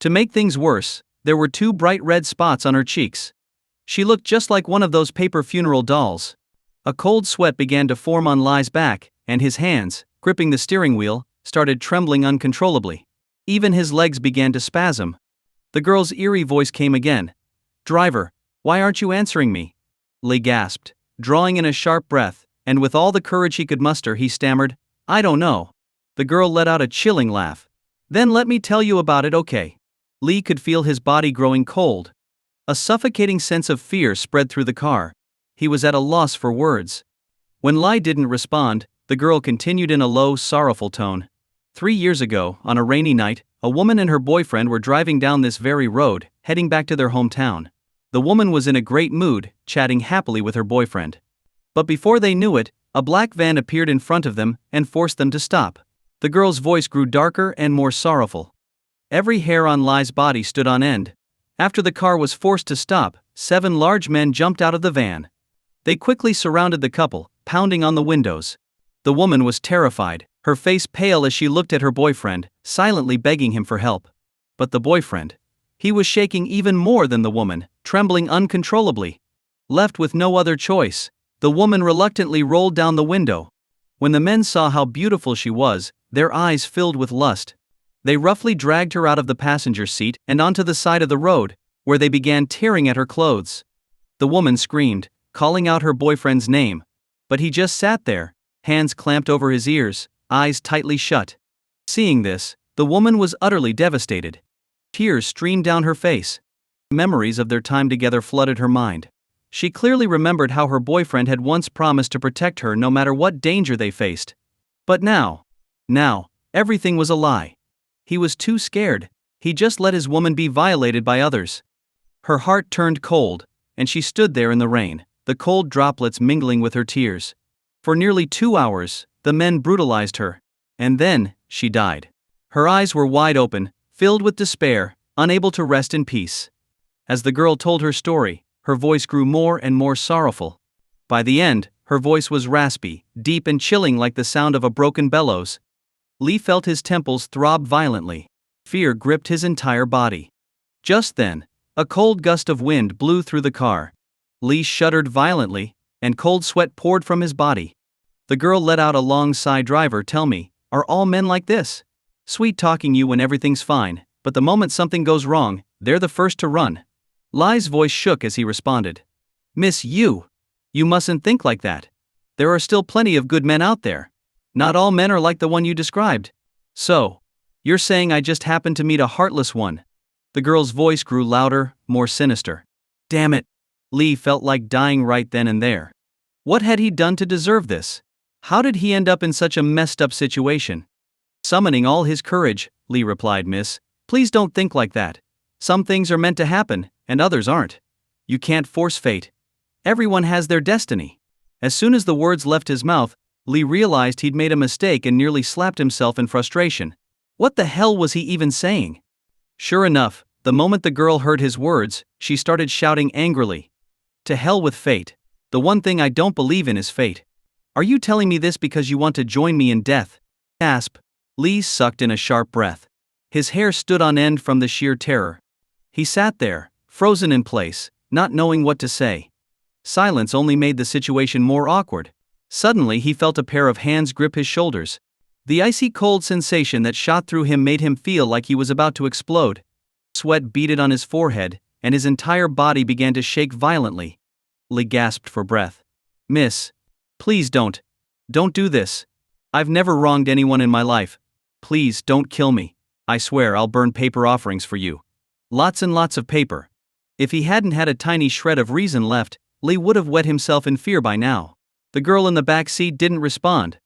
To make things worse, there were 2 bright red spots on her cheeks. She looked just like one of those paper funeral dolls. A cold sweat began to form on Lai's back, and his hands, gripping the steering wheel, started trembling uncontrollably. Even his legs began to spasm. The girl's eerie voice came again. "Driver, why aren't you answering me?" Lee gasped, drawing in a sharp breath, and with all the courage he could muster he stammered, "I don't know." The girl let out a chilling laugh. "Then let me tell you about it, okay?" Lee could feel his body growing cold. A suffocating sense of fear spread through the car. He was at a loss for words. When Lai didn't respond, the girl continued in a low, sorrowful tone. 3 years ago, on a rainy night, a woman and her boyfriend were driving down this very road, heading back to their hometown. The woman was in a great mood, chatting happily with her boyfriend. But before they knew it, a black van appeared in front of them and forced them to stop. The girl's voice grew darker and more sorrowful. Every hair on Lai's body stood on end. After the car was forced to stop, 7 large men jumped out of the van. They quickly surrounded the couple, pounding on the windows. The woman was terrified, her face pale as she looked at her boyfriend, silently begging him for help. But the boyfriend? He was shaking even more than the woman, trembling uncontrollably. Left with no other choice, the woman reluctantly rolled down the window. When the men saw how beautiful she was, their eyes filled with lust. They roughly dragged her out of the passenger seat and onto the side of the road, where they began tearing at her clothes. The woman screamed, calling out her boyfriend's name. But he just sat there, hands clamped over his ears, eyes tightly shut. Seeing this, the woman was utterly devastated. Tears streamed down her face. Memories of their time together flooded her mind. She clearly remembered how her boyfriend had once promised to protect her no matter what danger they faced. But now, everything was a lie. He was too scared. He just let his woman be violated by others. Her heart turned cold, and she stood there in the rain, the cold droplets mingling with her tears. For nearly 2 hours, the men brutalized her. And then, she died. Her eyes were wide open, filled with despair, unable to rest in peace. As the girl told her story, her voice grew more and more sorrowful. By the end, her voice was raspy, deep and chilling like the sound of a broken bellows. Lee felt his temples throb violently. Fear gripped his entire body. Just then, a cold gust of wind blew through the car. Lee shuddered violently, and cold sweat poured from his body. The girl let out a long sigh. "Driver, tell me, are all men like this? Sweet talking you when everything's fine, but the moment something goes wrong, they're the first to run." Lai's voice shook as he responded. "Miss, you mustn't think like that. There are still plenty of good men out there. Not all men are like the one you described. So, you're saying I just happened to meet a heartless one?" The girl's voice grew louder, more sinister. Damn it! Lee felt like dying right then and there. What had he done to deserve this? How did he end up in such a messed up situation? Summoning all his courage, Lee replied, "Miss, please don't think like that. Some things are meant to happen, and others aren't. You can't force fate. Everyone has their destiny." As soon as the words left his mouth, Lee realized he'd made a mistake and nearly slapped himself in frustration. What the hell was he even saying? Sure enough, the moment the girl heard his words, she started shouting angrily. "To hell with fate. The one thing I don't believe in is fate. Are you telling me this because you want to join me in death?" Gasp. Lee sucked in a sharp breath. His hair stood on end from the sheer terror. He sat there, frozen in place, not knowing what to say. Silence only made the situation more awkward. Suddenly he felt a pair of hands grip his shoulders. The icy cold sensation that shot through him made him feel like he was about to explode. Sweat beaded on his forehead, and his entire body began to shake violently. Lee gasped for breath. "Miss, please don't do this. I've never wronged anyone in my life. Please don't kill me. I swear I'll burn paper offerings for you. Lots and lots of paper." If he hadn't had a tiny shred of reason left, Lee would have wet himself in fear by now. The girl in the back seat didn't respond.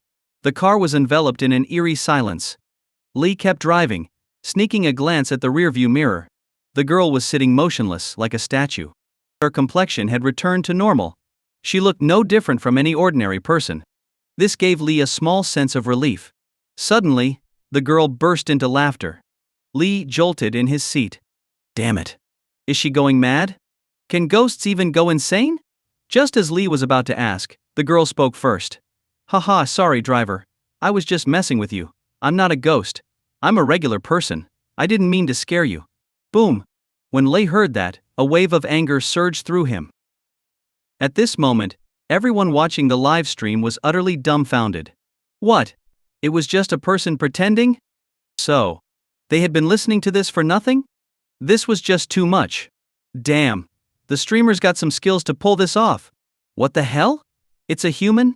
The car was enveloped in an eerie silence. Lee kept driving, sneaking a glance at the rearview mirror. The girl was sitting motionless like a statue. Her complexion had returned to normal. She looked no different from any ordinary person. This gave Lee a small sense of relief. Suddenly, the girl burst into laughter. Lee jolted in his seat. Damn it. Is she going mad? Can ghosts even go insane? Just as Lee was about to ask, the girl spoke first. Haha, sorry driver. I was just messing with you. I'm not a ghost. I'm a regular person. I didn't mean to scare you. Boom. When Lee heard that, a wave of anger surged through him. At this moment, everyone watching the live stream was utterly dumbfounded. What? It was just a person pretending? So, they had been listening to this for nothing? This was just too much. Damn. The streamer's got some skills to pull this off. What the hell? It's a human?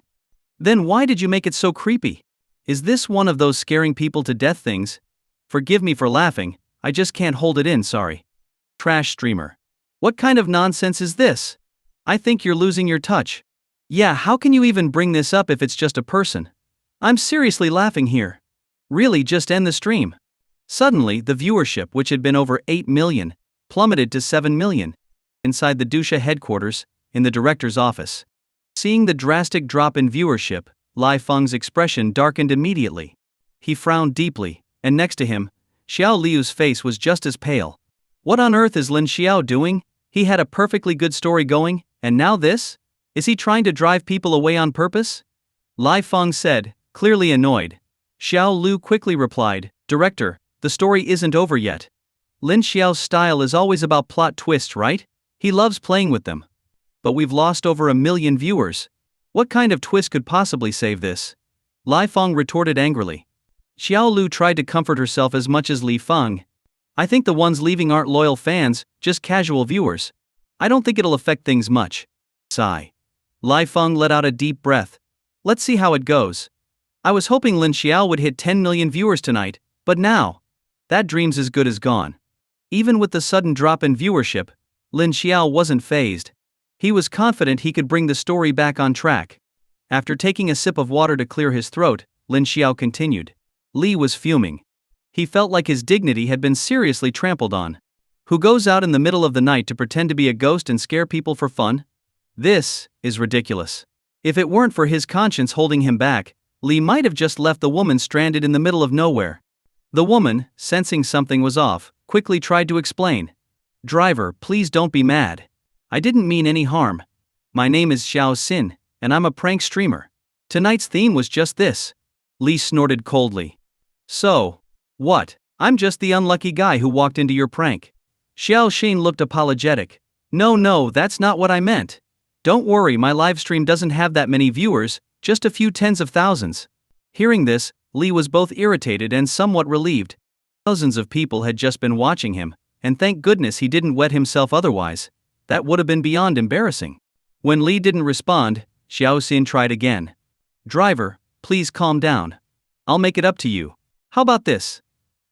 Then why did you make it so creepy? Is this one of those scaring people to death things? Forgive me for laughing, I just can't hold it in, sorry. Trash streamer. What kind of nonsense is this? I think you're losing your touch. Yeah, how can you even bring this up if it's just a person? I'm seriously laughing here. Really, just end the stream. Suddenly, the viewership, which had been over 8 million, plummeted to 7 million. Inside the Dusha headquarters, in the director's office. Seeing the drastic drop in viewership, Lai Feng's expression darkened immediately. He frowned deeply, and next to him, Xiao Liu's face was just as pale. What on earth is Lin Xiao doing? He had a perfectly good story going, and now this? Is he trying to drive people away on purpose? Lai Feng said, clearly annoyed. Xiao Liu quickly replied, Director, the story isn't over yet. Lin Xiao's style is always about plot twists, right? He loves playing with them. But we've lost over 1 million viewers. What kind of twist could possibly save this? Lai Feng retorted angrily. Xiao Liu tried to comfort herself as much as Li Feng. I think the ones leaving aren't loyal fans, just casual viewers. I don't think it'll affect things much. Sigh. Lai Feng let out a deep breath. Let's see how it goes. I was hoping Lin Xiao would hit 10 million viewers tonight, but now, that dream's as good as gone. Even with the sudden drop in viewership, Lin Xiao wasn't fazed. He was confident he could bring the story back on track. After taking a sip of water to clear his throat, Lin Xiao continued. Li was fuming. He felt like his dignity had been seriously trampled on. Who goes out in the middle of the night to pretend to be a ghost and scare people for fun? This is ridiculous. If it weren't for his conscience holding him back, Li might have just left the woman stranded in the middle of nowhere. The woman, sensing something was off, quickly tried to explain. Driver, please don't be mad. I didn't mean any harm. My name is Xiao Xin, and I'm a prank streamer. Tonight's theme was just this. Li snorted coldly. So, what? I'm just the unlucky guy who walked into your prank. Xiao Xin looked apologetic. No, that's not what I meant. Don't worry, my livestream doesn't have that many viewers, just a few tens of thousands. Hearing this, Li was both irritated and somewhat relieved. Thousands of people had just been watching him, and thank goodness he didn't wet himself otherwise. That would have been beyond embarrassing. When Li didn't respond, Xiao Xin tried again. Driver, please calm down. I'll make it up to you. How about this?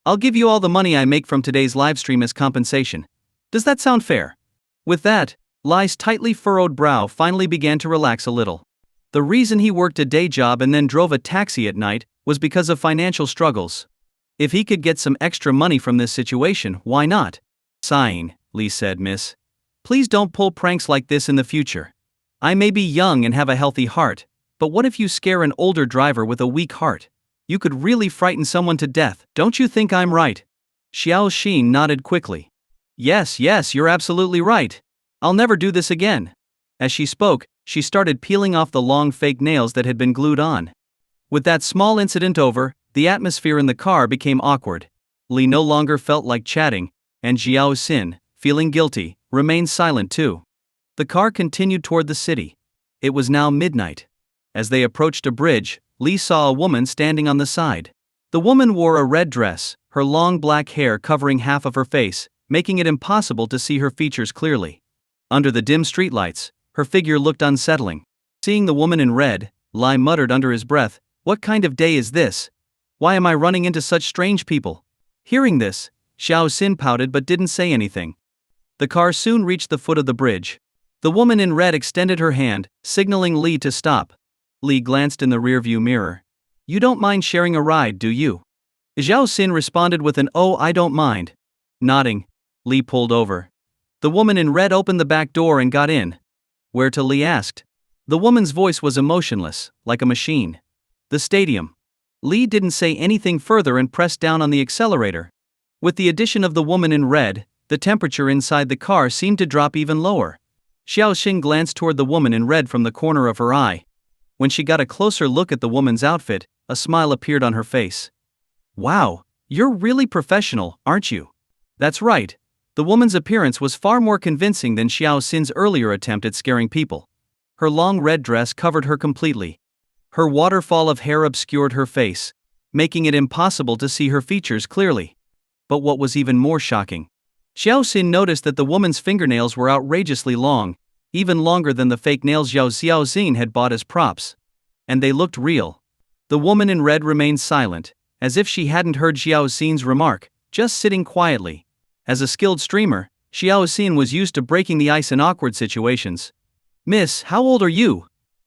I'll give you all the money I make from today's livestream as compensation. Does that sound fair? With that, Li's tightly furrowed brow finally began to relax a little. The reason he worked a day job and then drove a taxi at night was because of financial struggles. If he could get some extra money from this situation, why not? Sighing, Li said, Miss. Please don't pull pranks like this in the future. I may be young and have a healthy heart, but what if you scare an older driver with a weak heart? You could really frighten someone to death, don't you think I'm right? Xiao Xin nodded quickly. Yes, you're absolutely right. I'll never do this again. As she spoke, she started peeling off the long fake nails that had been glued on. With that small incident over, the atmosphere in the car became awkward. Li no longer felt like chatting, and Xiao Xin, feeling guilty, remained silent too. The car continued toward the city. It was now midnight. As they approached a bridge, Li saw a woman standing on the side. The woman wore a red dress, her long black hair covering half of her face, making it impossible to see her features clearly. Under the dim streetlights, her figure looked unsettling. Seeing the woman in red, Li muttered under his breath, What kind of day is this? Why am I running into such strange people? Hearing this, Xiao Xin pouted but didn't say anything. The car soon reached the foot of the bridge. The woman in red extended her hand, signaling Li to stop. Li glanced in the rearview mirror. You don't mind sharing a ride, do you? Xiao Xin responded with an "Oh, I don't mind." Nodding, Li pulled over. The woman in red opened the back door and got in. Where to, Li asked. The woman's voice was emotionless, like a machine. The stadium. Li didn't say anything further and pressed down on the accelerator. With the addition of the woman in red, The temperature inside the car seemed to drop even lower. Xiao Xin glanced toward the woman in red from the corner of her eye. When she got a closer look at the woman's outfit, a smile appeared on her face. Wow, you're really professional, aren't you? That's right. The woman's appearance was far more convincing than Xiao Xin's earlier attempt at scaring people. Her long red dress covered her completely. Her waterfall of hair obscured her face, making it impossible to see her features clearly. But what was even more shocking, Xiao Xin noticed that the woman's fingernails were outrageously long, even longer than the fake nails Xiao Xiaoxin had bought as props. And they looked real. The woman in red remained silent, as if she hadn't heard Xiao Xin's remark, just sitting quietly. As a skilled streamer, Xiao Xin was used to breaking the ice in awkward situations. Miss, how old are you?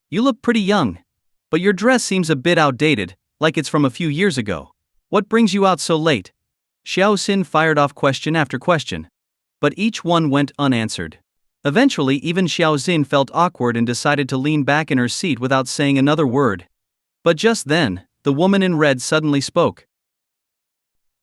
You look pretty young. But your dress seems a bit outdated, like it's from a few years ago. What brings you out so late? Xiao Xin fired off question after question. But each one went unanswered. Eventually, even Xiao Xin felt awkward and decided to lean back in her seat without saying another word. But just then, the woman in red suddenly spoke.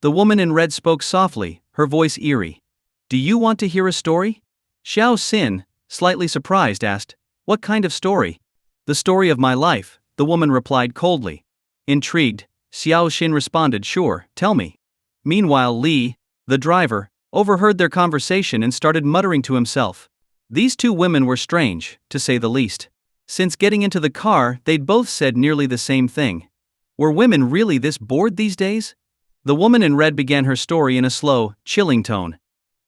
The woman in red spoke softly, her voice eerie. Do you want to hear a story? Xiao Xin, slightly surprised, asked, What kind of story? The story of my life, the woman replied coldly. Intrigued, Xiao Xin responded, Sure, tell me. Meanwhile, Li, the driver, overheard their conversation and started muttering to himself. These two women were strange, to say the least. Since getting into the car, they'd both said nearly the same thing. Were women really this bored these days? The woman in red began her story in a slow, chilling tone.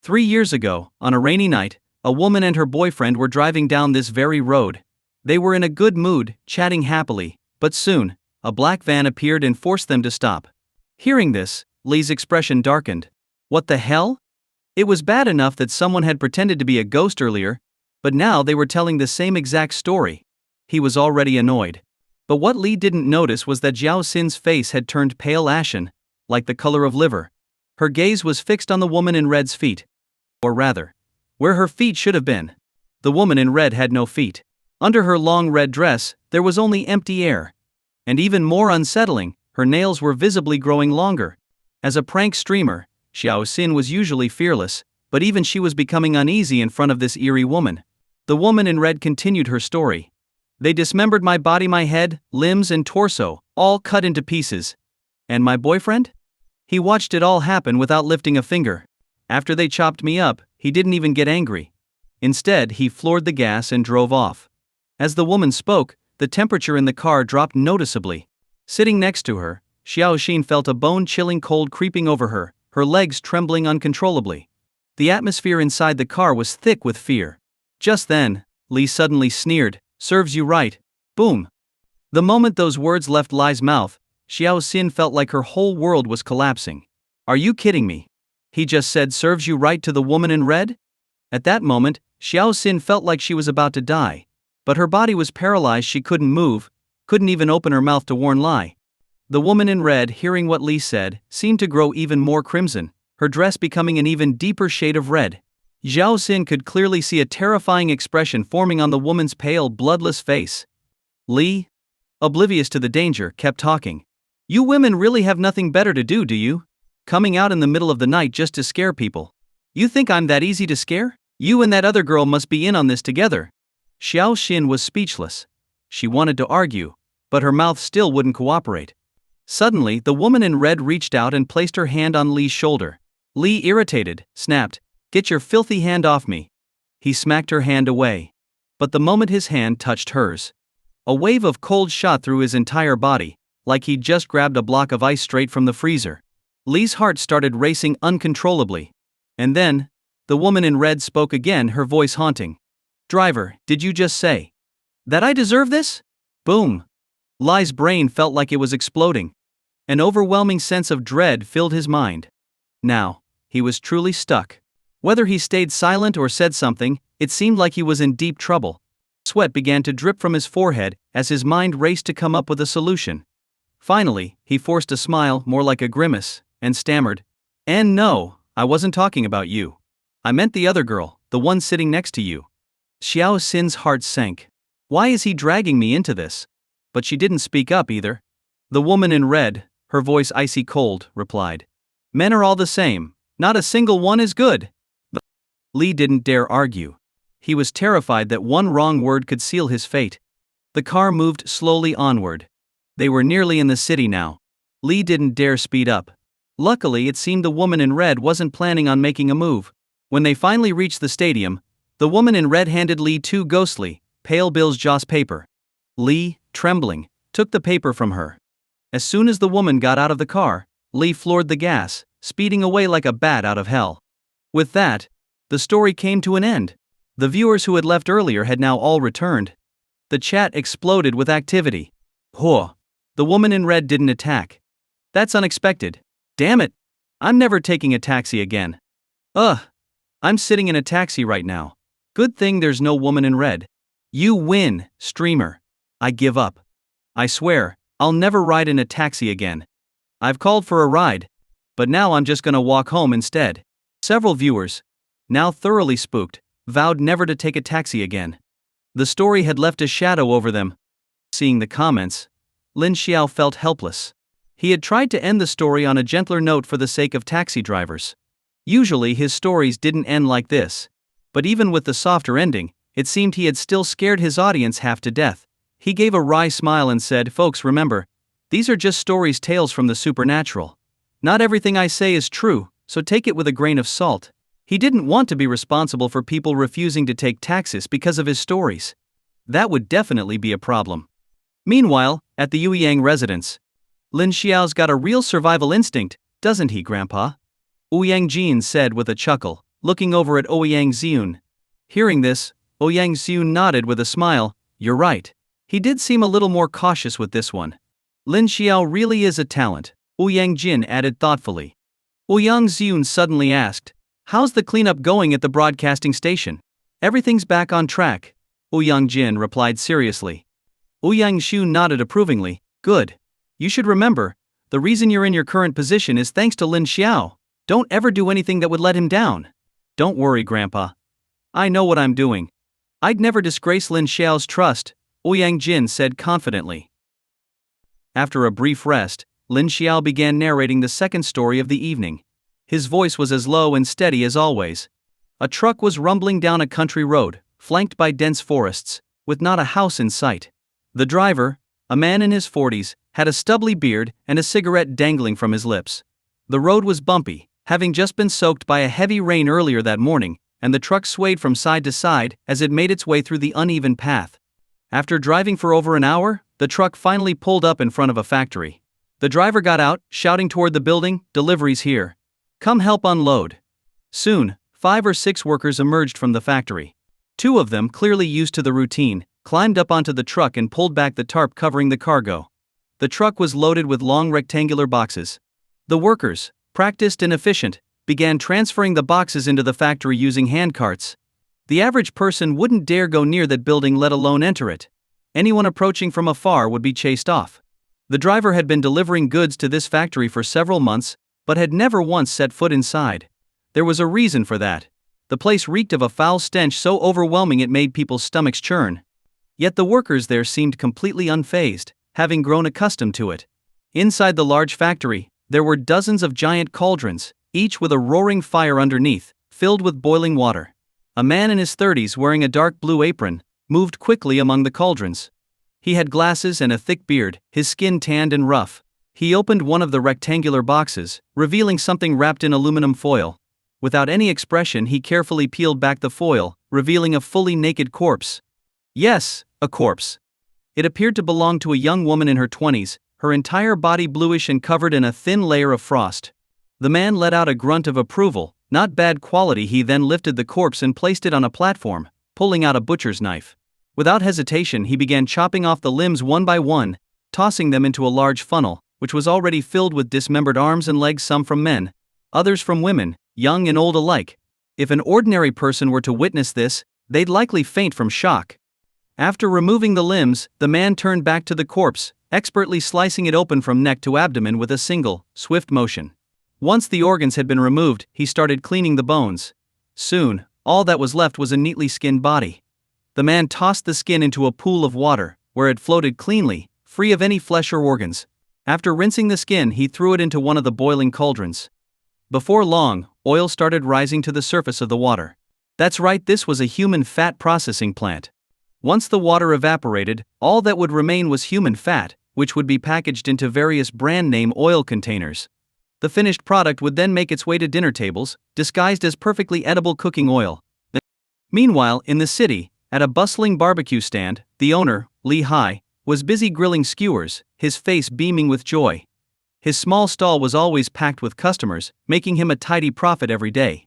3 years ago, on a rainy night, a woman and her boyfriend were driving down this very road. They were in a good mood, chatting happily, but soon, a black van appeared and forced them to stop. Hearing this, Li's expression darkened. What the hell? It was bad enough that someone had pretended to be a ghost earlier, but now they were telling the same exact story. He was already annoyed. But what Li didn't notice was that Xiao Xin's face had turned pale ashen, like the color of liver. Her gaze was fixed on the woman in red's feet. Or rather, where her feet should have been. The woman in red had no feet. Under her long red dress, there was only empty air. And even more unsettling, her nails were visibly growing longer. As a prank streamer, Xiao Xin was usually fearless, but even she was becoming uneasy in front of this eerie woman. The woman in red continued her story. They dismembered my body, my head, limbs and torso, all cut into pieces. And my boyfriend? He watched it all happen without lifting a finger. After they chopped me up, he didn't even get angry. Instead, he floored the gas and drove off. As the woman spoke, the temperature in the car dropped noticeably. Sitting next to her, Xiao Xin felt a bone-chilling cold creeping over her, her legs trembling uncontrollably. The atmosphere inside the car was thick with fear. Just then, Li suddenly sneered, Serves you right. Boom. The moment those words left Li's mouth, Xiao Xin felt like her whole world was collapsing. Are you kidding me? He just said serves you right to the woman in red? At that moment, Xiao Xin felt like she was about to die. But her body was paralyzed, she couldn't move, couldn't even open her mouth to warn Li. The woman in red, hearing what Li said, seemed to grow even more crimson, her dress becoming an even deeper shade of red. Xiao Xin could clearly see a terrifying expression forming on the woman's pale, bloodless face. Li, oblivious to the danger, kept talking. You women really have nothing better to do you? Coming out in the middle of the night just to scare people. You think I'm that easy to scare? You and that other girl must be in on this together. Xiao Xin was speechless. She wanted to argue, but her mouth still wouldn't cooperate. Suddenly, the woman in red reached out and placed her hand on Li's shoulder. Li, irritated, snapped, Get your filthy hand off me. He smacked her hand away. But the moment his hand touched hers, a wave of cold shot through his entire body, like he'd just grabbed a block of ice straight from the freezer. Li's heart started racing uncontrollably. And then, the woman in red spoke again, her voice haunting. Driver, did you just say that I deserve this? Boom. Li's brain felt like it was exploding. An overwhelming sense of dread filled his mind. Now, he was truly stuck. Whether he stayed silent or said something, it seemed like he was in deep trouble. Sweat began to drip from his forehead as his mind raced to come up with a solution. Finally, he forced a smile, more like a grimace, and stammered, And no, I wasn't talking about you. I meant the other girl, the one sitting next to you. Xiao Xin's heart sank. Why is he dragging me into this? But she didn't speak up either. The woman in red, her voice icy cold, replied. Men are all the same. Not a single one is good. Lee didn't dare argue. He was terrified that one wrong word could seal his fate. The car moved slowly onward. They were nearly in the city now. Lee didn't dare speed up. Luckily, it seemed the woman in red wasn't planning on making a move. When they finally reached the stadium, the woman in red handed Lee two ghostly, pale bills Joss paper. Lee, trembling, took the paper from her. As soon as the woman got out of the car, Lee floored the gas, speeding away like a bat out of hell. With that, the story came to an end. The viewers who had left earlier had now all returned. The chat exploded with activity. Huh. The woman in red didn't attack. That's unexpected. Damn it. I'm never taking a taxi again. I'm sitting in a taxi right now. Good thing there's no woman in red. You win, streamer. I give up. I swear, I'll never ride in a taxi again. I've called for a ride, but now I'm just gonna walk home instead. Several viewers, now thoroughly spooked, vowed never to take a taxi again. The story had left a shadow over them. Seeing the comments, Lin Xiao felt helpless. He had tried to end the story on a gentler note for the sake of taxi drivers. Usually his stories didn't end like this. But even with the softer ending, it seemed he had still scared his audience half to death. He gave a wry smile and said, "Folks, remember, these are just stories, tales from the supernatural. Not everything I say is true, so take it with a grain of salt." He didn't want to be responsible for people refusing to take taxis because of his stories. That would definitely be a problem. Meanwhile, at the Ouyang residence, Lin Xiao's got a real survival instinct, doesn't he, Grandpa? Ouyang Jin said with a chuckle, looking over at Ouyang Xiun. Hearing this, Ouyang Xiun nodded with a smile. You're right. He did seem a little more cautious with this one. Lin Xiao really is a talent, Ouyang Jin added thoughtfully. Ouyang Xiun suddenly asked, how's the cleanup going at the broadcasting station? Everything's back on track, Ouyang Jin replied seriously. Ouyang Xiun nodded approvingly. Good. You should remember, the reason you're in your current position is thanks to Lin Xiao. Don't ever do anything that would let him down. Don't worry, Grandpa. I know what I'm doing. I'd never disgrace Lin Xiao's trust, Ouyang Jin said confidently. After a brief rest, Lin Xiao began narrating the second story of the evening. His voice was as low and steady as always. A truck was rumbling down a country road, flanked by dense forests, with not a house in sight. The driver, a man in his 40s, had a stubbly beard and a cigarette dangling from his lips. The road was bumpy, having just been soaked by a heavy rain earlier that morning, and the truck swayed from side to side as it made its way through the uneven path. After driving for over an hour, the truck finally pulled up in front of a factory. The driver got out, shouting toward the building, "Deliveries here. Come help unload." Soon, 5 or 6 workers emerged from the factory. 2 of them, clearly used to the routine, climbed up onto the truck and pulled back the tarp covering the cargo. The truck was loaded with long rectangular boxes. The workers, practiced and efficient, began transferring the boxes into the factory using handcarts. The average person wouldn't dare go near that building, let alone enter it. Anyone approaching from afar would be chased off. The driver had been delivering goods to this factory for several months, but had never once set foot inside. There was a reason for that. The place reeked of a foul stench so overwhelming it made people's stomachs churn. Yet the workers there seemed completely unfazed, having grown accustomed to it. Inside the large factory, there were dozens of giant cauldrons, each with a roaring fire underneath, filled with boiling water. A man in his 30s wearing a dark blue apron moved quickly among the cauldrons. He had glasses and a thick beard, his skin tanned and rough. He opened one of the rectangular boxes, revealing something wrapped in aluminum foil. Without any expression, he carefully peeled back the foil, revealing a fully naked corpse. Yes, a corpse. It appeared to belong to a young woman in her 20s, her entire body bluish and covered in a thin layer of frost. The man let out a grunt of approval. Not bad quality. He then lifted the corpse and placed it on a platform, pulling out a butcher's knife. Without hesitation, he began chopping off the limbs one by one, tossing them into a large funnel, which was already filled with dismembered arms and legs, some from men, others from women, young and old alike. If an ordinary person were to witness this, they'd likely faint from shock. After removing the limbs, the man turned back to the corpse, expertly slicing it open from neck to abdomen with a single, swift motion. Once the organs had been removed, he started cleaning the bones. Soon, all that was left was a neatly skinned body. The man tossed the skin into a pool of water, where it floated cleanly, free of any flesh or organs. After rinsing the skin, he threw it into one of the boiling cauldrons. Before long, oil started rising to the surface of the water. That's right, this was a human fat processing plant. Once the water evaporated, all that would remain was human fat, which would be packaged into various brand name oil containers. The finished product would then make its way to dinner tables, disguised as perfectly edible cooking oil. Meanwhile, in the city, at a bustling barbecue stand, the owner, Lee-hi, was busy grilling skewers, his face beaming with joy. His small stall was always packed with customers, making him a tidy profit every day.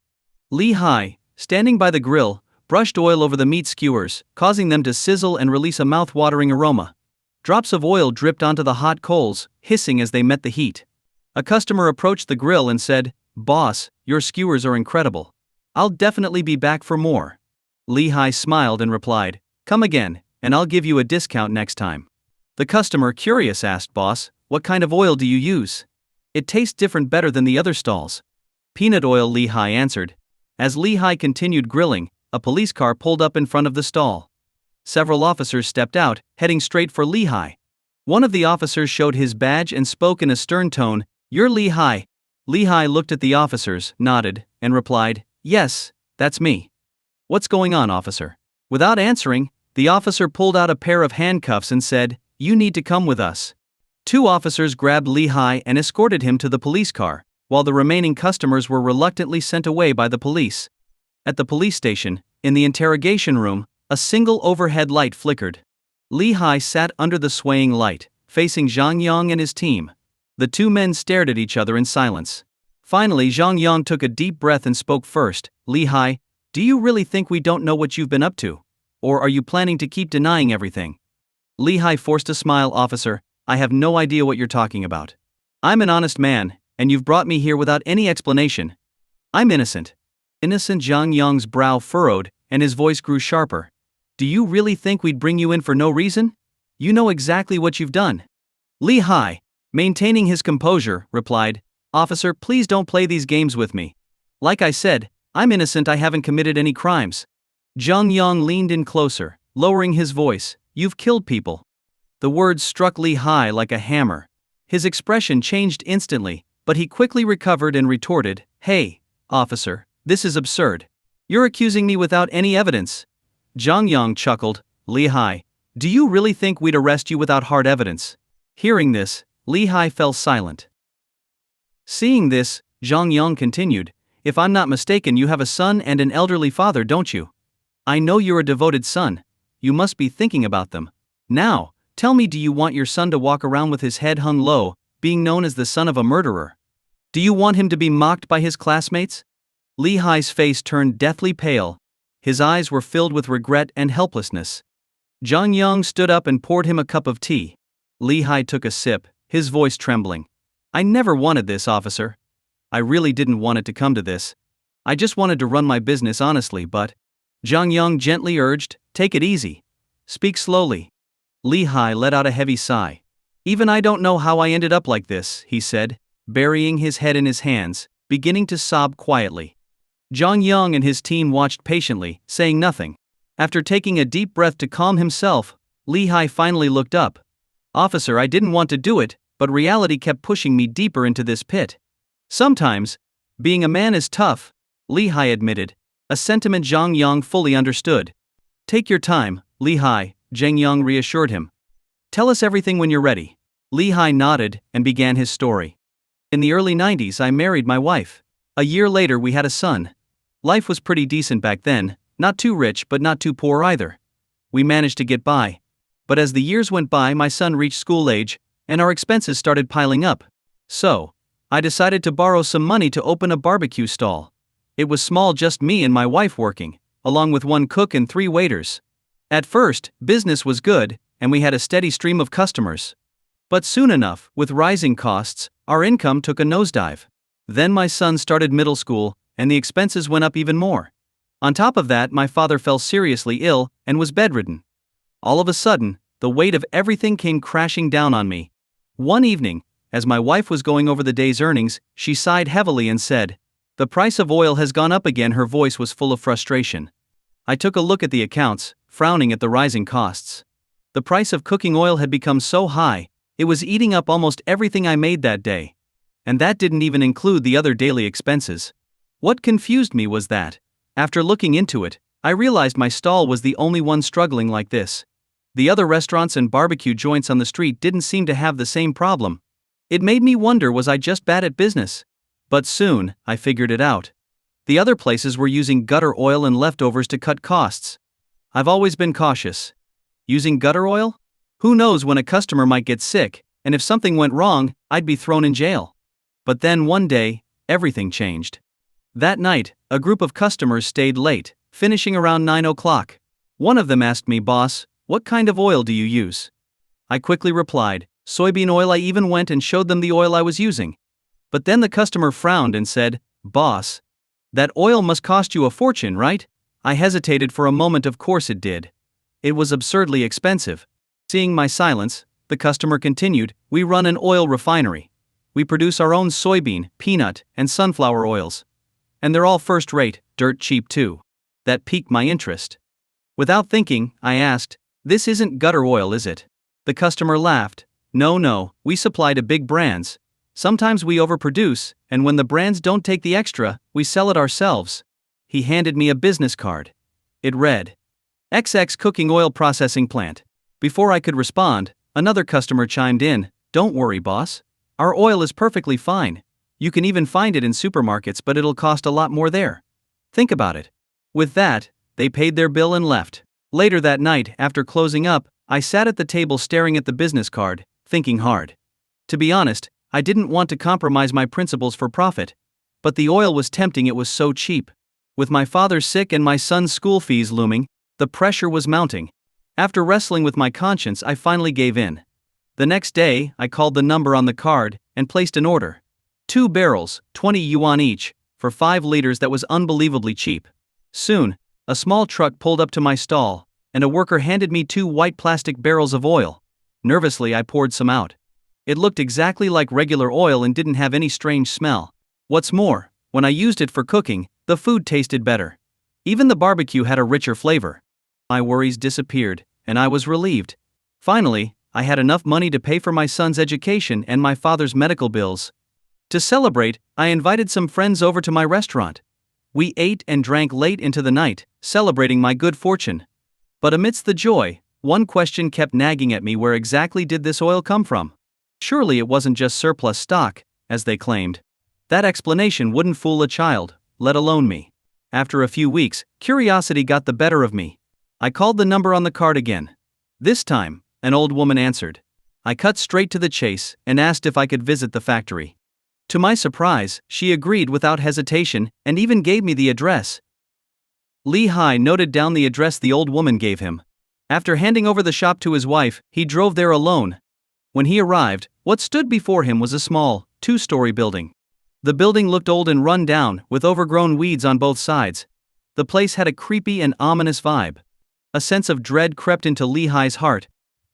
Lee-hi, standing by the grill, brushed oil over the meat skewers, causing them to sizzle and release a mouth-watering aroma. Drops of oil dripped onto the hot coals, hissing as they met the heat. A customer approached the grill and said, "Boss, your skewers are incredible. I'll definitely be back for more." Lee-hi smiled and replied, "Come again, and I'll give you a discount next time." The customer, curious, asked, "Boss, what kind of oil do you use? It tastes different, better than the other stalls." "Peanut oil," Lee-hi answered. As Lee-hi continued grilling, a police car pulled up in front of the stall. Several officers stepped out, heading straight for Lee-hi. One of the officers showed his badge and spoke in a stern tone, "You're Lee-hi." Lee-hi looked at the officers, nodded, and replied, "Yes, that's me." "What's going on, officer?" Without answering, the officer pulled out a pair of handcuffs and said, "You need to come with us." Two officers grabbed Lee-hi and escorted him to the police car, while the remaining customers were reluctantly sent away by the police. At the police station, in the interrogation room, a single overhead light flickered. Lee-hi sat under the swaying light, facing Zhang Yang and his team. The two men stared at each other in silence. Finally, Zhang Yang took a deep breath and spoke first. "Lee-hi, do you really think we don't know what you've been up to? Or are you planning to keep denying everything?" Lee-hi forced a smile. "Officer, I have no idea what you're talking about. I'm an honest man, and you've brought me here without any explanation. I'm innocent." Innocent? Zhang Yang's brow furrowed, and his voice grew sharper. "Do you really think we'd bring you in for no reason? You know exactly what you've done." Lee-hi, maintaining his composure, replied, "Officer, please don't play these games with me. Like I said, I'm innocent, I haven't committed any crimes." Zhang Yang leaned in closer, lowering his voice, "You've killed people." The words struck Lee-hi like a hammer. His expression changed instantly, but he quickly recovered and retorted, "Hey, officer, this is absurd. You're accusing me without any evidence." Zhang Yang chuckled, "Lee-hi, do you really think we'd arrest you without hard evidence?" Hearing this, Lee-hi fell silent. Seeing this, Zhang Yang continued, "If I'm not mistaken, you have a son and an elderly father, don't you? I know you're a devoted son. You must be thinking about them. Now, tell me, do you want your son to walk around with his head hung low, being known as the son of a murderer? Do you want him to be mocked by his classmates?" Lee-hi's face turned deathly pale. His eyes were filled with regret and helplessness. Zhang Yang stood up and poured him a cup of tea. Lee-hi took a sip, his voice trembling. "I never wanted this, officer. I really didn't want it to come to this. I just wanted to run my business honestly, but..." Zhang Yang gently urged, "Take it easy. Speak slowly." Lee-hi let out a heavy sigh. "Even I don't know how I ended up like this," he said, burying his head in his hands, beginning to sob quietly. Zhang Yang and his team watched patiently, saying nothing. After taking a deep breath to calm himself, Lee-hi finally looked up. "Officer, I didn't want to do it, but reality kept pushing me deeper into this pit. Sometimes, being a man is tough," Lee-hi admitted, a sentiment Zhang Yang fully understood. "Take your time, Lee-hi," Zhang Yang reassured him. "Tell us everything when you're ready." Lee-hi nodded and began his story. "In the early 90s, I married my wife. A year later, we had a son. Life was pretty decent back then, not too rich but not too poor either. We managed to get by. But as the years went by, my son reached school age, and our expenses started piling up. So, I decided to borrow some money to open a barbecue stall. It was small, just me and my wife working, along with one cook and 3 waiters. At first, business was good, and we had a steady stream of customers. But soon enough, with rising costs, our income took a nosedive. Then my son started middle school, and the expenses went up even more. On top of that, my father fell seriously ill and was bedridden. All of a sudden, the weight of everything came crashing down on me. One evening, as my wife was going over the day's earnings, she sighed heavily and said, "The price of oil has gone up again." Her voice was full of frustration. I took a look at the accounts, frowning at the rising costs. The price of cooking oil had become so high, it was eating up almost everything I made that day. And that didn't even include the other daily expenses. What confused me was that, After looking into it, I realized my stall was the only one struggling like this. The other restaurants and barbecue joints on the street didn't seem to have the same problem. It made me wonder, was I just bad at business? But soon, I figured it out. The other places were using gutter oil and leftovers to cut costs. I've always been cautious. Using gutter oil? Who knows when a customer might get sick, and if something went wrong, I'd be thrown in jail. But then one day, everything changed. That night, a group of customers stayed late, finishing around 9 o'clock. One of them asked me, "Boss, what kind of oil do you use?" I quickly replied, "Soybean oil." I even went and showed them the oil I was using. But then the customer frowned and said, "Boss, that oil must cost you a fortune, right?" I hesitated for a moment. Of course it did. It was absurdly expensive. Seeing my silence, the customer continued, "We run an oil refinery. We produce our own soybean, peanut, and sunflower oils. And they're all first rate, dirt cheap too." That piqued my interest. Without thinking, I asked, "This isn't gutter oil, is it?" The customer laughed. No, we supply to big brands. Sometimes we overproduce, and when the brands don't take the extra, we sell it ourselves." He handed me a business card. It read, XX Cooking Oil Processing Plant. Before I could respond, another customer chimed in, "Don't worry, boss. Our oil is perfectly fine. You can even find it in supermarkets, but it'll cost a lot more there. Think about it." With that, they paid their bill and left. Later that night, after closing up, I sat at the table staring at the business card, thinking hard. To be honest, I didn't want to compromise my principles for profit. But the oil was tempting, it was so cheap. With my father sick and my son's school fees looming, the pressure was mounting. After wrestling with my conscience, I finally gave in. The next day, I called the number on the card and placed an order. 2 barrels, 20 yuan each, for 5 liters. That was unbelievably cheap. Soon, a small truck pulled up to my stall, and a worker handed me 2 white plastic barrels of oil. Nervously, I poured some out. It looked exactly like regular oil and didn't have any strange smell. What's more, when I used it for cooking, the food tasted better. Even the barbecue had a richer flavor. My worries disappeared, and I was relieved. Finally, I had enough money to pay for my son's education and my father's medical bills. To celebrate, I invited some friends over to my restaurant. We ate and drank late into the night, celebrating my good fortune. But amidst the joy, one question kept nagging at me: where exactly did this oil come from? Surely it wasn't just surplus stock, as they claimed. That explanation wouldn't fool a child, let alone me. After a few weeks, curiosity got the better of me. I called the number on the card again. This time, an old woman answered. I cut straight to the chase and asked if I could visit the factory. To my surprise, she agreed without hesitation and even gave me the address. Li-Hai noted down the address the old woman gave him. After handing over the shop to his wife, he drove there alone. When he arrived, what stood before him was a small, 2-story building. The building looked old and run down, with overgrown weeds on both sides. The place had a creepy and ominous vibe. A sense of dread crept into Li-Hai's heart.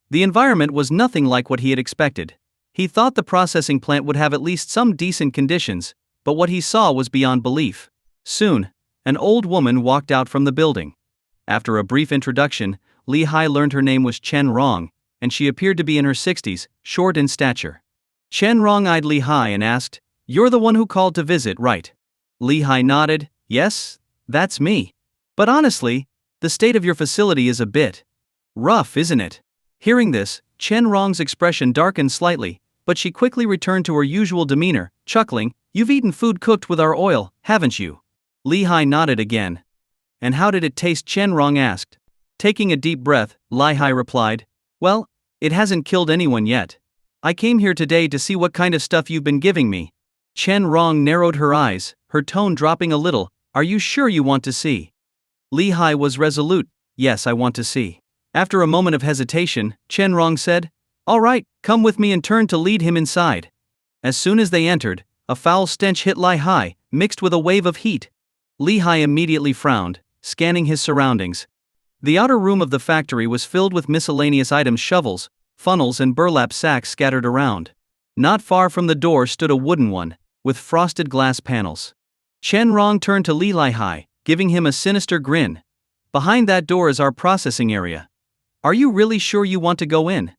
The environment was nothing like what he had expected. He thought the processing plant would have at least some decent conditions, but what he saw was beyond belief. Soon, an old woman walked out from the building. After a brief introduction, Li-Hai learned her name was Chen Rong, and she appeared to be in her 60s, short in stature. Chen Rong eyed Li-Hai and asked, "You're the one who called to visit, right?" Li-Hai nodded, "Yes, that's me. But honestly, the state of your facility is a bit rough, isn't it?" Hearing this, Chen Rong's expression darkened slightly, but she quickly returned to her usual demeanor, chuckling, "You've eaten food cooked with our oil, haven't you?" Li-Hai nodded again. "And how did it taste?" Chen Rong asked. Taking a deep breath, Li-Hai replied, "Well, it hasn't killed anyone yet. I came here today to see what kind of stuff you've been giving me." Chen Rong narrowed her eyes, her tone dropping a little. "Are you sure you want to see?" Li-Hai was resolute. "Yes, I want to see." After a moment of hesitation, Chen Rong said, "All right, come with me," and turned to lead him inside. As soon as they entered, a foul stench hit Li-Hai, mixed with a wave of heat. Li-Hai immediately frowned, scanning his surroundings. The outer room of the factory was filled with miscellaneous items: shovels, funnels and burlap sacks scattered around. Not far from the door stood a wooden one, with frosted glass panels. Chen Rong turned to Li-Hai, giving him a sinister grin. "Behind that door is our processing area. Are you really sure you want to go in?"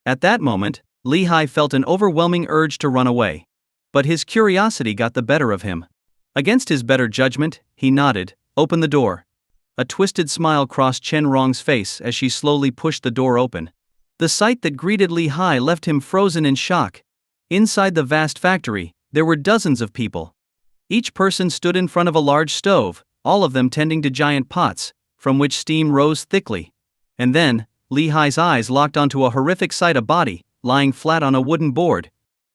At that moment, Li-Hai felt an overwhelming urge to run away. But his curiosity got the better of him. Against his better judgment, he nodded, Open the door. A twisted smile crossed Chen Rong's face as she slowly pushed the door open. The sight that greeted Li Hai left him frozen in shock. Inside the vast factory, there were dozens of people. Each person stood in front of a large stove, all of them tending to giant pots, from which steam rose thickly. And then, Li Hai's eyes locked onto a horrific sight: a body, lying flat on a wooden board.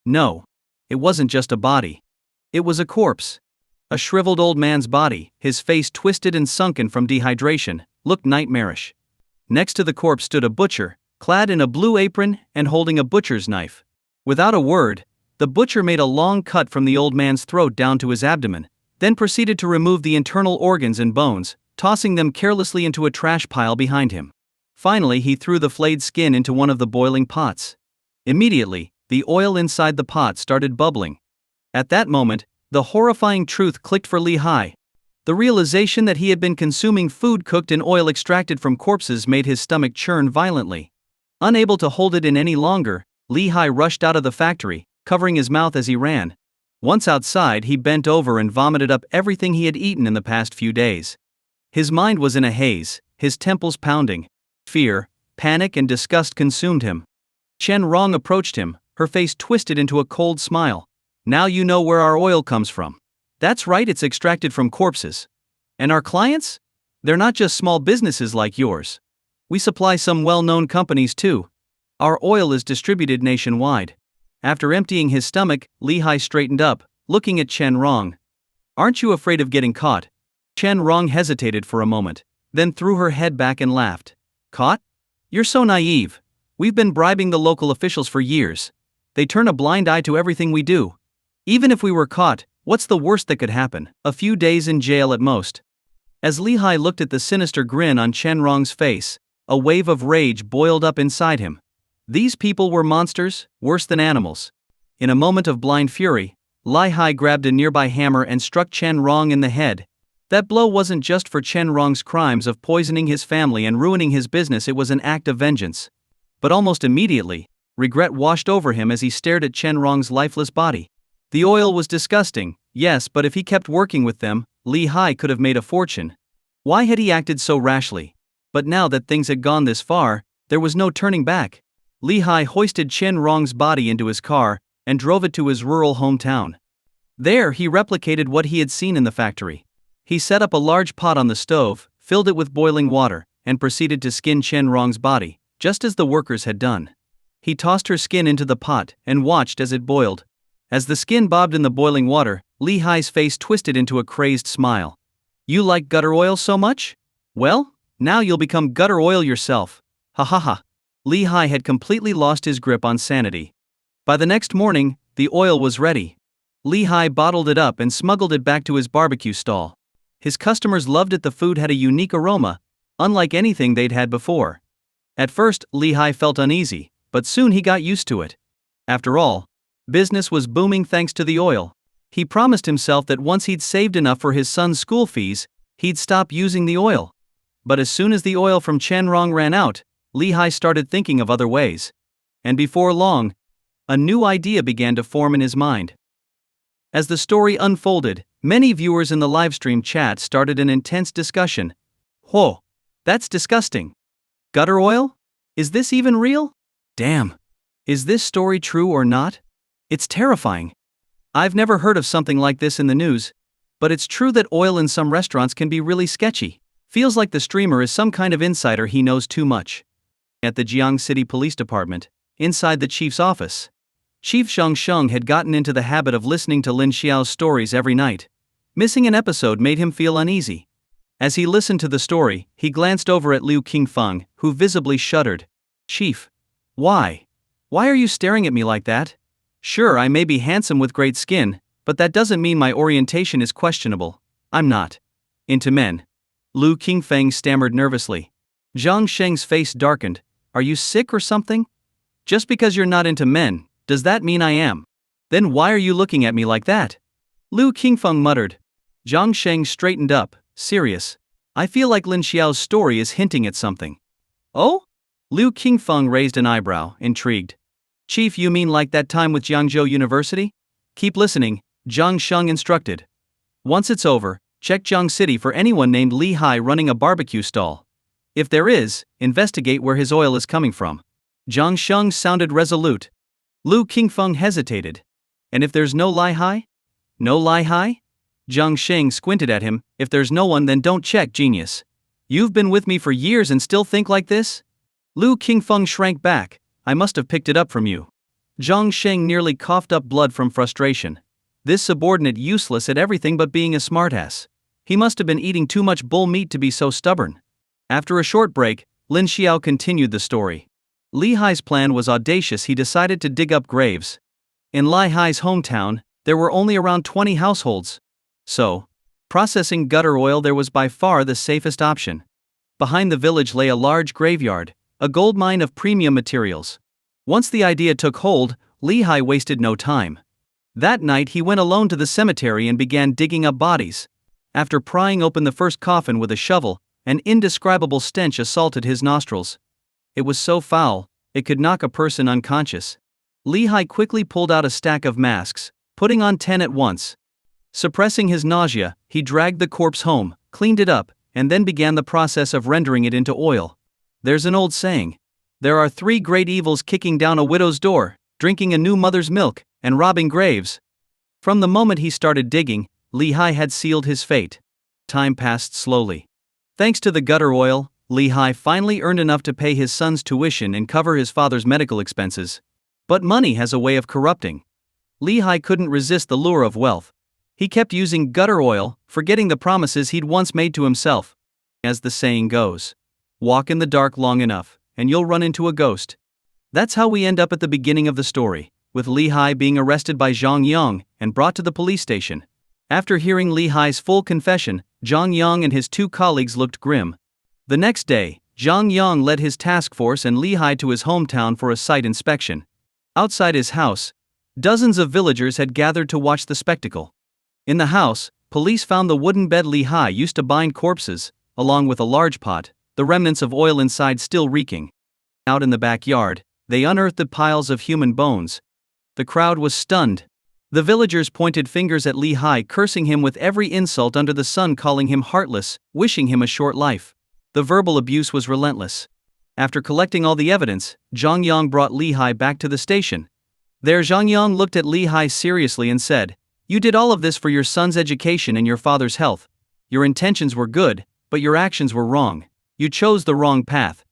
No. It wasn't just a body. It was a corpse. A shriveled old man's body, his face twisted and sunken from dehydration, looked nightmarish. Next to the corpse stood a butcher, clad in a blue apron and holding a butcher's knife. Without a word, the butcher made a long cut from the old man's throat down to his abdomen, then proceeded to remove the internal organs and bones, tossing them carelessly into a trash pile behind him. Finally, he threw the flayed skin into one of the boiling pots. Immediately, the oil inside the pot started bubbling. At that moment, the horrifying truth clicked for Li Hai. The realization that he had been consuming food cooked in oil extracted from corpses made his stomach churn violently. Unable to hold it in any longer, Li Hai rushed out of the factory, covering his mouth as he ran. Once outside, he bent over and vomited up everything he had eaten in the past few days. His mind was in a haze, his temples pounding. Fear, panic and disgust consumed him. Chen Rong approached him, her face twisted into a cold smile. Now you know where our oil comes from. That's right, it's extracted from corpses. And our clients? They're not just small businesses like yours. We supply some well-known companies too. Our oil is distributed nationwide. After emptying his stomach, Li Hai straightened up, looking at Chen Rong. Aren't you afraid of getting caught? Chen Rong hesitated for a moment, then threw her head back and laughed. Caught? You're so naive. We've been bribing the local officials for years. They turn a blind eye to everything we do. Even if we were caught, what's the worst that could happen? A few days in jail at most. As Li Hai looked at the sinister grin on Chen Rong's face, a wave of rage boiled up inside him. These people were monsters, worse than animals. In a moment of blind fury, Li Hai grabbed a nearby hammer and struck Chen Rong in the head. That blow wasn't just for Chen Rong's crimes of poisoning his family and ruining his business, it was an act of vengeance. But almost immediately, regret washed over him as he stared at Chen Rong's lifeless body. The oil was disgusting, yes, but if he kept working with them, Li Hai could have made a fortune. Why had he acted so rashly? But now that things had gone this far, there was no turning back. Li Hai hoisted Chen Rong's body into his car and drove it to his rural hometown. There he replicated what he had seen in the factory. He set up a large pot on the stove, filled it with boiling water, and proceeded to skin Chen Rong's body, just as the workers had done. He tossed her skin into the pot and watched as it boiled. As the skin bobbed in the boiling water, Li Hai's face twisted into a crazed smile. You like gutter oil so much? Well, now you'll become gutter oil yourself. Ha ha ha. Li Hai had completely lost his grip on sanity. By the next morning, the oil was ready. Li Hai bottled it up and smuggled it back to his barbecue stall. His customers loved it. The food had a unique aroma, unlike anything they'd had before. At first, Li Hai felt uneasy, but soon he got used to it. After all, business was booming thanks to the oil. He promised himself that once he'd saved enough for his son's school fees, he'd stop using the oil. But as soon as the oil from Chen Rong ran out, Li Hai started thinking of other ways. And before long, a new idea began to form in his mind. As the story unfolded, many viewers in the livestream chat started an intense discussion. Whoa, that's disgusting. Gutter oil? Is this even real? Damn. Is this story true or not? It's terrifying. I've never heard of something like this in the news, but it's true that oil in some restaurants can be really sketchy. Feels like the streamer is some kind of insider, he knows too much. At the Jiang City Police Department, inside the chief's office, Chief Sheng Sheng had gotten into the habit of listening to Lin Xiao's stories every night. Missing an episode made him feel uneasy. As he listened to the story, he glanced over at Liu Qingfeng, who visibly shuddered. Chief. Why? Why are you staring at me like that? Sure, I may be handsome with great skin, but that doesn't mean my orientation is questionable. I'm not into men. Liu Qingfeng stammered nervously. Zhang Sheng's face darkened. Are you sick or something? Just because you're not into men, does that mean I am? Then why are you looking at me like that? Liu Qingfeng muttered. Zhang Sheng straightened up, serious. I feel like Lin Xiao's story is hinting at something. Oh? Liu Qingfeng raised an eyebrow, intrigued. Chief, you mean like that time with Jiangzhou University? Keep listening, Zhang Sheng instructed. Once it's over, Check Jiang City for anyone named Li Hai running a barbecue stall. If there is, investigate where his oil is coming from. Jiang Sheng sounded resolute. Lu Qingfeng hesitated. And if there's no Li Hai? No Li Hai? Jiang Sheng squinted at him. If there's no one, then don't check, genius. You've been with me for years and still think like this? Lu Qingfeng shrank back. I must have picked it up from you. Jiang Sheng nearly coughed up blood from frustration. This subordinate useless at everything but being a smartass. He must have been eating too much bull meat to be so stubborn. After a short break, Lin Xiao continued the story. Li Hai's plan was audacious. He decided to dig up graves. In Li Hai's hometown, there were only around 20 households. So, processing gutter oil there was by far the safest option. Behind the village lay a large graveyard, a gold mine of premium materials. Once the idea took hold, Li Hai wasted no time. That night he went alone to the cemetery and began digging up bodies. After prying open the first coffin with a shovel, an indescribable stench assaulted his nostrils. It was so foul, it could knock a person unconscious. Li Hai quickly pulled out a stack of masks, putting on 10 at once. Suppressing his nausea, he dragged the corpse home, cleaned it up, and then began the process of rendering it into oil. There's an old saying. There are 3 great evils: kicking down a widow's door, drinking a new mother's milk, and robbing graves. From the moment he started digging, Li Hai had sealed his fate. Time passed slowly. Thanks to the gutter oil, Li Hai finally earned enough to pay his son's tuition and cover his father's medical expenses. But money has a way of corrupting. Li Hai couldn't resist the lure of wealth. He kept using gutter oil, forgetting the promises he'd once made to himself. As the saying goes, walk in the dark long enough, and you'll run into a ghost. That's how we end up at the beginning of the story, with Li Hai being arrested by Zhang Yang and brought to the police station. After hearing Li Hai's full confession, Zhang Yang and his 2 colleagues looked grim. The next day, Zhang Yang led his task force and Li Hai to his hometown for a site inspection. Outside his house, dozens of villagers had gathered to watch the spectacle. In the house, police found the wooden bed Li Hai used to bind corpses, along with a large pot, the remnants of oil inside still reeking. Out in the backyard, they unearthed the piles of human bones. The crowd was stunned. The villagers pointed fingers at Li Hai, cursing him with every insult under the sun, calling him heartless, wishing him a short life. The verbal abuse was relentless. After collecting all the evidence, Zhang Yang brought Li Hai back to the station. There Zhang Yang looked at Li Hai seriously and said, "You did all of this for your son's education and your father's health. Your intentions were good, but your actions were wrong. You chose the wrong path.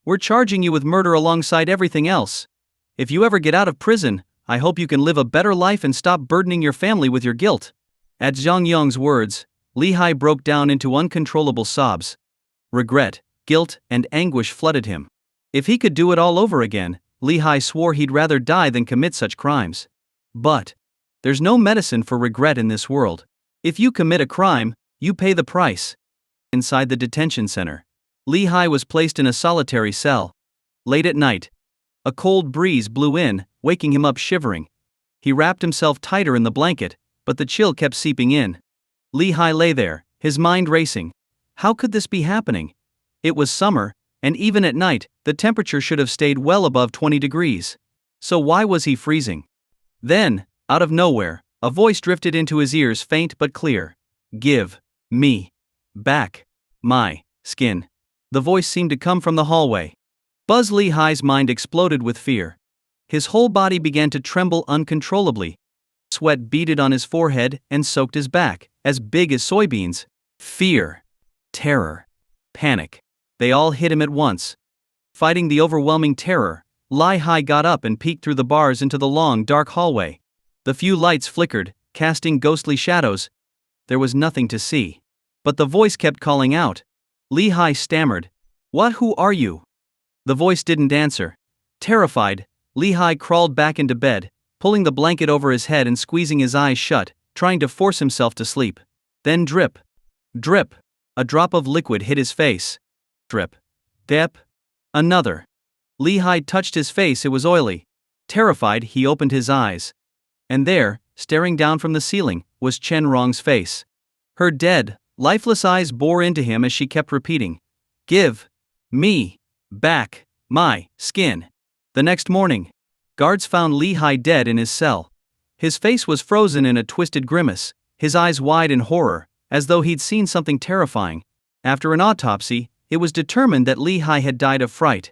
We're charging you with murder alongside everything else. If you ever get out of prison, I hope you can live a better life and stop burdening your family with your guilt." At Zhang Yang's words, Li Hai broke down into uncontrollable sobs. Regret, guilt, and anguish flooded him. If he could do it all over again, Li Hai swore he'd rather die than commit such crimes. But there's no medicine for regret in this world. If you commit a crime, you pay the price. Inside the detention center, Li Hai was placed in a solitary cell. Late at night, a cold breeze blew in, waking him up shivering. He wrapped himself tighter in the blanket, but the chill kept seeping in. Li Hai lay there, his mind racing. How could this be happening? It was summer, and even at night, the temperature should have stayed well above 20 degrees. So why was he freezing? Then, out of nowhere, a voice drifted into his ears, faint but clear. "Give me back my skin." The voice seemed to come from the hallway. Buzz Li Hai's mind exploded with fear. His whole body began to tremble uncontrollably. Sweat beaded on his forehead and soaked his back, as big as soybeans. Fear, terror, panic. They all hit him at once. Fighting the overwhelming terror, Li Hai got up and peeked through the bars into the long, dark hallway. The few lights flickered, casting ghostly shadows. There was nothing to see. But the voice kept calling out. Li Hai stammered, "What? Who are you?" The voice didn't answer. Terrified, Li Hai crawled back into bed, pulling the blanket over his head and squeezing his eyes shut, trying to force himself to sleep. Then drip, drip, a drop of liquid hit his face. Drip, dip, another. Li Hai touched his face, it was oily. Terrified, he opened his eyes. And there, staring down from the ceiling, was Chen Rong's face. Her dead, lifeless eyes bore into him as she kept repeating, "Give me back my skin." The next morning, guards found Li Hai dead in his cell. His face was frozen in a twisted grimace, his eyes wide in horror, as though he'd seen something terrifying. After an autopsy, it was determined that Li Hai had died of fright.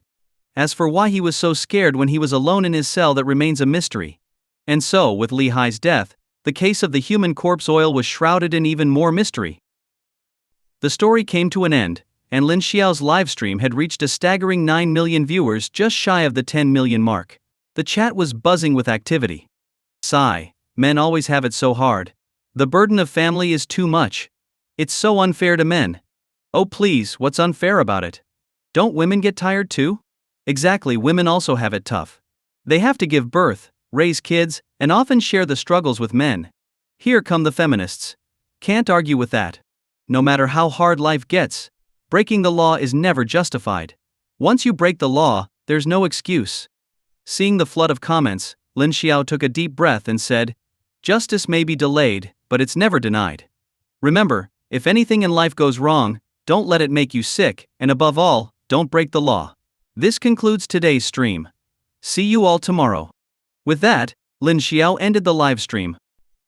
As for why he was so scared when he was alone in his cell, that remains a mystery. And so, with Li Hai's death, the case of the human corpse oil was shrouded in even more mystery. The story came to an end, and Lin Xiao's livestream had reached a staggering 9 million viewers, just shy of the 10 million mark. The chat was buzzing with activity. Sigh, men always have it so hard. The burden of family is too much. It's so unfair to men. Oh please, what's unfair about it? Don't women get tired too? Exactly, women also have it tough. They have to give birth, raise kids, and often share the struggles with men. Here come the feminists. Can't argue with that. No matter how hard life gets, breaking the law is never justified. Once you break the law, there's no excuse. Seeing the flood of comments, Lin Xiao took a deep breath and said, "Justice may be delayed, but it's never denied. Remember, if anything in life goes wrong, don't let it make you sick, and above all, don't break the law." This concludes today's stream. See you all tomorrow. With that, Lin Xiao ended the live stream.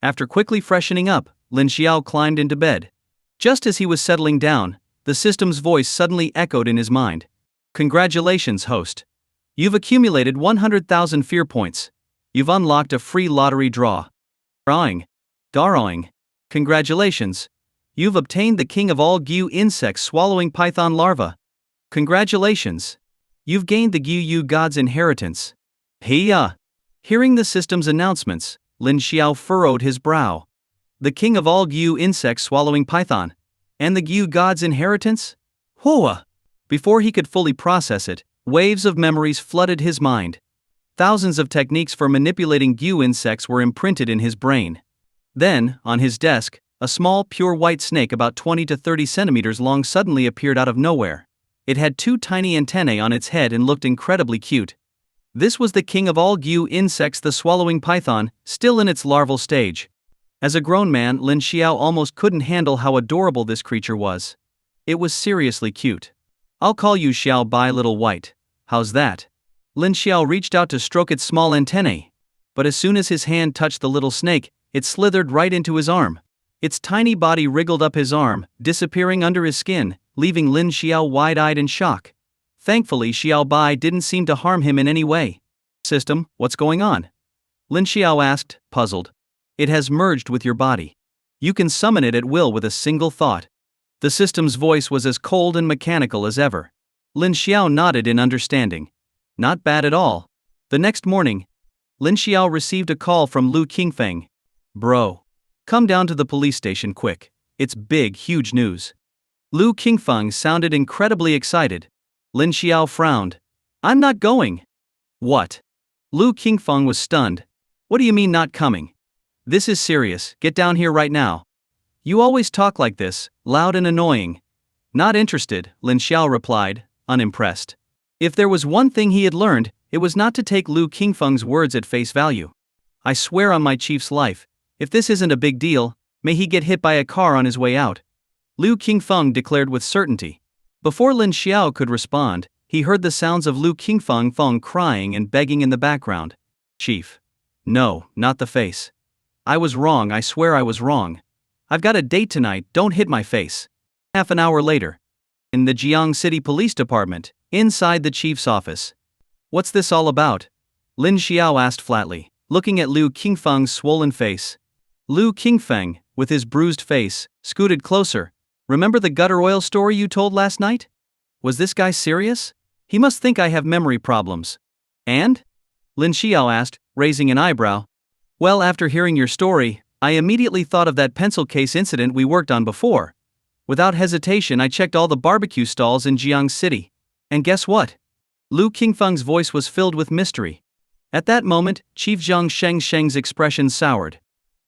After quickly freshening up, Lin Xiao climbed into bed. Just as he was settling down, the system's voice suddenly echoed in his mind. "Congratulations, host. You've accumulated 100,000 fear points. You've unlocked a free lottery draw. Darling. Congratulations. You've obtained the king of all Gyu insects swallowing python larva. Congratulations. You've gained the Gyu god's inheritance." Hiya! Hearing the system's announcements, Lin Xiao furrowed his brow. The king of all Gyu insects swallowing python? And the Gyu god's inheritance? Hua! Before he could fully process it, waves of memories flooded his mind. Thousands of techniques for manipulating Gyu insects were imprinted in his brain. Then, on his desk, a small pure white snake about 20 to 30 centimeters long suddenly appeared out of nowhere. It had 2 tiny antennae on its head and looked incredibly cute. This was the king of all Gyu insects, the swallowing python, still in its larval stage. As a grown man, Lin Xiao almost couldn't handle how adorable this creature was. It was seriously cute. "I'll call you Xiao Bai Little White. How's that?" Lin Xiao reached out to stroke its small antennae. But as soon as his hand touched the little snake, it slithered right into his arm. Its tiny body wriggled up his arm, disappearing under his skin, leaving Lin Xiao wide-eyed in shock. Thankfully, Xiao Bai didn't seem to harm him in any way. "System, what's going on?" Lin Xiao asked, puzzled. "It has merged with your body. You can summon it at will with a single thought." The system's voice was as cold and mechanical as ever. Lin Xiao nodded in understanding. Not bad at all. The next morning, Lin Xiao received a call from Lu Qingfeng. "Bro. Come down to the police station quick. It's big, huge news." Lu Qingfeng sounded incredibly excited. Lin Xiao frowned. "I'm not going." "What?" Lu Qingfeng was stunned. "What do you mean not coming? This is serious, get down here right now." "You always talk like this, loud and annoying." "Not interested," Lin Xiao replied, unimpressed. If there was one thing he had learned, it was not to take Lu Qingfeng's words at face value. "I swear on my chief's life, if this isn't a big deal, may he get hit by a car on his way out," Lu Qingfeng declared with certainty. Before Lin Xiao could respond, he heard the sounds of Lu Qingfeng crying and begging in the background. "Chief. No, not the face. I was wrong, I swear I was wrong. I've got a date tonight, don't hit my face." Half an hour later. In the Jiang City Police Department, inside the chief's office. "What's this all about?" Lin Xiao asked flatly, looking at Lu Qingfeng's swollen face. Lu Qingfeng, with his bruised face, scooted closer. "Remember the gutter oil story you told last night? Was this guy serious? He must think I have memory problems." "And?" Lin Xiao asked, raising an eyebrow. "Well, after hearing your story, I immediately thought of that pencil case incident we worked on before. Without hesitation, I checked all the barbecue stalls in Jiang City. And guess what?" Lu Qingfeng's voice was filled with mystery. At that moment, Chief Zhang Sheng's expression soured.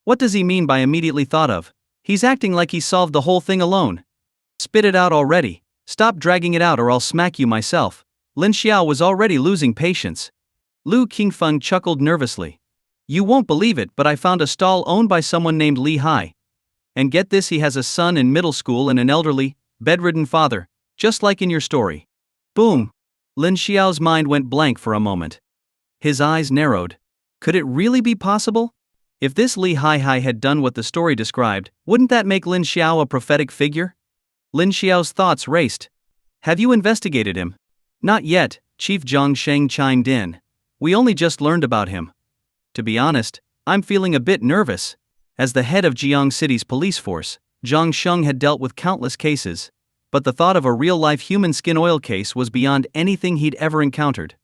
What does he mean by immediately thought of? He's acting like he solved the whole thing alone. "Spit it out already. Stop dragging it out or I'll smack you myself." Lin Xiao was already losing patience. Lu Qingfeng chuckled nervously. "You won't believe it, but I found a stall owned by someone named Li Hai. And get this, he has a son in middle school and an elderly, bedridden father, just like in your story." Boom! Lin Xiao's mind went blank for a moment. His eyes narrowed. Could it really be possible? If this Li Hai had done what the story described, wouldn't that make Lin Xiao a prophetic figure? Lin Xiao's thoughts raced. Have you investigated him? Not yet, Chief Zhang Sheng chimed in. We only just learned about him. To be honest, I'm feeling a bit nervous. As the head of Jiang City's police force, Zhang Sheng had dealt with countless cases, but the thought of a real-life human skin oil case was beyond anything he'd ever encountered.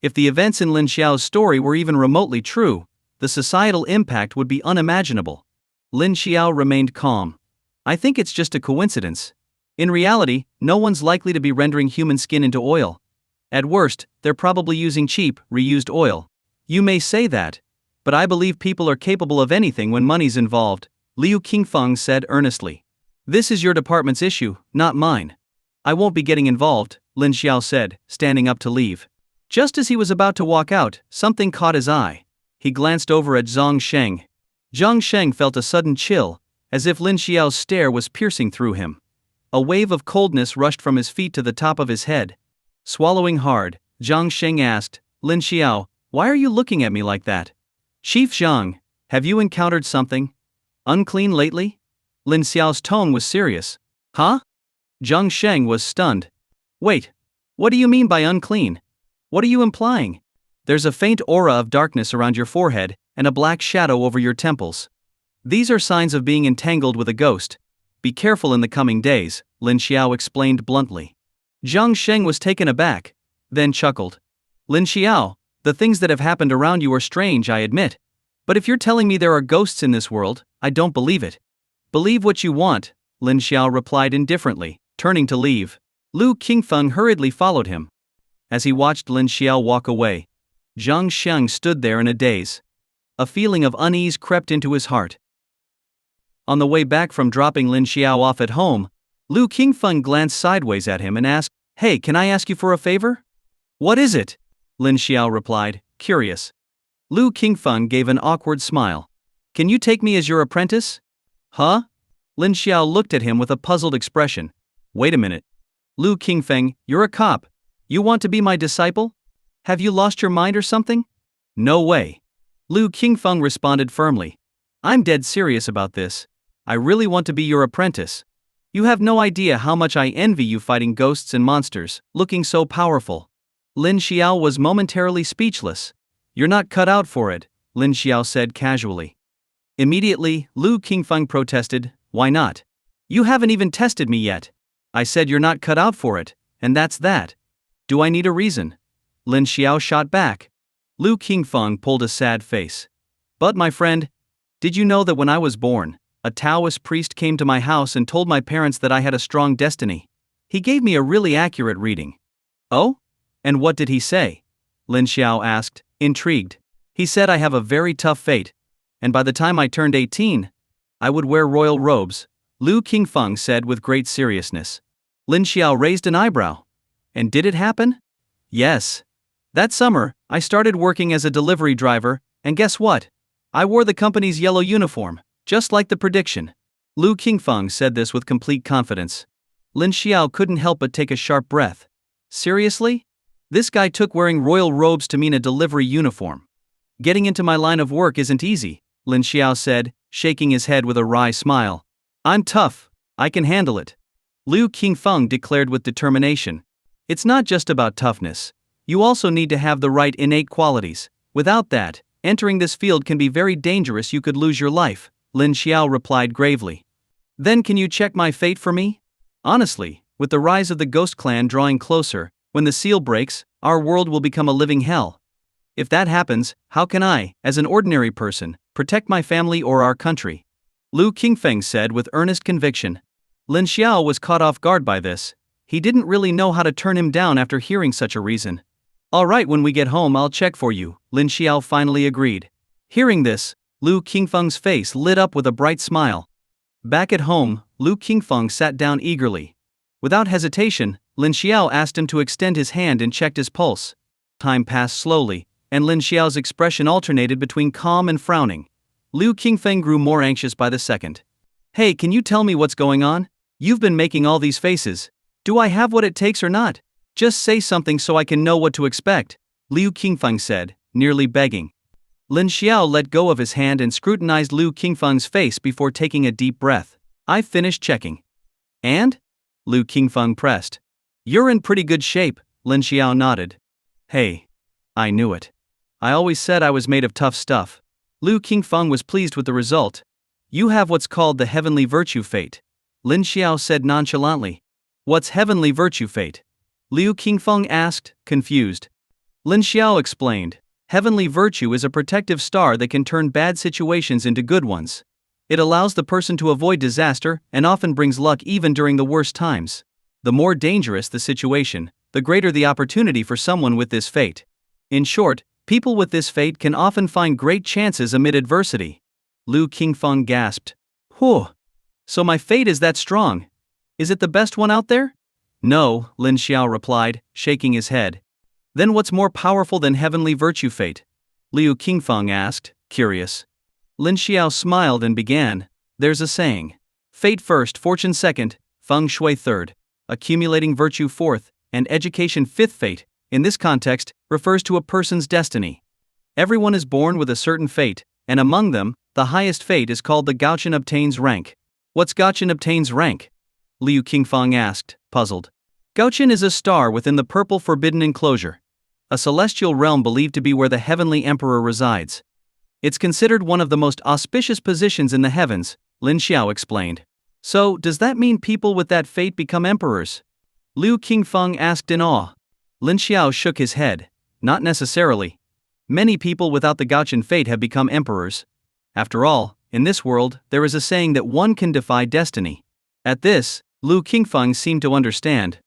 If the events in Lin Xiao's story were even remotely true, the societal impact would be unimaginable. Lin Xiao remained calm. I think it's just a coincidence. In reality, no one's likely to be rendering human skin into oil. At worst, they're probably using cheap, reused oil. You may say that, but I believe people are capable of anything when money's involved, Liu Qingfeng said earnestly. This is your department's issue, not mine. I won't be getting involved, Lin Xiao said, standing up to leave. Just as he was about to walk out, something caught his eye. He glanced over at Zhang Sheng. Zhang Sheng felt a sudden chill, as if Lin Xiao's stare was piercing through him. A wave of coldness rushed from his feet to the top of his head. Swallowing hard, Zhang Sheng asked, Lin Xiao, why are you looking at me like that? Chief Zhang, have you encountered something unclean lately? Lin Xiao's tone was serious. Huh? Zhang Sheng was stunned. Wait, what do you mean by unclean? What are you implying? There's a faint aura of darkness around your forehead, and a black shadow over your temples. These are signs of being entangled with a ghost. Be careful in the coming days, Lin Xiao explained bluntly. Zhang Sheng was taken aback, then chuckled. Lin Xiao, the things that have happened around you are strange, I admit. But if you're telling me there are ghosts in this world, I don't believe it. Believe what you want, Lin Xiao replied indifferently, turning to leave. Liu Qingfeng hurriedly followed him. As he watched Lin Xiao walk away, Zhang Sheng stood there in a daze. A feeling of unease crept into his heart. On the way back from dropping Lin Xiao off at home, Liu Qingfeng glanced sideways at him and asked, Hey, can I ask you for a favor? What is it? Lin Xiao replied, curious. Liu Qingfeng gave an awkward smile. Can you take me as your apprentice? Huh? Lin Xiao looked at him with a puzzled expression. Wait a minute. Liu Qingfeng, you're a cop. You want to be my disciple? Have you lost your mind or something? No way. Liu Qingfeng responded firmly. I'm dead serious about this. I really want to be your apprentice. You have no idea how much I envy you fighting ghosts and monsters, looking so powerful. Lin Xiao was momentarily speechless. You're not cut out for it, Lin Xiao said casually. Immediately, Liu Qingfeng protested, Why not? You haven't even tested me yet. I said you're not cut out for it, and that's that. Do I need a reason? Lin Xiao shot back. Liu Qingfeng pulled a sad face. But my friend, did you know that when I was born, a Taoist priest came to my house and told my parents that I had a strong destiny? He gave me a really accurate reading. Oh? And what did he say? Lin Xiao asked, intrigued. He said I have a very tough fate, and by the time I turned 18, I would wear royal robes, Liu Qingfeng said with great seriousness. Lin Xiao raised an eyebrow. And did it happen? Yes. That summer, I started working as a delivery driver, and guess what? I wore the company's yellow uniform, just like the prediction. Liu Qingfeng said this with complete confidence. Lin Xiao couldn't help but take a sharp breath. Seriously? This guy took wearing royal robes to mean a delivery uniform. Getting into my line of work isn't easy, Lin Xiao said, shaking his head with a wry smile. I'm tough. I can handle it. Liu Qingfeng declared with determination. It's not just about toughness. You also need to have the right innate qualities. Without that, entering this field can be very dangerous. You could lose your life, Lin Xiao replied gravely. Then can you check my fate for me? Honestly, with the rise of the Ghost Clan drawing closer, when the seal breaks, our world will become a living hell. If that happens, how can I, as an ordinary person, protect my family or our country? Liu Qingfeng said with earnest conviction. Lin Xiao was caught off guard by this. He didn't really know how to turn him down after hearing such a reason. All right, when we get home I'll check for you, Lin Xiao finally agreed. Hearing this, Liu Qingfeng's face lit up with a bright smile. Back at home, Liu Qingfeng sat down eagerly. Without hesitation, Lin Xiao asked him to extend his hand and checked his pulse. Time passed slowly, and Lin Xiao's expression alternated between calm and frowning. Liu Qingfeng grew more anxious by the second. Hey, can you tell me what's going on? You've been making all these faces. Do I have what it takes or not? Just say something so I can know what to expect, Liu Qingfeng said, nearly begging. Lin Xiao let go of his hand and scrutinized Lu Qingfeng's face before taking a deep breath. "I've finished checking." "And?" Lu Qingfeng pressed. "You're in pretty good shape," Lin Xiao nodded. "Hey. I knew it. I always said I was made of tough stuff." Lu Qingfeng was pleased with the result. "You have what's called the heavenly virtue fate," Lin Xiao said nonchalantly. "What's heavenly virtue fate?" Liu Qingfeng asked, confused. Lin Xiao explained. Heavenly virtue is a protective star that can turn bad situations into good ones. It allows the person to avoid disaster and often brings luck even during the worst times. The more dangerous the situation, the greater the opportunity for someone with this fate. In short, people with this fate can often find great chances amid adversity. Lu Qingfeng gasped. "Whew. So my fate is that strong. Is it the best one out there?" "No," Lin Xiao replied, shaking his head. "Then what's more powerful than heavenly virtue fate?" Liu Qingfeng asked, curious. Lin Xiao smiled and began. "There's a saying. Fate first, fortune second, feng shui third, accumulating virtue fourth, and education fifth. Fate, in this context, refers to a person's destiny. Everyone is born with a certain fate, and among them, the highest fate is called the Gaochen obtains rank." "What's Gaochen obtains rank?" Liu Qingfeng asked, puzzled. Gaochen is a star within the purple forbidden enclosure, a celestial realm believed to be where the heavenly emperor resides. It's considered one of the most auspicious positions in the heavens, Lin Xiao explained. "So, does that mean people with that fate become emperors?" Liu Qingfeng asked in awe. Lin Xiao shook his head. "Not necessarily. Many people without the Gaochen fate have become emperors. After all, in this world, there is a saying that one can defy destiny." At this, Liu Qingfeng seemed to understand.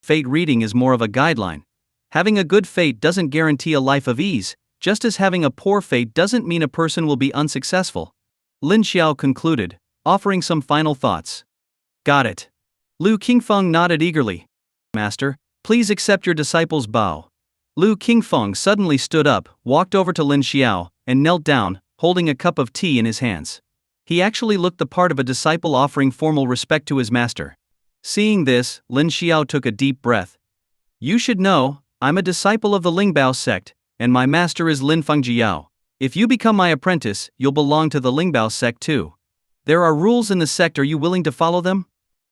Fate reading is more of a guideline. Having a good fate doesn't guarantee a life of ease, just as having a poor fate doesn't mean a person will be unsuccessful. Lin Xiao concluded, offering some final thoughts. "Got it." Liu Qingfeng nodded eagerly. "Master, please accept your disciple's bow." Liu Qingfeng suddenly stood up, walked over to Lin Xiao, and knelt down, holding a cup of tea in his hands. He actually looked the part of a disciple offering formal respect to his master. Seeing this, Lin Xiao took a deep breath. "You should know, I'm a disciple of the Lingbao sect, and my master is Lin Fengjiao. If you become my apprentice, you'll belong to the Lingbao sect too. There are rules in the sect, are you willing to follow them?"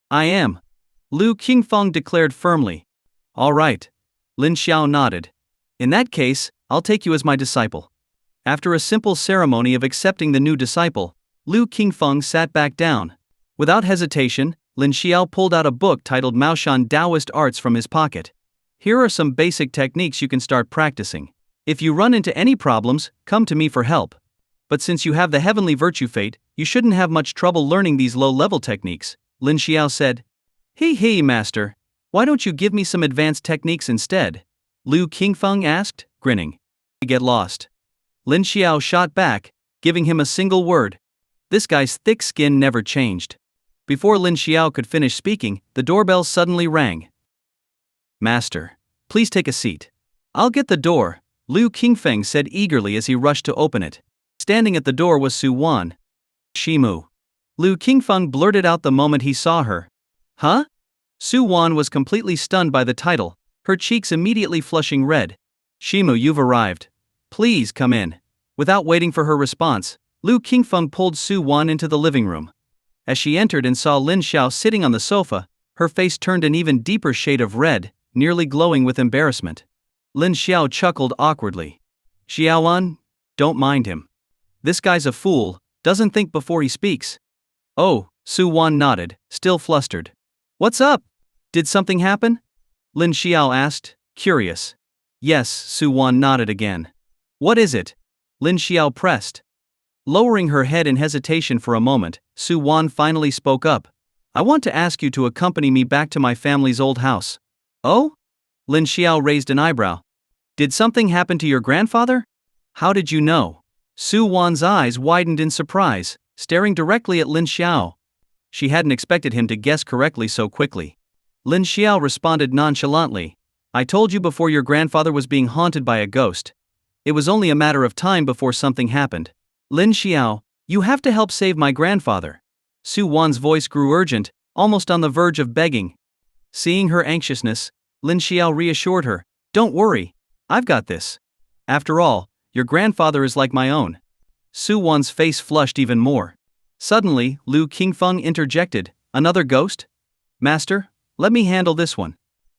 "I am," Liu Qingfeng declared firmly. "All right." Lin Xiao nodded. "In that case, I'll take you as my disciple." After a simple ceremony of accepting the new disciple, Liu Qingfeng sat back down. Without hesitation, Lin Xiao pulled out a book titled Maoshan Taoist Arts from his pocket. "Here are some basic techniques you can start practicing. If you run into any problems, come to me for help. But since you have the heavenly virtue fate, you shouldn't have much trouble learning these low-level techniques," Lin Xiao said. Hey, master. Why don't you give me some advanced techniques instead?" Liu Qingfeng asked, grinning. "Get lost." Lin Xiao shot back, giving him a single word. This guy's thick skin never changed. Before Lin Xiao could finish speaking, the doorbell suddenly rang. "Master, please take a seat." "I'll get the door," Liu Qingfeng said eagerly as he rushed to open it. Standing at the door was Su Wan. "Shimu." Liu Qingfeng blurted out the moment he saw her. "Huh?" Su Wan was completely stunned by the title, her cheeks immediately flushing red. "Shimu, you've arrived. Please come in." Without waiting for her response, Liu Qingfeng pulled Su Wan into the living room. As she entered and saw Lin Xiao sitting on the sofa, her face turned an even deeper shade of red, nearly glowing with embarrassment. Lin Xiao chuckled awkwardly. "Xiaoan, don't mind him. This guy's a fool, doesn't think before he speaks." "Oh," Su Wan nodded, still flustered. "What's up? Did something happen?" Lin Xiao asked, curious. "Yes," Su Wan nodded again. "What is it?" Lin Xiao pressed. Lowering her head in hesitation for a moment, Su Wan finally spoke up. "I want to ask you to accompany me back to my family's old house." "Oh?" Lin Xiao raised an eyebrow. "Did something happen to your grandfather? How did you know?" Su Wan's eyes widened in surprise, staring directly at Lin Xiao. She hadn't expected him to guess correctly so quickly. Lin Xiao responded nonchalantly. "I told you before, your grandfather was being haunted by a ghost. It was only a matter of time before something happened. Lin Xiao, you have to help save my grandfather." Su Wan's voice grew urgent, almost on the verge of begging. Seeing her anxiousness, Lin Xiao reassured her, "Don't worry, I've got this. After all, Your grandfather is like my own. Su Wan's face flushed even more. Suddenly, Lu Qingfeng interjected, another ghost? Master, let me handle this one.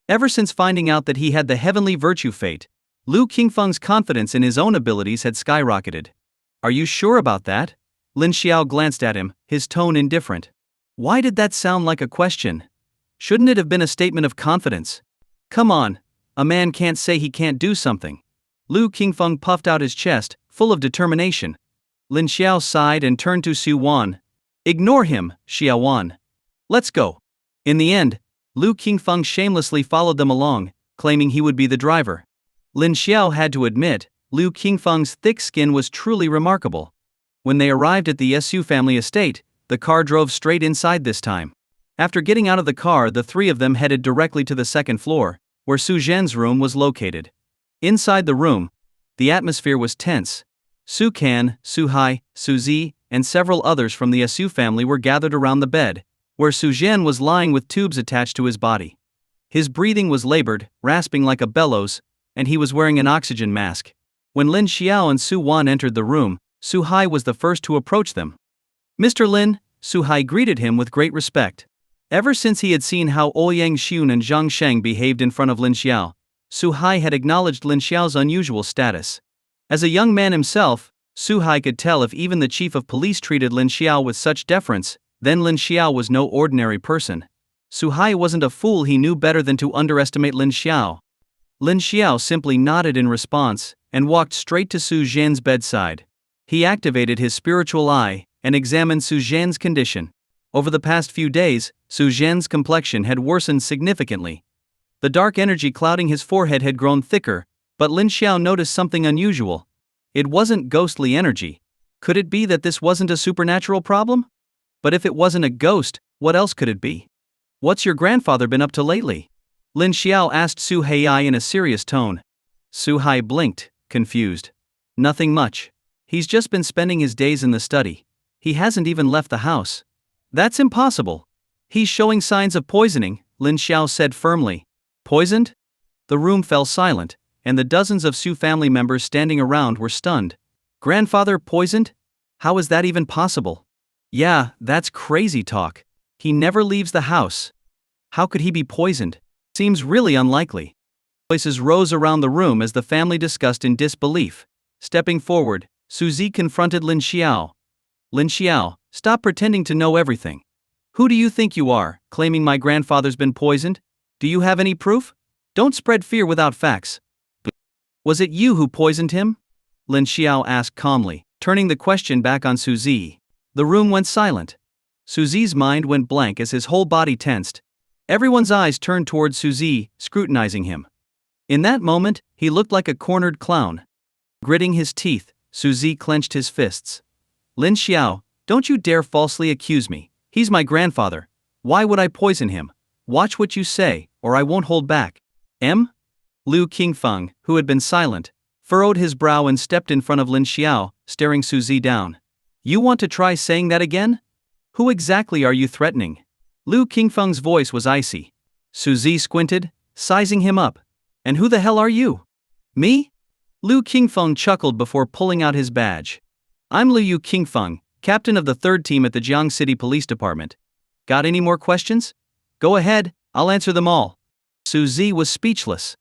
Ever since finding out that he had the heavenly virtue fate, Lu Qingfeng's confidence in his own abilities had skyrocketed. Are you sure about that? Lin Xiao glanced at him, his tone indifferent. Why did that sound like a question? Shouldn't it have been a statement of confidence? Come on, a man can't say he can't do something. Lu Qingfeng puffed out his chest, full of determination. Lin Xiao sighed and turned to Su Wan. Ignore him, Xiao Wan. Let's go. In the end, Lu Qingfeng shamelessly followed them along, claiming he would be the driver. Lin Xiao had to admit, Lu Qingfeng's thick skin was truly remarkable. When they arrived at the Su family estate, the car drove straight inside this time. After getting out of the car, the three of them headed directly to the second floor, where Su Zhen's room was located. Inside the room, the atmosphere was tense. Su Kan, Su Hai, Su Zi, and several others from the Su family were gathered around the bed, where Su Zhen was lying with tubes attached to his body. His breathing was labored, rasping like a bellows, and he was wearing an oxygen mask. When Lin Xiao and Su Wan entered the room, Su Hai was the first to approach them. Mr. Lin, Su Hai greeted him with great respect. Ever since he had seen how Ouyang Xun and Zhang Sheng behaved in front of Lin Xiao, Su Hai had acknowledged Lin Xiao's unusual status. As a young man himself, Su Hai could tell if even the chief of police treated Lin Xiao with such deference, then Lin Xiao was no ordinary person. Su Hai wasn't a fool, he knew better than to underestimate Lin Xiao. Lin Xiao simply nodded in response, and walked straight to Su Zhen's bedside. He activated his spiritual eye, and examined Su Zhen's condition. Over the past few days, Su Zhen's complexion had worsened significantly. The dark energy clouding his forehead had grown thicker, but Lin Xiao noticed something unusual. It wasn't ghostly energy. Could it be that this wasn't a supernatural problem? But if it wasn't a ghost, what else could it be? What's your grandfather been up to lately? Lin Xiao asked Su Hai in a serious tone. Su Hai blinked, confused. Nothing much. He's just been spending his days in the study. He hasn't even left the house. That's impossible. He's showing signs of poisoning, Lin Xiao said firmly. Poisoned? The room fell silent, and the dozens of Su family members standing around were stunned. Grandfather poisoned? How is that even possible? Yeah, that's crazy talk. He never leaves the house. How could he be poisoned? Seems really unlikely. Voices rose around the room as the family discussed in disbelief. Stepping forward, Su Zi confronted Lin Xiao. Lin Xiao, stop pretending to know everything. Who do you think you are, claiming my grandfather's been poisoned? Do you have any proof? Don't spread fear without facts. Was it you who poisoned him? Lin Xiao asked calmly, turning the question back on Su Zi. The room went silent. Su Zi's mind went blank as his whole body tensed. Everyone's eyes turned towards Su Zi, scrutinizing him. In that moment, he looked like a cornered clown. Gritting his teeth, Su Zi clenched his fists. Lin Xiao, don't you dare falsely accuse me. He's my grandfather. Why would I poison him? Watch what you say, or I won't hold back. Lu Qingfeng, who had been silent, furrowed his brow and stepped in front of Lin Xiao, staring Su Zi down. You want to try saying that again? Who exactly are you threatening? Lu Qingfeng's voice was icy. Su Zi squinted, sizing him up. And who the hell are you? Me? Lu Qingfeng chuckled before pulling out his badge. I'm Liu Qingfeng, captain of the 3rd team at the Jiang City Police Department. Got any more questions? Go ahead, I'll answer them all. Su Zi was speechless.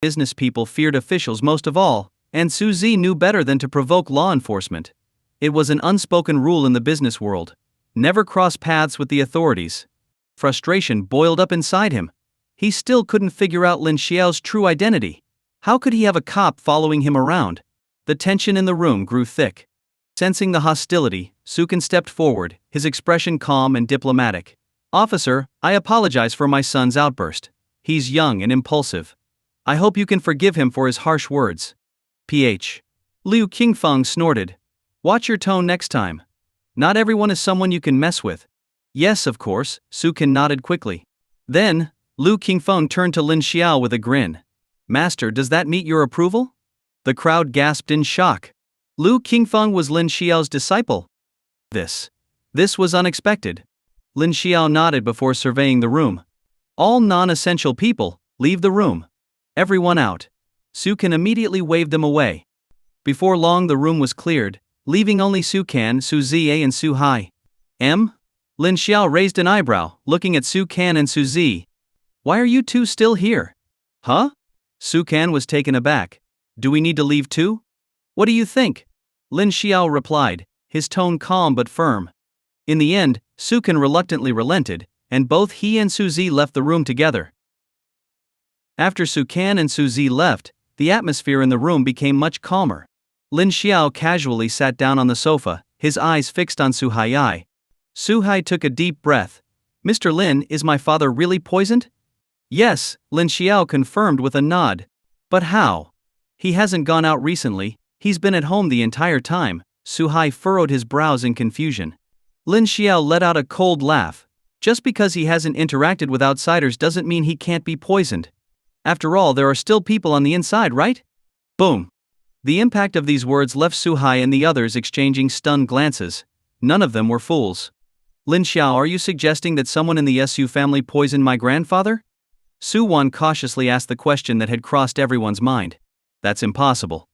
Business people feared officials most of all, and Su Zi knew better than to provoke law enforcement. It was an unspoken rule in the business world. Never cross paths with the authorities. Frustration boiled up inside him. He still couldn't figure out Lin Xiao's true identity. How could he have a cop following him around? The tension in the room grew thick. Sensing the hostility, Su Kan stepped forward, his expression calm and diplomatic. Officer, I apologize for my son's outburst. He's young and impulsive. I hope you can forgive him for his harsh words. Ph. Liu Qingfeng snorted. Watch your tone next time. Not everyone is someone you can mess with. Yes, of course, Su Kan nodded quickly. Then, Lu Qingfeng turned to Lin Xiao with a grin. Master, does that meet your approval? The crowd gasped in shock. Lu Qingfeng was Lin Xiao's disciple. This was unexpected. Lin Xiao nodded before surveying the room. All non-essential people, leave the room. Everyone out. Su Kan immediately waved them away. Before long the room was cleared, leaving only Su Kan, Su Zi and Su Hai. Lin Xiao raised an eyebrow, looking at Su Kan and Su Zi. Why are you two still here? Huh? Su Kan was taken aback. Do we need to leave too? What do you think? Lin Xiao replied, his tone calm but firm. In the end, Su Kan reluctantly relented, and both he and Su Zi left the room together. After Su Kan and Su Zi left, the atmosphere in the room became much calmer. Lin Xiao casually sat down on the sofa, his eyes fixed on Su Hai. Su Hai took a deep breath. Mr. Lin, is my father really poisoned? Yes, Lin Xiao confirmed with a nod. But how? He hasn't gone out recently, he's been at home the entire time. Su Hai furrowed his brows in confusion. Lin Xiao let out a cold laugh. Just because he hasn't interacted with outsiders doesn't mean he can't be poisoned. After all, there are still people on the inside, right? Boom. The impact of these words left Su Hai and the others exchanging stunned glances. None of them were fools. Lin Xiao, are you suggesting that someone in the Su family poisoned my grandfather? Su Wan cautiously asked the question that had crossed everyone's mind. That's impossible.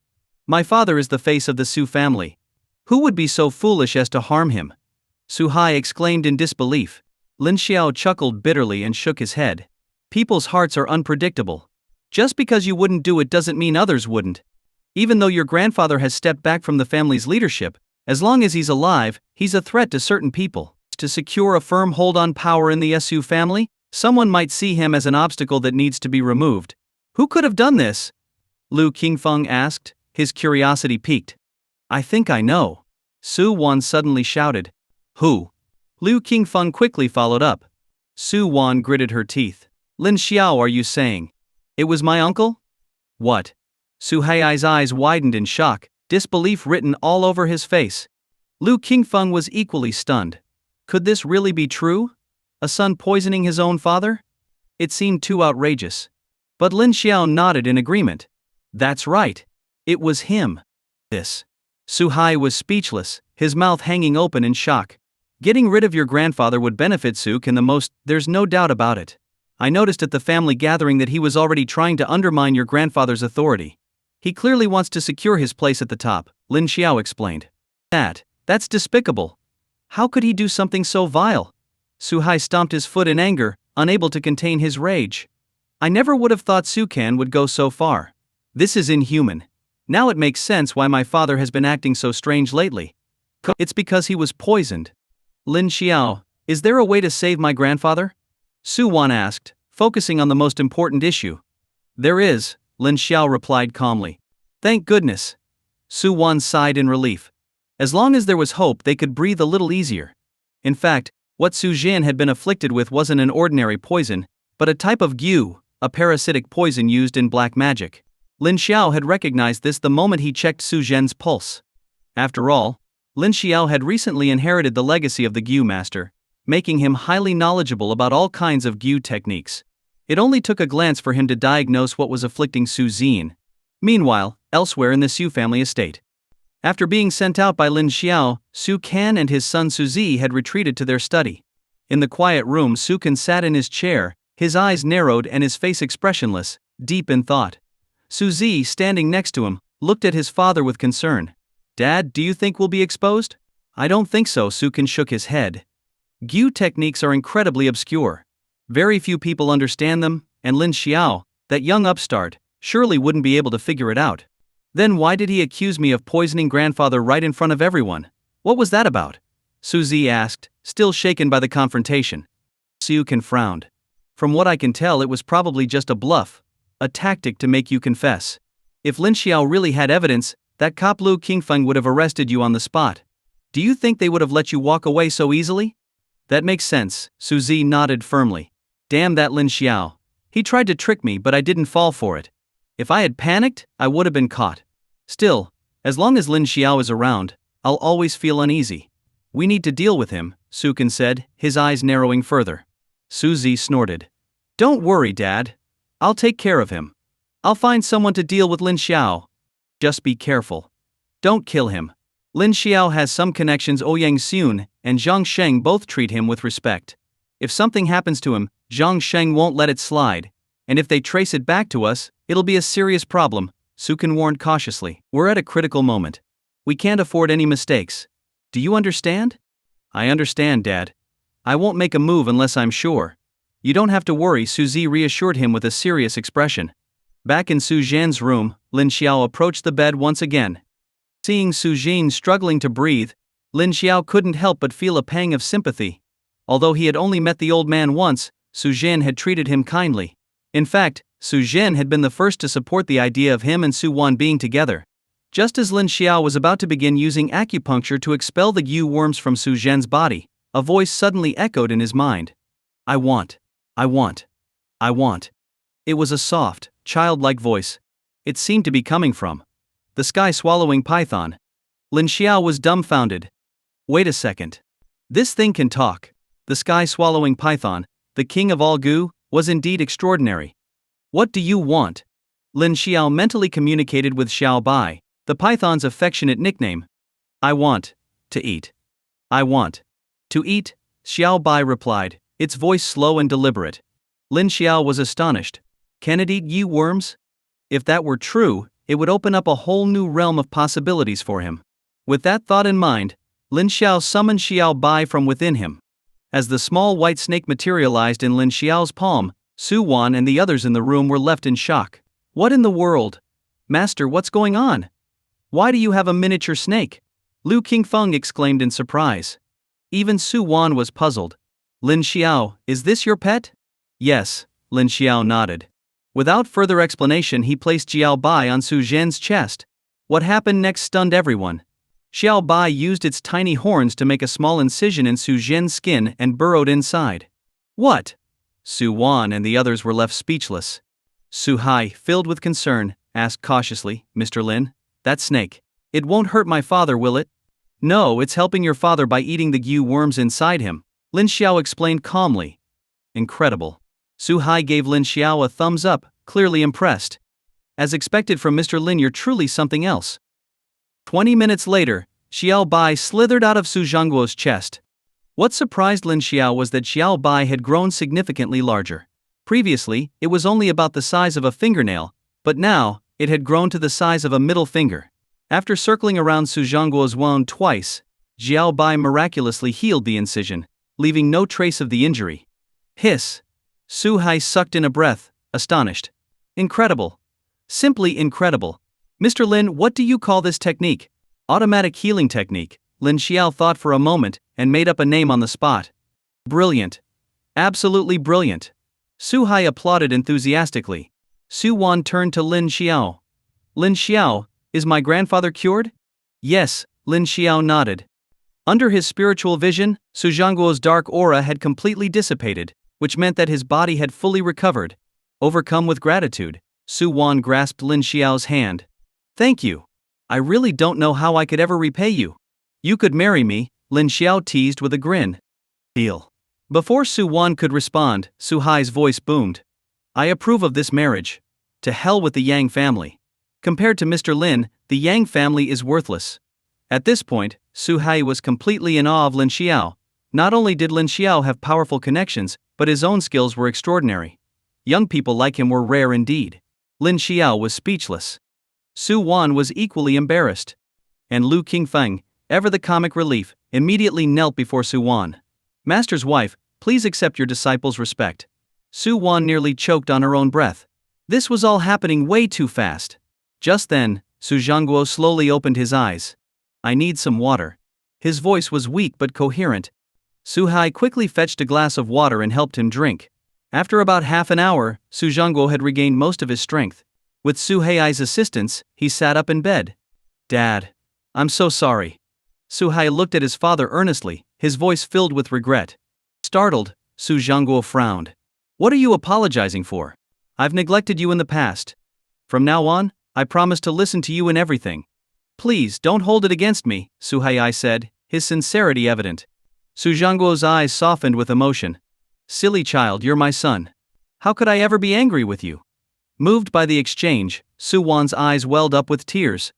My father is the face of the Su family. Who would be so foolish as to harm him? Su Hai exclaimed in disbelief. Lin Xiao chuckled bitterly and shook his head. People's hearts are unpredictable. Just because you wouldn't do it doesn't mean others wouldn't. Even though your grandfather has stepped back from the family's leadership, as long as he's alive, he's a threat to certain people. To secure a firm hold on power in the Su family, someone might see him as an obstacle that needs to be removed. Who could have done this? Lu Qingfeng asked, his curiosity piqued. I think I know. Su Wan suddenly shouted. Who? Lu Qingfeng quickly followed up. Su Wan gritted her teeth. Lin Xiao, are you saying? It was my uncle? What? Su Hai's eyes widened in shock, disbelief written all over his face. Lu Qingfeng was equally stunned. Could this really be true? A son poisoning his own father? It seemed too outrageous. But Lin Xiao nodded in agreement. That's right. It was him. This. Su Hai was speechless, his mouth hanging open in shock. Getting rid of your grandfather would benefit Su Kan the most, there's no doubt about it. I noticed at the family gathering that he was already trying to undermine your grandfather's authority. He clearly wants to secure his place at the top, Lin Xiao explained. That's despicable. How could he do something so vile? Su Hai stomped his foot in anger, unable to contain his rage. I never would have thought Su Kan would go so far. This is inhuman. Now it makes sense why my father has been acting so strange lately. It's because he was poisoned. Lin Xiao, is there a way to save my grandfather? Su Wan asked, focusing on the most important issue. There is, Lin Xiao replied calmly. Thank goodness. Su Wan sighed in relief. As long as there was hope, they could breathe a little easier. In fact, what Su Jin had been afflicted with wasn't an ordinary poison, but a type of gyu, a parasitic poison used in black magic. Lin Xiao had recognized this the moment he checked Su Zhen's pulse. After all, Lin Xiao had recently inherited the legacy of the gyu master, making him highly knowledgeable about all kinds of gyu techniques. It only took a glance for him to diagnose what was afflicting Su Jin. Meanwhile, elsewhere in the Su family estate. After being sent out by Lin Xiao, Su Kan and his son Su Zi had retreated to their study. In the quiet room, Su Kan sat in his chair, his eyes narrowed and his face expressionless, deep in thought. Su Zi, standing next to him, looked at his father with concern. Dad, do you think we'll be exposed? I don't think so, Su Kan shook his head. Gyu techniques are incredibly obscure. Very few people understand them, and Lin Xiao, that young upstart, surely wouldn't be able to figure it out. Then why did he accuse me of poisoning grandfather right in front of everyone? What was that about? Su Zi asked, still shaken by the confrontation. Su Kan frowned. From what I can tell, it was probably just a bluff, a tactic to make you confess. If Lin Xiao really had evidence, that cop Lu Qingfeng would have arrested you on the spot. Do you think they would have let you walk away so easily? That makes sense, Su Zi nodded firmly. Damn that Lin Xiao. He tried to trick me, but I didn't fall for it. If I had panicked, I would have been caught. Still, as long as Lin Xiao is around, I'll always feel uneasy. We need to deal with him, Su Kan said, his eyes narrowing further. Su Zi snorted. Don't worry, Dad. I'll take care of him. I'll find someone to deal with Lin Xiao. Just be careful. Don't kill him. Lin Xiao has some connections. Ouyang Xun and Zhang Sheng both treat him with respect. If something happens to him, Zhang Sheng won't let it slide, and if they trace it back to us, it'll be a serious problem, Sukin warned cautiously. We're at a critical moment. We can't afford any mistakes. Do you understand? I understand, Dad. I won't make a move unless I'm sure. You don't have to worry, Suzy reassured him with a serious expression. Back in Su Zhan's room, Lin Xiao approached the bed once again. Seeing Su Zhan struggling to breathe, Lin Xiao couldn't help but feel a pang of sympathy. Although he had only met the old man once, Su Zhan had treated him kindly. In fact, Su Zhan had been the first to support the idea of him and Su Wan being together. Just as Lin Xiao was about to begin using acupuncture to expel the Yu worms from Su Zhan's body, a voice suddenly echoed in his mind. I want. It was a soft, childlike voice. It seemed to be coming from the sky-swallowing python. Lin Xiao was dumbfounded. Wait a second. This thing can talk. The sky-swallowing python, the king of all goo, was indeed extraordinary. What do you want? Lin Xiao mentally communicated with Xiao Bai, the python's affectionate nickname. I want to eat. I want to eat, Xiao Bai replied, its voice slow and deliberate. Lin Xiao was astonished. Can it eat Yu worms? If that were true, it would open up a whole new realm of possibilities for him. With that thought in mind, Lin Xiao summoned Xiao Bai from within him. As the small white snake materialized in Lin Xiao's palm, Su Wan and the others in the room were left in shock. What in the world? Master, what's going on? Why do you have a miniature snake? Lu Qingfeng exclaimed in surprise. Even Su Wan was puzzled. Lin Xiao, is this your pet? Yes, Lin Xiao nodded. Without further explanation, he placed Xiao Bai on Su Zhan's chest. What happened next stunned everyone. Xiao Bai used its tiny horns to make a small incision in Su Zhan's skin and burrowed inside. What? Su Wan and the others were left speechless. Su Hai, filled with concern, asked cautiously, Mr. Lin, that snake, it won't hurt my father, will it? No, it's helping your father by eating the Yu worms inside him, Lin Xiao explained calmly. Incredible. Su Hai gave Lin Xiao a thumbs up, clearly impressed. As expected from Mr. Lin, you're truly something else. 20 minutes later, Xiao Bai slithered out of Su Zhangguo's chest. What surprised Lin Xiao was that Xiao Bai had grown significantly larger. Previously, it was only about the size of a fingernail, but now, it had grown to the size of a middle finger. After circling around Su Zhangguo's wound twice, Xiao Bai miraculously healed the incision, leaving no trace of the injury. Hiss. Su Hai sucked in a breath, astonished. Incredible. Simply incredible. Mr. Lin, what do you call this technique? Automatic healing technique, Lin Xiao thought for a moment and made up a name on the spot. Brilliant. Absolutely brilliant. Su Hai applauded enthusiastically. Su Wan turned to Lin Xiao. Lin Xiao, is my grandfather cured? Yes, Lin Xiao nodded. Under his spiritual vision, Su Zhangguo's dark aura had completely dissipated, which meant that his body had fully recovered. Overcome with gratitude, Su Wan grasped Lin Xiao's hand. Thank you. I really don't know how I could ever repay you. You could marry me, Lin Xiao teased with a grin. Deal. Before Su Wan could respond, Su Hai's voice boomed. I approve of this marriage. To hell with the Yang family. Compared to Mr. Lin, the Yang family is worthless. At this point, Su Hai was completely in awe of Lin Xiao. Not only did Lin Xiao have powerful connections, but his own skills were extraordinary. Young people like him were rare indeed. Lin Xiao was speechless. Su Wan was equally embarrassed. And Lu Qingfeng, ever the comic relief, immediately knelt before Su Wan. Master's wife, please accept your disciple's respect. Su Wan nearly choked on her own breath. This was all happening way too fast. Just then, Su Zhangguo slowly opened his eyes. I need some water. His voice was weak but coherent. Su Hai quickly fetched a glass of water and helped him drink. After about half an hour, Su Zhangguo had regained most of his strength. With Su Hai's assistance, he sat up in bed. Dad. I'm so sorry. Su Hai looked at his father earnestly, his voice filled with regret. Startled, Su Zhangguo frowned. What are you apologizing for? I've neglected you in the past. From now on, I promise to listen to you in everything. Please don't hold it against me, Su Hai said, his sincerity evident. Su Zhangguo's eyes softened with emotion. Silly child, you're my son. How could I ever be angry with you? Moved by the exchange, Su Wan's eyes welled up with tears.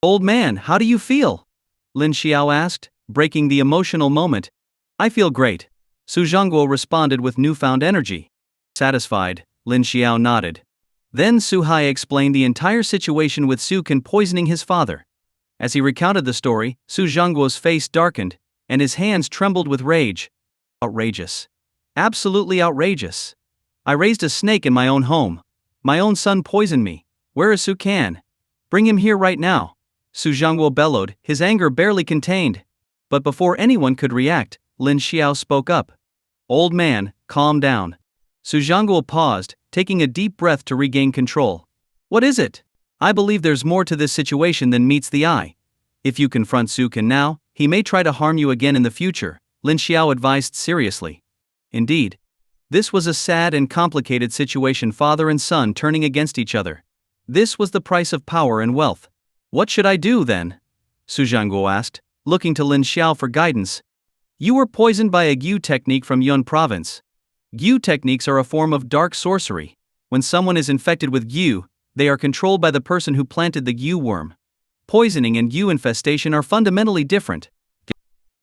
Old man, how do you feel? Lin Xiao asked, breaking the emotional moment. I feel great. Su Zhangguo responded with newfound energy. Satisfied, Lin Xiao nodded. Then Su-hai explained the entire situation with Su-kan poisoning his father. As he recounted the story, Su Zhangguo's face darkened, and his hands trembled with rage. Outrageous. Absolutely outrageous. I raised a snake in my own home. My own son poisoned me. Where is Su-kan? Bring him here right now. Su Zhangguo bellowed, his anger barely contained. But before anyone could react, Lin Xiao spoke up. Old man, calm down. Su Zhangguo paused, taking a deep breath to regain control. What is it? I believe there's more to this situation than meets the eye. If you confront Su-kan now, he may try to harm you again in the future, Lin Xiao advised seriously. Indeed. This was a sad and complicated situation, father and son turning against each other. This was the price of power and wealth. What should I do then? Su Zhangguo asked, looking to Lin Xiao for guidance. You were poisoned by a Gu technique from Yun province. Gu techniques are a form of dark sorcery. When someone is infected with Gu, they are controlled by the person who planted the Gu worm. Poisoning and Gu infestation are fundamentally different.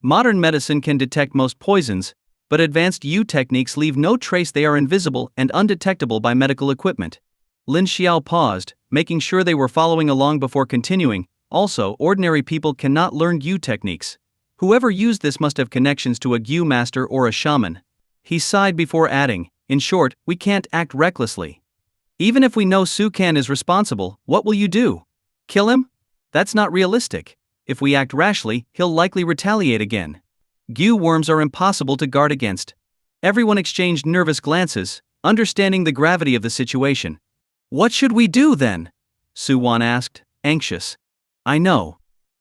Modern medicine can detect most poisons, but advanced Gu techniques leave no trace. They are invisible and undetectable by medical equipment. Lin Xiao paused, making sure they were following along before continuing. Also, ordinary people cannot learn Gu techniques. Whoever used this must have connections to a Gu master or a shaman. He sighed before adding, in short, we can't act recklessly. Even if we know Su-kan is responsible, what will you do? Kill him? That's not realistic. If we act rashly, he'll likely retaliate again. Gu worms are impossible to guard against. Everyone exchanged nervous glances, understanding the gravity of the situation. What should we do then? Su-wan asked, anxious. I know.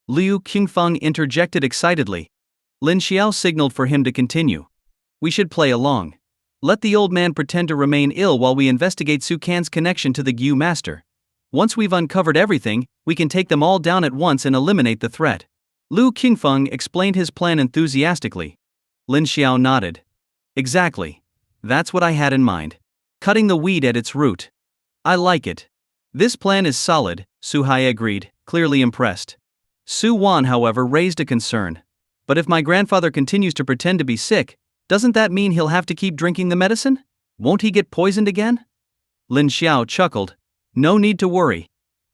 Liu Qingfeng interjected excitedly. Lin Xiao signaled for him to continue. We should play along. Let the old man pretend to remain ill while we investigate Su-kan's connection to the Gu master. Once we've uncovered everything, we can take them all down at once and eliminate the threat. Liu Qingfeng explained his plan enthusiastically. Lin Xiao nodded. Exactly. That's what I had in mind. Cutting the weed at its root. I like it. This plan is solid, Su-hai agreed, clearly impressed. Su-wan, however, raised a concern. But if my grandfather continues to pretend to be sick, doesn't that mean he'll have to keep drinking the medicine? Won't he get poisoned again? Lin Xiao chuckled. No need to worry.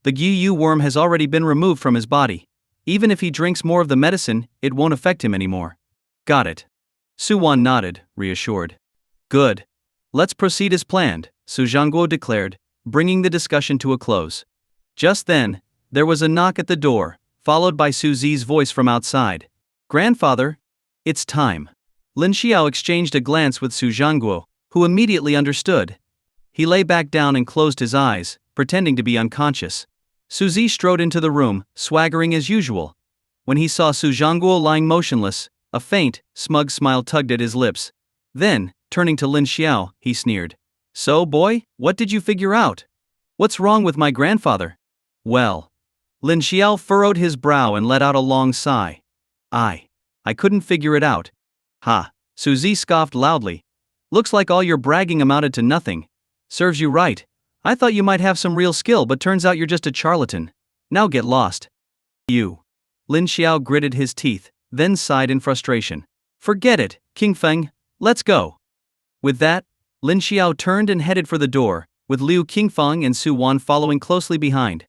The Gu worm has already been removed from his body. Even if he drinks more of the medicine, it won't affect him anymore. Got it. Su-wan nodded, reassured. Good. Let's proceed as planned, Su Zhangguo declared, bringing the discussion to a close. Just then, there was a knock at the door, followed by Su Zi's voice from outside. Grandfather, it's time. Lin Xiao exchanged a glance with Su Zhangguo, who immediately understood. He lay back down and closed his eyes, pretending to be unconscious. Su Zi strode into the room, swaggering as usual. When he saw Su Zhangguo lying motionless, a faint, smug smile tugged at his lips. Then, turning to Lin Xiao, he sneered. So, boy, what did you figure out? What's wrong with my grandfather? Well. Lin Xiao furrowed his brow and let out a long sigh. I couldn't figure it out. Ha, Su Zi scoffed loudly. Looks like all your bragging amounted to nothing. Serves you right. I thought you might have some real skill, but turns out you're just a charlatan. Now get lost. You. Lin Xiao gritted his teeth, then sighed in frustration. Forget it, Qingfeng, let's go. With that, Lin Xiao turned and headed for the door, with Liu Qingfeng and Su Wan following closely behind.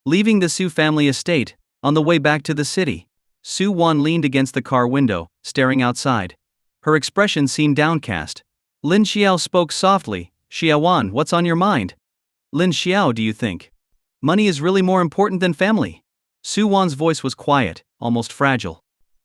Leaving the Su family estate, on the way back to the city, Su Wan leaned against the car window, staring outside. Her expression seemed downcast. Lin Xiao spoke softly. Xiaowan, what's on your mind? Lin Xiao, do you think money is really more important than family? Su Wan's voice was quiet, almost fragile.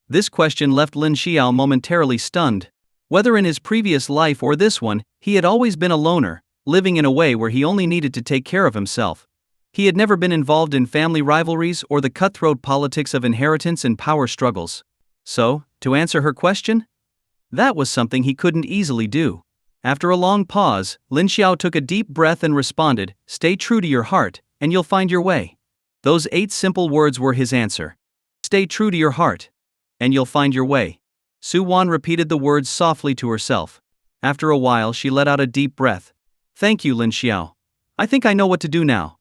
This question left Lin Xiao momentarily stunned. Whether in his previous life or this one, he had always been a loner, living in a way where he only needed to take care of himself. He had never been involved in family rivalries or the cutthroat politics of inheritance and power struggles. So, to answer her question? That was something he couldn't easily do. After a long pause, Lin Xiao took a deep breath and responded, Stay true to your heart, and you'll find your way. Those 8 simple words were his answer. Stay true to your heart, and you'll find your way. Su Wan repeated the words softly to herself. After a while, she let out a deep breath. Thank you, Lin Xiao. I think I know what to do now.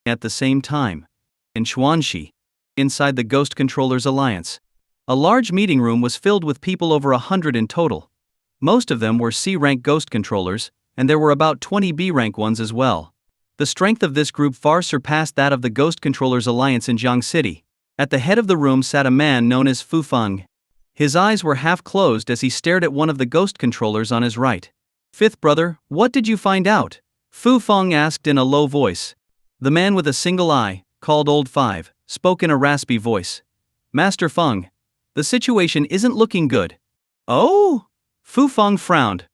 At the same time, in Xuanxi, inside the Ghost Controllers Alliance, a large meeting room was filled with people over 100 in total. Most of them were C-rank Ghost Controllers, and there were about 20 B-rank ones as well. The strength of this group far surpassed that of the Ghost Controllers Alliance in Jiang City. At the head of the room sat a man known as Fu Feng. His eyes were half closed as he stared at one of the Ghost Controllers on his right. "Fifth brother, what did you find out?" Fu Feng asked in a low voice. The man with a single eye, called Old Five, spoke in a raspy voice. "Master Feng, the situation isn't looking good." "Oh?" Fu Feng frowned.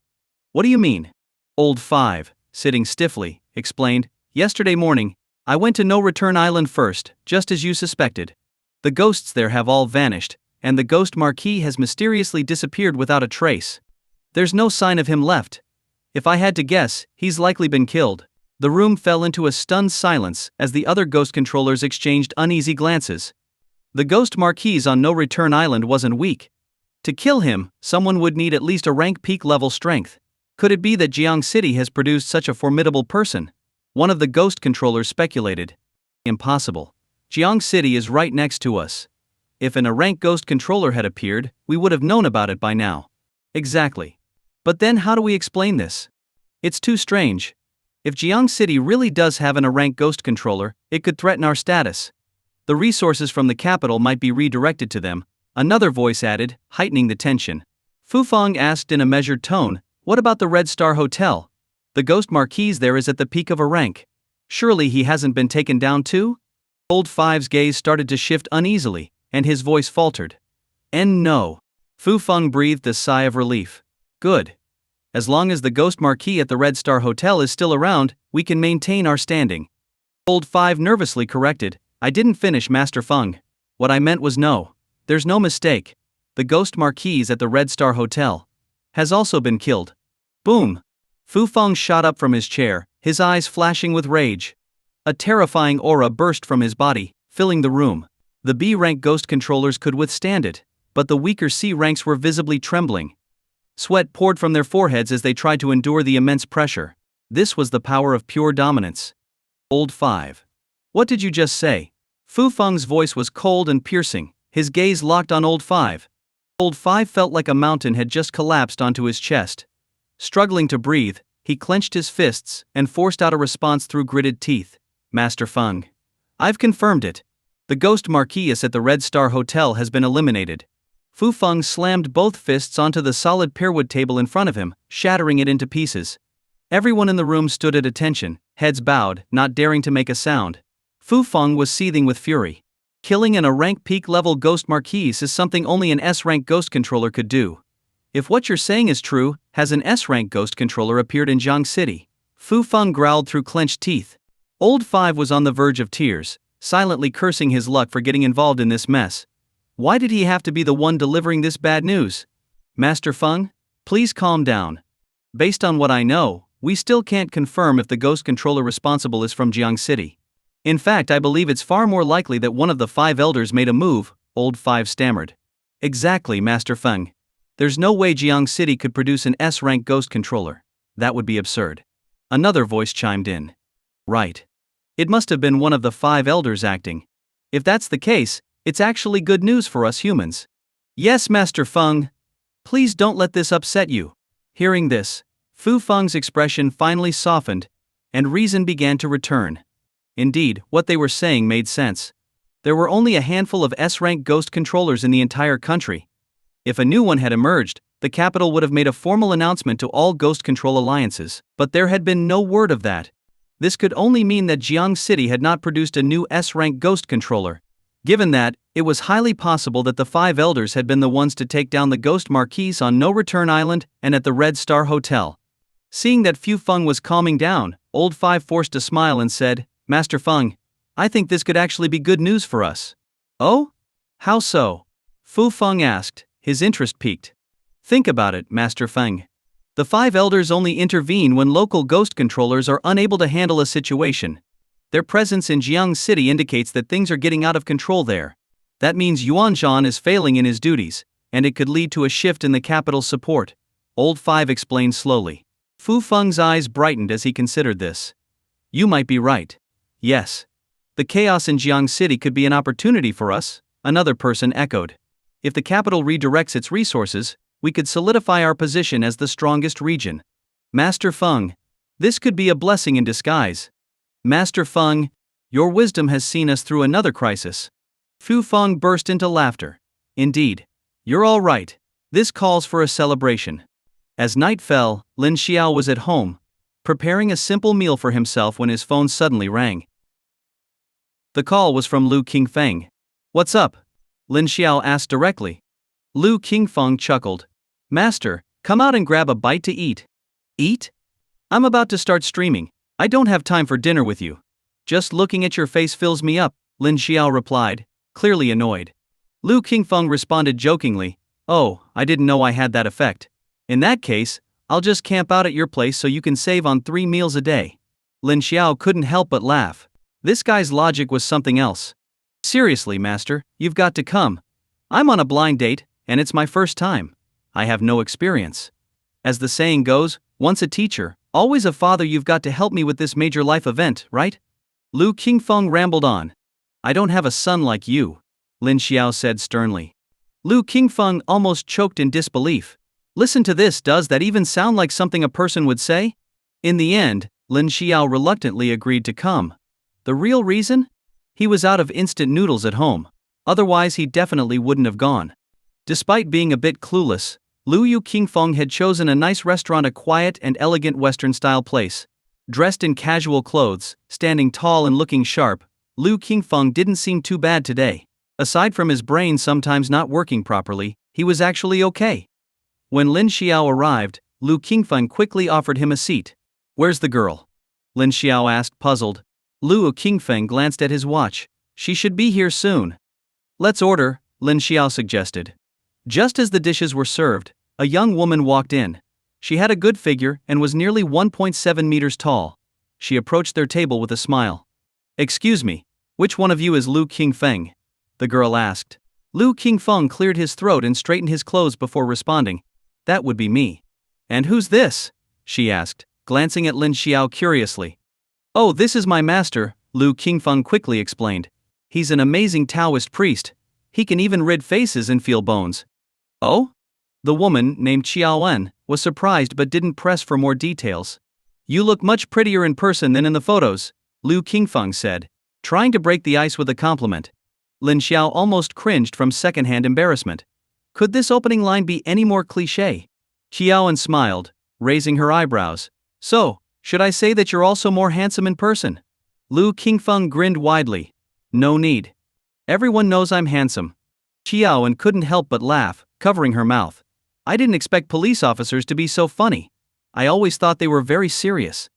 "What do you mean?" Old Five, sitting stiffly, explained. "Yesterday morning, I went to No Return Island first, just as you suspected. The ghosts there have all vanished, and the Ghost Marquis has mysteriously disappeared without a trace. There's no sign of him left. If I had to guess, he's likely been killed." The room fell into a stunned silence as the other Ghost Controllers exchanged uneasy glances. The Ghost Marquis on No Return Island wasn't weak. To kill him, someone would need at least a rank peak level strength. Could it be that Jiang City has produced such a formidable person? One of the Ghost Controllers speculated. Impossible. Jiang City is right next to us. If an rank Ghost Controller had appeared, we would have known about it by now. Exactly. But then how do we explain this? It's too strange. If Jiang City really does have an rank Ghost Controller, it could threaten our status. The resources from the capital might be redirected to them, another voice added, heightening the tension. Fu Feng asked in a measured tone, "What about the Red Star Hotel? The Ghost Marquis there is at the peak of a rank. Surely he hasn't been taken down too?" Old Five's gaze started to shift uneasily, and his voice faltered. No. Fu Feng breathed a sigh of relief. "Good. As long as the Ghost Marquis at the Red Star Hotel is still around, we can maintain our standing." Old Five nervously corrected, "I didn't finish, Master Feng. What I meant was no. There's no mistake. The Ghost Marquis at the Red Star Hotel has also been killed." Boom! Fu Feng shot up from his chair, his eyes flashing with rage. A terrifying aura burst from his body, filling the room. The B-rank Ghost Controllers could withstand it, but the weaker C ranks were visibly trembling. Sweat poured from their foreheads as they tried to endure the immense pressure. This was the power of pure dominance. Old Five. "What did you just say?" Fu Feng's voice was cold and piercing, his gaze locked on Old Five. Old Five felt like a mountain had just collapsed onto his chest. Struggling to breathe, he clenched his fists and forced out a response through gritted teeth. "Master Feng, I've confirmed it. The Ghost Marquis at the Red Star Hotel has been eliminated." Fu Feng slammed both fists onto the solid pearwood table in front of him, shattering it into pieces. Everyone in the room stood at attention, heads bowed, not daring to make a sound. Fu Feng was seething with fury. Killing a rank peak level Ghost Marquis is something only an S-rank Ghost Controller could do. If what you're saying is true, has an S-rank Ghost Controller appeared in Jiang City? Fu Feng growled through clenched teeth. Old Five was on the verge of tears, silently cursing his luck for getting involved in this mess. Why did he have to be the one delivering this bad news? "Master Feng, please calm down. Based on what I know, we still can't confirm if the Ghost Controller responsible is from Jiang City. In fact, I believe it's far more likely that one of the 5 elders made a move," Old Five stammered. "Exactly, Master Feng. There's no way Jiang City could produce an S-rank Ghost Controller. That would be absurd." Another voice chimed in. "Right. It must have been one of the 5 elders acting. If that's the case, it's actually good news for us humans." "Yes, Master Feng. Please don't let this upset you." Hearing this, Fu Feng's expression finally softened, and reason began to return. Indeed, what they were saying made sense. There were only a handful of S-rank Ghost Controllers in the entire country. If a new one had emerged, the capital would have made a formal announcement to all Ghost Control alliances, but there had been no word of that. This could only mean that Jiang City had not produced a new S-rank Ghost Controller. Given that, it was highly possible that the 5 elders had been the ones to take down the Ghost Marquis on No Return Island and at the Red Star Hotel. Seeing that Fu Feng was calming down, Old Five forced a smile and said, "Master Feng, I think this could actually be good news for us." "Oh? How so?" Fu Feng asked, his interest piqued. "Think about it, Master Feng. The 5 elders only intervene when local Ghost Controllers are unable to handle a situation. Their presence in Jiang City indicates that things are getting out of control there. That means Yuanzhan is failing in his duties, and it could lead to a shift in the capital's support," Old Five explained slowly. Fu Feng's eyes brightened as he considered this. "You might be right. Yes. The chaos in Jiang City could be an opportunity for us," another person echoed. "If the capital redirects its resources, we could solidify our position as the strongest region. Master Feng, this could be a blessing in disguise." Master Feng, your wisdom has seen us through another crisis. Fu Feng burst into laughter. Indeed. You're all right. This calls for a celebration. As night fell, Lin Xiao was at home, preparing a simple meal for himself when his phone suddenly rang. The call was from Lu Qingfeng. What's up? Lin Xiao asked directly. Lu Qingfeng chuckled. Master, come out and grab a bite to eat. Eat? I'm about to start streaming. I don't have time for dinner with you. Just looking at your face fills me up, Lin Xiao replied, clearly annoyed. Lu Qingfeng responded jokingly, oh, I didn't know I had that effect. In that case, I'll just camp out at your place so you can save on 3 meals a day. Lin Xiao couldn't help but laugh. This guy's logic was something else. Seriously, master, you've got to come. I'm on a blind date, and it's my first time. I have no experience. As the saying goes, once a teacher, always a father. You've got to help me with this major life event, right? Lu Qingfeng rambled on. I don't have a son like you, Lin Xiao said sternly. Lu Qingfeng almost choked in disbelief. Listen to this, does that even sound like something a person would say? In the end, Lin Xiao reluctantly agreed to come. The real reason? He was out of instant noodles at home. Otherwise he definitely wouldn't have gone. Despite being a bit clueless, Lu Qingfeng had chosen a nice restaurant, a quiet and elegant Western-style place. Dressed in casual clothes, standing tall and looking sharp, Lu Qingfeng didn't seem too bad today. Aside from his brain sometimes not working properly, he was actually okay. When Lin Xiao arrived, Lu Qingfeng quickly offered him a seat. Where's the girl? Lin Xiao asked, puzzled. Lu Qingfeng glanced at his watch. She should be here soon. Let's order, Lin Xiao suggested. Just as the dishes were served, a young woman walked in. She had a good figure and was nearly 1.7 meters tall. She approached their table with a smile. Excuse me, which one of you is Lu Qingfeng? The girl asked. Lu Qingfeng cleared his throat and straightened his clothes before responding. That would be me. And who's this? She asked, glancing at Lin Xiao curiously. Oh, this is my master, Lu Qingfeng quickly explained. He's an amazing Taoist priest. He can even rid faces and feel bones. Oh? The woman, named Xiaowen, was surprised but didn't press for more details. You look much prettier in person than in the photos, Lu Qingfeng said, trying to break the ice with a compliment. Lin Xiao almost cringed from secondhand embarrassment. Could this opening line be any more cliché? Xiaowen smiled, raising her eyebrows. So, should I say that you're also more handsome in person? Lu Qingfeng grinned widely. No need. Everyone knows I'm handsome. Xiaowen couldn't help but laugh, covering her mouth. I didn't expect police officers to be so funny. I always thought they were very serious.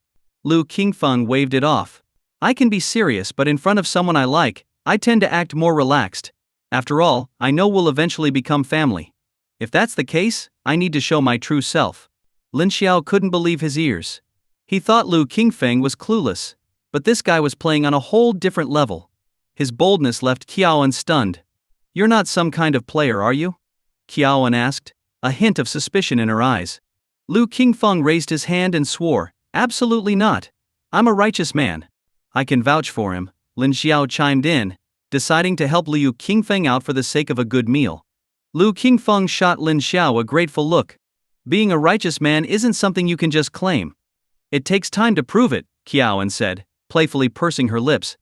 Lu Qingfeng waved it off. I can be serious, but in front of someone I like, I tend to act more relaxed. After all, I know we'll eventually become family. If that's the case, I need to show my true self. Lin Xiao couldn't believe his ears. He thought Lu Qingfeng was clueless, but this guy was playing on a whole different level. His boldness left Qiaowen stunned. You're not some kind of player, are you? Qiaowen asked, a hint of suspicion in her eyes. Lu Qingfeng raised his hand and swore, absolutely not. I'm a righteous man. I can vouch for him, Lin Xiao chimed in, deciding to help Lu Qingfeng out for the sake of a good meal. Lu Qingfeng shot Lin Xiao a grateful look. Being a righteous man isn't something you can just claim. It takes time to prove it, Qiaowen said, playfully pursing her lips.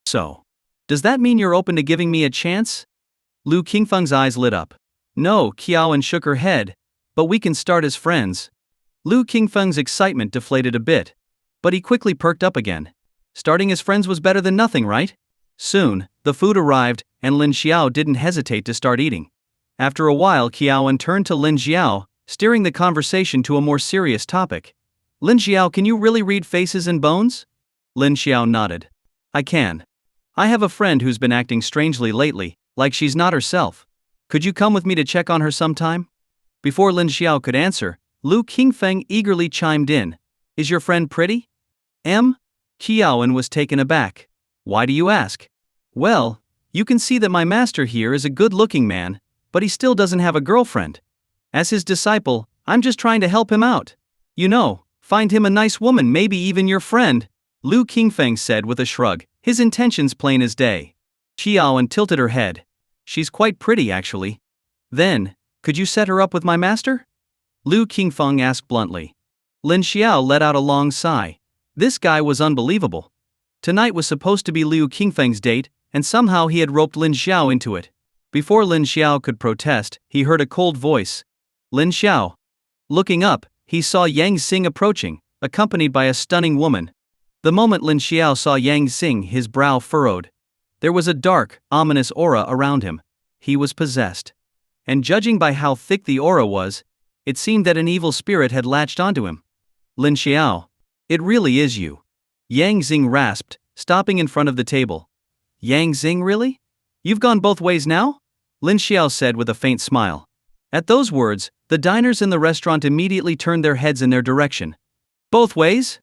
So, does that mean you're open to giving me a chance? Lu Qingfeng's eyes lit up. No, Qiaowen shook her head, but we can start as friends. Lu Qingfeng's excitement deflated a bit, but he quickly perked up again. Starting as friends was better than nothing, right? Soon, the food arrived, and Lin Xiao didn't hesitate to start eating. After a while, Qiaowen turned to Lin Xiao, steering the conversation to a more serious topic. Lin Xiao, can you really read faces and bones? Lin Xiao nodded. I can. I have a friend who's been acting strangely lately, like she's not herself. Could you come with me to check on her sometime? Before Lin Xiao could answer, Lu Qingfeng eagerly chimed in. Is your friend pretty? Qiaowen was taken aback. Why do you ask? Well, you can see that my master here is a good-looking man, but he still doesn't have a girlfriend. As his disciple, I'm just trying to help him out. You know, find him a nice woman, maybe even your friend, Lu Qingfeng said with a shrug, his intentions plain as day. Qiaowen tilted her head. She's quite pretty, actually. Then, could you set her up with my master? Lu Qingfeng asked bluntly. Lin Xiao let out a long sigh. This guy was unbelievable. Tonight was supposed to be Liu Qingfeng's date, and somehow he had roped Lin Xiao into it. Before Lin Xiao could protest, he heard a cold voice. Lin Xiao. Looking up, he saw Yang Xing approaching, accompanied by a stunning woman. The moment Lin Xiao saw Yang Xing, his brow furrowed. There was a dark, ominous aura around him. He was possessed. And judging by how thick the aura was, it seemed that an evil spirit had latched onto him. Lin Xiao. It really is you. Yang Xing rasped, stopping in front of the table. Yang Xing, really? You've gone both ways now? Lin Xiao said with a faint smile. At those words, the diners in the restaurant immediately turned their heads in their direction. Both ways?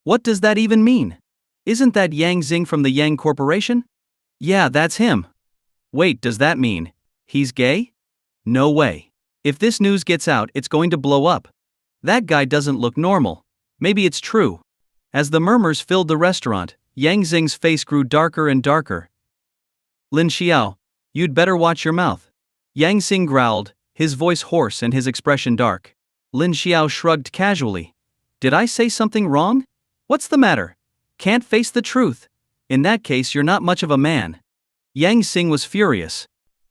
What does that even mean? Isn't that Yang Xing from the Yang Corporation? Yeah, that's him. Wait, does that mean he's gay? No way. If this news gets out, it's going to blow up. That guy doesn't look normal. Maybe it's true. As the murmurs filled the restaurant, Yang Xing's face grew darker and darker. Lin Xiao, you'd better watch your mouth. Yang Xing growled, his voice hoarse and his expression dark. Lin Xiao shrugged casually. Did I say something wrong? What's the matter? Can't face the truth? In that case, you're not much of a man. Yang Xing was furious.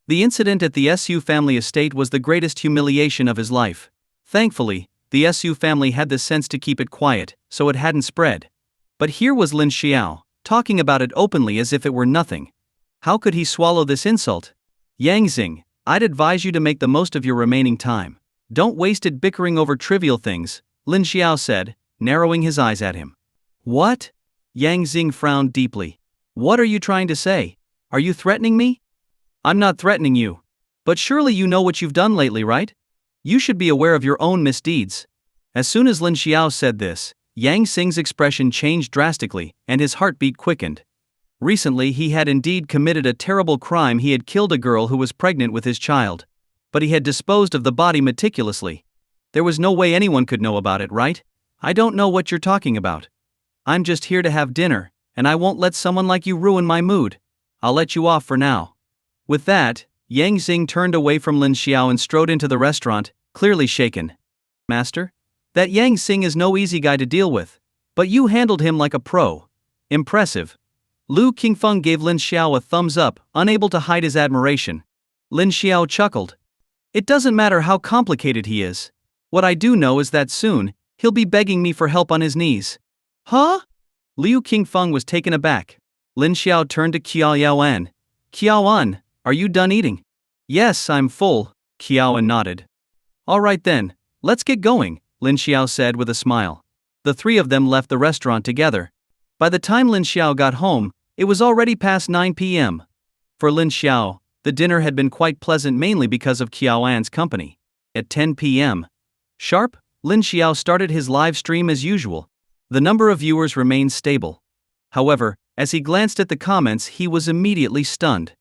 The incident at the Su family estate was the greatest humiliation of his life. Thankfully, the Su family had the sense to keep it quiet, so it hadn't spread. But here was Lin Xiao, talking about it openly as if it were nothing. How could he swallow this insult? Yang Xing, I'd advise you to make the most of your remaining time. Don't waste it bickering over trivial things, Lin Xiao said, narrowing his eyes at him. What? Yang Xing frowned deeply. What are you trying to say? Are you threatening me? I'm not threatening you. But surely you know what you've done lately, right? You should be aware of your own misdeeds. As soon as Lin Xiao said this, Yang Xing's expression changed drastically, and his heartbeat quickened. Recently he had indeed committed a terrible crime. He had killed a girl who was pregnant with his child. But he had disposed of the body meticulously. There was no way anyone could know about it, right? I don't know what you're talking about. I'm just here to have dinner, and I won't let someone like you ruin my mood. I'll let you off for now. With that, Yang Xing turned away from Lin Xiao and strode into the restaurant, clearly shaken. Master? That Yang Xing is no easy guy to deal with. But you handled him like a pro. Impressive. Liu Qingfeng gave Lin Xiao a thumbs up, unable to hide his admiration. Lin Xiao chuckled. It doesn't matter how complicated he is. What I do know is that soon, he'll be begging me for help on his knees. Huh? Liu Qingfeng was taken aback. Lin Xiao turned to Qiao Yaoan. Qiaoan, are you done eating? Yes, I'm full, Qiaoan nodded. All right then, let's get going, Lin Xiao said with a smile. The three of them left the restaurant together. By the time Lin Xiao got home, it was already past 9 p.m. For Lin Xiao, the dinner had been quite pleasant mainly because of Qiaoan's company. At 10 p.m. sharp, Lin Xiao started his live stream as usual. The number of viewers remained stable. However, as he glanced at the comments, he was immediately stunned.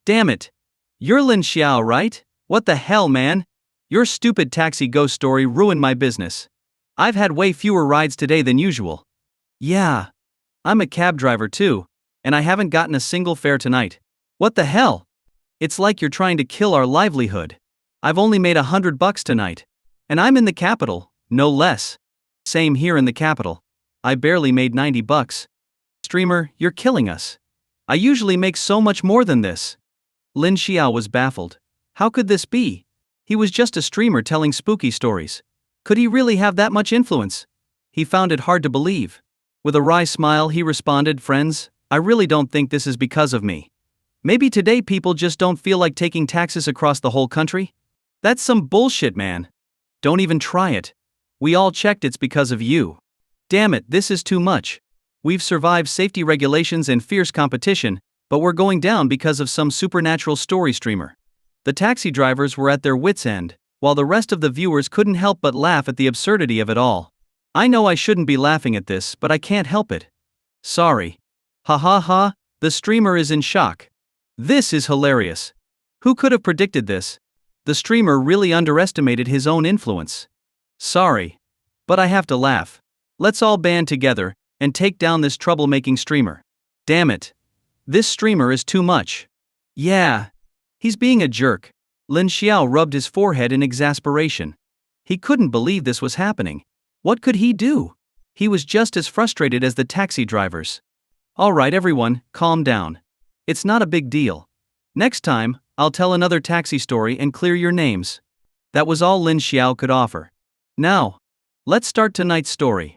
Damn it! You're Lin Xiao, right? What the hell, man? Your stupid taxi ghost story ruined my business. I've had way fewer rides today than usual. Yeah. I'm a cab driver too, and I haven't gotten a single fare tonight. What the hell? It's like you're trying to kill our livelihood. I've only made $100 tonight. And I'm in the capital, no less. Same here in the capital. I barely made $90. Streamer, you're killing us. I usually make so much more than this. Lin Xiao was baffled. How could this be? He was just a streamer telling spooky stories. Could he really have that much influence? He found it hard to believe. With a wry smile he responded, friends, I really don't think this is because of me. Maybe today people just don't feel like taking taxis across the whole country? That's some bullshit, man. Don't even try it. We all checked, it's because of you. Damn it, this is too much. We've survived safety regulations and fierce competition, but we're going down because of some supernatural story streamer. The taxi drivers were at their wits' end, while the rest of the viewers couldn't help but laugh at the absurdity of it all. I know I shouldn't be laughing at this, but I can't help it. Sorry. Ha ha ha, the streamer is in shock. This is hilarious. Who could have predicted this? The streamer really underestimated his own influence. Sorry. But I have to laugh. Let's all band together and take down this troublemaking streamer. Damn it. This streamer is too much. Yeah. He's being a jerk. Lin Xiao rubbed his forehead in exasperation. He couldn't believe this was happening. What could he do? He was just as frustrated as the taxi drivers. Alright everyone, calm down. It's not a big deal. Next time, I'll tell another taxi story and clear your names. That was all Lin Xiao could offer. Now, let's start tonight's story.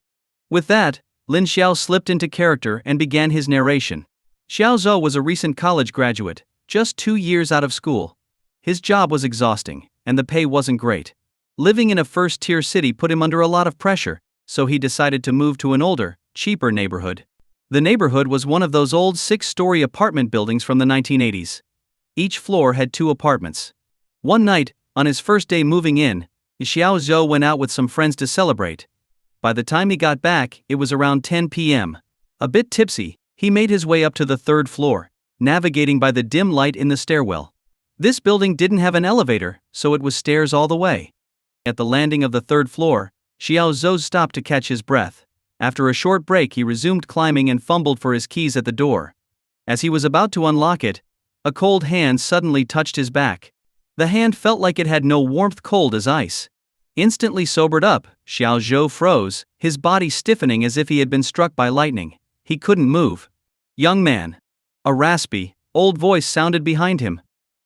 With that, Lin Xiao slipped into character and began his narration. Xiao Zhou was a recent college graduate, just 2 years out of school. His job was exhausting, and the pay wasn't great. Living in a first-tier city put him under a lot of pressure, so he decided to move to an older, cheaper neighborhood. The neighborhood was one of those old 6-story apartment buildings from the 1980s. Each floor had 2 apartments. One night, on his first day moving in, Xiao Zhou went out with some friends to celebrate. By the time he got back, it was around 10 p.m. A bit tipsy, he made his way up to the 3rd floor, navigating by the dim light in the stairwell. This building didn't have an elevator, so it was stairs all the way. At the landing of the 3rd floor, Xiao Zhou stopped to catch his breath. After a short break, he resumed climbing and fumbled for his keys at the door. As he was about to unlock it, a cold hand suddenly touched his back. The hand felt like it had no warmth, cold as ice. Instantly sobered up, Xiao Zhou froze, his body stiffening as if he had been struck by lightning. He couldn't move. "Young man." A raspy, old voice sounded behind him.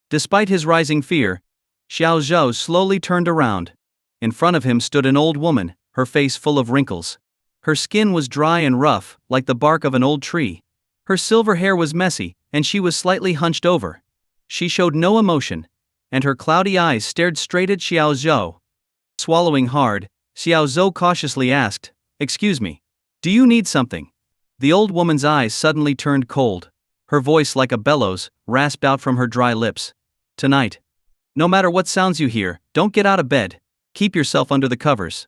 Despite his rising fear, Xiao Zhou slowly turned around. In front of him stood an old woman, her face full of wrinkles. Her skin was dry and rough, like the bark of an old tree. Her silver hair was messy, and she was slightly hunched over. She showed no emotion, and her cloudy eyes stared straight at Xiao Zhou. Swallowing hard, Xiao Zhou cautiously asked, "Excuse me, do you need something?" The old woman's eyes suddenly turned cold. Her voice, like a bellows, rasped out from her dry lips. "Tonight. No matter what sounds you hear, don't get out of bed. Keep yourself under the covers."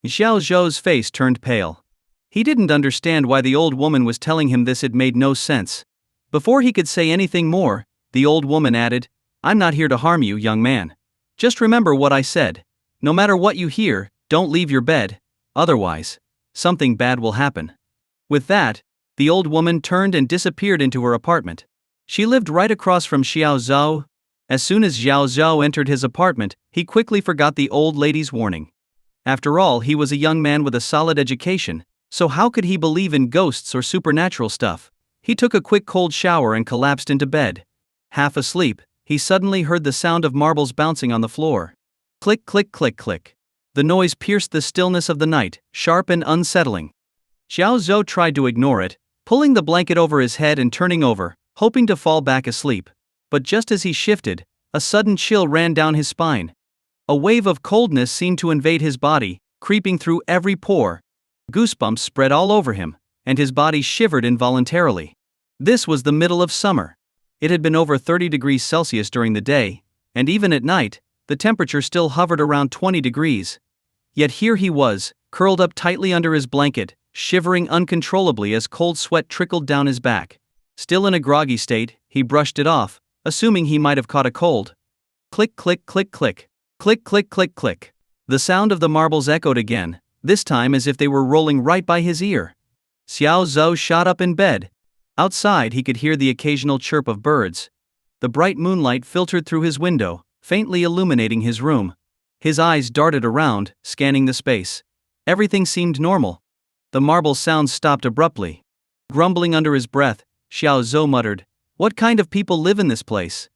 Xiao Zhou's face turned pale. He didn't understand why the old woman was telling him this. It made no sense. Before he could say anything more, the old woman added, "I'm not here to harm you, young man. Just remember what I said. No matter what you hear, don't leave your bed, otherwise, something bad will happen." With that, the old woman turned and disappeared into her apartment. She lived right across from Xiao Zhou. As soon as Xiao Zhou entered his apartment, he quickly forgot the old lady's warning. After all, he was a young man with a solid education, so how could he believe in ghosts or supernatural stuff? He took a quick cold shower and collapsed into bed. Half asleep, he suddenly heard the sound of marbles bouncing on the floor. Click, click, click, click. The noise pierced the stillness of the night, sharp and unsettling. Xiao Zhou tried to ignore it, pulling the blanket over his head and turning over, hoping to fall back asleep. But just as he shifted, a sudden chill ran down his spine. A wave of coldness seemed to invade his body, creeping through every pore. Goosebumps spread all over him, and his body shivered involuntarily. This was the middle of summer. It had been over 30 degrees Celsius during the day, and even at night, the temperature still hovered around 20 degrees. Yet here he was, curled up tightly under his blanket, shivering uncontrollably as cold sweat trickled down his back. Still in a groggy state, he brushed it off, assuming he might have caught a cold. Click, click, click, click. Click, click, click, click. The sound of the marbles echoed again, this time as if they were rolling right by his ear. Xiao Zhou shot up in bed. Outside, he could hear the occasional chirp of birds. The bright moonlight filtered through his window, faintly illuminating his room. His eyes darted around, scanning the space. Everything seemed normal. The marble sounds stopped abruptly. Grumbling under his breath, Xiao Zhou muttered, "What kind of people live in this place?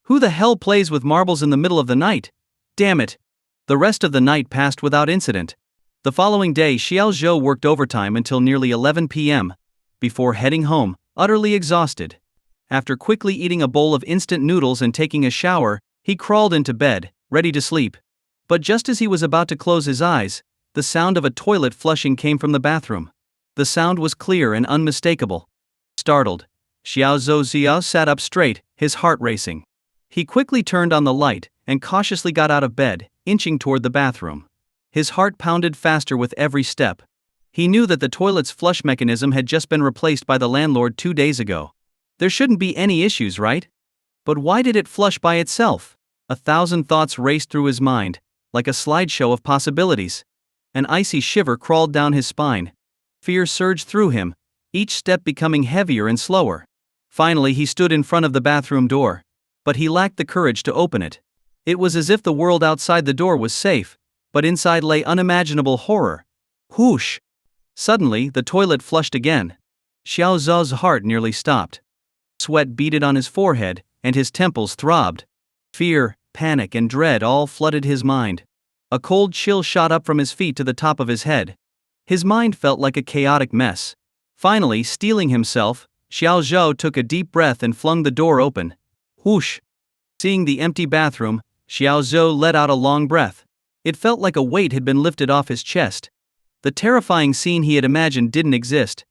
Who the hell plays with marbles in the middle of the night? Damn it!" The rest of the night passed without incident. The following day, Xiao Zhou worked overtime until nearly 11 p.m. before heading home, utterly exhausted. After quickly eating a bowl of instant noodles and taking a shower, he crawled into bed, ready to sleep. But just as he was about to close his eyes, the sound of a toilet flushing came from the bathroom. The sound was clear and unmistakable. Startled, Xiao Zhou sat up straight, his heart racing. He quickly turned on the light and cautiously got out of bed, inching toward the bathroom. His heart pounded faster with every step. He knew that the toilet's flush mechanism had just been replaced by the landlord 2 days ago. There shouldn't be any issues, right? But why did it flush by itself? 1,000 thoughts raced through his mind, like a slideshow of possibilities. An icy shiver crawled down his spine. Fear surged through him, each step becoming heavier and slower. Finally, he stood in front of the bathroom door. But he lacked the courage to open it. It was as if the world outside the door was safe, but inside lay unimaginable horror. Whoosh! Suddenly, the toilet flushed again. Xiao Zhao's heart nearly stopped. Sweat beaded on his forehead, and his temples throbbed. Fear, panic, and dread all flooded his mind. A cold chill shot up from his feet to the top of his head. His mind felt like a chaotic mess. Finally, steeling himself, Xiao Zhao took a deep breath and flung the door open. Whoosh! Seeing the empty bathroom, Xiao Zhao let out a long breath. It felt like a weight had been lifted off his chest. The terrifying scene he had imagined didn't exist.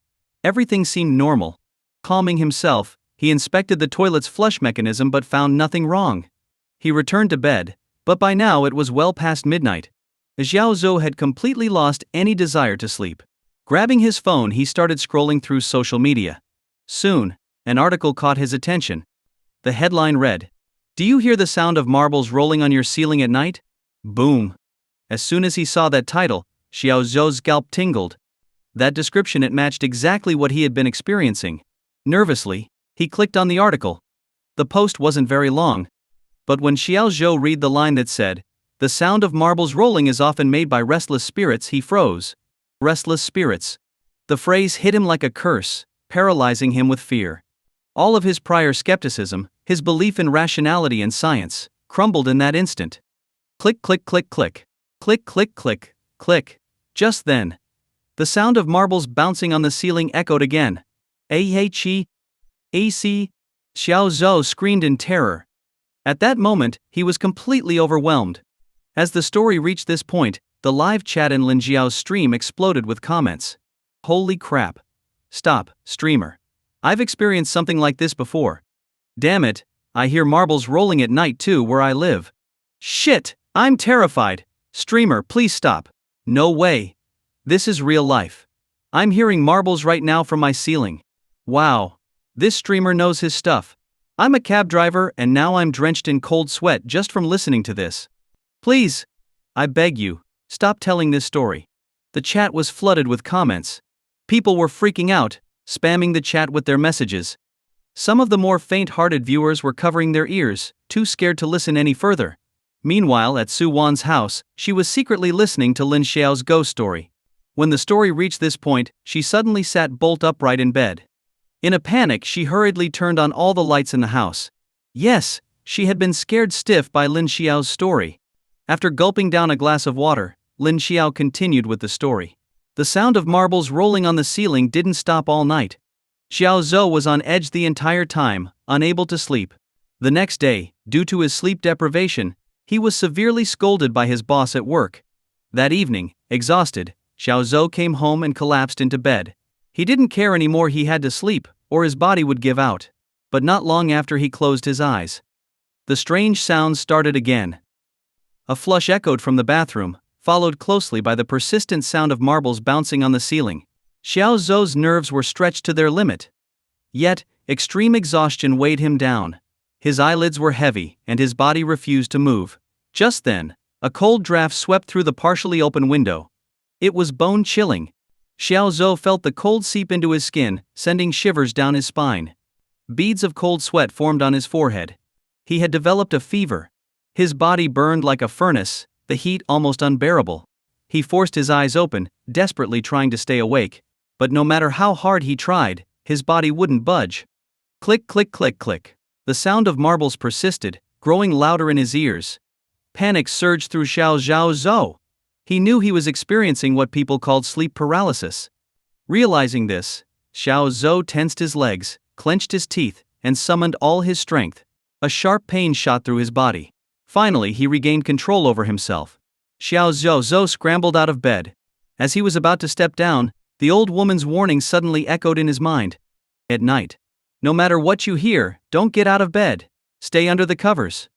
Everything seemed normal. Calming himself, he inspected the toilet's flush mechanism but found nothing wrong. He returned to bed, but by now it was well past midnight. Xiao Zhou had completely lost any desire to sleep. Grabbing his phone, he started scrolling through social media. Soon, an article caught his attention. The headline read, "Do you hear the sound of marbles rolling on your ceiling at night?" Boom! As soon as he saw that title, Xiao Zhou's scalp tingled. That description, it matched exactly what he had been experiencing. Nervously, he clicked on the article. The post wasn't very long. But when Xiao Zhou read the line that said, "The sound of marbles rolling is often made by restless spirits," he froze. Restless spirits. The phrase hit him like a curse, paralyzing him with fear. All of his prior skepticism, his belief in rationality and science, crumbled in that instant. Click, click, click, click. Click, click, click, click. Just then, the sound of marbles bouncing on the ceiling echoed again. A-H-E, A-C, Xiao Zhou screamed in terror. At that moment, he was completely overwhelmed. As the story reached this point, the live chat in Lin Jiao's stream exploded with comments. "Holy crap. Stop, streamer. I've experienced something like this before. Damn it, I hear marbles rolling at night too where I live. Shit, I'm terrified. Streamer, please stop. No way. This is real life. I'm hearing marbles right now from my ceiling. Wow. This streamer knows his stuff. I'm a cab driver and now I'm drenched in cold sweat just from listening to this. Please, I beg you, stop telling this story." The chat was flooded with comments. People were freaking out, spamming the chat with their messages. Some of the more faint-hearted viewers were covering their ears, too scared to listen any further. Meanwhile, at Su Wan's house, she was secretly listening to Lin Xiao's ghost story. When the story reached this point, she suddenly sat bolt upright in bed. In a panic, she hurriedly turned on all the lights in the house. Yes, she had been scared stiff by Lin Xiao's story. After gulping down a glass of water, Lin Xiao continued with the story. The sound of marbles rolling on the ceiling didn't stop all night. Xiao Zhou was on edge the entire time, unable to sleep. The next day, due to his sleep deprivation, he was severely scolded by his boss at work. That evening, exhausted, Xiao Zhou came home and collapsed into bed. He didn't care anymore, he had to sleep, or his body would give out. But not long after he closed his eyes, the strange sounds started again. A flush echoed from the bathroom, followed closely by the persistent sound of marbles bouncing on the ceiling. Xiao Zhou's nerves were stretched to their limit. Yet, extreme exhaustion weighed him down. His eyelids were heavy, and his body refused to move. Just then, a cold draft swept through the partially open window. It was bone-chilling. Xiao Zhou felt the cold seep into his skin, sending shivers down his spine. Beads of cold sweat formed on his forehead. He had developed a fever. His body burned like a furnace, the heat almost unbearable. He forced his eyes open, desperately trying to stay awake. But no matter how hard he tried, his body wouldn't budge. Click, click, click, click. The sound of marbles persisted, growing louder in his ears. Panic surged through Xiao Zhou. He knew he was experiencing what people called sleep paralysis. Realizing this, Xiao Zhou tensed his legs, clenched his teeth, and summoned all his strength. A sharp pain shot through his body. Finally, he regained control over himself. Xiao Zhou scrambled out of bed. As he was about to step down, the old woman's warning suddenly echoed in his mind. At night, no matter what you hear, don't get out of bed. Stay under the covers.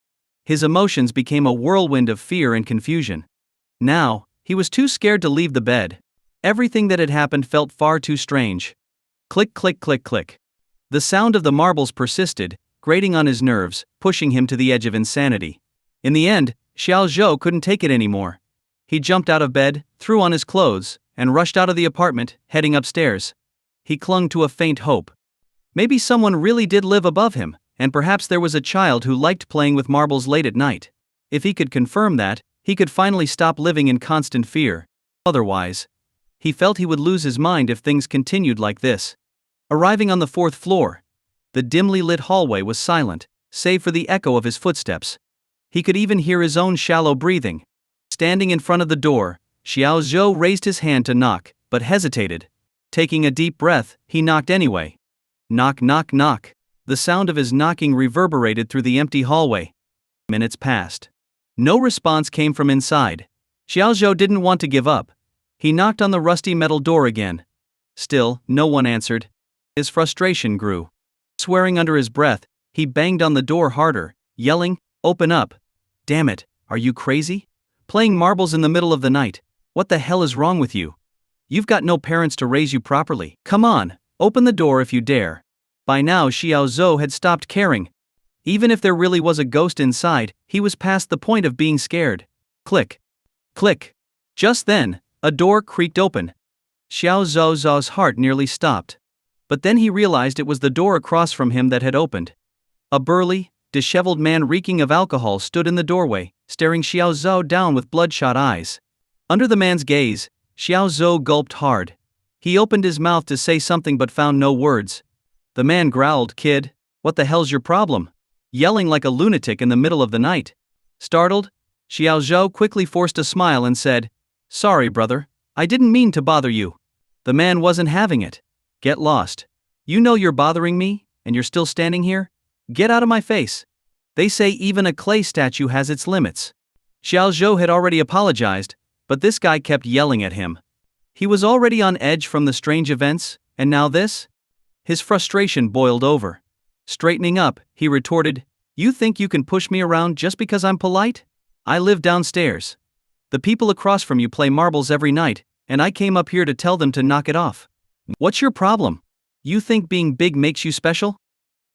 His emotions became a whirlwind of fear and confusion. Now, he was too scared to leave the bed. Everything that had happened felt far too strange. Click, click, click, click. The sound of the marbles persisted, grating on his nerves, pushing him to the edge of insanity. In the end, Xiao Zhou couldn't take it anymore. He jumped out of bed, threw on his clothes, and rushed out of the apartment, heading upstairs. He clung to a faint hope. Maybe someone really did live above him, and perhaps there was a child who liked playing with marbles late at night. If he could confirm that, he could finally stop living in constant fear. Otherwise, he felt he would lose his mind if things continued like this. Arriving on the 4th floor, the dimly lit hallway was silent, save for the echo of his footsteps. He could even hear his own shallow breathing. Standing in front of the door, Xiao Zhou raised his hand to knock, but hesitated. Taking a deep breath, he knocked anyway. Knock, knock, knock. The sound of his knocking reverberated through the empty hallway. Minutes passed. No response came from inside. Xiao Zhou didn't want to give up. He knocked on the rusty metal door again. Still, no one answered. His frustration grew. Swearing under his breath, he banged on the door harder, yelling, "Open up! Damn it, are you crazy? Playing marbles in the middle of the night. What the hell is wrong with you? You've got no parents to raise you properly. Come on, open the door if you dare." By now Xiao Zhou had stopped caring. Even if there really was a ghost inside, he was past the point of being scared. Click. Click. Just then, a door creaked open. Xiao Zhou's heart nearly stopped. But then he realized it was the door across from him that had opened. A burly, disheveled man reeking of alcohol stood in the doorway, staring Xiao Zhou down with bloodshot eyes. Under the man's gaze, Xiao Zhou gulped hard. He opened his mouth to say something but found no words. The man growled, "Kid, what the hell's your problem? Yelling like a lunatic in the middle of the night." Startled, Xiao Zhou quickly forced a smile and said, "Sorry, brother, I didn't mean to bother you." The man wasn't having it. "Get lost. You know you're bothering me, and you're still standing here? Get out of my face. They say even a clay statue has its limits." Xiao Zhou had already apologized, but this guy kept yelling at him. He was already on edge from the strange events, and now this? His frustration boiled over. Straightening up, he retorted, "You think you can push me around just because I'm polite? I live downstairs. The people across from you play marbles every night, and I came up here to tell them to knock it off. What's your problem? You think being big makes you special?"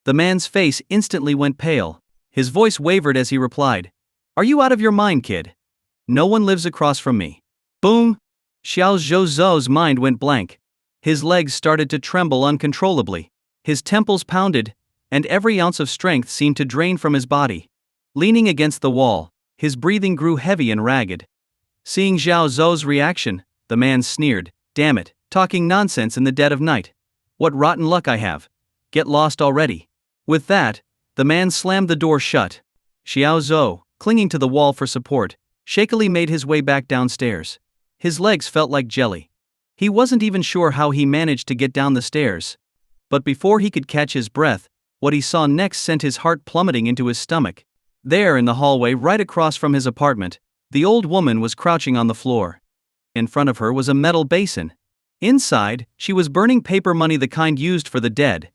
The man's face instantly went pale. His voice wavered as he replied, "Are you out of your mind, kid? No one lives across from me." Boom! Xiao Zhou's mind went blank. His legs started to tremble uncontrollably. His temples pounded, and every ounce of strength seemed to drain from his body. Leaning against the wall, his breathing grew heavy and ragged. Seeing Xiao Zhou's reaction, the man sneered, "Damn it, talking nonsense in the dead of night. What rotten luck I have. Get lost already." With that, the man slammed the door shut. Xiao Zhou, clinging to the wall for support, shakily made his way back downstairs. His legs felt like jelly. He wasn't even sure how he managed to get down the stairs. But before he could catch his breath, what he saw next sent his heart plummeting into his stomach. There in the hallway right across from his apartment, the old woman was crouching on the floor. In front of her was a metal basin. Inside, she was burning paper money, the kind used for the dead.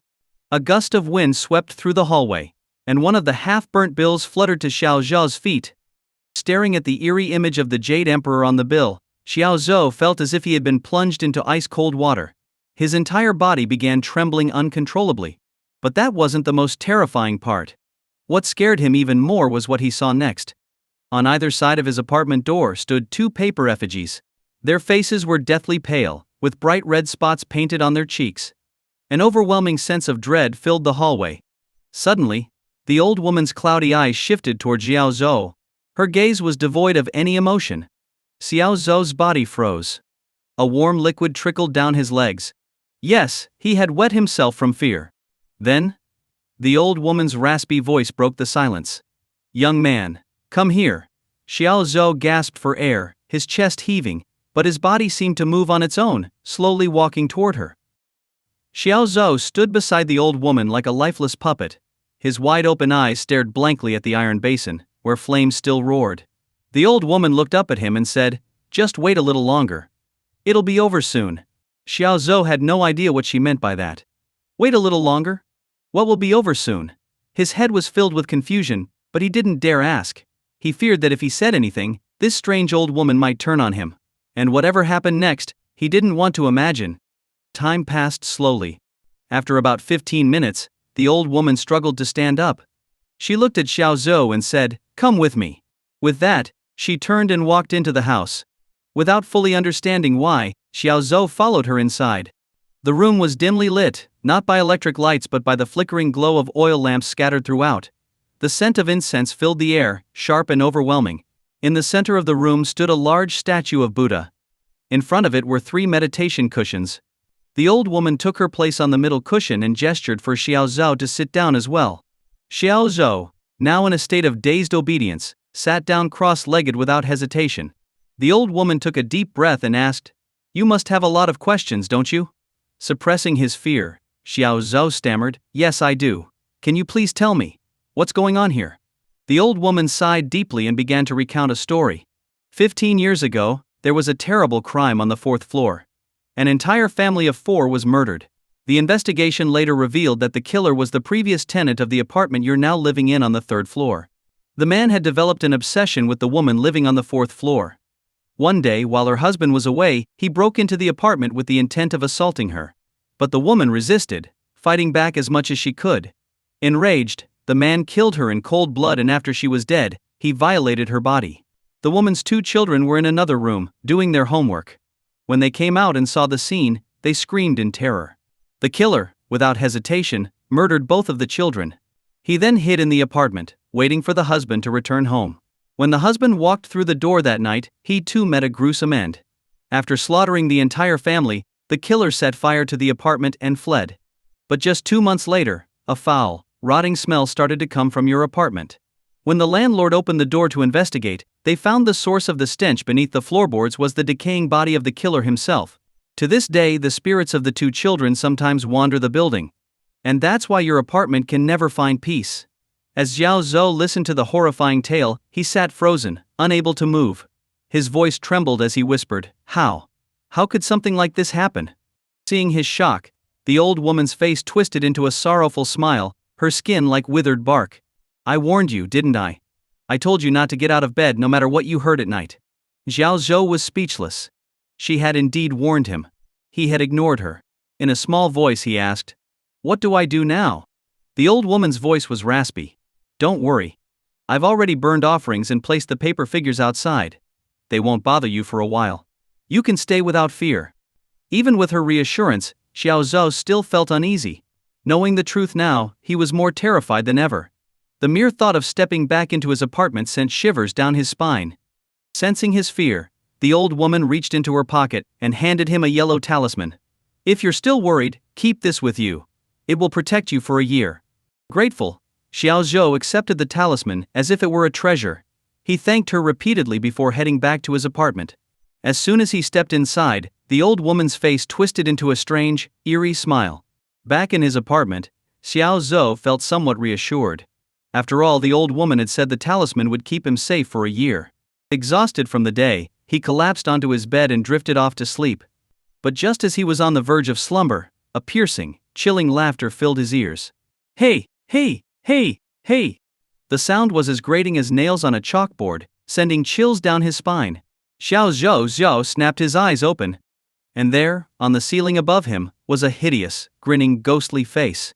A gust of wind swept through the hallway, and one of the half-burnt bills fluttered to Xiao Zhou's feet. Staring at the eerie image of the Jade Emperor on the bill, Xiao Zhou felt as if he had been plunged into ice-cold water. His entire body began trembling uncontrollably. But that wasn't the most terrifying part. What scared him even more was what he saw next. On either side of his apartment door stood two paper effigies. Their faces were deathly pale, with bright red spots painted on their cheeks. An overwhelming sense of dread filled the hallway. Suddenly, the old woman's cloudy eyes shifted toward Xiao Zhou. Her gaze was devoid of any emotion. Xiao Zhou's body froze. A warm liquid trickled down his legs. Yes, he had wet himself from fear. Then, the old woman's raspy voice broke the silence. "Young man, come here." Xiao Zhou gasped for air, his chest heaving, but his body seemed to move on its own, slowly walking toward her. Xiao Zhou stood beside the old woman like a lifeless puppet. His wide-open eyes stared blankly at the iron basin, where flames still roared. The old woman looked up at him and said, "Just wait a little longer. It'll be over soon." Xiao Zhou had no idea what she meant by that. Wait a little longer? What will be over soon? His head was filled with confusion, but he didn't dare ask. He feared that if he said anything, this strange old woman might turn on him. And whatever happened next, he didn't want to imagine. Time passed slowly. After about 15 minutes, the old woman struggled to stand up. She looked at Xiao Zhou and said, "Come with me." With that, she turned and walked into the house. Without fully understanding why, Xiao Zhou followed her inside. The room was dimly lit, not by electric lights but by the flickering glow of oil lamps scattered throughout. The scent of incense filled the air, sharp and overwhelming. In the center of the room stood a large statue of Buddha. In front of it were 3 meditation cushions. The old woman took her place on the middle cushion and gestured for Xiao Zhou to sit down as well. Xiao Zhou, now in a state of dazed obedience, sat down cross-legged without hesitation. The old woman took a deep breath and asked, "You must have a lot of questions, don't you?" Suppressing his fear, Xiao Zhou stammered, "Yes, I do. Can you please tell me, what's going on here?" The old woman sighed deeply and began to recount a story. 15 years ago, there was a terrible crime on the 4th floor. An entire family of 4 was murdered. The investigation later revealed that the killer was the previous tenant of the apartment you're now living in on the 3rd floor. The man had developed an obsession with the woman living on the 4th floor. One day, while her husband was away, he broke into the apartment with the intent of assaulting her. But the woman resisted, fighting back as much as she could. Enraged, the man killed her in cold blood, and after she was dead, he violated her body. The woman's 2 children were in another room, doing their homework. When they came out and saw the scene, they screamed in terror. The killer, without hesitation, murdered both of the children. He then hid in the apartment, waiting for the husband to return home. When the husband walked through the door that night, he too met a gruesome end. After slaughtering the entire family, the killer set fire to the apartment and fled. But just 2 months later, a foul, rotting smell started to come from your apartment. When the landlord opened the door to investigate, they found the source of the stench beneath the floorboards was the decaying body of the killer himself. To this day, the spirits of the 2 children sometimes wander the building. And that's why your apartment can never find peace. As Xiao Zhou listened to the horrifying tale, he sat frozen, unable to move. His voice trembled as he whispered, "How? How could something like this happen?" Seeing his shock, the old woman's face twisted into a sorrowful smile, her skin like withered bark. "I warned you, didn't I? I told you not to get out of bed no matter what you heard at night." Xiao Zhou was speechless. She had indeed warned him. He had ignored her. In a small voice he asked, "What do I do now?" The old woman's voice was raspy. "Don't worry. I've already burned offerings and placed the paper figures outside. They won't bother you for a while. You can stay without fear." Even with her reassurance, Xiao Zhou still felt uneasy. Knowing the truth now, he was more terrified than ever. The mere thought of stepping back into his apartment sent shivers down his spine. Sensing his fear, the old woman reached into her pocket and handed him a yellow talisman. "If you're still worried, keep this with you. It will protect you for a year." Grateful, Xiao Zhou accepted the talisman as if it were a treasure. He thanked her repeatedly before heading back to his apartment. As soon as he stepped inside, the old woman's face twisted into a strange, eerie smile. Back in his apartment, Xiao Zhou felt somewhat reassured. After all, the old woman had said the talisman would keep him safe for a year. Exhausted from the day, he collapsed onto his bed and drifted off to sleep. But just as he was on the verge of slumber, a piercing, chilling laughter filled his ears. "Hey, hey, hey, hey!" The sound was as grating as nails on a chalkboard, sending chills down his spine. Xiao Zhou snapped his eyes open. And there, on the ceiling above him, was a hideous, grinning, ghostly face.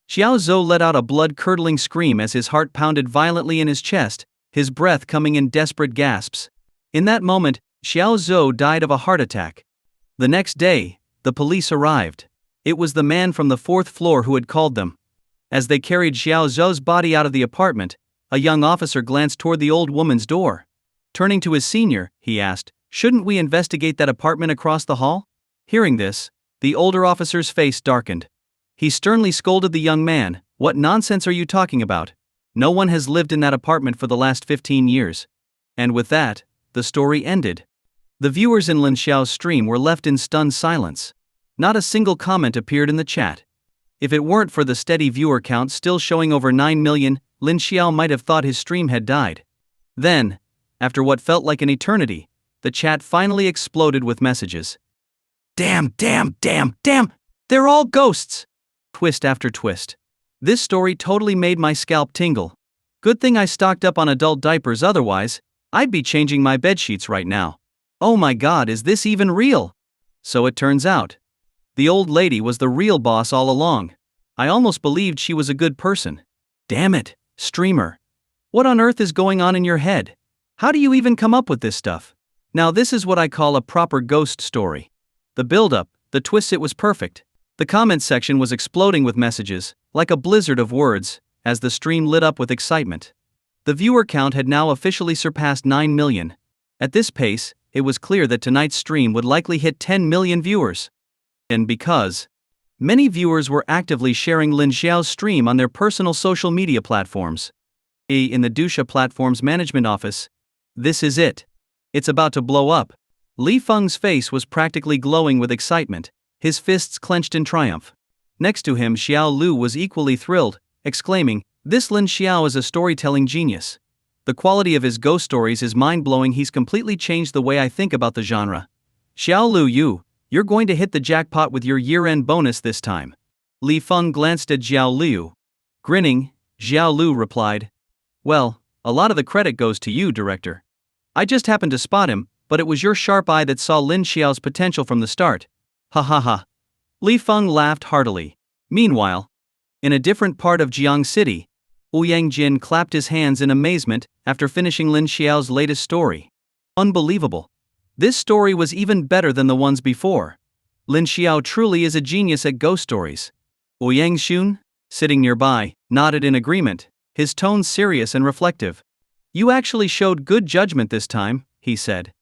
Xiao Zhou let out a blood-curdling scream as his heart pounded violently in his chest, his breath coming in desperate gasps. In that moment, Xiao Zhou died of a heart attack. The next day, the police arrived. It was the man from the 4th floor who had called them. As they carried Xiao Zhou's body out of the apartment, a young officer glanced toward the old woman's door. Turning to his senior, he asked, "Shouldn't we investigate that apartment across the hall?" Hearing this, the older officer's face darkened. He sternly scolded the young man, "What nonsense are you talking about? No one has lived in that apartment for the last 15 years. And with that, the story ended. The viewers in Lin Xiao's stream were left in stunned silence. Not a single comment appeared in the chat. If it weren't for the steady viewer count still showing over 9 million, Lin Xiao might have thought his stream had died. Then, after what felt like an eternity, the chat finally exploded with messages. "Damn, damn, damn, damn! They're all ghosts!" Twist after twist. This story totally made my scalp tingle. Good thing I stocked up on adult diapers, otherwise, I'd be changing my bedsheets right now. Oh my god, is this even real? So it turns out. The old lady was the real boss all along. I almost believed she was a good person. Damn it, streamer. What on earth is going on in your head? How do you even come up with this stuff? Now this is what I call a proper ghost story. The build-up, the twist, it was perfect. The comments section was exploding with messages, like a blizzard of words, as the stream lit up with excitement. The viewer count had now officially surpassed 9 million. At this pace, it was clear that tonight's stream would likely hit 10 million viewers. And because many viewers were actively sharing Lin Xiao's stream on their personal social media platforms. In the Dusha Platform's management office. This is it. It's about to blow up. Li Feng's face was practically glowing with excitement, his fists clenched in triumph. Next to him, Xiao Lu was equally thrilled, exclaiming, "This Lin Xiao is a storytelling genius. The quality of his ghost stories is mind-blowing. He's completely changed the way I think about the genre. Xiao Lu, you're going to hit the jackpot with your year-end bonus this time." Li Feng glanced at Xiao Lu. Grinning, Xiao Lu replied, "Well, a lot of the credit goes to you, director. I just happened to spot him, but it was your sharp eye that saw Lin Xiao's potential from the start." Ha ha ha. Li Feng laughed heartily. Meanwhile, in a different part of Jiang City, Ouyang Jin clapped his hands in amazement after finishing Lin Xiao's latest story. Unbelievable. This story was even better than the ones before. Lin Xiao truly is a genius at ghost stories. Ouyang Xun, sitting nearby, nodded in agreement, his tone serious and reflective. "You actually showed good judgment this time," he said.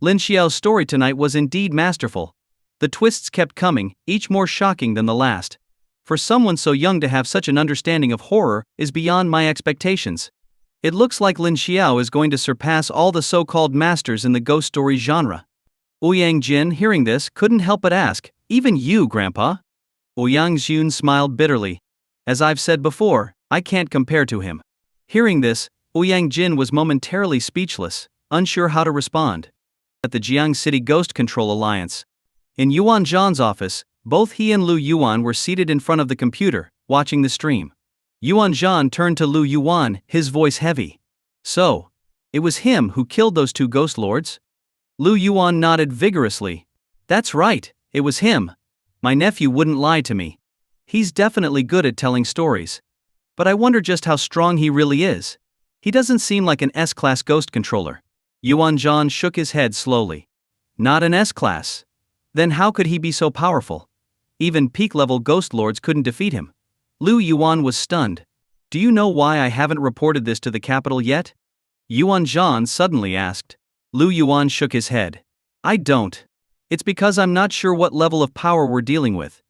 "Lin Xiao's story tonight was indeed masterful. The twists kept coming, each more shocking than the last. For someone so young to have such an understanding of horror is beyond my expectations. It looks like Lin Xiao is going to surpass all the so-called masters in the ghost story genre." Ouyang Jin, hearing this, couldn't help but ask, "Even you, Grandpa?" Ouyang Xun smiled bitterly. "As I've said before, I can't compare to him." Hearing this, Ouyang Jin was momentarily speechless, unsure how to respond. At the Jiang City Ghost Control Alliance. In Yuan Zhan's office, both he and Lu Yuan were seated in front of the computer, watching the stream. Yuan Zhan turned to Lu Yuan, his voice heavy. "So, it was him who killed those two ghost lords?" Lu Yuan nodded vigorously. "That's right, it was him. My nephew wouldn't lie to me. He's definitely good at telling stories. But I wonder just how strong he really is. He doesn't seem like an S-class ghost controller." Yuan Zhan shook his head slowly. "Not an S-class? Then how could he be so powerful? Even peak-level ghost lords couldn't defeat him." Lu Yuan was stunned. "Do you know why I haven't reported this to the capital yet?" Yuan Zhan suddenly asked. Lu Yuan shook his head. "I don't. It's because I'm not sure what level of power we're dealing with.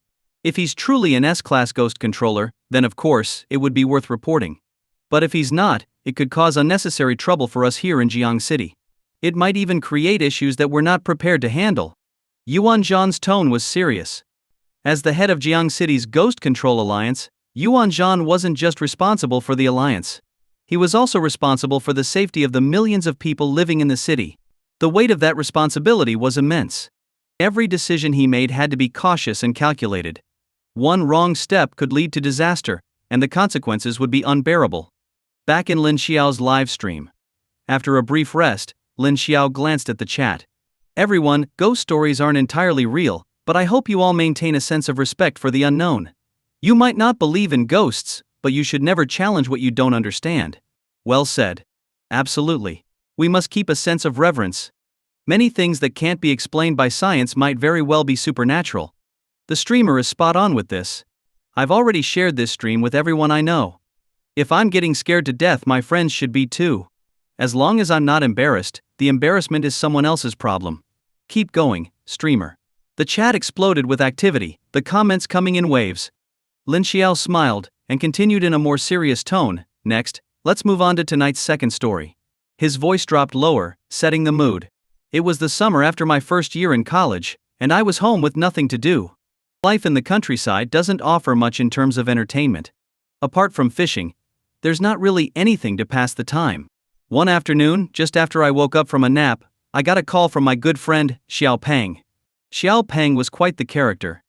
If he's truly an S-class ghost controller, then of course, it would be worth reporting. But if he's not, it could cause unnecessary trouble for us here in Jiang City. It might even create issues that we're not prepared to handle." Yuan Zhan's tone was serious. As the head of Jiang City's Ghost Control Alliance, Yuan Zhan wasn't just responsible for the alliance. He was also responsible for the safety of the millions of people living in the city. The weight of that responsibility was immense. Every decision he made had to be cautious and calculated. One wrong step could lead to disaster, and the consequences would be unbearable. Back in Lin Xiao's live stream. After a brief rest, Lin Xiao glanced at the chat. "Everyone, ghost stories aren't entirely real, but I hope you all maintain a sense of respect for the unknown. You might not believe in ghosts, but you should never challenge what you don't understand." Well said. Absolutely. We must keep a sense of reverence. Many things that can't be explained by science might very well be supernatural. The streamer is spot on with this. I've already shared this stream with everyone I know. If I'm getting scared to death, my friends should be too. As long as I'm not embarrassed, the embarrassment is someone else's problem. Keep going, streamer. The chat exploded with activity, the comments coming in waves. Lin Xiao smiled, and continued in a more serious tone. "Next, let's move on to tonight's second story." His voice dropped lower, setting the mood. "It was the summer after my first year in college, and I was home with nothing to do. Life in the countryside doesn't offer much in terms of entertainment. Apart from fishing, there's not really anything to pass the time. One afternoon, just after I woke up from a nap, I got a call from my good friend, Xiao Peng. Xiao Peng was quite the character.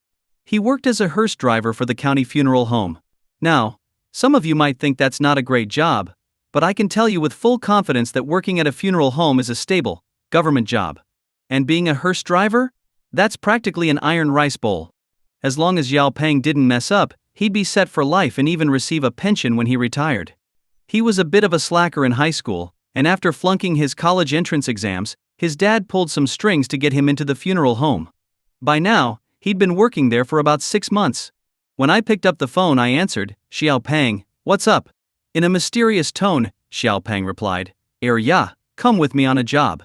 He worked as a hearse driver for the county funeral home. Now, some of you might think that's not a great job, but I can tell you with full confidence that working at a funeral home is a stable, government job. And being a hearse driver? That's practically an iron rice bowl. As long as Xiao Peng didn't mess up, he'd be set for life and even receive a pension when he retired. He was a bit of a slacker in high school, and after flunking his college entrance exams, his dad pulled some strings to get him into the funeral home. By now, he'd been working there for about 6 months. When I picked up the phone, I answered, "Xiao Peng, what's up?" In a mysterious tone, Xiao Peng replied, "Ya, come with me on a job."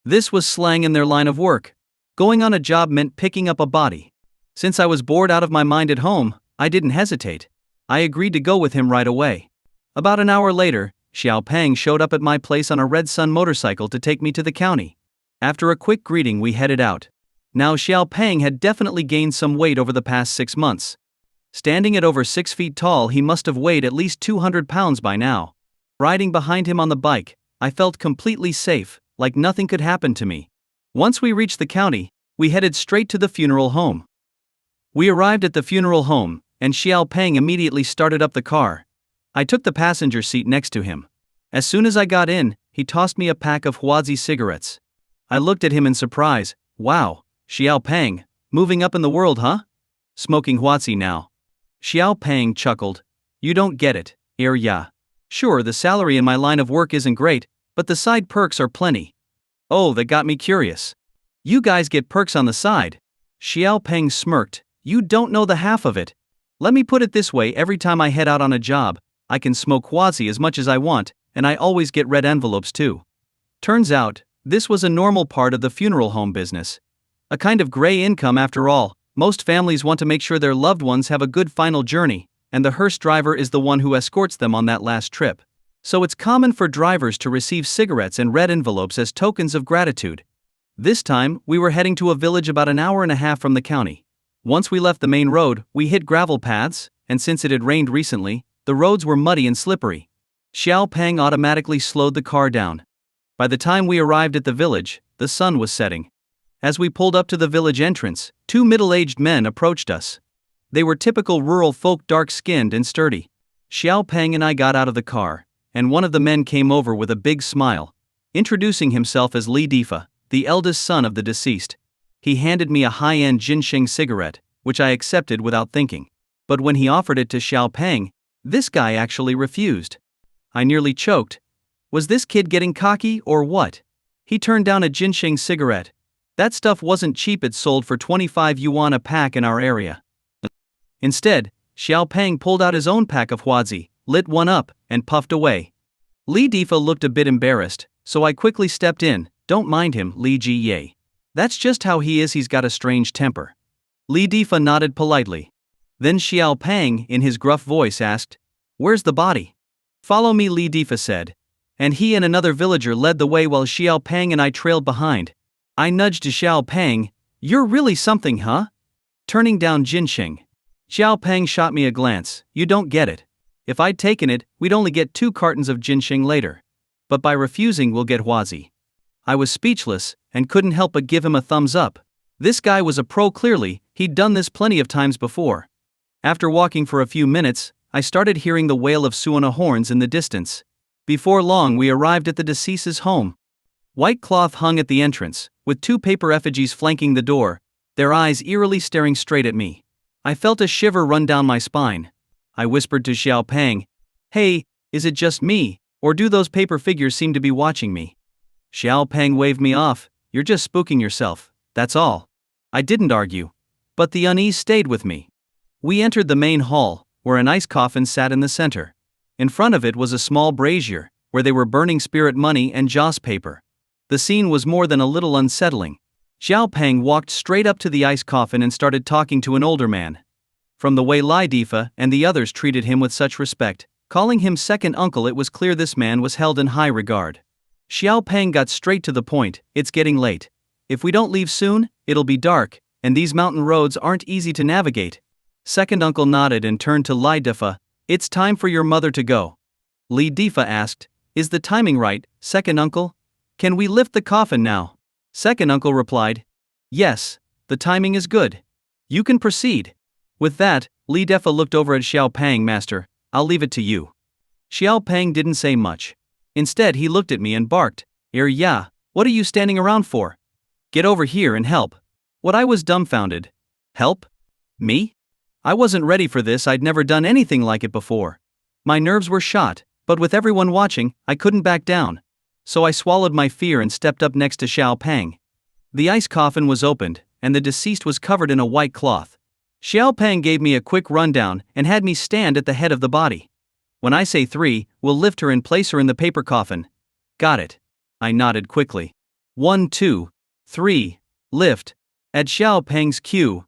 This was slang in their line of work. Going on a job meant picking up a body. Since I was bored out of my mind at home, I didn't hesitate. I agreed to go with him right away. About an hour later, Xiao Peng showed up at my place on a Red Sun motorcycle to take me to the county. After a quick greeting, we headed out. Now Xiao Peng had definitely gained some weight over the past 6 months. Standing at over 6 feet tall, he must have weighed at least 200 pounds by now. Riding behind him on the bike, I felt completely safe, like nothing could happen to me. Once we reached the county, we headed straight to the funeral home. We arrived at the funeral home, and Xiao Peng immediately started up the car. I took the passenger seat next to him. As soon as I got in, he tossed me a pack of Huazi cigarettes. I looked at him in surprise. Wow, Xiao Peng, moving up in the world, huh? Smoking Huazi now. Xiao Peng chuckled. You don't get it, eerie. Sure, the salary in my line of work isn't great, but the side perks are plenty. Oh, that got me curious. You guys get perks on the side? Xiao Peng smirked. You don't know the half of it. Let me put it this way, every time I head out on a job, I can smoke Huazi as much as I want, and I always get red envelopes too. Turns out, this was a normal part of the funeral home business. A kind of gray income after all. Most families want to make sure their loved ones have a good final journey, and the hearse driver is the one who escorts them on that last trip. So it's common for drivers to receive cigarettes and red envelopes as tokens of gratitude. This time, we were heading to a village about an hour and a half from the county. Once we left the main road, we hit gravel paths, and since it had rained recently, the roads were muddy and slippery. Xiao Peng automatically slowed the car down. By the time we arrived at the village, the sun was setting. As we pulled up to the village entrance, 2 middle-aged men approached us. They were typical rural folk, dark-skinned and sturdy. Xiao Peng and I got out of the car, and one of the men came over with a big smile, introducing himself as Li Difa, the eldest son of the deceased. He handed me a high-end ginseng cigarette, which I accepted without thinking. But when he offered it to Xiao Peng, this guy actually refused. I nearly choked. Was this kid getting cocky or what? He turned down a ginseng cigarette. That stuff wasn't cheap, it sold for 25 yuan a pack in our area. Instead, Xiao Peng pulled out his own pack of Huazi, lit one up, and puffed away. Li Difa looked a bit embarrassed, so I quickly stepped in. Don't mind him, Li Ji Ye. That's just how he is, he's got a strange temper. Li Difa nodded politely. Then Xiao Peng, in his gruff voice, asked, Where's the body? Follow me, Li Difa said. And he and another villager led the way while Xiao Peng and I trailed behind. I nudged to Xiao Peng. You're really something, huh? Turning down ginseng. Xiao Peng shot me a glance. You don't get it. If I'd taken it, we'd only get 2 cartons of ginseng later. But by refusing, we'll get Huazi. I was speechless, and couldn't help but give him a thumbs up. This guy was a pro clearly, he'd done this plenty of times before. After walking for a few minutes, I started hearing the wail of Suona horns in the distance. Before long we arrived at the deceased's home. White cloth hung at the entrance, with 2 paper effigies flanking the door, their eyes eerily staring straight at me. I felt a shiver run down my spine. I whispered to Xiao Peng, Hey, is it just me, or do those paper figures seem to be watching me? Xiao Peng waved me off. You're just spooking yourself, that's all. I didn't argue. But the unease stayed with me. We entered the main hall, where an ice coffin sat in the center. In front of it was a small brazier, where they were burning spirit money and joss paper. The scene was more than a little unsettling. Xiao Peng walked straight up to the ice coffin and started talking to an older man. From the way Li Difa and the others treated him with such respect, calling him second uncle, it was clear this man was held in high regard. Xiao Peng got straight to the point. It's getting late. If we don't leave soon, it'll be dark, and these mountain roads aren't easy to navigate. Second uncle nodded and turned to Li Difa. It's time for your mother to go. Li Difa asked, Is the timing right, second uncle? Can we lift the coffin now? Second uncle replied, Yes, the timing is good. You can proceed. With that, Li Difa looked over at Xiao Peng. Master, I'll leave it to you. Xiao Peng didn't say much. Instead he looked at me and barked, Yeah, what are you standing around for? Get over here and help. What? I was dumbfounded. Help? Me? I wasn't ready for this, I'd never done anything like it before. My nerves were shot, but with everyone watching, I couldn't back down. So I swallowed my fear and stepped up next to Xiao Peng. The ice coffin was opened, and the deceased was covered in a white cloth. Xiao Peng gave me a quick rundown and had me stand at the head of the body. When I say 3, we'll lift her and place her in the paper coffin. Got it. I nodded quickly. 1, 2, 3, lift. At Xiao Peng's cue,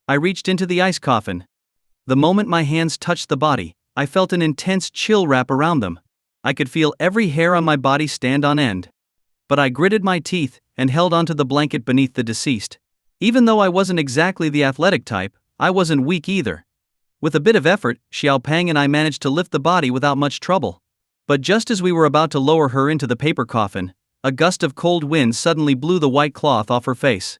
I reached into the ice coffin. The moment my hands touched the body, I felt an intense chill wrap around them. I could feel every hair on my body stand on end. But I gritted my teeth and held onto the blanket beneath the deceased. Even though I wasn't exactly the athletic type, I wasn't weak either. With a bit of effort, Xiaopeng and I managed to lift the body without much trouble. But just as we were about to lower her into the paper coffin, a gust of cold wind suddenly blew the white cloth off her face.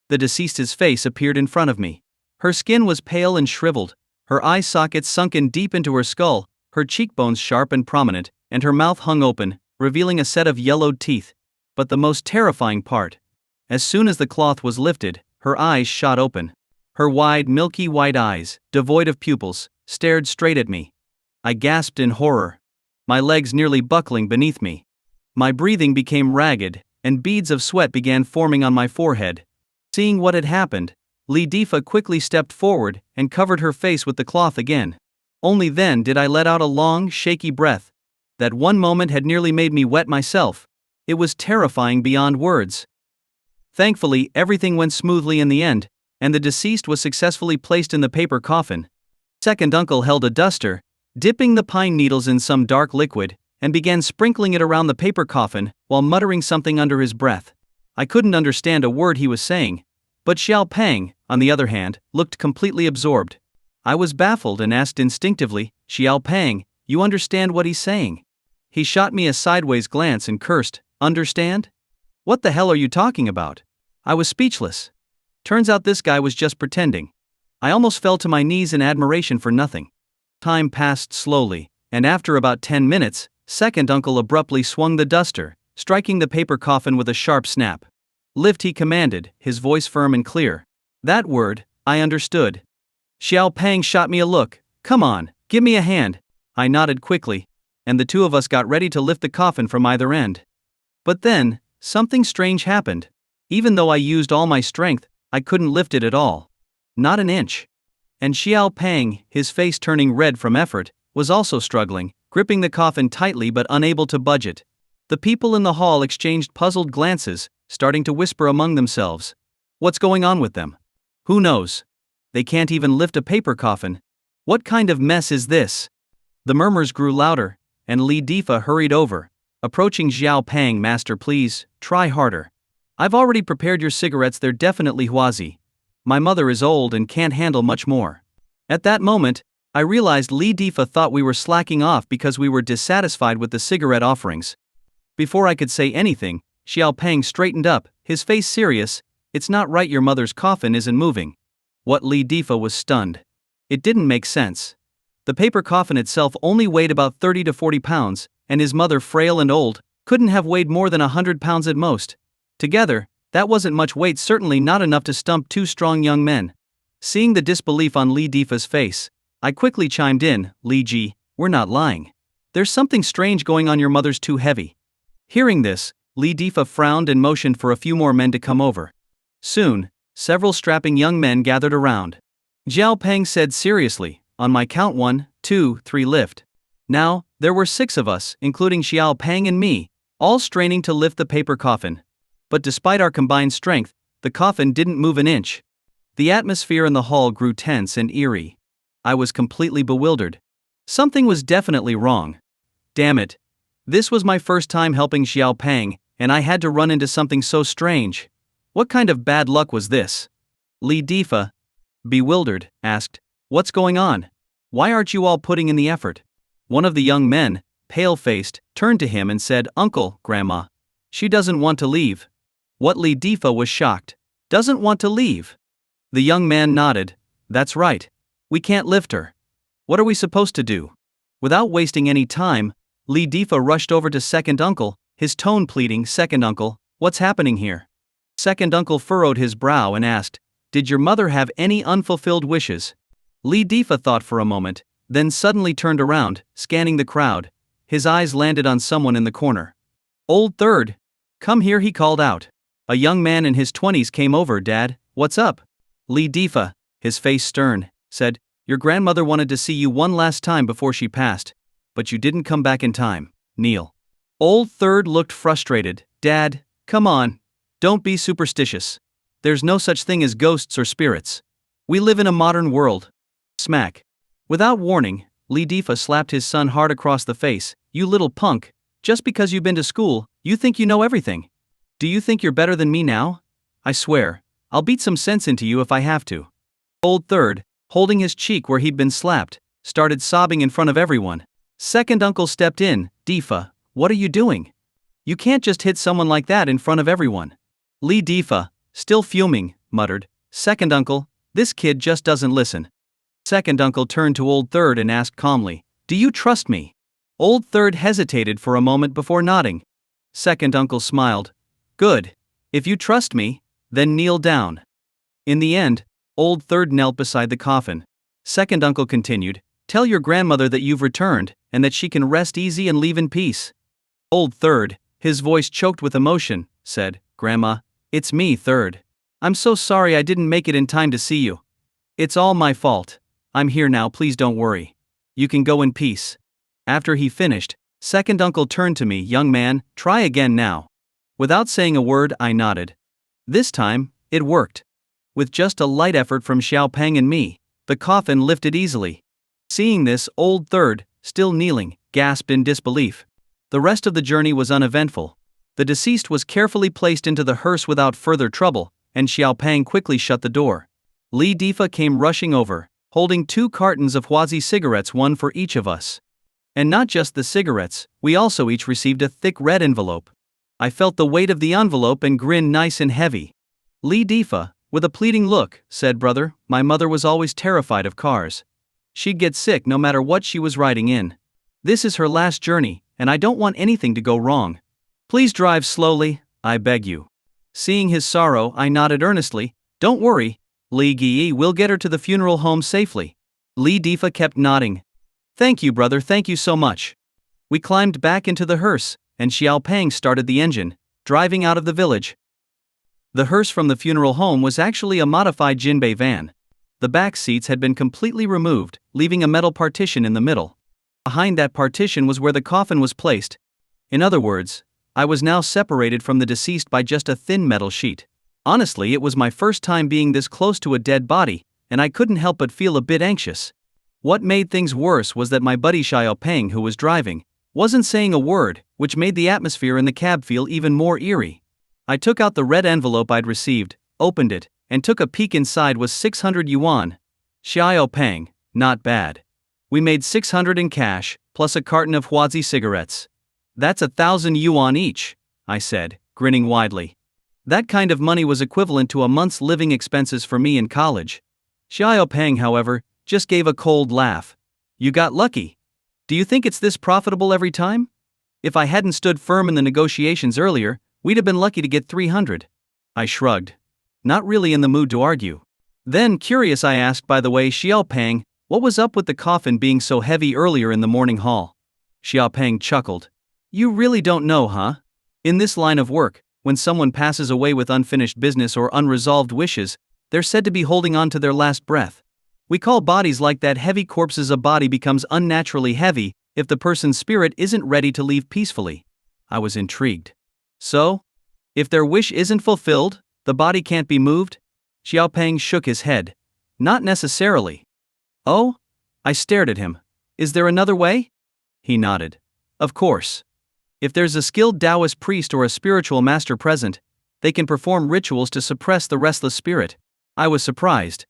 The deceased's face appeared in front of me. Her skin was pale and shriveled, her eye sockets sunken deep into her skull, her cheekbones sharp and prominent, and her mouth hung open, revealing a set of yellowed teeth. But the most terrifying part: as soon as the cloth was lifted, her eyes shot open. Her wide, milky white eyes, devoid of pupils, stared straight at me. I gasped in horror, my legs nearly buckling beneath me. My breathing became ragged, and beads of sweat began forming on my forehead. Seeing what had happened, Li Difa quickly stepped forward and covered her face with the cloth again. Only then did I let out a long, shaky breath. That one moment had nearly made me wet myself. It was terrifying beyond words. Thankfully, everything went smoothly in the end, and the deceased was successfully placed in the paper coffin. Second uncle held a duster, dipping the pine needles in some dark liquid, and began sprinkling it around the paper coffin while muttering something under his breath. I couldn't understand a word he was saying, but Xiaopeng, on the other hand, looked completely absorbed. I was baffled and asked instinctively, "Xiaopeng, you understand what he's saying?" He shot me a sideways glance and cursed, "Understand? What the hell are you talking about?" I was speechless. Turns out this guy was just pretending. I almost fell to my knees in admiration for nothing. Time passed slowly, and after about 10 minutes, second uncle abruptly swung the duster, striking the paper coffin with a sharp snap. "Lift," he commanded, his voice firm and clear. That word, I understood. Xiaopeng shot me a look. "Come on, give me a hand." I nodded quickly, and the two of us got ready to lift the coffin from either end. But then, something strange happened. Even though I used all my strength, I couldn't lift it at all. Not an inch. And Xiaopeng, his face turning red from effort, was also struggling, gripping the coffin tightly but unable to budge it. The people in the hall exchanged puzzled glances, starting to whisper among themselves. What's going on with them? Who knows? They can't even lift a paper coffin. What kind of mess is this? The murmurs grew louder, and Li Difa hurried over. Approaching Xiaopeng, "Master, please, try harder. I've already prepared your cigarettes, they're definitely Huazi. My mother is old and can't handle much more." At that moment, I realized Li Difa thought we were slacking off because we were dissatisfied with the cigarette offerings. Before I could say anything, Xiaopeng straightened up, his face serious. "It's not right, your mother's coffin isn't moving." What? Li Difa was stunned. It didn't make sense. The paper coffin itself only weighed about 30 to 40 pounds, and his mother, frail and old, couldn't have weighed more than 100 pounds at most. Together, that wasn't much weight, certainly not enough to stump two strong young men. Seeing the disbelief on Li Difa's face, I quickly chimed in, "Li Ji, we're not lying. There's something strange going on, your mother's too heavy." Hearing this, Li Difa frowned and motioned for a few more men to come over. Soon, several strapping young men gathered around. Xiaopeng said seriously, "On my count, 1, 2, 3, lift." Now, there were 6 of us, including Xiaopeng and me, all straining to lift the paper coffin. But despite our combined strength, the coffin didn't move an inch. The atmosphere in the hall grew tense and eerie. I was completely bewildered. Something was definitely wrong. Damn it. This was my first time helping Xiaopeng, and I had to run into something so strange. What kind of bad luck was this? Li Difa, bewildered, asked, "What's going on? Why aren't you all putting in the effort?" One of the young men, pale-faced, turned to him and said, "Uncle, Grandma. She doesn't want to leave." What? Li Difa was shocked. "Doesn't want to leave?" The young man nodded. "That's right. We can't lift her. What are we supposed to do?" Without wasting any time, Li Difa rushed over to second uncle, his tone pleading, "Second uncle, what's happening here?" Second uncle furrowed his brow and asked, "Did your mother have any unfulfilled wishes?" Li Difa thought for a moment, then suddenly turned around, scanning the crowd. His eyes landed on someone in the corner. "Old third. Come here," he called out. A young man in his 20s came over. "Dad, what's up?" Li Difa, his face stern, said, "Your grandmother wanted to see you one last time before she passed, but you didn't come back in time. Kneel." Old third looked frustrated. "Dad, come on. Don't be superstitious. There's no such thing as ghosts or spirits. We live in a modern world. Smack. Without warning, Lee Defa slapped his son hard across the face. You little punk, just because you've been to school, you think you know everything. Do you think you're better than me now? I swear, I'll beat some sense into you if I have to. Old Third, holding his cheek where he'd been slapped, started sobbing in front of everyone. Second uncle stepped in. Defa, what are you doing? You can't just hit someone like that in front of everyone. Lee Defa, still fuming, muttered, Second uncle, this kid just doesn't listen. Second uncle turned to Old Third and asked calmly, Do you trust me? Old Third hesitated for a moment before nodding. Second uncle smiled. Good. If you trust me, then kneel down. In the end, Old Third knelt beside the coffin. Second uncle continued, Tell your grandmother that you've returned, and that she can rest easy and leave in peace. Old Third, his voice choked with emotion, said, Grandma, it's me, Third. I'm so sorry I didn't make it in time to see you. It's all my fault. I'm here now, please don't worry. You can go in peace. After he finished, Second uncle turned to me, Young man, try again now. Without saying a word, I nodded. This time, it worked. With just a light effort from Xiao Peng and me, the coffin lifted easily. Seeing this, Old Third, still kneeling, gasped in disbelief. The rest of the journey was uneventful. The deceased was carefully placed into the hearse without further trouble, and Xiao Peng quickly shut the door. Lee Defa came rushing over, holding 2 cartons of Huazi cigarettes, one for each of us. And not just the cigarettes, we also each received a thick red envelope. I felt the weight of the envelope and grinned nice and heavy. Lee Defa, with a pleading look, said, Brother, my mother was always terrified of cars. She'd get sick no matter what she was riding in. This is her last journey, and I don't want anything to go wrong. Please drive slowly, I beg you. Seeing his sorrow, I nodded earnestly. Don't worry, Li Yi will get her to the funeral home safely. Lee Defa kept nodding. Thank you, brother, thank you so much. We climbed back into the hearse, and Xiao Peng started the engine, driving out of the village. The hearse from the funeral home was actually a modified Jinbei van. The back seats had been completely removed, leaving a metal partition in the middle. Behind that partition was where the coffin was placed. In other words, I was now separated from the deceased by just a thin metal sheet. Honestly, it was my first time being this close to a dead body, and I couldn't help but feel a bit anxious. What made things worse was that my buddy Xiao Peng, who was driving, wasn't saying a word, which made the atmosphere in the cab feel even more eerie. I took out the red envelope I'd received, opened it, and took a peek. Inside was 600 yuan. Xiao Peng, not bad. We made 600 in cash, plus a carton of Huazi cigarettes. That's 1,000 yuan each, I said, grinning widely. That kind of money was equivalent to a month's living expenses for me in college. Xiao Peng, however, just gave a cold laugh. You got lucky. Do you think it's this profitable every time? If I hadn't stood firm in the negotiations earlier, we'd have been lucky to get 300. I shrugged. Not really in the mood to argue. Then, curious, I asked, by the way, Xiao Peng, what was up with the coffin being so heavy earlier in the morning hall? Xiao Peng chuckled. You really don't know, huh? In this line of work, when someone passes away with unfinished business or unresolved wishes, they're said to be holding on to their last breath. We call bodies like that heavy corpses. A body becomes unnaturally heavy if the person's spirit isn't ready to leave peacefully. I was intrigued. So? If their wish isn't fulfilled, the body can't be moved? Xiao Peng shook his head. Not necessarily. Oh? I stared at him. Is there another way? He nodded. Of course. If there's a skilled Taoist priest or a spiritual master present, they can perform rituals to suppress the restless spirit. I was surprised.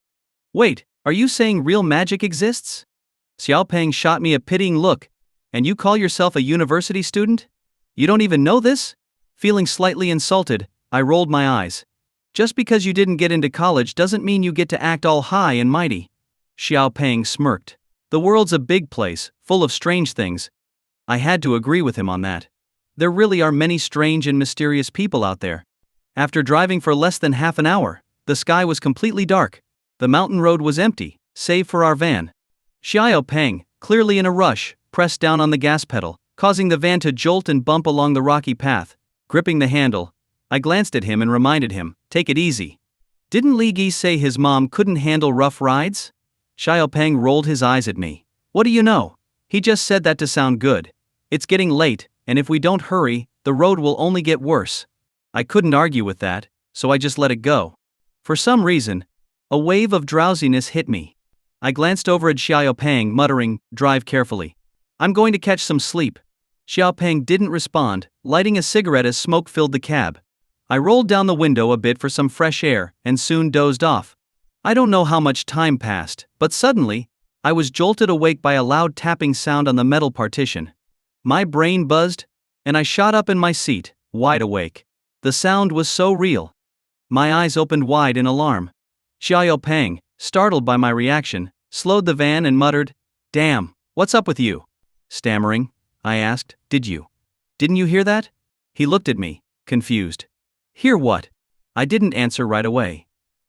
Wait, are you saying real magic exists? Xiao Peng shot me a pitying look. And you call yourself a university student? You don't even know this? Feeling slightly insulted, I rolled my eyes. Just because you didn't get into college doesn't mean you get to act all high and mighty. Xiao Peng smirked. The world's a big place, full of strange things. I had to agree with him on that. There really are many strange and mysterious people out there. After driving for less than half an hour, the sky was completely dark. The mountain road was empty, save for our van. Xiao Peng, clearly in a rush, pressed down on the gas pedal, causing the van to jolt and bump along the rocky path. Gripping the handle, I glanced at him and reminded him, take it easy. Didn't Li Yi say his mom couldn't handle rough rides? Xiao Peng rolled his eyes at me. What do you know? He just said that to sound good. It's getting late, and if we don't hurry, the road will only get worse. I couldn't argue with that, so I just let it go. For some reason, A wave of drowsiness hit me. I glanced over at Xiaopeng, muttering, "Drive carefully. I'm going to catch some sleep." Xiaopeng didn't respond, lighting a cigarette as smoke filled the cab. I rolled down the window a bit for some fresh air, and soon dozed off. I don't know how much time passed, but suddenly, I was jolted awake by a loud tapping sound on the metal partition. My brain buzzed, and I shot up in my seat, wide awake. The sound was so real. My eyes opened wide in alarm. Xiaopeng, startled by my reaction, slowed the van and muttered, "Damn, what's up with you?" Stammering, I asked, Didn't you hear that?" He looked at me, confused. "Hear what?" I didn't answer right away.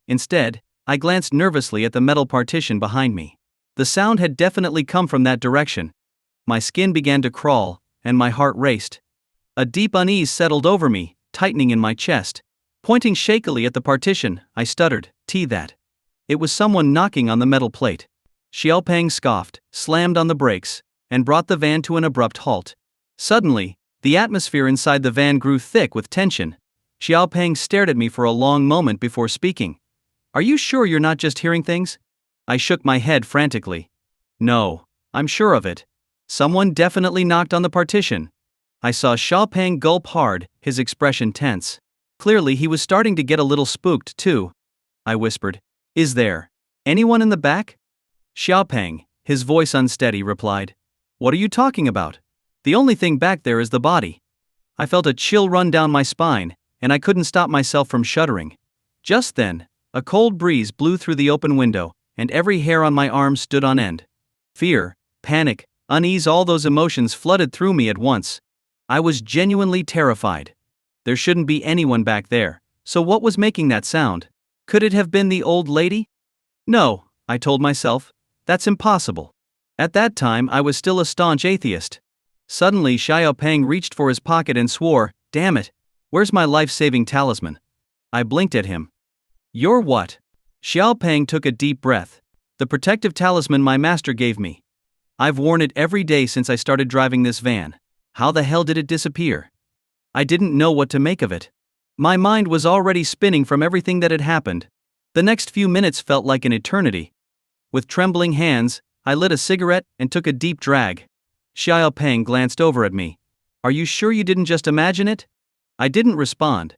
Instead, I glanced nervously at the metal partition behind me. The sound had definitely come from that direction. My skin began to crawl, and my heart raced. A deep unease settled over me, tightening in my chest. Pointing shakily at the partition, I stuttered, That." It was someone knocking on the metal plate. Xiaopeng scoffed, slammed on the brakes, and brought the van to an abrupt halt. Suddenly, the atmosphere inside the van grew thick with tension. Xiaopeng stared at me for a long moment before speaking. "Are you sure you're not just hearing things?" I shook my head frantically. "No, I'm sure of it. Someone definitely knocked on the partition." I saw Xiaopeng gulp hard, his expression tense. Clearly he was starting to get a little spooked too. I whispered, "Is there anyone in the back?" Xiaopeng, his voice unsteady, replied, "What are you talking about? The only thing back there is the body." I felt a chill run down my spine, and I couldn't stop myself from shuddering. Just then, a cold breeze blew through the open window, and every hair on my arm stood on end. Fear, panic, unease, all those emotions flooded through me at once. I was genuinely terrified. There shouldn't be anyone back there, so what was making that sound? Could it have been the old lady? No, I told myself, that's impossible. At that time I was still a staunch atheist. Suddenly Xiaopeng reached for his pocket and swore, "Damn it, where's my life-saving talisman?" I blinked at him. "Your what?" Xiaopeng took a deep breath. "The protective talisman my master gave me. I've worn it every day since I started driving this van. How the hell did it disappear?" I didn't know what to make of it. My mind was already spinning from everything that had happened. The next few minutes felt like an eternity. With trembling hands, I lit a cigarette and took a deep drag. Xiaopeng glanced over at me. "Are you sure you didn't just imagine it?" I didn't respond.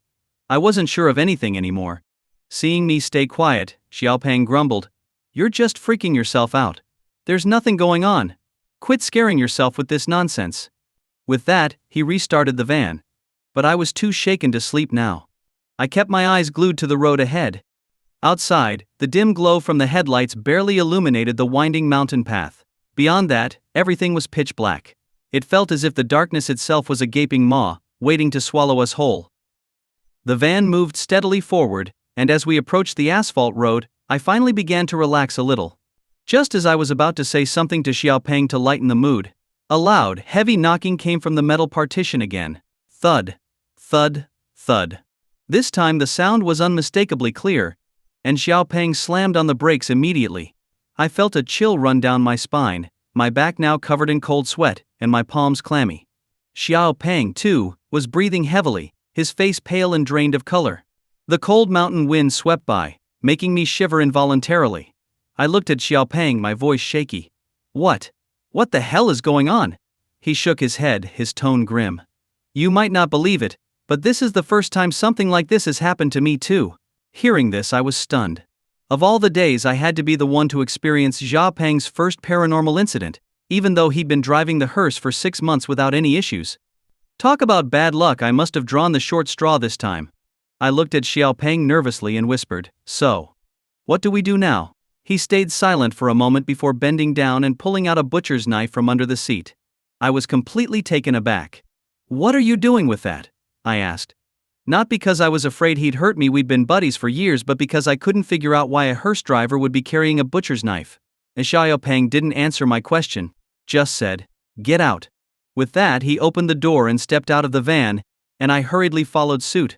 I wasn't sure of anything anymore. Seeing me stay quiet, Xiaopeng grumbled, "You're just freaking yourself out. There's nothing going on. Quit scaring yourself with this nonsense." With that, he restarted the van. But I was too shaken to sleep now. I kept my eyes glued to the road ahead. Outside, the dim glow from the headlights barely illuminated the winding mountain path. Beyond that, everything was pitch black. It felt as if the darkness itself was a gaping maw, waiting to swallow us whole. The van moved steadily forward, and as we approached the asphalt road, I finally began to relax a little. Just as I was about to say something to Xiaopeng to lighten the mood, a loud, heavy knocking came from the metal partition again. Thud, thud, thud. This time the sound was unmistakably clear, and Xiaopeng slammed on the brakes immediately. I felt a chill run down my spine, my back now covered in cold sweat, and my palms clammy. Xiaopeng, too, was breathing heavily, his face pale and drained of color. The cold mountain wind swept by, making me shiver involuntarily. I looked at Xiaopeng, my voice shaky. What the hell is going on?" He shook his head, his tone grim. "You might not believe it, but this is the first time something like this has happened to me too." Hearing this, I was stunned. Of all the days, I had to be the one to experience Xiaopeng's first paranormal incident, even though he'd been driving the hearse for 6 months without any issues. Talk about bad luck, I must have drawn the short straw this time. I looked at Xiaopeng nervously and whispered, "So, what do we do now?" He stayed silent for a moment before bending down and pulling out a butcher's knife from under the seat. I was completely taken aback. "What are you doing with that?" I asked. Not because I was afraid he'd hurt me, we'd been buddies for years, but because I couldn't figure out why a hearse driver would be carrying a butcher's knife. Xiaopeng didn't answer my question, just said, "Get out." With that, he opened the door and stepped out of the van, and I hurriedly followed suit.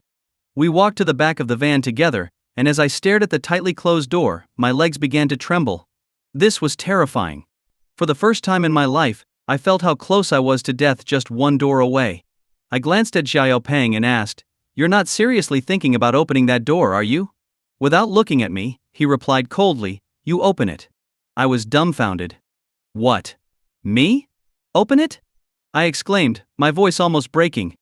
We walked to the back of the van together, and as I stared at the tightly closed door, my legs began to tremble. This was terrifying. For the first time in my life, I felt how close I was to death just one door away. I glanced at Xiaopeng and asked, "You're not seriously thinking about opening that door, are you?" Without looking at me, he replied coldly, "You open it." I was dumbfounded. "What? Me? Open it?" I exclaimed, my voice almost breaking.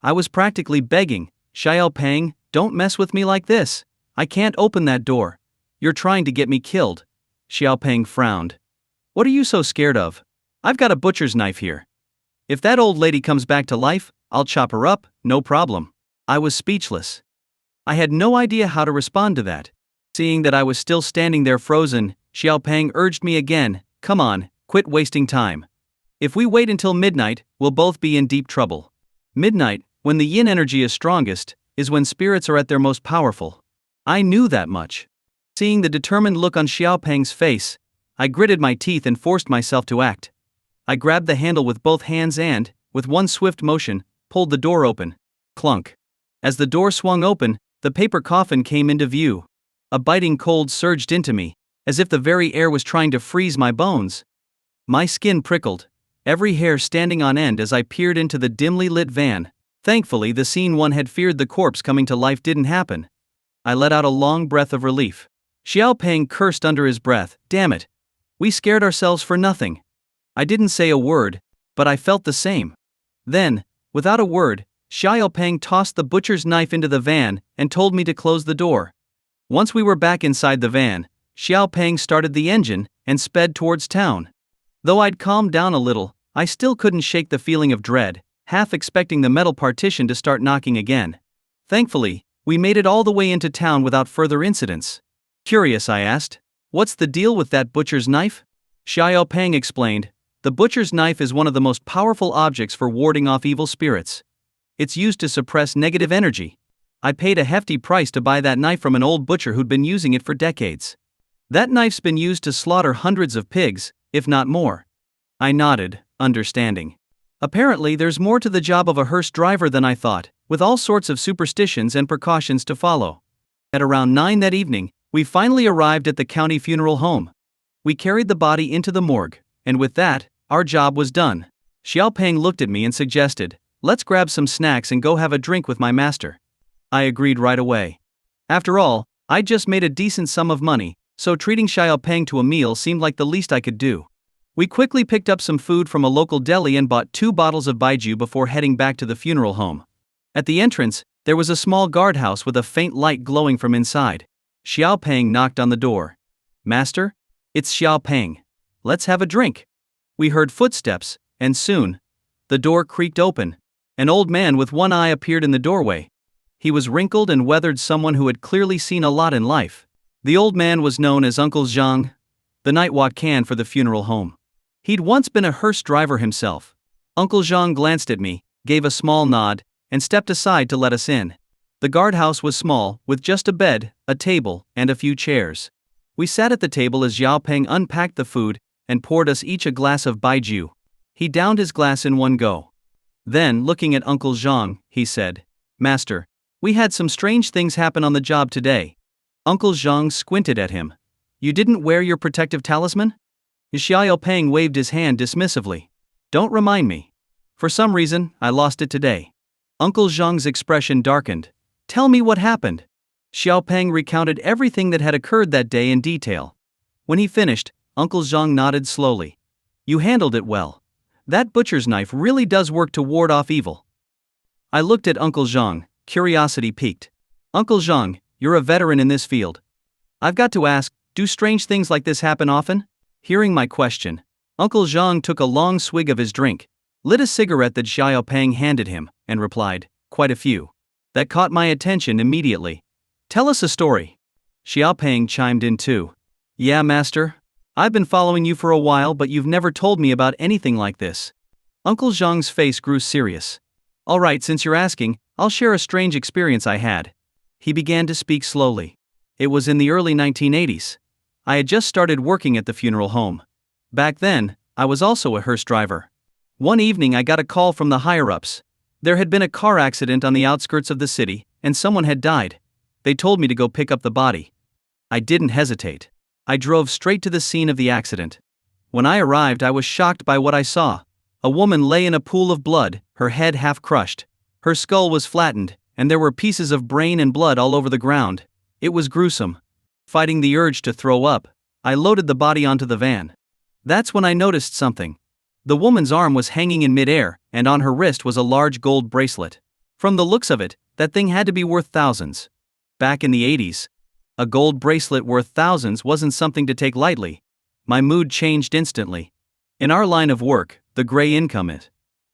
I was practically begging, "Xiaopeng, don't mess with me like this. I can't open that door. You're trying to get me killed." Xiaopeng frowned. "What are you so scared of? I've got a butcher's knife here. If that old lady comes back to life, I'll chop her up, no problem." I was speechless. I had no idea how to respond to that. Seeing that I was still standing there frozen, Xiaopeng urged me again, "Come on, quit wasting time. If we wait until midnight, we'll both be in deep trouble." Midnight, when the yin energy is strongest, is when spirits are at their most powerful. I knew that much. Seeing the determined look on Xiaopeng's face, I gritted my teeth and forced myself to act. I grabbed the handle with both hands and, with one swift motion, pulled the door open. Clunk. As the door swung open, the paper coffin came into view. A biting cold surged into me, as if the very air was trying to freeze my bones. My skin prickled, every hair standing on end as I peered into the dimly lit van. Thankfully, the scene one had feared, the corpse coming to life, didn't happen. I let out a long breath of relief. Xiaopeng cursed under his breath, "Damn it. We scared ourselves for nothing." I didn't say a word, but I felt the same. Then, without a word, Xiaopeng tossed the butcher's knife into the van and told me to close the door. Once we were back inside the van, Xiaopeng started the engine and sped towards town. Though I'd calmed down a little, I still couldn't shake the feeling of dread, half expecting the metal partition to start knocking again. Thankfully, we made it all the way into town without further incidents. Curious, I asked, "What's the deal with that butcher's knife?" Xiaopeng explained, "The butcher's knife is one of the most powerful objects for warding off evil spirits. It's used to suppress negative energy. I paid a hefty price to buy that knife from an old butcher who'd been using it for decades. That knife's been used to slaughter hundreds of pigs, if not more." I nodded, understanding. Apparently, there's more to the job of a hearse driver than I thought, with all sorts of superstitions and precautions to follow. At around 9 that evening, we finally arrived at the county funeral home. We carried the body into the morgue, and with that, our job was done. Xiaopeng looked at me and suggested, "Let's grab some snacks and go have a drink with my master." I agreed right away. After all, I'd just made a decent sum of money, so treating Xiaopeng to a meal seemed like the least I could do. We quickly picked up some food from a local deli and bought 2 bottles of baijiu before heading back to the funeral home. At the entrance, there was a small guardhouse with a faint light glowing from inside. Xiaopeng knocked on the door. "Master? It's Xiaopeng. Let's have a drink." We heard footsteps, and soon, the door creaked open. An old man with one eye appeared in the doorway. He was wrinkled and weathered, someone who had clearly seen a lot in life. The old man was known as Uncle Zhang, the night walk can for the funeral home. He'd once been a hearse driver himself. Uncle Zhang glanced at me, gave a small nod, and stepped aside to let us in. The guardhouse was small, with just a bed, a table, and a few chairs. We sat at the table as Xiaopeng unpacked the food and poured us each a glass of baijiu. He downed his glass in one go. Then, looking at Uncle Zhang, he said, "Master, we had some strange things happen on the job today." Uncle Zhang squinted at him. "You didn't wear your protective talisman?" Xiaopeng waved his hand dismissively. "Don't remind me. For some reason, I lost it today." Uncle Zhang's expression darkened. "Tell me what happened." Xiaopeng recounted everything that had occurred that day in detail. When he finished, Uncle Zhang nodded slowly. "You handled it well. That butcher's knife really does work to ward off evil." I looked at Uncle Zhang, curiosity piqued. "Uncle Zhang, you're a veteran in this field. I've got to ask, do strange things like this happen often?" Hearing my question, Uncle Zhang took a long swig of his drink, lit a cigarette that Xiaopeng handed him, and replied, "Quite a few." That caught my attention immediately. "Tell us a story." Xiaopeng chimed in too. "Yeah, master. I've been following you for a while, but you've never told me about anything like this." Uncle Zhang's face grew serious. "All right, since you're asking, I'll share a strange experience I had." He began to speak slowly. It was in the early 1980s. I had just started working at the funeral home. Back then, I was also a hearse driver. One evening I got a call from the higher-ups. There had been a car accident on the outskirts of the city, and someone had died. They told me to go pick up the body. I didn't hesitate. I drove straight to the scene of the accident. When I arrived, I was shocked by what I saw. A woman lay in a pool of blood, her head half crushed. Her skull was flattened, and there were pieces of brain and blood all over the ground. It was gruesome. Fighting the urge to throw up, I loaded the body onto the van. That's when I noticed something. The woman's arm was hanging in midair, and on her wrist was a large gold bracelet. From the looks of it, that thing had to be worth thousands. Back in the 80s, a gold bracelet worth thousands wasn't something to take lightly. My mood changed instantly. In our line of work, the gray income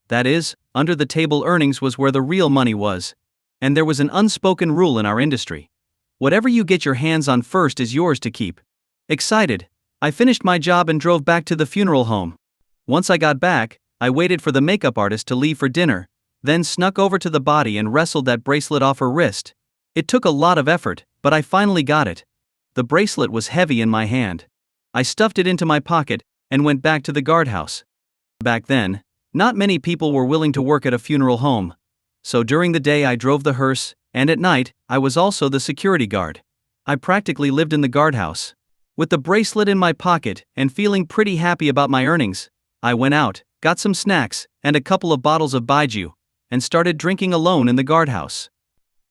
that is, under the table earnings was where the real money was. And there was an unspoken rule in our industry. Whatever you get your hands on first is yours to keep. Excited, I finished my job and drove back to the funeral home. Once I got back, I waited for the makeup artist to leave for dinner, then snuck over to the body and wrestled that bracelet off her wrist. It took a lot of effort, but I finally got it. The bracelet was heavy in my hand. I stuffed it into my pocket and went back to the guardhouse. Back then, not many people were willing to work at a funeral home. So during the day I drove the hearse, and at night, I was also the security guard. I practically lived in the guardhouse. With the bracelet in my pocket and feeling pretty happy about my earnings, I went out, got some snacks, and a couple of bottles of baijiu, and started drinking alone in the guardhouse.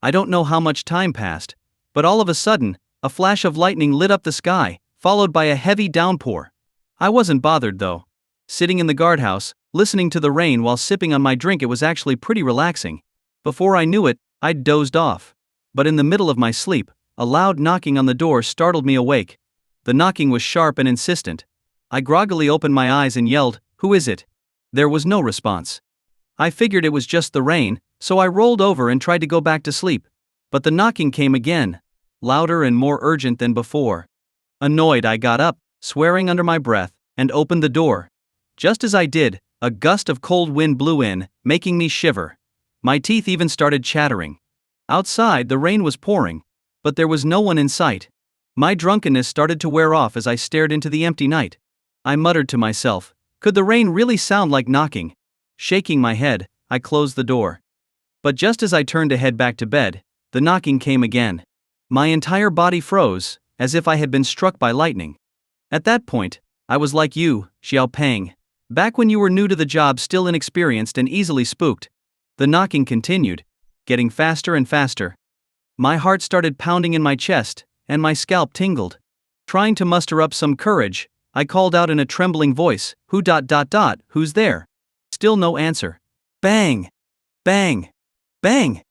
I don't know how much time passed, but all of a sudden, a flash of lightning lit up the sky, followed by a heavy downpour. I wasn't bothered though. Sitting in the guardhouse, listening to the rain while sipping on my drink, it was actually pretty relaxing. Before I knew it, I'd dozed off. But in the middle of my sleep, a loud knocking on the door startled me awake. The knocking was sharp and insistent. I groggily opened my eyes and yelled, "Who is it?" There was no response. I figured it was just the rain, so I rolled over and tried to go back to sleep. But the knocking came again, louder and more urgent than before. Annoyed, I got up, swearing under my breath, and opened the door. Just as I did, a gust of cold wind blew in, making me shiver. My teeth even started chattering. Outside, the rain was pouring, but there was no one in sight. My drunkenness started to wear off as I stared into the empty night. I muttered to myself, could the rain really sound like knocking? Shaking my head, I closed the door. But just as I turned to head back to bed, the knocking came again. My entire body froze, as if I had been struck by lightning. At that point, I was like you, Xiao Peng. Back when you were new to the job, still inexperienced and easily spooked. The knocking continued, getting faster and faster. My heart started pounding in my chest, and my scalp tingled. Trying to muster up some courage, I called out in a trembling voice, who's there? Still no answer. Bang! Bang! Bang!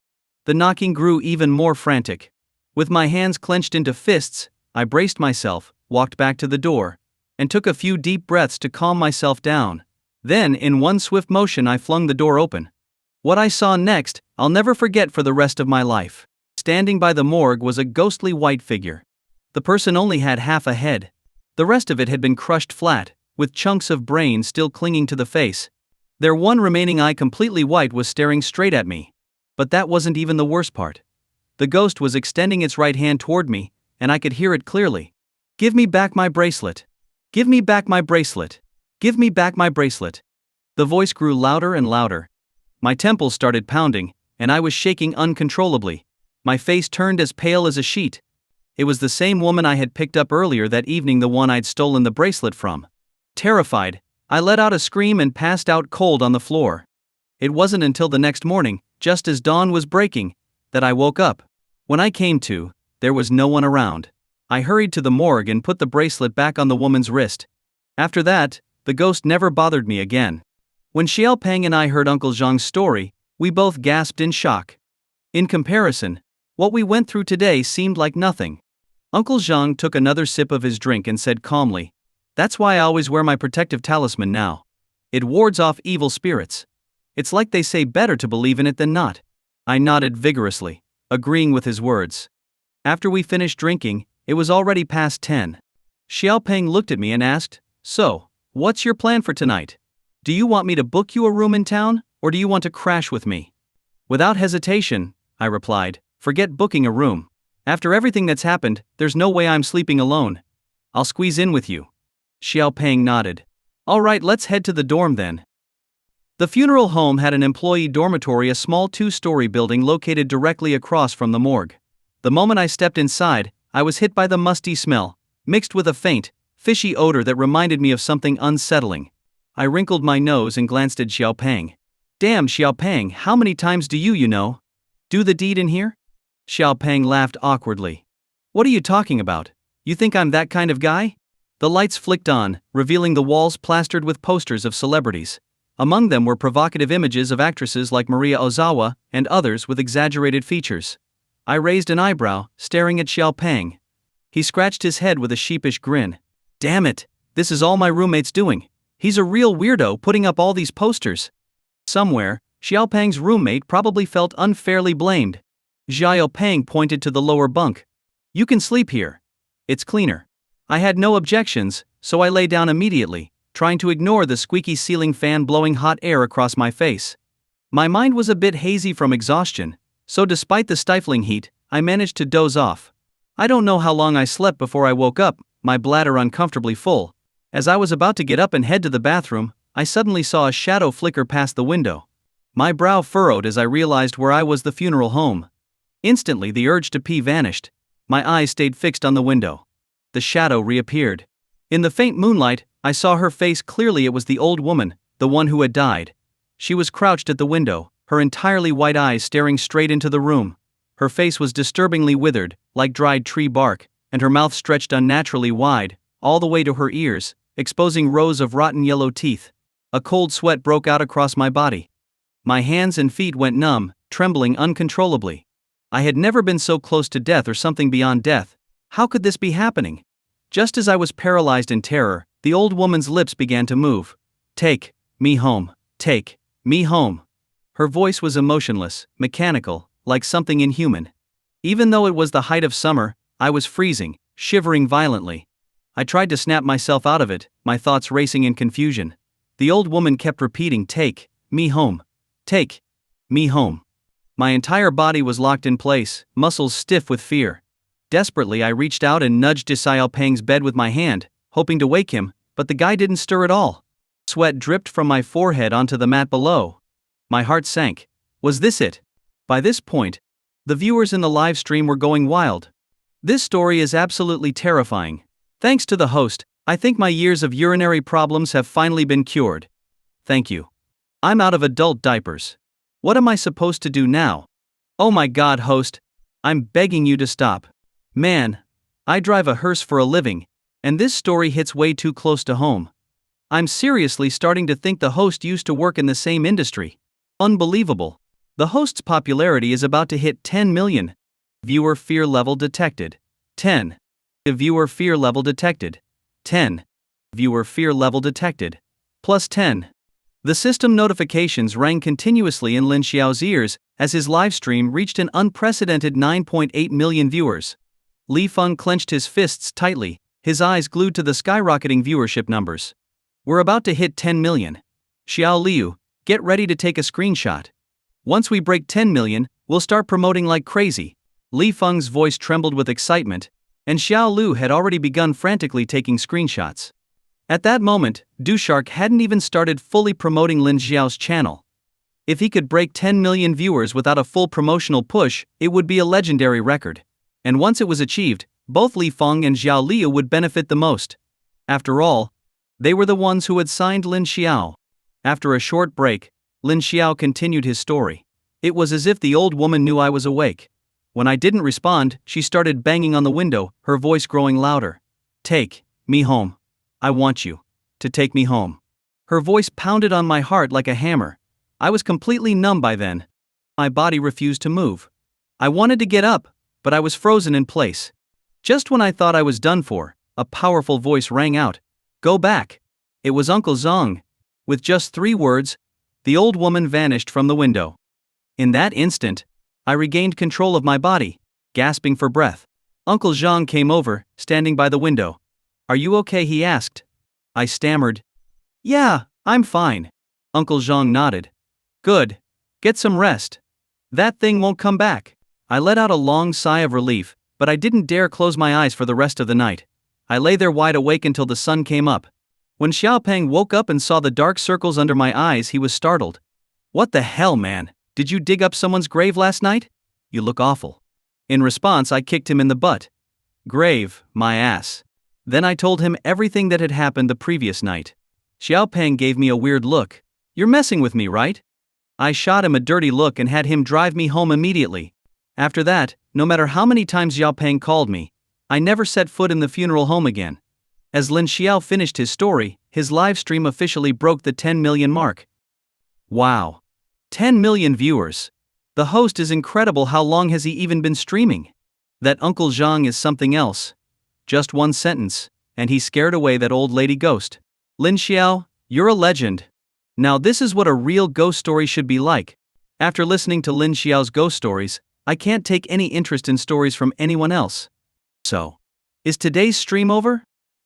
The knocking grew even more frantic. With my hands clenched into fists, I braced myself, walked back to the door, and took a few deep breaths to calm myself down. Then, in one swift motion, I flung the door open. What I saw next, I'll never forget for the rest of my life. Standing by the morgue was a ghostly white figure. The person only had half a head. The rest of it had been crushed flat, with chunks of brain still clinging to the face. Their one remaining eye, completely white, was staring straight at me. But that wasn't even the worst part. The ghost was extending its right hand toward me, and I could hear it clearly. "Give me back my bracelet. Give me back my bracelet. Give me back my bracelet." The voice grew louder and louder. My temples started pounding, and I was shaking uncontrollably. My face turned as pale as a sheet. It was the same woman I had picked up earlier that evening, the one I'd stolen the bracelet from. Terrified, I let out a scream and passed out cold on the floor. It wasn't until the next morning, just as dawn was breaking, that I woke up. When I came to, there was no one around. I hurried to the morgue and put the bracelet back on the woman's wrist. After that, the ghost never bothered me again. When Xiao Peng and I heard Uncle Zhang's story, we both gasped in shock. In comparison, what we went through today seemed like nothing. Uncle Zhang took another sip of his drink and said calmly, "That's why I always wear my protective talisman now. It wards off evil spirits. It's like they say, better to believe in it than not." I nodded vigorously, agreeing with his words. After we finished drinking, it was already past 10. Xiao Peng looked at me and asked, "So, what's your plan for tonight? Do you want me to book you a room in town, or do you want to crash with me?" Without hesitation, I replied, "Forget booking a room. After everything that's happened, there's no way I'm sleeping alone. I'll squeeze in with you." Xiao Peng nodded. "All right, let's head to the dorm then." The funeral home had an employee dormitory, a small 2-story building located directly across from the morgue. The moment I stepped inside, I was hit by the musty smell, mixed with a faint, fishy odor that reminded me of something unsettling. I wrinkled my nose and glanced at Xiao Peng. "Damn, Xiao Peng, how many times do you know, do the deed in here?" Xiao Peng laughed awkwardly. "What are you talking about? You think I'm that kind of guy? The lights flicked on, revealing the walls plastered with posters of celebrities. Among them were provocative images of actresses like Maria Ozawa and others with exaggerated features. I raised an eyebrow, staring at Xiaopeng. He scratched his head with a sheepish grin. Damn it, this is all my roommate's doing. He's a real weirdo putting up all these posters. Somewhere, Xiaopeng's roommate probably felt unfairly blamed. Xiaopeng pointed to the lower bunk. You can sleep here. It's cleaner. I had no objections, so I lay down immediately, trying to ignore the squeaky ceiling fan blowing hot air across my face. My mind was a bit hazy from exhaustion, so despite the stifling heat, I managed to doze off. I don't know how long I slept before I woke up, my bladder uncomfortably full. As I was about to get up and head to the bathroom, I suddenly saw a shadow flicker past the window. My brow furrowed as I realized where I was, the funeral home. Instantly the urge to pee vanished. My eyes stayed fixed on the window. The shadow reappeared. In the faint moonlight, I saw her face clearly. It was the old woman, the one who had died. She was crouched at the window, her entirely white eyes staring straight into the room. Her face was disturbingly withered, like dried tree bark, and her mouth stretched unnaturally wide, all the way to her ears, exposing rows of rotten yellow teeth. A cold sweat broke out across my body. My hands and feet went numb, trembling uncontrollably. I had never been so close to death or something beyond death. How could this be happening? Just as I was paralyzed in terror, the old woman's lips began to move. Take me home. Take me home. Her voice was emotionless, mechanical, like something inhuman. Even though it was the height of summer, I was freezing, shivering violently. I tried to snap myself out of it, my thoughts racing in confusion. The old woman kept repeating, take me home. Take me home. My entire body was locked in place, muscles stiff with fear. Desperately I reached out and nudged Xiaopeng's bed with my hand, hoping to wake him, but the guy didn't stir at all. Sweat dripped from my forehead onto the mat below. My heart sank. Was this it? By this point, the viewers in the live stream were going wild. This story is absolutely terrifying. Thanks to the host, I think my years of urinary problems have finally been cured. Thank you. I'm out of adult diapers. What am I supposed to do now? Oh my god, host. I'm begging you to stop. Man, I drive a hearse for a living, and this story hits way too close to home. I'm seriously starting to think the host used to work in the same industry. Unbelievable. The host's popularity is about to hit 10 million. Viewer fear level detected. 10. Viewer fear level detected. 10. Viewer fear level detected. Plus 10. The system notifications rang continuously in Lin Xiao's ears as his livestream reached an unprecedented 9.8 million viewers. Li Feng clenched his fists tightly, his eyes glued to the skyrocketing viewership numbers. We're about to hit 10 million. Xiao Liu, get ready to take a screenshot. Once we break 10 million, we'll start promoting like crazy. Li Feng's voice trembled with excitement, and Xiao Liu had already begun frantically taking screenshots. At that moment, Dushark hadn't even started fully promoting Lin Xiao's channel. If he could break 10 million viewers without a full promotional push, it would be a legendary record. And once it was achieved, both Li Feng and Xiao Liu would benefit the most. After all, they were the ones who had signed Lin Xiao. After a short break, Lin Xiao continued his story. It was as if the old woman knew I was awake. When I didn't respond, she started banging on the window, her voice growing louder. Take me home. I want you to take me home. Her voice pounded on my heart like a hammer. I was completely numb by then. My body refused to move. I wanted to get up, but I was frozen in place. Just when I thought I was done for, a powerful voice rang out. Go back. It was Uncle Zhang. With just 3 words, the old woman vanished from the window. In that instant, I regained control of my body, gasping for breath. Uncle Zhang came over, standing by the window. Are you okay? He asked. I stammered. Yeah, I'm fine. Uncle Zhang nodded. Good. Get some rest. That thing won't come back. I let out a long sigh of relief, but I didn't dare close my eyes for the rest of the night. I lay there wide awake until the sun came up. When Xiaopeng woke up and saw the dark circles under my eyes, he was startled. What the hell, man? Did you dig up someone's grave last night? You look awful. In response, I kicked him in the butt. Grave, my ass. Then I told him everything that had happened the previous night. Xiaopeng gave me a weird look. You're messing with me, right? I shot him a dirty look and had him drive me home immediately. After that, no matter how many times Xiaopeng called me, I never set foot in the funeral home again. As Lin Xiao finished his story, his live stream officially broke the 10 million mark. Wow! 10 million viewers! The host is incredible. How long has he even been streaming? That Uncle Zhang is something else. Just one sentence, and he scared away that old lady ghost. Lin Xiao, you're a legend. Now this is what a real ghost story should be like. After listening to Lin Xiao's ghost stories, I can't take any interest in stories from anyone else. So, is today's stream over?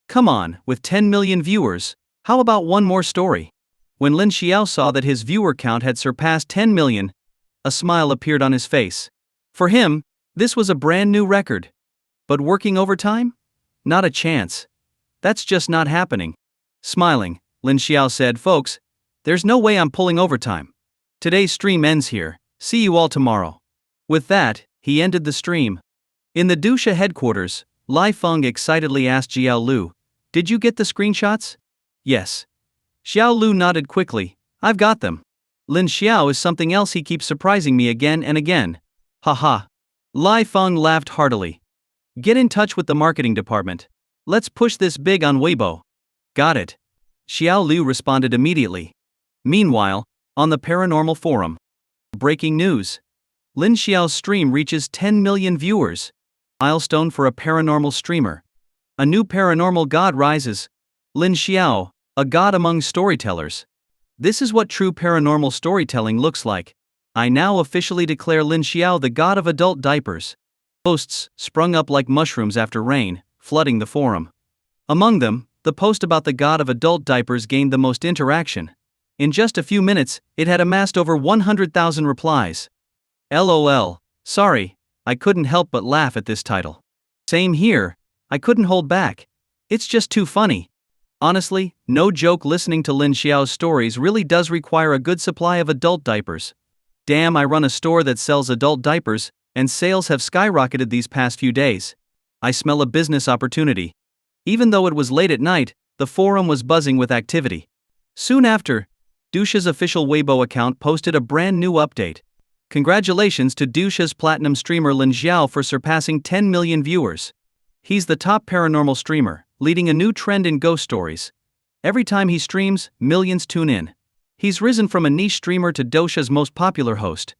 Come on, with 10 million viewers, how about one more story? When Lin Xiao saw that his viewer count had surpassed 10 million, a smile appeared on his face. For him, this was a brand new record. But working overtime? Not a chance. That's just not happening. Smiling, Lin Xiao said, "Folks, there's no way I'm pulling overtime. Today's stream ends here. See you all tomorrow." With that, he ended the stream. In the Dusha headquarters, Lai Feng excitedly asked Xiao Lu, "Did you get the screenshots?" "Yes." Xiao Lu nodded quickly, "I've got them. Lin Xiao is something else, he keeps surprising me again and again." Haha. Lai Feng laughed heartily. "Get in touch with the marketing department. Let's push this big on Weibo." "Got it." Xiao Lu responded immediately. Meanwhile, on the paranormal forum. Breaking news. Lin Xiao's stream reaches 10 million viewers. Milestone for a paranormal streamer. A new paranormal god rises. Lin Xiao, a god among storytellers. This is what true paranormal storytelling looks like. I now officially declare Lin Xiao the god of adult diapers. Posts sprung up like mushrooms after rain, flooding the forum. Among them, the post about the god of adult diapers gained the most interaction. In just a few minutes, it had amassed over 100,000 replies. LOL, sorry, I couldn't help but laugh at this title. Same here, I couldn't hold back. It's just too funny. Honestly, no joke, listening to Lin Xiao's stories really does require a good supply of adult diapers. Damn, I run a store that sells adult diapers, and sales have skyrocketed these past few days. I smell a business opportunity. Even though it was late at night, the forum was buzzing with activity. Soon after, Dusha's official Weibo account posted a brand new update. Congratulations to Dusha's platinum streamer Lin Xiao for surpassing 10 million viewers. He's the top paranormal streamer, leading a new trend in ghost stories. Every time he streams, millions tune in. He's risen from a niche streamer to Dusha's most popular host.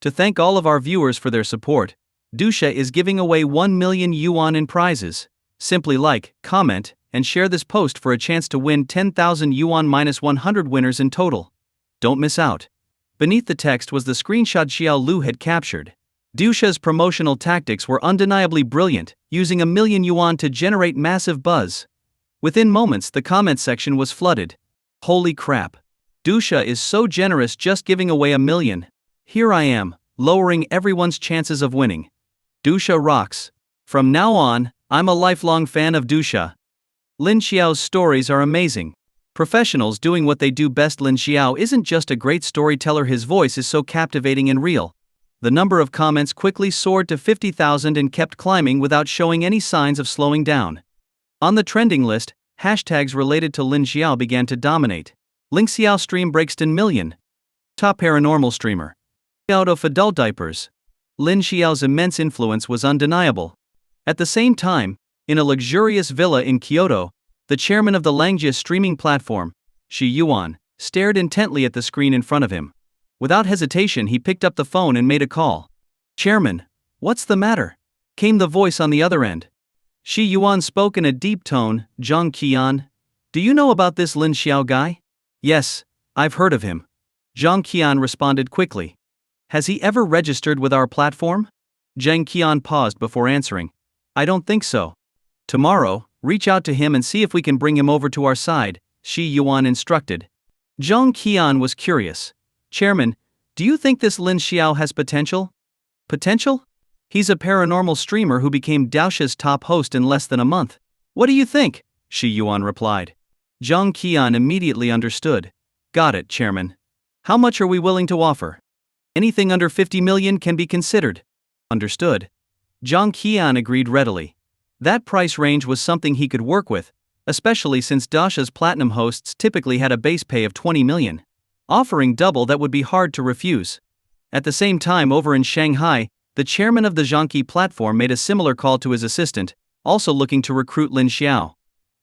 To thank all of our viewers for their support, Dusha is giving away 1 million yuan in prizes. Simply like, comment, and share this post for a chance to win 10,000 yuan minus 100 winners in total. Don't miss out. Beneath the text was the screenshot Xiao Lu had captured. Dusha's promotional tactics were undeniably brilliant, using 1 million yuan to generate massive buzz. Within moments, the comment section was flooded. Holy crap. Dusha is so generous, just giving away 1 million. Here I am, lowering everyone's chances of winning. Dusha rocks. From now on, I'm a lifelong fan of Dusha. Lin Xiao's stories are amazing. Professionals doing what they do best. Lin Xiao isn't just a great storyteller, his voice is so captivating and real. The number of comments quickly soared to 50,000 and kept climbing without showing any signs of slowing down. On the trending list, hashtags related to Lin Xiao began to dominate. Lin Xiao stream breaks 10 million. Top paranormal streamer. Out of adult diapers. Lin Xiao's immense influence was undeniable. At the same time, in a luxurious villa in Kyoto, the chairman of the Langjia streaming platform, Shi Yuan, stared intently at the screen in front of him. Without hesitation, he picked up the phone and made a call. "Chairman, what's the matter?" came the voice on the other end. Shi Yuan spoke in a deep tone. "Zhang Qian, do you know about this Lin Xiao guy?" "Yes, I've heard of him." Zhang Qian responded quickly. "Has he ever registered with our platform?" Zhang Qian paused before answering. "I don't think so." "Tomorrow, reach out to him and see if we can bring him over to our side," Shi Yuan instructed. Zhang Qian was curious. "Chairman, do you think this Lin Xiao has potential?" "Potential? He's a paranormal streamer who became Dusha's top host in less than a month. What do you think?" Shi Yuan replied. Zhang Qian immediately understood. "Got it, Chairman. How much are we willing to offer?" "Anything under 50 million can be considered." "Understood." Zhang Qian agreed readily. That price range was something he could work with, especially since Dusha's platinum hosts typically had a base pay of 20 million. Offering double that would be hard to refuse. At the same time, over in Shanghai, the chairman of the Zhangqi platform made a similar call to his assistant, also looking to recruit Lin Xiao.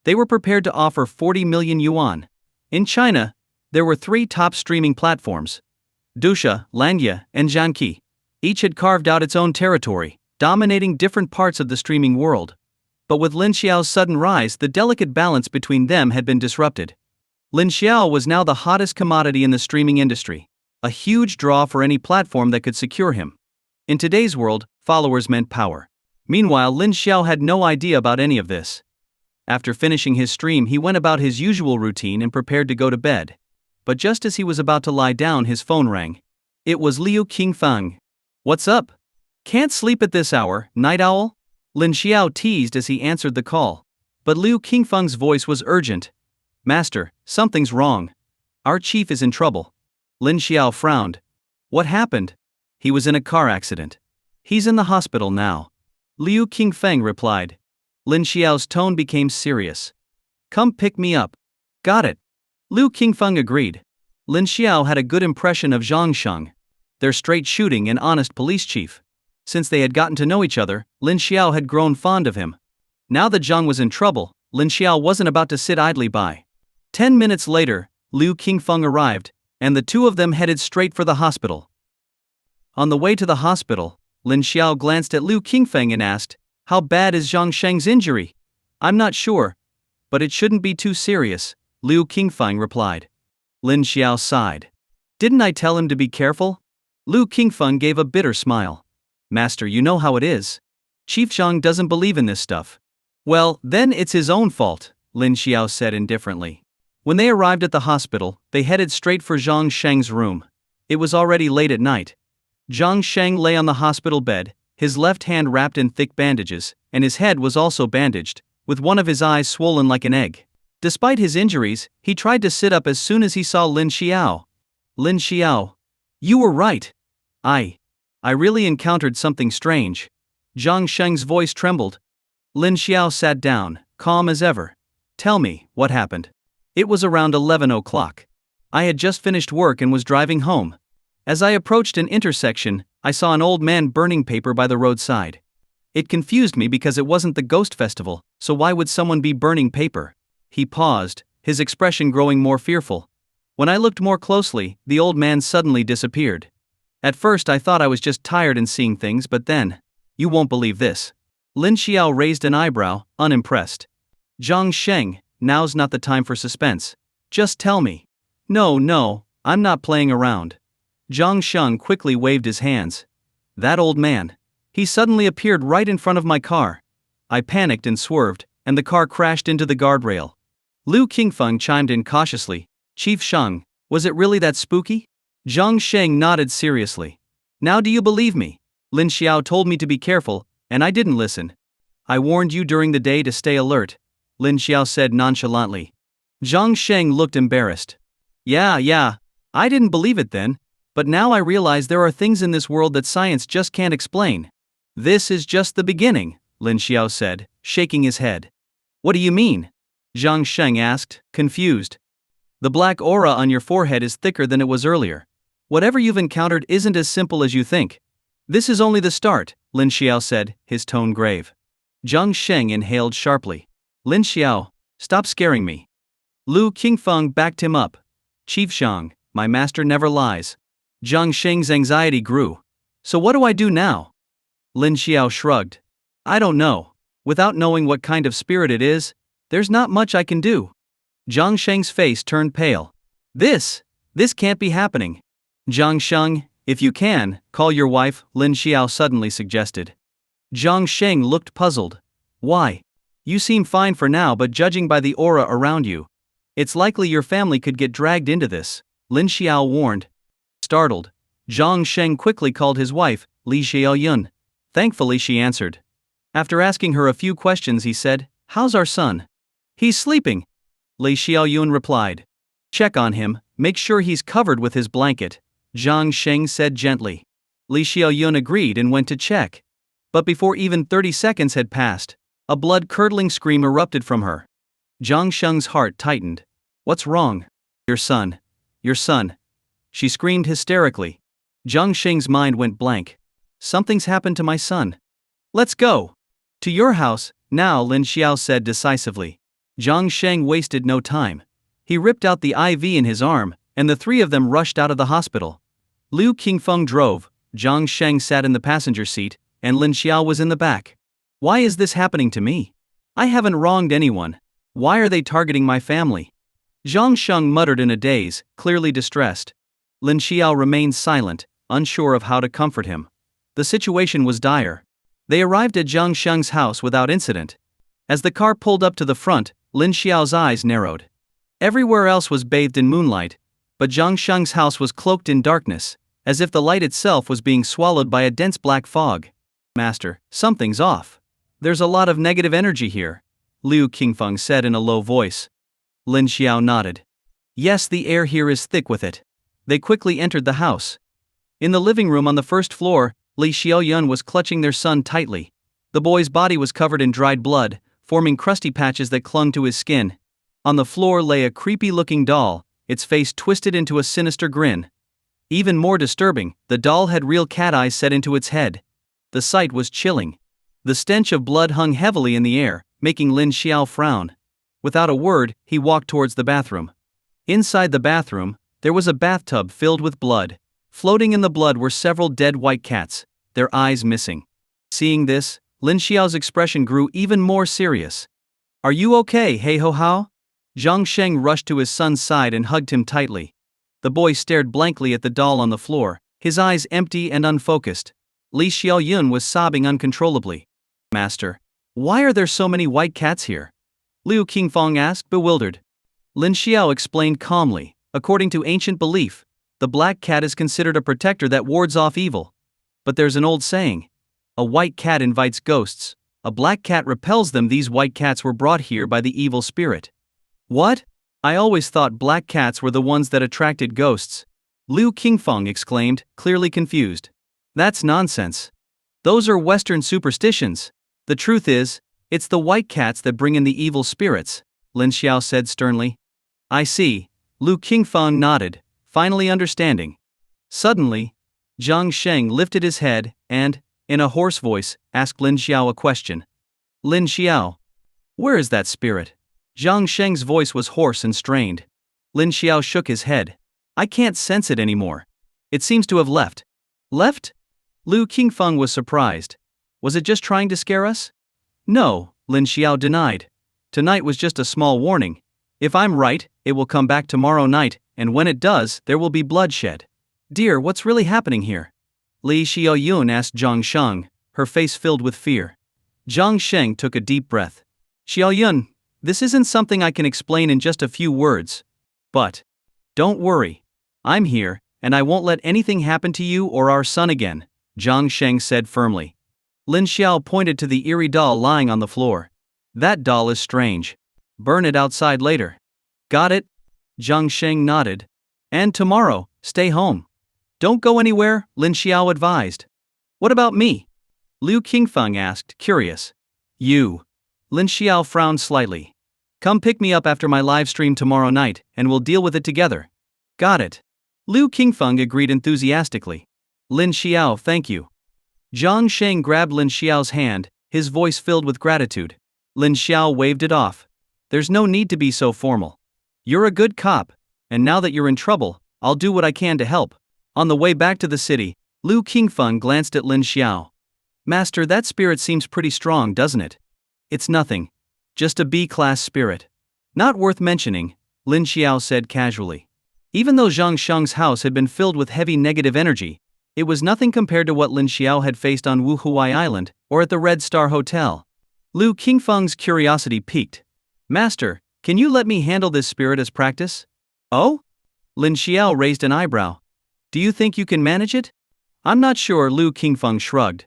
They were prepared to offer 40 million yuan. In China, there were 3 top streaming platforms: Dusha, Langya, and Zhanqi. Each had carved out its own territory, dominating different parts of the streaming world. But with Lin Xiao's sudden rise, the delicate balance between them had been disrupted. Lin Xiao was now the hottest commodity in the streaming industry, a huge draw for any platform that could secure him. In today's world, followers meant power. Meanwhile, Lin Xiao had no idea about any of this. After finishing his stream, he went about his usual routine and prepared to go to bed. But just as he was about to lie down, his phone rang. It was Liu Qingfeng. "What's up? Can't sleep at this hour, night owl?" Lin Xiao teased as he answered the call. But Liu Qingfeng's voice was urgent. "Master, something's wrong. Our chief is in trouble." Lin Xiao frowned. "What happened?" "He was in a car accident. He's in the hospital now." Liu Qingfeng replied. Lin Xiao's tone became serious. "Come pick me up." "Got it." Liu Qingfeng agreed. Lin Xiao had a good impression of Zhang Sheng, their straight shooting and honest police chief. Since they had gotten to know each other, Lin Xiao had grown fond of him. Now that Zhang was in trouble, Lin Xiao wasn't about to sit idly by. 10 minutes later, Liu Qingfeng arrived, and the two of them headed straight for the hospital. On the way to the hospital, Lin Xiao glanced at Liu Qingfeng and asked, "How bad is Zhang Sheng's injury?" "I'm not sure, but it shouldn't be too serious," Liu Qingfeng replied. Lin Xiao sighed. "Didn't I tell him to be careful?" Liu Qingfeng gave a bitter smile. "Master, you know how it is. Chief Zhang doesn't believe in this stuff." "Well, then it's his own fault," Lin Xiao said indifferently. When they arrived at the hospital, they headed straight for Zhang Sheng's room. It was already late at night. Zhang Sheng lay on the hospital bed, his left hand wrapped in thick bandages, and his head was also bandaged, with one of his eyes swollen like an egg. Despite his injuries, he tried to sit up as soon as he saw Lin Xiao. "Lin Xiao, you were right. I really encountered something strange." Zhang Sheng's voice trembled. Lin Xiao sat down, calm as ever. "Tell me, what happened?" It was around 11 o'clock. I had just finished work and was driving home. As I approached an intersection, I saw an old man burning paper by the roadside. It confused me because it wasn't the ghost festival, so why would someone be burning paper? He paused, his expression growing more fearful. When I looked more closely, the old man suddenly disappeared. At first I thought I was just tired and seeing things, but then, "You won't believe this." Lin Xiao raised an eyebrow, unimpressed. "Zhang Sheng, now's not the time for suspense. Just tell me." No, I'm not playing around." Zhang Sheng quickly waved his hands. "That old man. He suddenly appeared right in front of my car. I panicked and swerved, and the car crashed into the guardrail." Liu Qingfeng chimed in cautiously. "Chief Sheng, was it really that spooky?" Zhang Sheng nodded seriously. "Now do you believe me? Lin Xiao told me to be careful, and I didn't listen." "I warned you during the day to stay alert," Lin Xiao said nonchalantly. Zhang Sheng looked embarrassed. Yeah, I didn't believe it then, but now I realize there are things in this world that science just can't explain." "This is just the beginning," Lin Xiao said, shaking his head. "What do you mean?" Zhang Sheng asked, confused. "The black aura on your forehead is thicker than it was earlier. Whatever you've encountered isn't as simple as you think." "This is only the start," Lin Xiao said, his tone grave. Zhang Sheng inhaled sharply. "Lin Xiao, stop scaring me." Liu Qingfeng backed him up. "Chief Zhang, my master never lies." Zhang Sheng's anxiety grew. "So what do I do now?" Lin Xiao shrugged. "I don't know. Without knowing what kind of spirit it is, there's not much I can do." Zhang Sheng's face turned pale. This can't be happening." "Zhang Sheng, if you can, call your wife," Lin Xiao suddenly suggested. Zhang Sheng looked puzzled. "Why? You seem fine for now, but judging by the aura around you, it's likely your family could get dragged into this," Lin Xiao warned. Startled, Zhang Sheng quickly called his wife, Li Xiaoyun. Thankfully she answered. After asking her a few questions, he said, "How's our son?" "He's sleeping," Li Xiaoyun replied. "Check on him, make sure he's covered with his blanket," Zhang Sheng said gently. Li Xiaoyun agreed and went to check. But before even 30 seconds had passed, a blood-curdling scream erupted from her. Zhang Sheng's heart tightened. "What's wrong?" Your son. She screamed hysterically. Zhang Sheng's mind went blank. "Something's happened to my son. Let's go." To your house, now, Lin Xiao said decisively. Zhang Sheng wasted no time. He ripped out the IV in his arm, and the three of them rushed out of the hospital. Liu Qingfeng drove, Zhang Sheng sat in the passenger seat, and Lin Xiao was in the back. Why is this happening to me? I haven't wronged anyone. Why are they targeting my family? Zhang Sheng muttered in a daze, clearly distressed. Lin Xiao remained silent, unsure of how to comfort him. The situation was dire. They arrived at Zhang Sheng's house without incident. As the car pulled up to the front, Lin Xiao's eyes narrowed. Everywhere else was bathed in moonlight, but Zhang Sheng's house was cloaked in darkness, as if the light itself was being swallowed by a dense black fog. Master, something's off. There's a lot of negative energy here, Liu Qingfeng said in a low voice. Lin Xiao nodded. Yes, the air here is thick with it. They quickly entered the house. In the living room on the first floor, Li Xiaoyun was clutching their son tightly. The boy's body was covered in dried blood, forming crusty patches that clung to his skin. On the floor lay a creepy-looking doll, its face twisted into a sinister grin. Even more disturbing, the doll had real cat eyes set into its head. The sight was chilling. The stench of blood hung heavily in the air, making Lin Xiao frown. Without a word, he walked towards the bathroom. Inside the bathroom, there was a bathtub filled with blood. Floating in the blood were several dead white cats, their eyes missing. Seeing this, Lin Xiao's expression grew even more serious. Are you okay, He-Ho Hao? Zhang Sheng rushed to his son's side and hugged him tightly. The boy stared blankly at the doll on the floor, his eyes empty and unfocused. Li Xiaoyun was sobbing uncontrollably. Master, why are there so many white cats here? Liu Qingfeng asked, bewildered. Lin Xiao explained calmly, according to ancient belief, the black cat is considered a protector that wards off evil. But there's an old saying. A white cat invites ghosts, a black cat repels them. These white cats were brought here by the evil spirit. What? I always thought black cats were the ones that attracted ghosts. Liu Qingfeng exclaimed, clearly confused. That's nonsense. Those are Western superstitions. The truth is, it's the white cats that bring in the evil spirits, Lin Xiao said sternly. I see. Liu Qingfeng nodded, finally understanding. Suddenly, Zhang Sheng lifted his head and, in a hoarse voice, asked Lin Xiao a question. Lin Xiao, where is that spirit? Zhang Sheng's voice was hoarse and strained. Lin Xiao shook his head. I can't sense it anymore. It seems to have left. Left? Liu Qingfeng was surprised. Was it just trying to scare us? No, Lin Xiao denied. Tonight was just a small warning. If I'm right, it will come back tomorrow night, and when it does, there will be bloodshed. Dear, what's really happening here? Li Xiaoyun asked Zhang Sheng, her face filled with fear. Zhang Sheng took a deep breath. Xiaoyun, this isn't something I can explain in just a few words. But don't worry. I'm here, and I won't let anything happen to you or our son again, Zhang Sheng said firmly. Lin Xiao pointed to the eerie doll lying on the floor. That doll is strange. Burn it outside later. Got it? Zhang Sheng nodded. And tomorrow, stay home. Don't go anywhere, Lin Xiao advised. What about me? Liu Qingfeng asked, curious. You. Lin Xiao frowned slightly. Come pick me up after my live stream tomorrow night, and we'll deal with it together. Got it. Liu Qingfeng agreed enthusiastically. Lin Xiao, thank you. Zhang Sheng grabbed Lin Xiao's hand, his voice filled with gratitude. Lin Xiao waved it off. There's no need to be so formal. You're a good cop, and now that you're in trouble, I'll do what I can to help. On the way back to the city, Liu Qingfeng glanced at Lin Xiao. Master, that spirit seems pretty strong, doesn't it? It's nothing. Just a B-class spirit. Not worth mentioning, Lin Xiao said casually. Even though Zhang Sheng's house had been filled with heavy negative energy, it was nothing compared to what Lin Xiao had faced on Wuhuai Island or at the Red Star Hotel. Liu Qingfeng's curiosity piqued. Master, can you let me handle this spirit as practice? Oh? Lin Xiao raised an eyebrow. Do you think you can manage it? I'm not sure, Liu Qingfeng shrugged.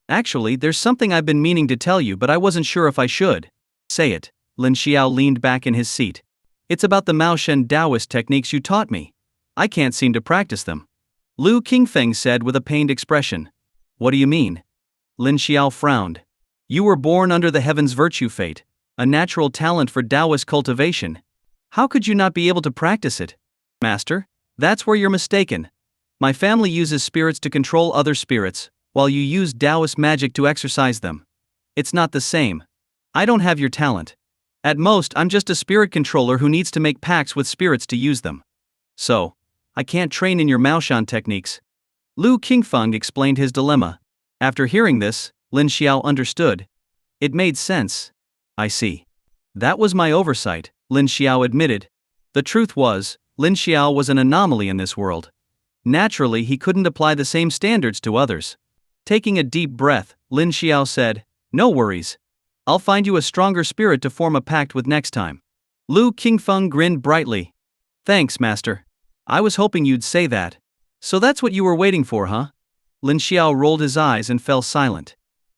Actually, there's something I've been meaning to tell you, but I wasn't sure if I should. Say it. Lin Xiao leaned back in his seat. It's about the Mao Shen Taoist techniques you taught me. I can't seem to practice them. Liu Qingfeng said with a pained expression. What do you mean? Lin Xiao frowned. You were born under the heaven's virtue fate, a natural talent for Taoist cultivation. How could you not be able to practice it? Master, that's where you're mistaken. My family uses spirits to control other spirits, while you use Taoist magic to exercise them. It's not the same. I don't have your talent. At most, I'm just a spirit controller who needs to make pacts with spirits to use them. So, I can't train in your Maoshan techniques. Lu Qingfeng explained his dilemma. After hearing this, Lin Xiao understood. It made sense. I see. That was my oversight, Lin Xiao admitted. The truth was, Lin Xiao was an anomaly in this world. Naturally, he couldn't apply the same standards to others. Taking a deep breath, Lin Xiao said, "No worries. I'll find you a stronger spirit to form a pact with next time." Lu Qingfeng grinned brightly. "Thanks, master. I was hoping you'd say that. So that's what you were waiting for, huh?" Lin Xiao rolled his eyes and fell silent.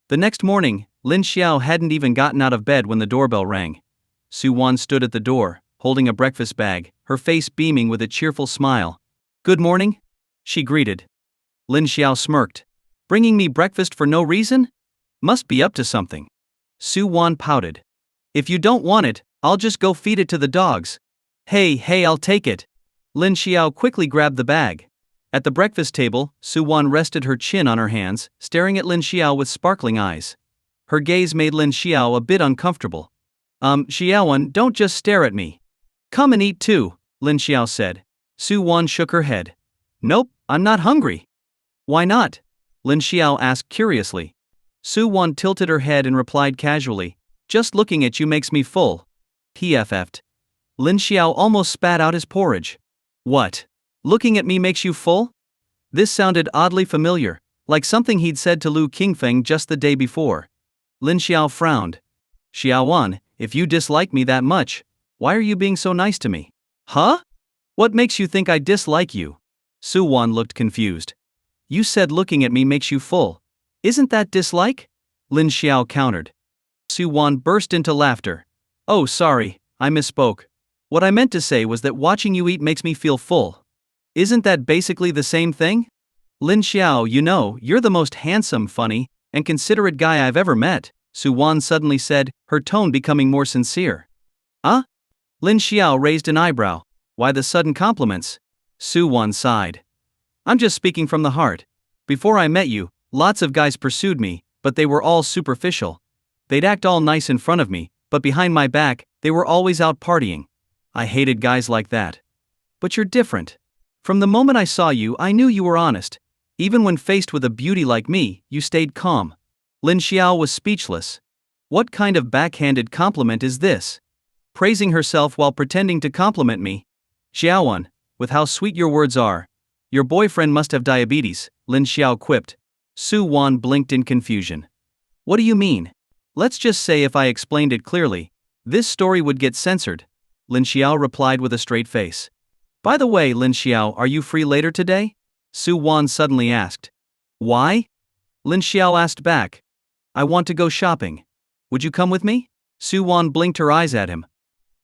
The next morning, Lin Xiao hadn't even gotten out of bed when the doorbell rang. Su Wan stood at the door, holding a breakfast bag, her face beaming with a cheerful smile. "Good morning," she greeted. Lin Xiao smirked. "Bringing me breakfast for no reason? Must be up to something." Su Wan pouted. "If you don't want it, I'll just go feed it to the dogs." Hey, I'll take it." Lin Xiao quickly grabbed the bag. At the breakfast table, Su Wan rested her chin on her hands, staring at Lin Xiao with sparkling eyes. Her gaze made Lin Xiao a bit uncomfortable. Xiaowan, don't just stare at me. Come and eat too," Lin Xiao said. Su Wan shook her head. "Nope, I'm not hungry." "Why not?" Lin Xiao asked curiously. Su Wan tilted her head and replied casually, "Just looking at you makes me full." PFF'd. Lin Xiao almost spat out his porridge. "What? Looking at me makes you full?" This sounded oddly familiar, like something he'd said to Lu Qingfeng just the day before. Lin Xiao frowned. "Xiaowan, if you dislike me that much, why are you being so nice to me?" "Huh? What makes you think I dislike you?" Su Wan looked confused. "You said looking at me makes you full. Isn't that dislike?" Lin Xiao countered. Su Wan burst into laughter. "Oh, sorry, I misspoke. What I meant to say was that watching you eat makes me feel full. Isn't that basically the same thing?" "Lin Xiao, you know, you're the most handsome, funny, and considerate guy I've ever met," Su Wan suddenly said, her tone becoming more sincere. Lin Xiao raised an eyebrow. "Why the sudden compliments?" Su Wan sighed. "I'm just speaking from the heart. Before I met you, lots of guys pursued me, but they were all superficial. They'd act all nice in front of me, but behind my back, they were always out partying. I hated guys like that. But you're different. From the moment I saw you, I knew you were honest. Even when faced with a beauty like me, you stayed calm." Lin Xiao was speechless. What kind of backhanded compliment is this? Praising herself while pretending to compliment me? "Xiaowan, with how sweet your words are. Your boyfriend must have diabetes," Lin Xiao quipped. Su Wan blinked in confusion. "What do you mean? Let's just say if I explained it clearly, this story would get censored," Lin Xiao replied with a straight face. "By the way, Lin Xiao, are you free later today?" Su Wan suddenly asked. "Why?" Lin Xiao asked back. "I want to go shopping. Would you come with me?" Su Wan blinked her eyes at him.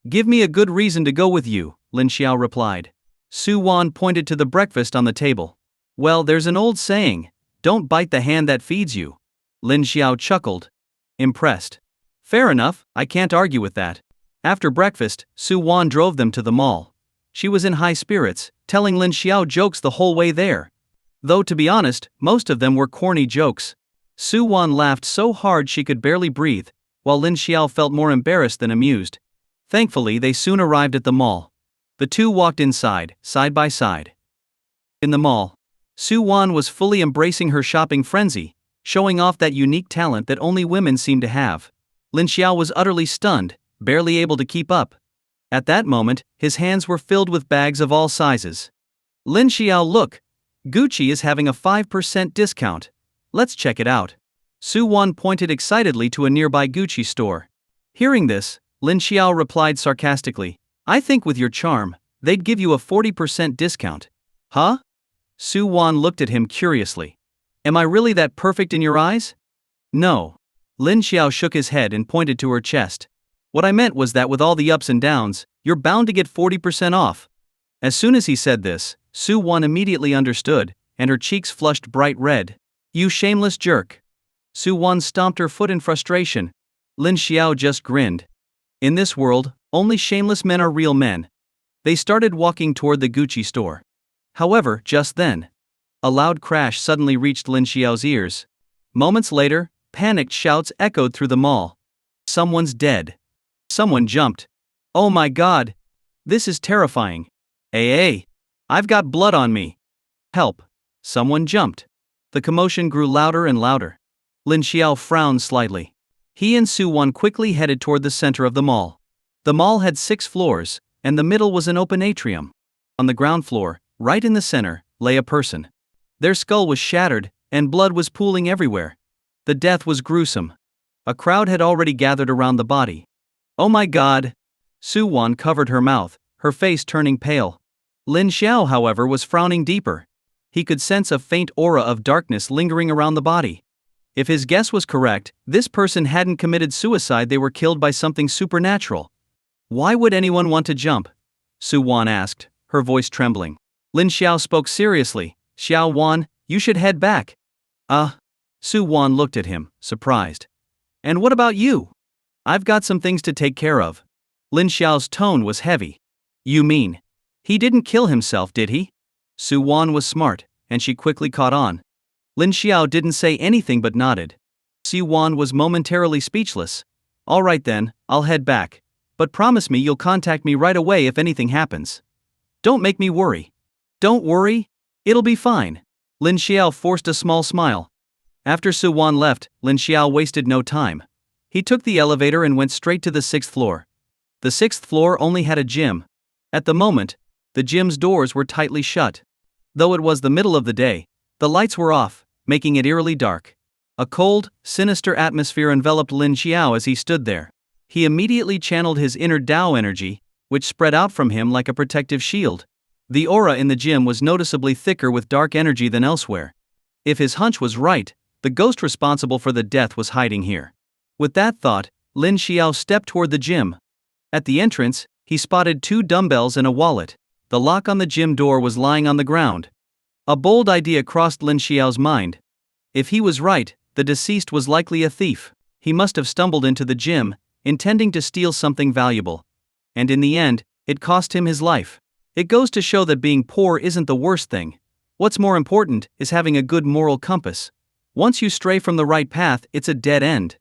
"Give me a good reason to go with you," Lin Xiao replied. Su Wan pointed to the breakfast on the table. "Well, there's an old saying, don't bite the hand that feeds you." Lin Xiao chuckled. Impressed. "Fair enough, I can't argue with that." After breakfast, Su Wan drove them to the mall. She was in high spirits, telling Lin Xiao jokes the whole way there. Though to be honest, most of them were corny jokes. Su Wan laughed so hard she could barely breathe, while Lin Xiao felt more embarrassed than amused. Thankfully, they soon arrived at the mall. The two walked inside, side by side. In the mall, Su Wan was fully embracing her shopping frenzy, showing off that unique talent that only women seem to have. Lin Xiao was utterly stunned, barely able to keep up. At that moment, his hands were filled with bags of all sizes. "Lin Xiao, look! Gucci is having a 5% discount. Let's check it out." Su Wan pointed excitedly to a nearby Gucci store. Hearing this, Lin Xiao replied sarcastically, "I think with your charm, they'd give you a 40% discount." "Huh?" Su Wan looked at him curiously. "Am I really that perfect in your eyes?" "No." Lin Xiao shook his head and pointed to her chest. "What I meant was that with all the ups and downs, you're bound to get 40% off." As soon as he said this, Su Wan immediately understood, and her cheeks flushed bright red. "You shameless jerk." Su Wan stomped her foot in frustration. Lin Xiao just grinned. In this world, only shameless men are real men. They started walking toward the Gucci store. However, just then, a loud crash suddenly reached Lin Xiao's ears. Moments later, Panicked shouts echoed through the mall. Someone's dead. Someone jumped. Oh my god! This is terrifying. Hey, I've got blood on me. Help! Someone jumped. The commotion grew louder and louder. Lin Xiao frowned slightly. He and Su Wan quickly headed toward the center of the mall. The mall had 6 floors, and the middle was an open atrium. On the ground floor, right in the center, lay a person. Their skull was shattered, and blood was pooling everywhere. The death was gruesome. A crowd had already gathered around the body. Oh my god! Su Wan covered her mouth, her face turning pale. Lin Xiao, however, was frowning deeper. He could sense a faint aura of darkness lingering around the body. If his guess was correct, this person hadn't committed suicide, they were killed by something supernatural. Why would anyone want to jump? Su Wan asked, her voice trembling. Lin Xiao spoke seriously. Xiao Wan, you should head back. Su Wan looked at him, surprised. And what about you? I've got some things to take care of. Lin Xiao's tone was heavy. You mean, he didn't kill himself, did he? Su Wan was smart, and she quickly caught on. Lin Xiao didn't say anything but nodded. Su Wan was momentarily speechless. All right then, I'll head back. But promise me you'll contact me right away if anything happens. Don't make me worry. Don't worry. It'll be fine. Lin Xiao forced a small smile. After Su Wan left, Lin Xiao wasted no time. He took the elevator and went straight to the 6th floor. The 6th floor only had a gym. At the moment, the gym's doors were tightly shut. Though it was the middle of the day, the lights were off, making it eerily dark. A cold, sinister atmosphere enveloped Lin Xiao as he stood there. He immediately channeled his inner Tao energy, which spread out from him like a protective shield. The aura in the gym was noticeably thicker with dark energy than elsewhere. If his hunch was right, the ghost responsible for the death was hiding here. With that thought, Lin Xiao stepped toward the gym. At the entrance, he spotted 2 dumbbells and a wallet. The lock on the gym door was lying on the ground. A bold idea crossed Lin Xiao's mind. If he was right, the deceased was likely a thief. He must have stumbled into the gym, intending to steal something valuable. And in the end, it cost him his life. It goes to show that being poor isn't the worst thing. What's more important is having a good moral compass. Once you stray from the right path, it's a dead end.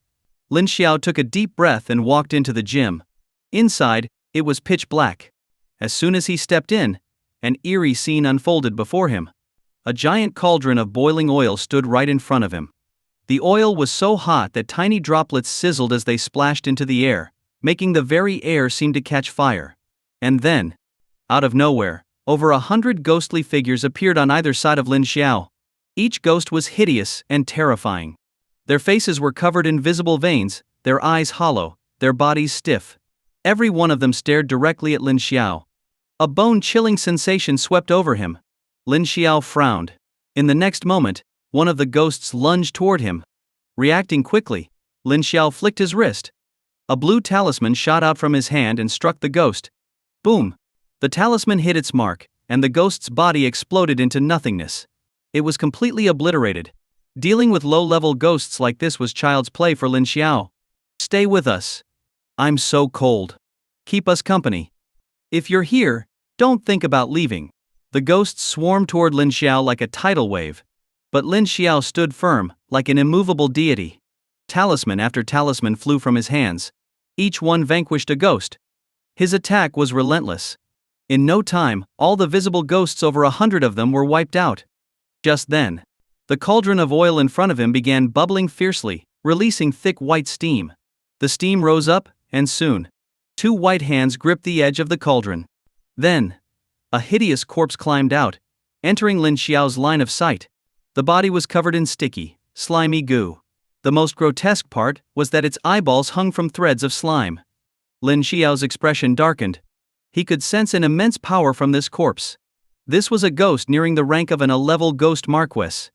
Lin Xiao took a deep breath and walked into the gym. Inside, it was pitch black. As soon as he stepped in, an eerie scene unfolded before him. A giant cauldron of boiling oil stood right in front of him. The oil was so hot that tiny droplets sizzled as they splashed into the air, making the very air seem to catch fire. And then, out of nowhere, over 100 ghostly figures appeared on either side of Lin Xiao. Each ghost was hideous and terrifying. Their faces were covered in visible veins, their eyes hollow, their bodies stiff. Every one of them stared directly at Lin Xiao. A bone-chilling sensation swept over him. Lin Xiao frowned. In the next moment, one of the ghosts lunged toward him. Reacting quickly, Lin Xiao flicked his wrist. A blue talisman shot out from his hand and struck the ghost. Boom! The talisman hit its mark, and the ghost's body exploded into nothingness. It was completely obliterated. Dealing with low-level ghosts like this was child's play for Lin Xiao. Stay with us. I'm so cold. Keep us company. If you're here, don't think about leaving. The ghosts swarmed toward Lin Xiao like a tidal wave. But Lin Xiao stood firm, like an immovable deity. Talisman after talisman flew from his hands. Each one vanquished a ghost. His attack was relentless. In no time, all the visible ghosts, over 100 of them, were wiped out. Just then, the cauldron of oil in front of him began bubbling fiercely, releasing thick white steam. The steam rose up, and soon, 2 white hands gripped the edge of the cauldron. Then, a hideous corpse climbed out, entering Lin Xiao's line of sight. The body was covered in sticky, slimy goo. The most grotesque part was that its eyeballs hung from threads of slime. Lin Xiao's expression darkened. He could sense an immense power from this corpse. This was a ghost nearing the rank of an A-level ghost marquess.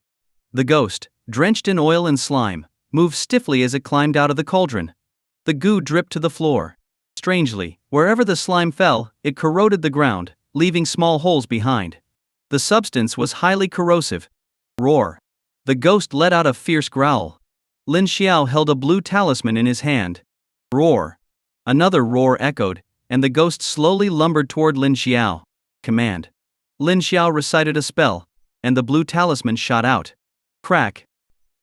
The ghost, drenched in oil and slime, moved stiffly as it climbed out of the cauldron. The goo dripped to the floor. Strangely, wherever the slime fell, it corroded the ground, leaving small holes behind. The substance was highly corrosive. Roar! The ghost let out a fierce growl. Lin Xiao held a blue talisman in his hand. Roar! Another roar echoed, and the ghost slowly lumbered toward Lin Xiao. Command. Lin Xiao recited a spell, and the blue talisman shot out. Crack!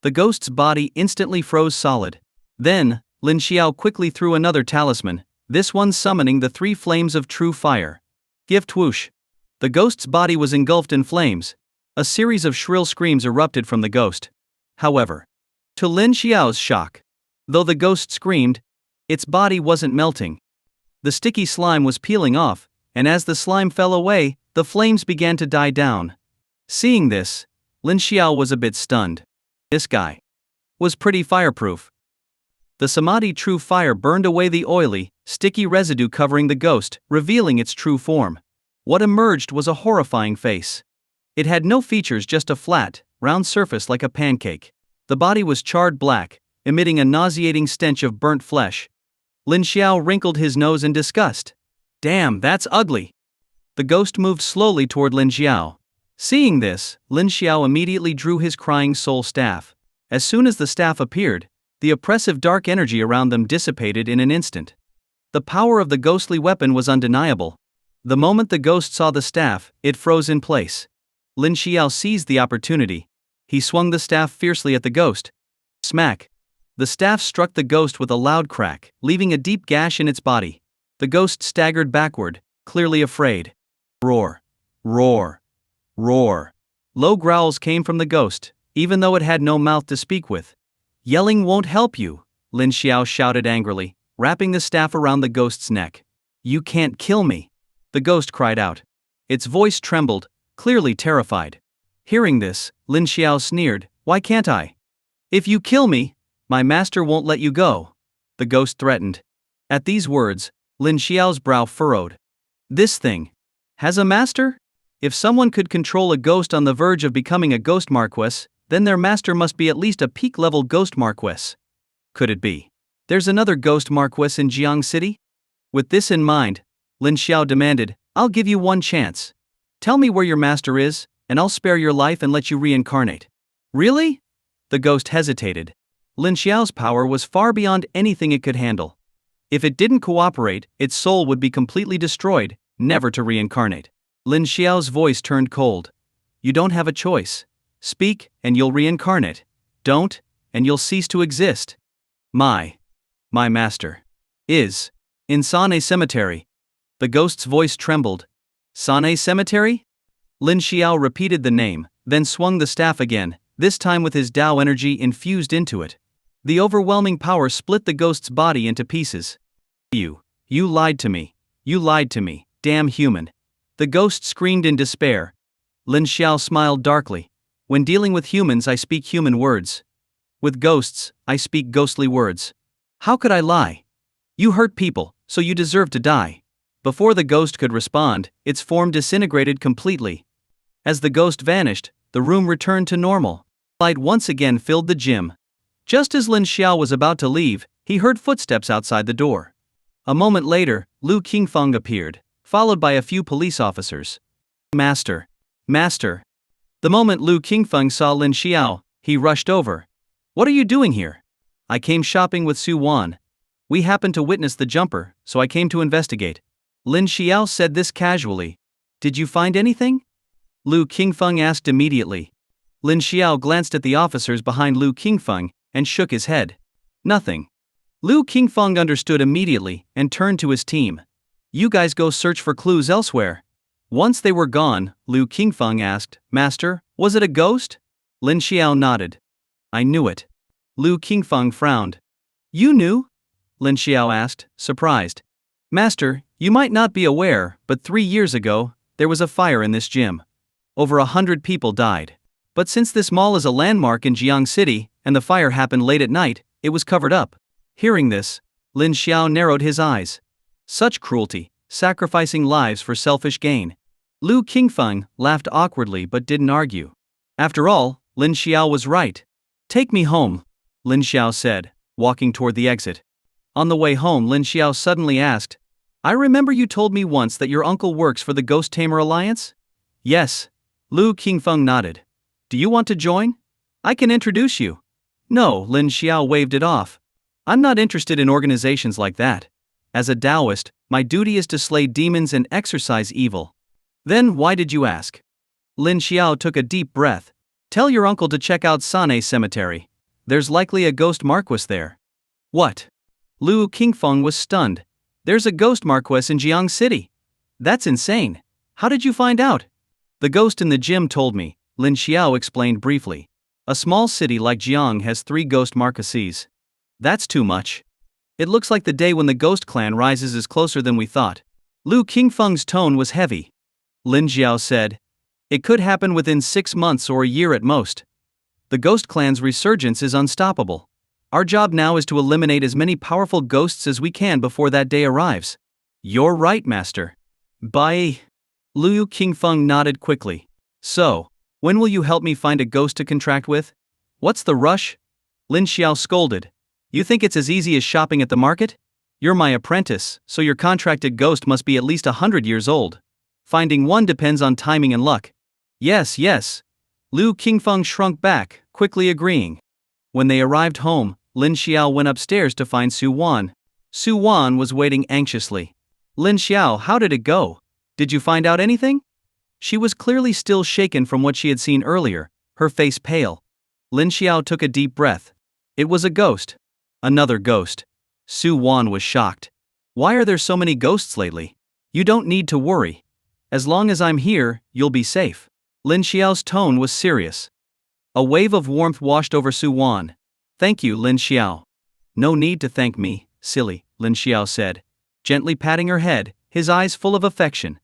The ghost's body instantly froze solid. Then, Lin Xiao quickly threw another talisman, this one summoning the 3 flames of true fire. Gift whoosh. The ghost's body was engulfed in flames. A series of shrill screams erupted from the ghost. However, to Lin Xiao's shock, though the ghost screamed, its body wasn't melting. The sticky slime was peeling off, and as the slime fell away, the flames began to die down. Seeing this, Lin Xiao was a bit stunned. This guy was pretty fireproof. The Samadhi true fire burned away the oily, sticky residue covering the ghost, revealing its true form. What emerged was a horrifying face. It had no features, just a flat, round surface like a pancake. The body was charred black, emitting a nauseating stench of burnt flesh. Lin Xiao wrinkled his nose in disgust. Damn, that's ugly. The ghost moved slowly toward Lin Xiao. Seeing this, Lin Xiao immediately drew his crying soul staff. As soon as the staff appeared, the oppressive dark energy around them dissipated in an instant. The power of the ghostly weapon was undeniable. The moment the ghost saw the staff, it froze in place. Lin Xiao seized the opportunity. He swung the staff fiercely at the ghost. Smack! The staff struck the ghost with a loud crack, leaving a deep gash in its body. The ghost staggered backward, clearly afraid. Roar! Roar! Roar! Low growls came from the ghost, even though it had no mouth to speak with. Yelling won't help you, Lin Xiao shouted angrily, wrapping the staff around the ghost's neck. You can't kill me, the ghost cried out. Its voice trembled, clearly terrified. Hearing this, Lin Xiao sneered, why can't I? If you kill me, my master won't let you go, the ghost threatened. At these words, Lin Xiao's brow furrowed. This thing has a master? If someone could control a ghost on the verge of becoming a ghost marquess, then their master must be at least a peak-level ghost marquess. Could it be there's another ghost marquess in Jiang City? With this in mind, Lin Xiao demanded, I'll give you one chance. Tell me where your master is, and I'll spare your life and let you reincarnate. Really? The ghost hesitated. Lin Xiao's power was far beyond anything it could handle. If it didn't cooperate, its soul would be completely destroyed, never to reincarnate. Lin Xiao's voice turned cold. You don't have a choice. Speak, and you'll reincarnate. Don't, and you'll cease to exist. My master is in Sane Cemetery. The ghost's voice trembled. Sane Cemetery? Lin Xiao repeated the name, then swung the staff again, this time with his Tao energy infused into it. The overwhelming power split the ghost's body into pieces. You lied to me. You lied to me, damn human. The ghost screamed in despair. Lin Xiao smiled darkly. When dealing with humans, I speak human words. With ghosts, I speak ghostly words. How could I lie? You hurt people, so you deserve to die. Before the ghost could respond, its form disintegrated completely. As the ghost vanished, the room returned to normal. Light once again filled the gym. Just as Lin Xiao was about to leave, he heard footsteps outside the door. A moment later, Lu Qingfeng appeared, followed by a few police officers. Master! Master! The moment Lu Qingfeng saw Lin Xiao, he rushed over. What are you doing here? I came shopping with Su Wan. We happened to witness the jumper, so I came to investigate. Lin Xiao said this casually. Did you find anything? Lu Qingfeng asked immediately. Lin Xiao glanced at the officers behind Lu Qingfeng and shook his head. Nothing. Lu Qingfeng understood immediately and turned to his team. You guys go search for clues elsewhere. Once they were gone, Lu Qingfeng asked, Master, was it a ghost? Lin Xiao nodded. I knew it. Lu Qingfeng frowned. You knew? Lin Xiao asked, surprised. Master, you might not be aware, but 3 years ago, there was a fire in this gym. Over 100 people died. But since this mall is a landmark in Jiang City, and the fire happened late at night, it was covered up. Hearing this, Lin Xiao narrowed his eyes. Such cruelty, sacrificing lives for selfish gain. Lu Qingfeng laughed awkwardly but didn't argue. After all, Lin Xiao was right. Take me home, Lin Xiao said, walking toward the exit. On the way home, Lin Xiao suddenly asked, I remember you told me once that your uncle works for the Ghost Tamer Alliance? Yes. Lu Qingfeng nodded. Do you want to join? I can introduce you. No, Lin Xiao waved it off. I'm not interested in organizations like that. As a Taoist, my duty is to slay demons and exorcise evil. Then why did you ask? Lin Xiao took a deep breath. Tell your uncle to check out Sane Cemetery. There's likely a ghost marquis there. What? Liu Qingfeng was stunned. There's a ghost marquis in Jiang City. That's insane. How did you find out? The ghost in the gym told me, Lin Xiao explained briefly. A small city like Jiang has 3 ghost marquises. That's too much. It looks like the day when the ghost clan rises is closer than we thought. Liu Qingfeng's tone was heavy. Lin Xiao said, it could happen within 6 months or a year at most. The ghost clan's resurgence is unstoppable. Our job now is to eliminate as many powerful ghosts as we can before that day arrives. You're right, master. Bye. Liu Qingfeng nodded quickly. So, when will you help me find a ghost to contract with? What's the rush? Lin Xiao scolded. You think it's as easy as shopping at the market? You're my apprentice, so your contracted ghost must be at least 100 years old. Finding one depends on timing and luck. Yes. Liu Qingfeng shrunk back, quickly agreeing. When they arrived home, Lin Xiao went upstairs to find Su Wan. Su Wan was waiting anxiously. Lin Xiao, how did it go? Did you find out anything? She was clearly still shaken from what she had seen earlier, her face pale. Lin Xiao took a deep breath. It was a ghost. Another ghost. Su Wan was shocked. Why are there so many ghosts lately? You don't need to worry. As long as I'm here, you'll be safe. Lin Xiao's tone was serious. A wave of warmth washed over Su Wan. Thank you, Lin Xiao. No need to thank me, silly, Lin Xiao said, gently patting her head, his eyes full of affection.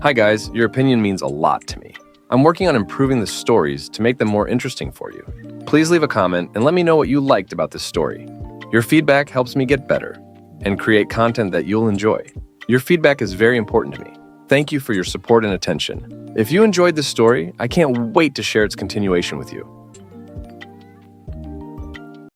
Hi guys, your opinion means a lot to me. I'm working on improving the stories to make them more interesting for you. Please leave a comment and let me know what you liked about this story. Your feedback helps me get better and create content that you'll enjoy. Your feedback is very important to me. Thank you for your support and attention. If you enjoyed this story, I can't wait to share its continuation with you.